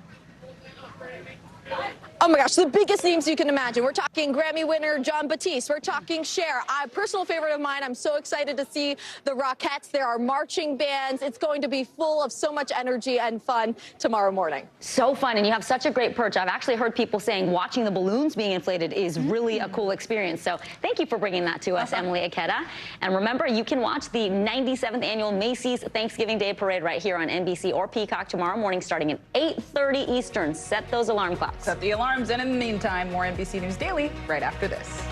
Oh my gosh, the biggest names you can imagine. We're talking Grammy winner Jon Batiste. We're talking Cher. A personal favorite of mine. I'm so excited to see the Rockettes. There are marching bands. It's going to be full of so much energy and fun tomorrow morning. So fun, and you have such a great perch. I've actually heard people saying watching the balloons being inflated is really a cool experience. So thank you for bringing that to us, Emily Ikeda. And remember, you can watch the 97th annual Macy's Thanksgiving Day Parade right here on NBC or Peacock tomorrow morning starting at 8:30 Eastern. Set those alarm clocks. Set the alarms, and in the meantime, more NBC News Daily right after this.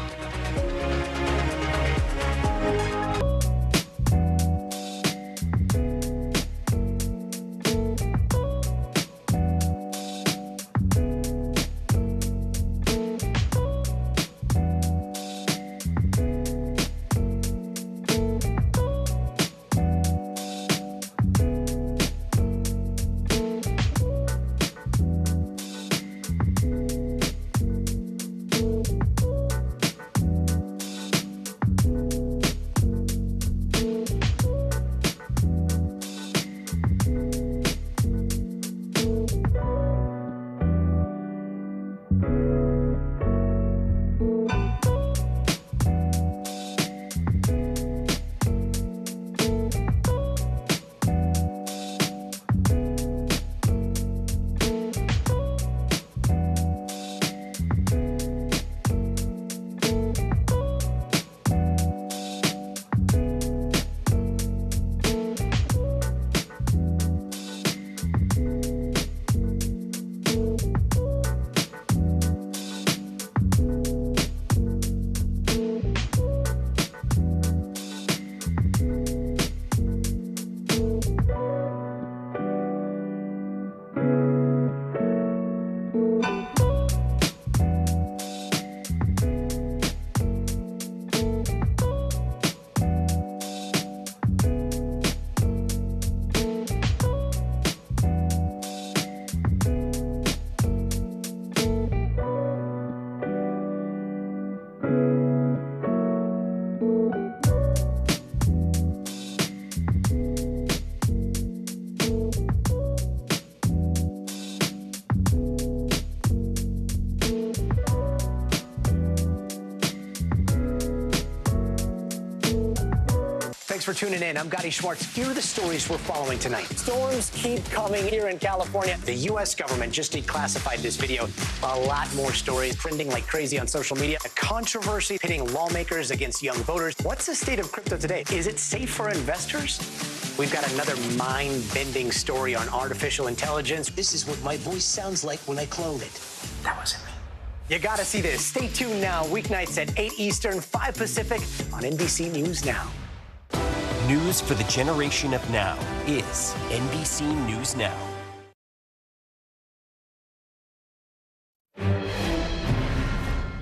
for tuning in. I'm Gotti Schwartz. Here are the stories we're following tonight. Storms keep coming here in California. The U.S. government just declassified this video. A lot more stories trending like crazy on social media. A controversy pitting lawmakers against young voters. What's the state of crypto today? Is it safe for investors? We've got another mind-bending story on artificial intelligence. This is what my voice sounds like when I clone it. That wasn't me. You gotta see this. Stay tuned now, weeknights at 8 Eastern, 5 Pacific on NBC News Now. News for the generation of now is NBC News Now.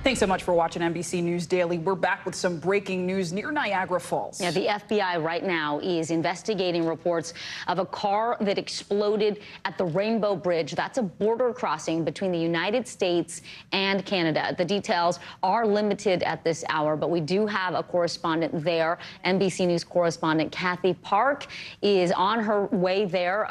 Thanks so much for watching NBC News Daily. We're back with some breaking news near Niagara Falls. Yeah, the FBI right now is investigating reports of a car that exploded at the Rainbow Bridge. That's a border crossing between the United States and Canada. The details are limited at this hour, but we do have a correspondent there. NBC News correspondent Kathy Park is on her way there.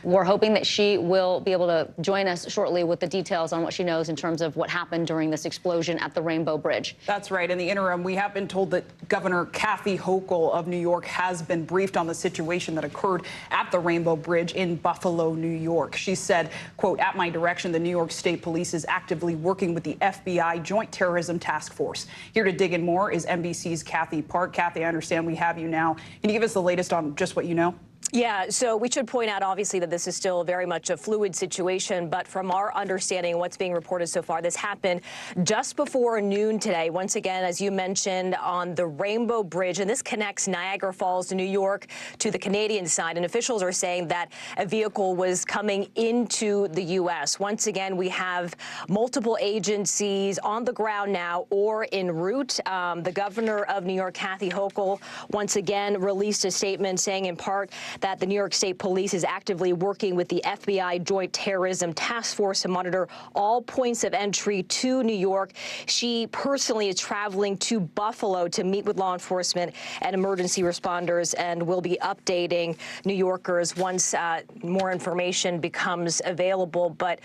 We're hoping that she will be able to join us shortly with the details on what she knows in terms of what happened during this explosion at the Rainbow Bridge. That's right. In the interim, we have been told that Governor Kathy Hochul of New York has been briefed on the situation that occurred at the Rainbow Bridge in Buffalo, New York. She said, quote, "At my direction, the New York State Police is actively working with the FBI Joint Terrorism Task Force." Here to dig in more is NBC's Kathy Park. Kathy, I understand we have you now. Can you give us the latest on just what you know? Yeah, so we should point out, obviously, that this is still very much a fluid situation. But from our understanding, what's being reported so far, this happened just before noon today. Once again, as you mentioned, on the Rainbow Bridge. And this connects Niagara Falls, New York, to the Canadian side. And officials are saying that a vehicle was coming into the U.S. Once again, we have multiple agencies on the ground now or en route. The governor of New York, Kathy Hochul, once again released a statement saying in part that the New York State Police is actively working with the FBI Joint Terrorism Task Force to monitor all points of entry to New York. She personally is traveling to Buffalo to meet with law enforcement and emergency responders and will be updating New Yorkers once more information becomes available. But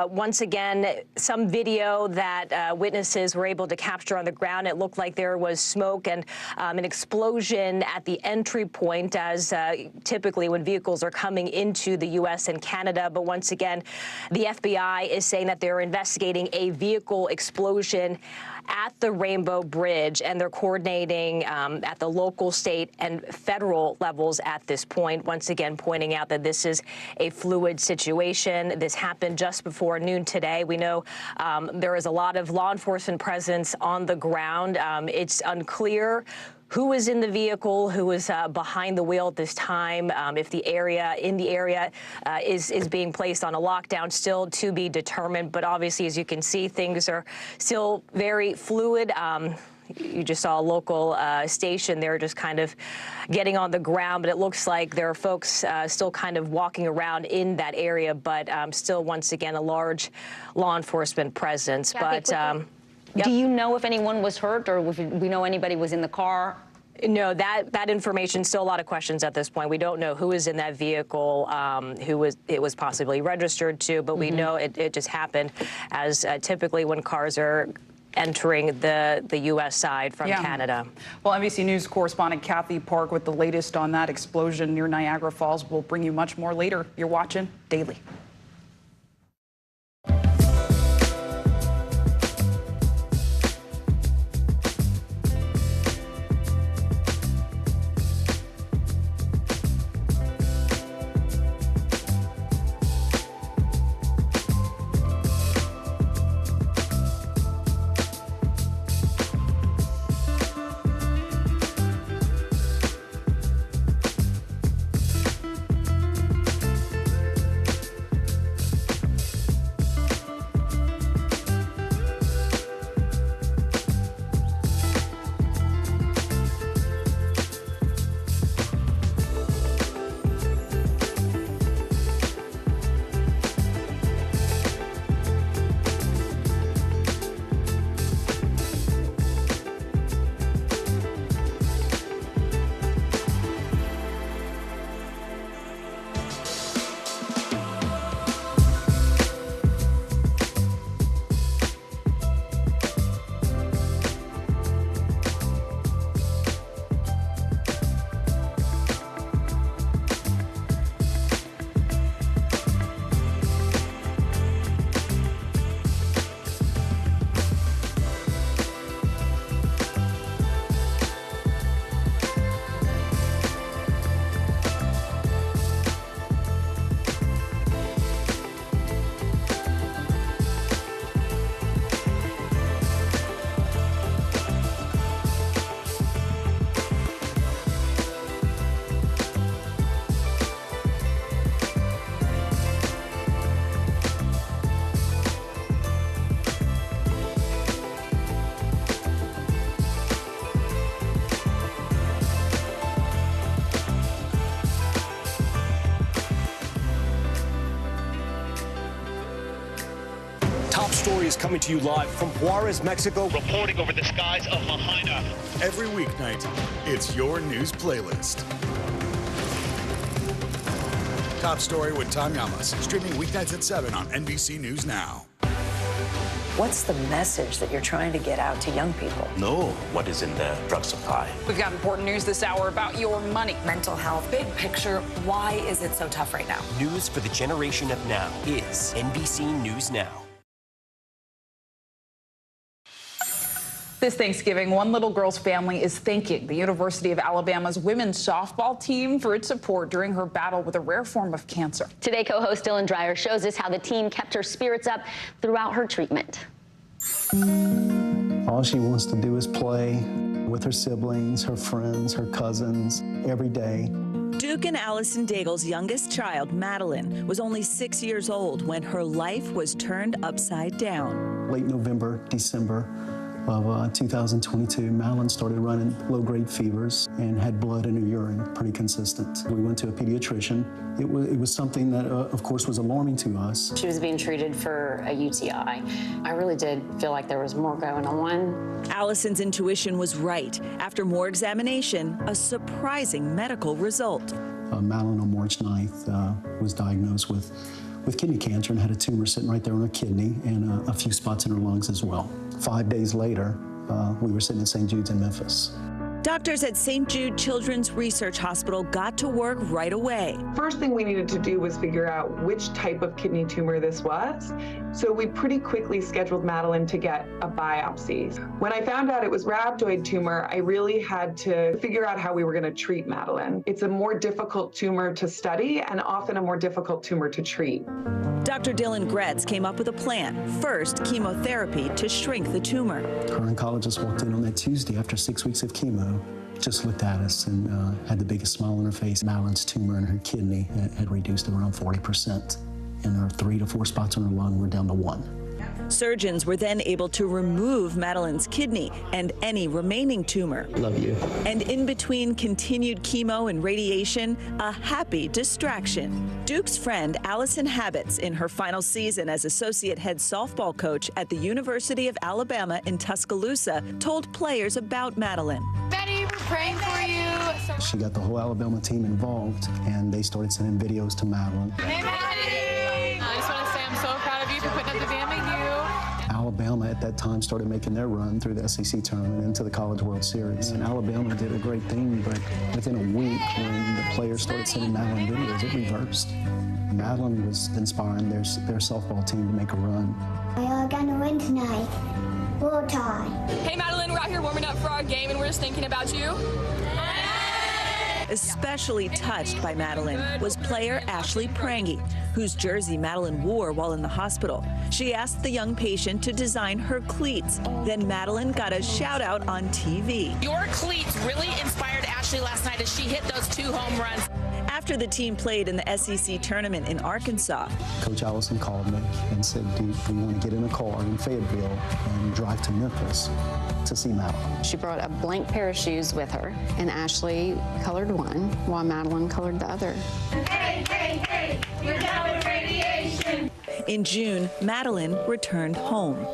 once again, some video that witnesses were able to capture on the ground, it looked like there was smoke and an explosion at the entry point, as typically when vehicles are coming into the U.S. and Canada. But once again, the FBI is saying that they're investigating a vehicle explosion at the Rainbow Bridge, and they're coordinating at the local, state, and federal levels at this point. Once again, pointing out that this is a fluid situation. This happened just before noon today. We know there is a lot of law enforcement presence on the ground. It's unclear who was in the vehicle, who was behind the wheel at this time, if the area is being placed on a lockdown, still to be determined. But obviously, as you can see, things are still very fluid. You just saw a local station there just kind of getting on the ground, but it looks like there are folks still kind of walking around in that area, but still, once again, a large law enforcement presence. Kathy, do you know if anyone was hurt, or if we know anybody was in the car? No, that information, still a lot of questions at this point. We don't know who is in that vehicle, it was possibly registered to, but we know it just happened, as typically when cars are entering the U.S. side from Canada. Well, NBC News correspondent Kathy Park with the latest on that explosion near Niagara Falls. We'll bring you much more later. You're watching Daily. Top Story is coming to you live from Juarez, Mexico, reporting over the skies of Lahaina. Every weeknight, it's your news playlist. Top Story with Tom Llamas, streaming weeknights at 7 on NBC News Now. What's the message that you're trying to get out to young people? Know what is in the drug supply. We've got important news this hour about your money. Mental health, big picture, why is it so tough right now? News for the generation of now is NBC News Now. This Thanksgiving, one little girl's family is thanking the University of Alabama's women's softball team for its support during her battle with a rare form of cancer. Today, co-host Dylan Dreyer shows us how the team kept her spirits up throughout her treatment. All she wants to do is play with her siblings, her friends, her cousins, every day. Duke and Allison Daigle's youngest child, Madeline, was only 6 years old when her life was turned upside down. Late November, December of 2022, Madeline started running low-grade fevers and had blood in her urine, pretty consistent. We went to a pediatrician. It was something that, of course, was alarming to us. She was being treated for a UTI. I really did feel like there was more going on. Allison's intuition was right. After more examination, a surprising medical result. Madeline on March 9th was diagnosed with kidney cancer and had a tumor sitting right there on her kidney and a few spots in her lungs as well. 5 days later, we were sitting at St. Jude's in Memphis. Doctors at St. Jude Children's Research Hospital got to work right away. First thing we needed to do was figure out which type of kidney tumor this was. So we pretty quickly scheduled Madeline to get a biopsy. When I found out it was rhabdoid tumor, I really had to figure out how we were going to treat Madeline. It's a more difficult tumor to study and often a more difficult tumor to treat. Dr. Dylan Gretz came up with a plan. First, chemotherapy to shrink the tumor. Her oncologist walked in on that Tuesday after 6 weeks of chemo, just looked at us and had the biggest smile on her face. Madeline's tumor in her kidney had reduced to around 40%, and her 3 to 4 spots on her lung were down to 1. Surgeons were then able to remove Madeline's kidney and any remaining tumor. Love you. And in between continued chemo and radiation, a happy distraction. Duke's friend Allison Habits, in her final season as associate head softball coach at the University of Alabama in Tuscaloosa, told players about Madeline. Betty, we're praying for you. She got the whole Alabama team involved, and they started sending videos to Madeline. Hey, Maddie! I just want to say I'm so proud of you for putting up the damn you. Alabama at that time started making their run through the SEC tournament into the College World Series. And Alabama did a great thing, but within a week, when the players started sending Madeline videos, it reversed. Madeline was inspiring their softball team to make a run. We are gonna win tonight. We'll tie. Hey Madeline, we're out here warming up for our game and we're just thinking about you. Especially touched by Madeline was player Ashley Prangy, whose jersey Madeline wore while in the hospital. She asked the young patient to design her cleats. Then Madeline got a shout out on TV. Your cleats really inspired Ashley last night as she hit those 2 home runs. After the team played in the SEC tournament in Arkansas, Coach Allison called me and said, Duke, we want to get in a car in Fayetteville and drive to Memphis to see Madeline. She brought a blank pair of shoes with her, and Ashley colored one while Madeline colored the other. Hey, hey, hey, we're down with radiation. In June, Madeline returned home.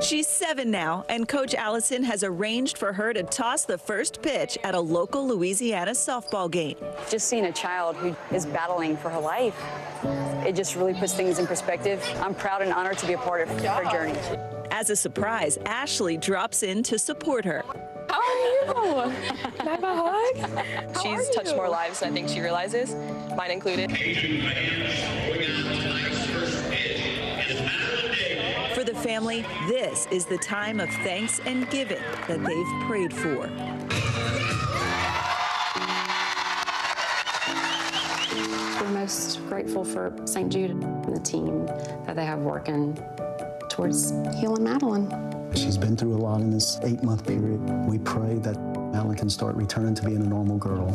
She's 7 now, and Coach Allison has arranged for her to toss the first pitch at a local Louisiana softball game. Just seeing a child who is battling for her life, it just really puts things in perspective. I'm proud and honored to be a part of her journey. As a surprise, Ashley drops in to support her. How are you? Can I have a hug? She's touched more lives than I think she realizes, mine included. For the family, this is the time of thanks and giving that they've prayed for. We're most grateful for St. Jude and the team that they have working towards healing Madeline. She's been through a lot in this 8-month period. We pray that Madeline can start returning to being a normal girl.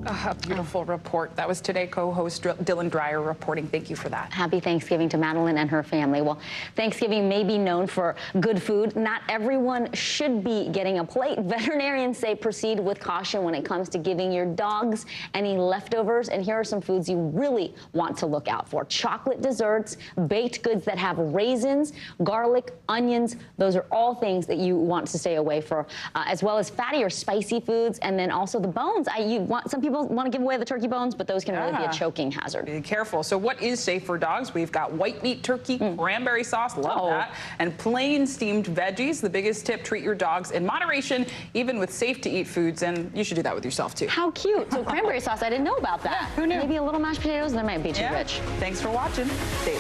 A beautiful report. That was Today co-host Dylan Dreyer reporting. Thank you for that. Happy Thanksgiving to Madeline and her family. Well, Thanksgiving may be known for good food. Not everyone should be getting a plate. Veterinarians say proceed with caution when it comes to giving your dogs any leftovers. And here are some foods you really want to look out for. Chocolate desserts, baked goods that have raisins, garlic, onions. Those are all things that you want to stay away from, as well as fatty or spicy foods. And then also the bones. Some people want to give away the turkey bones, but those can really be a choking hazard. Be careful. So what is safe for dogs? We've got white meat turkey, cranberry sauce, love that, and plain steamed veggies. The biggest tip, treat your dogs in moderation, even with safe-to-eat foods, and you should do that with yourself, too. How cute. So cranberry sauce, I didn't know about that. Yeah, who knew? Maybe a little mashed potatoes, that might be too rich. Thanks for watching Daily.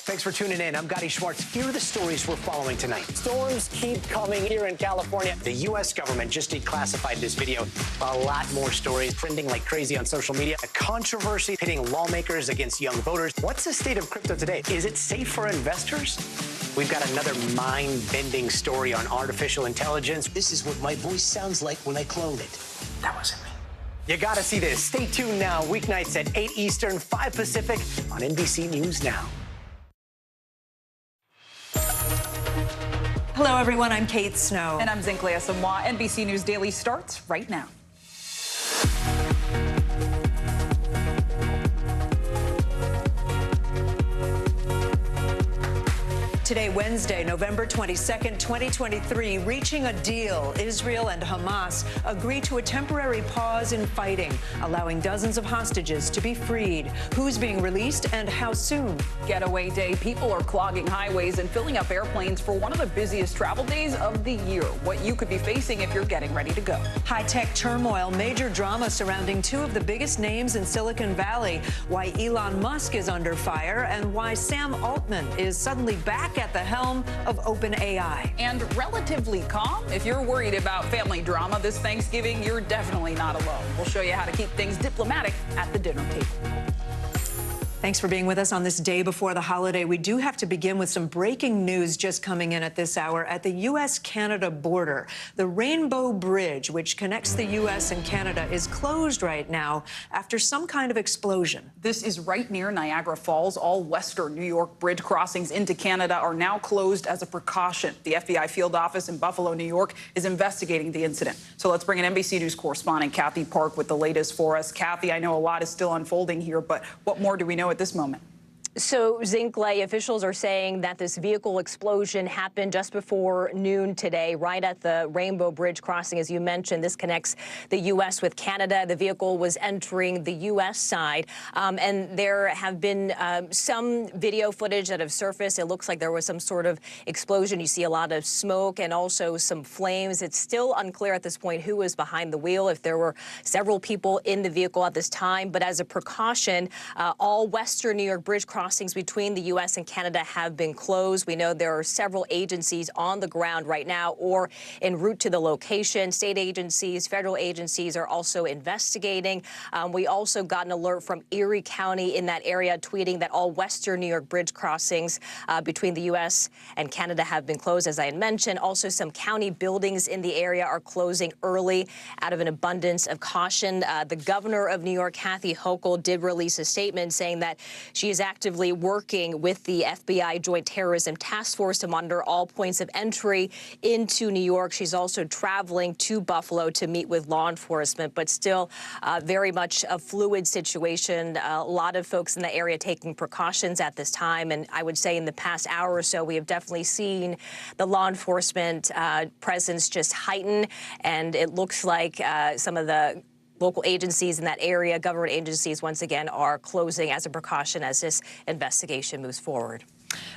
Thanks for tuning in. I'm Gotti Schwartz. Here are the stories we're following tonight. Storms keep coming here in California. The U.S. government just declassified this video. A lot more stories trending like crazy on social media. A controversy pitting lawmakers against young voters. What's the state of crypto today? Is it safe for investors? We've got another mind-bending story on artificial intelligence. This is what my voice sounds like when I clone it. That wasn't me. You gotta see this. Stay tuned now. Weeknights at 8 Eastern, 5 Pacific on NBC News Now. Hello, everyone. I'm Kate Snow. And I'm Zinklea Samoa. NBC News Daily starts right now. Today, Wednesday, November 22nd, 2023, reaching a deal. Israel and Hamas agree to a temporary pause in fighting, allowing dozens of hostages to be freed. Who's being released and how soon? Getaway day. People are clogging highways and filling up airplanes for one of the busiest travel days of the year. What you could be facing if you're getting ready to go. High-tech turmoil, major drama surrounding two of the biggest names in Silicon Valley. Why Elon Musk is under fire and why Sam Altman is suddenly back at the helm of OpenAI. And relatively calm. If you're worried about family drama this Thanksgiving, you're definitely not alone. We'll show you how to keep things diplomatic at the dinner table. Thanks for being with us on this day before the holiday. We do have to begin with some breaking news just coming in at this hour. At the U.S.-Canada border, the Rainbow Bridge, which connects the U.S. and Canada, is closed right now after some kind of explosion. This is right near Niagara Falls. All western New York bridge crossings into Canada are now closed as a precaution. The FBI field office in Buffalo, New York, is investigating the incident. So let's bring in NBC News correspondent Kathy Park with the latest for us. Kathy, I know a lot is still unfolding here, but what more do we know at this moment? So, Zinkley, officials are saying that this vehicle explosion happened just before noon today, right at the Rainbow Bridge crossing. As you mentioned, this connects the U.S. with Canada. The vehicle was entering the U.S. side, and there have been some video footage that have surfaced. It looks like there was some sort of explosion. You see a lot of smoke and also some flames. It's still unclear at this point who was behind the wheel, if there were several people in the vehicle at this time. But as a precaution, all Western New York bridge crossings between the U.S. and Canada have been closed. We know there are several agencies on the ground right now or en route to the location. State agencies, federal agencies are also investigating. We also got an alert from Erie County in that area tweeting that all Western New York bridge crossings between the U.S. and Canada have been closed, as I had mentioned. Also, some county buildings in the area are closing early out of an abundance of caution. The governor of New York, Kathy Hochul, did release a statement saying that she is actively working with the FBI Joint Terrorism Task Force to monitor all points of entry into New York. She's also traveling to Buffalo to meet with law enforcement, but still very much a fluid situation. A lot of folks in the area taking precautions at this time. And I would say in the past hour or so, we have definitely seen the law enforcement presence just heighten. And it looks like some of the local agencies in that area, government agencies, once again, are closing as a precaution as this investigation moves forward.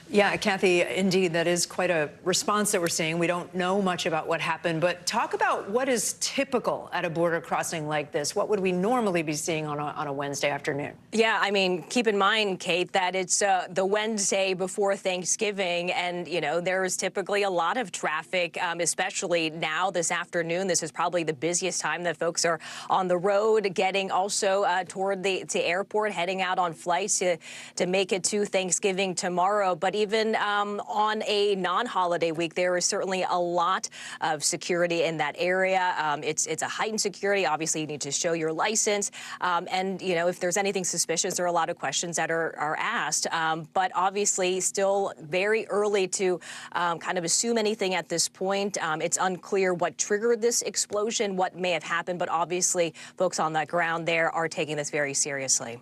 Yeah, Kathy, indeed, that is quite a response that we're seeing. We don't know much about what happened, but talk about what is typical at a border crossing like this. What would we normally be seeing on a Wednesday afternoon? Yeah, I mean, keep in mind, Kate, that it's the Wednesday before Thanksgiving, and, you know, there's typically a lot of traffic, especially now this afternoon. This is probably the busiest time that folks are on the road, getting also toward the airport, heading out on flights to make it to Thanksgiving tomorrow. But even on a non-holiday week, there is certainly a lot of security in that area. It's a heightened security. Obviously, you need to show your license. And, you know, if there's anything suspicious, there are a lot of questions that are asked. But obviously, still very early to kind of assume anything at this point. It's unclear what triggered this explosion, what may have happened. But obviously, folks on the ground there are taking this very seriously.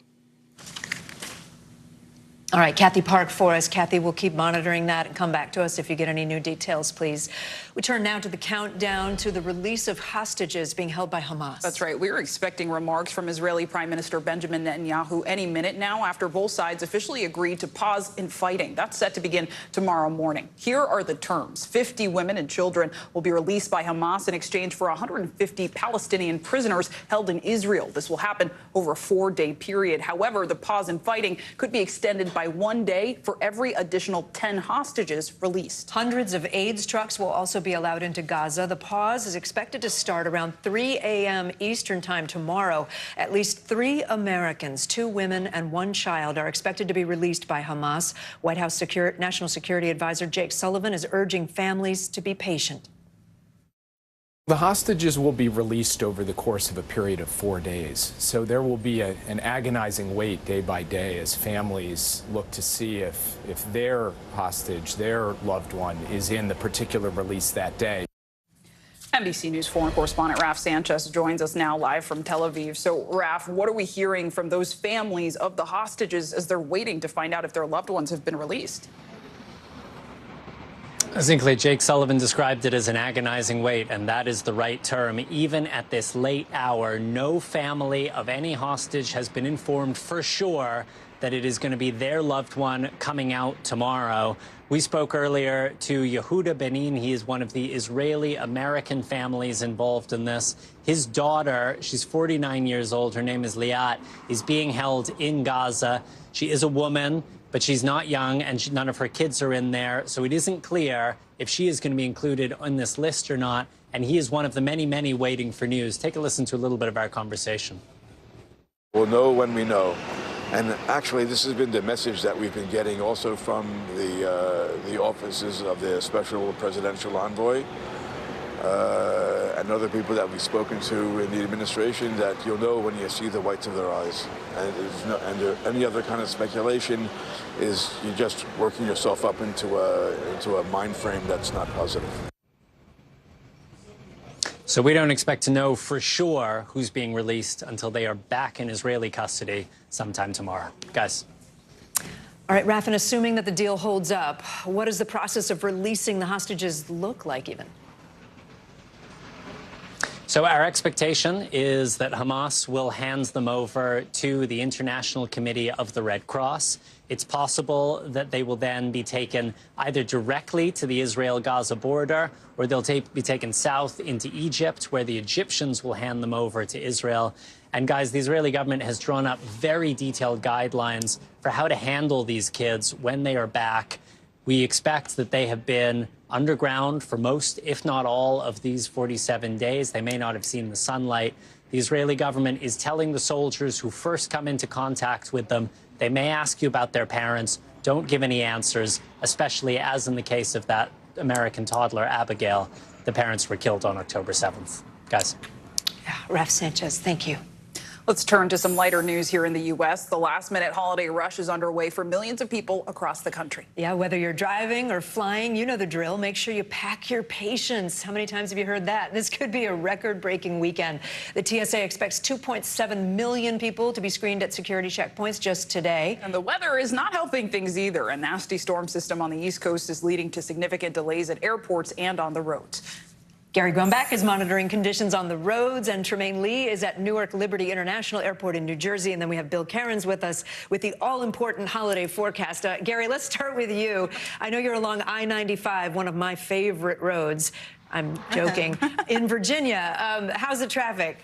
All right, Kathy Park for us. Kathy, we'll keep monitoring that and come back to us if you get any new details, please. We turn now to the countdown to the release of hostages being held by Hamas. That's right. We are expecting remarks from Israeli Prime Minister Benjamin Netanyahu any minute now after both sides officially agreed to pause in fighting. That's set to begin tomorrow morning. Here are the terms. 50 women and children will be released by Hamas in exchange for 150 Palestinian prisoners held in Israel. This will happen over a 4-day period. However, the pause in fighting could be extended by 1 day for every additional 10 hostages released. Hundreds of AIDS trucks will also be allowed into Gaza. The pause is expected to start around 3 a.m. Eastern time tomorrow. At least 3 Americans, 2 women and 1 child, are expected to be released by Hamas. White House National Security Advisor Jake Sullivan is urging families to be patient. The hostages will be released over the course of a period of 4 days. So there will be an agonizing wait day by day as families look to see if their hostage, their loved one, is in the particular release that day. NBC News foreign correspondent Raf Sanchez joins us now live from Tel Aviv. So, Raf, what are we hearing from those families of the hostages as they're waiting to find out if their loved ones have been released? Zinkley, Jake Sullivan described it as an agonizing wait, and that is the right term. Even at this late hour, no family of any hostage has been informed for sure that it is going to be their loved one coming out tomorrow. We spoke earlier to Yehuda Benin. He is one of the Israeli-American families involved in this. His daughter, she's 49 years old, her name is Liat, is being held in Gaza. She is a woman, but she's not young, and none of her kids are in there, so it isn't clear if she is going to be included on this list or not, and he is one of the many, many waiting for news. Take a listen to a little bit of our conversation. We'll know when we know. And actually, this has been the message that we've been getting also from the offices of the special presidential envoy and other people that we've spoken to in the administration, that you'll know when you see the whites of their eyes. And any other kind of speculation is you're just working yourself up into a mind frame that's not positive. So we don't expect to know for sure who's being released until they are back in Israeli custody sometime tomorrow. Guys. All right, Raf, and assuming that the deal holds up, what does the process of releasing the hostages look like even? So our expectation is that Hamas will hand them over to the International Committee of the Red Cross. It's possible that they will then be taken either directly to the Israel-Gaza border, or they'll be taken south into Egypt, where the Egyptians will hand them over to Israel. And guys, the Israeli government has drawn up very detailed guidelines for how to handle these kids when they are back. We expect that they have been underground for most, if not all, of these 47 days. They may not have seen the sunlight. The Israeli government is telling the soldiers who first come into contact with them, they may ask you about their parents. Don't give any answers, especially as in the case of that American toddler, Abigail. The parents were killed on October 7th. Guys. Yeah, Raf Sanchez, thank you. Let's turn to some lighter news here in the U.S. The last-minute holiday rush is underway for millions of people across the country. Yeah, whether you're driving or flying, you know the drill. Make sure you pack your patience. How many times have you heard that? This could be a record-breaking weekend. The TSA expects 2.7 million people to be screened at security checkpoints just today. And the weather is not helping things either. A nasty storm system on the East Coast is leading to significant delays at airports and on the roads. Gary Grumbach is monitoring conditions on the roads, and Tremaine Lee is at Newark Liberty International Airport in New Jersey. And then we have Bill Cairns with us with the all-important holiday forecast. Gary, let's start with you. I know you're along I-95, one of my favorite roads. I'm joking. In Virginia, how's the traffic?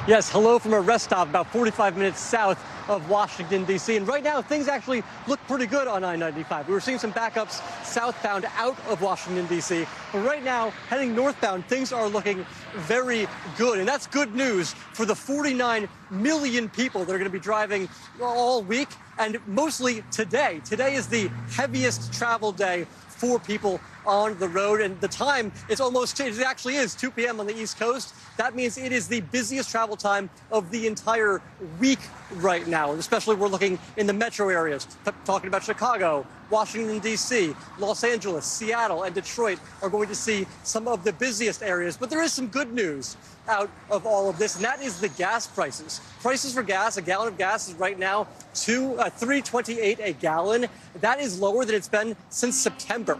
Yes, hello from a rest stop about 45 minutes south of Washington, D.C. And right now, things actually look pretty good on I-95. We were seeing some backups southbound out of Washington, D.C. But right now, heading northbound, things are looking very good. And that's good news for the 49 million people that are going to be driving all week, and mostly today. Today is the heaviest travel day for people on the road, and the time it actually is 2 p.m. on the East Coast. That means it is the busiest travel time of the entire week right now, and especially we're looking in the metro areas, talking about Chicago, Washington, D.C., Los Angeles, Seattle, and Detroit are going to see some of the busiest areas. But there is some good news out of all of this, and that is the gas prices. Prices for gas, a gallon of gas is right now $3.28 a gallon. That is lower than it's been since September.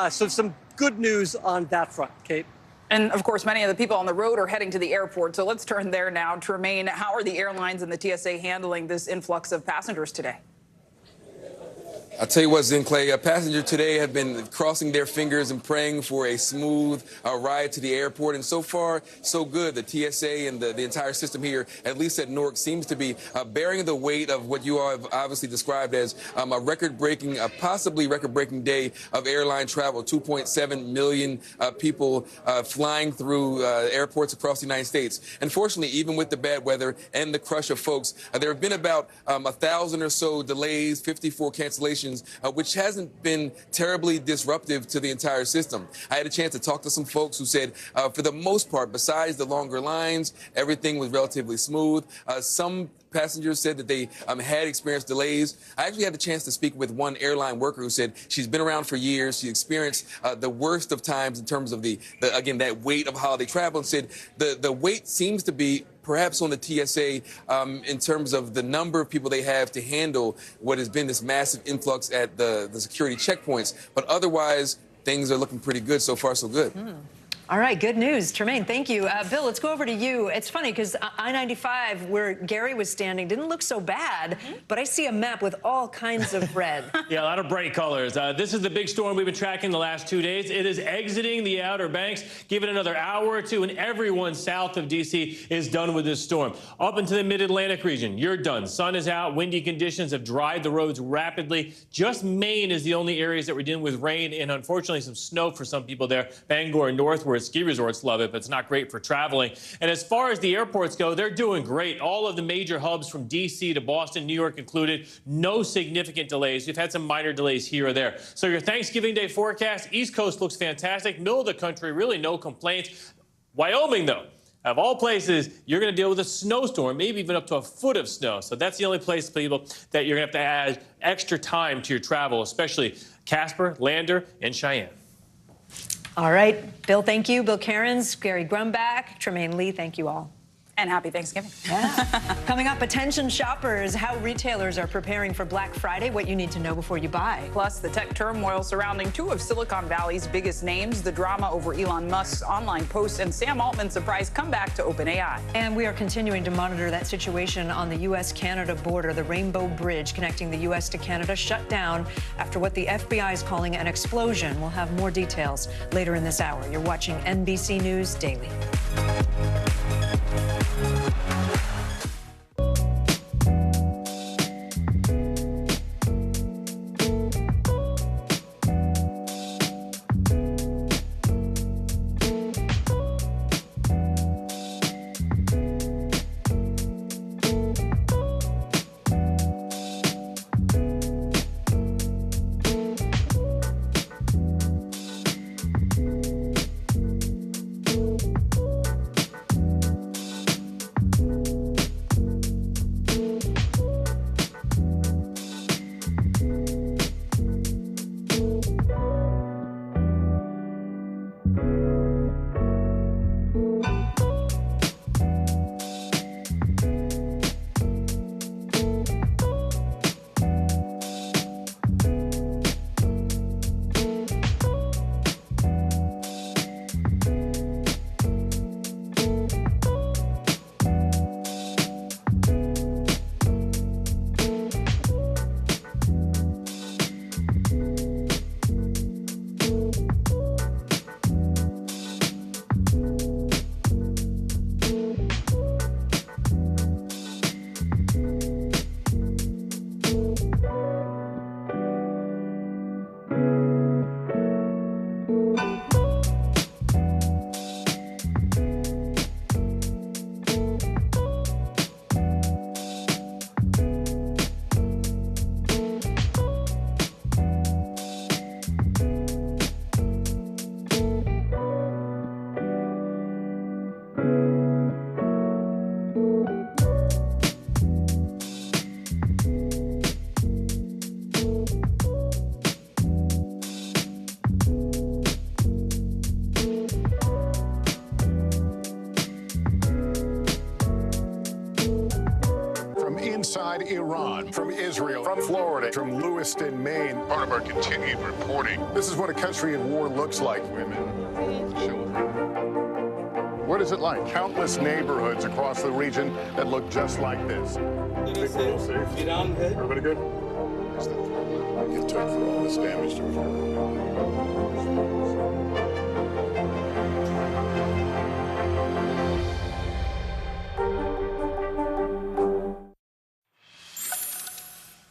So some good news on that front, Kate. And, of course, many of the people on the road are heading to the airport. So let's turn there now. Tremaine, how are the airlines and the TSA handling this influx of passengers today? I'll tell you what, Zinclay, passengers today have been crossing their fingers and praying for a smooth ride to the airport. And so far, so good. The TSA and the entire system here, at least at Newark, seems to be bearing the weight of what you all have obviously described as a record-breaking, possibly record-breaking day of airline travel. 2.7 million people flying through airports across the United States. Unfortunately, even with the bad weather and the crush of folks, there have been about 1,000 or so delays, 54 cancellations, which hasn't been terribly disruptive to the entire system. I had a chance to talk to some folks who said, for the most part, besides the longer lines, everything was relatively smooth. Some passengers said that they had experienced delays. I actually had the chance to speak with one airline worker who said she's been around for years. She experienced the worst of times in terms of again, that weight of holiday travel, and said the weight seems to be perhaps on the TSA in terms of the number of people they have to handle what has been this massive influx at the security checkpoints. But otherwise, things are looking pretty good. So far, so good. All right, good news. Tremaine, thank you. Bill, let's go over to you. It's funny because I-95, where Gary was standing, didn't look so bad, but I see a map with all kinds of red. Yeah, a lot of bright colors. This is the big storm we've been tracking the last 2 days. It is exiting the Outer Banks. Give it another hour or two, and everyone south of D.C. is done with this storm. Up into the mid-Atlantic region, you're done. Sun is out. Windy conditions have dried the roads rapidly. Just Maine is the only areas that we're dealing with rain and, unfortunately, some snow for some people there. Bangor and northward. Ski resorts love it, but it's not great for traveling. And as far as the airports go, they're doing great. All of the major hubs from D.C. to Boston, New York included, no significant delays. We've had some minor delays here or there. So your Thanksgiving Day forecast, East Coast looks fantastic. Middle of the country, really no complaints. Wyoming, though, of all places, you're going to deal with a snowstorm, maybe even up to a foot of snow. So that's the only place, people, that you're going to have to add extra time to your travel, especially Casper, Lander, and Cheyenne. All right, Bill, thank you. Bill Cairns, Gary Grumbach, Tremaine Lee, thank you all. And happy Thanksgiving. Yeah. Coming up, attention shoppers, how retailers are preparing for Black Friday, what you need to know before you buy. Plus, the tech turmoil surrounding two of Silicon Valley's biggest names, the drama over Elon Musk's online post, and Sam Altman's surprise comeback to OpenAI. And we are continuing to monitor that situation on the U.S.-Canada border. The Rainbow Bridge connecting the U.S. to Canada shut down after what the FBI is calling an explosion. We'll have more details later in this hour. You're watching NBC News Daily. inside Iran, from Israel, from Florida, from Lewiston, Maine. Part of our continued reporting. This is what a country at war looks like. Women, children. What is it like? Countless neighborhoods across the region that look just like this. Everybody good? It took for all this damage to occur.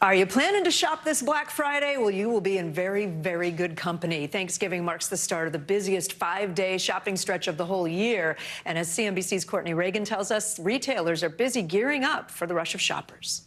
Are you planning to shop this Black Friday? Well, you will be in very, very good company. Thanksgiving marks the start of the busiest 5-day shopping stretch of the whole year. And as CNBC's Courtney Reagan tells us, retailers are busy gearing up for the rush of shoppers.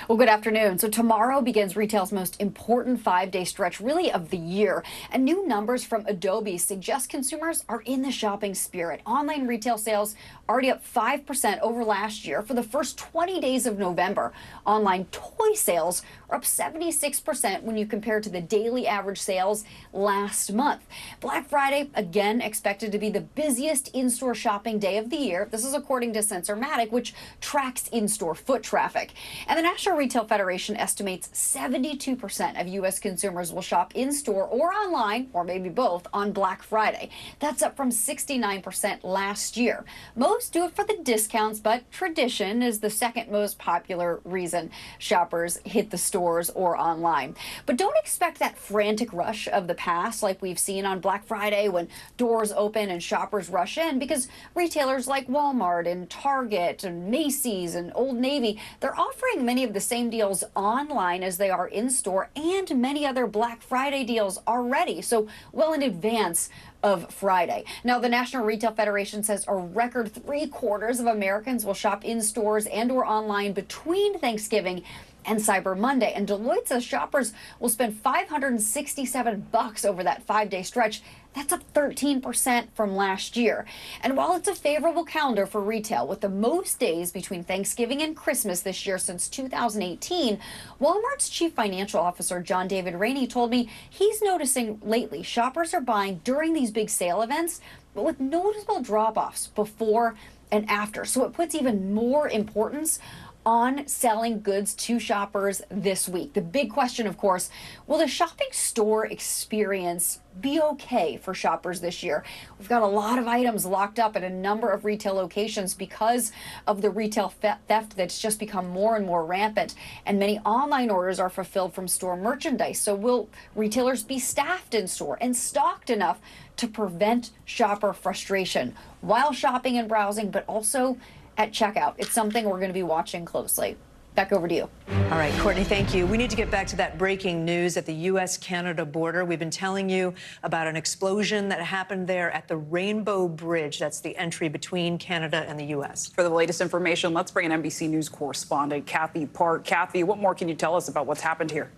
Well, good afternoon. So tomorrow begins retail's most important 5-day stretch, really, of the year. And new numbers from Adobe suggest consumers are in the shopping spirit. Online retail sales already up 5% over last year for the first 20 days of November. Online toy sales are up 76% when you compare to the daily average sales last month. Black Friday, again, expected to be the busiest in-store shopping day of the year. This is according to Sensormatic, which tracks in-store foot traffic. And the National Retail Federation estimates 72% of U.S. consumers will shop in-store or online, or maybe both, on Black Friday. That's up from 69% last year. Most do it for the discounts, but tradition is the second most popular reason shoppers hit the stores or online. But don't expect that frantic rush of the past like we've seen on Black Friday when doors open and shoppers rush in, because retailers like Walmart and Target and Macy's and Old Navy, they're offering many of the same deals online as they are in store, and many other Black Friday deals already, so well in advance of Friday. Now, the National Retail Federation says a record 3/4 of Americans will shop in stores and or online between Thanksgiving and Cyber Monday. And Deloitte says shoppers will spend $567 over that 5-day stretch. That's up 13% from last year. And while it's a favorable calendar for retail, with the most days between Thanksgiving and Christmas this year since 2018, Walmart's chief financial officer, John David Rainey, told me he's noticing lately shoppers are buying during these big sale events, but with noticeable drop-offs before and after. So it puts even more importance on selling goods to shoppers this week. The big question, of course, will the shopping store experience be okay for shoppers this year? We've got a lot of items locked up at a number of retail locations because of the retail theft that's just become more and more rampant, and many online orders are fulfilled from store merchandise. So will retailers be staffed in store and stocked enough to prevent shopper frustration while shopping and browsing, but also at checkout? It's something we're going to be watching closely. Back over to you. All right, Courtney, thank you. We need to get back to that breaking news at the U.S.-Canada border. We've been telling you about an explosion that happened there at the Rainbow Bridge. That's the entry between Canada and the U.S. For the latest information, let's bring in NBC News correspondent Kathy Park. Kathy, what more can you tell us about what's happened here?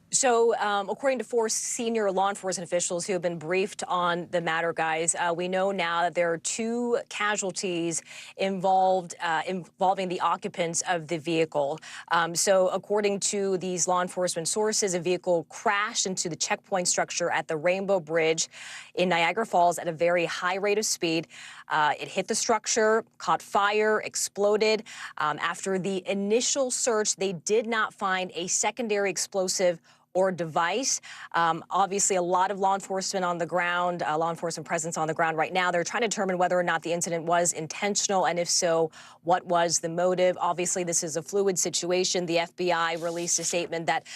So, according to 4 senior law enforcement officials who have been briefed on the matter, guys, we know now that there are 2 casualties involving the occupants of the vehicle. So, according to these law enforcement sources, a vehicle crashed into the checkpoint structure at the Rainbow Bridge in Niagara Falls at a very high rate of speed. It hit the structure, caught fire, exploded. After the initial search, they did not find a secondary explosive or device. Obviously, a lot of law enforcement on the ground, law enforcement presence on the ground right now. They're trying to determine whether or not the incident was intentional, and if so, what was the motive. Obviously, this is a fluid situation. The FBI released a statement that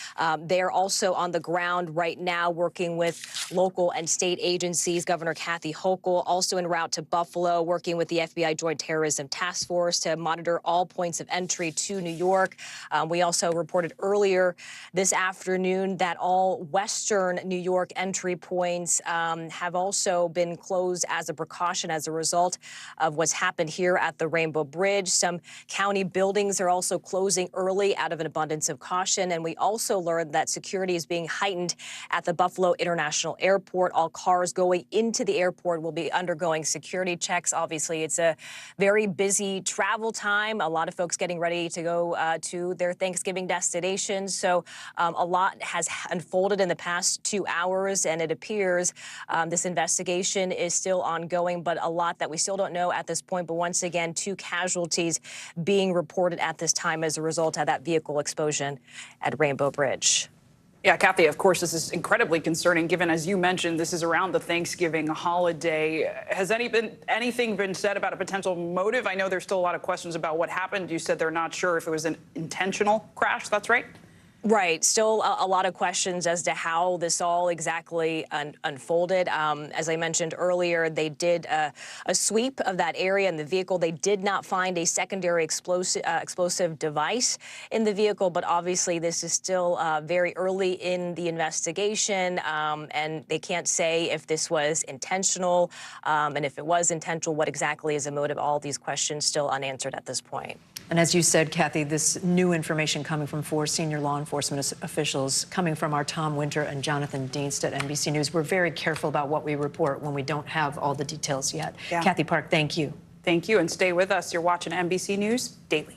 they're also on the ground right now working with local and state agencies. Governor Kathy Hochul also en route to Buffalo, working with the FBI Joint Terrorism Task Force to monitor all points of entry to New York. We also reported earlier this afternoon that all Western New York entry points have also been closed as a precaution as a result of what's happened here at the Rainbow Bridge. Some county buildings are also closing early out of an abundance of caution. And we also learned that security is being heightened at the Buffalo International Airport. All cars going into the airport will be undergoing security checks. Obviously, it's a very busy travel time. A lot of folks getting ready to go to their Thanksgiving destinations. So a lot has unfolded in the past 2 hours, and it appears this investigation is still ongoing, but a lot that we still don't know at this point. But once again, 2 casualties being reported at this time as a result of that vehicle explosion at Rainbow Bridge. Yeah, Kathy, of course, this is incredibly concerning, given, as you mentioned, this is around the Thanksgiving holiday. Has anything been said about a potential motive? I know there's still a lot of questions about what happened. You said they're not sure if it was an intentional crash. That's right? Right. Still a lot of questions as to how this all exactly unfolded. As I mentioned earlier, they did a sweep of that area in the vehicle. They did not find a secondary explosive device in the vehicle, but obviously this is still very early in the investigation, and they can't say if this was intentional, and if it was intentional, what exactly is the motive. All these questions still unanswered at this point. And as you said, Kathy, this new information coming from 4 senior law enforcement officials, coming from our Tom Winter and Jonathan Dienst at NBC News. We're very careful about what we report when we don't have all the details yet. Yeah. Kathy Park, thank you. Thank you, and stay with us. You're watching NBC News Daily.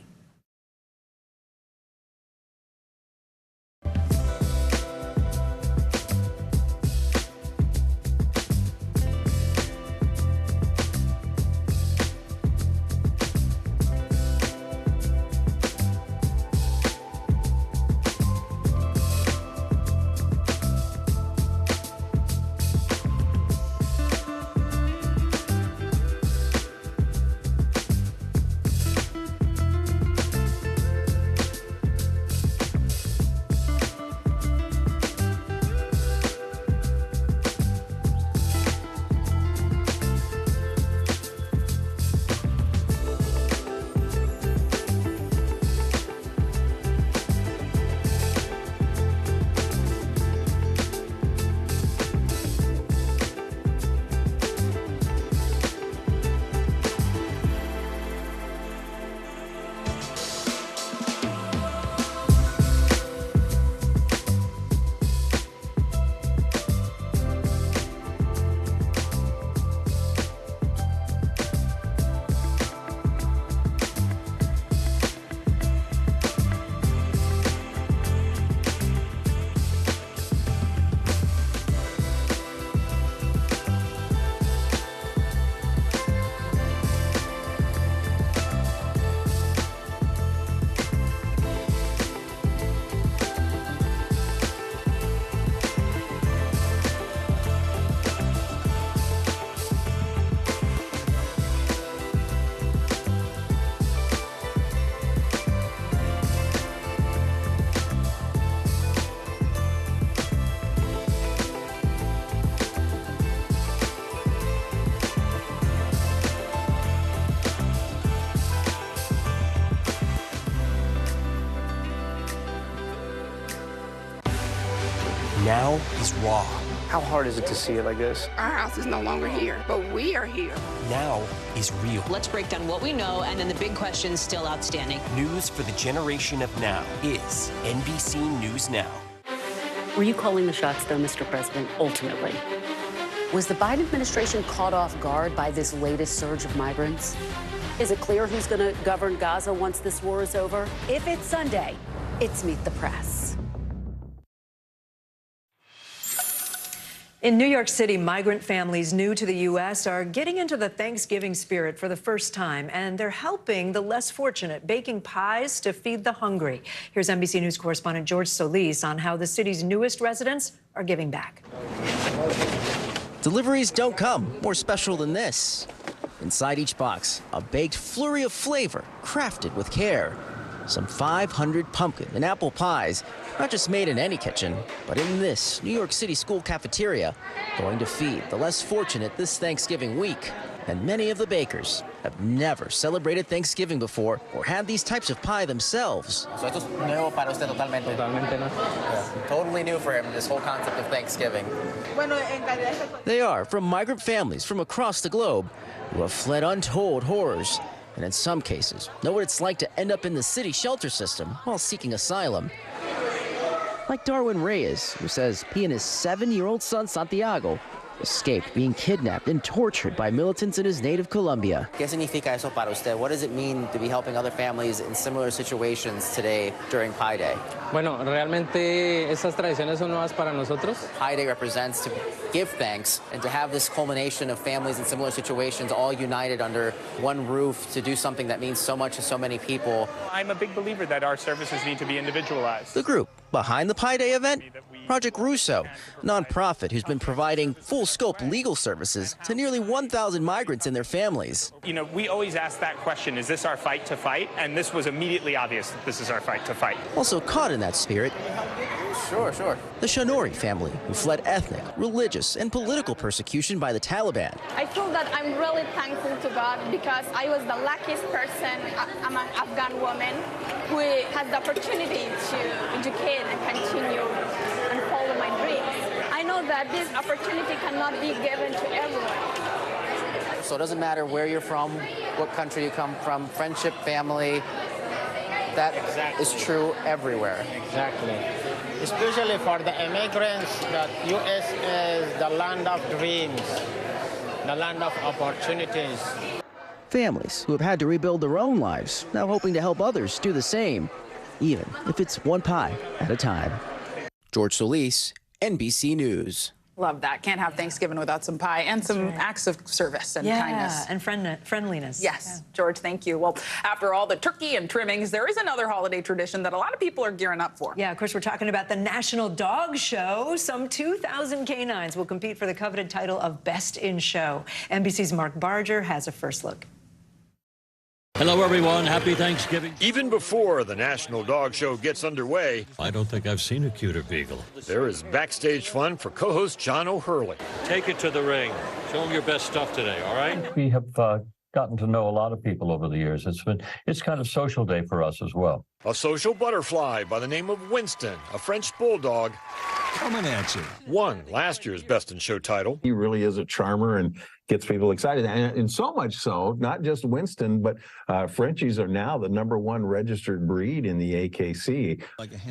now he's raw. How hard is it to see it like this? Our house is no longer here, but we are here. Now he's real. Let's break down what we know and then the big questions still outstanding. News for the generation of now is NBC News Now. Were you calling the shots, though, Mr. President, ultimately? Was the Biden administration caught off guard by this latest surge of migrants? Is it clear who's going to govern Gaza once this war is over? If it's Sunday, it's Meet the Press. In New York City, migrant families new to the U.S. are getting into the Thanksgiving spirit for the first time, and they're helping the less fortunate, baking pies to feed the hungry. Here's NBC News correspondent George Solis on how the city's newest residents are giving back. Deliveries don't come more special than this. Inside each box, a baked flurry of flavor crafted with care. Some 500 pumpkin and apple pies, not just made in any kitchen, but in this New York City school cafeteria, going to feed the less fortunate this Thanksgiving week. And many of the bakers have never celebrated Thanksgiving before or had these types of pie themselves. So esto es nuevo para usted totalmente. Totalmente, ¿no? Yeah. Totally new for him, this whole concept of Thanksgiving. They are from migrant families from across the globe who have fled untold horrors, and in some cases know what it's like to end up in the city shelter system while seeking asylum. Like Darwin Reyes, who says he and his 7-year-old son Santiago escaped being kidnapped and tortured by militants in his native Colombia. ¿Qué significa eso para usted? What does it mean to be helping other families in similar situations today during Pi Day? Bueno, realmente estas tradiciones son nuevas para nosotros. Pi Day represents to give thanks and to have this culmination of families in similar situations all united under one roof to do something that means so much to so many people. I'm a big believer that our services need to be individualized. The group behind the Pi Day event, Project Russo, a nonprofit who's been providing full-scope legal services to nearly 1,000 migrants and their families. You know, we always ask that question, is this our fight to fight? And this was immediately obvious that this is our fight to fight. Also caught in that spirit, Sure. the Shanori family, who fled ethnic, religious, and political persecution by the Taliban. I feel that I'm really thankful to God because I was the luckiest person. I'm an Afghan woman who has the opportunity to educate and continue and follow my dreams. I know that this opportunity cannot be given to everyone. So it doesn't matter where you're from, what country you come from, friendship, family, that is true everywhere. Exactly. Especially for the immigrants, that U.S. is the land of dreams, the land of opportunities. Families who have had to rebuild their own lives, now hoping to help others do the same, even if it's one pie at a time. George Solis, NBC News. Love that. Can't have Thanksgiving without some pie and some acts of service and kindness. And friendliness. Yes. George, thank you. Well, after all the turkey and trimmings, there is another holiday tradition that a lot of people are gearing up for. Yeah, of course, we're talking about the National Dog Show. Some 2,000 canines will compete for the coveted title of Best in Show. NBC's Mark Barger has a first look. Hello, everyone. Happy Thanksgiving. Even before the National Dog Show gets underway, I don't think I've seen a cuter beagle. there is backstage fun for co-host John O'Hurley. Take it to the ring. Show them your best stuff today, all right? We have gotten to know a lot of people over the years. It's kind of social day for us as well. A social butterfly by the name of Winston, a French bulldog, coming at you. won last year's Best in Show title. He really is a charmer and gets people excited. And so much so, not just Winston, but Frenchies are now the #1 registered breed in the AKC.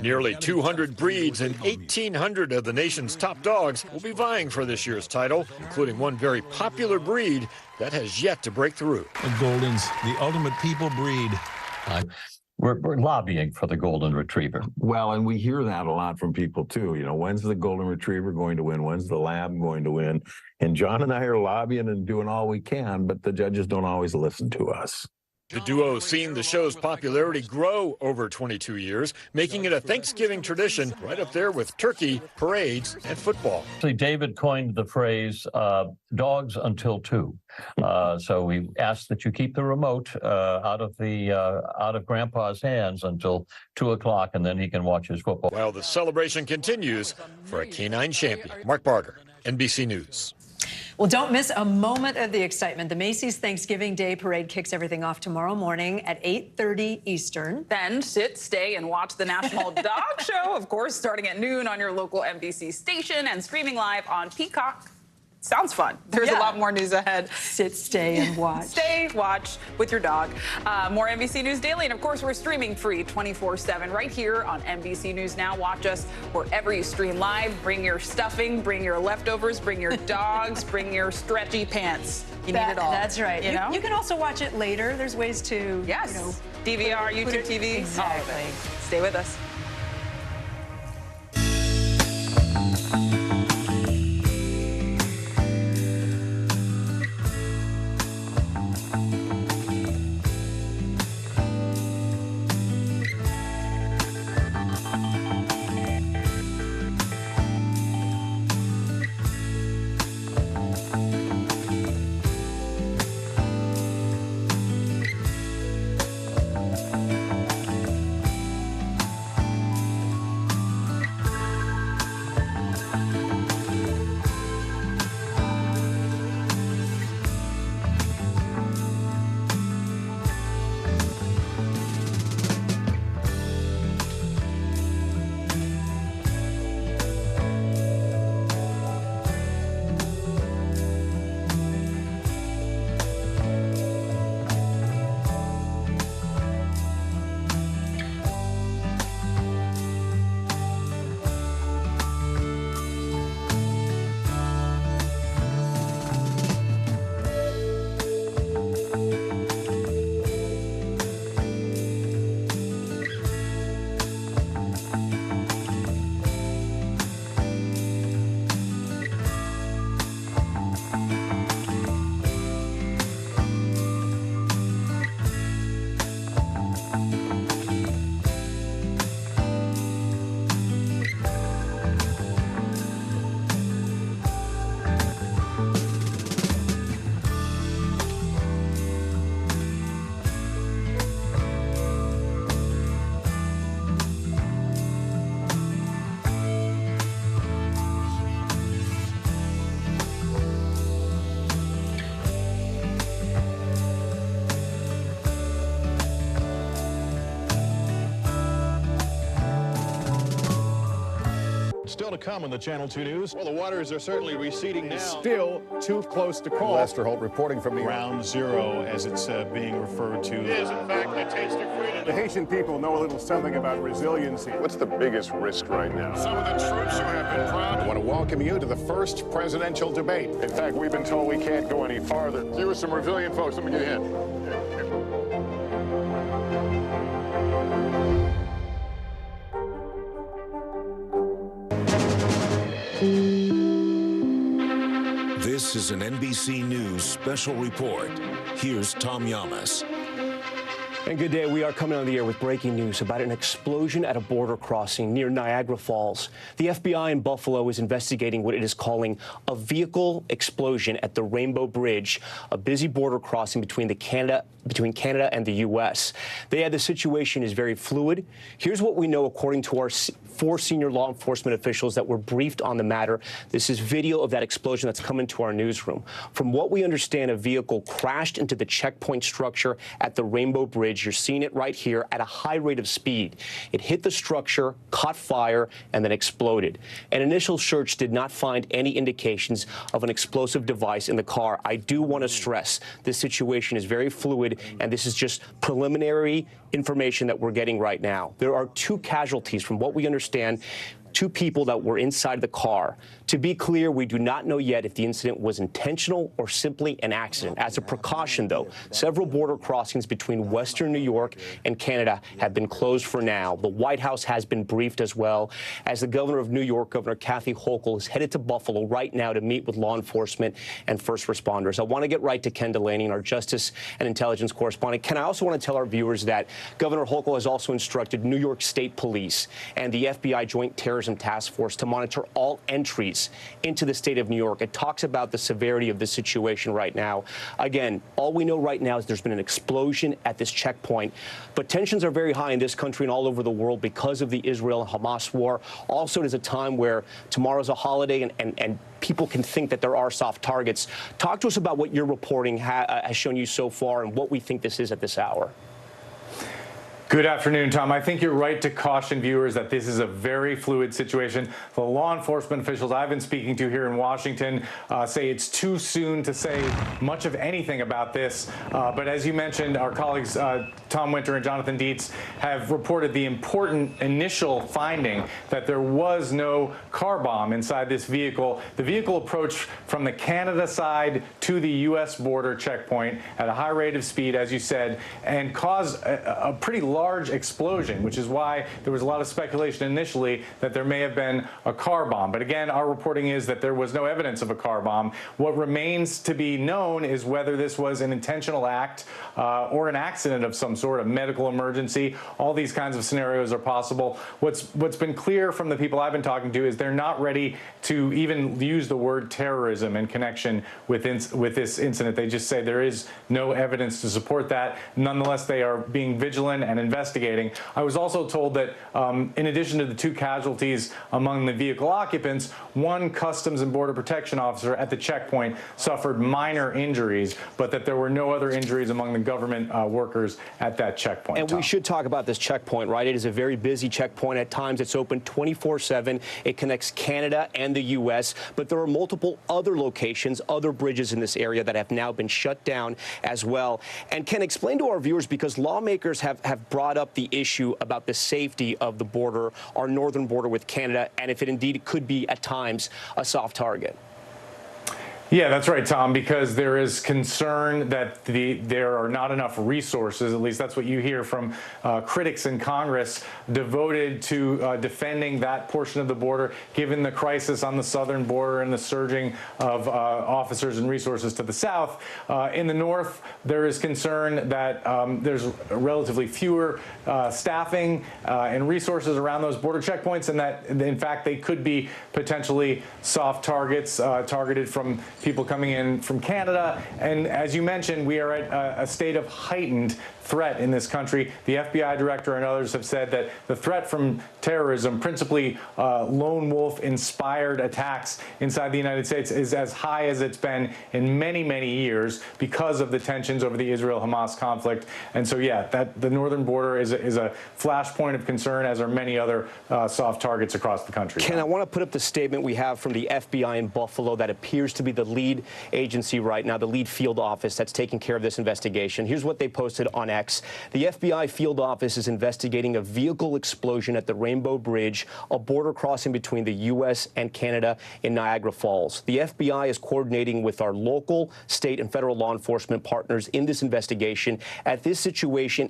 Nearly 200 breeds and 1,800 of the nation's top dogs will be vying for this year's title, including one very popular breed that has yet to break through. The Goldens, the ultimate people breed. We're lobbying for the Golden Retriever. Well, and we hear that a lot from people, too. You know, when's the Golden Retriever going to win? When's the Lab going to win? And John and I are lobbying and doing all we can, but the judges don't always listen to us. The duo has seen the show's popularity grow over 22 years, making it a Thanksgiving tradition right up there with turkey, parades, and football. Actually, David coined the phrase, dogs until 2. So we ask that you keep the remote out of Grandpa's hands until 2 o'clock, and then he can watch his football. While the celebration continues for a canine champion. Mark Barger, NBC News. Well, don't miss a moment of the excitement. The Macy's Thanksgiving Day Parade kicks everything off tomorrow morning at 8:30 Eastern. Then sit, stay, and watch the National Dog Show, of course, starting at noon on your local NBC station and streaming live on Peacock. Sounds fun. There's a lot more news ahead. Sit, stay, and watch. Stay, watch with your dog. More NBC News Daily. And, of course, we're streaming free 24/7 right here on NBC News Now. Watch us wherever you stream live. Bring your stuffing, bring your leftovers, bring your dogs, bring your stretchy pants. You need it all. That's right. You know? You can also watch it later. There's ways to, yes. you know, DVR, YouTube TV. Exactly. All of it. Stay with us. Still to come on the Channel 2 News. Well, the waters are certainly receding now. Still too close to call. Lester Holt reporting from the Ground Zero, as it's being referred to. It is, in fact, a taste of freedom. The Haitian people know a little something about resiliency. What's the biggest risk right now? Some of the troops who have been proud. I want to welcome you to the first presidential debate. In fact, we've been told we can't go any farther. Here are some resilient folks. Let me get a hint. This is an NBC News special report. Here's Tom Yamas. And good day. We are coming on the air with breaking news about an explosion at a border crossing near Niagara Falls. The FBI in Buffalo is investigating what it is calling a vehicle explosion at the Rainbow Bridge, a busy border crossing between Canada and the U.S. They add the situation is very fluid. Here's what we know according to our 4 senior law enforcement officials that were briefed on the matter. This is video of that explosion that's come into our newsroom. From what we understand, a vehicle crashed into the checkpoint structure at the Rainbow Bridge. You're seeing it right here at a high rate of speed. It hit the structure, caught fire, and then exploded. An initial search did not find any indications of an explosive device in the car. I do want to stress this situation is very fluid, and this is just preliminary information that we're getting right now. There are 2 casualties from what we understand. 2 people that were inside the car. To be clear, we do not know yet if the incident was intentional or simply an accident. As a precaution, though, several border crossings between Western New York and Canada have been closed for now. The White House has been briefed as well, as the governor of New York, Governor Kathy Hochul, is headed to Buffalo right now to meet with law enforcement and first responders. I want to get right to Ken Delaney, our justice and intelligence correspondent. Ken, I also want to tell our viewers that Governor Hochul has also instructed New York State Police and the FBI Joint Terrorist Counterterrorism Task Force to monitor all entries into the state of New York. It talks about the severity of the situation right now. Again, all we know right now is there's been an explosion at this checkpoint, but tensions are very high in this country and all over the world because of the Israel and Hamas war. Also, it is a time where tomorrow's a holiday and people can think that there are soft targets. Talk to us about what your reporting has shown you so far and what we think this is at this hour. Good afternoon, Tom. I think you're right to caution viewers that this is a very fluid situation. The law enforcement officials I've been speaking to here in Washington say it's too soon to say much of anything about this. But as you mentioned, our colleagues Tom Winter and Jonathan Dietz have reported the important initial finding that there was no car bomb inside this vehicle. The vehicle approached from the Canada side to the U.S. border checkpoint at a high rate of speed, as you said, and caused a pretty large explosion, which is why there was a lot of speculation initially that there may have been a car bomb. But again, our reporting is that there was no evidence of a car bomb. What remains to be known is whether this was an intentional act or an accident of some sort, of medical emergency. All these kinds of scenarios are possible. What's been clear from the people I've been talking to is they're not ready to even use the word terrorism in connection with this incident. They just say there is no evidence to support that. Nonetheless, they are being vigilant and investigating. I was also told that in addition to the 2 casualties among the vehicle occupants, 1 Customs and Border Protection officer at the checkpoint suffered minor injuries, but that there were no other injuries among the government workers at that checkpoint. And we should talk about this checkpoint, right? It is a very busy checkpoint. At times, it's open 24/7. It connects Canada and the U.S., but there are multiple other locations, other bridges in this area that have now been shut down as well. And Ken, explain to our viewers, because lawmakers have brought up the issue about the safety of the border, our northern border with Canada, and if it indeed could be at times a soft target. Yeah, that's right, Tom, because there is concern that there are not enough resources, at least that's what you hear from critics in Congress, devoted to defending that portion of the border, given the crisis on the southern border and the surging of officers and resources to the south. In the north, there is concern that there's relatively fewer staffing and resources around those border checkpoints, and that, in fact, they could be potentially soft targets targeted from people coming in from Canada. And as you mentioned, we are at a state of heightened threat in this country. The FBI director and others have said that the threat from terrorism, principally lone wolf-inspired attacks inside the United States, is as high as it's been in many, many years because of the tensions over the Israel-Hamas conflict. And so, yeah, the northern border is a flashpoint of concern, as are many other soft targets across the country. Ken, I want to put up the statement we have from the FBI in Buffalo that appears to be the lead agency right now, the lead field office that's taking care of this investigation. Here's what they posted on X. The FBI field office is investigating a vehicle explosion at the Rainbow Bridge, a border crossing between the U.S. and Canada in Niagara Falls. The FBI is coordinating with our local, state, and federal law enforcement partners in this investigation. As this situation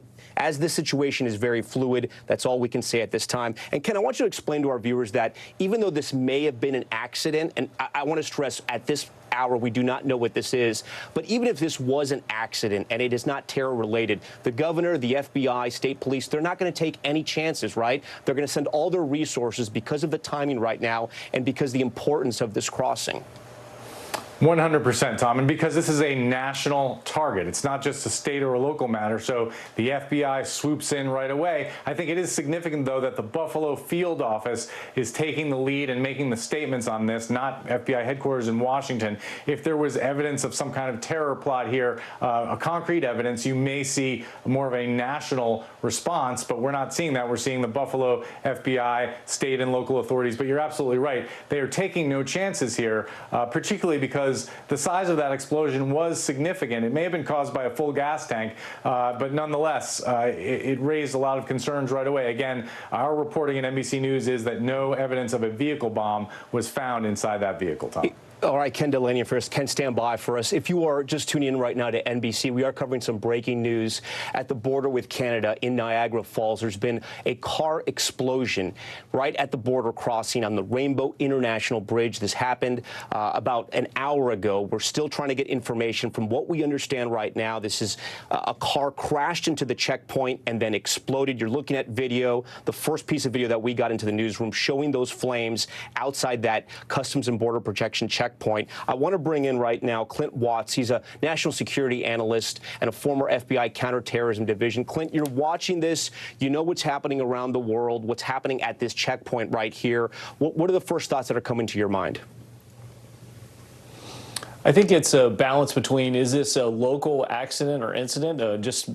is very fluid, that's all we can say at this time. And Ken, I want you to explain to our viewers that even though this may have been an accident, and I want to stress at this hour we do not know what this is, but even if this was an accident and it is not terror related, the governor, the FBI, state police, they're not going to take any chances, right? They're going to send all their resources because of the timing right now and because the importance of this crossing. 100%, Tom, and because this is a national target, it's not just a state or a local matter, so the FBI swoops in right away. I think it is significant, though, that the Buffalo field office is taking the lead and making the statements on this, not FBI headquarters in Washington. If there was evidence of some kind of terror plot here, a concrete evidence, you may see more of a national response, but we're not seeing that. We're seeing the Buffalo FBI, state and local authorities, but you're absolutely right. They are taking no chances here, particularly because the size of that explosion was significant. It may have been caused by a full gas tank, but nonetheless, it raised a lot of concerns right away. Again, our reporting at NBC News is that no evidence of a vehicle bomb was found inside that vehicle, Tom. All right, Ken Delaney first. Ken, stand by for us. If you are just tuning in right now to NBC, we are covering some breaking news at the border with Canada in Niagara Falls. There's been a car explosion right at the border crossing on the Rainbow International Bridge. This happened about an hour hour ago. We're still trying to get information. From what we understand right now, this is a car crashed into the checkpoint and then exploded. You're looking at video, the first piece of video that we got into the newsroom showing those flames outside that Customs and Border Protection checkpoint. I want to bring in right now Clint Watts. He's a national security analyst and a former FBI counterterrorism division. Clint, you're watching this. You know what's happening around the world, what's happening at this checkpoint right here. What are the first thoughts that are coming to your mind? I think it's a balance between, is this a local accident or incident, just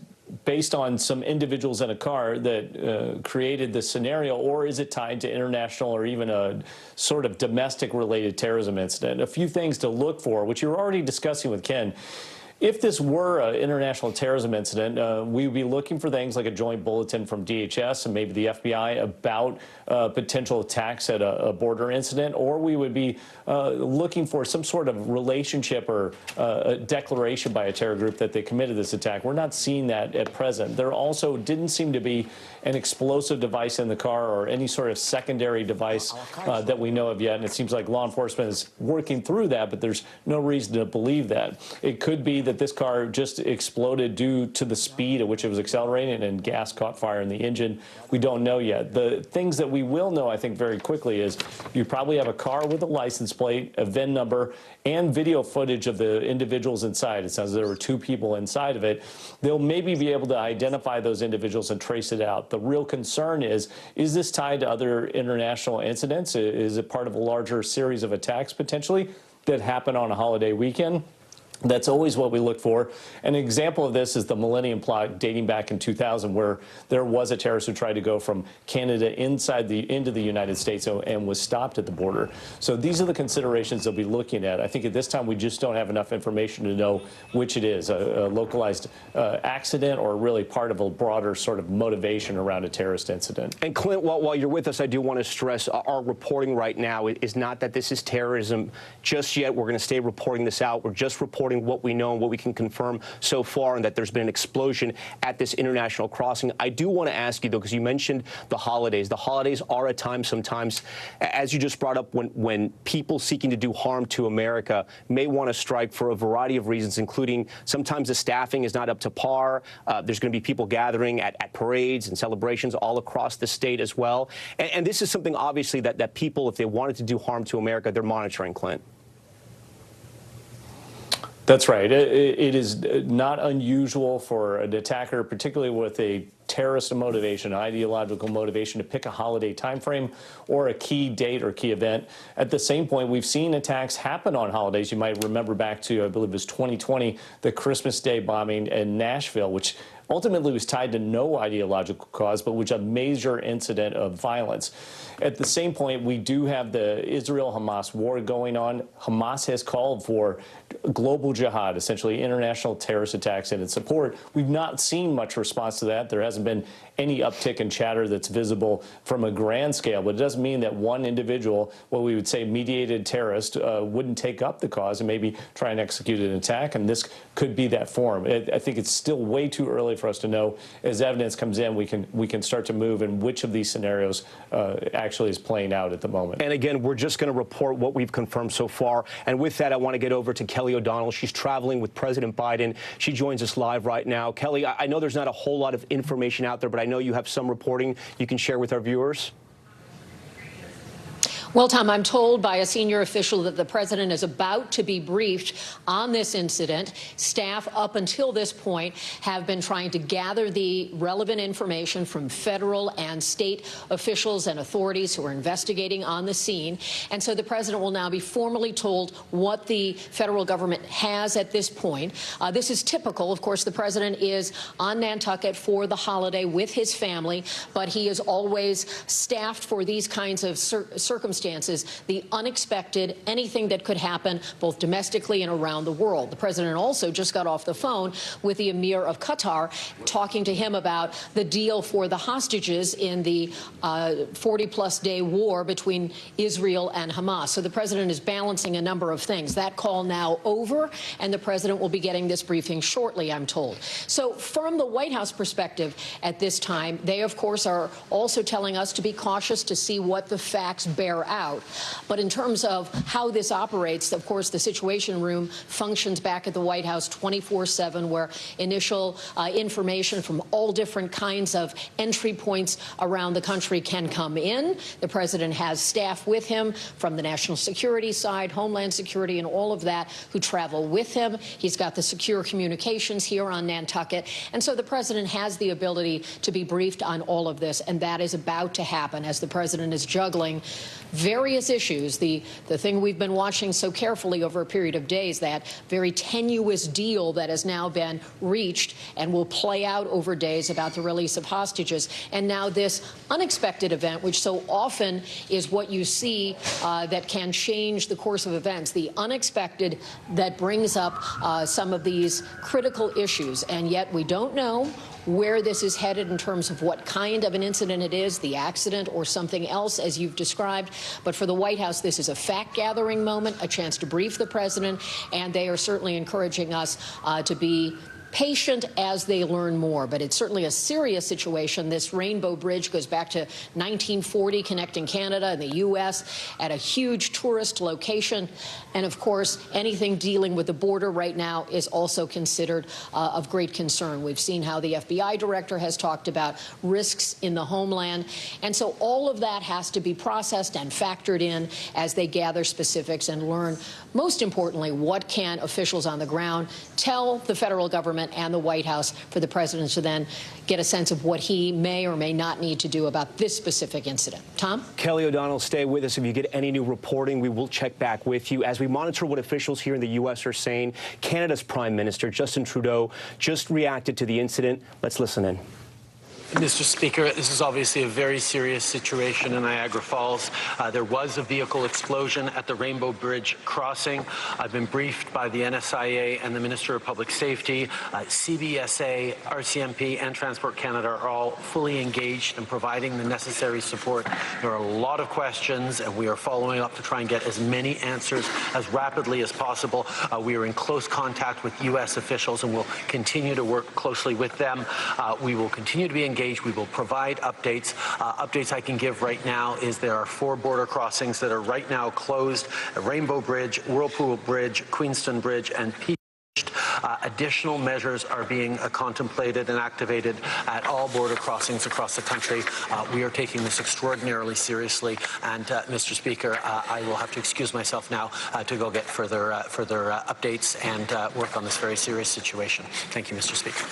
based on some individuals in a car that created the scenario, or is it tied to international or even a sort of domestic related terrorism incident? A few things to look for, which you were already discussing with Ken. If this were an international terrorism incident, we would be looking for things like a joint bulletin from DHS and maybe the FBI about potential attacks at a border incident, or we would be looking for some sort of relationship or a declaration by a terror group that they committed this attack. We're not seeing that at present. There also didn't seem to be an explosive device in the car or any sort of secondary device that we know of yet, and it seems like law enforcement is working through that, but there's no reason to believe that. It could be that this car just exploded due to the speed at which it was accelerating and gas caught fire in the engine. We don't know yet. The things that we will know, I think, very quickly is you probably have a car with a license plate, a VIN number, and video footage of the individuals inside. It sounds there were 2 people inside of it. They'll maybe be able to identify those individuals and trace it out. The real concern is this tied to other international incidents? Is it part of a larger series of attacks potentially that happen on a holiday weekend? That's always what we look for. An example of this is the Millennium Plot dating back in 2000, where there was a terrorist who tried to go from Canada into the United States and was stopped at the border. So these are the considerations they'll be looking at. I think at this time we just don't have enough information to know which it is, a localized accident or really part of a broader sort of motivation around a terrorist incident. And Clint, while you're with us, I do want to stress our reporting right now is not that this is terrorism just yet. We're going to stay reporting this out. We're just reporting what we know and what we can confirm so far, and that there's been an explosion at this international crossing. I do want to ask you, though, because you mentioned the holidays. The holidays are a time sometimes, as you just brought up, when people seeking to do harm to America may want to strike for a variety of reasons, including sometimes the staffing is not up to par. There's going to be people gathering at parades and celebrations all across the state as well. And this is something, obviously, that people, if they wanted to do harm to America, they're monitoring, Clint. That's right. It is not unusual for an attacker, particularly with a terrorist motivation, ideological motivation, to pick a holiday time frame or a key date or key event. At the same point, we've seen attacks happen on holidays. You might remember back to, I believe it was 2020, the Christmas Day bombing in Nashville, which ultimately was tied to no ideological cause, but which a major incident of violence. At the same point, we do have the Israel-Hamas war going on. Hamas has called for global jihad, essentially international terrorist attacks in its support. We've not seen much response to that. There hasn't been any uptick in chatter that's visible from a grand scale, but it doesn't mean that one individual, what we would say mediated terrorist, wouldn't take up the cause and maybe try and execute an attack, and this could be that form. I think it's still way too early for us to know. As evidence comes in, we can start to move in which of these scenarios actually is playing out at the moment. And again, we're just going to report what we've confirmed so far. And with that, I want to get over to Kelly O'Donnell. She's traveling with President Biden. She joins us live right now. Kelly, I know there's not a whole lot of information out there, but I know you have some reporting you can share with our viewers. Well, Tom, I'm told by a senior official that the president is about to be briefed on this incident. Staff up until this point have been trying to gather the relevant information from federal and state officials and authorities who are investigating on the scene. And so the president will now be formally told what the federal government has at this point. This is typical. Of course, the president is on Nantucket for the holiday with his family, but he is always staffed for these kinds of circumstances, the unexpected, anything that could happen both domestically and around the world. The president also just got off the phone with the Emir of Qatar, talking to him about the deal for the hostages in the 40-plus day war between Israel and Hamas. So the president is balancing a number of things. That call now over, and the president will be getting this briefing shortly, I'm told. So from the White House perspective at this time, they, of course, are also telling us to be cautious to see what the facts bear out. But in terms of how this operates, of course, the Situation Room functions back at the White House 24/7, where initial information from all different kinds of entry points around the country can come in. The president has staff with him from the national security side, Homeland Security, and all of that who travel with him. He's got the secure communications here on Nantucket. And so the president has the ability to be briefed on all of this, and that is about to happen as the president is juggling various issues. The thing we've been watching so carefully over a period of days, that very tenuous deal that has now been reached and will play out over days about the release of hostages. And now this unexpected event, which so often is what you see that can change the course of events, the unexpected that brings up some of these critical issues. And yet we don't know where this is headed in terms of what kind of an incident it is, the accident or something else, as you've described. But for the White House, this is a fact-gathering moment, a chance to brief the president, and they are certainly encouraging us to be patient as they learn more. But it's certainly a serious situation. This Rainbow Bridge goes back to 1940, connecting Canada and the U.S. at a huge tourist location. And of course, anything dealing with the border right now is also considered of great concern. We've seen how the FBI director has talked about risks in the homeland. And so all of that has to be processed and factored in as they gather specifics and learn, most importantly, what can officials on the ground tell the federal government and the White House for the president to then get a sense of what he may or may not need to do about this specific incident. Tom? Kelly O'Donnell, stay with us. If you get any new reporting, we will check back with you. As we monitor what officials here in the U.S. are saying, Canada's Prime Minister, Justin Trudeau, just reacted to the incident. Let's listen in. Mr. Speaker, this is obviously a very serious situation in Niagara Falls. There was a vehicle explosion at the Rainbow Bridge crossing. I've been briefed by the NSIA and the Minister of Public Safety. CBSA, RCMP, and Transport Canada are all fully engaged in providing the necessary support. There are a lot of questions, and we are following up to try and get as many answers as rapidly as possible. We are in close contact with U.S. officials, and we'll continue to work closely with them. We will continue to be engaged. We will provide updates. Updates I can give right now is there are 4 border crossings that are right now closed: Rainbow Bridge, Whirlpool Bridge, Queenston Bridge, and Peach. Additional measures are being contemplated and activated at all border crossings across the country. We are taking this extraordinarily seriously, and Mr. Speaker, I will have to excuse myself now to go get further updates and work on this very serious situation. Thank you, Mr. Speaker.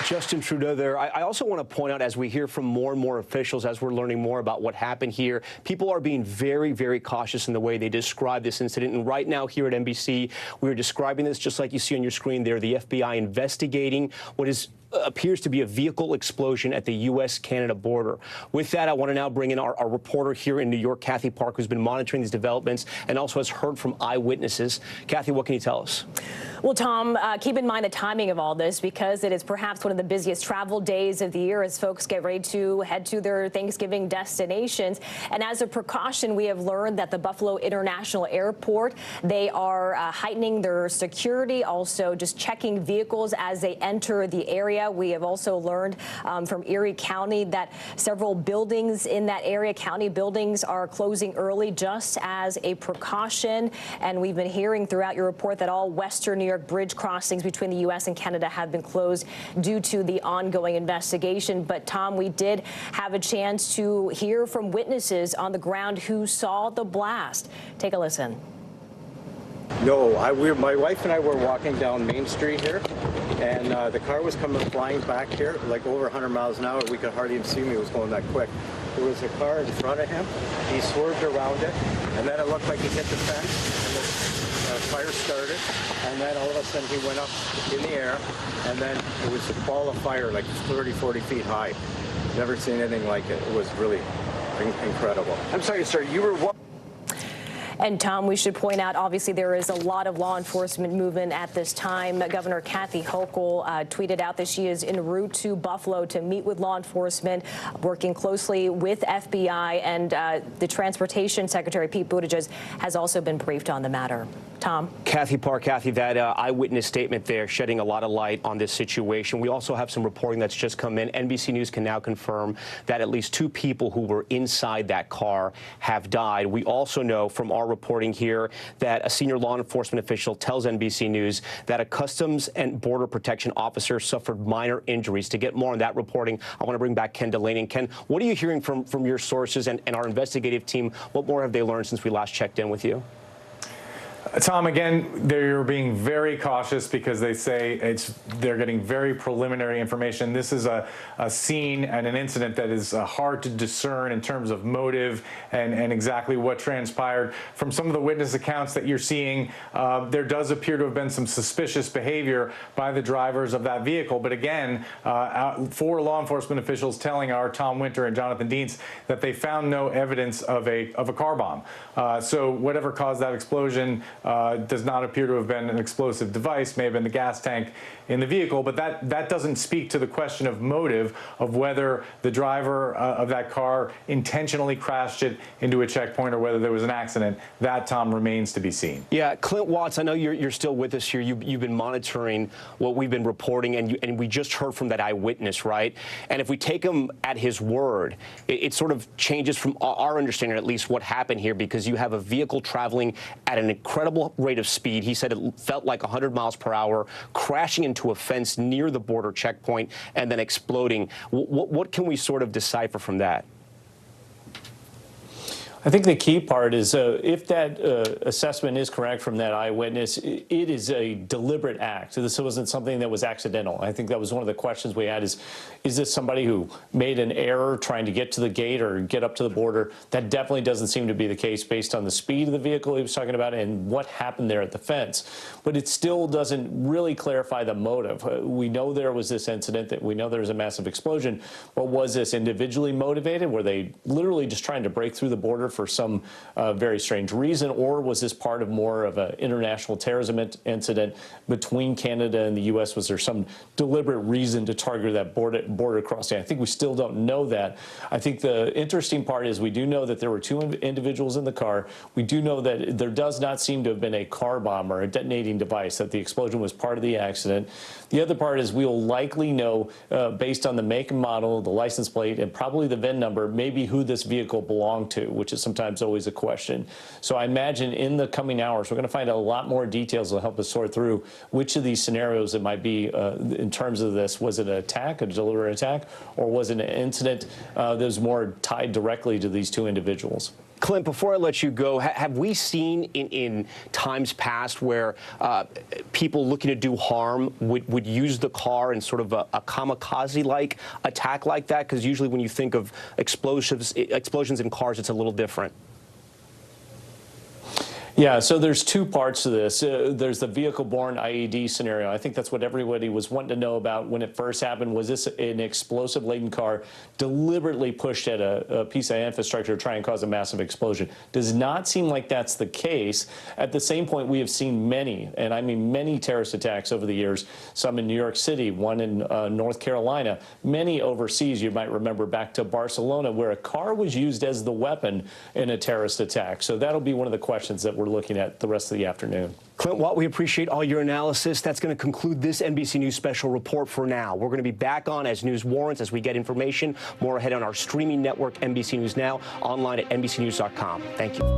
Justin Trudeau there. I also want to point out, as we hear from more and more officials, as we're learning more about what happened here, people are being very, very cautious in the way they describe this incident. And right now here at NBC, we are describing this just like you see on your screen there, the FBI investigating what appears to be a vehicle explosion at the U.S.-Canada border. With that, I want to now bring in our reporter here in New York, Kathy Park, who's been monitoring these developments and also has heard from eyewitnesses. Kathy, what can you tell us? Well, Tom, keep in mind the timing of all this, because it is perhaps one of the busiest travel days of the year as folks get ready to head to their Thanksgiving destinations. And as a precaution, we have learned that the Buffalo International Airport, they are heightening their security, also just checking vehicles as they enter the area. We have also learned from Erie County that several buildings in that area, county buildings, are closing early just as a precaution. And we've been hearing throughout your report that all Western New York bridge crossings between the U.S. and Canada have been closed due to the ongoing investigation. But, Tom, we did have a chance to hear from witnesses on the ground who saw the blast. Take a listen. No, my wife and I were walking down Main Street here, and the car was coming flying back here, like over 100 miles an hour. We could hardly even see me. It was going that quick. There was a car in front of him. He swerved around it, and then it looked like he hit the fence, and the fire started, and then all of a sudden he went up in the air, and then it was a ball of fire like 30, 40 feet high. Never seen anything like it. It was really incredible. I'm sorry, sir, you were what? And Tom, we should point out, obviously, there is a lot of law enforcement movement at this time. Governor Kathy Hochul tweeted out that she is en route to Buffalo to meet with law enforcement, working closely with FBI, and the Transportation Secretary Pete Buttigieg has also been briefed on the matter. Tom? Kathy, that eyewitness statement there shedding a lot of light on this situation. We also have some reporting that's just come in. NBC News can now confirm that at least 2 people who were inside that car have died. We also know from our reporting here that a senior law enforcement official tells NBC News that a Customs and Border Protection officer suffered minor injuries. To get more on that reporting, I want to bring back Ken Delaney. And Ken, what are you hearing from your sources and our investigative team? What more have they learned since we last checked in with you? Tom, again, they're being very cautious because they say they're getting very preliminary information. This is a scene and an incident that is hard to discern in terms of motive and exactly what transpired. From some of the witness accounts that you're seeing, there does appear to have been some suspicious behavior by the drivers of that vehicle. But again, 4 law enforcement officials telling our Tom Winter and Jonathan Dietz that they found no evidence of a car bomb. So whatever caused that explosion does not appear to have been an explosive device, may have been the gas tank in the vehicle, but that doesn't speak to the question of motive of whether the driver of that car intentionally crashed it into a checkpoint or whether there was an accident. That, Tom, remains to be seen. Yeah, Clint Watts, I know you're still with us here. You've been monitoring what we've been reporting, and we just heard from that eyewitness, right? And if we take him at his word, it sort of changes from our understanding, at least, what happened here, because you have a vehicle traveling at an incredible rate of speed. He said it felt like 100 miles per hour, crashing into a fence near the border checkpoint and then exploding. What can we sort of decipher from that? I think the key part is if that assessment is correct from that eyewitness, it is a deliberate act. So this wasn't something that was accidental. I think that was one of the questions we had is this somebody who made an error trying to get to the gate or get up to the border? That definitely doesn't seem to be the case based on the speed of the vehicle he was talking about and what happened there at the fence. But it still doesn't really clarify the motive. We know there was this incident, that we know there was a massive explosion, but was this individually motivated? Were they literally just trying to break through the border for some very strange reason, or was this part of more of an international terrorism incident between Canada and the U.S.? Was there some deliberate reason to target that border crossing? I think we still don't know that. I think the interesting part is we do know that there were 2 individuals in the car. We do know that there does not seem to have been a car bomb or a detonating device, that the explosion was part of the accident. The other part is we will likely know, based on the make and model, the license plate, and probably the VIN number, maybe who this vehicle belonged to, which is sometimes always a question. So I imagine in the coming hours, we're going to find a lot more details that will help us sort through which of these scenarios it might be in terms of this. Was it an attack, a deliberate attack, or was it an incident that was more tied directly to these 2 individuals? Clint, before I let you go, have we seen in times past where people looking to do harm would use the car in sort of a kamikaze-like attack like that? Because usually when you think of explosions in cars, it's a little different. Yeah, so there's 2 parts to this. There's the vehicle-borne IED scenario. I think that's what everybody was wanting to know about when it first happened. Was this an explosive-laden car deliberately pushed at a piece of infrastructure to try and cause a massive explosion? Does not seem like that's the case. At the same point, we have seen many, and I mean many, terrorist attacks over the years, some in New York City, one in North Carolina, many overseas. You might remember back to Barcelona, where a car was used as the weapon in a terrorist attack. So that'll be one of the questions that we're looking at the rest of the afternoon. Clint Watt, we appreciate all your analysis. That's going to conclude this NBC News special report for now. We're going to be back on as news warrants, as we get information. More ahead on our streaming network, NBC News Now, online at NBCNews.com. Thank you.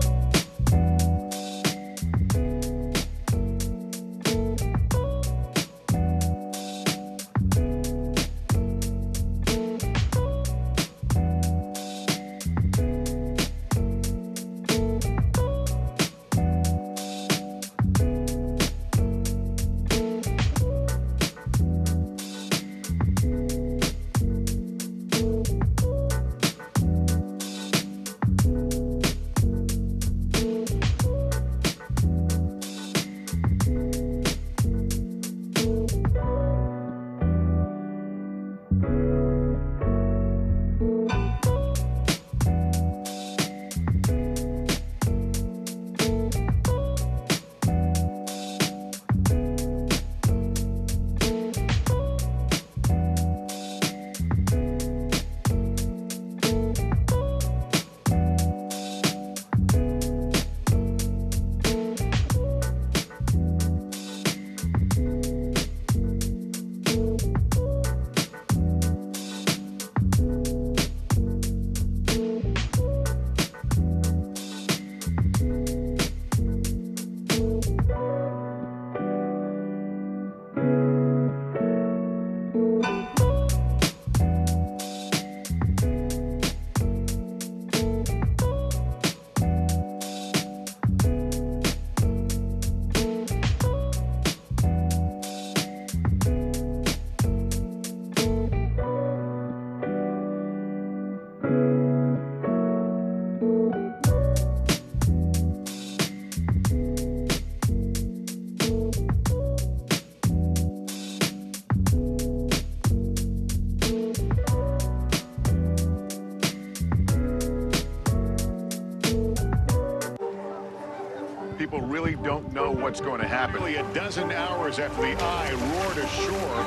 People really don't know what's going to happen. Nearly a dozen hours after the eye roared ashore.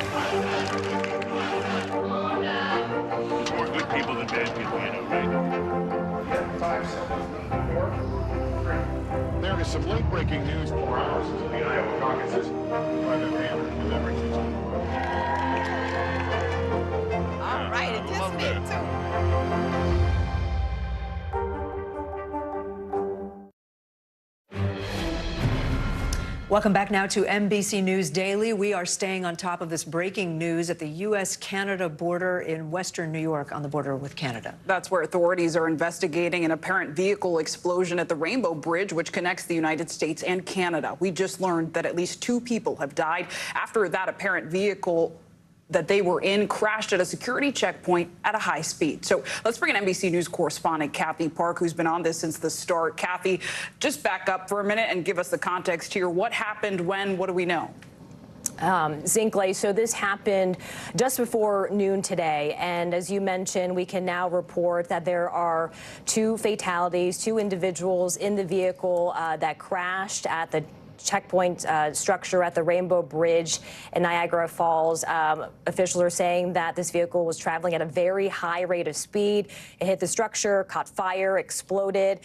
There's more good people than bad people, you know, right? 5 seconds. 4, 3. There is some late-breaking news 4 hours into the Iowa caucuses by the Hammers with everything. All right, it just me too. Welcome back now to NBC News Daily. We are staying on top of this breaking news at the U.S.-Canada border in western New York on the border with Canada. That's where authorities are investigating an apparent vehicle explosion at the Rainbow Bridge, which connects the United States and Canada. We just learned that at least 2 people have died after that apparent vehicle that they were in crashed at a security checkpoint at a high speed. So let's bring in NBC News correspondent Kathy Park, who's been on this since the start. Kathy, just back up for a minute and give us the context here. What happened when? What do we know? Zinkley, so this happened just before noon today, and as you mentioned, we can now report that there are 2 fatalities, 2 individuals in the vehicle that crashed at the checkpoint structure at the Rainbow Bridge in Niagara Falls. Officials are saying that this vehicle was traveling at a very high rate of speed. It hit the structure, caught fire, exploded.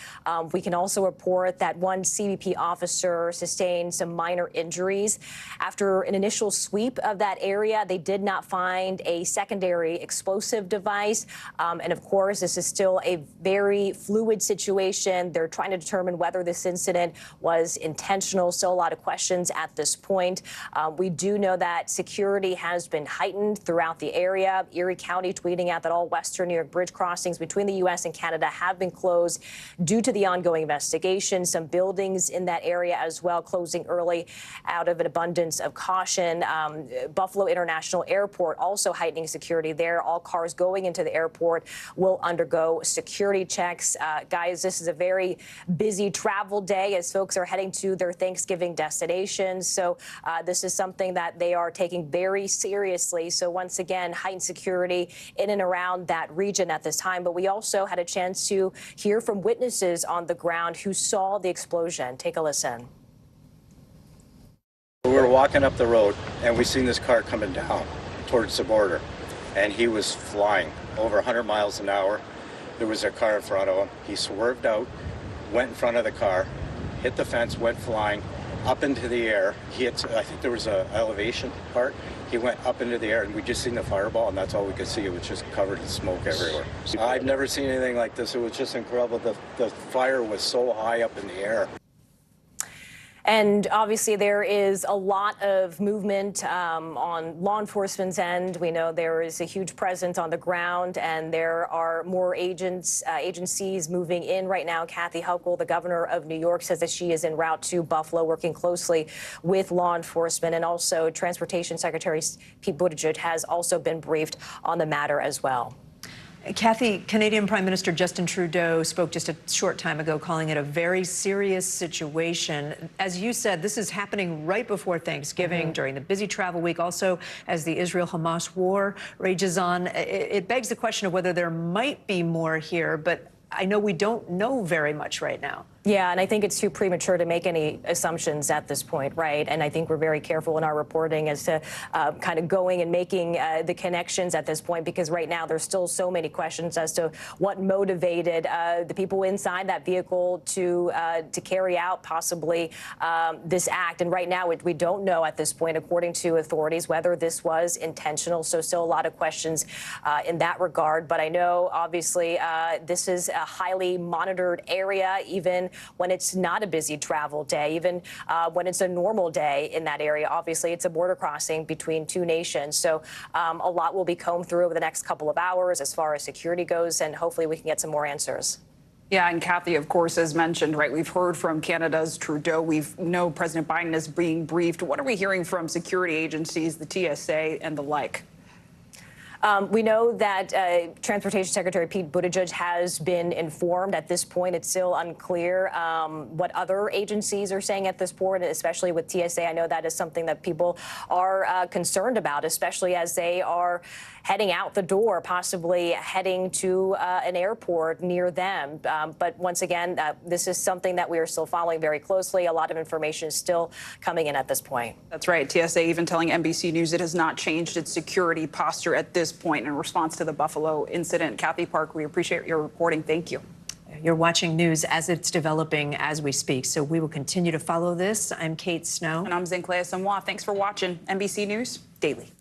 We can also report that 1 CBP officer sustained some minor injuries. After an initial sweep of that area, they did not find a secondary explosive device. And of course, this is still a very fluid situation. They're trying to determine whether this incident was intentional. Still a lot of questions at this point. We do know that security has been heightened throughout the area. Erie County tweeting out that all western New York bridge crossings between the U.S. and Canada have been closed due to the ongoing investigation. Some buildings in that area as well closing early out of an abundance of caution. Buffalo International Airport also heightening security there. All cars going into the airport will undergo security checks. Guys, this is a very busy travel day as folks are heading to their Thanksgiving destinations. So this is something that they are taking very seriously. So once again, heightened security in and around that region at this time. But we also had a chance to hear from witnesses on the ground who saw the explosion. Take a listen. We were walking up the road and we seen this car coming down towards the border, and he was flying over 100 miles an hour. There was a car in front of him. He swerved out, went in front of the car, hit the fence, went flying up into the air. He hit, I think there was a elevation part. He went up into the air and we just seen the fireball, and that's all we could see. It was just covered in smoke everywhere. I've never seen anything like this. It was just incredible. The fire was so high up in the air. And obviously there is a lot of movement on law enforcement's end. We know there is a huge presence on the ground, and there are more agencies moving in right now. Kathy Hochul, the governor of New York, says that she is en route to Buffalo, working closely with law enforcement. And also Transportation Secretary Pete Buttigieg has also been briefed on the matter as well. Kathy, Canadian Prime Minister Justin Trudeau spoke just a short time ago, calling it a very serious situation. As you said, this is happening right before Thanksgiving, during the busy travel week, also as the Israel-Hamas war rages on. It begs the question of whether there might be more here, but I know we don't know very much right now. Yeah, and I think it's too premature to make any assumptions at this point, right? And I think we're very careful in our reporting as to kind of going and making the connections at this point, because right now there's still so many questions as to what motivated the people inside that vehicle to carry out possibly this act. And right now we don't know at this point, according to authorities, whether this was intentional. So still a lot of questions in that regard. But I know, obviously, this is a highly monitored area, even when it's not a busy travel day, even when it's a normal day in that area. Obviously, it's a border crossing between 2 nations. So a lot will be combed through over the next couple of hours as far as security goes, and hopefully we can get some more answers. Yeah, and Kathy, of course, as mentioned, right, we've heard from Canada's Trudeau. We know President Biden is being briefed. What are we hearing from security agencies, the TSA, and the like? We know that Transportation Secretary Pete Buttigieg has been informed. At this point, it's still unclear what other agencies are saying at this point, especially with TSA. I know that is something that people are concerned about, especially as they are heading out the door, possibly heading to an airport near them. But once again, this is something that we are still following very closely. A lot of information is still coming in at this point. That's right. TSA even telling NBC News it has not changed its security posture at this point in response to the Buffalo incident. Kathy Park, we appreciate your reporting. Thank you. You're watching news as it's developing as we speak, so we will continue to follow this. I'm Kate Snow. And I'm Zinklea Samwa. Thanks for watching NBC News Daily.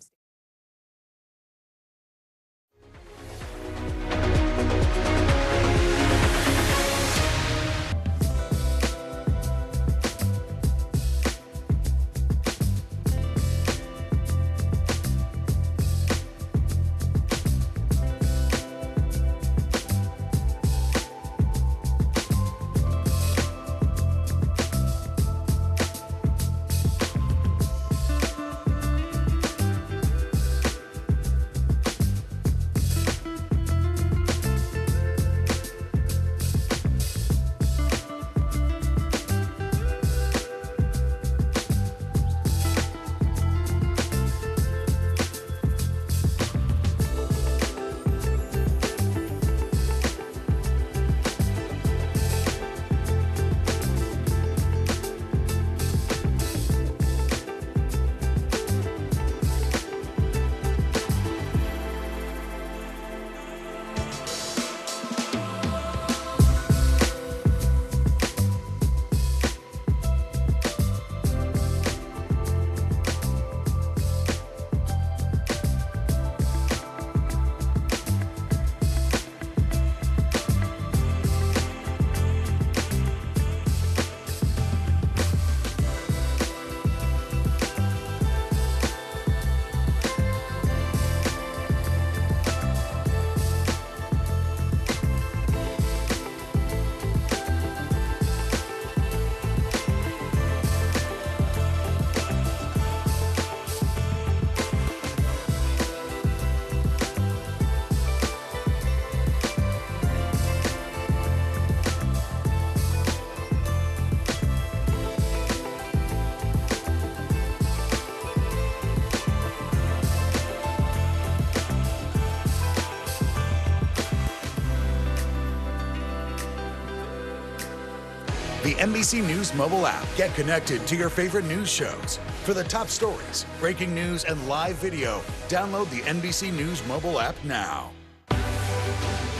The NBC News mobile app. Get connected to your favorite news shows. For the top stories, breaking news, and live video, download the NBC News mobile app now.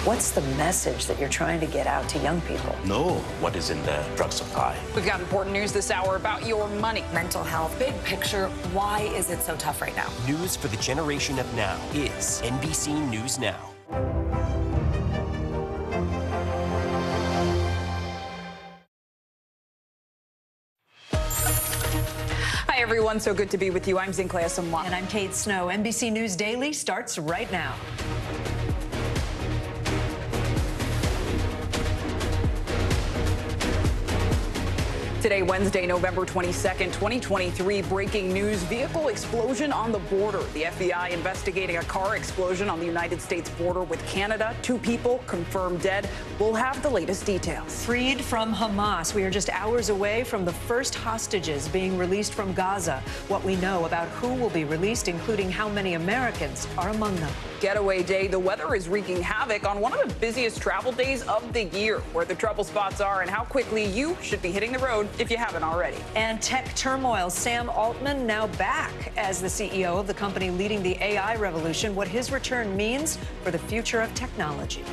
What's the message that you're trying to get out to young people? Know what is in the drug supply. We've got important news this hour about your money. Mental health, big picture, why is it so tough right now? News for the generation of now is NBC News Now. Hi, everyone. So good to be with you. I'm Zinklea Samwa. And I'm Kate Snow. NBC News Daily starts right now. Today, Wednesday, November 22nd, 2023, breaking news. Vehicle explosion on the border. The FBI investigating a car explosion on the United States border with Canada. 2 people confirmed dead. We'll have the latest details. Freed from Hamas. We are just hours away from the first hostages being released from Gaza. What we know about who will be released, including how many Americans are among them. Getaway day. The weather is wreaking havoc on one of the busiest travel days of the year. Where the trouble spots are and how quickly you should be hitting the road if you haven't already. And tech turmoil. Sam Altman now back as the CEO of the company leading the AI revolution. What his return means for the future of technology.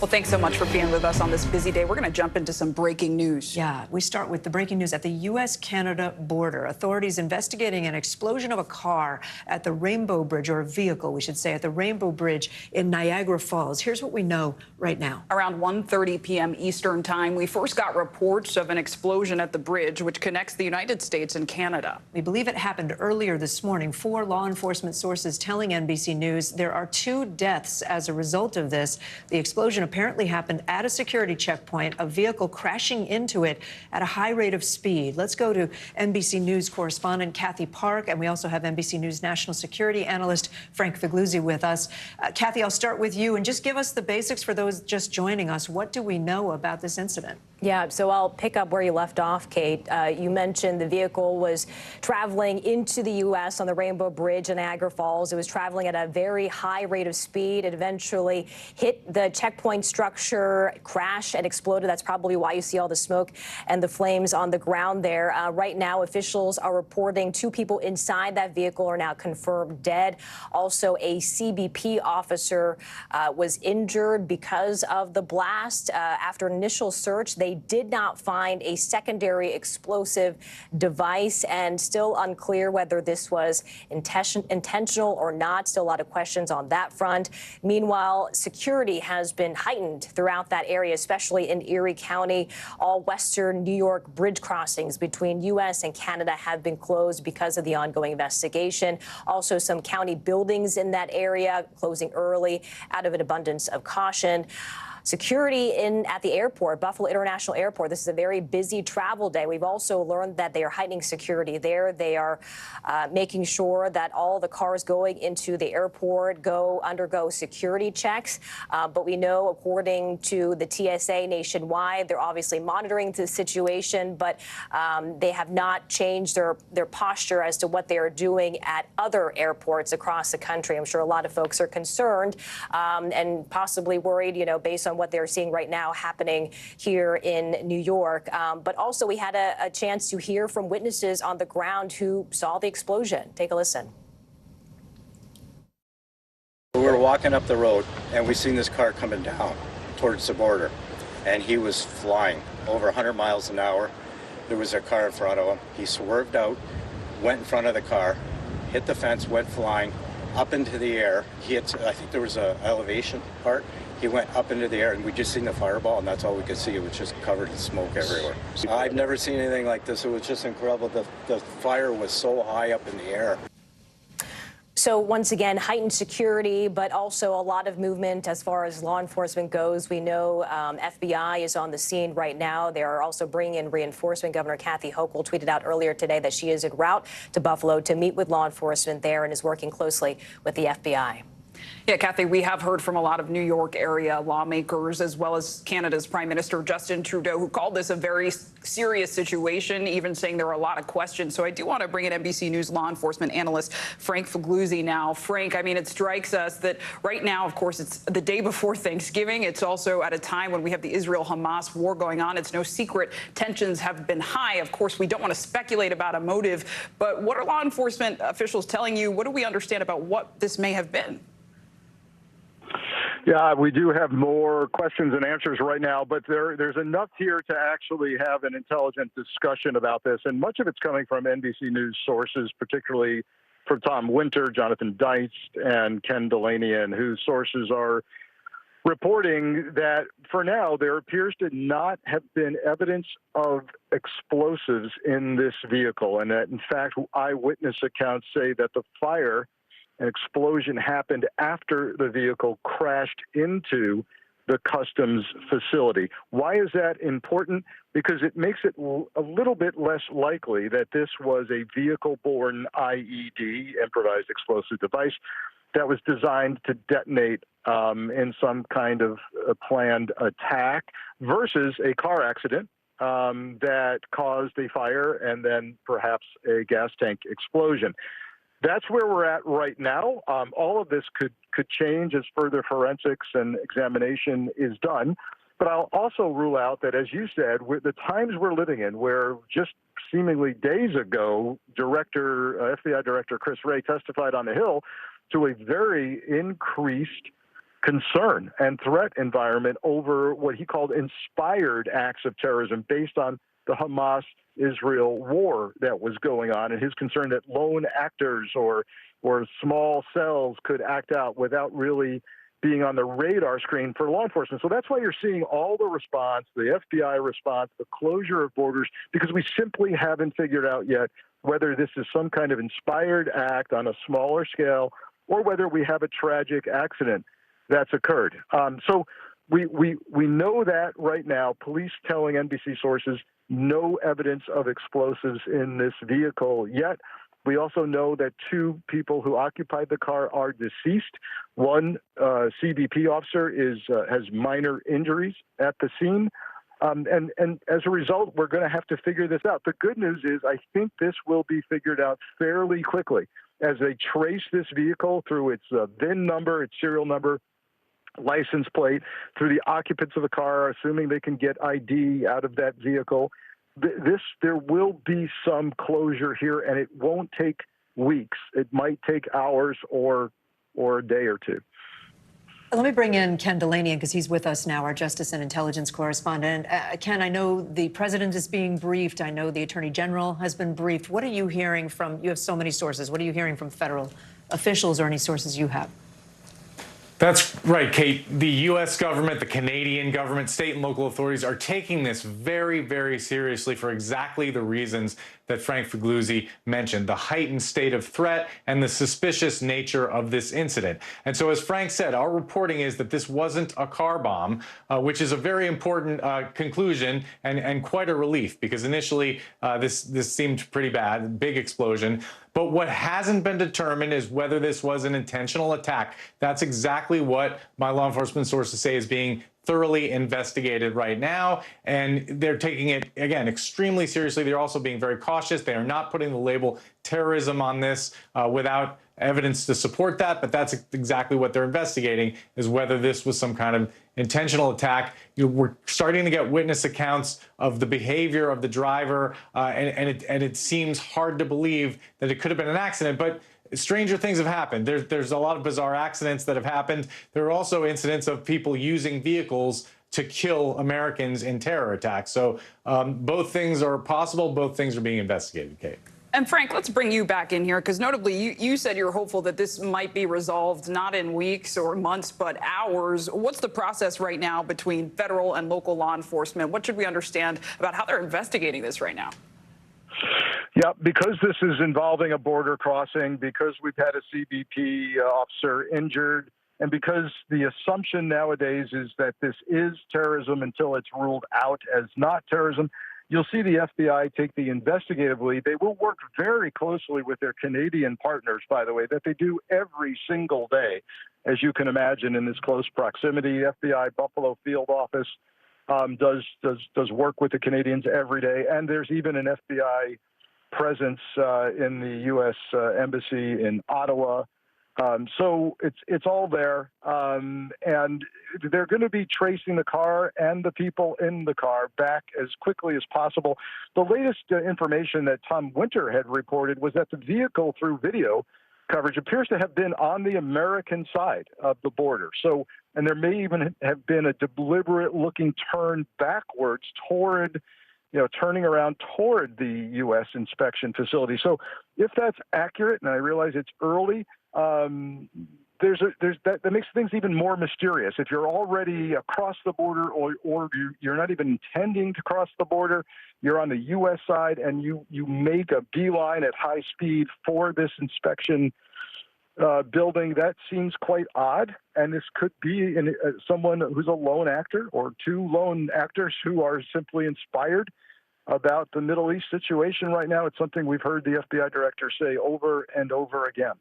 Well, thanks so much for being with us on this busy day. We're going to jump into some breaking news. Yeah, we start with the breaking news at the U.S.-Canada border. Authorities investigating an explosion of a car at the Rainbow Bridge, or a vehicle, we should say, at the Rainbow Bridge in Niagara Falls. Here's what we know right now. Around 1:30 p.m. Eastern time, we first got reports of an explosion at the bridge, which connects the United States and Canada. We believe it happened earlier this morning. 4 law enforcement sources telling NBC News there are 2 deaths as a result of this. The explosion apparently happened at a security checkpoint, a vehicle crashing into it at a high rate of speed. Let's go to NBC News correspondent Kathy Park, and we also have NBC News national security analyst Frank Figluzzi with us. Kathy, I'll start with you, and just give us the basics for those just joining us. What do we know about this incident? Yeah, so I'll pick up where you left off, Kate. You mentioned the vehicle was traveling into the U.S. on the Rainbow Bridge in Niagara Falls. It was traveling at a very high rate of speed. It eventually hit the checkpoint structure, crashed, and exploded. That's probably why you see all the smoke and the flames on the ground there. Right now, officials are reporting 2 people inside that vehicle are now confirmed dead. Also, a CBP officer was injured because of the blast. After initial search, they did not find a secondary explosive device, and still unclear whether this was intentional or not. Still a lot of questions on that front. Meanwhile, security has been heightened throughout that area, especially in Erie County. All western New York bridge crossings between U.S. and Canada have been closed because of the ongoing investigation. Also, some county buildings in that area closing early out of an abundance of caution. Security at the airport, Buffalo International Airport. This is a very busy travel day. We've also learned that they are heightening security there. They are making sure that all the cars going into the airport undergo security checks. But we know, according to the TSA nationwide, they're obviously monitoring the situation, but they have not changed their posture as to what they are doing at other airports across the country. I'm sure a lot of folks are concerned and possibly worried, based on what they're seeing right now happening here in New York. But also, we had a chance to hear from witnesses on the ground who saw the explosion. Take a listen. We were walking up the road, and we seen this car coming down towards the border, and he was flying over 100 miles an hour. There was a car in front of him. He swerved out, went in front of the car, hit the fence, went flying up into the air. He hit, I think there was an elevation part. He went up into the air, and we just seen the fireball, and that's all we could see. It was just covered in smoke everywhere. I've never seen anything like this. It was just incredible. The fire was so high up in the air. So once again, heightened security, but also a lot of movement as far as law enforcement goes. We know FBI is on the scene right now. They are also bringing in reinforcement. Governor Kathy Hochul tweeted out earlier today that she is en route to Buffalo to meet with law enforcement there and is working closely with the FBI. Yeah, Kathy, we have heard from a lot of New York area lawmakers, as well as Canada's Prime Minister Justin Trudeau, who called this a very serious situation, even saying there are a lot of questions. So I do want to bring in NBC News law enforcement analyst Frank Figluzzi now. Frank, I mean, it strikes us that right now, of course, it's the day before Thanksgiving. It's also at a time when we have the Israel-Hamas war going on. It's no secret tensions have been high. Of course, we don't want to speculate about a motive, but what are law enforcement officials telling you? What do we understand about what this may have been? Yeah, we do have more questions and answers right now, but there's enough here to actually have an intelligent discussion about this. And much of it's coming from NBC News sources, particularly from Tom Winter, Jonathan Deist, and Ken Delanian, whose sources are reporting that for now there appears to not have been evidence of explosives in this vehicle. And that, in fact, eyewitness accounts say that the fire an explosion happened after the vehicle crashed into the customs facility. Why is that important? Because it makes it a little bit less likely that this was a vehicle-borne IED, improvised explosive device, that was designed to detonate in some kind of planned attack versus a car accident that caused a fire and then perhaps a gas tank explosion. That's where we're at right now. All of this could change as further forensics and examination is done. But I'll also rule out that, as you said, the times we're living in, where just seemingly days ago, FBI Director Chris Wray testified on the Hill to a very increased concern and threat environment over what he called inspired acts of terrorism based on the Hamas-Israel war that was going on, and his concern that lone actors or small cells could act out without really being on the radar screen for law enforcement. So that's why you're seeing all the response, the FBI response, the closure of borders, because we simply haven't figured out yet whether this is some kind of inspired act on a smaller scale or whether we have a tragic accident that's occurred. So We know that right now. Police telling NBC sources no evidence of explosives in this vehicle yet. We also know that 2 people who occupied the car are deceased. One CBP officer has minor injuries at the scene. And as a result, we're going to have to figure this out. The good news is I think this will be figured out fairly quickly as they trace this vehicle through its VIN number, its serial number, license plate, through the occupants of the car, assuming they can get ID out of that vehicle. There will be some closure here, and it won't take weeks. It might take hours or a day or 2. Let me bring in Ken Delaney because he's with us now, our Justice and Intelligence correspondent. Ken, I know the president is being briefed. I know the attorney general has been briefed. What are you hearing from, you have so many sources, what are you hearing from federal officials or any sources you have? That's right, Kate. The U.S. government, the Canadian government, state and local authorities are taking this very, very seriously for exactly the reasons that Frank Figliuzzi mentioned, the heightened state of threat and the suspicious nature of this incident. And so, as Frank said, our reporting is that this wasn't a car bomb, which is a very important conclusion and quite a relief, because initially this seemed pretty bad, big explosion. But what hasn't been determined is whether this was an intentional attack. That's exactly what my law enforcement sources say is being thoroughly investigated right now, and they're taking it, again, extremely seriously. They're also being very cautious. They are not putting the label terrorism on this without evidence to support that, but that's exactly what they're investigating, is whether this was some kind of intentional attack. We're starting to get witness accounts of the behavior of the driver, and it seems hard to believe that it could have been an accident, but stranger things have happened. There's a lot of bizarre accidents that have happened. There are also incidents of people using vehicles to kill Americans in terror attacks. So both things are possible. Both things are being investigated, Kate. And Frank, let's bring you back in here, because notably you said you're hopeful that this might be resolved not in weeks or months, but hours. What's the process right now between federal and local law enforcement? What should we understand about how they're investigating this right now? Yeah, because this is involving a border crossing, because we've had a CBP officer injured, and because the assumption nowadays is that this is terrorism until it's ruled out as not terrorism, you'll see the FBI take the investigative lead. They will work very closely with their Canadian partners, by the way, that they do every single day, as you can imagine, in this close proximity. FBI Buffalo field office does work with the Canadians every day, and there's even an FBI presence in the U.S. Embassy in Ottawa. So it's all there, and they're going to be tracing the car and the people in the car back as quickly as possible. The latest information that Tom Winter had reported was that the vehicle, through video coverage, appears to have been on the American side of the border. So, and there may even have been a deliberate looking turn backwards toward, turning around toward the U.S. inspection facility. So if that's accurate, and I realize it's early, that makes things even more mysterious. If you're already across the border, or you're not even intending to cross the border, you're on the U.S. side, and you make a beeline at high speed for this inspection building, that seems quite odd. And this could be someone who's a lone actor, or 2 lone actors who are simply inspired about the Middle East situation right now. It's something we've heard the FBI director say over and over again.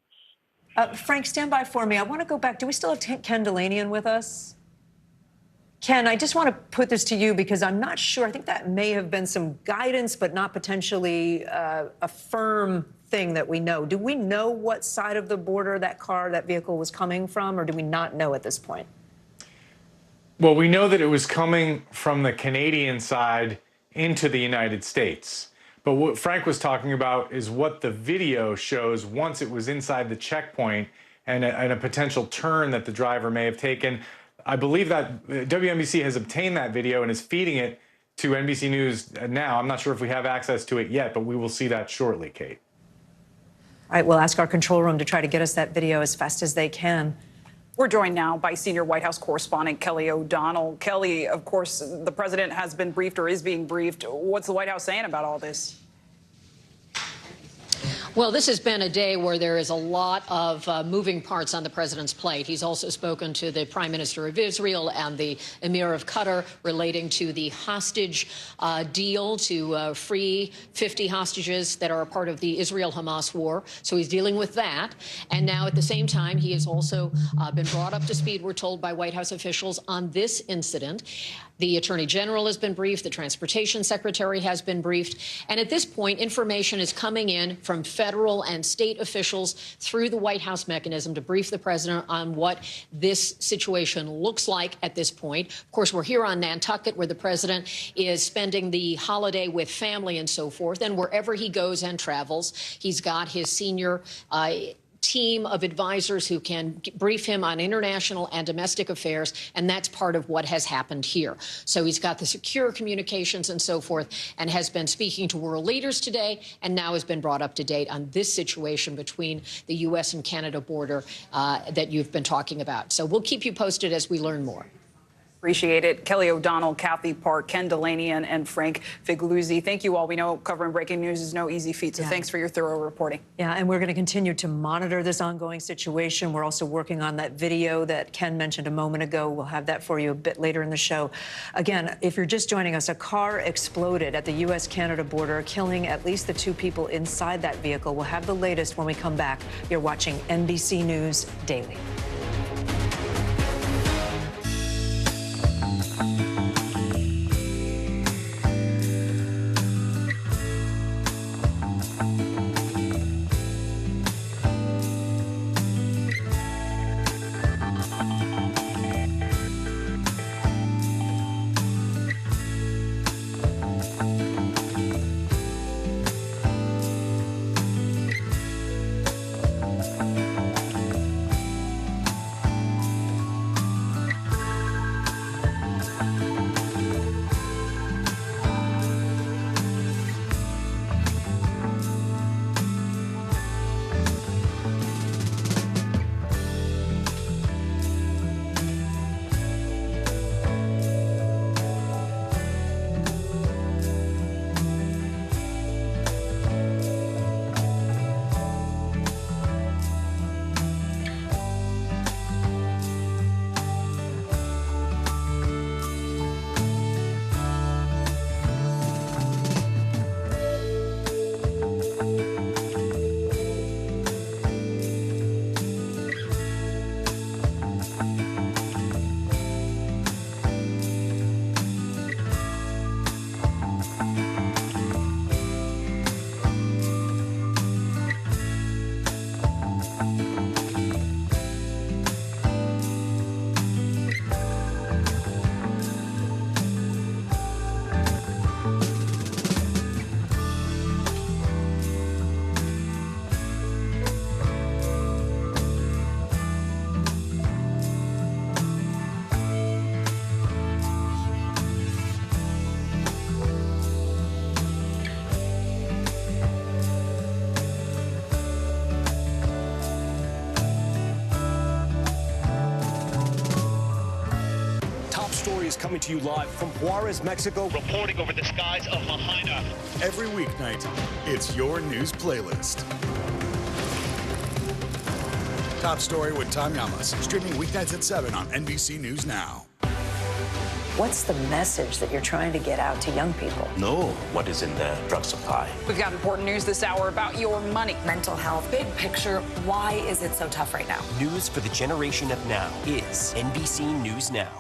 Frank, stand by for me. I want to go back. Do we still have Ken Delaney with us? Ken, I just want to put this to you because I'm not sure. I think that may have been some guidance, but not potentially a firm thing that we know. Do we know what side of the border that vehicle was coming from, or do we not know at this point? Well, we know that it was coming from the Canadian side into the United States. But what Frank was talking about is what the video shows once it was inside the checkpoint and a potential turn that the driver may have taken. I believe that WNBC has obtained that video and is feeding it to NBC News now. I'm not sure if we have access to it yet, but we will see that shortly, Kate. All right, we'll ask our control room to try to get us that video as fast as they can. We're joined now by senior White House correspondent Kelly O'Donnell. Kelly, of course, the president has been briefed or is being briefed. What's the White House saying about all this? Well, this has been a day where there is a lot of moving parts on the president's plate. He's also spoken to the Prime Minister of Israel and the Emir of Qatar relating to the hostage deal to free 50 hostages that are a part of the Israel-Hamas war. So he's dealing with that. And now at the same time, he has also been brought up to speed, we're told, by White House officials on this incident. The Attorney General has been briefed. The Transportation Secretary has been briefed. And at this point, information is coming in from federal and state officials through the White House mechanism to brief the president on what this situation looks like at this point. Of course, we're here on Nantucket, where the president is spending the holiday with family and so forth. And wherever he goes and travels, he's got his senior team of advisors who can brief him on international and domestic affairs, and that's part of what has happened here. So he's got the secure communications and so forth, and has been speaking to world leaders today, and now has been brought up to date on this situation between the U.S. and Canada border that you've been talking about. So we'll keep you posted as we learn more. Appreciate it. Kelly O'Donnell, Kathy Park, Ken Delaney, and Frank Figluzzi. Thank you all. We know covering breaking news is no easy feat, so thanks for your thorough reporting. Yeah, and we're going to continue to monitor this ongoing situation. We're also working on that video that Ken mentioned a moment ago. We'll have that for you a bit later in the show. Again, if you're just joining us, a car exploded at the U.S.-Canada border, killing at least the 2 people inside that vehicle. We'll have the latest when we come back. You're watching NBC News Daily. Coming to you live from Juarez, Mexico. Reporting over the skies of Lahaina. Every weeknight, it's your news playlist. Top Story with Tom Llamas, streaming weeknights at 7 on NBC News Now. What's the message that you're trying to get out to young people? Know what is in the drug supply. We've got important news this hour about your money. Mental health, big picture, why is it so tough right now? News for the generation of now is NBC News Now.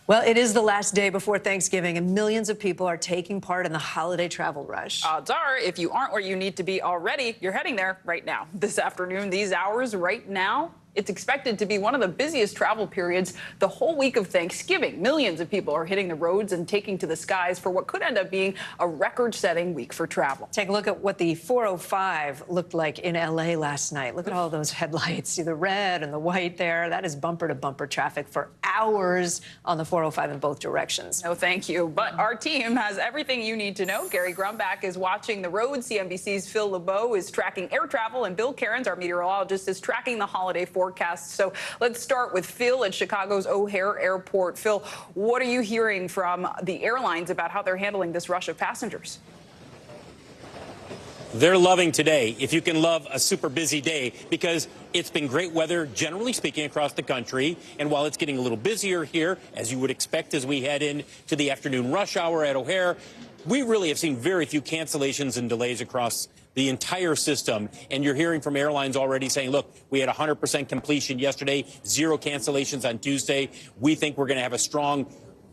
Well, it is the last day before Thanksgiving, and millions of people are taking part in the holiday travel rush. Odds are, if you aren't where you need to be already, you're heading there right now. This afternoon, these hours right now, it's expected to be one of the busiest travel periods the whole week of Thanksgiving. Millions of people are hitting the roads and taking to the skies for what could end up being a record-setting week for travel. Take a look at what the 405 looked like in L.A. last night. Look at all those headlights. See the red and the white there. That is bumper-to-bumper traffic for hours on the 405 in both directions. No, thank you. But our team has everything you need to know. Gary Grumbach is watching the roads. CNBC's Phil LeBeau is tracking air travel, and Bill Cairns, our meteorologist, is tracking the holiday forecast. So let's start with Phil at Chicago's O'Hare Airport. Phil, what are you hearing from the airlines about how they're handling this rush of passengers? They're loving today, if you can love a super busy day, because it's been great weather, generally speaking, across the country. And while it's getting a little busier here, as you would expect as we head into the afternoon rush hour at O'Hare, we really have seen very few cancellations and delays across the entire system. And you're hearing from airlines already saying, look, we had 100% completion yesterday, 0 cancellations on Tuesday. We think we're going to have a strong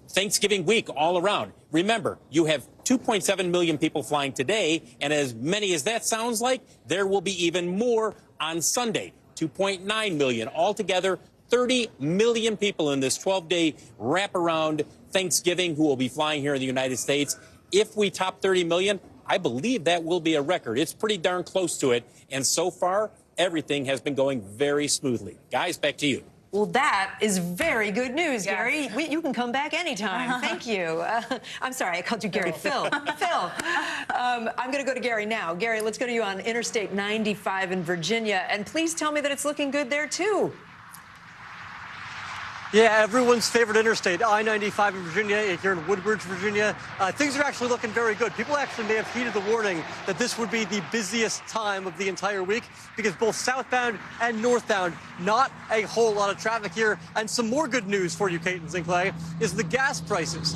Thanksgiving week all around. Remember, you have 2.7 million people flying today, and as many as that sounds like, there will be even more on Sunday, 2.9 million. Altogether, 30 million people in this 12-day wraparound Thanksgiving who will be flying here in the United States. If we top 30 million, I believe that will be a record. It's pretty darn close to it, and so far, everything has been going very smoothly. Guys, back to you. Well, that is very good news, Gary. You can come back anytime. Thank you. I'm sorry, I called you Gary. Phil. Phil. I'm going to go to Gary now. Gary, let's go to you on Interstate 95 in Virginia. And please tell me that it's looking good there, too. Yeah, everyone's favorite interstate, I-95 in Virginia, here in Woodbridge, Virginia. Things are actually looking very good. People actually may have heeded the warning that this would be the busiest time of the entire week because both southbound and northbound, not a whole lot of traffic here. And some more good news for you, Kate and Zinkley, is the gas prices.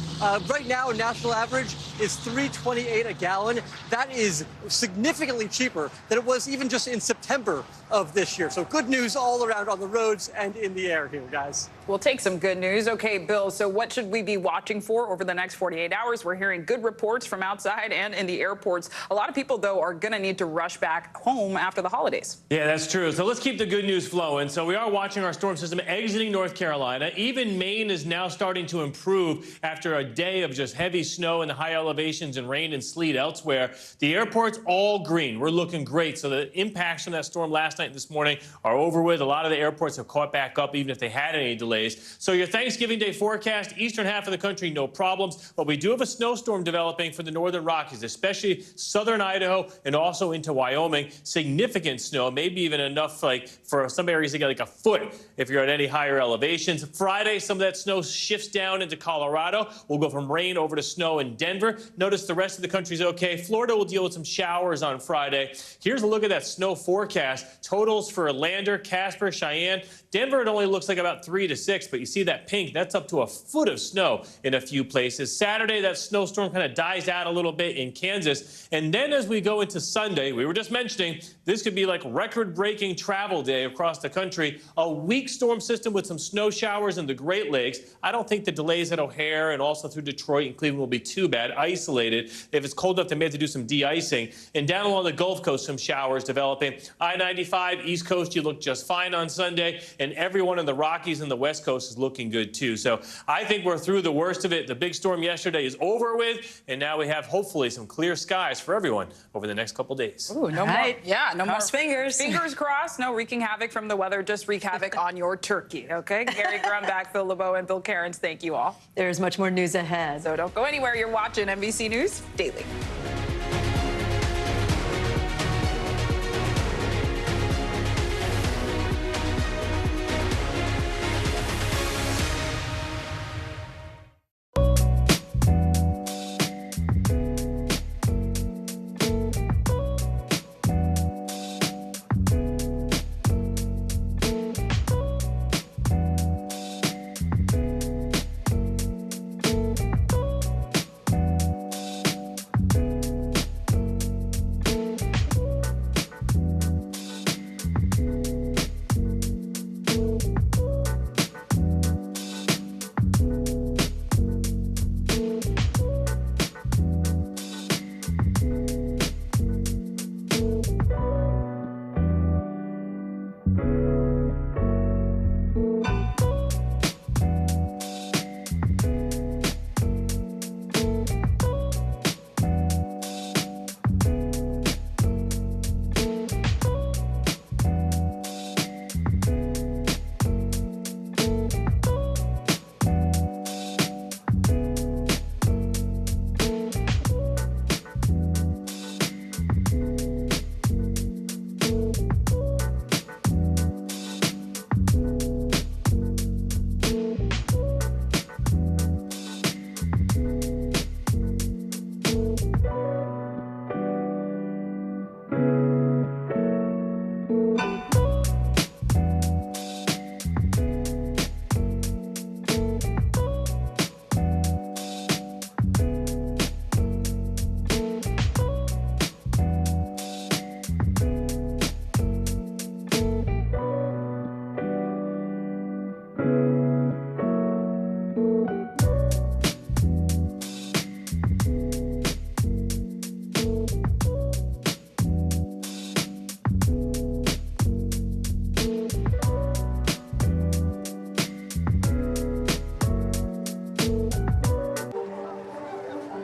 Right now, national average is $3.28 a gallon. That is significantly cheaper than it was even just in September of this year. So good news all around on the roads and in the air here, guys. We'll take some good news. Okay, Bill, so what should we be watching for over the next 48 hours? We're hearing good reports from outside and in the airports. A lot of people, though, are going to need to rush back home after the holidays. Yeah, that's true. So let's keep the good news flowing. So we are watching our storm system exiting North Carolina. Even Maine is now starting to improve after a day of just heavy snow in the high elevations and rain and sleet elsewhere. The airport's all green. We're looking great. So the impacts from that storm last night and this morning are over with. A lot of the airports have caught back up, even if they had any delays. So your Thanksgiving Day forecast, eastern half of the country, no problems. But we do have a snowstorm developing for the northern Rockies, especially southern Idaho and also into Wyoming. Significant snow, maybe even enough like for some areas to get like a foot if you're at any higher elevations. Friday, some of that snow shifts down into Colorado. We'll go from rain over to snow in Denver. Notice the rest of the country's okay. Florida will deal with some showers on Friday. Here's a look at that snow forecast. Totals for Lander, Casper, Cheyenne. Denver, it only looks like about 3 to 6, but you see that pink, that's up to a foot of snow in a few places. Saturday, that snowstorm kind of dies out a little bit in Kansas. And then as we go into Sunday, we were just mentioning, this could be like record-breaking travel day across the country. A weak storm system with some snow showers in the Great Lakes. I don't think the delays at O'Hare and also through Detroit and Cleveland will be too bad. Isolated. If it's cold enough, they may have to do some de-icing. And down along the Gulf Coast, some showers developing. I-95, East Coast, you look just fine on Sunday. And everyone in the Rockies and the West Coast is looking good, too. So I think we're through the worst of it. The big storm yesterday is over with, and now we have hopefully some clear skies for everyone over the next couple days. Ooh, no more. Yeah, no more. Fingers. Fingers crossed. No wreaking havoc from the weather. Just wreak havoc on your turkey, okay? Gary Grumbach, Phil LeBeau, and Bill Cairns, thank you all. There's much more news ahead. So don't go anywhere. You're watching NBC News Daily.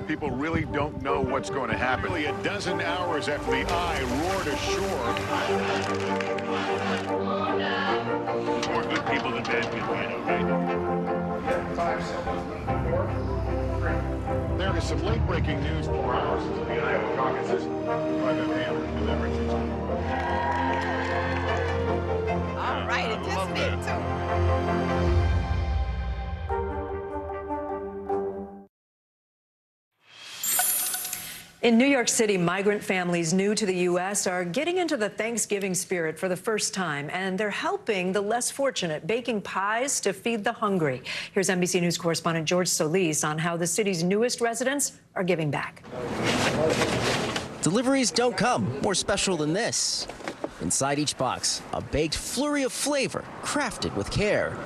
people really don't know what's going to happen. Nearly a dozen hours after the eye roared ashore. More good people than bad people, I know, right? 5 seconds. 4, 3. There is some late-breaking news 4 hours until the Iowa caucuses. By the mail, All right, it just did too. In New York City, migrant families new to the U.S. are getting into the Thanksgiving spirit for the first time, and they're helping the less fortunate, baking pies to feed the hungry. Here's NBC News correspondent George Solis on how the city's newest residents are giving back. Deliveries don't come more special than this. Inside each box, a baked flurry of flavor crafted with care.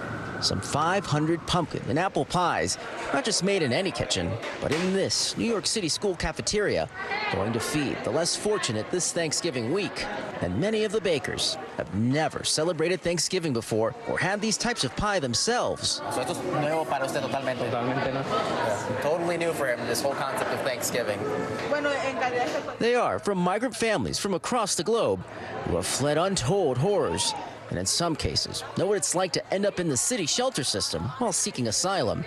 Some 500 pumpkin and apple pies, not just made in any kitchen, but in this New York City school cafeteria, going to feed the less fortunate this Thanksgiving week. And many of the bakers have never celebrated Thanksgiving before or had these types of pie themselves. So esto es nuevo para usted totalmente. Totalmente, ¿no? Totally new for him, this whole concept of Thanksgiving. They are from migrant families from across the globe who have fled untold horrors, and in some cases know what it's like to end up in the city shelter system while seeking asylum.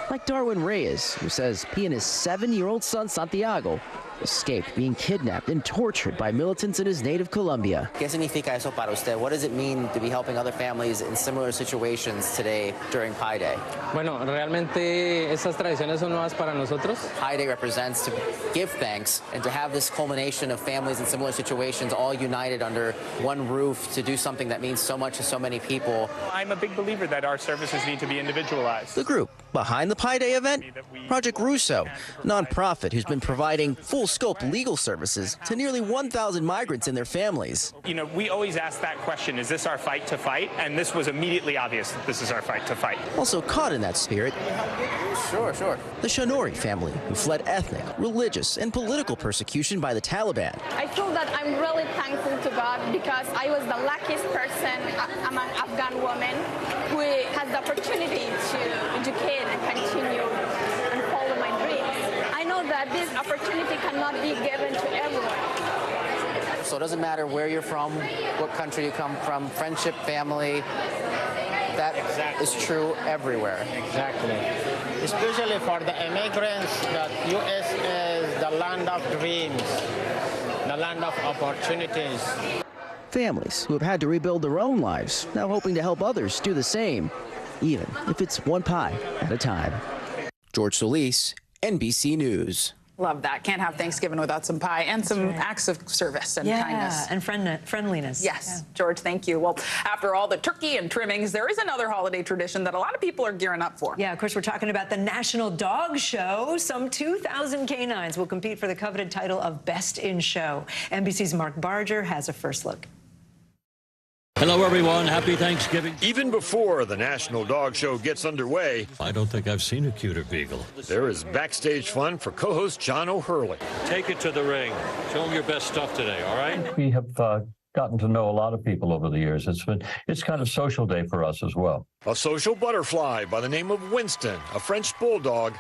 Like Darwin Reyes, who says he and his 7-year-old son Santiago escaped being kidnapped and tortured by militants in his native Colombia. ¿Qué significa eso para usted? What does it mean to be helping other families in similar situations today during Pi Day? Bueno, realmente estas tradiciones son nuevas para nosotros. Pi Day represents to give thanks and to have this culmination of families in similar situations all united under one roof to do something that means so much to so many people. I'm a big believer that our services need to be individualized. The group behind the Pi Day event, Project Russo, a nonprofit who's been providing full-scope legal services to nearly 1,000 migrants and their families. You know, we always ask that question, is this our fight to fight? And this was immediately obvious that this is our fight to fight. Also caught in that spirit, Sure. the Shanori family, who fled ethnic, religious, and political persecution by the Taliban. I feel that I'm really thankful to God because I was the luckiest person among Afghan women who has the opportunity to educate and continue and follow my dreams. I know that this opportunity cannot be given to everyone. So it doesn't matter where you're from, what country you come from, friendship, family, that is true everywhere. Exactly. Especially for the immigrants, the U.S. is the land of dreams, the land of opportunities. Families who have had to rebuild their own lives, now hoping to help others do the same, even if it's one pie at a time. George Solis, NBC News. Love that. Can't have Thanksgiving without some pie and some acts of service and kindness. And friendliness. Yes. George, thank you. Well, after all the turkey and trimmings, there is another holiday tradition that a lot of people are gearing up for. Yeah, of course, we're talking about the National Dog Show. Some 2,000 canines will compete for the coveted title of Best in Show. NBC's Mark Barger has a first look. Hello, everyone. Happy Thanksgiving. Even before the National Dog Show gets underway, I don't think I've seen a cuter beagle. there is backstage fun for co-host John O'Hurley. Take it to the ring. Show them your best stuff today, all right? We have gotten to know a lot of people over the years. It's kind of social day for us as well. A social butterfly by the name of Winston, a French bulldog,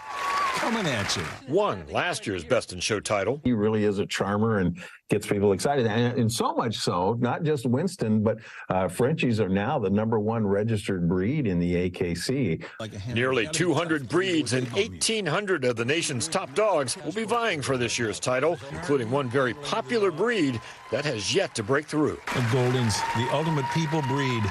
coming at you. won last year's Best in Show title. He really is a charmer and gets people excited. And so much so, not just Winston, but Frenchies are now the #1 registered breed in the AKC. Nearly 200 breeds and 1,800 of the nation's top dogs will be vying for this year's title, including one very popular breed that has yet to break through. The Goldens, the ultimate people breed.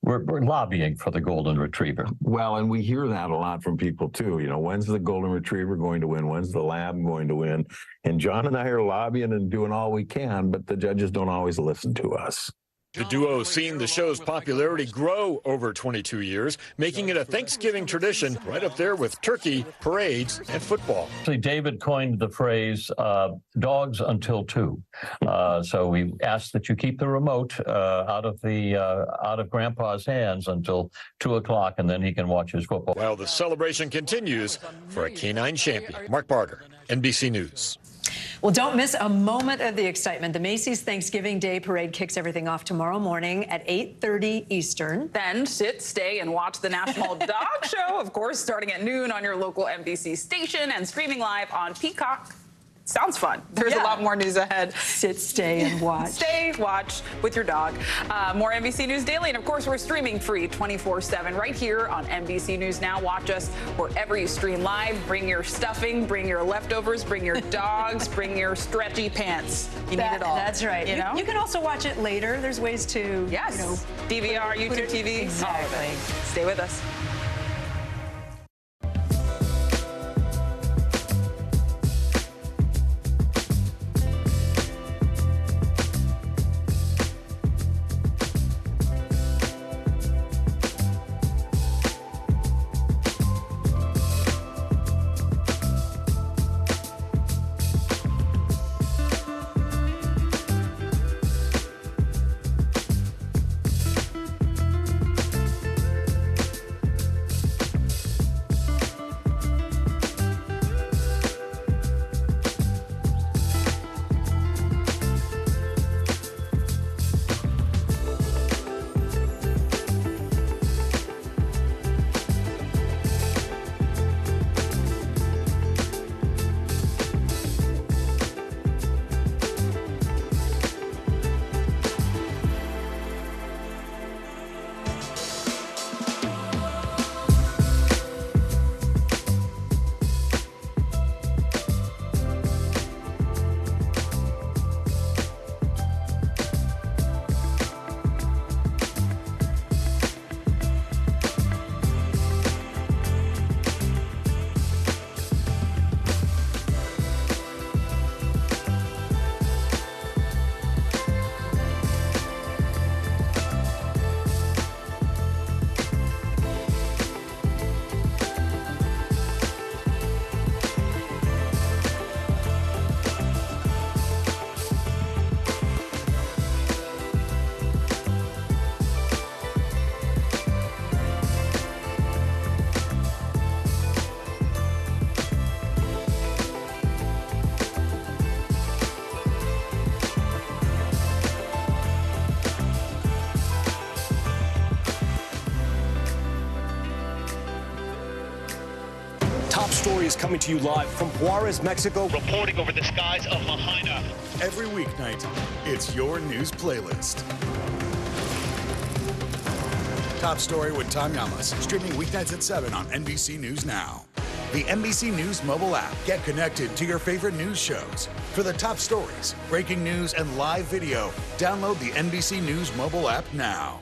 We're lobbying for the Golden Retriever. Well, and we hear that a lot from people, too. You know, when's the Golden Retriever going to win? When's the Lab going to win? And John and I are lobbying and doing all we can, but the judges don't always listen to us. The duo has seen the show's popularity grow over 22 years, making it a Thanksgiving tradition right up there with turkey, parades, and football. Actually, David coined the phrase, dogs until 2. So we ask that you keep the remote out of Grandpa's hands until 2 o'clock, and then he can watch his football. While the celebration continues for a canine champion. Mark Barger, NBC News. Well, don't miss a moment of the excitement. The Macy's Thanksgiving Day Parade kicks everything off tomorrow morning at 8:30 Eastern. Then sit, stay, and watch the National Dog Show, of course, starting at noon on your local NBC station and streaming live on Peacock. Sounds fun. There's a lot more news ahead. Sit, stay, and watch. Stay, watch with your dog. More NBC News Daily. And, of course, we're streaming free 24/7 right here on NBC News Now. Watch us wherever you stream live. Bring your stuffing, bring your leftovers, bring your dogs, bring your stretchy pants. You need it all. That's right. You know? You can also watch it later. There's ways to, yes. you know, DVR, YouTube TV. Exactly. Stay with us. Top stories coming to you live from Juarez, Mexico. Reporting over the skies of Lahaina. Every weeknight, it's your news playlist. Top Story with Tom Yamas, streaming weeknights at 7 on NBC News Now. The NBC News mobile app. Get connected to your favorite news shows. For the top stories, breaking news, and live video, download the NBC News mobile app now.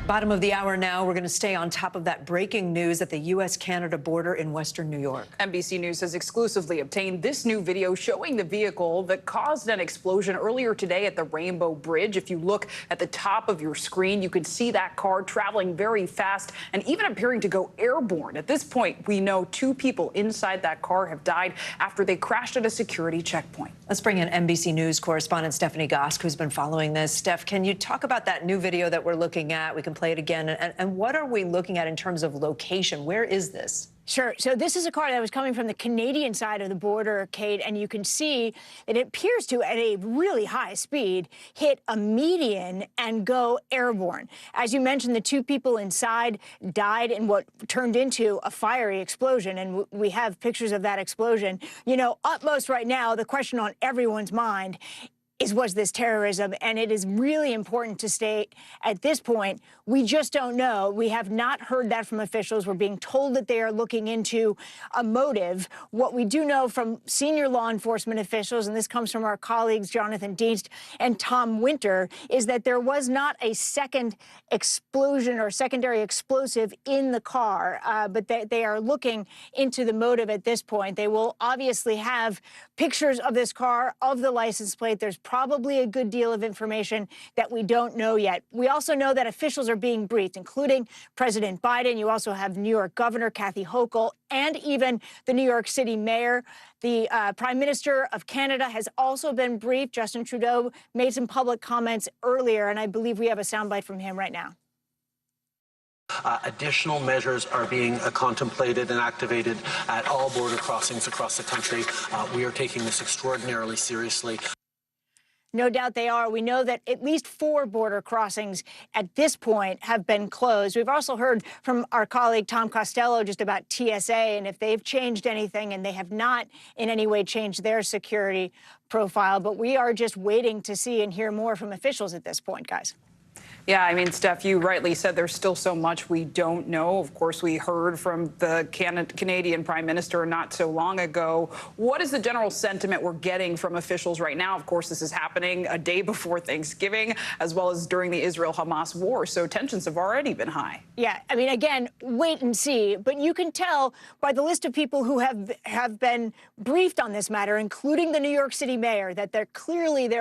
Bottom of the hour now. We're going to stay on top of that breaking news at the U.S.-Canada border in western New York. NBC News has exclusively obtained this new video showing the vehicle that caused an explosion earlier today at the Rainbow Bridge. If you look at the top of your screen, you can see that car traveling very fast and even appearing to go airborne. At this point, we know 2 people inside that car have died after they crashed at a security checkpoint. Let's bring in NBC News correspondent Stephanie Gosk, who's been following this. Steph, can you talk about that new video that we're looking at? We can play it again. And what are we looking at in terms of location? Where is this? Sure. So this is a car that was coming from the Canadian side of the border, Kate, and you can see that it appears to, at a really high speed, hit a median and go airborne. As you mentioned, the 2 people inside died in what turned into a fiery explosion, and we have pictures of that explosion. You know, utmost right now, the question on everyone's mind was this terrorism? And it is really important to state at this point, we just don't know. We have not heard that from officials. We're being told that they are looking into a motive. What we do know from senior law enforcement officials, and this comes from our colleagues Jonathan Dienst and Tom Winter, is that there was not a second explosion or secondary explosive in the car, but they are looking into the motive at this point. They will obviously have pictures of this car, of the license plate. There's probably a good deal of information that we don't know yet. We also know that officials are being briefed, including President Biden. You also have New York Governor Kathy Hochul and even the New York City mayor. The Prime Minister of Canada has also been briefed. Justin Trudeau made some public comments earlier, and I believe we have a soundbite from him right now. Additional measures are being contemplated and activated at all border crossings across the country. We are taking this extraordinarily seriously. No doubt they are. We know that at least 4 border crossings at this point have been closed. We've also heard from our colleague Tom Costello just about TSA and if they've changed anything, and they have not in any way changed their security profile. But we are just waiting to see and hear more from officials at this point, guys. Yeah, I mean, Steph, you rightly said there's still so much we don't know. Of course, we heard from the Canadian Prime Minister not so long ago. What is the general sentiment we're getting from officials right now? Of course, this is happening a day before Thanksgiving, as well as during the Israel-Hamas war, so tensions have already been high. Yeah, I mean, again, wait and see. But you can tell by the list of people who have been briefed on this matter, including the New York City mayor, that there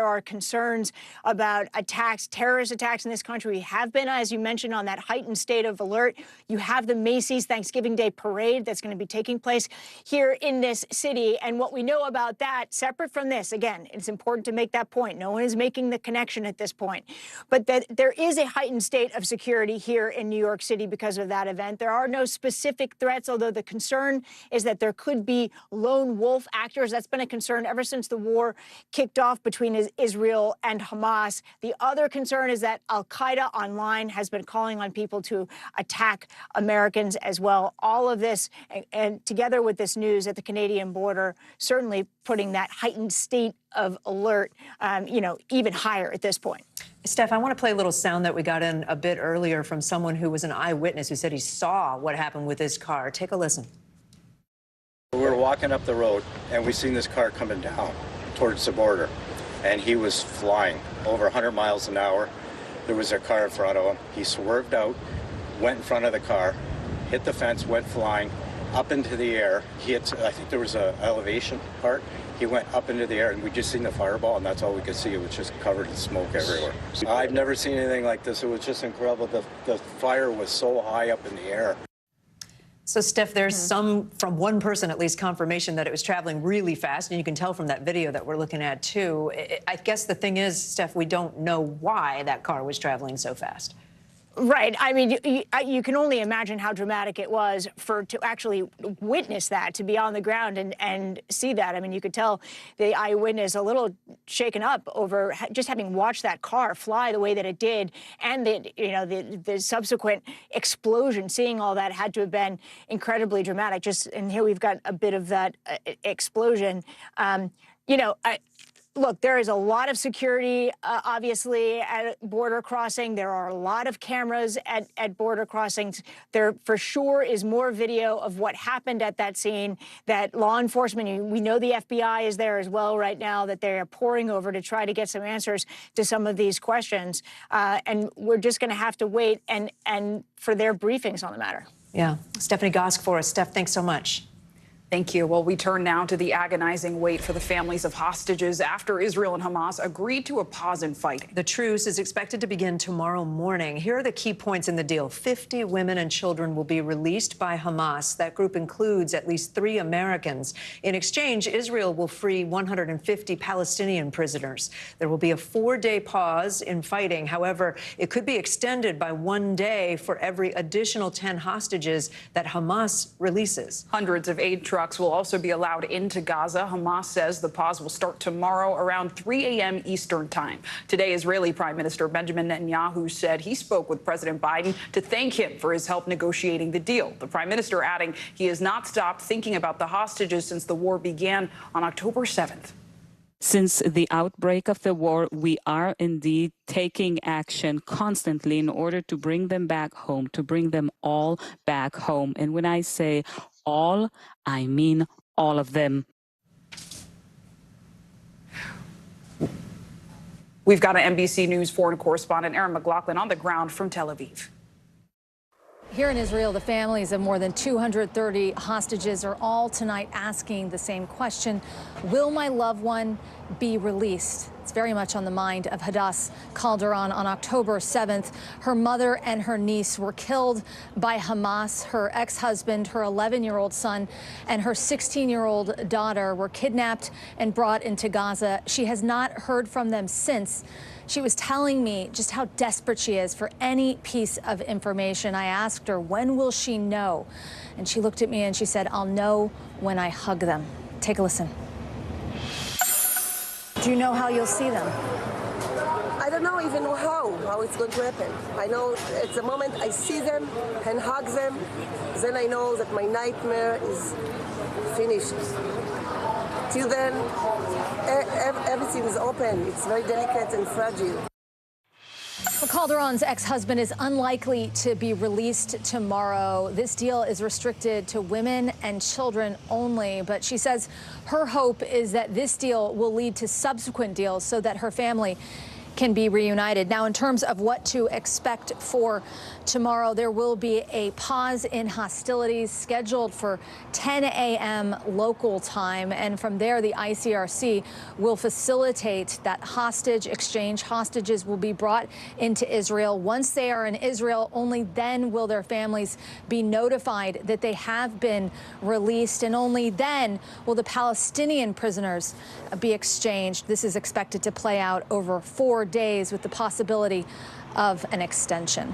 are concerns about attacks, terrorist attacks in this country. We have been, as you mentioned, on that heightened state of alert. You have the Macy's Thanksgiving Day Parade that's going to be taking place here in this city. And what we know about that, separate from this, again, it's important to make that point. No one is making the connection at this point. But that there is a heightened state of security here in New York City because of that event. There are no specific threats, although the concern is that there could be lone wolf actors. That's been a concern ever since the war kicked off between Israel and Hamas. The other concern is that Al-Qaeda online has been calling on people to attack Americans as well. All of this, and together with this news at the Canadian border, certainly putting that heightened state of alert, even higher at this point. Steph, I want to play a little sound that we got in a bit earlier from someone who was an eyewitness who said he saw what happened with his car. Take a listen. We were walking up the road, and we seen this car coming down towards the border, and he was flying over 100 miles an hour. There was a car in front of him. He swerved out, went in front of the car, hit the fence, went flying up into the air. He hit, I think there was an elevation part. He went up into the air, and we just seen the fireball, and that's all we could see. It was just covered in smoke everywhere. I've never seen anything like this. It was just incredible. The fire was so high up in the air. So, Steph, there's some, from one person at least, confirmation that it was traveling really fast, and you can tell from that video that we're looking at, too. I guess the thing is, Steph, we don't know why that car was traveling so fast. Right. I mean, you can only imagine how dramatic it was to actually witness that, to be on the ground and see that. I mean, you could tell the eyewitness a little shaken up over just having watched that car fly the way that it did, and the subsequent explosion. Seeing all that had to have been incredibly dramatic. And here we've got a bit of that explosion. Look, there is a lot of security, obviously, at border crossing. There are a lot of cameras at border crossings. There, for sure, is more video of what happened at that scene, that law enforcement, we know the FBI is there as well right now, that they are pouring over to try to get some answers to some of these questions. And we're just going to have to wait and for their briefings on the matter. Yeah. Stephanie Gosk for us. Steph, thanks so much. Thank you. Well, we turn now to the agonizing wait for the families of hostages after Israel and Hamas agreed to a pause in fighting. The truce is expected to begin tomorrow morning. Here are the key points in the deal. 50 women and children will be released by Hamas. That group includes at least 3 Americans. In exchange, Israel will free 150 Palestinian prisoners. There will be a 4-day pause in fighting. However, it could be extended by 1 day for every additional 10 hostages that Hamas releases. Hundreds of aid trucks will also be allowed into Gaza. Hamas says the pause will start tomorrow around 3 a.m. Eastern time. Today, Israeli Prime Minister Benjamin Netanyahu said he spoke with President Biden to thank him for his help negotiating the deal. The prime minister adding he has not stopped thinking about the hostages since the war began on October 7th. Since the outbreak of the war, we are indeed taking action constantly in order to bring them back home, to bring them all back home. And when I say all, I mean all of them. We've got an NBC News foreign correspondent, Erin McLaughlin, on the ground from Tel Aviv. Here in Israel, the families of more than 230 hostages are all tonight asking the same question. Will my loved one be released. It's very much on the mind of Hadass Calderon. On October 7th, her mother and her niece were killed by Hamas. Her ex-husband, her 11-year-old son, and her 16-year-old daughter were kidnapped and brought into Gaza. She has not heard from them since. She was telling me just how desperate she is for any piece of information. I asked her, when will she know? And she looked at me and she said, I'll know when I hug them. Take a listen. Do you know how you'll see them? I don't know even how it's going to happen. I know it's the moment I see them and hug them, then I know that my nightmare is finished. Till then, everything is open. It's very delicate and fragile. Well, Calderon's ex-husband is unlikely to be released tomorrow. This deal is restricted to women and children only, but she says her hope is that this deal will lead to subsequent deals so that her family can be reunited. Now, in terms of what to expect for tomorrow, there will be a pause in hostilities scheduled for 10 a.m. local time. And from there, the ICRC will facilitate that hostage exchange. Hostages will be brought into Israel. Once they are in Israel, only then will their families be notified that they have been released. And only then will the Palestinian prisoners be exchanged. This is expected to play out over 4 days with the possibility of an extension.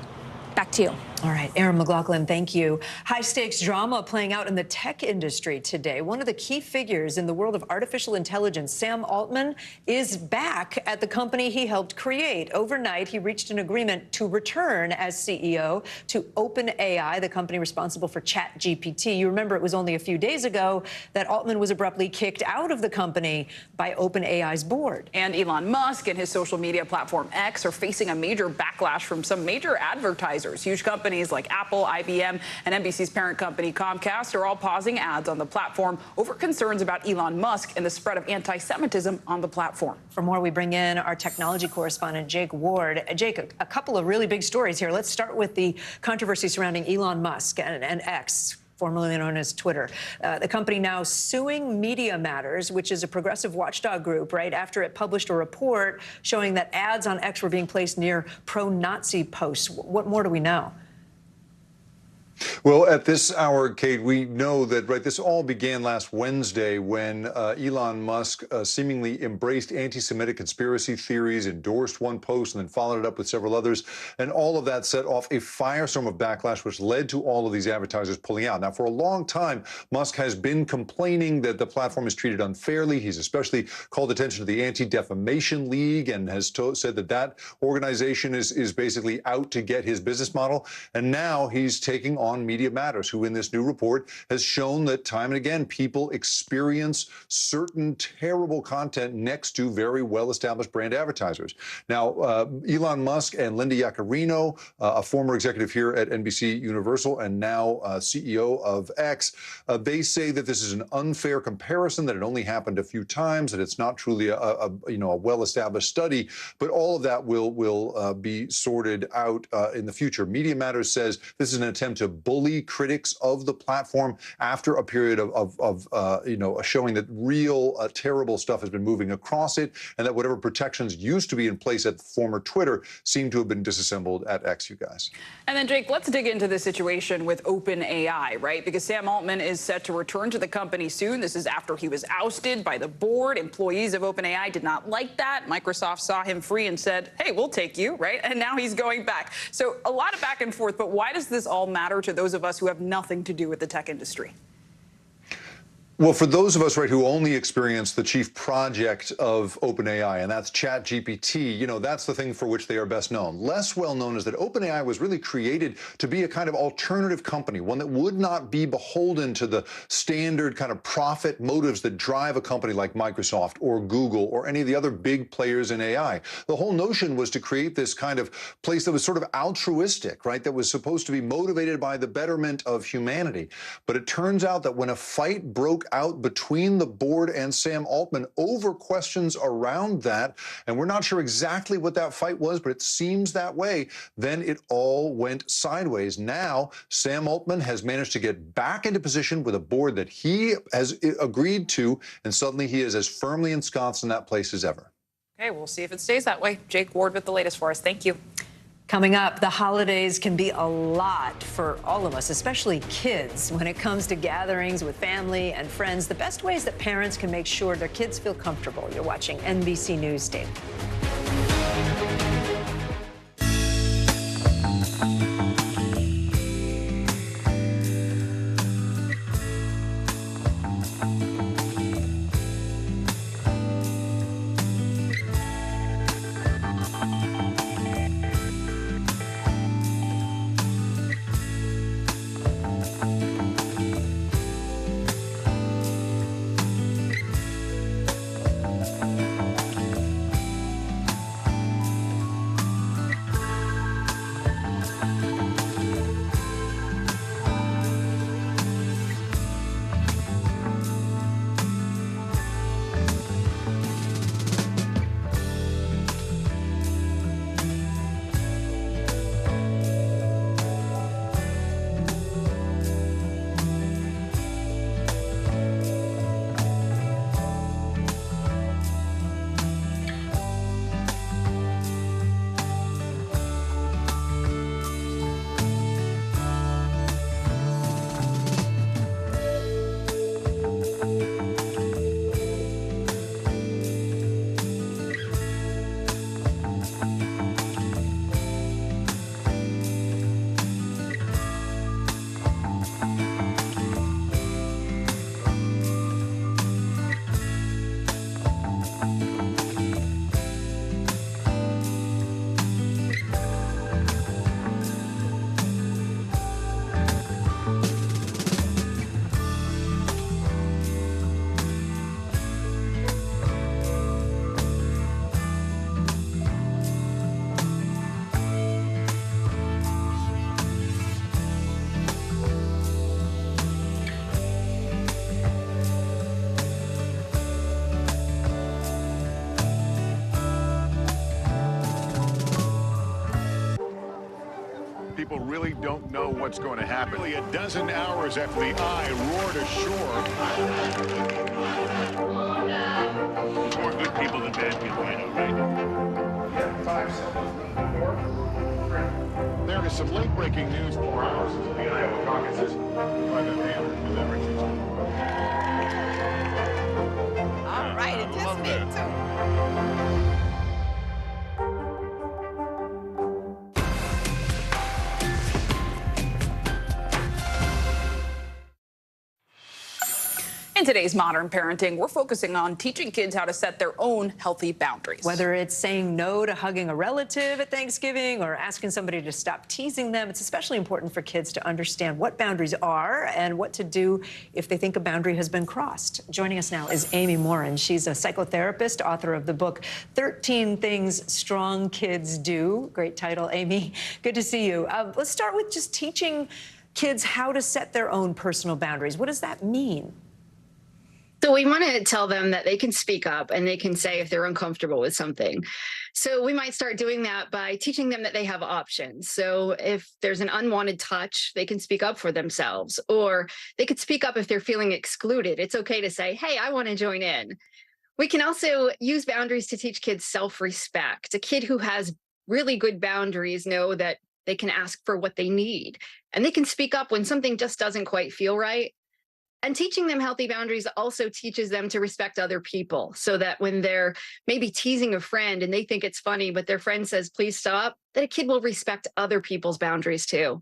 Back to you. All right, Erin McLaughlin, thank you. High-stakes drama playing out in the tech industry today. One of the key figures in the world of artificial intelligence, Sam Altman, is back at the company he helped create. Overnight, he reached an agreement to return as CEO to OpenAI, the company responsible for ChatGPT. You remember it was only a few days ago that Altman was abruptly kicked out of the company by OpenAI's board. And Elon Musk and his social media platform X are facing a major backlash from some major advertisers. Huge companies like Apple, IBM, and NBC's parent company Comcast are all pausing ads on the platform over concerns about Elon Musk and the spread of anti-Semitism on the platform. For more, we bring in our technology correspondent, Jake Ward. Jake, a couple of really big stories here. Let's start with the controversy surrounding Elon Musk and X, formerly known as Twitter. The company now suing Media Matters, which is a progressive watchdog group, right after it published a report showing that ads on X were being placed near pro-Nazi posts. What more do we know? Well, at this hour, Kate, we know that, right, this all began last Wednesday when Elon Musk seemingly embraced anti-Semitic conspiracy theories, endorsed one post, and then followed it up with several others. And all of that set off a firestorm of backlash, which led to all of these advertisers pulling out. Now, for a long time, Musk has been complaining that the platform is treated unfairly. He's especially called attention to the Anti-Defamation League and has said that that organization is basically out to get his business model. And now he's taking on Media Matters, who in this new report has shown that time and again people experience certain terrible content next to very well-established brand advertisers. Now, Elon Musk and Linda Yaccarino, a former executive here at NBC Universal and now CEO of X, they say that this is an unfair comparison, that it only happened a few times, that it's not truly a well-established study, but all of that will be sorted out in the future. Media Matters says this is an attempt to bully critics of the platform after a period of showing that real terrible stuff has been moving across it, and that whatever protections used to be in place at former Twitter seem to have been disassembled at X, you guys. And then, Jake, let's dig into the situation with OpenAI, right? Because Sam Altman is set to return to the company soon. This is after he was ousted by the board. Employees of OpenAI did not like that. Microsoft saw him free and said, hey, we'll take you, right? And now he's going back. So a lot of back and forth, but why does this all matter to those of us who have nothing to do with the tech industry? Well, for those of us, right, who only experience the chief project of OpenAI, and that's ChatGPT, that's the thing for which they are best known. Less well known is that OpenAI was really created to be a kind of alternative company, one that would not be beholden to the standard kind of profit motives that drive a company like Microsoft or Google or any of the other big players in AI. The whole notion was to create this kind of place that was sort of altruistic, right, that was supposed to be motivated by the betterment of humanity. But it turns out that when a fight broke broke out between the board and Sam Altman over questions around that. And we're not sure exactly what that fight was, but it seems that way. Then it all went sideways. Now, Sam Altman has managed to get back into position with a board that he has agreed to, and suddenly he is as firmly ensconced in that place as ever. Okay, we'll see if it stays that way. Jake Ward with the latest for us. Thank you. Coming up, the holidays can be a lot for all of us, especially kids. When it comes to gatherings with family and friends, the best ways that parents can make sure their kids feel comfortable. You're watching NBC News Daily. People really don't know what's going to happen. Nearly a dozen hours after the eye roared ashore. More good people than bad people, I know, right? Yeah, 5 seconds. There is some late-breaking news. 4 hours into the Iowa caucuses by the hand deliberations. All right, it just made too. In today's modern parenting, we're focusing on teaching kids how to set their own healthy boundaries. Whether it's saying no to hugging a relative at Thanksgiving or asking somebody to stop teasing them, it's especially important for kids to understand what boundaries are and what to do if they think a boundary has been crossed. Joining us now is Amy Morin. She's a psychotherapist, author of the book 13 Things Strong Kids Do. Great title, Amy. Good to see you. Let's start with just teaching kids how to set their own personal boundaries. What does that mean? So we want to tell them that they can speak up and they can say if they're uncomfortable with something. So we might start doing that by teaching them that they have options. So if there's an unwanted touch, they can speak up for themselves, or they could speak up if they're feeling excluded. It's okay to say, hey, I want to join in. We can also use boundaries to teach kids self-respect. A kid who has really good boundaries know that they can ask for what they need, and they can speak up when something just doesn't quite feel right. And teaching them healthy boundaries also teaches them to respect other people, so that when they're maybe teasing a friend and they think it's funny, but their friend says, please stop, that a kid will respect other people's boundaries too.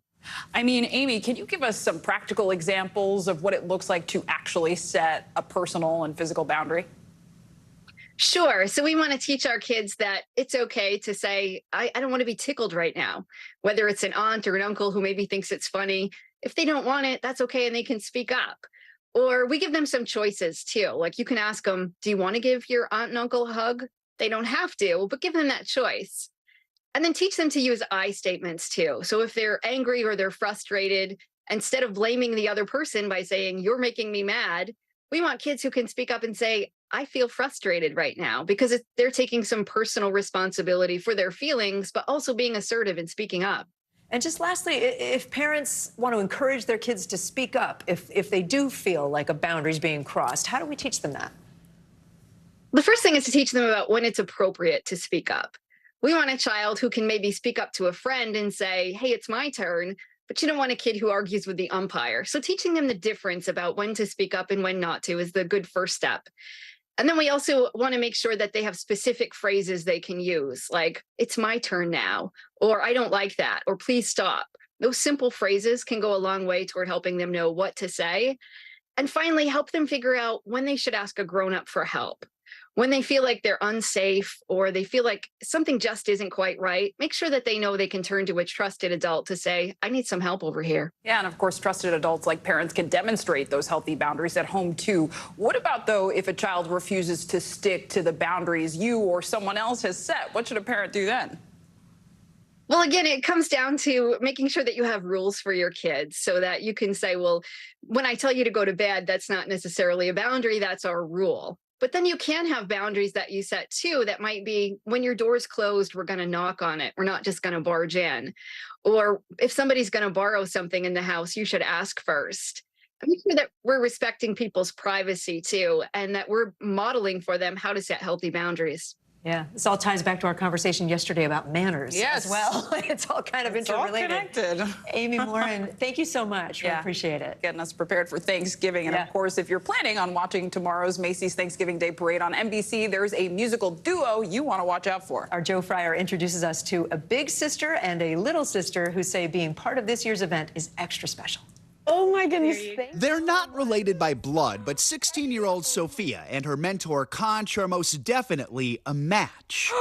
I mean, Amy, can you give us some practical examples of what it looks like to actually set a personal and physical boundary? Sure. So we want to teach our kids that it's okay to say, I don't want to be tickled right now, whether it's an aunt or an uncle who maybe thinks it's funny. If they don't want it, that's okay, and they can speak up. Or we give them some choices too. Like you can ask them, do you want to give your aunt and uncle a hug? They don't have to, but give them that choice. And then teach them to use I statements too. So if they're angry or they're frustrated, instead of blaming the other person by saying, you're making me mad, We want kids who can speak up and say, I feel frustrated right now, because they're taking some personal responsibility for their feelings, but also being assertive and speaking up. And just lastly, if parents want to encourage their kids to speak up, if they do feel like a boundary is being crossed, how do we teach them that? The first thing is to teach them about when it's appropriate to speak up. We want a child who can maybe speak up to a friend and say, hey, it's my turn, but you don't want a kid who argues with the umpire. So teaching them the difference about when to speak up and when not to is the good first step. And then we also want to make sure that they have specific phrases they can use, like, it's my turn now, or I don't like that, or please stop. Those simple phrases can go a long way toward helping them know what to say. And finally, help them figure out when they should ask a grown-up for help. When they feel like they're unsafe or they feel like something just isn't quite right, make sure that they know they can turn to a trusted adult to say, I need some help over here. Yeah, and of course, trusted adults like parents can demonstrate those healthy boundaries at home, too. What about, though, if a child refuses to stick to the boundaries you or someone else has set? What should a parent do then? Well, again, it comes down to making sure that you have rules for your kids so that you can say, well, when I tell you to go to bed, that's not necessarily a boundary, that's our rule. But then you can have boundaries that you set too, that might be when your door's closed, we're going to knock on it. We're not just going to barge in. Or if somebody's going to borrow something in the house, you should ask first. Make sure that we're respecting people's privacy too, and that we're modeling for them how to set healthy boundaries. Yeah, this all ties back to our conversation yesterday about manners as well. It's all kind of interrelated. All connected. Amy Morin, thank you so much. We appreciate it. Getting us prepared for Thanksgiving. And of course, if you're planning on watching tomorrow's Macy's Thanksgiving Day Parade on NBC, there's a musical duo you want to watch out for. Our Joe Fryer introduces us to a big sister and a little sister who say being part of this year's event is extra special. Oh my goodness. They're not related by blood, but 16-year-old Sophia and her mentor Conch are most definitely a match.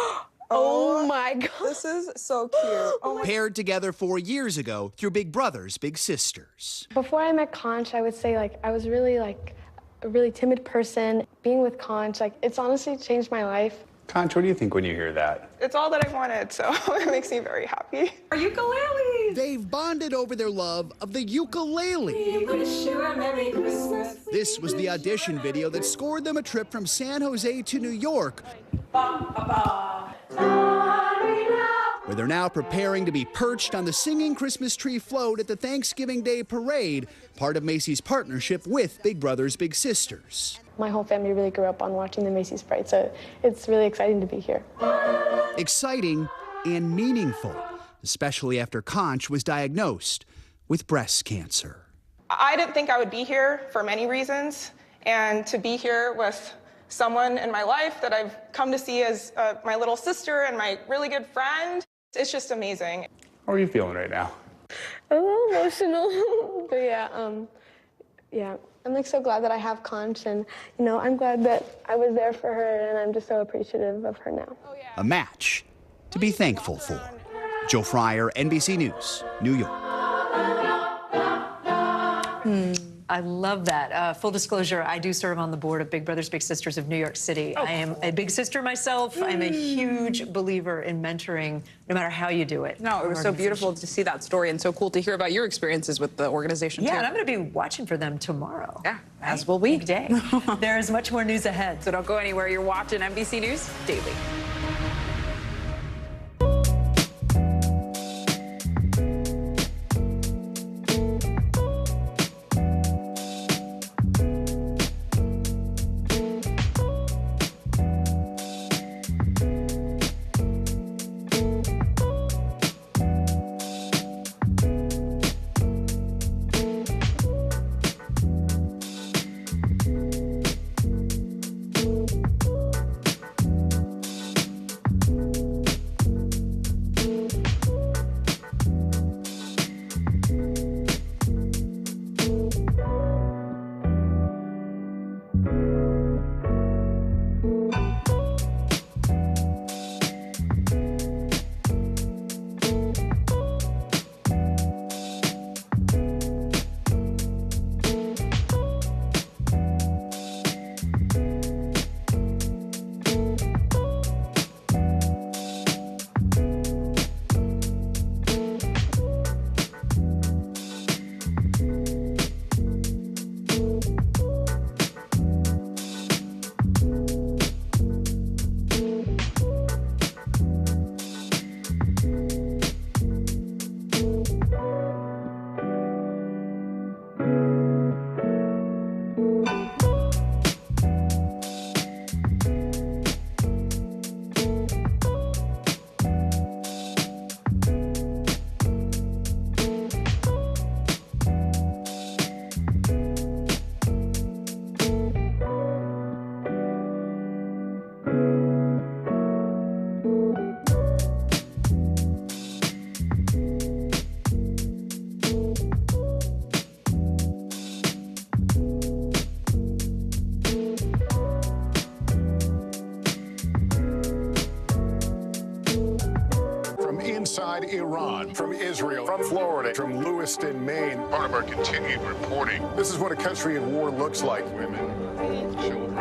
Oh my God. This is so cute. Paired together 4 years ago through Big Brothers Big Sisters. Before I met Conch, I would say I was really a really timid person. Being with Conch, it's honestly changed my life. Conch, what do you think when you hear that? It's all that I wanted, so it makes me very happy. Our ukuleles! They've bonded over their love of the ukulele. This was the audition video that scored them a trip from San Jose to New York, where they're now preparing to be perched on the singing Christmas tree float at the Thanksgiving Day Parade, part of Macy's partnership with Big Brothers Big Sisters. My whole family really grew up on watching the Macy's Parade, so it's really exciting to be here. Exciting and meaningful, especially after Conch was diagnosed with breast cancer. I didn't think I would be here for many reasons, and to be here with someone in my life that I've come to see as my little sister and my really good friend, it's just amazing. How are you feeling right now? A little emotional, but yeah. I'm so glad that I have Conch, and I'm glad that I was there for her, and I'm just so appreciative of her now. A match to be thankful for. Joe Fryer, NBC News, New York. I love that. Full disclosure, I do serve on the board of Big Brothers Big Sisters of New York City. I am a big sister myself. I'm a huge believer in mentoring, no matter how you do it. No, it was so beautiful to see that story and so cool to hear about your experiences with the organization, too. Yeah, and I'm going to be watching for them tomorrow. Yeah, as will we. Big day. There is much more news ahead. So don't go anywhere. You're watching NBC News Daily. from inside Iran, from Israel, from Florida, from Lewiston, Maine. Part of our continued reporting. This is what a country at war looks like. Women, children.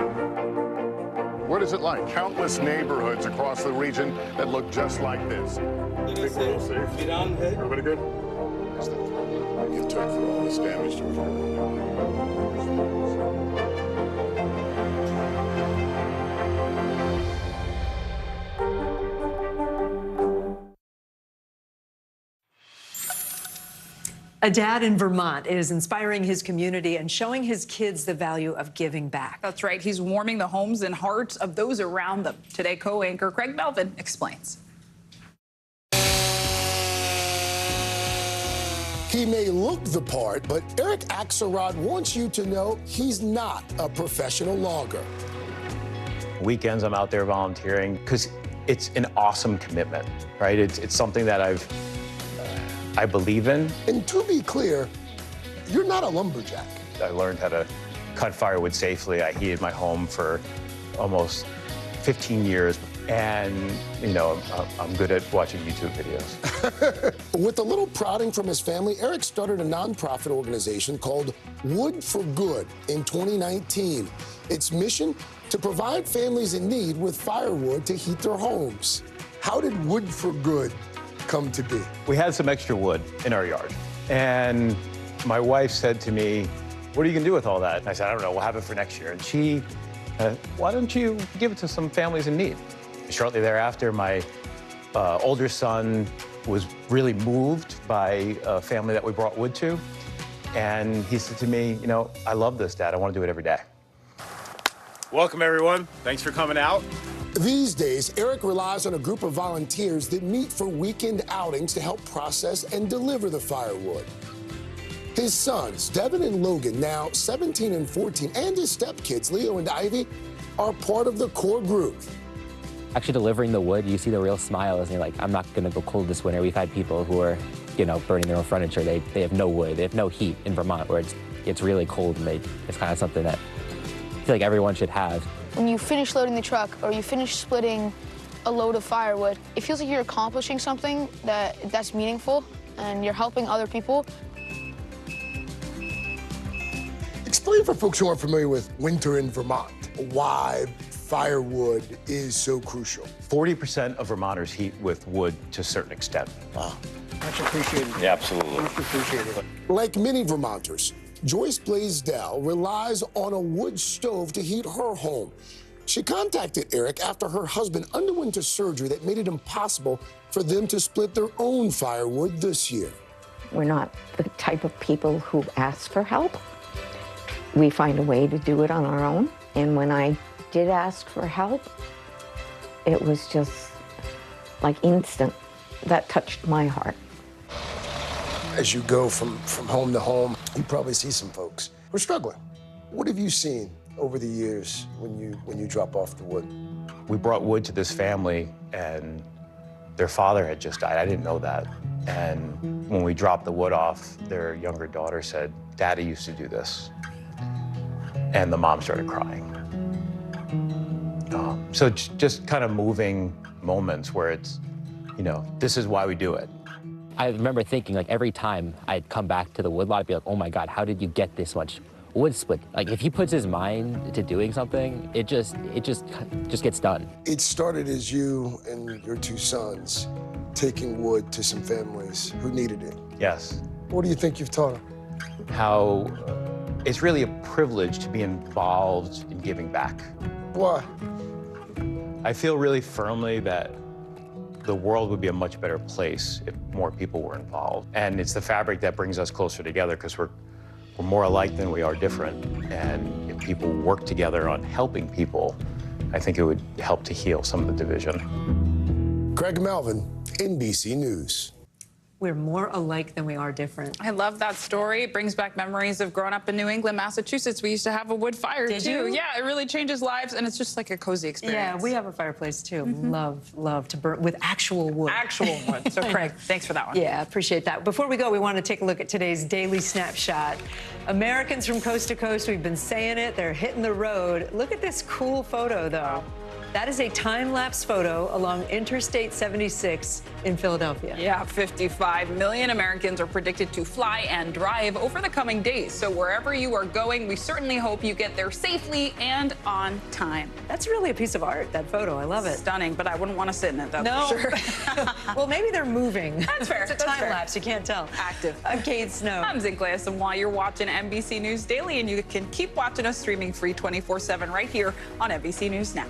What is it like? Countless neighborhoods across the region that look just like this. Everybody good? Get took for all this damage to A dad in Vermont is inspiring his community and showing his kids the value of giving back. That's right. He's warming the homes and hearts of those around them. Today, co-anchor Craig Melvin explains. He may look the part, but Eric Axelrod wants you to know he's not a professional logger. Weekends I'm out there volunteering because it's an awesome commitment, right? It's something that I believe in. And to be clear, you're not a lumberjack. I learned how to cut firewood safely. I heated my home for almost 15 years. And, you know, I'm good at watching YouTube videos. With a little prodding from his family, Eric started a nonprofit organization called Wood for Good in 2019. Its mission, to provide families in need with firewood to heat their homes. How did Wood for Good come to be? We had some extra wood in our yard. And my wife said to me, what are you going to do with all that? And I said, I don't know, we'll have it for next year. And she, why don't you give it to some families in need? Shortly thereafter, my older son was really moved by a family that we brought wood to. And he said to me, you know, I love this, Dad. I want to do it every day. Welcome, everyone. Thanks for coming out. These days, Eric relies on a group of volunteers that meet for weekend outings to help process and deliver the firewood. His sons, Devin and Logan, now 17 and 14, and his stepkids, Leo and Ivy, are part of the core group. Actually delivering the wood, you see the real smiles, and you're like, I'm not gonna go cold this winter. We've had people who are, you know, burning their own furniture. They have no wood, they have no heat in Vermont where it's really cold, and it's kind of something that I feel like everyone should have. When you finish loading the truck or you finish splitting a load of firewood, it feels like you're accomplishing something that's meaningful and you're helping other people. Explain for folks who aren't familiar with winter in Vermont why firewood is so crucial. 40% of Vermonters heat with wood to a certain extent. Wow. Much appreciated. Yeah, absolutely. Much appreciated. Like many Vermonters, Joyce Blaisdell relies on a wood stove to heat her home. She contacted Eric after her husband underwent a surgery that made it impossible for them to split their own firewood this year. We're not the type of people who ask for help. We find a way to do it on our own. And when I did ask for help, it was just like instant. That touched my heart. As you go from home to home, you probably see some folks who are struggling. What have you seen over the years when you drop off the wood? We brought wood to this family, and their father had just died. I didn't know that. And when we dropped the wood off, their younger daughter said, Daddy used to do this. And the mom started crying. So just kind of moving moments where it's, you know, this is why we do it. I remember thinking, like, every time I'd come back to the woodlot, I'd be like, oh my God, how did you get this much wood split? Like, if he puts his mind to doing something, it just gets done. It started as you and your two sons taking wood to some families who needed it. Yes. What do you think you've taught them? How it's really a privilege to be involved in giving back. Why? I feel really firmly that the world would be a much better place if more people were involved. And it's the fabric that brings us closer together, because we're more alike than we are different. And if people work together on helping people, I think it would help to heal some of the division. Craig Melvin, NBC News. We're more alike than we are different. I love that story. It brings back memories of growing up in New England, Massachusetts. We used to have a wood fire, Did too. you? Yeah, it really changes lives, and it's just like a cozy experience. Yeah, we have a fireplace, too. Love to burn with actual wood. Actual wood. So, Craig, thanks for that one. Yeah, appreciate that. Before we go, we want to take a look at today's daily snapshot. Americans from coast to coast, we've been saying it, they're hitting the road. Look at this cool photo, though. That is a time-lapse photo along Interstate 76 in Philadelphia. Yeah, 55 million Americans are predicted to fly and drive over the coming days. So wherever you are going, we certainly hope you get there safely and on time. That's really a piece of art, that photo. I love it. Stunning, but I wouldn't want to sit in it, that's No. for sure. Well, maybe they're moving. That's fair. It's a time-lapse. You can't tell. Active. I'm Kate Snow. I'm Zinclair, and while you're watching NBC News Daily, and you can keep watching us streaming free 24/7 right here on NBC News Now.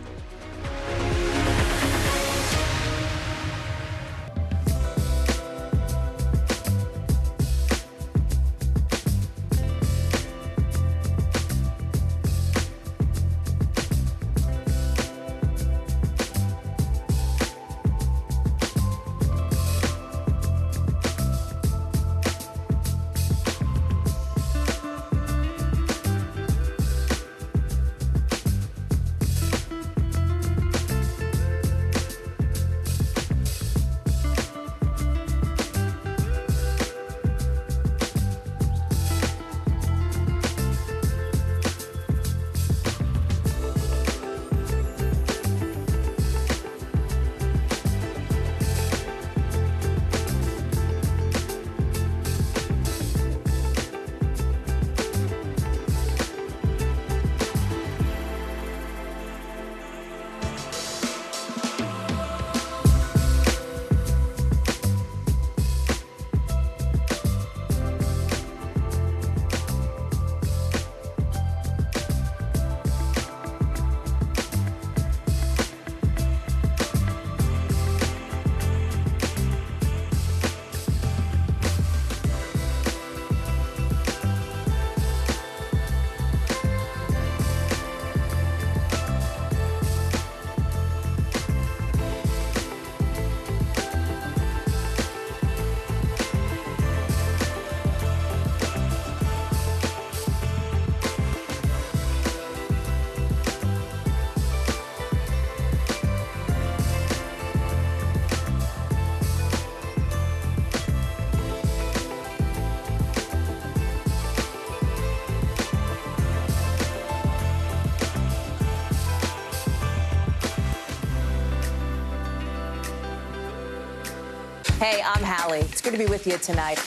Hey, I'm Hallie. It's good to be with you tonight.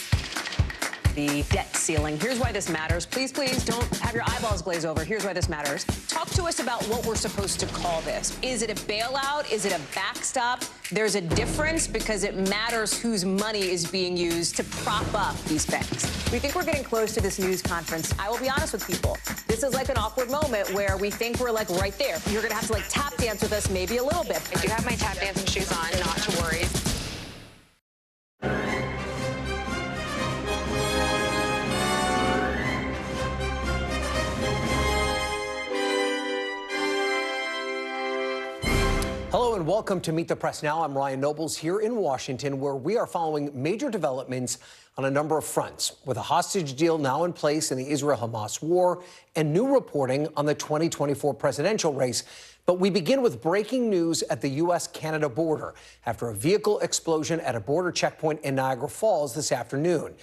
The debt ceiling. Here's why this matters. Please, please don't have your eyeballs glaze over. Here's why this matters. Talk to us about what we're supposed to call this. Is it a bailout? Is it a backstop? There's a difference because it matters whose money is being used to prop up these banks. We think we're getting close to this news conference. I will be honest with people. This is like an awkward moment where we think we're like right there. You're going to have to like tap dance with us maybe a little bit. I do have my tap dancing shoes on, not to worry. Hello and welcome to Meet the Press Now. I'm Ryan Nobles here in Washington, where we are following major developments on a number of fronts, with a hostage deal now in place in the Israel-Hamas war and new reporting on the 2024 presidential race. But we begin with breaking news at the U.S.-Canada border after a vehicle explosion at a border checkpoint in Niagara Falls this afternoon.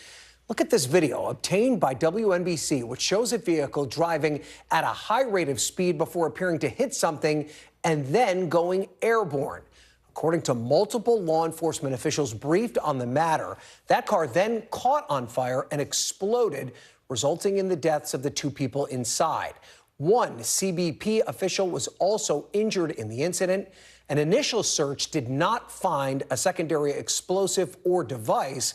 Look at this video obtained by WNBC, which shows a vehicle driving at a high rate of speed before appearing to hit something and then going airborne. According to multiple law enforcement officials briefed on the matter, that car then caught on fire and exploded, resulting in the deaths of the two people inside. One CBP official was also injured in the incident. An initial search did not find a secondary explosive or device,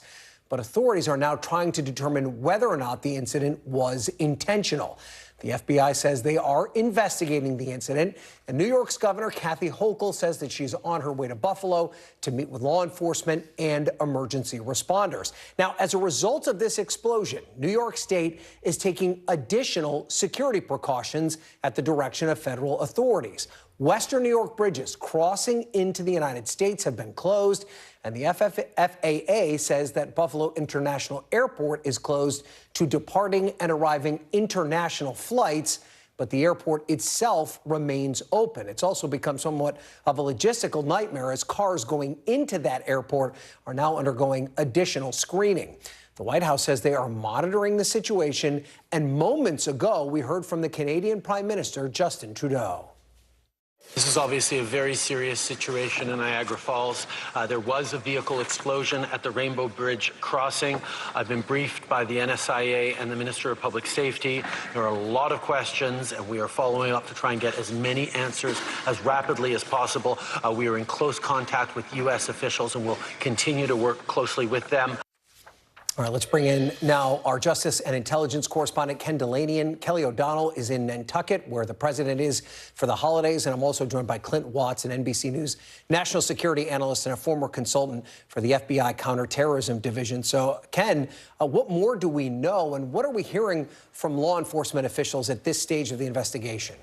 but authorities are now trying to determine whether or not the incident was intentional. The FBI says they are investigating the incident, and New York's Governor Kathy Hochul says that she's on her way to Buffalo to meet with law enforcement and emergency responders. Now, as a result of this explosion, New York State is taking additional security precautions at the direction of federal authorities. Western New York bridges crossing into the United States have been closed, and the FAA says that Buffalo International Airport is closed to departing and arriving international flights, but the airport itself remains open. It's also become somewhat of a logistical nightmare as cars going into that airport are now undergoing additional screening. The White House says they are monitoring the situation, and moments ago we heard from the Canadian Prime Minister, Justin Trudeau. This is obviously a very serious situation in Niagara Falls. There was a vehicle explosion at the Rainbow Bridge crossing. I've been briefed by the NSIA and the Minister of Public Safety. There are a lot of questions, and we are following up to try and get as many answers as rapidly as possible. We are in close contact with U.S. officials, and we'll continue to work closely with them. All right, let's bring in now our Justice and Intelligence correspondent, Ken Delanian. Kelly O'Donnell is in Nantucket, where the president is for the holidays. And I'm also joined by Clint Watts, an NBC News national security analyst and a former consultant for the FBI counterterrorism division. So, Ken, what more do we know, and what are we hearing from law enforcement officials at this stage of the investigation?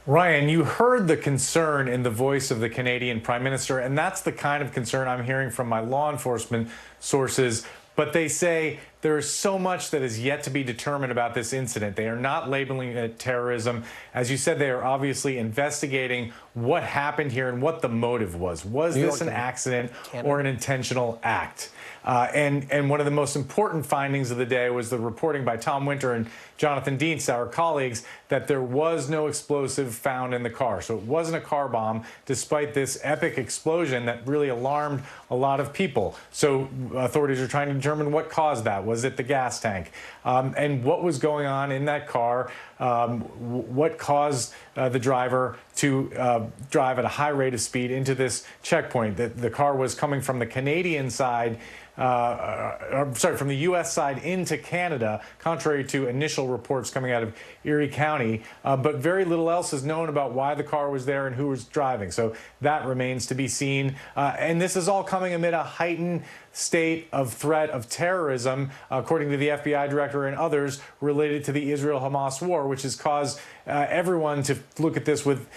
Ryan, you heard the concern in the voice of the Canadian Prime Minister, and that's the kind of concern I'm hearing from my law enforcement sources. But they say there is so much that is yet to be determined about this incident. They are not labeling it terrorism. As you said, they are obviously investigating what happened here and what the motive was. Was this an accident or an intentional act? And one of the most important findings of the day was the reporting by Tom Winter and Jonathan Dienst, our colleagues, that there was no explosive found in the car. So it wasn't a car bomb, despite this epic explosion that really alarmed a lot of people. So authorities are trying to determine what caused that. Was it the gas tank? And what was going on in that car? What caused the driver to drive at a high rate of speed into this checkpoint? The car was coming from the Canadian side, from the U.S. side into Canada, contrary to initial reports coming out of Erie County. But very little else is known about why the car was there and who was driving. So that remains to be seen. And this is all coming amid a heightened state of threat of terrorism, according to the FBI director and others, related to the Israel-Hamas war, which has caused everyone to look at this with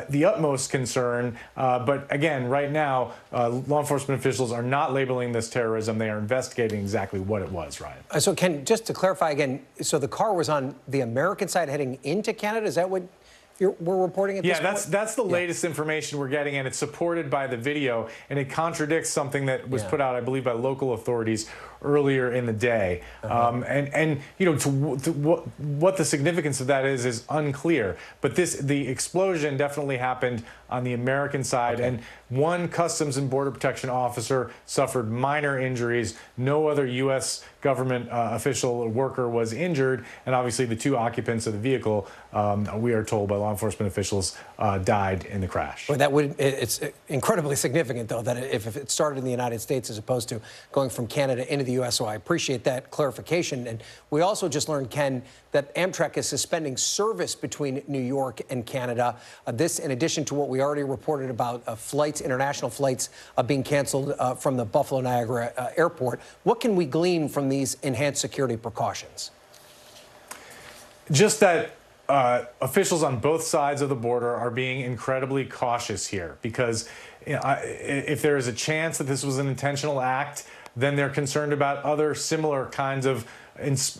the utmost concern. But again, right now, law enforcement officials are not labeling this terrorism. They are investigating exactly what it was, Ryan. So, Ken, just to clarify again, so the car was on the American side heading into Canada? Is that what we're reporting at this point? Yeah, that's the latest information we're getting, and it's supported by the video, and it contradicts something that was put out, I believe, by local authorities earlier in the day. And you know, what the significance of that is unclear. But the explosion definitely happened on the American side, and one Customs and Border Protection officer suffered minor injuries. No other U.S. government official or worker was injured, and obviously the two occupants of the vehicle, we are told by law enforcement officials, died in the crash. Well, it's incredibly significant, though, that if it started in the United States as opposed to going from Canada into the U.S., so I appreciate that clarification. And we also just learned, Ken, that Amtrak is suspending service between New York and Canada. This, in addition to what we already reported about international flights being canceled from the Buffalo Niagara Airport. What can we glean from these enhanced security precautions? Just that officials on both sides of the border are being incredibly cautious here, because if there is a chance that this was an intentional act, then they're concerned about other similar kinds of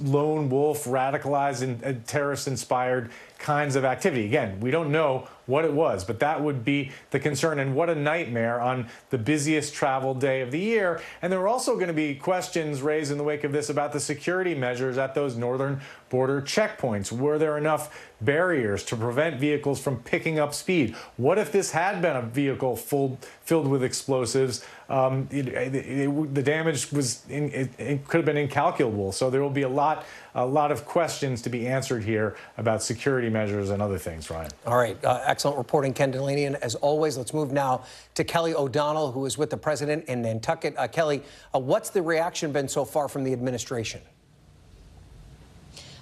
lone wolf, radicalized and terrorist-inspired kinds of activity. Again, we don't know what it was, but that would be the concern. And what a nightmare on the busiest travel day of the year. And there are also going to be questions raised in the wake of this about the security measures at those northern border checkpoints. Were there enough barriers to prevent vehicles from picking up speed? What if this had been a vehicle filled with explosives? The damage it could have been incalculable. So there will be a lot of questions to be answered here about security measures and other things, Ryan. All right. Excellent reporting, Ken Delanian. As always, let's move now to Kelly O'Donnell, who is with the president in Nantucket. Kelly, what's the reaction been so far from the administration?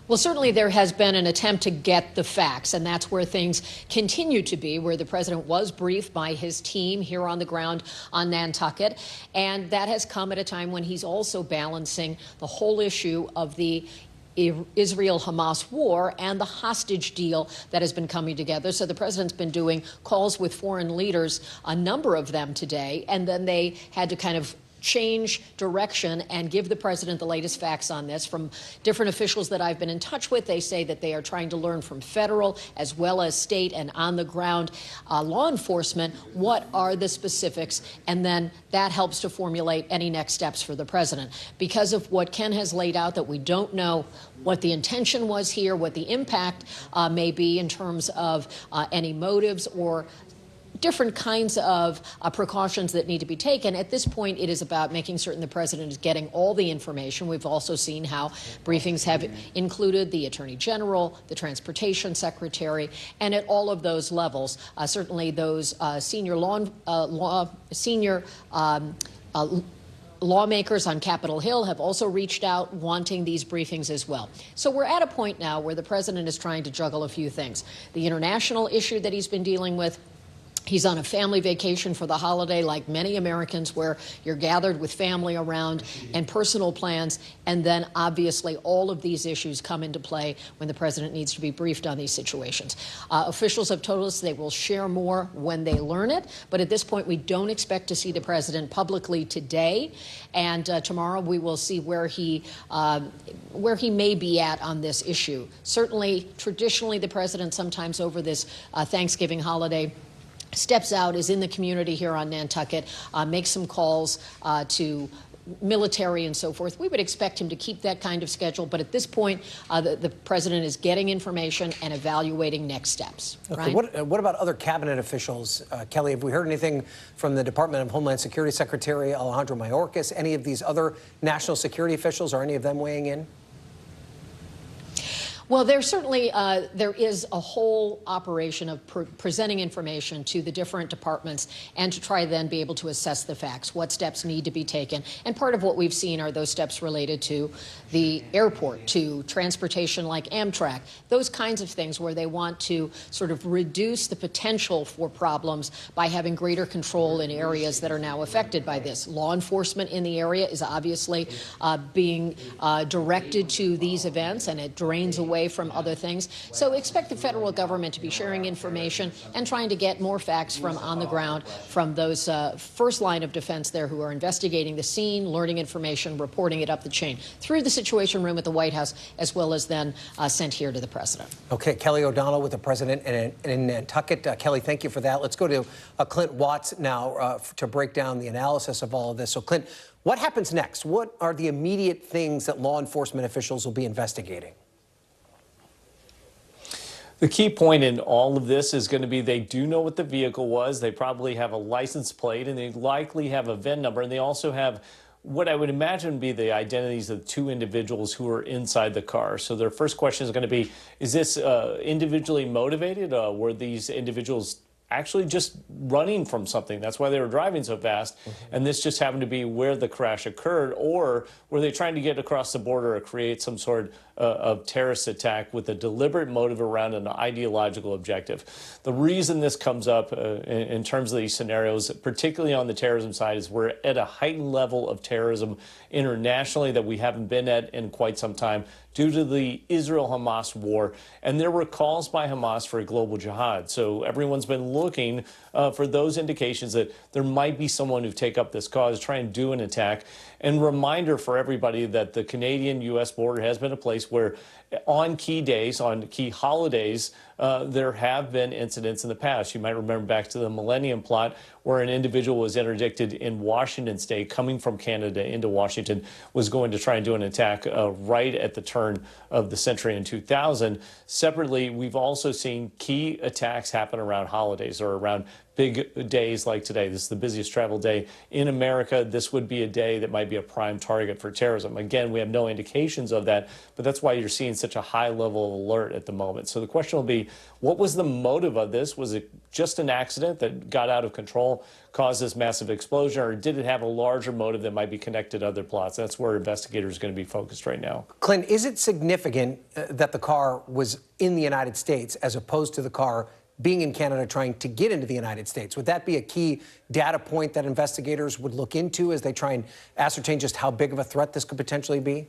Well, certainly there has been an attempt to get the facts, and that's where things continue to be, where the president was briefed by his team here on the ground on Nantucket. And that has come at a time when he's also balancing the whole issue of the Israel-Hamas war and the hostage deal that has been coming together. So the president's been doing calls with foreign leaders, a number of them today, and then they had to kind of change direction and give the president the latest facts on this. From different officials that I've been in touch with, they say that they are trying to learn from federal as well as state and on the ground law enforcement what are the specifics, and then that helps to formulate any next steps for the president. Because of what Ken has laid out, that we don't know what the intention was here, what the impact may be in terms of any motives or different kinds of precautions that need to be taken. At this point, it is about making certain the president is getting all the information. We've also seen how briefings have included the Attorney General, the Transportation Secretary, and at all of those levels, certainly those senior lawmakers on Capitol Hill have also reached out wanting these briefings as well. So we're at a point now where the president is trying to juggle a few things. The international issue that he's been dealing with. He's on a family vacation for the holiday, like many Americans, where you're gathered with family around and personal plans. And then, obviously, all of these issues come into play when the president needs to be briefed on these situations. Officials have told us they will share more when they learn it. But at this point, we don't expect to see the president publicly today. And tomorrow, we will see where he may be at on this issue. Certainly, traditionally, the president sometimes over this Thanksgiving holiday steps out, is in the community here on Nantucket, makes some calls to military and so forth. We would expect him to keep that kind of schedule, but at this point, the president is getting information and evaluating next steps. Okay. What about other cabinet officials? Kelly, have we heard anything from the Department of Homeland Security Secretary Alejandro Mayorkas? Any of these other national security officials, are any of them weighing in? Well, there's certainly there is a whole operation of presenting information to the different departments and to try then be able to assess the facts, what steps need to be taken. And part of what we've seen are those steps related to the airport, to transportation like Amtrak, those kinds of things where they want to sort of reduce the potential for problems by having greater control in areas that are now affected by this. Law enforcement in the area is obviously being directed to these events, and it drains away from other things. So expect the federal government to be sharing information and trying to get more facts from on the ground from those first line of defense there who are investigating the scene, learning information, reporting it up the chain through the Situation Room at the White House, as well as then sent here to the president. Okay, Kelly O'Donnell with the president in Nantucket. Kelly, thank you for that. Let's go to Clint Watts now to break down the analysis of all of this. So, Clint, what happens next? What are the immediate things that law enforcement officials will be investigating? The key point in all of this is going to be they do know what the vehicle was. They probably have a license plate, and they likely have a VIN number. And they also have what I would imagine be the identities of the two individuals who are inside the car. So their first question is going to be, is this individually motivated? Were these individuals actually just running from something? That's why they were driving so fast. And this just happened to be where the crash occurred. Or were they trying to get across the border or create some sort of terrorist attack with a deliberate motive around an ideological objective? The reason this comes up in terms of these scenarios, particularly on the terrorism side, is we're at a heightened level of terrorism internationally that we haven't been at in quite some time due to the Israel-Hamas war. And there were calls by Hamas for a global jihad. So everyone's been looking for those indications that there might be someone who take up this cause, try and do an attack. And reminder for everybody that the Canadian-U.S. border has been a place where on key days, on key holidays, there have been incidents in the past. You might remember back to the Millennium Plot, where an individual was interdicted in Washington state, coming from Canada into Washington, was going to try and do an attack right at the turn of the century in 2000. Separately, we've also seen key attacks happen around holidays or around big days like today. This is the busiest travel day in America. This would be a day that might be a prime target for terrorism. Again, we have no indications of that, but that's why you're seeing such a high level of alert at the moment. So the question will be, what was the motive of this? Was it just an accident that got out of control, caused this massive explosion, or did it have a larger motive that might be connected to other plots? That's where investigators are going to be focused right now. Clint, is it significant that the car was in the United States as opposed to the car being in Canada trying to get into the United States? Would that be a key data point that investigators would look into as they try and ascertain just how big of a threat this could potentially be?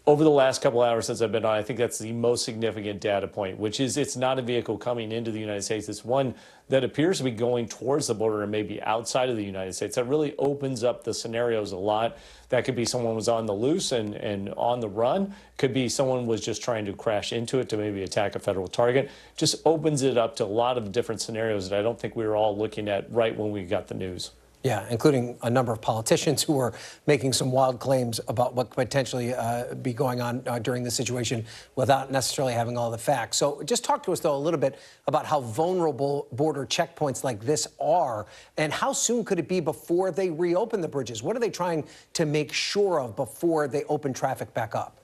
Over the last couple hours since I've been on, I think that's the most significant data point, which is it's not a vehicle coming into the United States. It's one that appears to be going towards the border and maybe outside of the United States. That really opens up the scenarios a lot. That could be someone was on the loose and on the run. Could be someone was just trying to crash into it to maybe attack a federal target. Just opens it up to a lot of different scenarios that I don't think we were all looking at right when we got the news. Yeah, including a number of politicians who are making some wild claims about what could potentially be going on during this situation without necessarily having all the facts. So just talk to us, though, a little bit about how vulnerable border checkpoints like this are, and how soon could it be before they reopen the bridges? What are they trying to make sure of before they open traffic back up?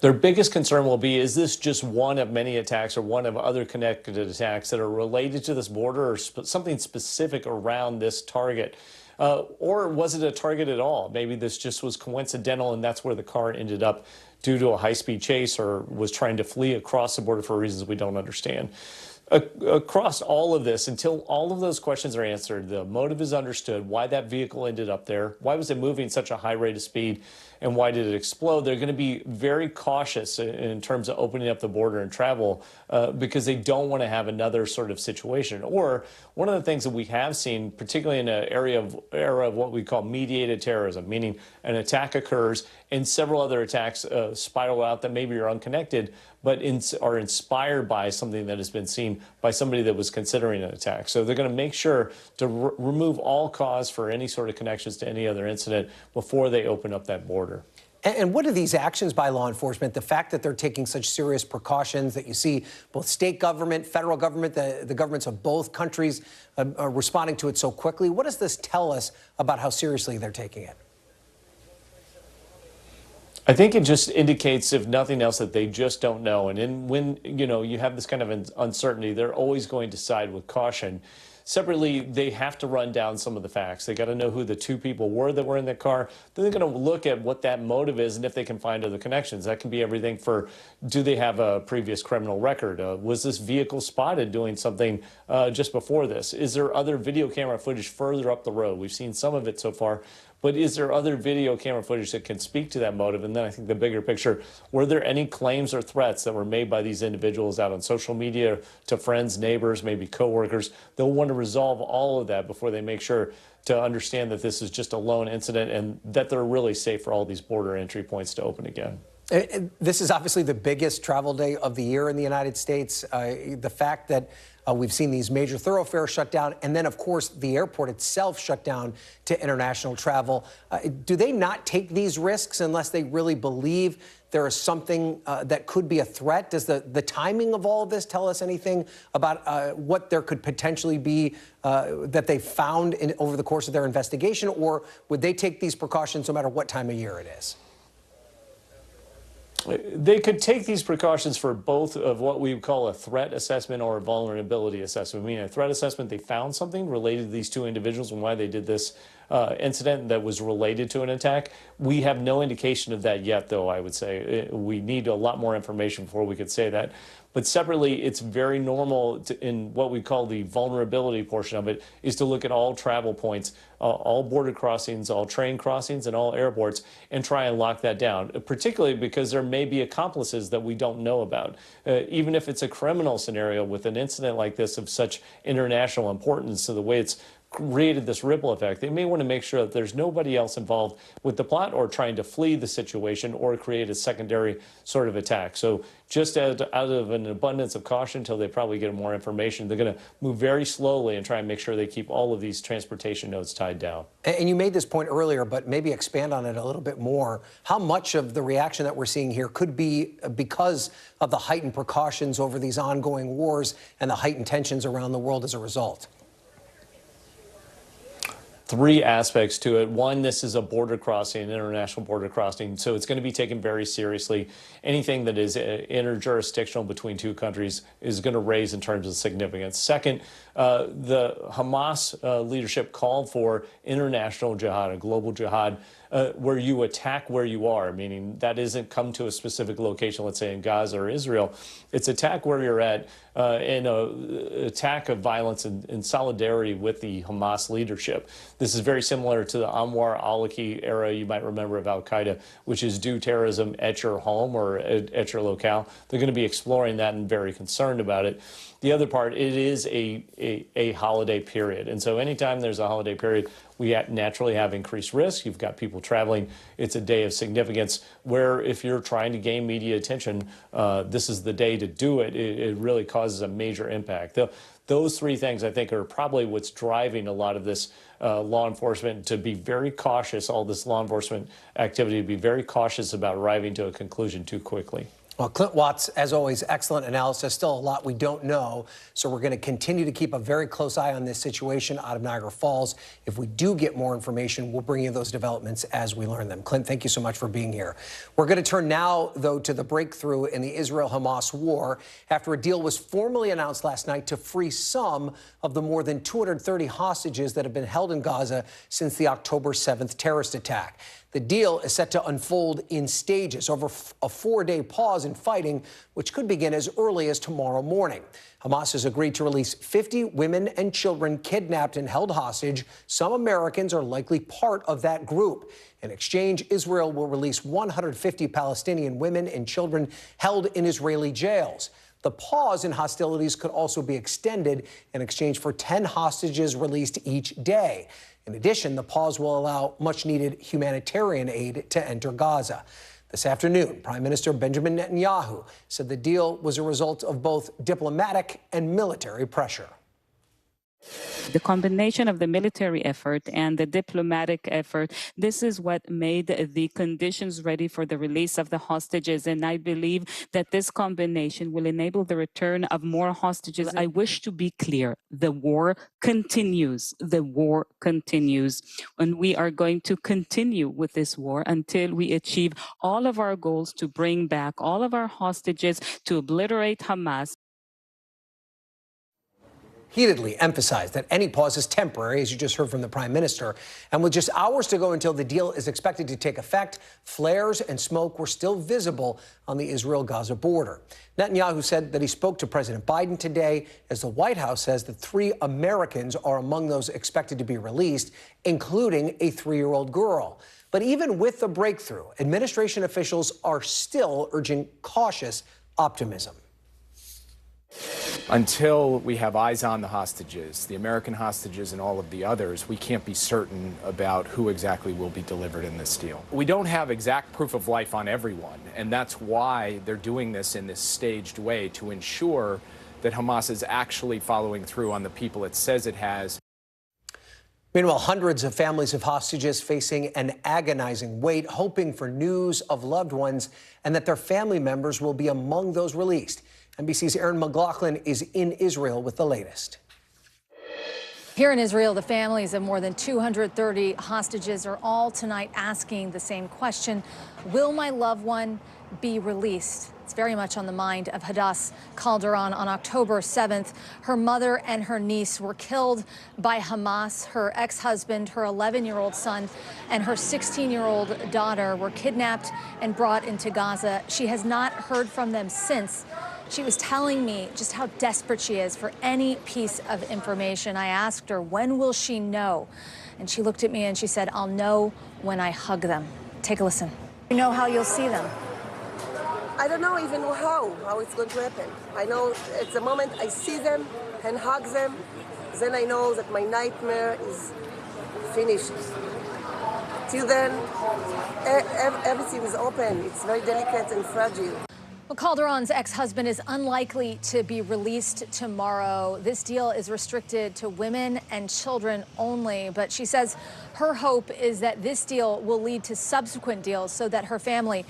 Their biggest concern will be, is this just one of many attacks or one of other connected attacks that are related to this border or something specific around this target? Or was it a target at all? Maybe this just was coincidental and that's where the car ended up due to a high-speed chase or was trying to flee across the border for reasons we don't understand. Across all of this, until all of those questions are answered, the motive is understood, why that vehicle ended up there, why was it moving such a high rate of speed, and why did it explode? They're going to be very cautious in terms of opening up the border and travel because they don't want to have another sort of situation. Or one of the things that we have seen, particularly in an era of what we call mediated terrorism, meaning an attack occurs and several other attacks spiral out that maybe are unconnected, but are inspired by something that has been seen by somebody that was considering an attack. So they're going to make sure to remove all cause for any sort of connections to any other incident before they open up that border. And what are these actions by law enforcement, the fact that they're taking such serious precautions, that you see both state government, federal government, the governments of both countries are responding to it so quickly? What does this tell us about how seriously they're taking it? I think it just indicates, if nothing else, that they just don't know. And when you have this kind of uncertainty, they're always going to side with caution. Separately, they have to run down some of the facts. They got to know who the two people were that were in the car. Then they're going to look at what that motive is and if they can find other connections. That can be everything for, do they have a previous criminal record? Was this vehicle spotted doing something just before this? Is there other video camera footage further up the road? We've seen some of it so far. But is there other video camera footage that can speak to that motive? And then I think the bigger picture, were there any claims or threats that were made by these individuals out on social media to friends, neighbors, maybe coworkers? They'll want to resolve all of that before they make sure to understand that this is just a lone incident and that they're really safe for all these border entry points to open again. This is obviously the biggest travel day of the year in the United States. The fact that we've seen these major thoroughfares shut down, and then, of course, the airport itself shut down to international travel. Do they not take these risks unless they really believe there is something that could be a threat? Does the timing of all of this tell us anything about what there could potentially be that they found over the course of their investigation, or would they take these precautions no matter what time of year it is? They could take these precautions for both of what we call a threat assessment or a vulnerability assessment. Meaning a threat assessment, they found something related to these two individuals and why they did this incident that was related to an attack. We have no indication of that yet, though, I would say. We need a lot more information before we could say that. But separately, it's very normal in what we call the vulnerability portion of it, is to look at all travel points, all border crossings, all train crossings, and all airports, and try and lock that down, particularly because there may be accomplices that we don't know about. Even if it's a criminal scenario with an incident like this of such international importance to the way it's created this ripple effect, they may want to make sure that there's nobody else involved with the plot or trying to flee the situation or create a secondary sort of attack. So just out of an abundance of caution until they probably get more information, they're going to move very slowly and try and make sure they keep all of these transportation nodes tied down. And you made this point earlier, but maybe expand on it a little bit more. How much of the reaction that we're seeing here could be because of the heightened precautions over these ongoing wars and the heightened tensions around the world as a result? Three aspects to it. One, this is a border crossing, an international border crossing, so it's going to be taken very seriously. Anything that is interjurisdictional between two countries is going to raise in terms of significance. Second, the Hamas leadership called for international jihad, a global jihad, where you attack where you are, meaning that isn't come to a specific location, let's say in Gaza or Israel. It's attack where you're at in an attack of violence in solidarity with the Hamas leadership. This is very similar to the Anwar al-Awlaki era, you might remember, of al-Qaeda, which is do terrorism at your home or at your locale. They're going to be exploring that and very concerned about it. The other part, it is a holiday period. And so anytime there's a holiday period, we naturally have increased risk. You've got people traveling. It's a day of significance where if you're trying to gain media attention, this is the day to do it. It really causes a major impact. Those three things, I think, are probably what's driving a lot of this law enforcement to be very cautious, all this law enforcement activity, to be very cautious about arriving to a conclusion too quickly. Well, Clint Watts, as always, excellent analysis. Still a lot we don't know, so we're going to continue to keep a very close eye on this situation out of Niagara Falls. If we do get more information, we'll bring you those developments as we learn them. Clint, thank you so much for being here. We're going to turn now, though, to the breakthrough in the Israel-Hamas war after a deal was formally announced last night to free some of the more than 230 hostages that have been held in Gaza since the October 7th terrorist attack. The deal is set to unfold in stages over a 4-day pause in fighting, which could begin as early as tomorrow morning. Hamas has agreed to release 50 women and children kidnapped and held hostage. Some Americans are likely part of that group. In exchange, Israel will release 150 Palestinian women and children held in Israeli jails. The pause in hostilities could also be extended in exchange for 10 hostages released each day. In addition, the pause will allow much-needed humanitarian aid to enter Gaza. This afternoon, Prime Minister Benjamin Netanyahu said the deal was a result of both diplomatic and military pressure. The combination of the military effort and the diplomatic effort, this is what made the conditions ready for the release of the hostages. And I believe that this combination will enable the return of more hostages. I wish to be clear. The war continues. The war continues. And we are going to continue with this war until we achieve all of our goals to bring back all of our hostages, to obliterate Hamas. Heatedly emphasized that any pause is temporary, as you just heard from the Prime Minister. And with just hours to go until the deal is expected to take effect, flares and smoke were still visible on the Israel-Gaza border. Netanyahu said that he spoke to President Biden today, as the White House says that 3 Americans are among those expected to be released, including a 3-year-old girl. But even with the breakthrough, administration officials are still urging cautious optimism. Until we have eyes on the hostages, the American hostages and all of the others, we can't be certain about who exactly will be delivered in this deal. We don't have exact proof of life on everyone, and that's why they're doing this in this staged way, to ensure that Hamas is actually following through on the people it says it has. Meanwhile, hundreds of families of hostages facing an agonizing wait, hoping for news of loved ones and that their family members will be among those released. NBC's Erin McLaughlin is in Israel with the latest. Here in Israel, the families of more than 230 hostages are all tonight asking the same question: will my loved one be released? It's very much on the mind of Hadass Calderon. On October 7th, her mother and her niece were killed by Hamas. Her ex-husband, her 11-year-old son, and her 16-year-old daughter were kidnapped and brought into Gaza. She has not heard from them since. She was telling me just how desperate she is for any piece of information. I asked her, when will she know? And she looked at me and she said, I'll know when I hug them. Take a listen. You know how you'll see them? I don't know even how it's going to happen. I know it's the moment I see them and hug them, then I know that my nightmare is finished. Till then, everything is open. It's very delicate and fragile. Well, Calderon's ex-husband is unlikely to be released tomorrow. This deal is restricted to women and children only, but she says her hope is that this deal will lead to subsequent deals so that her family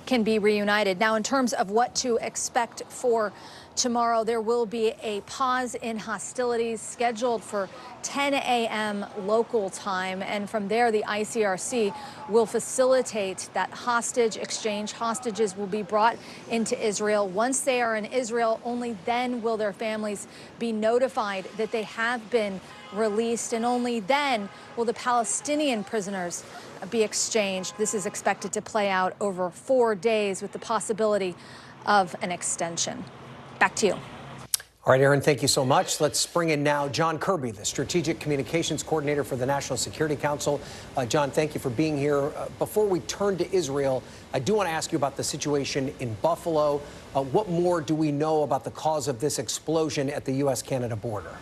can be reunited. Now, in terms of what to expect for Tomorrow, there will be a pause in hostilities scheduled for 10 a.m. local time. And from there, the ICRC will facilitate that hostage exchange. Hostages will be brought into Israel. Once they are in Israel, only then will their families be notified that they have been released. And only then will the Palestinian prisoners be exchanged. This is expected to play out over 4 days with the possibility of an extension. Back to you. All right, Aaron, thank you so much. Let's bring in now John Kirby, the Strategic Communications Coordinator for the National Security Council. John, thank you for being here. Before we turn to Israel, I do want to ask you about the situation in Buffalo. What more do we know about the cause of this explosion at the U.S.-Canada border?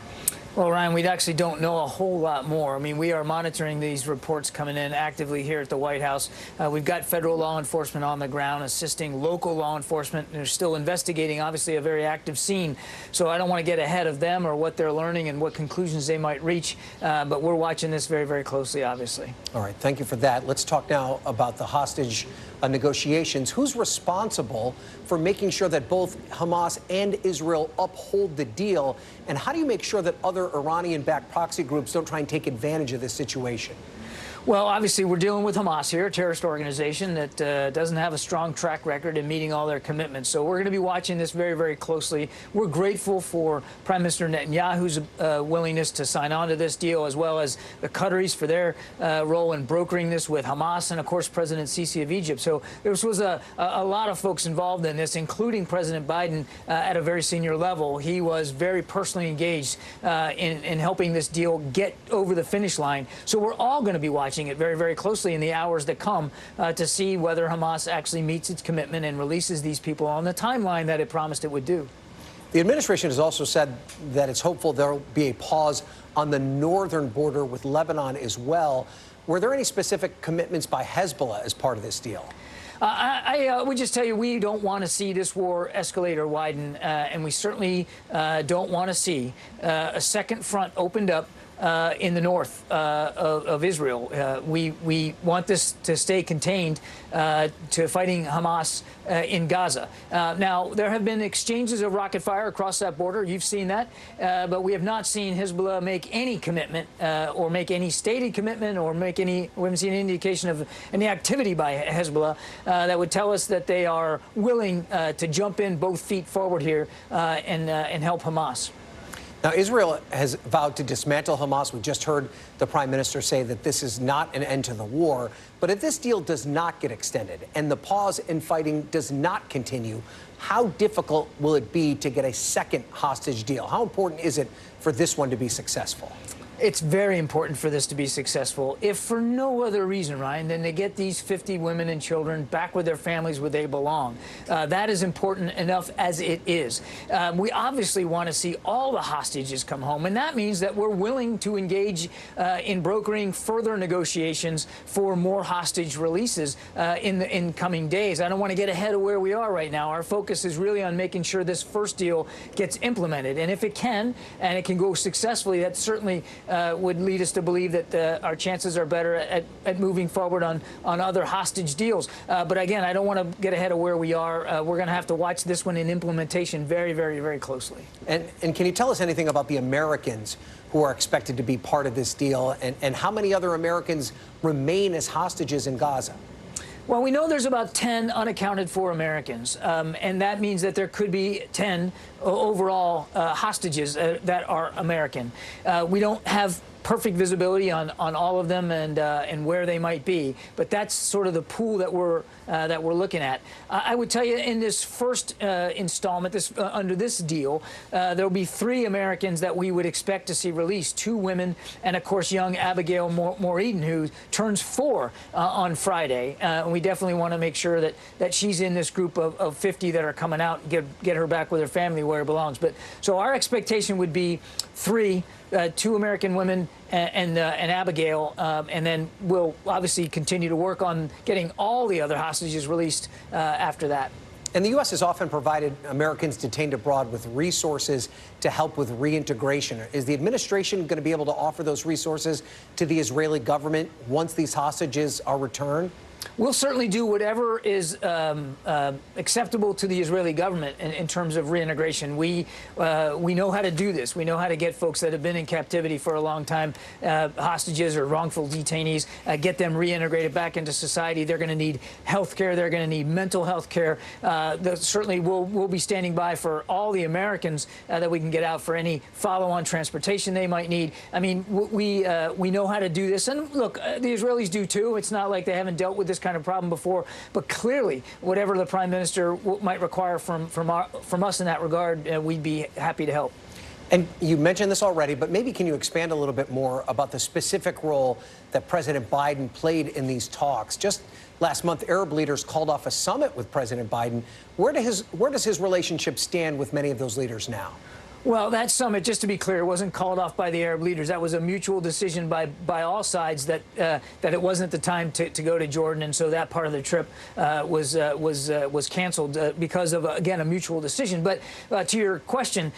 Well, Ryan, we actually don't know a whole lot more. I mean, we are monitoring these reports coming in actively here at the White House. We've got federal law enforcement on the ground assisting local law enforcement. They're still investigating, obviously, a very active scene. So I don't want to get ahead of them or what they're learning and what conclusions they might reach. But we're watching this very, very closely, obviously. All right. Thank you for that. Let's talk now about the hostage negotiations. Who's responsible for making sure that both Hamas and Israel uphold the deal? And how do you make sure that other Iranian-backed proxy groups don't try and take advantage of this situation? Well, obviously, we're dealing with Hamas here, a terrorist organization that doesn't have a strong track record in meeting all their commitments. So we're going to be watching this very, very closely. We're grateful for Prime Minister Netanyahu's willingness to sign on to this deal, as well as the Qataris for their role in brokering this with Hamas, and, of course, President Sisi of Egypt. So there was a lot of folks involved in this, including President Biden at a very senior level. He was very personally engaged in helping this deal get over the finish line. So we're all going to be watching it very, very closely in the hours that come to see whether Hamas actually meets its commitment and releases these people on the timeline that it promised it would do. The administration has also said that it's hopeful there will be a pause on the northern border with Lebanon as well. Were there any specific commitments by Hezbollah as part of this deal? I would just tell you, we don't want to see this war escalate or widen, and we certainly don't want to see a second front opened up in the north of Israel. We want this to stay contained to fighting Hamas in Gaza. Now, there have been exchanges of rocket fire across that border. You've seen that. But we have not seen Hezbollah make any commitment or make any stated commitment or make any, we haven't seen any indication of any activity by Hezbollah that would tell us that they are willing to jump in both feet forward here and help Hamas. Now, Israel has vowed to dismantle Hamas. We just heard the prime minister say that this is not an end to the war. But if this deal does not get extended and the pause in fighting does not continue, how difficult will it be to get a second hostage deal? How important is it for this one to be successful? It's very important for this to be successful, if for no other reason, Ryan, than to get these 50 women and children back with their families where they belong. That is important enough as it is. We obviously want to see all the hostages come home, and that means that we're willing to engage in brokering further negotiations for more hostage releases in coming days. I don't want to get ahead of where we are right now. Our focus is really on making sure this first deal gets implemented, and if it can, and it can go successfully, that certainly would lead us to believe that our chances are better at moving forward on other hostage deals. But again, I don't want to get ahead of where we are. We're going to have to watch this one in implementation very, very, very closely. And can you tell us anything about the Americans who are expected to be part of this deal, and how many other Americans remain as hostages in Gaza? Well, we know there's about 10 unaccounted for Americans, and that means that there could be 10 overall hostages that are American. We don't have perfect visibility on all of them and where they might be, but that's sort of the pool that we're looking at. I would tell you, in this first installment, under this deal, there will be 3 Americans that we would expect to see released: 2 women, and of course young Abigail Moreeden, who turns 4 on Friday. We definitely want to make sure that she's in this group of 50 that are coming out and get her back with her family where it belongs. But so our expectation would be 3. 2 American women and Abigail, and then we'll obviously continue to work on getting all the other hostages released after that. And the U.S. has often provided Americans detained abroad with resources to help with reintegration. Is the administration going to be able to offer those resources to the Israeli government once these hostages are returned? We'll certainly do whatever is acceptable to the Israeli government in terms of reintegration. We know how to do this. We know how to get folks that have been in captivity for a long time, hostages or wrongful detainees, get them reintegrated back into society. They're going to need health care. They're going to need mental health care. Certainly, we'll be standing by for all the Americans that we can get out for any follow-on transportation they might need. I mean, we know how to do this. And look, the Israelis do too. It's not like they haven't dealt with this kind of problem before, but clearly, whatever the Prime Minister might require from us in that regard, we'd be happy to help. And you mentioned this already, but maybe can you expand a little bit more about the specific role that President Biden played in these talks? Just last month, Arab leaders called off a summit with President Biden. Where does his relationship stand with many of those leaders now? Well, that summit, just to be clear, wasn't called off by the Arab leaders. That was a mutual decision by all sides that it wasn't the time to go to Jordan, and so that part of the trip was canceled because of, again, a mutual decision. But to your question,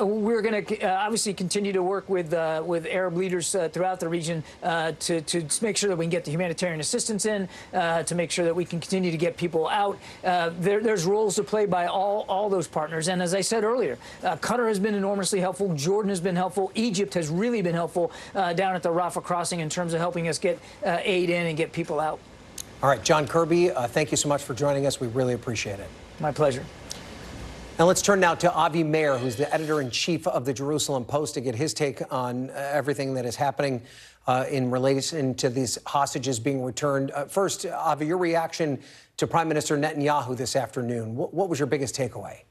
we're going to obviously continue to work with Arab leaders throughout the region to make sure that we can get the humanitarian assistance in, to make sure that we can continue to get people out. There's roles to play by all those partners, and as I said earlier, Qatar has been enormously helpful. Jordan has been helpful. Egypt has really been helpful down at the Rafah crossing in terms of helping us get aid in and get people out. All right, John Kirby, thank you so much for joining us. We really appreciate it. My pleasure. And let's turn now to Avi Meir, who's the editor-in-chief of the Jerusalem Post, to get his take on everything that is happening in relation to these hostages being returned. First, Avi, your reaction to Prime Minister Netanyahu this afternoon. What was your biggest takeaway?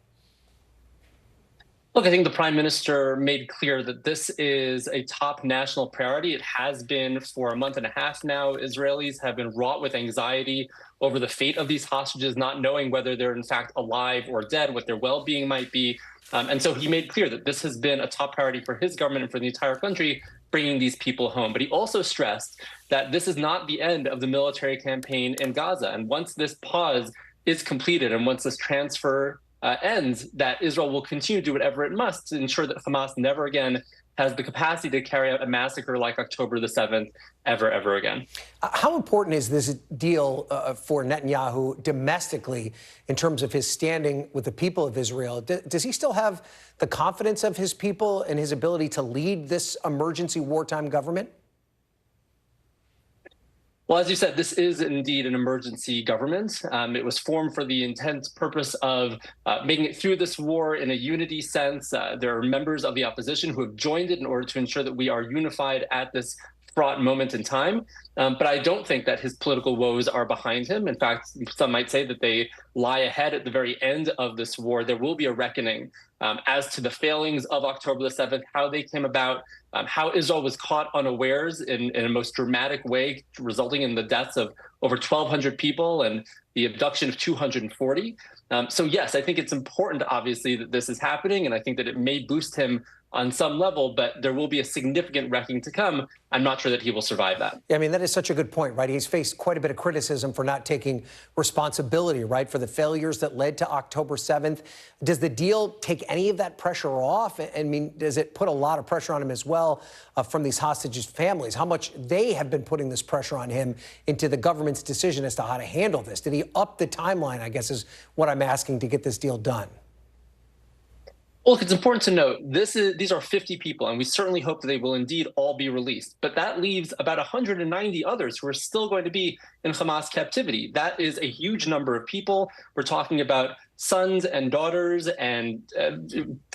Look, I think the Prime Minister made clear that this is a top national priority. It has been for a month and a half now. Israelis have been wrought with anxiety over the fate of these hostages, not knowing whether they're in fact alive or dead, what their well-being might be. And so he made clear that this has been a top priority for his government and for the entire country, bringing these people home. But he also stressed that this is not the end of the military campaign in Gaza. And once this pause is completed and once this transfer ends, that Israel will continue to do whatever it must to ensure that Hamas never again has the capacity to carry out a massacre like October the 7th ever again. How important is this deal for Netanyahu domestically in terms of his standing with the people of Israel? Does he still have the confidence of his people and his ability to lead this emergency wartime government? Well, as you said, this is indeed an emergency government. It was formed for the intense purpose of making it through this war in a unity sense. There are members of the opposition who have joined it in order to ensure that we are unified at this fraught moment in time. But I don't think that his political woes are behind him. In fact, some might say that they lie ahead at the very end of this war. There will be a reckoning as to the failings of October the 7th, how they came about, how Israel was caught unawares in a most dramatic way, resulting in the deaths of over 1,200 people and the abduction of 240. So yes, I think it's important, obviously, that this is happening, and I think that it may boost him on some level, but there will be a significant reckoning to come. I'm not sure that he will survive that. Yeah, I mean, that is such a good point, right? He's faced quite a bit of criticism for not taking responsibility, right, for the failures that led to October 7th. Does the deal take any of that pressure off? I mean, does it put a lot of pressure on him as well from these hostages' families? How much they have been putting this pressure on him into the government's decision as to how to handle this? Did he up the timeline, I guess, is what I'm asking, to get this deal done? Look, it's important to note, these are 50 people, and we certainly hope that they will indeed all be released. But that leaves about 190 others who are still going to be in Hamas captivity. That is a huge number of people. We're talking about sons and daughters and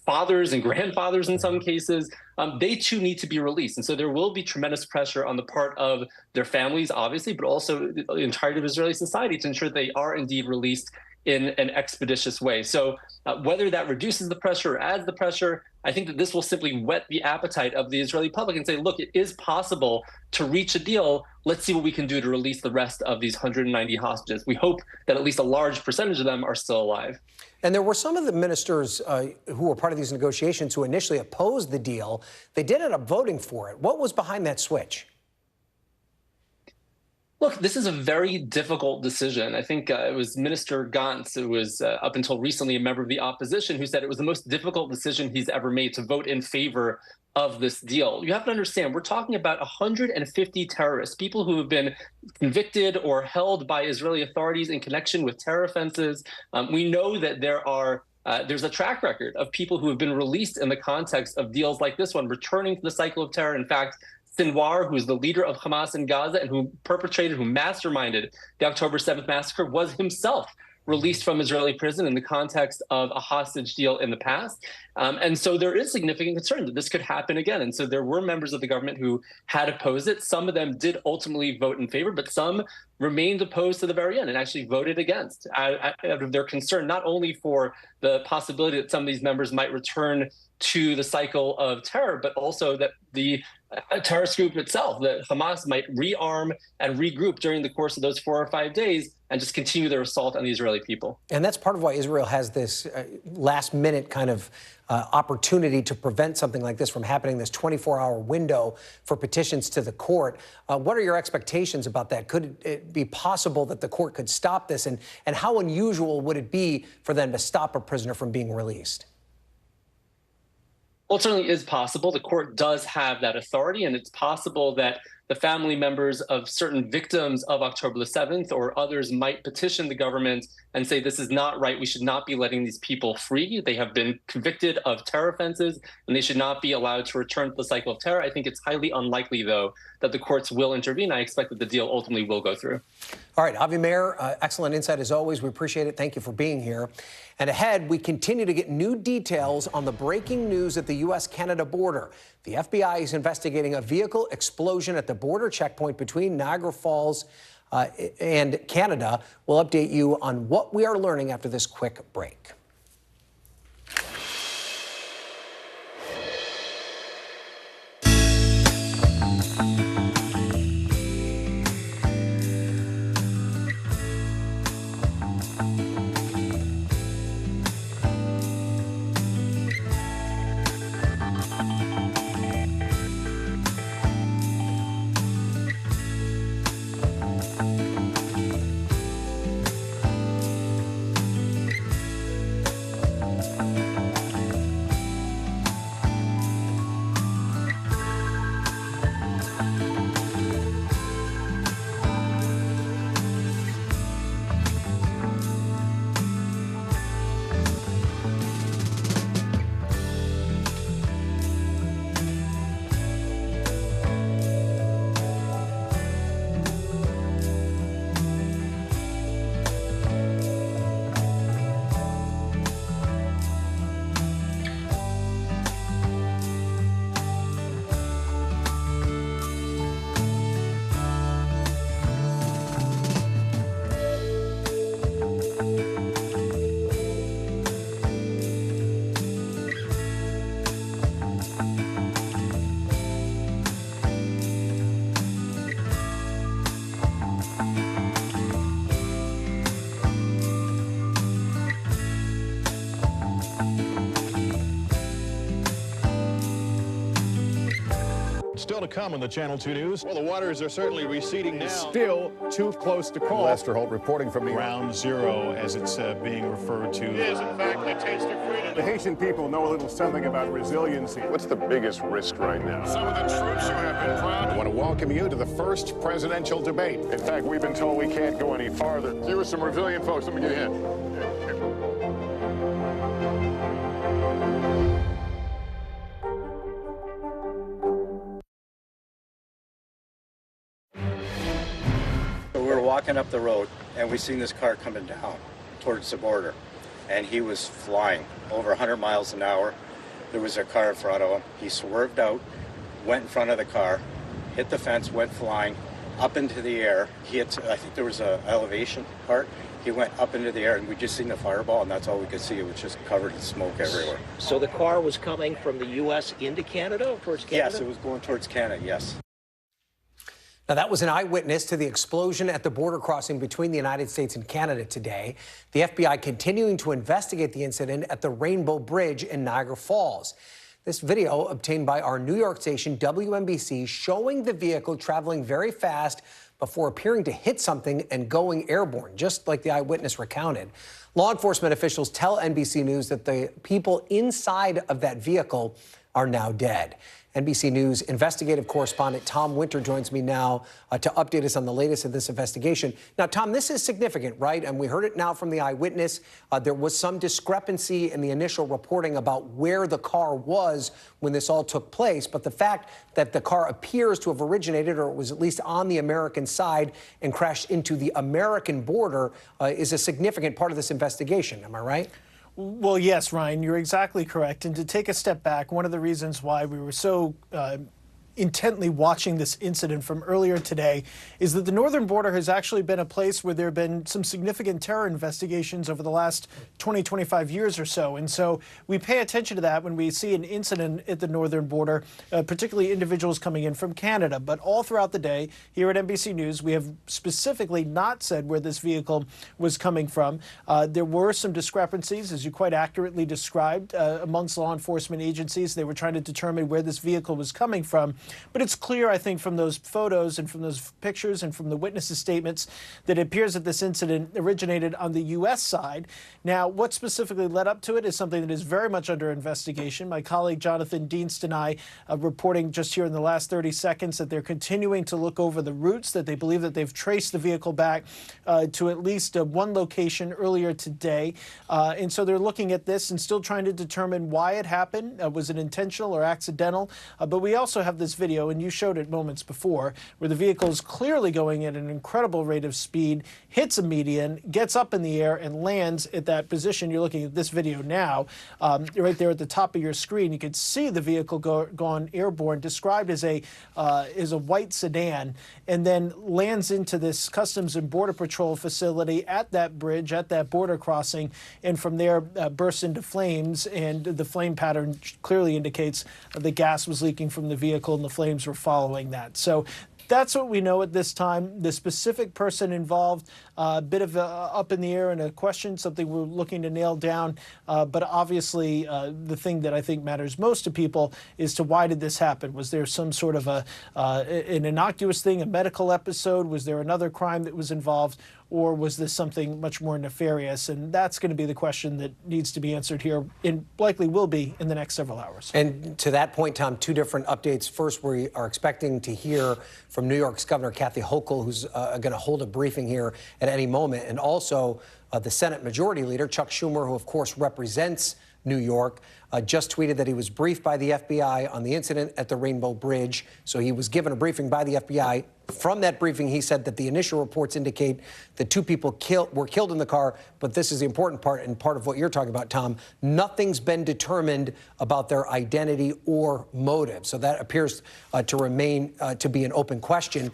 fathers and grandfathers in some cases. They too need to be released. And so there will be tremendous pressure on the part of their families, obviously, but also the entirety of Israeli society to ensure they are indeed released in an expeditious way. So whether that reduces the pressure or adds the pressure, I think that this will simply whet the appetite of the Israeli public and say, look, it is possible to reach a deal. Let's see what we can do to release the rest of these 190 hostages. We hope that at least a large percentage of them are still alive. And there were some of the ministers who were part of these negotiations who initially opposed the deal. They did end up voting for it. What was behind that switch? Look, this is a very difficult decision. I think it was Minister Gantz, who was up until recently a member of the opposition, who said it was the most difficult decision he's ever made to vote in favor of this deal. You have to understand, we're talking about 150 terrorists, people who have been convicted or held by Israeli authorities in connection with terror offenses. We know that there's a track record of people who have been released in the context of deals like this one, returning to the cycle of terror. In fact, Sinwar, who is the leader of Hamas in Gaza and who masterminded the October 7th massacre, was himself released from Israeli prison in the context of a hostage deal in the past. And so there is significant concern that this could happen again. And so there were members of the government who had opposed it. Some of them did ultimately vote in favor, but some remained opposed to the very end and actually voted against out of their concern, not only for the possibility that some of these members might return to the cycle of terror, but also that the terrorist group itself, that Hamas, might rearm and regroup during the course of those 4 or 5 days and just continue their assault on the Israeli people. And that's part of why Israel has this last-minute kind of opportunity to prevent something like this from happening, this 24-hour window for petitions to the court. What are your expectations about that? Could it be possible that the court could stop this? And how unusual would it be for them to stop a prisoner from being released? Well, it certainly is possible. The court does have that authority, and it's possible that the family members of certain victims of October the 7th or others might petition the government and say, this is not right. We should not be letting these people free. They have been convicted of terror offenses, and they should not be allowed to return to the cycle of terror. I think it's highly unlikely, though, that the courts will intervene. I expect that the deal ultimately will go through. All right, Avi Meir, excellent insight as always. We appreciate it. Thank you for being here. And ahead, we continue to get new details on the breaking news at the U.S.-Canada border. The FBI is investigating a vehicle explosion at the border checkpoint between Niagara Falls and Canada. We'll update you on what we are learning after this quick break. Still to come on the Channel 2 News. Well, the waters are certainly receding now. Still too close to call. Lester Holt reporting from Ground Zero, as it's being referred to. It is, in fact, the taste of freedom. The Haitian people know a little something about resiliency. What's the biggest risk right now? Some of the troops who have been proud. I want to welcome you to the first presidential debate. In fact, we've been told we can't go any farther. Here are some resilient folks. Let me get a hint. We were walking up the road and we seen this car coming down towards the border, and he was flying over 100 miles an hour. There was a car in front of him. He swerved out, went in front of the car, hit the fence, went flying up into the air. He hit, I think there was a elevation part. He went up into the air, and we just seen the fireball, and that's all we could see. It was just covered in smoke everywhere. So the car was coming from the U.S. into Canada, or towards Canada? Yes, it was going towards Canada, yes. Now, that was an eyewitness to the explosion at the border crossing between the United States and Canada today. The FBI continuing to investigate the incident at the Rainbow Bridge in Niagara Falls. This video obtained by our New York station, WNBC, showing the vehicle traveling very fast before appearing to hit something and going airborne, just like the eyewitness recounted. Law enforcement officials tell NBC News that the people inside of that vehicle are now dead. NBC News investigative correspondent Tom Winter joins me now to update us on the latest of this investigation. Now, Tom, this is significant, right? And we heard it now from the eyewitness. There was some discrepancy in the initial reporting about where the car was when this all took place. But the fact that the car appears to have originated, or it was at least on the American side and crashed into the American border, is a significant part of this investigation. Am I right? Well, yes, Ryan, you're exactly correct. And to take a step back, one of the reasons why we were so intently watching this incident from earlier today is that the northern border has actually been a place where there have been some significant terror investigations over the last 20, 25 years or so. And so we pay attention to that when we see an incident at the northern border, particularly individuals coming in from Canada. But all throughout the day here at NBC News, we have specifically not said where this vehicle was coming from. There were some discrepancies, as you quite accurately described, amongst law enforcement agencies. They were trying to determine where this vehicle was coming from. But it's clear, I think, from those photos and from those pictures and from the witnesses' statements that it appears that this incident originated on the U.S. side. Now, what specifically led up to it is something that is very much under investigation. My colleague Jonathan Dienst and I reporting just here in the last 30 seconds that they're continuing to look over the routes, that they believe that they've traced the vehicle back to at least one location earlier today. And so they're looking at this and still trying to determine why it happened. Was it intentional or accidental? But we also have this video, and you showed it moments before, where the vehicle is clearly going at an incredible rate of speed, hits a median, gets up in the air, and lands at that position. You're looking at this video now, right there at the top of your screen. You can see the vehicle gone airborne, described as a white sedan, and then lands into this Customs and Border Patrol facility at that bridge, at that border crossing, and from there bursts into flames, and the flame pattern clearly indicates the gas was leaking from the vehicle and the flames were following that. So that's what we know at this time. The specific person involved, a bit of up in the air and a question, something we're looking to nail down. But obviously, the thing that I think matters most to people is to why did this happen? Was there some sort of an innocuous thing, a medical episode? Was there another crime that was involved? Or was this something much more nefarious? And that's going to be the question that needs to be answered here, and likely will be in the next several hours. And to that point, Tom, two different updates. First, we are expecting to hear from New York's Governor Kathy Hochul, who's going to hold a briefing here at any moment. And also the Senate Majority Leader, Chuck Schumer, who, of course, represents New York, just tweeted that he was briefed by the FBI on the incident at the Rainbow Bridge. So he was given a briefing by the FBI. From that briefing, he said that the initial reports indicate that two people were killed in the car. But this is the important part, and part of what you're talking about, Tom. Nothing's been determined about their identity or motive. So that appears to remain to be an open question.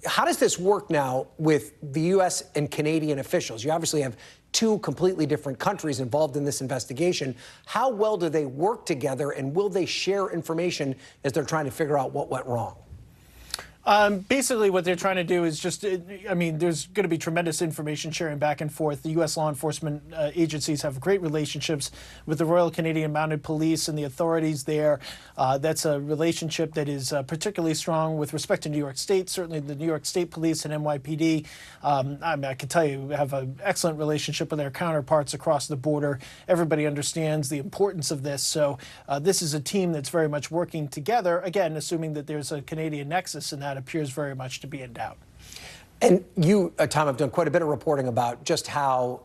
How does this work now with the U.S. and Canadian officials? You obviously have two completely different countries involved in this investigation. How well do they work together, and will they share information as they're trying to figure out what went wrong? Basically, what they're trying to do is just, I mean, there's going to be tremendous information sharing back and forth. The U.S. law enforcement agencies have great relationships with the Royal Canadian Mounted Police and the authorities there. That's a relationship that is particularly strong with respect to New York State, certainly the New York State Police and NYPD. I mean, I can tell you we have an excellent relationship with their counterparts across the border. Everybody understands the importance of this. So this is a team that's very much working together, again, assuming that there's a Canadian nexus in that. Appears very much to be in doubt. And you, Tom, have done quite a bit of reporting about just how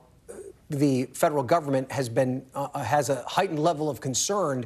the federal government has a heightened level of concern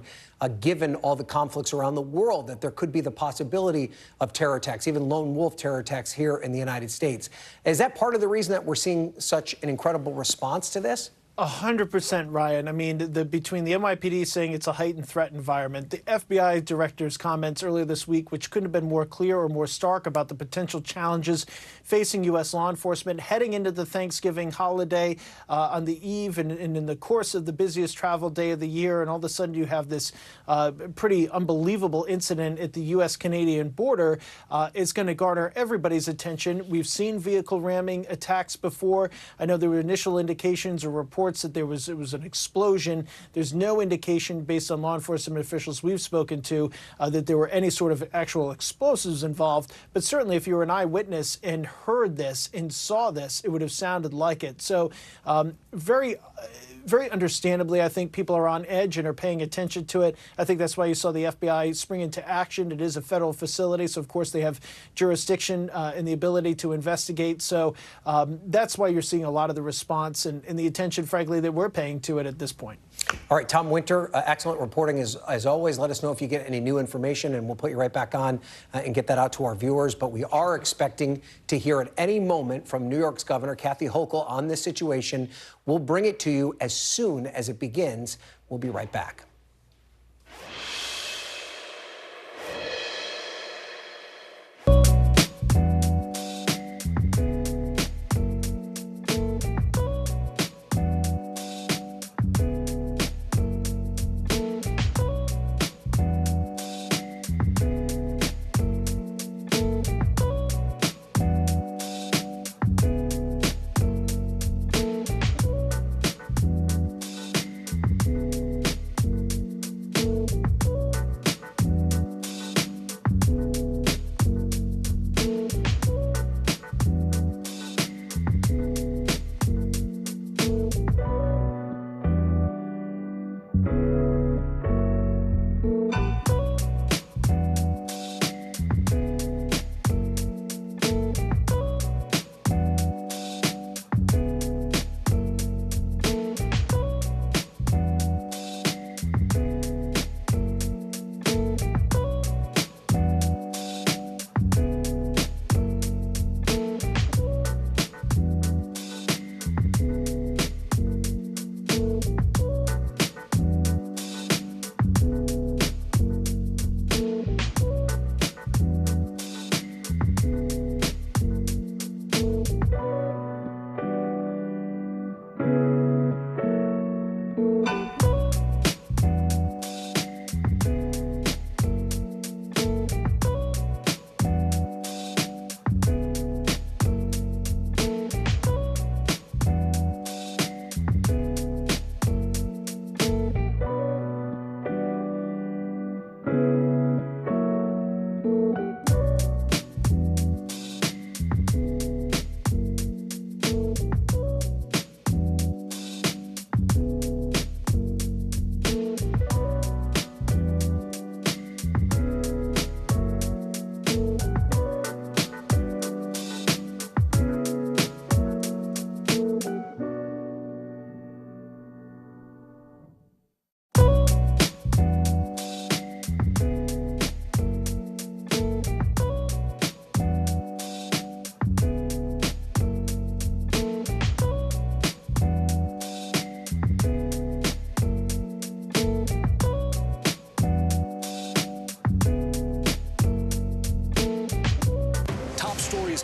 given all the conflicts around the world, that there could be the possibility of terror attacks, even lone wolf terror attacks here in the United States. Is that part of the reason that we're seeing such an incredible response to this? 100%, Ryan. I mean, between the NYPD saying it's a heightened threat environment, the FBI director's comments earlier this week, which couldn't have been more clear or more stark about the potential challenges facing U.S. law enforcement heading into the Thanksgiving holiday on the eve and in the course of the busiest travel day of the year, and all of a sudden you have this pretty unbelievable incident at the U.S.-Canadian border. It's going to garner everybody's attention. We've seen vehicle ramming attacks before. I know there were initial indications or reports reports that it was an explosion. There's no indication, based on law enforcement officials we've spoken to, that there were any sort of actual explosives involved. But certainly, if you were an eyewitness and heard this and saw this, it would have sounded like it. So very understandably, I think people are on edge and are paying attention to it. I think that's why you saw the FBI spring into action. It is a federal facility, so of course they have jurisdiction and the ability to investigate. So that's why you're seeing a lot of the response and the attention, frankly, that we're paying to it at this point. All right, Tom Winter, excellent reporting as always. Let us know if you get any new information, and we'll put you right back on and get that out to our viewers. But we are expecting to hear at any moment from New York's Governor Kathy Hochul on this situation. We'll bring it to you as soon as it begins. We'll be right back.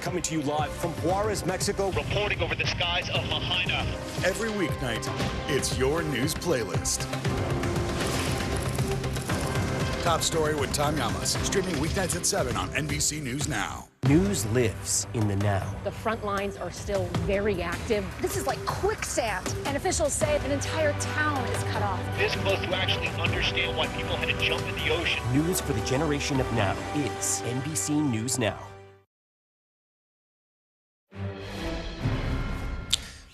Coming to you live from Juarez, Mexico. Reporting over the skies of Lahaina. Every weeknight, it's your news playlist. Top Story with Tom Llamas, streaming weeknights at 7 on NBC News Now. News lives in the now. The front lines are still very active. This is like quicksand, and officials say an entire town is cut off. This close to actually understand why people had to jump in the ocean. News for the generation of now is NBC News Now.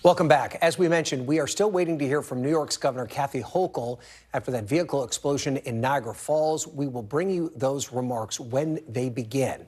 Welcome back. As we mentioned, we are still waiting to hear from New York's Governor Kathy Hochul after that vehicle explosion in Niagara Falls. We will bring you those remarks when they begin.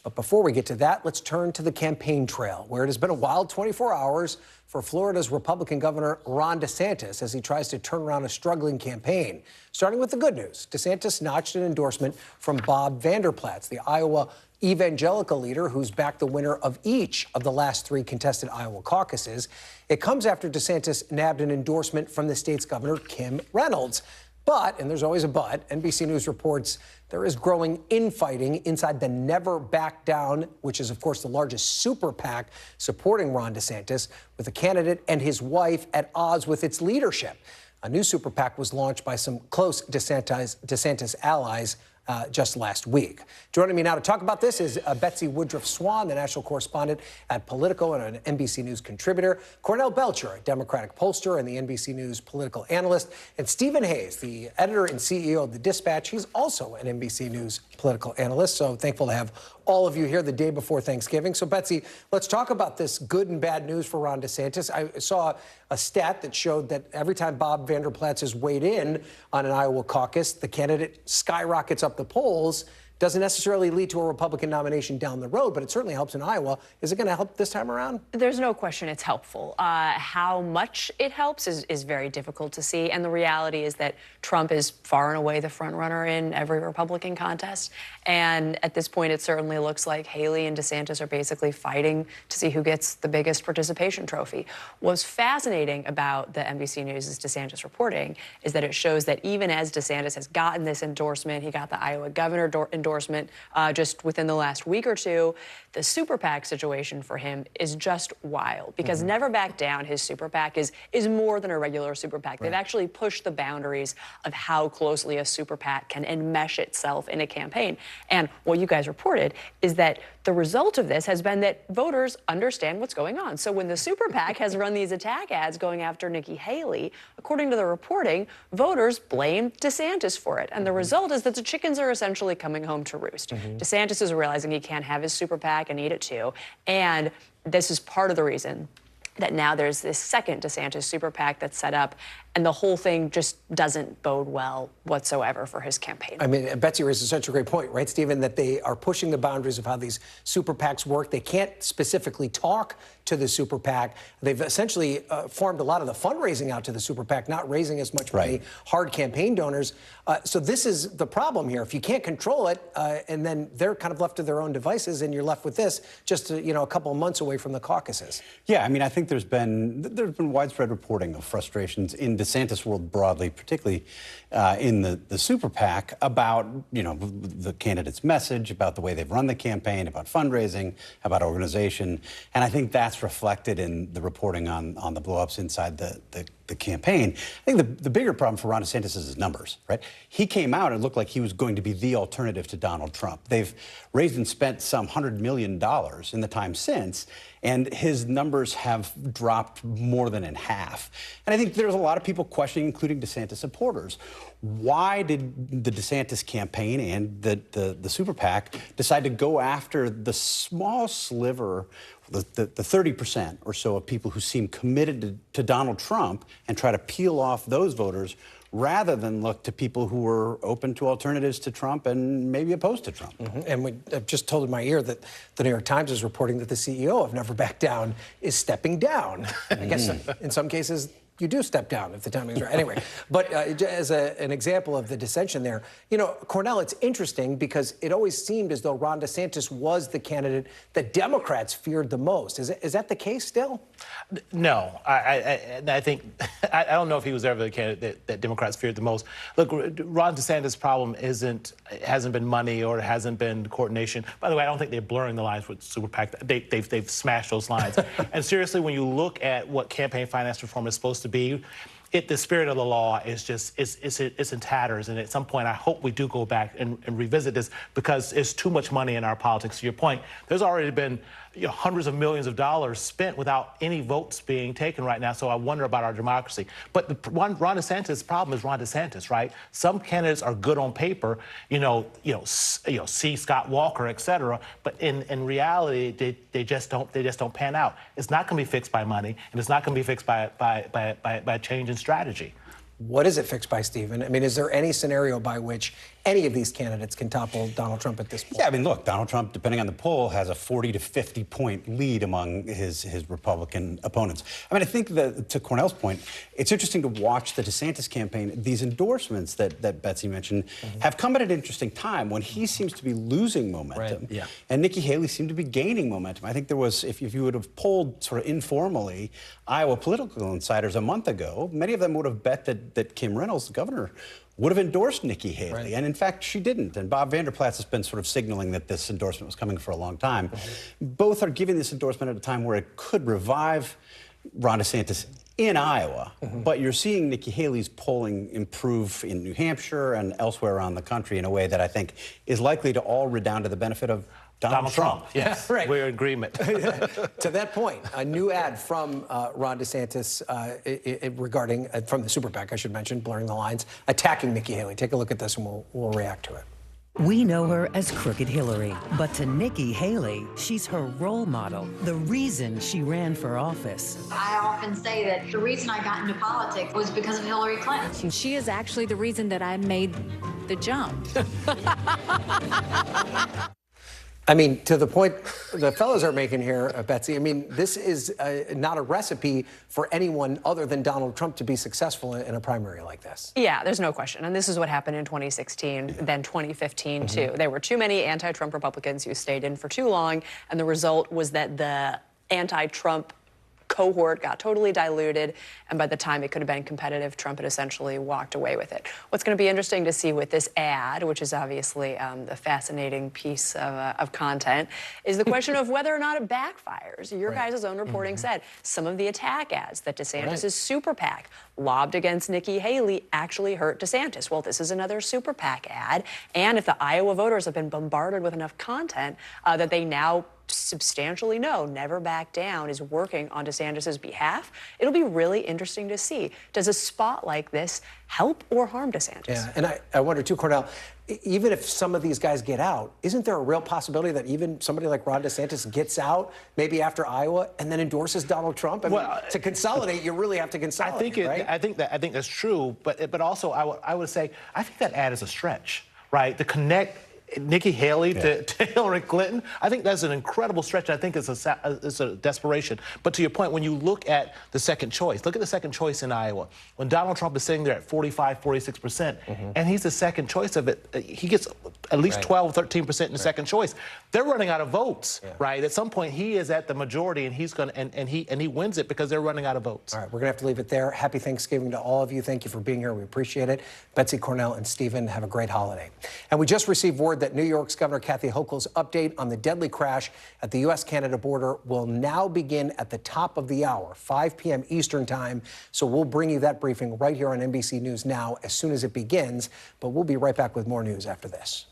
But before we get to that, let's turn to the campaign trail, where it has been a wild 24 hours for Florida's Republican Governor Ron DeSantis as he tries to turn around a struggling campaign. Starting with the good news, DeSantis notched an endorsement from Bob Vanderplaats, the Iowa evangelical leader who's backed the winner of each of the last 3 contested Iowa caucuses. It comes after DeSantis nabbed an endorsement from the state's governor, Kim Reynolds. But, and there's always a but, NBC News reports there is growing infighting inside the Never Back Down, which is, of course, the largest super PAC supporting Ron DeSantis, with the candidate and his wife at odds with its leadership. A new super PAC was launched by some close DeSantis allies just last week. Joining me now to talk about this is Betsy Woodruff-Swan, the national correspondent at Politico and an NBC News contributor, Cornell Belcher, a Democratic pollster and the NBC News political analyst, and Stephen Hayes, the editor and CEO of The Dispatch. He's also an NBC News political analyst, so thankful to have all of you here the day before Thanksgiving. So, Betsy, let's talk about this good and bad news for Ron DeSantis. I saw a stat that showed that every time Bob Vander Plaats has weighed in on an Iowa caucus, the candidate skyrockets up the polls. Doesn't necessarily lead to a Republican nomination down the road, but it certainly helps in Iowa. Is it going to help this time around? There's no question it's helpful. How much it helps is very difficult to see. And the reality is that Trump is far and away the front runner in every Republican contest. And at this point, it certainly looks like Haley and DeSantis are basically fighting to see who gets the biggest participation trophy. What's fascinating about the NBC News' DeSantis reporting is that it shows that even as DeSantis has gotten this endorsement, he got the Iowa governor endorsement just within the last week or two, the super PAC situation for him is just wild because Never Back Down, his super PAC, is more than a regular super PAC. They've actually pushed the boundaries of how closely a super PAC can enmesh itself in a campaign. And what you guys reported is that the result of this has been that voters understand what's going on. So when the super PAC has run these attack ads going after Nikki Haley, according to the reporting, voters blame DeSantis for it. And the result is that the chickens are essentially coming home to roost. DeSantis is realizing he can't have his super PAC and eat it too. And this is part of the reason that now there's this second DeSantis super PAC that's set up, and the whole thing just doesn't bode well whatsoever for his campaign. I mean, Betsy raises such a great point, right, Stephen, that they are pushing the boundaries of how these super PACs work. They can't specifically talk to the super PAC. They've essentially formed a lot of the fundraising out to the super PAC, not raising as much money, hard campaign donors. So this is the problem here. If you can't control it, and then they're kind of left to their own devices, and you're left with this just a couple of months away from the caucuses. Yeah, I mean, I think there's been widespread reporting of frustrations in DeSantis world broadly, particularly in the super PAC, about the candidate's message, about the way they've run the campaign, about fundraising, about organization, and I think that's reflected in the reporting on the blowups inside the campaign. I think the bigger problem for Ron DeSantis is his numbers, right? He came out and looked like he was going to be the alternative to Donald Trump. They've raised and spent some $100 million in the time since, and his numbers have dropped more than in half. And I think there's a lot of people questioning, including DeSantis supporters, why did the DeSantis campaign and the super PAC decide to go after the small sliver, the 30% or so of people who seem committed to Donald Trump, and try to peel off those voters rather than look to people who were open to alternatives to Trump and maybe opposed to Trump. And I've just told in my ear that the New York Times is reporting that the CEO of Never Back Down is stepping down. I guess in some cases, you do step down if the timing is right. Anyway, but as an example of the dissension there, Cornell, it's interesting because it always seemed as though Ron DeSantis was the candidate that Democrats feared the most. Is that the case still? No, I think I don't know if he was ever the candidate that Democrats feared the most. Look, Ron DeSantis' problem hasn't been money or it hasn't been coordination. By the way, I don't think they're blurring the lines with super PAC. They've smashed those lines. And seriously, when you look at what campaign finance reform is supposed to be, the spirit of the law is just it's in tatters. And at some point, I hope we do go back and revisit this because it's too much money in our politics. To your point, there's already been hundreds of millions of dollars spent without any votes being taken right now. So I wonder about our democracy. But Ron DeSantis' problem is Ron DeSantis, right? Some candidates are good on paper, see Scott Walker, et cetera. But in reality, they just don't pan out. It's not going to be fixed by money, and it's not going to be fixed by a change in strategy. What is it fixed by, Stephen? I mean, is there any scenario by which any of these candidates can topple Donald Trump at this point? Yeah, I mean, look, Donald Trump, depending on the poll, has a 40 to 50 point lead among his Republican opponents. I mean, I think that, to Cornell's point, it's interesting to watch the DeSantis campaign. These endorsements that Betsy mentioned have come at an interesting time when he seems to be losing momentum. Yeah. And Nikki Haley seemed to be gaining momentum. I think there was, if you would have polled sort of informally Iowa political insiders a month ago, many of them would have bet that Kim Reynolds, the governor, would have endorsed Nikki Haley. Right. And in fact, she didn't. And Bob Vander Plaats has been sort of signaling that this endorsement was coming for a long time. Both are giving this endorsement at a time where it could revive Ron DeSantis in Iowa, but you're seeing Nikki Haley's polling improve in New Hampshire and elsewhere around the country in a way that I think is likely to all redound to the benefit of Donald Trump. Yes, Right. we're in agreement. To that point, a new ad from Ron DeSantis regarding, from the Super PAC, I should mention, blurring the lines, attacking Nikki Haley. Take a look at this and we'll react to it. We know her as Crooked Hillary, but to Nikki Haley, she's her role model, the reason she ran for office. I often say that the reason I got into politics was because of Hillary Clinton. She is actually the reason that I made the jump. I mean, to the point the fellows are making here, Betsy, I mean, this is not a recipe for anyone other than Donald Trump to be successful in a primary like this. Yeah, there's no question. And this is what happened in 2016, then 2015, too. There were too many anti-Trump Republicans who stayed in for too long, and the result was that the anti-Trump cohort got totally diluted, and by the time it could have been competitive, Trump had essentially walked away with it. What's going to be interesting to see with this ad, which is obviously a fascinating piece of content, is the question of whether or not it backfires. Your guys' own reporting said some of the attack ads that DeSantis' Super PAC lobbed against Nikki Haley actually hurt DeSantis. Well, this is another Super PAC ad, and if the Iowa voters have been bombarded with enough content that they now substantially know Never Back Down is working on DeSantis' behalf, it'll be really interesting to see. Does a spot like this help or harm DeSantis? Yeah, and I wonder too, Cornell, even if some of these guys get out, isn't there a real possibility that even somebody like Ron DeSantis gets out maybe after Iowa and then endorses Donald Trump? I mean, to consolidate, you really have to consolidate, right? I think that's true, but also I would say I think that ad is a stretch, right? To connect Nikki Haley to Hillary Clinton, I think that's an incredible stretch. I think it's a desperation. But to your point, when you look at the second choice, look at the second choice in Iowa. When Donald Trump is sitting there at 45, 46%, and he's the second choice of it, he gets at least 12, 13% in the second choice. They're running out of votes, right? At some point, he is at the majority, and he's going to, and he wins it because they're running out of votes. All right, we're going to have to leave it there. Happy Thanksgiving to all of you. Thank you for being here. We appreciate it. Betsy, Cornell, and Stephen, have a great holiday. And we just received word that New York's Governor Kathy Hochul's update on the deadly crash at the U.S.-Canada border will now begin at the top of the hour, 5 p.m. Eastern time. So we'll bring you that briefing right here on NBC News Now as soon as it begins. But we'll be right back with more news after this.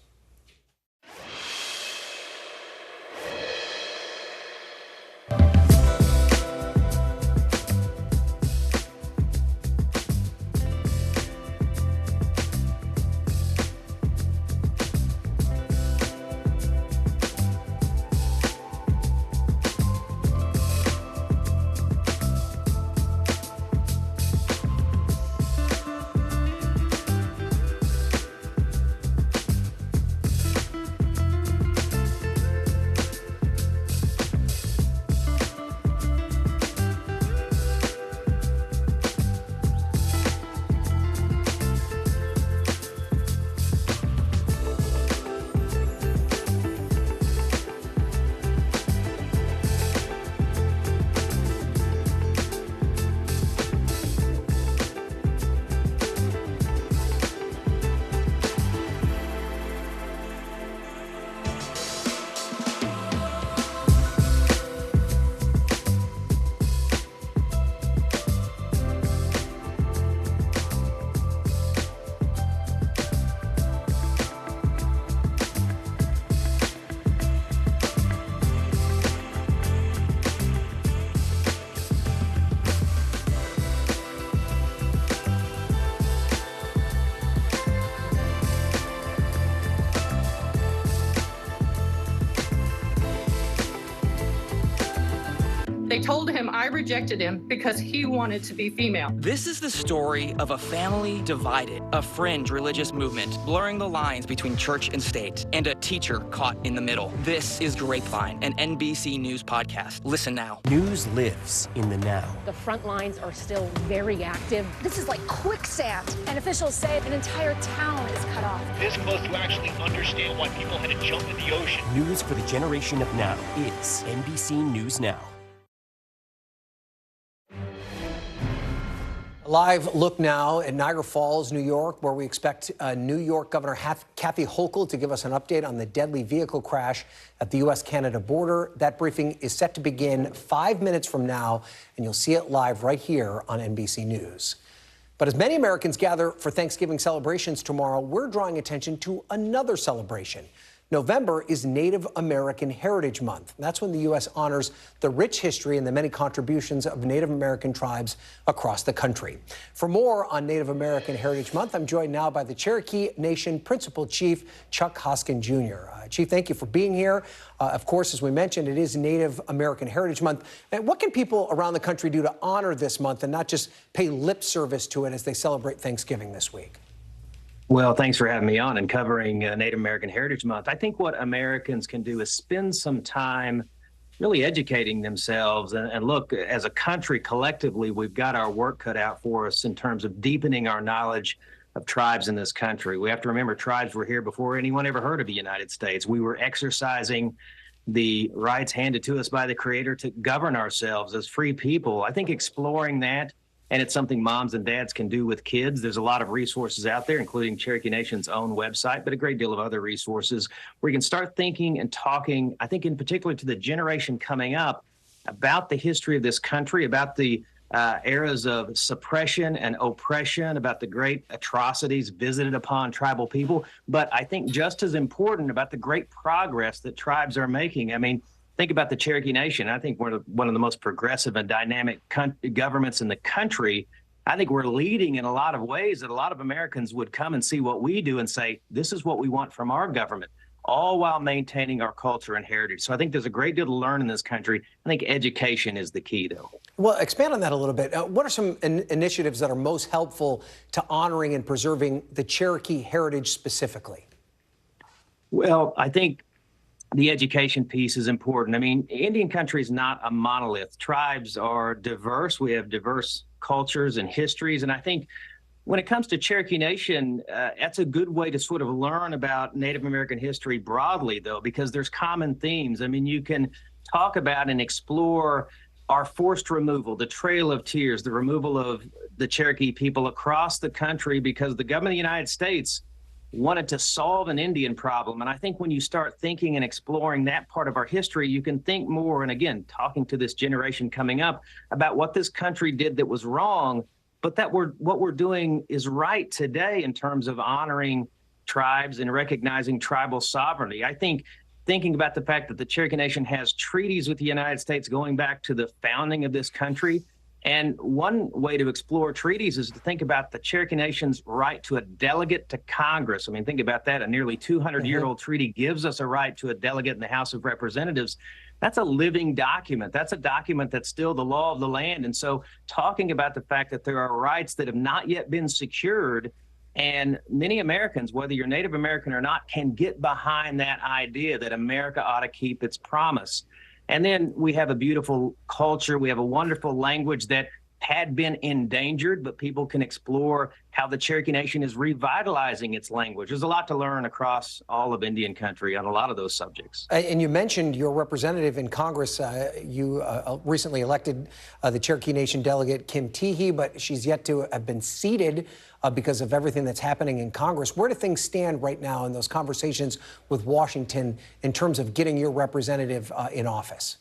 They told him I rejected him because he wanted to be female. This is the story of a family divided, a fringe religious movement blurring the lines between church and state, and a teacher caught in the middle. This is Grapevine, an NBC News podcast. Listen now. News lives in the now. The front lines are still very active. This is like quicksand, and officials say an entire town is cut off. This close to actually understand why people had to jump in the ocean. News for the generation of now is NBC News Now. A live look now at Niagara Falls, New York, where we expect New York Governor Kathy Hochul to give us an update on the deadly vehicle crash at the U.S.-Canada border. That briefing is set to begin 5 minutes from now, and you'll see it live right here on NBC News. But as many Americans gather for Thanksgiving celebrations tomorrow, we're drawing attention to another celebration. November is Native American Heritage Month. That's when the U.S. honors the rich history and the many contributions of Native American tribes across the country. For more on Native American Heritage Month, I'm joined now by the Cherokee Nation Principal Chief, Chuck Hoskin Jr. Chief, thank you for being here. Of course, as we mentioned, it is Native American Heritage Month. And what can people around the country do to honor this month and not just pay lip service to it as they celebrate Thanksgiving this week? Well, thanks for having me on and covering Native American Heritage Month. I think what Americans can do is spend some time really educating themselves. And look, as a country, collectively, we've got our work cut out for us in terms of deepening our knowledge of tribes in this country. We have to remember tribes were here before anyone ever heard of the United States. We were exercising the rights handed to us by the Creator to govern ourselves as free people. I think exploring that, and it's something moms and dads can do with kids. There's a lot of resources out there, including Cherokee Nation's own website, but a great deal of other resources where you can start thinking and talking, I think in particular to the generation coming up, about the history of this country, about the eras of suppression and oppression, about the great atrocities visited upon tribal people. But I think just as important, about the great progress that tribes are making. I mean, think about the Cherokee Nation. I think we're one of the most progressive and dynamic governments in the country. I think we're leading in a lot of ways that a lot of Americans would come and see what we do and say, this is what we want from our government, all while maintaining our culture and heritage. So I think there's a great deal to learn in this country. I think education is the key, though. Well, expand on that a little bit. What are some initiatives that are most helpful to honoring and preserving the Cherokee heritage specifically? Well, I think the education piece is important. I mean, Indian country is not a monolith. Tribes are diverse. We have diverse cultures and histories. And I think when it comes to Cherokee Nation, that's a good way to sort of learn about Native American history broadly, though, because there's common themes. I mean, you can talk about and explore our forced removal, the Trail of Tears, the removal of the Cherokee people across the country because the government of the United States wanted to solve an Indian problem. And I think when you start thinking and exploring that part of our history, you can think more, and again, talking to this generation coming up about what this country did that was wrong, but that what we're doing is right today in terms of honoring tribes and recognizing tribal sovereignty. I think thinking about the fact that the Cherokee Nation has treaties with the United States going back to the founding of this country. And one way to explore treaties is to think about the Cherokee Nation's right to a delegate to Congress. I mean, think about that. A nearly 200-year-old treaty gives us a right to a delegate in the House of Representatives. That's a living document. That's a document that's still the law of the land. And so talking about the fact that there are rights that have not yet been secured, and many Americans, whether you're Native American or not, can get behind that idea that America ought to keep its promise. And then we have a beautiful culture. We have a wonderful language that had been endangered, but people can explore how the Cherokee Nation is revitalizing its language. There's a lot to learn across all of Indian country on a lot of those subjects. And you mentioned your representative in Congress. You recently elected the Cherokee Nation delegate, Kim Teehee, but she's yet to have been seated because of everything that's happening in Congress. Where do things stand right now in those conversations with Washington in terms of getting your representative in office?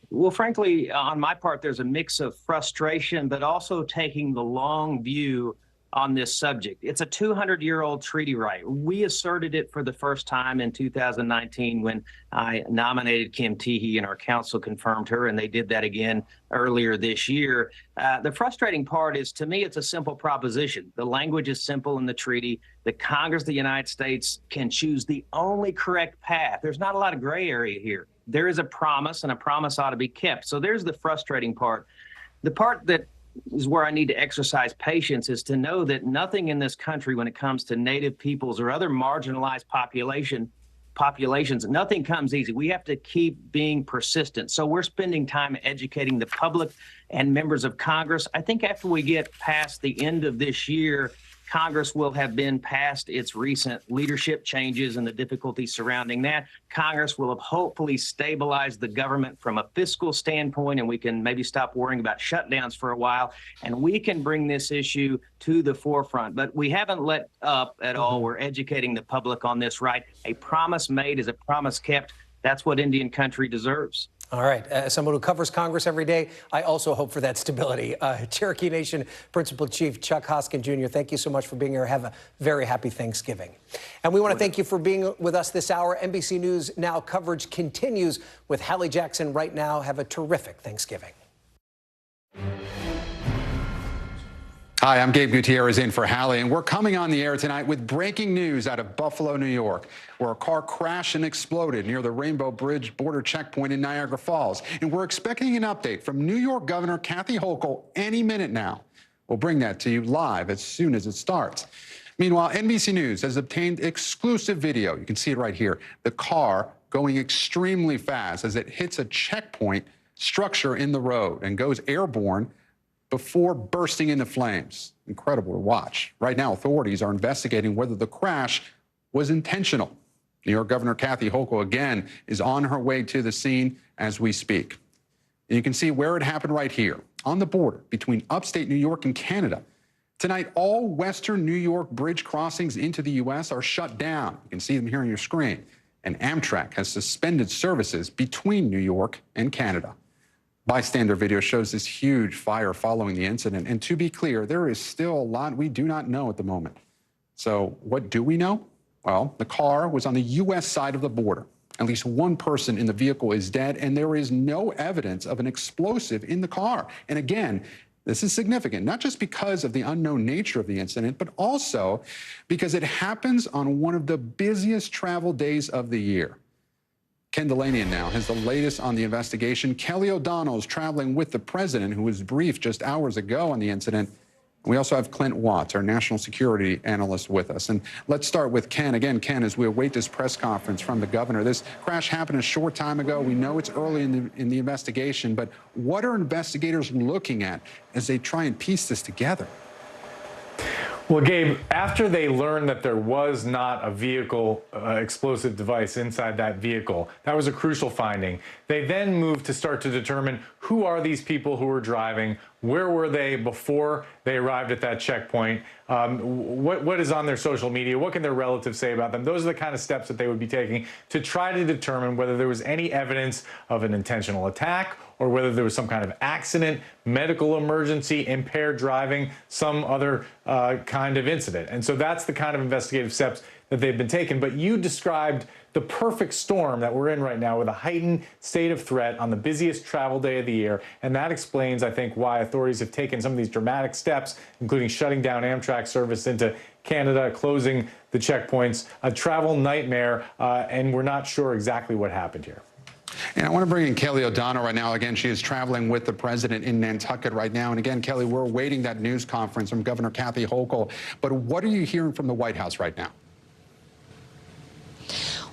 Well, frankly, on my part, there's a mix of frustration, but also taking the long view on this subject. It's a 200-year-old treaty right. We asserted it for the first time in 2019 when I nominated Kim Teehee and our council confirmed her, and they did that again earlier this year. The frustrating part is, to me, it's a simple proposition. The language is simple in the treaty. The Congress of the United States can choose the only correct path. There's not a lot of gray area here. There is a promise, and a promise ought to be kept. So there's the frustrating part. The part that is where I need to exercise patience is to know that nothing in this country, when it comes to Native peoples or other marginalized populations, nothing comes easy. We have to keep being persistent. So we're spending time educating the public and members of Congress. I think after we get past the end of this year, Congress will have been past its recent leadership changes and the difficulties surrounding that. Congress will have hopefully stabilized the government from a fiscal standpoint, and we can maybe stop worrying about shutdowns for a while, and we can bring this issue to the forefront. But we haven't let up at all. We're educating the public on this, right? A promise made is a promise kept. That's what Indian country deserves. All right. As someone who covers Congress every day, I also hope for that stability. Cherokee Nation Principal Chief Chuck Hoskin Jr., thank you so much for being here. Have a very happy Thanksgiving. And we want to thank you for being with us this hour. NBC News Now coverage continues with Hallie Jackson right now. Have a terrific Thanksgiving. Hi, I'm Gabe Gutierrez in for Hallie, and we're coming on the air tonight with breaking news out of Buffalo, New York, where a car crashed and exploded near the Rainbow Bridge border checkpoint in Niagara Falls. And we're expecting an update from New York Governor Kathy Hochul any minute now. We'll bring that to you live as soon as it starts. Meanwhile, NBC News has obtained exclusive video. You can see it right here. The car going extremely fast as it hits a checkpoint structure in the road and goes airborne before bursting into flames. Incredible to watch. Right now, authorities are investigating whether the crash was intentional. New York Governor Kathy Hochul, again, is on her way to the scene as we speak. And you can see where it happened right here, on the border between upstate New York and Canada. Tonight, all western New York bridge crossings into the U.S. are shut down. You can see them here on your screen. And Amtrak has suspended services between New York and Canada. Bystander video shows this huge fire following the incident. And to be clear, there is still a lot we do not know at the moment. So what do we know? Well, the car was on the U.S. side of the border. At least one person in the vehicle is dead, and there is no evidence of an explosive in the car. And again, this is significant, not just because of the unknown nature of the incident, but also because it happens on one of the busiest travel days of the year. Ken Delanian now has the latest on the investigation. Kelly O'Donnell is traveling with the president, who was briefed just hours ago on the incident. We also have Clint Watts, our national security analyst, with us. And let's start with Ken. Again, Ken, as we await this press conference from the governor, this crash happened a short time ago. We know it's early in the investigation, but what are investigators looking at as they try and piece this together? Well, Gabe, after they learned that there was not a vehicle explosive device inside that vehicle, that was a crucial finding. They then moved to start to determine who are these people who were driving, where were they before they arrived at that checkpoint, what is on their social media, what can their relatives say about them. Those are the kind of steps that they would be taking to try to determine whether there was any evidence of an intentional attack or whether there was some kind of accident, medical emergency, impaired driving, some other kind of incident. And so that's the kind of investigative steps that they've been taking. But you described the perfect storm that we're in right now with a heightened state of threat on the busiest travel day of the year. And that explains, I think, why authorities have taken some of these dramatic steps, including shutting down Amtrak service into Canada, closing the checkpoints, a travel nightmare, and we're not sure exactly what happened here. And I want to bring in Kelly O'Donnell right now. Again, she is traveling with the president in Nantucket right now. And again, Kelly, we're awaiting that news conference from Governor Kathy Hochul. But what are you hearing from the White House right now?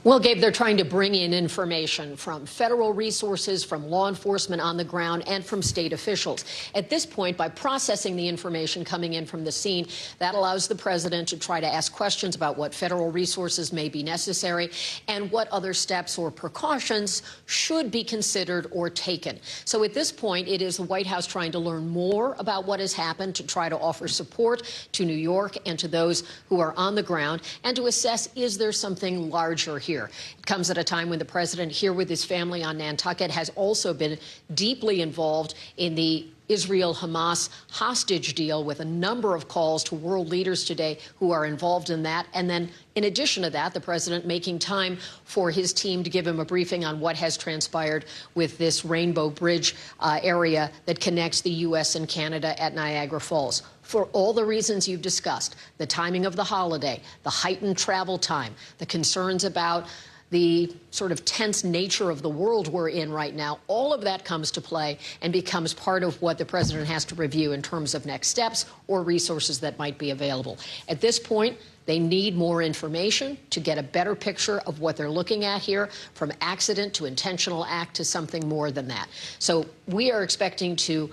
Well, Gabe, they're trying to bring in information from federal resources, from law enforcement on the ground, and from state officials. At this point, by processing the information coming in from the scene, that allows the president to try to ask questions about what federal resources may be necessary and what other steps or precautions should be considered or taken. So at this point, it is the White House trying to learn more about what has happened, to try to offer support to New York and to those who are on the ground, and to assess, is there something larger here? It comes at a time when the president, here with his family on Nantucket, has also been deeply involved in the Israel-Hamas hostage deal, with a number of calls to world leaders today who are involved in that. And then, in addition to that, the president making time for his team to give him a briefing on what has transpired with this Rainbow Bridge area that connects the U.S. and Canada at Niagara Falls. For all the reasons you've discussed, the timing of the holiday, the heightened travel time, the concerns about the sort of tense nature of the world we're in right now, all of that comes to play and becomes part of what the president has to review in terms of next steps or resources that might be available. At this point, they need more information to get a better picture of what they're looking at here, from accident to intentional act to something more than that. So we are expecting to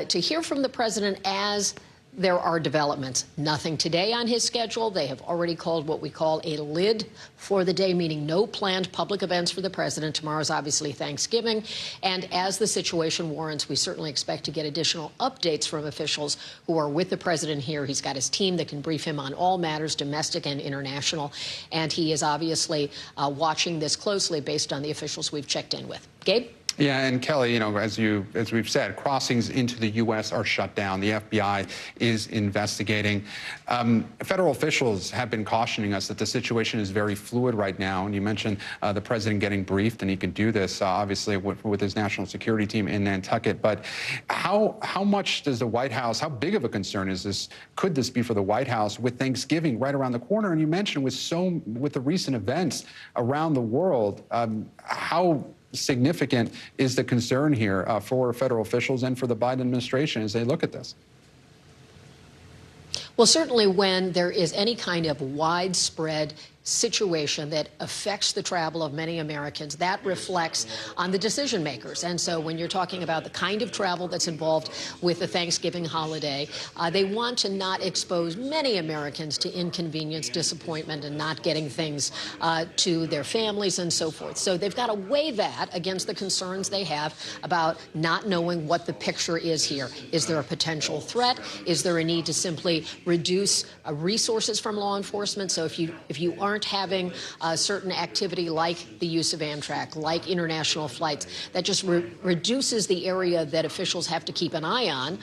hear from the president as there are developments. Nothing today on his schedule. They have already called what we call a lid for the day, meaning no planned public events for the president. Tomorrow's obviously Thanksgiving. And as the situation warrants, we certainly expect to get additional updates from officials who are with the president here. He's got his team that can brief him on all matters, domestic and international. And he is obviously watching this closely based on the officials we've checked in with. Gabe? Yeah, and Kelly, you know, as we've said, crossings into the U.S. are shut down. The FBI is investigating. Federal officials have been cautioning us that the situation is very fluid right now. And you mentioned the president getting briefed, and he could do this, obviously, with his national security team in Nantucket. But how much does the White House, how big of a concern is this? Could this be for the White House with Thanksgiving right around the corner? And you mentioned with the recent events around the world, how significant is the concern here for federal officials and for the Biden administration as they look at this? Well, certainly when there is any kind of widespread situation that affects the travel of many Americans, that reflects on the decision makers. And so when you're talking about the kind of travel that's involved with the Thanksgiving holiday, they want to not expose many Americans to inconvenience, disappointment, and not getting things to their families and so forth. So they've got to weigh that against the concerns they have about not knowing what the picture is here. Is there a potential threat? Is there a need to simply reduce resources from law enforcement? So if you aren't having a certain activity like the use of Amtrak, like international flights, that just reduces the area that officials have to keep an eye on.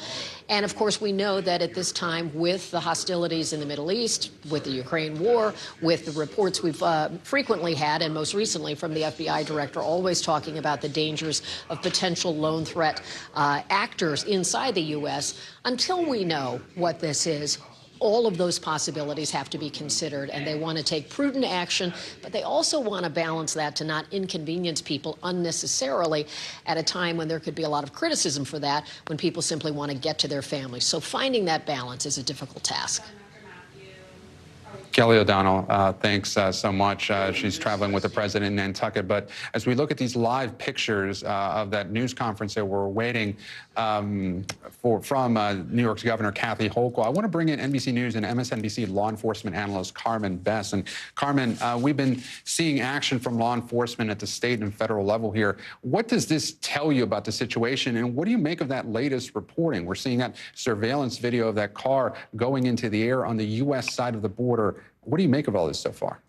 And of course, we know that at this time, with the hostilities in the Middle East, with the Ukraine war, with the reports we've frequently had, and most recently from the FBI director, always talking about the dangers of potential lone threat actors inside the U.S., until we know what this is, all of those possibilities have to be considered, and they want to take prudent action, but they also want to balance that to not inconvenience people unnecessarily at a time when there could be a lot of criticism for that, when people simply want to get to their families. So finding that balance is a difficult task. Kelly O'Donnell, thanks so much. She's traveling with the president in Nantucket. But as we look at these live pictures of that news conference that we're waiting from New York's Governor Kathy Hochul, I want to bring in NBC News and MSNBC law enforcement analyst Carmen Bess. And Carmen, we've been seeing action from law enforcement at the state and federal level here. What does this tell you about the situation, and what do you make of that latest reporting? We're seeing that surveillance video of that car going into the air on the U.S. side of the border. What do you make of all this so far?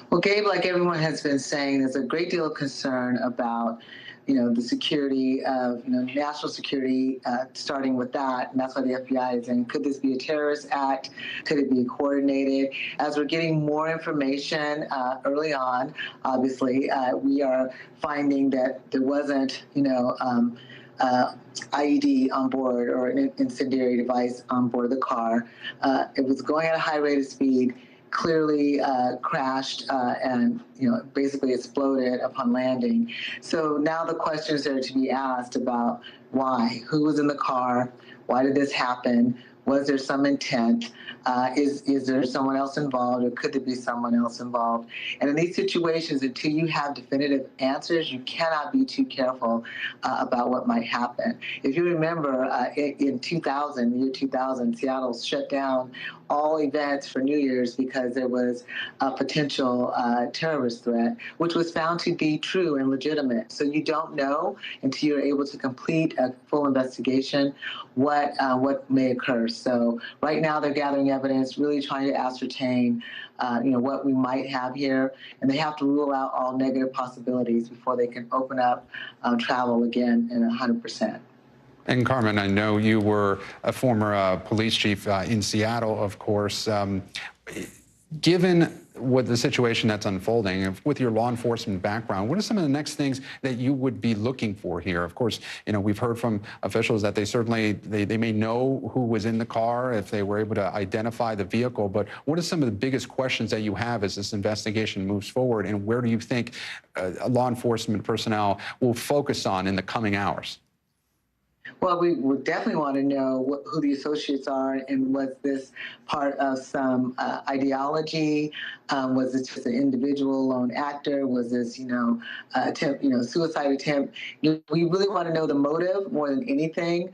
Well, Gabe, like everyone has been saying, there's a great deal of concern about, the security of, national security, starting with that. And that's why the FBI is in. Could this be a terrorist act? Could it be coordinated? As we're getting more information early on, obviously, we are finding that there wasn't, IED on board or an incendiary device on board the car. It was going at a high rate of speed, clearly crashed and basically exploded upon landing. So now the questions are to be asked about why, who was in the car, why did this happen? Was there some intent? Is there someone else involved, or could there be someone else involved? And in these situations, until you have definitive answers, you cannot be too careful about what might happen. If you remember, in year 2000, Seattle shut down all events for New Year's because there was a potential terrorist threat, which was found to be true and legitimate. So you don't know until you're able to complete a full investigation what may occur. So right now they're gathering evidence, really trying to ascertain what we might have here, and they have to rule out all negative possibilities before they can open up travel again in 100%. And Carmen, I know you were a former police chief in Seattle, of course. Given what the situation that's unfolding, with your law enforcement background, what are some of the next things that you would be looking for here? Of course, we've heard from officials that they may know who was in the car if they were able to identify the vehicle. But what are some of the biggest questions that you have as this investigation moves forward, and where do you think law enforcement personnel will focus on in the coming hours? Well, we would definitely want to know who the associates are, and was this part of some ideology? Was this just an individual lone actor? Was this, attempt, suicide attempt? We really want to know the motive more than anything,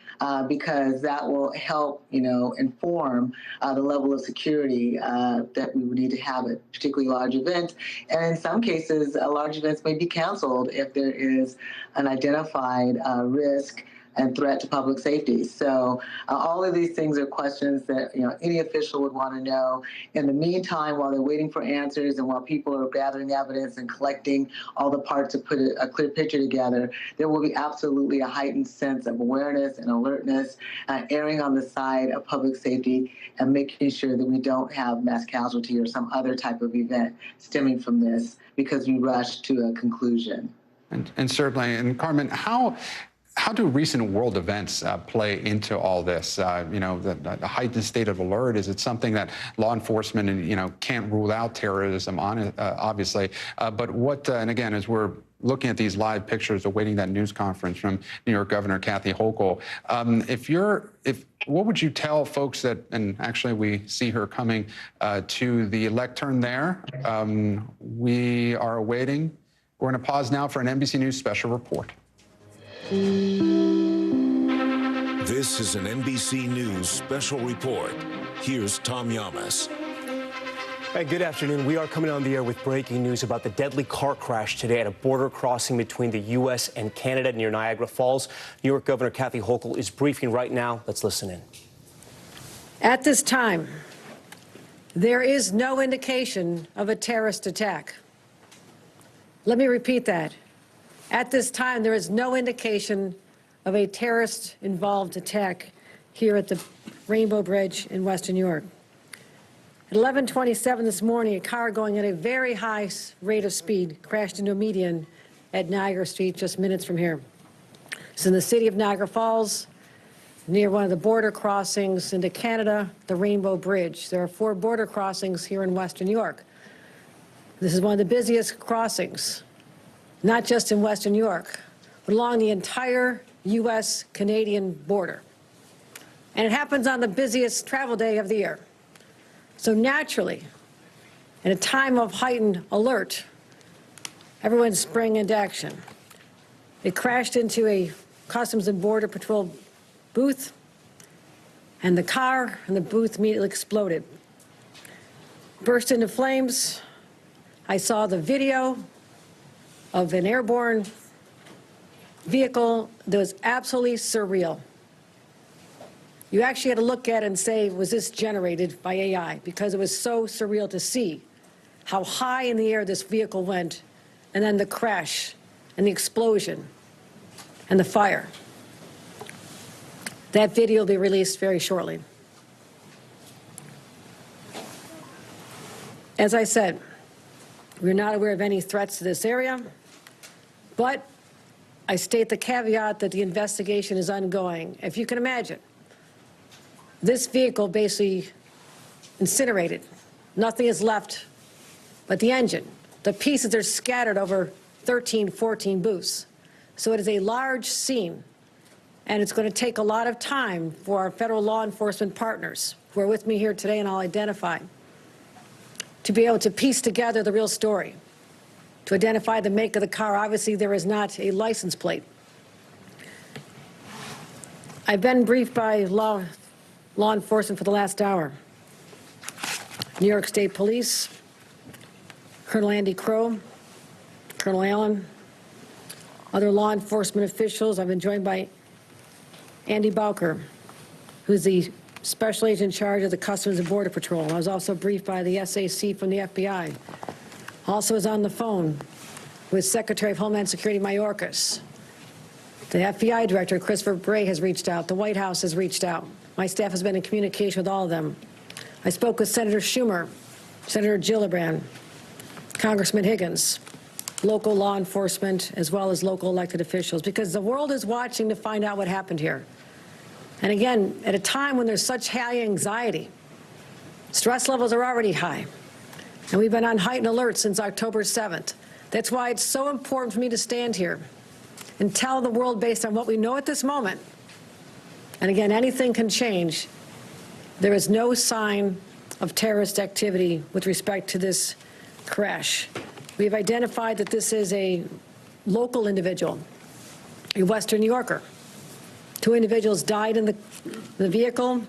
because that will help, inform the level of security that we would need to have at particularly large events. And in some cases, large events may be canceled if there is an identified risk and threat to public safety. So all of these things are questions that any official would want to know. In the meantime, while they're waiting for answers and while people are gathering evidence and collecting all the parts to put a clear picture together, there will be absolutely a heightened sense of awareness and alertness, erring on the side of public safety and making sure that we don't have mass casualty or some other type of event stemming from this because we rushed to a conclusion. And certainly, and Carmen, how do recent world events play into all this? The heightened state of alert, is it something that law enforcement, can't rule out terrorism on, obviously, but what, and again, as we're looking at these live pictures awaiting that news conference from New York Governor Kathy Hochul, what would you tell folks that, and actually we see her coming to the lectern there. We are awaiting. We're going to pause now for an NBC News special report. This is an NBC News special report. Here's Tom Yamas. Hey, good afternoon. We are coming on the air with breaking news about the deadly car crash today at a border crossing between the U.S. and Canada near Niagara Falls. New York Governor Kathy Hochul is briefing right now. Let's listen in. At this time, there is no indication of a terrorist attack. Let me repeat that. At this time, there is no indication of a terrorist-involved attack here at the Rainbow Bridge in Western New York. At 11:27 this morning, a car going at a very high rate of speed crashed into a median at Niagara Street, just minutes from here. It's in the city of Niagara Falls, near one of the border crossings into Canada, the Rainbow Bridge. There are 4 border crossings here in Western New York. This is one of the busiest crossings, not just in Western New York, but along the entire U.S.-Canadian border. And it happens on the busiest travel day of the year. So naturally, in a time of heightened alert, everyone sprang into action. It crashed into a Customs and Border Patrol booth, and the car and the booth immediately exploded. Burst into flames. I saw the video of an airborne vehicle that was absolutely surreal. You actually had to look at it and say, was this generated by AI? Because it was so surreal to see how high in the air this vehicle went, and then the crash and the explosion and the fire. That video will be released very shortly. As I said, we're not aware of any threats to this area, but I state the caveat that the investigation is ongoing. If you can imagine, this vehicle basically incinerated. Nothing is left but the engine. The pieces are scattered over 13, 14 booths. So it is a large scene, and it's going to take a lot of time for our federal law enforcement partners who are with me here today, and I'll identify, to be able to piece together the real story, to identify the make of the car. Obviously, there is not a license plate. I've been briefed by law enforcement for the last hour. New York State Police, Colonel Andy Crow, Colonel Allen, other law enforcement officials. I've been joined by Andy Bowker, who's the Special Agent in charge of the Customs and Border Patrol. I was also briefed by the SAC from the FBI. Also is on the phone with Secretary of Homeland Security Mayorkas. The FBI Director, Christopher Bray, has reached out. The White House has reached out. My staff has been in communication with all of them. I spoke with Senator Schumer, Senator Gillibrand, Congressman Higgins, local law enforcement, as well as local elected officials, because the world is watching to find out what happened here. And again, at a time when there's such high anxiety, stress levels are already high, and we've been on heightened alert since October 7th. That's why it's so important for me to stand here and tell the world, based on what we know at this moment, And again, anything can change. There is no sign of terrorist activity with respect to this crash. We have identified that this is a local individual, a Western New Yorker. 2 individuals died in the vehicle.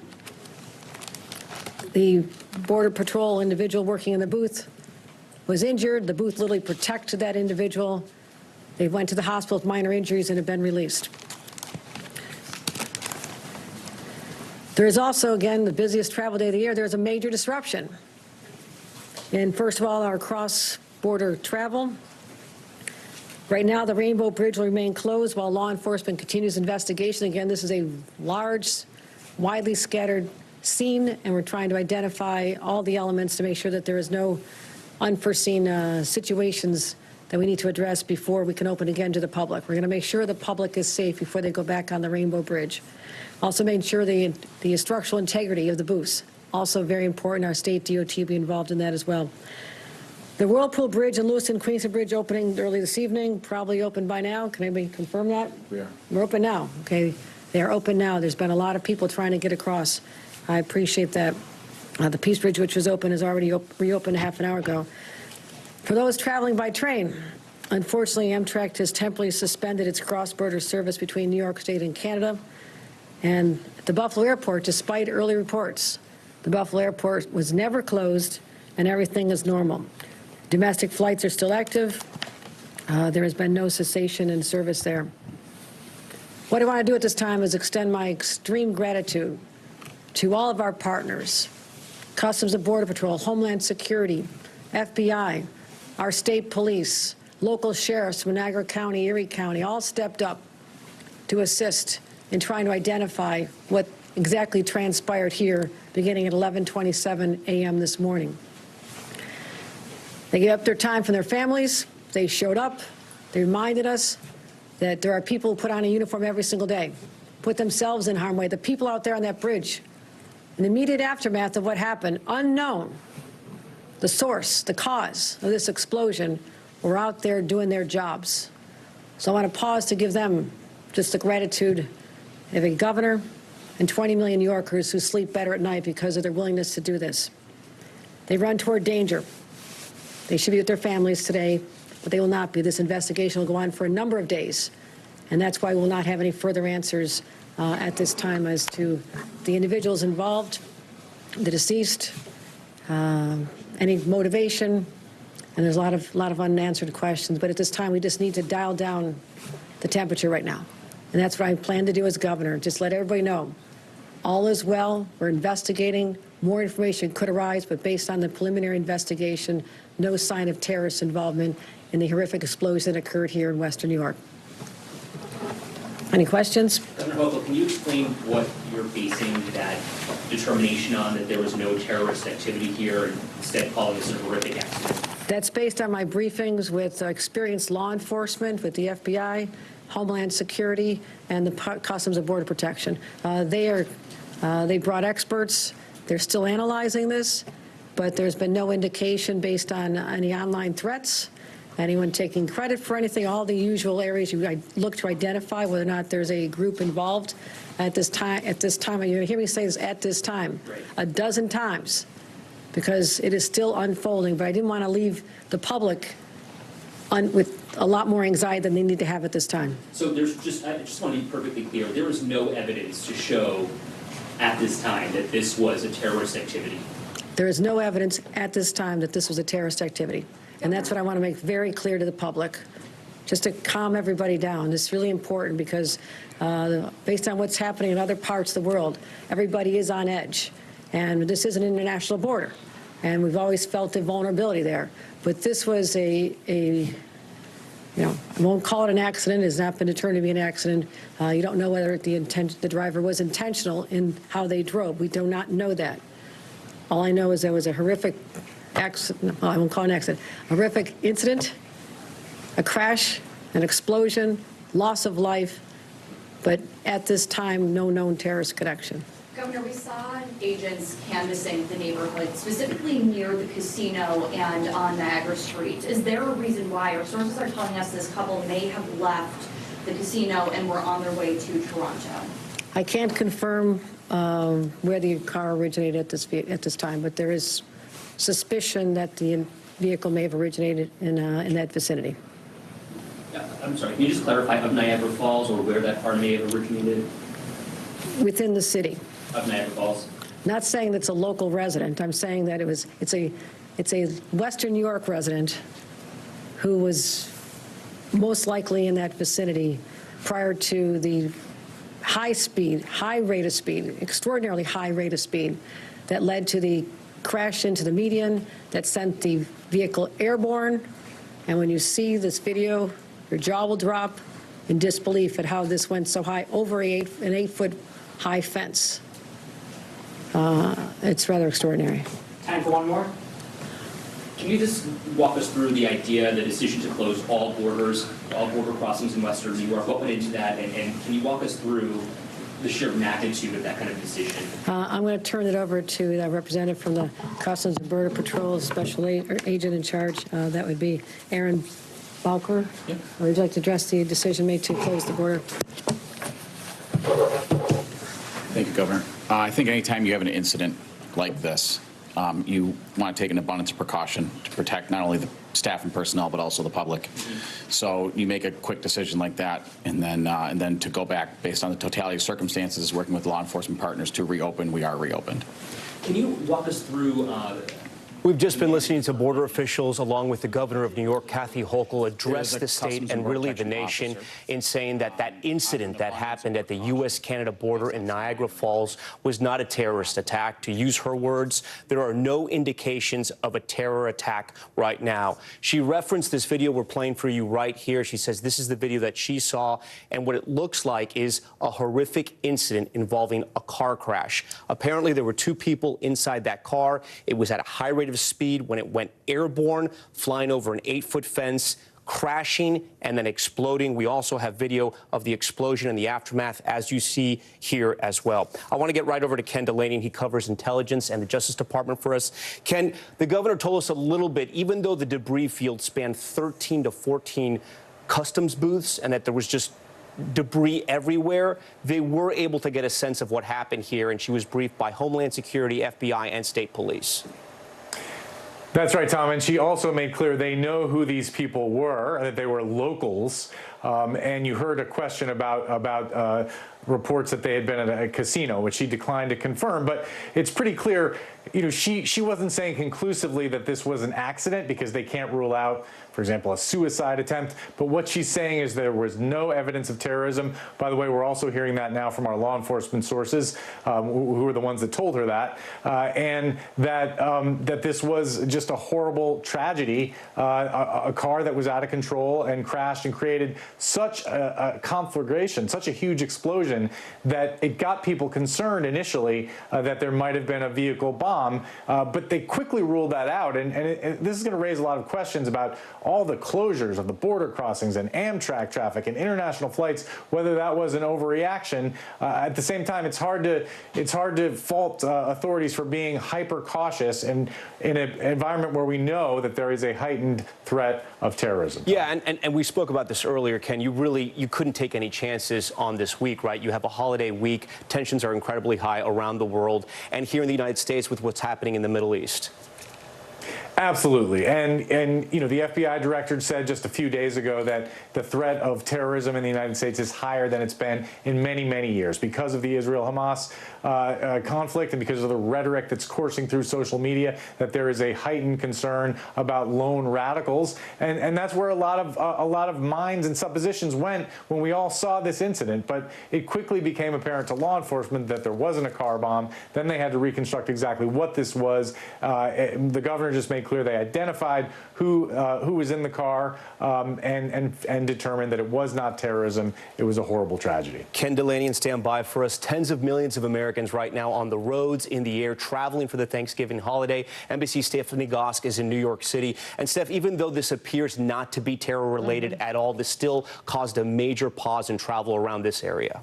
The Border Patrol individual working in the booth was injured. The booth literally protected that individual. They went to the hospital with minor injuries and have been released. There is also, again, the busiest travel day of the year, there's a major disruption. And first of all, our cross-border travel. Right now, the Rainbow Bridge will remain closed while law enforcement continues investigation. Again, this is a large, widely scattered scene, and we're trying to identify all the elements to make sure that there is no unforeseen situations that we need to address before we can open again to the public. We're going to make sure the public is safe before they go back on the Rainbow Bridge. Also making sure the structural integrity of the booths. Also very important, our state DOT will be involved in that as well. The Whirlpool Bridge and Lewiston Queenston Bridge opening early this evening, probably open by now. Can anybody confirm that? We are. We're open now, okay. They are open now. There's been a lot of people trying to get across. I appreciate that. The Peace Bridge, which was open, is already reopened a half an hour ago. For those traveling by train, unfortunately, Amtrak has temporarily suspended its cross-border service between New York State and Canada. And at the Buffalo Airport, despite early reports, the Buffalo Airport was never closed and everything is normal. Domestic flights are still active. There has been no cessation in service there. What I want to do at this time is extend my extreme gratitude to all of our partners, Customs and Border Patrol, Homeland Security, FBI, our state police, local sheriffs from Niagara County, Erie County, all stepped up to assist in trying to identify what exactly transpired here beginning at 11:27 a.m. this morning. They gave up their time from their families. They showed up. They reminded us that there are people who put on a uniform every single day, put themselves in harm's way. The people out there on that bridge, in the immediate aftermath of what happened, unknown, the source, the cause of this explosion, were out there doing their jobs. So I want to pause to give them just the gratitude of a governor and 20 million New Yorkers who sleep better at night because of their willingness to do this. They run toward danger. They should be with their families today, but they will not be. This investigation will go on for a number of days, and that's why we will not have any further answers at this time as to the individuals involved, the deceased, any motivation, and there's a lot of unanswered questions. But at this time, we just need to dial down the temperature right now. And that's what I plan to do as governor, just let everybody know all is well. We're investigating. More information could arise, but based on the preliminary investigation, no sign of terrorist involvement in the horrific explosion that occurred here in Western New York. Any questions? Governor Hochul, can you explain what you're basing that determination on, that there was no terrorist activity here, and instead calling this a horrific accident? That's based on my briefings with experienced law enforcement, with the FBI, Homeland Security, and the Customs and Border Protection. They brought experts. They're still analyzing this, but there's been no indication based on any online threats, anyone taking credit for anything, all the usual areas you look to identify whether or not there's a group involved. At this time, you hear me say this at this time, a dozen times, because it is still unfolding, but I didn't want to leave the public with a lot more anxiety than they need to have at this time. So I just want to be perfectly clear, there is no evidence to show at this time that this was a terrorist activity. There is no evidence at this time that this was a terrorist activity. And that's what I want to make very clear to the public, just to calm everybody down. It's really important because based on what's happening in other parts of the world, everybody is on edge. And this is an international border. And we've always felt the vulnerability there. But this was I won't call it an accident. It has not been determined to be an accident. You don't know whether the driver was intentional in how they drove. We do not know that. All I know is there was a horrific accident. Well, I won't call it an accident. A horrific incident, a crash, an explosion, loss of life. But at this time, no known terrorist connection. Governor, we saw agents canvassing the neighborhood, specifically near the casino and on Niagara Street. Is there a reason why? Our sources are telling us this couple may have left the casino and were on their way to Toronto. I can't confirm where the car originated at this time, but there is suspicion that the vehicle may have originated in that vicinity. I'm sorry, can you just clarify of Niagara Falls or where that car may have originated? Within the city. Of Niagara Falls? Not saying that's a local resident. I'm saying that it's a Western New York resident who was most likely in that vicinity prior to the high rate of speed, extraordinarily high rate of speed that led to the crash into the median that sent the vehicle airborne. And when you see this video, your jaw will drop in disbelief at how this went so high over an 8-foot high fence. It's rather extraordinary. Time for one more. Can you just walk us through the idea, the decision to close all border crossings in Western New York? What went into that, and can you walk us through the sheer magnitude of that kind of decision? I'm going to turn it over to the representative from the Customs and Border Patrol, special agent in charge. That would be Aaron Balker. Yeah. Would you like to address the decision made to close the border? Thank you, Governor. I think anytime you have an incident like this, you want to take an abundance of precaution to protect not only the staff and personnel, but also the public. Mm-hmm. So you make a quick decision like that, and then to go back based on the totality of circumstances, working with law enforcement partners to reopen, we are reopened. Can you walk us through? We've just been listening to border officials, along with the governor of New York, Kathy Hochul, address the state and really the nation in saying that that incident that happened at the U.S.-Canada border in Niagara Falls was not a terrorist attack. To use her words, there are no indications of a terror attack right now. She referenced this video we're playing for you right here. She says this is the video that she saw, and what it looks like is a horrific incident involving a car crash. Apparently, there were two people inside that car. It was at a high rate of speed when it went airborne, flying over an 8-foot fence, crashing and then exploding. We also have video of the explosion and the aftermath, as you see here as well. I want to get right over to Ken Delaney. He covers intelligence and the Justice Department for us. Ken, the governor told us a little bit, even though the debris field spanned 13 to 14 customs booths and that there was just debris everywhere, they were able to get a sense of what happened here, and she was briefed by Homeland Security, FBI, and state police. That's right, Tom. And she also made clear they know who these people were, that they were locals. And you heard a question about reports that they had been at a casino, which she declined to confirm. But it's pretty clear, you know, she wasn't saying conclusively that this was an accident because they can't rule out, for example, a suicide attempt. But what she's saying is there was no evidence of terrorism. By the way, we're also hearing that now from our law enforcement sources, who are the ones that told her that, and that this was just a horrible tragedy, a car that was out of control and crashed and created such a conflagration, such a huge explosion that it got people concerned initially that there might have been a vehicle bomb, but they quickly ruled that out. And this is going to raise a lot of questions about all the closures of the border crossings and Amtrak traffic and international flights, whether that was an overreaction. At the same time, it's hard to fault authorities for being hyper cautious in an environment where we know that there is a heightened threat of terrorism. Yeah, and we spoke about this earlier, Ken. You couldn't take any chances on this week, right? You have a holiday week. Tensions are incredibly high around the world, and here in the United States with what's happening in the Middle East. Absolutely. And you know, the FBI director said just a few days ago that the threat of terrorism in the United States is higher than it's been in many, many years because of the Israel-Hamas conflict and because of the rhetoric that's coursing through social media, that there is a heightened concern about lone radicals. And that's where a lot of minds and suppositions went when we all saw this incident. But it quickly became apparent to law enforcement that there wasn't a car bomb. Then they had to reconstruct exactly what this was. The governor just made clear they identified who was in the car and determined that it was not terrorism. It was a horrible tragedy. Ken Delaney, and stand by for us. Tens of millions of Americans right now on the roads, in the air, traveling for the Thanksgiving holiday. NBC's Stephanie Gosk is in New York City. And Steph, even though this appears not to be terror-related at all, this still caused a major pause in travel around this area.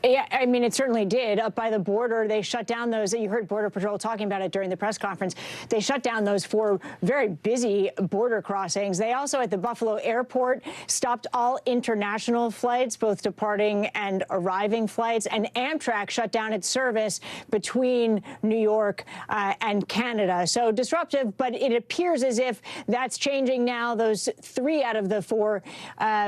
Yeah, I mean, it certainly did. Up by the border, they shut down those. You heard Border Patrol talking about it during the press conference. They shut down those 4 very busy border crossings. They also, at the Buffalo airport, stopped all international flights, both departing and arriving flights. And Amtrak shut down its service between New York and Canada. So disruptive, but it appears as if that's changing now. Those 3 out of the 4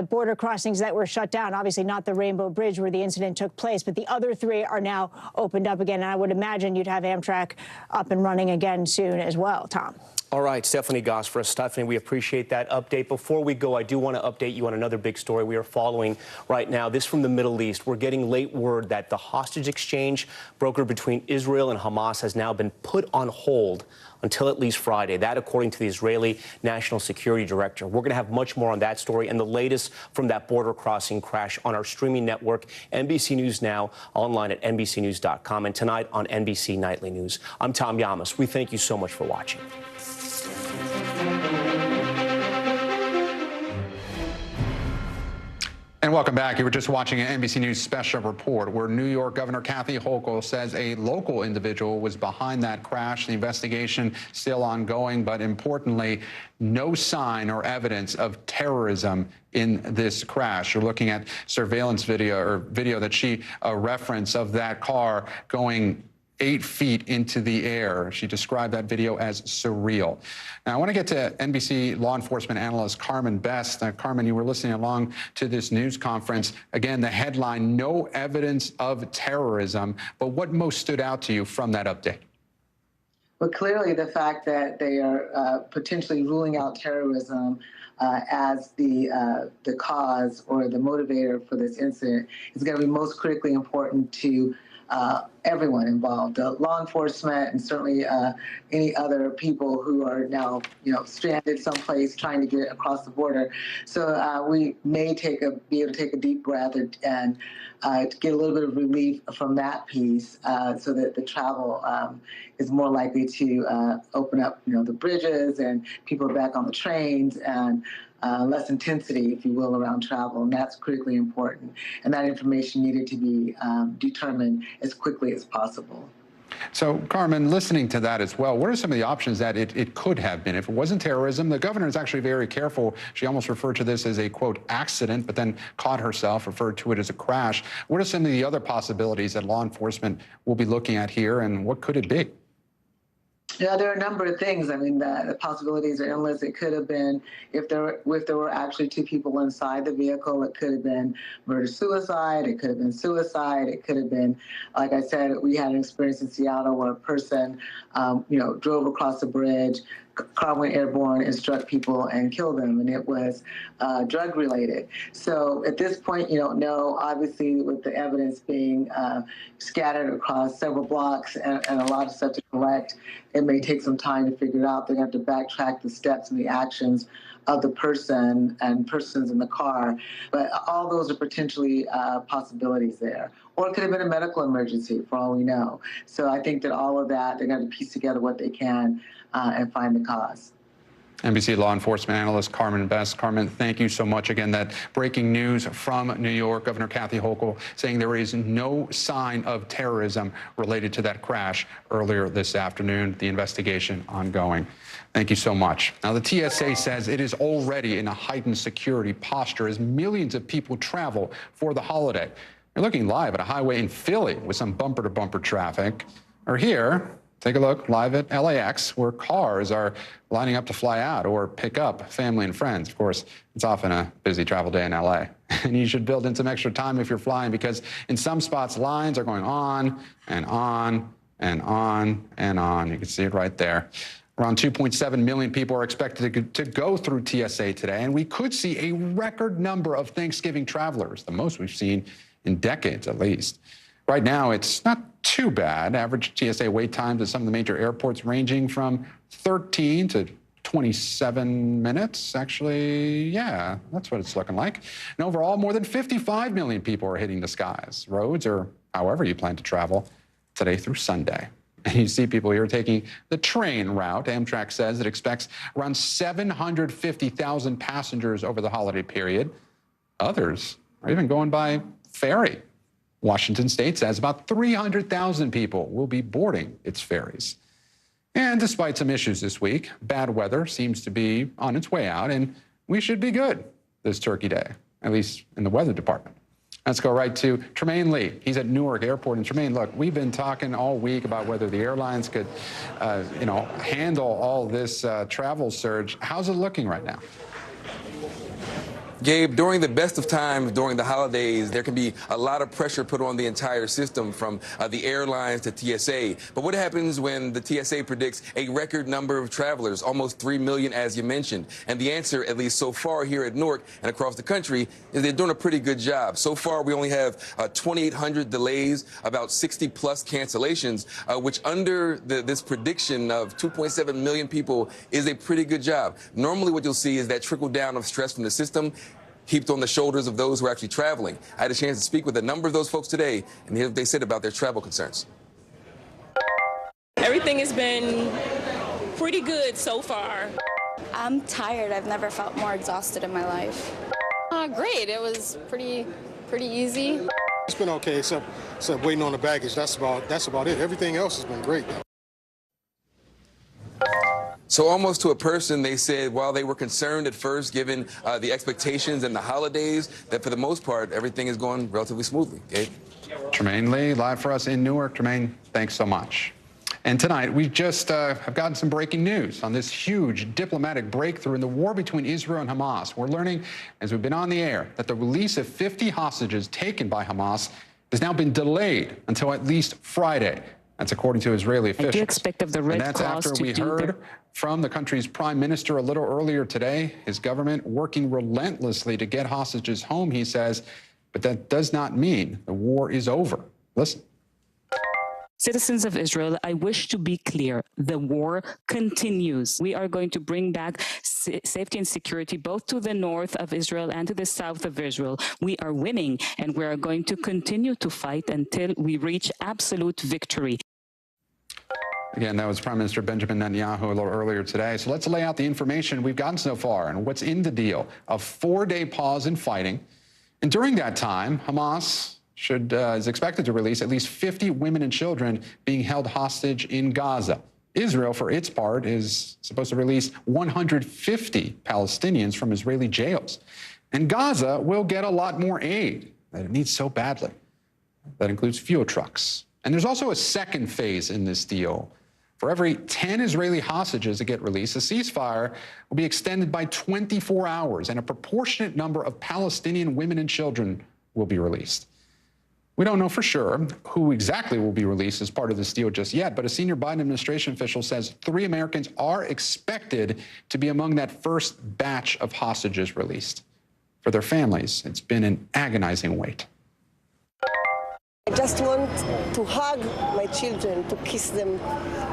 border crossings that were shut down, obviously not the Rainbow Bridge where the incident took place, but the other 3 are now opened up again. And I would imagine you'd have Amtrak up and running again soon as well, Tom. All right, Stephanie Goss for us. Stephanie, we appreciate that update. Before we go, I do want to update you on another big story we are following right now. This from the Middle East. We're getting late word that the hostage exchange brokered between Israel and Hamas has now been put on hold until at least Friday. That, according to the Israeli National Security Director. We're going to have much more on that story and the latest from that border crossing crash on our streaming network, NBC News Now, online at NBCNews.com, and tonight on NBC Nightly News. I'm Tom Yamas. We thank you so much for watching. And welcome back. You were just watching an NBC News special report where New York Governor Kathy Hochul says a local individual was behind that crash. The investigation still ongoing, but importantly, no sign or evidence of terrorism in this crash. You're looking at surveillance video that she referenced of that car going 8 feet into the air. She described that video as surreal. Now, I want to get to NBC law enforcement analyst Carmen Best. Carmen, you were listening along to this news conference. Again, the headline, no evidence of terrorism. But what most stood out to you from that update? But clearly the fact that they are potentially ruling out terrorism as the cause or the motivator for this incident is going to be most critically important to everyone involved, law enforcement, and certainly any other people who are now, stranded someplace trying to get across the border. So we may be able to take a deep breath and get a little bit of relief from that piece, so that the travel is more likely to open up, the bridges and people are back on the trains and less intensity, if you will, around travel, and that's critically important. And that information needed to be determined as quickly as possible. So, Carmen, listening to that as well, what are some of the options that it could have been? If it wasn't terrorism, the governor is actually very careful. She almost referred to this as a, quote, accident, but then caught herself, referred to it as a crash. What are some of the other possibilities that law enforcement will be looking at here, and what could it be? Yeah, there are a number of things. I mean, the possibilities are endless. It could have been, if there were actually 2 people inside the vehicle, it could have been murder-suicide. It could have been suicide. It could have been, like I said, we had an experience in Seattle where a person, drove across the bridge, car went airborne and struck people and killed them, and it was drug-related. So at this point, you don't know. Obviously, with the evidence being scattered across several blocks and a lot of stuff to collect, it may take some time to figure it out. They're going to have to backtrack the steps and the actions of the person and persons in the car. But all those are potentially possibilities there. Or it could have been a medical emergency, for all we know. So I think that all of that, they're going to piece together what they can and find the cause. NBC law enforcement analyst Carmen Best. Carmen, thank you so much. Again, that breaking news from New York, Governor Kathy Hochul saying there is no sign of terrorism related to that crash earlier this afternoon. The investigation ongoing. Thank you so much. Now, the TSA says it is already in a heightened security posture as millions of people travel for the holiday. You're looking live at a highway in Philly with some bumper-to-bumper traffic. Or here, take a look live at LAX, where cars are lining up to fly out or pick up family and friends. Of course, it's often a busy travel day in LA. And you should build in some extra time if you're flying, because in some spots, lines are going on and on and on and on. You can see it right there. Around 2.7 million people are expected to go through TSA today, and we could see a record number of Thanksgiving travelers, the most we've seen in decades at least. Right now, it's not too bad. Average TSA wait times at some of the major airports ranging from 13 to 27 minutes. Actually, yeah, that's what it's looking like. And overall, more than 55 million people are hitting the skies, roads, or however you plan to travel today through Sunday. And you see people here taking the train route. Amtrak says it expects around 750,000 passengers over the holiday period. Others are even going by ferry. Washington State says about 300,000 people will be boarding its ferries. And despite some issues this week, bad weather seems to be on its way out, and we should be good this Turkey Day, at least in the weather department. Let's go right to Tremaine Lee. He's at Newark Airport. And Tremaine, look, we've been talking all week about whether the airlines could, handle all this travel surge. How's it looking right now? Gabe, during the best of times, during the holidays, there can be a lot of pressure put on the entire system, from the airlines to TSA. But what happens when the TSA predicts a record number of travelers, almost 3 million, as you mentioned? And the answer, at least so far here at Newark and across the country, is they're doing a pretty good job. So far, we only have 2,800 delays, about 60-plus cancellations, which under this prediction of 2.7 million people is a pretty good job. Normally, what you'll see is that trickle down of stress from the system heaped on the shoulders of those who are actually traveling. I had a chance to speak with a number of those folks today, and here's what they said about their travel concerns. Everything has been pretty good so far. I'm tired. I've never felt more exhausted in my life. Great. It was pretty easy. It's been okay, except waiting on the baggage. That's about it. Everything else has been great. So almost to a person, they said while they were concerned at first, given the expectations and the holidays, that for the most part, everything is going relatively smoothly. Gabe? Tremaine Lee, live for us in Newark. Tremaine, thanks so much. And tonight, we just have gotten some breaking news on this huge diplomatic breakthrough in the war between Israel and Hamas. We're learning, as we've been on the air, that the release of 50 hostages taken by Hamas has now been delayed until at least Friday. That's according to Israeli officials. I do expect of the Red Cross. And that's after we heard from the country's prime minister a little earlier today. His government working relentlessly to get hostages home, he says, but that does not mean the war is over. Listen. Citizens of Israel, I wish to be clear. The war continues. We are going to bring back safety and security both to the north of Israel and to the south of Israel. We are winning, and we are going to continue to fight until we reach absolute victory. Again, that was Prime Minister Benjamin Netanyahu a little earlier today. So let's lay out the information we've gotten so far and what's in the deal. A 4-day pause in fighting. And during that time, Hamas is expected to release at least 50 women and children being held hostage in Gaza. Israel, for its part, is supposed to release 150 Palestinians from Israeli jails. And Gaza will get a lot more aid that it needs so badly. That includes fuel trucks. And there's also a second phase in this deal. For every 10 Israeli hostages that get released, the ceasefire will be extended by 24 hours, and a proportionate number of Palestinian women and children will be released. We don't know for sure who exactly will be released as part of this deal just yet, but a senior Biden administration official says 3 Americans are expected to be among that first batch of hostages released. For their families, it's been an agonizing wait. I just want to hug my children, to kiss them,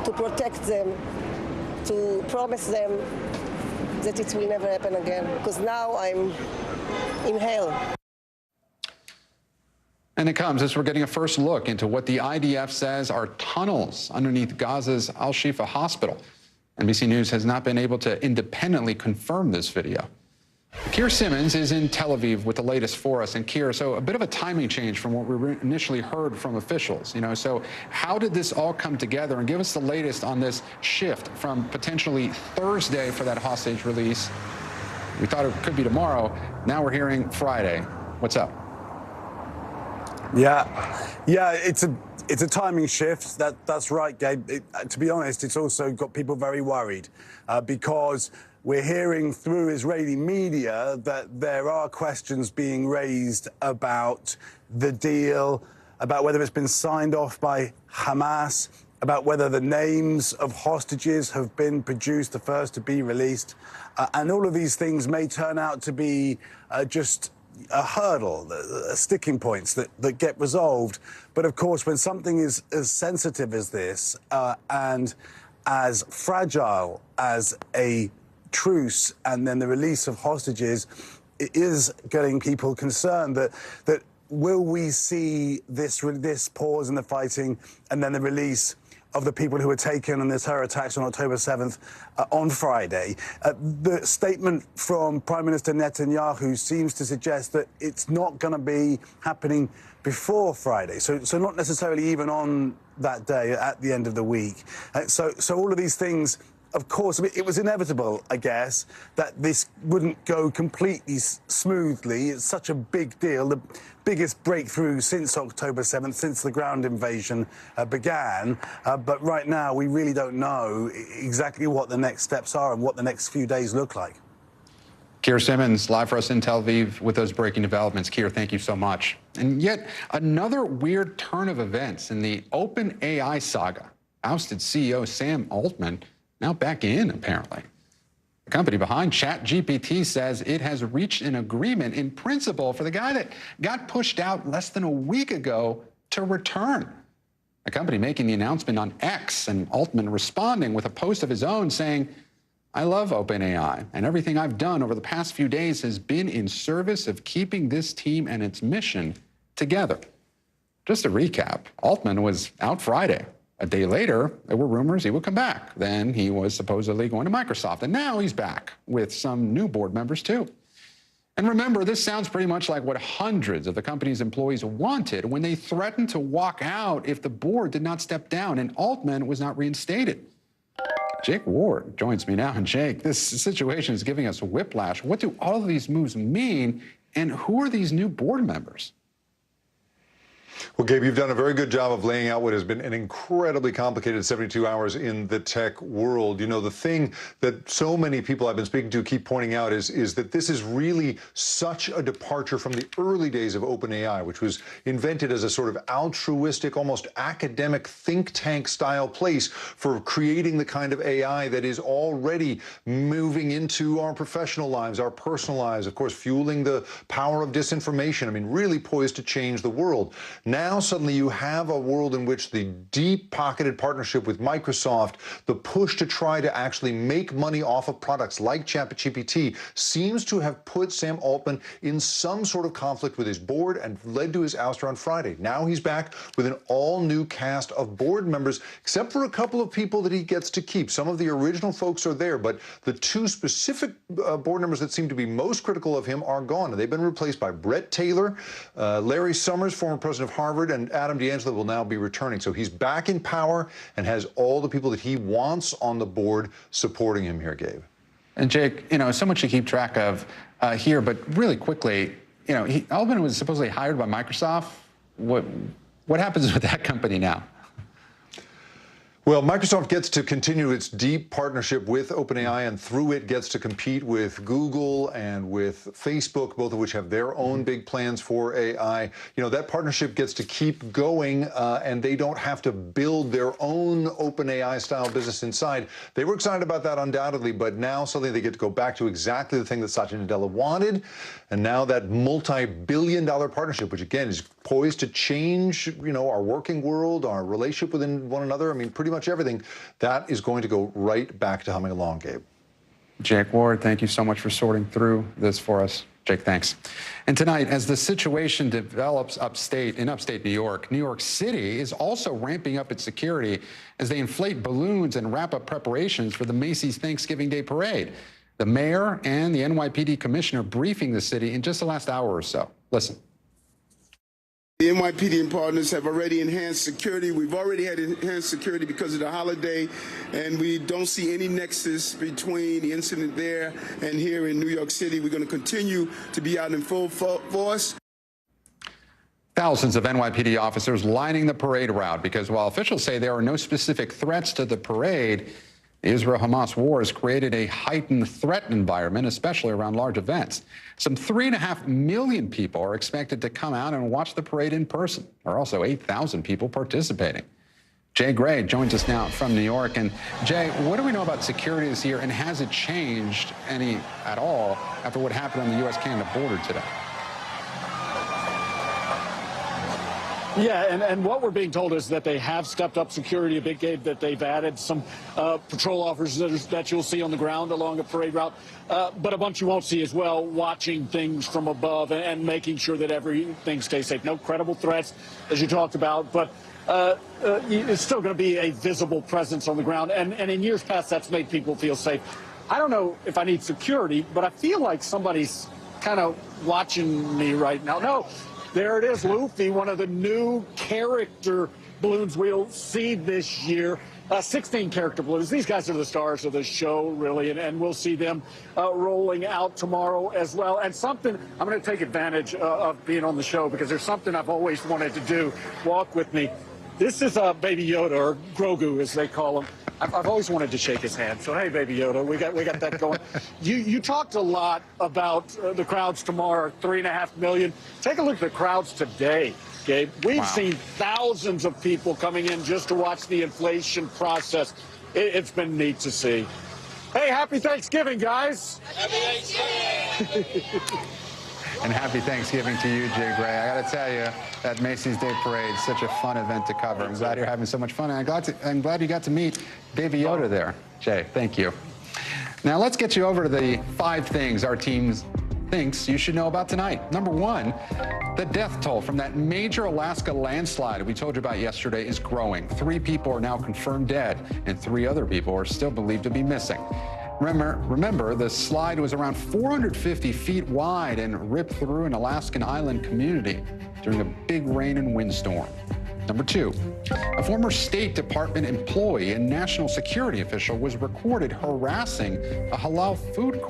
to protect them, to promise them that it will never happen again, because now I'm in hell. And it comes as we're getting a first look into what the IDF says are tunnels underneath Gaza's Al-Shifa hospital. NBC News has not been able to independently confirm this video. Keir Simmons is in Tel Aviv with the latest for us. And Keir, so a bit of a timing change from what we initially heard from officials. So how did this all come together? And give us the latest on this shift from potentially Thursday for that hostage release. We thought it could be tomorrow. Now we're hearing Friday. What's up? Yeah, it's a timing shift. That's right, Gabe. To be honest, it's also got people very worried because we're hearing through Israeli media that there are questions being raised about the deal, about whether it's been signed off by Hamas, about whether the names of hostages have been produced, the first to be released. And all of these things may turn out to be just a hurdle, sticking points that get resolved. But of course, when something is as sensitive as this and as fragile as a truce and then the release of hostages, it is getting people concerned that will we see this pause in the fighting and then the release of the people who were taken in this terror attacks on October 7th on Friday. The statement from Prime Minister Netanyahu seems to suggest that it's not going to be happening before Friday, so not necessarily even on that day at the end of the week. So all of these things, of course, it was inevitable, I guess, that this wouldn't go completely smoothly. It's such a big deal, the biggest breakthrough since October 7th, since the ground invasion began. But right now, we really don't know exactly what the next steps are and what the next few days look like. Keir Simmons, live for us in Tel Aviv with those breaking developments. Keir, thank you so much. And yet another weird turn of events in the OpenAI saga. Ousted CEO Sam Altman now back in, apparently. The company behind ChatGPT says it has reached an agreement in principle for the guy that got pushed out less than a week ago to return. The company making the announcement on X, and Altman responding with a post of his own saying, "I love OpenAI, and everything I've done over the past few days has been in service of keeping this team and its mission together." Just to recap, Altman was out Friday. A day later, there were rumors he would come back. Then he was supposedly going to Microsoft, and now he's back with some new board members too. And remember, this sounds pretty much like what hundreds of the company's employees wanted when they threatened to walk out if the board did not step down and Altman was not reinstated. Jake Ward joins me now. And Jake, this situation is giving us whiplash. What do all of these moves mean, and who are these new board members? Well, Gabe, you've done a very good job of laying out what has been an incredibly complicated 72 hours in the tech world. You know, the thing that so many people I've been speaking to keep pointing out is that this is really such a departure from the early days of OpenAI, which was invented as a sort of altruistic, almost academic think tank style place for creating the kind of AI that is already moving into our professional lives, our personal lives, of course, fueling the power of disinformation. I mean, really poised to change the world. Now, suddenly you have a world in which the deep-pocketed partnership with Microsoft, the push to try to actually make money off of products like ChatGPT, seems to have put Sam Altman in some sort of conflict with his board and led to his ouster on Friday. Now he's back with an all-new cast of board members, except for a couple of people that he gets to keep. Some of the original folks are there, but the two specific board members that seem to be most critical of him are gone. And they've been replaced by Brett Taylor, Larry Summers, former president of Harvard, and Adam D'Angelo will now be returning. So he's back in power and has all the people that he wants on the board supporting him here, Gabe. And Jake, you know, so much to keep track of here, but really quickly, you know, Altman was supposedly hired by Microsoft. What happens with that company now? Well, Microsoft gets to continue its deep partnership with OpenAI, and through it gets to compete with Google and with Facebook, both of which have their own big plans for AI. You know, that partnership gets to keep going, and they don't have to build their own OpenAI-style business inside. They were excited about that, undoubtedly, but now suddenly they get to go back to exactly the thing that Satya Nadella wanted, and now that multi-billion-dollar partnership, which again is poised to change, you know, our working world, our relationship within one another. I mean, pretty much everything, that is going to go right back to humming along, Gabe. Jake Ward, thank you so much for sorting through this for us. Jake, thanks. And tonight, as the situation develops in upstate New York City is also ramping up its security as they inflate balloons and wrap up preparations for the Macy's Thanksgiving Day Parade. The mayor and the NYPD commissioner briefing the city in just the last hour or so. Listen. The NYPD and partners have already enhanced security. We've already had enhanced security because of the holiday, and we don't see any nexus between the incident there and here in New York City. We're going to continue to be out in full force. Thousands of NYPD officers lining the parade route because while officials say there are no specific threats to the parade, the Israel-Hamas war has created a heightened threat environment, especially around large events. Some 3.5 million people are expected to come out and watch the parade in person. There are also 8,000 people participating. Jay Gray joins us now from New York. And Jay, what do we know about security this year, and has it changed any at all after what happened on the U.S.-Canada border today? Yeah, and what we're being told is that they have stepped up security a bit, Gabe, that they've added some patrol officers that you'll see on the ground along a parade route, but a bunch you won't see as well, watching things from above and making sure that everything stays safe. No credible threats, as you talked about, but it's still going to be a visible presence on the ground, and in years past, that's made people feel safe. I don't know if I need security, but I feel like somebody's kind of watching me right now. No. There it is, Luffy, one of the new character balloons we'll see this year. 16 character balloons. These guys are the stars of the show, really, and we'll see them rolling out tomorrow as well. And something, I'm going to take advantage of being on the show because there's something I've always wanted to do. Walk with me. This is Baby Yoda, or Grogu, as they call him. I've always wanted to shake his hand. So, hey, Baby Yoda, we got that going. You talked a lot about the crowds tomorrow, 3.5 million. Take a look at the crowds today, Gabe. We've seen thousands of people coming in just to watch the inflation process. It's been neat to see. Hey, happy Thanksgiving, guys. Happy Thanksgiving. And happy Thanksgiving to you, Jay Gray. I got to tell you, that Macy's Day Parade is such a fun event to cover. I'm glad you're having so much fun. And I'm glad you got to meet Baby Yoda there. Jay, thank you. Now let's get you over to the 5 things our team thinks you should know about tonight. Number 1, the death toll from that major Alaska landslide we told you about yesterday is growing. 3 people are now confirmed dead, and 3 other people are still believed to be missing. Remember, the slide was around 450 feet wide and ripped through an Alaskan island community during a big rain and windstorm. Number 2, a former State Department employee and national security official was recorded harassing a halal food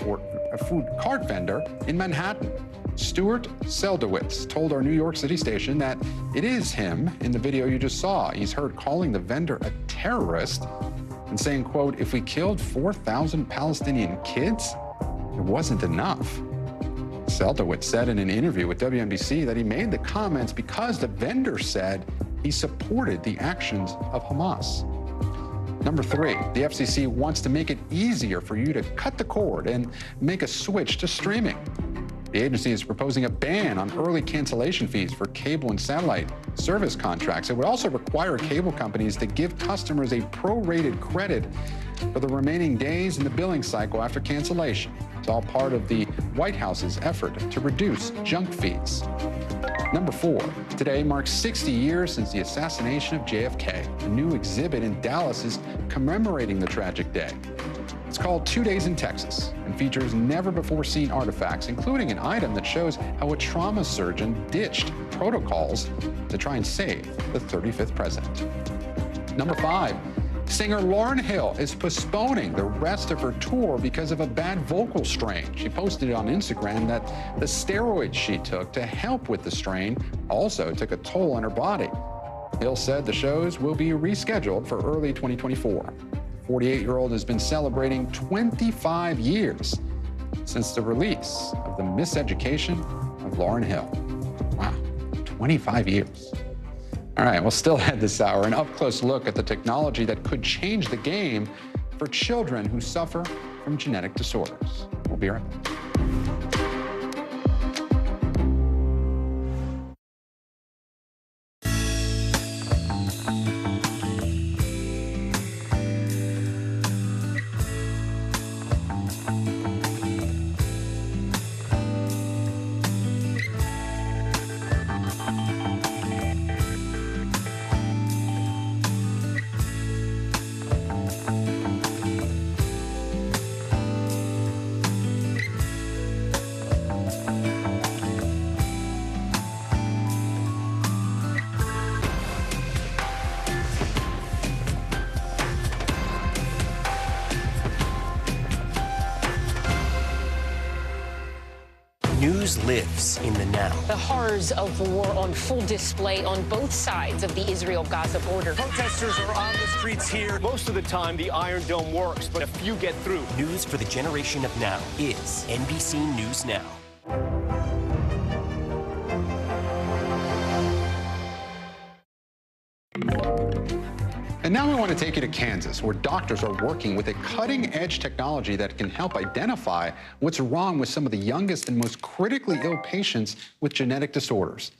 cart vendor in Manhattan. Stuart Seldowitz told our New York City station that it is him in the video you just saw. He's heard calling the vendor a terrorist and saying, quote, if we killed 4,000 Palestinian kids, it wasn't enough. Seldowitz said in an interview with WNBC that he made the comments because the vendor said he supported the actions of Hamas. Number 3, the FCC wants to make it easier for you to cut the cord and make a switch to streaming. The agency is proposing a ban on early cancellation fees for cable and satellite service contracts. It would also require cable companies to give customers a prorated credit for the remaining days in the billing cycle after cancellation. It's all part of the White House's effort to reduce junk fees. Number 4, today marks 60 years since the assassination of JFK. A new exhibit in Dallas is commemorating the tragic day. It's called 2 Days in Texas and features never-before-seen artifacts, including an item that shows how a trauma surgeon ditched protocols to try and save the 35th president. Number 5, singer Lauryn Hill is postponing the rest of her tour because of a bad vocal strain. She posted on Instagram that the steroids she took to help with the strain also took a toll on her body. Hill said the shows will be rescheduled for early 2024. 48-year-old has been celebrating 25 years since the release of The Miseducation of Lauryn Hill. Wow, 25 years. All right, we'll still ahead this hour, an up-close look at the technology that could change the game for children who suffer from genetic disorders. We'll be right back. News lives in the now. The horrors of war on full display on both sides of the Israel-Gaza border. Protesters are on the streets here. Most of the time, the Iron Dome works, but a few get through. News for the generation of now is NBC News Now. And now we want to take you to Kansas, where doctors are working with a cutting-edge technology that can help identify what's wrong with some of the youngest and most critically ill patients with genetic disorders.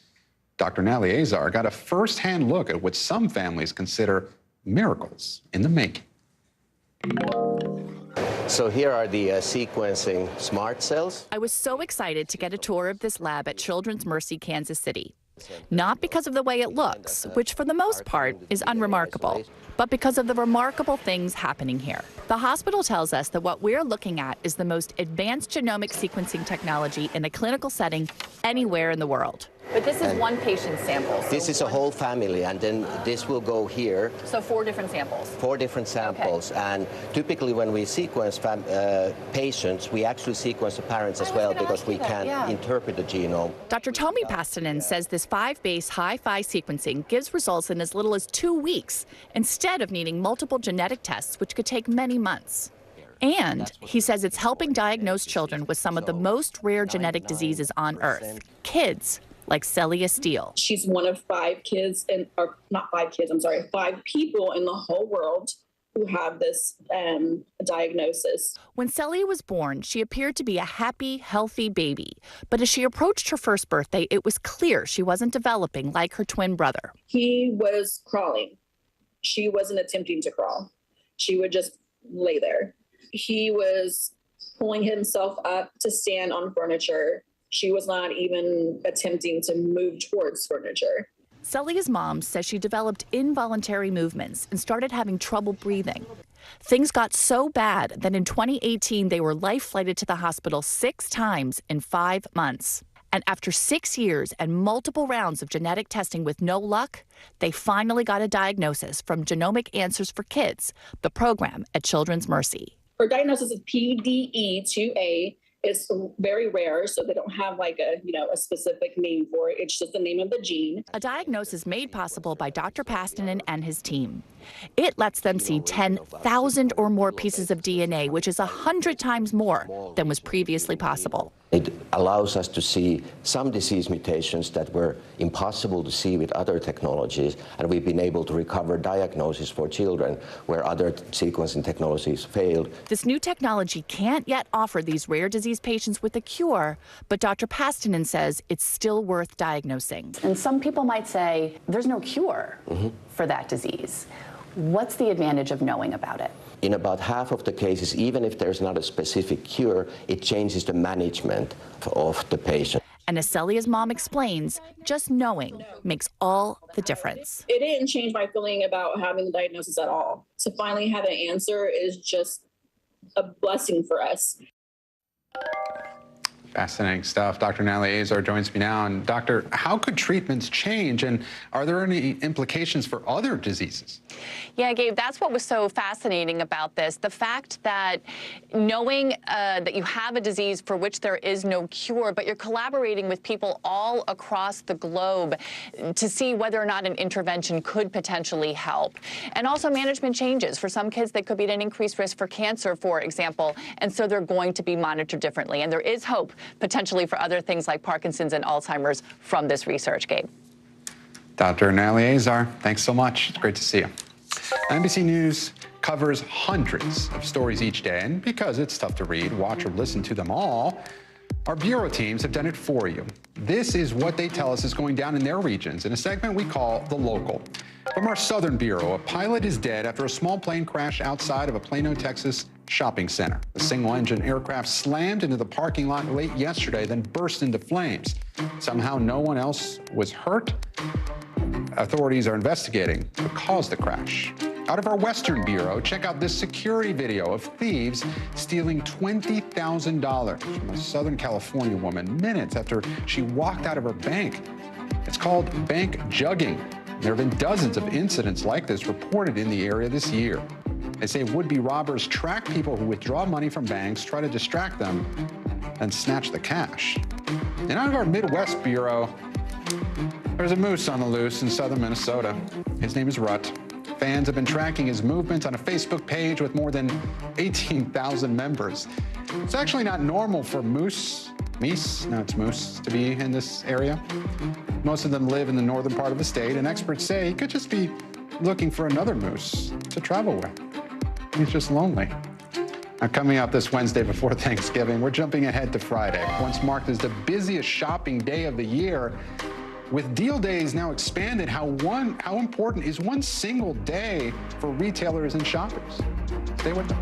Dr. Nally Azar got a first-hand look at what some families consider miracles in the making. So here are the sequencing smart cells. I was so excited to get a tour of this lab at Children's Mercy, Kansas City. Not because of the way it looks, which for the most part is unremarkable, but because of the remarkable things happening here. The hospital tells us that what we're looking at is the most advanced genomic sequencing technology in a clinical setting anywhere in the world. But this is one patient's sample. So this is a whole family, and then this will go here. So 4 different samples. 4 different samples, okay. And typically when we sequence patients, we actually sequence the parents as well because we can interpret the genome. Dr. Tomi Pastanen says this 5-base hi-fi sequencing gives results in as little as 2 weeks, instead of needing multiple genetic tests, which could take many months. And he says it's helping diagnose children with some of the most rare genetic diseases on Earth. Kids like Celia Steele. She's one of 5 kids, or not 5 kids, I'm sorry, 5 people in the whole world who have this diagnosis. When Celia was born, she appeared to be a happy, healthy baby. But as she approached her first birthday, it was clear she wasn't developing like her twin brother. He was crawling. She wasn't attempting to crawl. She would just lay there. He was pulling himself up to stand on furniture. She was not even attempting to move towards furniture. Celia's mom says she developed involuntary movements and started having trouble breathing. Things got so bad that in 2018, they were life-flighted to the hospital 6 times in 5 months. And after 6 years and multiple rounds of genetic testing with no luck, they finally got a diagnosis from Genomic Answers for Kids, the program at Children's Mercy. Her diagnosis is PDE2A. It's very rare, so they don't have like a specific name for it. It's just the name of the gene. A diagnosis made possible by Dr. Pastanen and his team. It lets them see 10,000 or more pieces of DNA, which is 100 times more than was previously possible. It allows us to see some disease mutations that were impossible to see with other technologies, and we've been able to recover diagnosis for children where other sequencing technologies failed. This new technology can't yet offer these rare disease patients with a cure, but Dr. Pastanen says it's still worth diagnosing. And some people might say there's no cure for that disease. What's the advantage of knowing about it? In about half of the cases, even if there's not a specific cure, it changes the management of the patient. And as Celia's mom explains, just knowing makes all the difference. It didn't change my feeling about having the diagnosis at all. To finally have an answer is just a blessing for us. Fascinating stuff. Dr. Nally Azar joins me now. And Doctor, how could treatments change, and are there any implications for other diseases? Yeah, Gabe, that's what was so fascinating about this. The fact that knowing that you have a disease for which there is no cure, but you're collaborating with people all across the globe to see whether or not an intervention could potentially help. And also management changes. For some kids, they could be at an increased risk for cancer, for example, and so they're going to be monitored differently. And there is hope potentially for other things like Parkinson's and Alzheimer's from this research, Gabe. Dr. Nally Azar, thanks so much. It's great to see you. NBC News covers hundreds of stories each day, and because it's tough to read, watch, or listen to them all, our bureau teams have done it for you. This is what they tell us is going down in their regions in a segment we call The Local. From our Southern Bureau, a pilot is dead after a small plane crashed outside of a Plano, Texas shopping center. The single-engine aircraft slammed into the parking lot late yesterday, then burst into flames. Somehow no one else was hurt. Authorities are investigating what caused the crash. Out of our Western Bureau, check out this security video of thieves stealing $20,000 from a Southern California woman minutes after she walked out of her bank. It's called bank jugging. There have been dozens of incidents like this reported in the area this year. They say would-be robbers track people who withdraw money from banks, try to distract them, and snatch the cash. And out of our Midwest Bureau, there's a moose on the loose in southern Minnesota. His name is Rut. Fans have been tracking his movements on a Facebook page with more than 18,000 members. It's actually not normal for moose to be in this area. Most of them live in the northern part of the state, and experts say he could just be looking for another moose to travel with. He's just lonely. Now, coming up this Wednesday before Thanksgiving, we're jumping ahead to Friday, once marked as the busiest shopping day of the year. With deal days now expanded, how important is one single day for retailers and shoppers? Stay with us.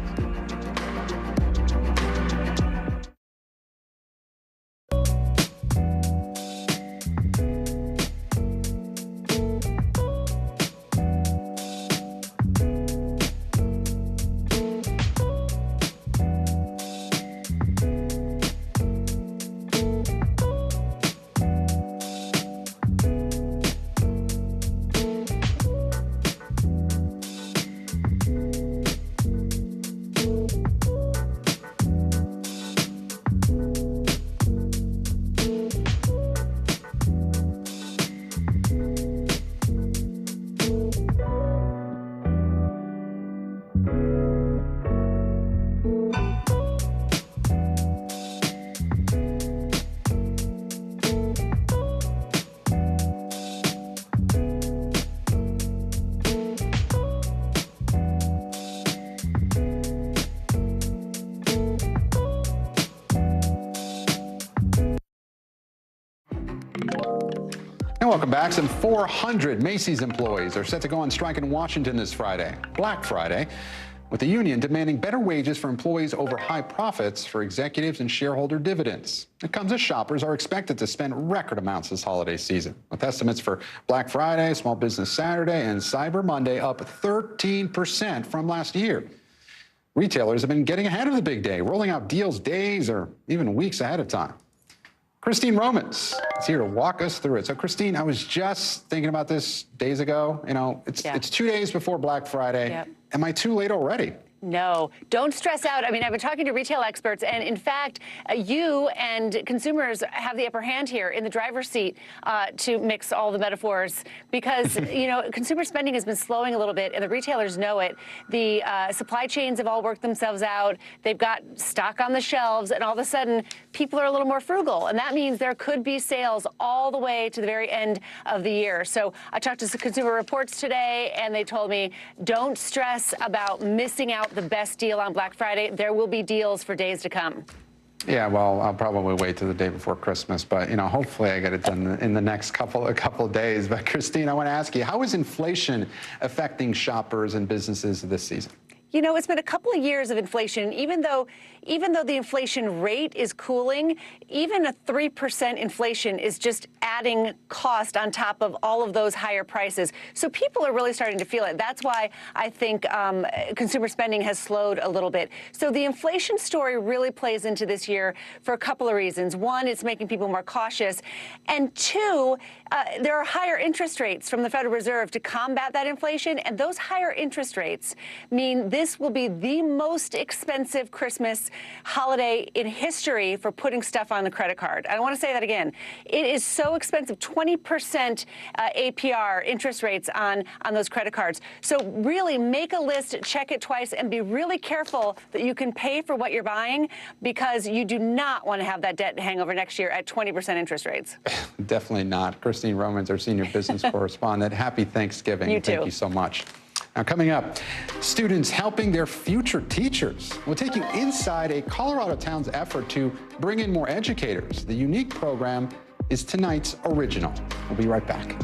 And welcome back. Some 400 Macy's employees are set to go on strike in Washington this Friday, Black Friday, with the union demanding better wages for employees over high profits for executives and shareholder dividends. It comes as shoppers are expected to spend record amounts this holiday season, with estimates for Black Friday, Small Business Saturday, and Cyber Monday up 13% from last year. Retailers have been getting ahead of the big day, rolling out deals days or even weeks ahead of time. Christine Romans is here to walk us through it. So, Christine, I was just thinking about this days ago. You know, it's 2 days before Black Friday. Yep. Am I too late already? No, don't stress out. I mean, I've been talking to retail experts, and in fact, you and consumers have the upper hand here in the driver's seat to mix all the metaphors because, you know, consumer spending has been slowing a little bit, and the retailers know it. The supply chains have all worked themselves out. They've got stock on the shelves, and all of a sudden, people are a little more frugal, and that means there could be sales all the way to the very end of the year. So I talked to some Consumer Reports today, and they told me, don't stress about missing out the best deal on Black Friday. There will be deals for days to come. Yeah, well, I'll probably wait till the day before Christmas, but, you know, hopefully I get it done in the next couple of days. But, Christine, I want to ask you, how is inflation affecting shoppers and businesses this season? You know, it's been a couple of years of inflation. Even though the inflation rate is cooling, even a 3% inflation is just adding cost on top of all of those higher prices. So people are really starting to feel it. That's why I think consumer spending has slowed a little bit. So the inflation story really plays into this year for a couple of reasons. One, it's making people more cautious. And two, there are higher interest rates from the Federal Reserve to combat that inflation. And those higher interest rates mean this will be the most expensive Christmas holiday in history for putting stuff on the credit card. I want to say that again. It is so expensive, 20% APR interest rates on those credit cards. So really make a list, check it twice, and be really careful that you can pay for what you're buying because you do not want to have that debt hangover next year at 20% interest rates. Definitely not. Christine Romans, our senior business correspondent. Happy Thanksgiving. You too. Thank you so much. Now, coming up, students helping their future teachers. We'll take you inside a Colorado town's effort to bring in more educators. The unique program is tonight's original. We'll be right back.